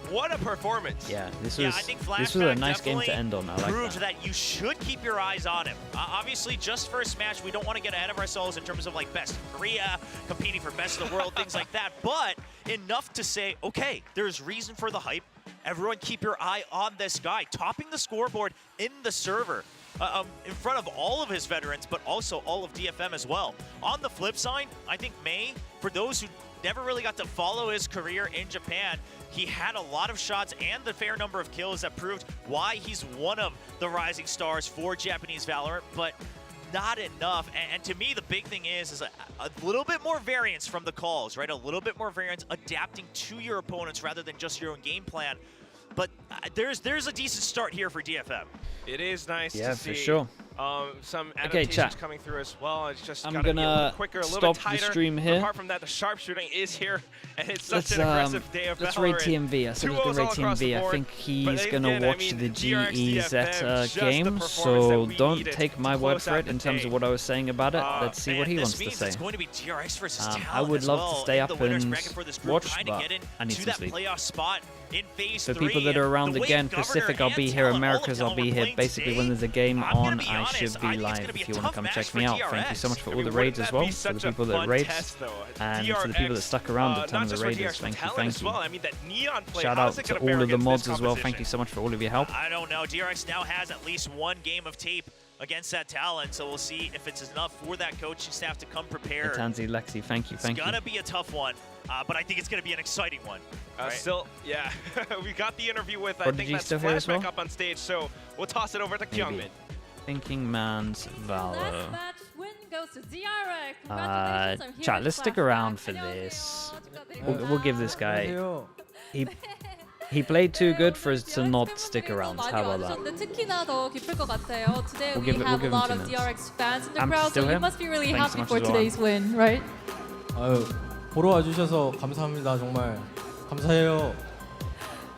what a performance! Yeah, this Yeah, was I think this was a Flashback nice game to definitely end on. I like proved that. that you should keep your eyes on him. Obviously, just first match, we don't want to get ahead of ourselves in terms of like best of Korea, competing for best of the world, things like that. But enough to say, okay, there's reason for the hype. Everyone keep your eye on this guy, topping the scoreboard in the server. In front of all of his veterans, but also all of DFM as well. On the flip side, I think May, for those who never really got to follow his career in Japan, he had a lot of shots and the fair number of kills that proved why he's one of the rising stars for Japanese Valorant, but not enough. And to me, the big thing is a little bit more variance from the calls, right? A little bit more variance, adapting to your opponents rather than just your own game plan. But there's a decent start here for DFM. It is nice Yeah, to for see. sure. Some Okay, adaptations chat. coming through as well. It's just I'm gotta be a little gonna quicker, a little stop bit the tighter. stream But here. apart from that, the sharpshooting is here, and it's such Let's an aggressive day of let's rate Valorant. TMV. I said I was 2-0s gonna rate all across the TMV. I board. think But he's gonna again, I watch mean, the DRX, GEZ just the game, performance that so we don't needed take to my word close for out it in the terms day. of what I was saying about it. Let's see what he this wants to means say. it's going to be DRX versus Talon I would as love well to stay in up the winners and bracket for this group, watch, trying to but get I need into some that sleep. playoff spot in phase For 3. people that are around The again, Wave Governor Pacific, I'll and be here. Talon, all of Americas, them I'll be were here. playing Basically, when today. there's a game I'm on, gonna be I honest, should I be think it's live gonna be if a you want to tough come match check for me out. Thank you so DRX. much for I all mean, the wouldn't raids as that well. be For such the a people that fun raid, test, though? and for the people that stuck around to tell me not the just for raiders. DRX, but Thank you, Talon thank as you. well. I mean, that Neon play, Shout how out is it to gonna fare all of the against mods this as well. Thank competition? you so much for all of your help. I don't know. DRX now has at least one game of tape against that Talon, so we'll see if it's enough for that coaching staff to come prepared. Tanzi, Lexi, thank you, thank It's you. gonna be a tough one, but I think it's gonna be an exciting one. Right? Still, yeah. We got the interview with, I Prodigy think that's still here as Flashback well? up on stage, so we'll toss it over to Maybe. Kyungmin. Thinking Man's Valor. Last match win goes to DRX. Congratulations, I'm here Chat, with let's stick Flashback. around for this. We'll give this guy. He played too good for us to not stick around. How about that? 와주셨는데 특히나 더 기쁠 것 같아요. Today We'll we give it- have we'll give a him lot 2 of minutes. DRX fans in the I'm crowd, so still you here. must be really Thanks so happy much for as well. today's win, right? 아유, 보러 와주셔서 감사합니다. 정말 감사해요.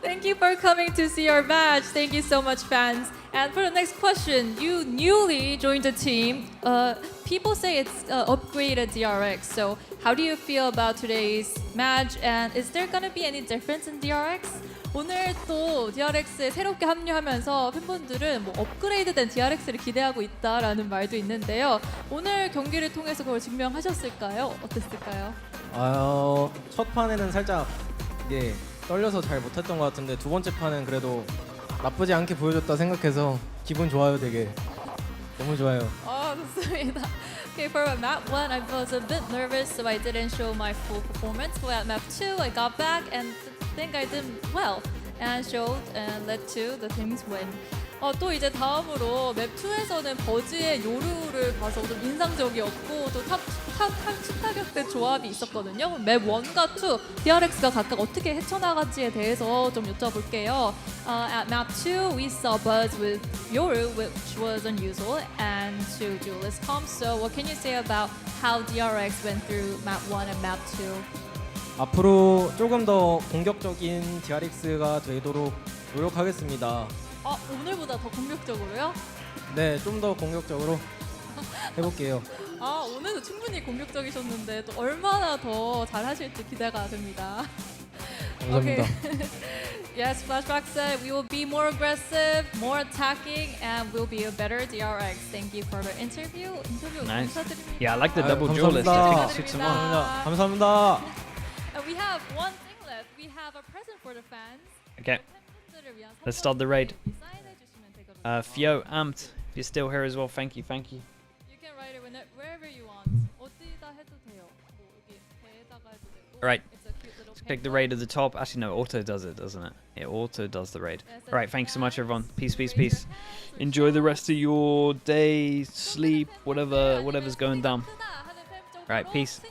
Thank you for coming to see our match. Thank you so much, fans. And for the next question, you newly joined the team. People say it's upgraded DRX. So how do you feel about today's match? And is there gonna be any difference in DRX? 오늘 또 DRX에 새롭게 합류하면서 팬분들은 뭐 업그레이드된 DRX를 기대하고 있다라는 말도 있는데요. 오늘 경기를 통해서 그걸 증명하셨을까요? 어땠을까요? 첫 판에는 살짝 이게 떨려서 잘 못했던 것 같은데 두 번째 판은 그래도 나쁘지 않게 보여줬다 생각해서 기분 좋아요, 되게. 너무 좋아요. 좋습니다. Okay, for map 1, I was a bit nervous, so I didn't show my full performance. But at map 2, I got back and think I did well and showed and led to the team's win. 또 이제 다음으로 맵 2에서는 버즈의 요루를 봐서 좀 인상적이었고 또 투타격대 조합이 있었거든요. 맵 1과 2, DRX가 각각 어떻게 헤쳐나갈지에 대해서 좀 여쭤볼게요. At map 2, we saw Buzz with Yoru, which was unusual, and 2 duelist comps. So what can you say about how DRX went through map 1 and map 2? 앞으로 조금 더 공격적인 DRX가 되도록 노력하겠습니다. 오늘보다 더 공격적으로요? 네, 좀 더 공격적으로 해볼게요. 오늘도 충분히 공격적이셨는데 또 얼마나 더 잘하실지 기대가 됩니다. 감사합니다. Yes, Flashback said we will be more aggressive, more attacking, and we'll be a better DRX. Thank you for the interview. Nice. 감사드립니다. Yeah, I like the double duelist. I think it suits him well. 감사합니다. We have one thing left. We have a present for the fans. Okay. Let's start the raid. Fio, Amped, if you're still here as well, thank you, thank you. You can write it wherever you want. 어디다 해도 돼요. 뭐 여기 배에다가 해도 되고. Alright, It's a cute little let's pick the raid at the top. Actually, no, auto does it, doesn't it? It auto does the raid. Alright, thanks so much, everyone. Peace, peace, peace. Enjoy the rest of your day, sleep, whatever's going down. Alright, peace.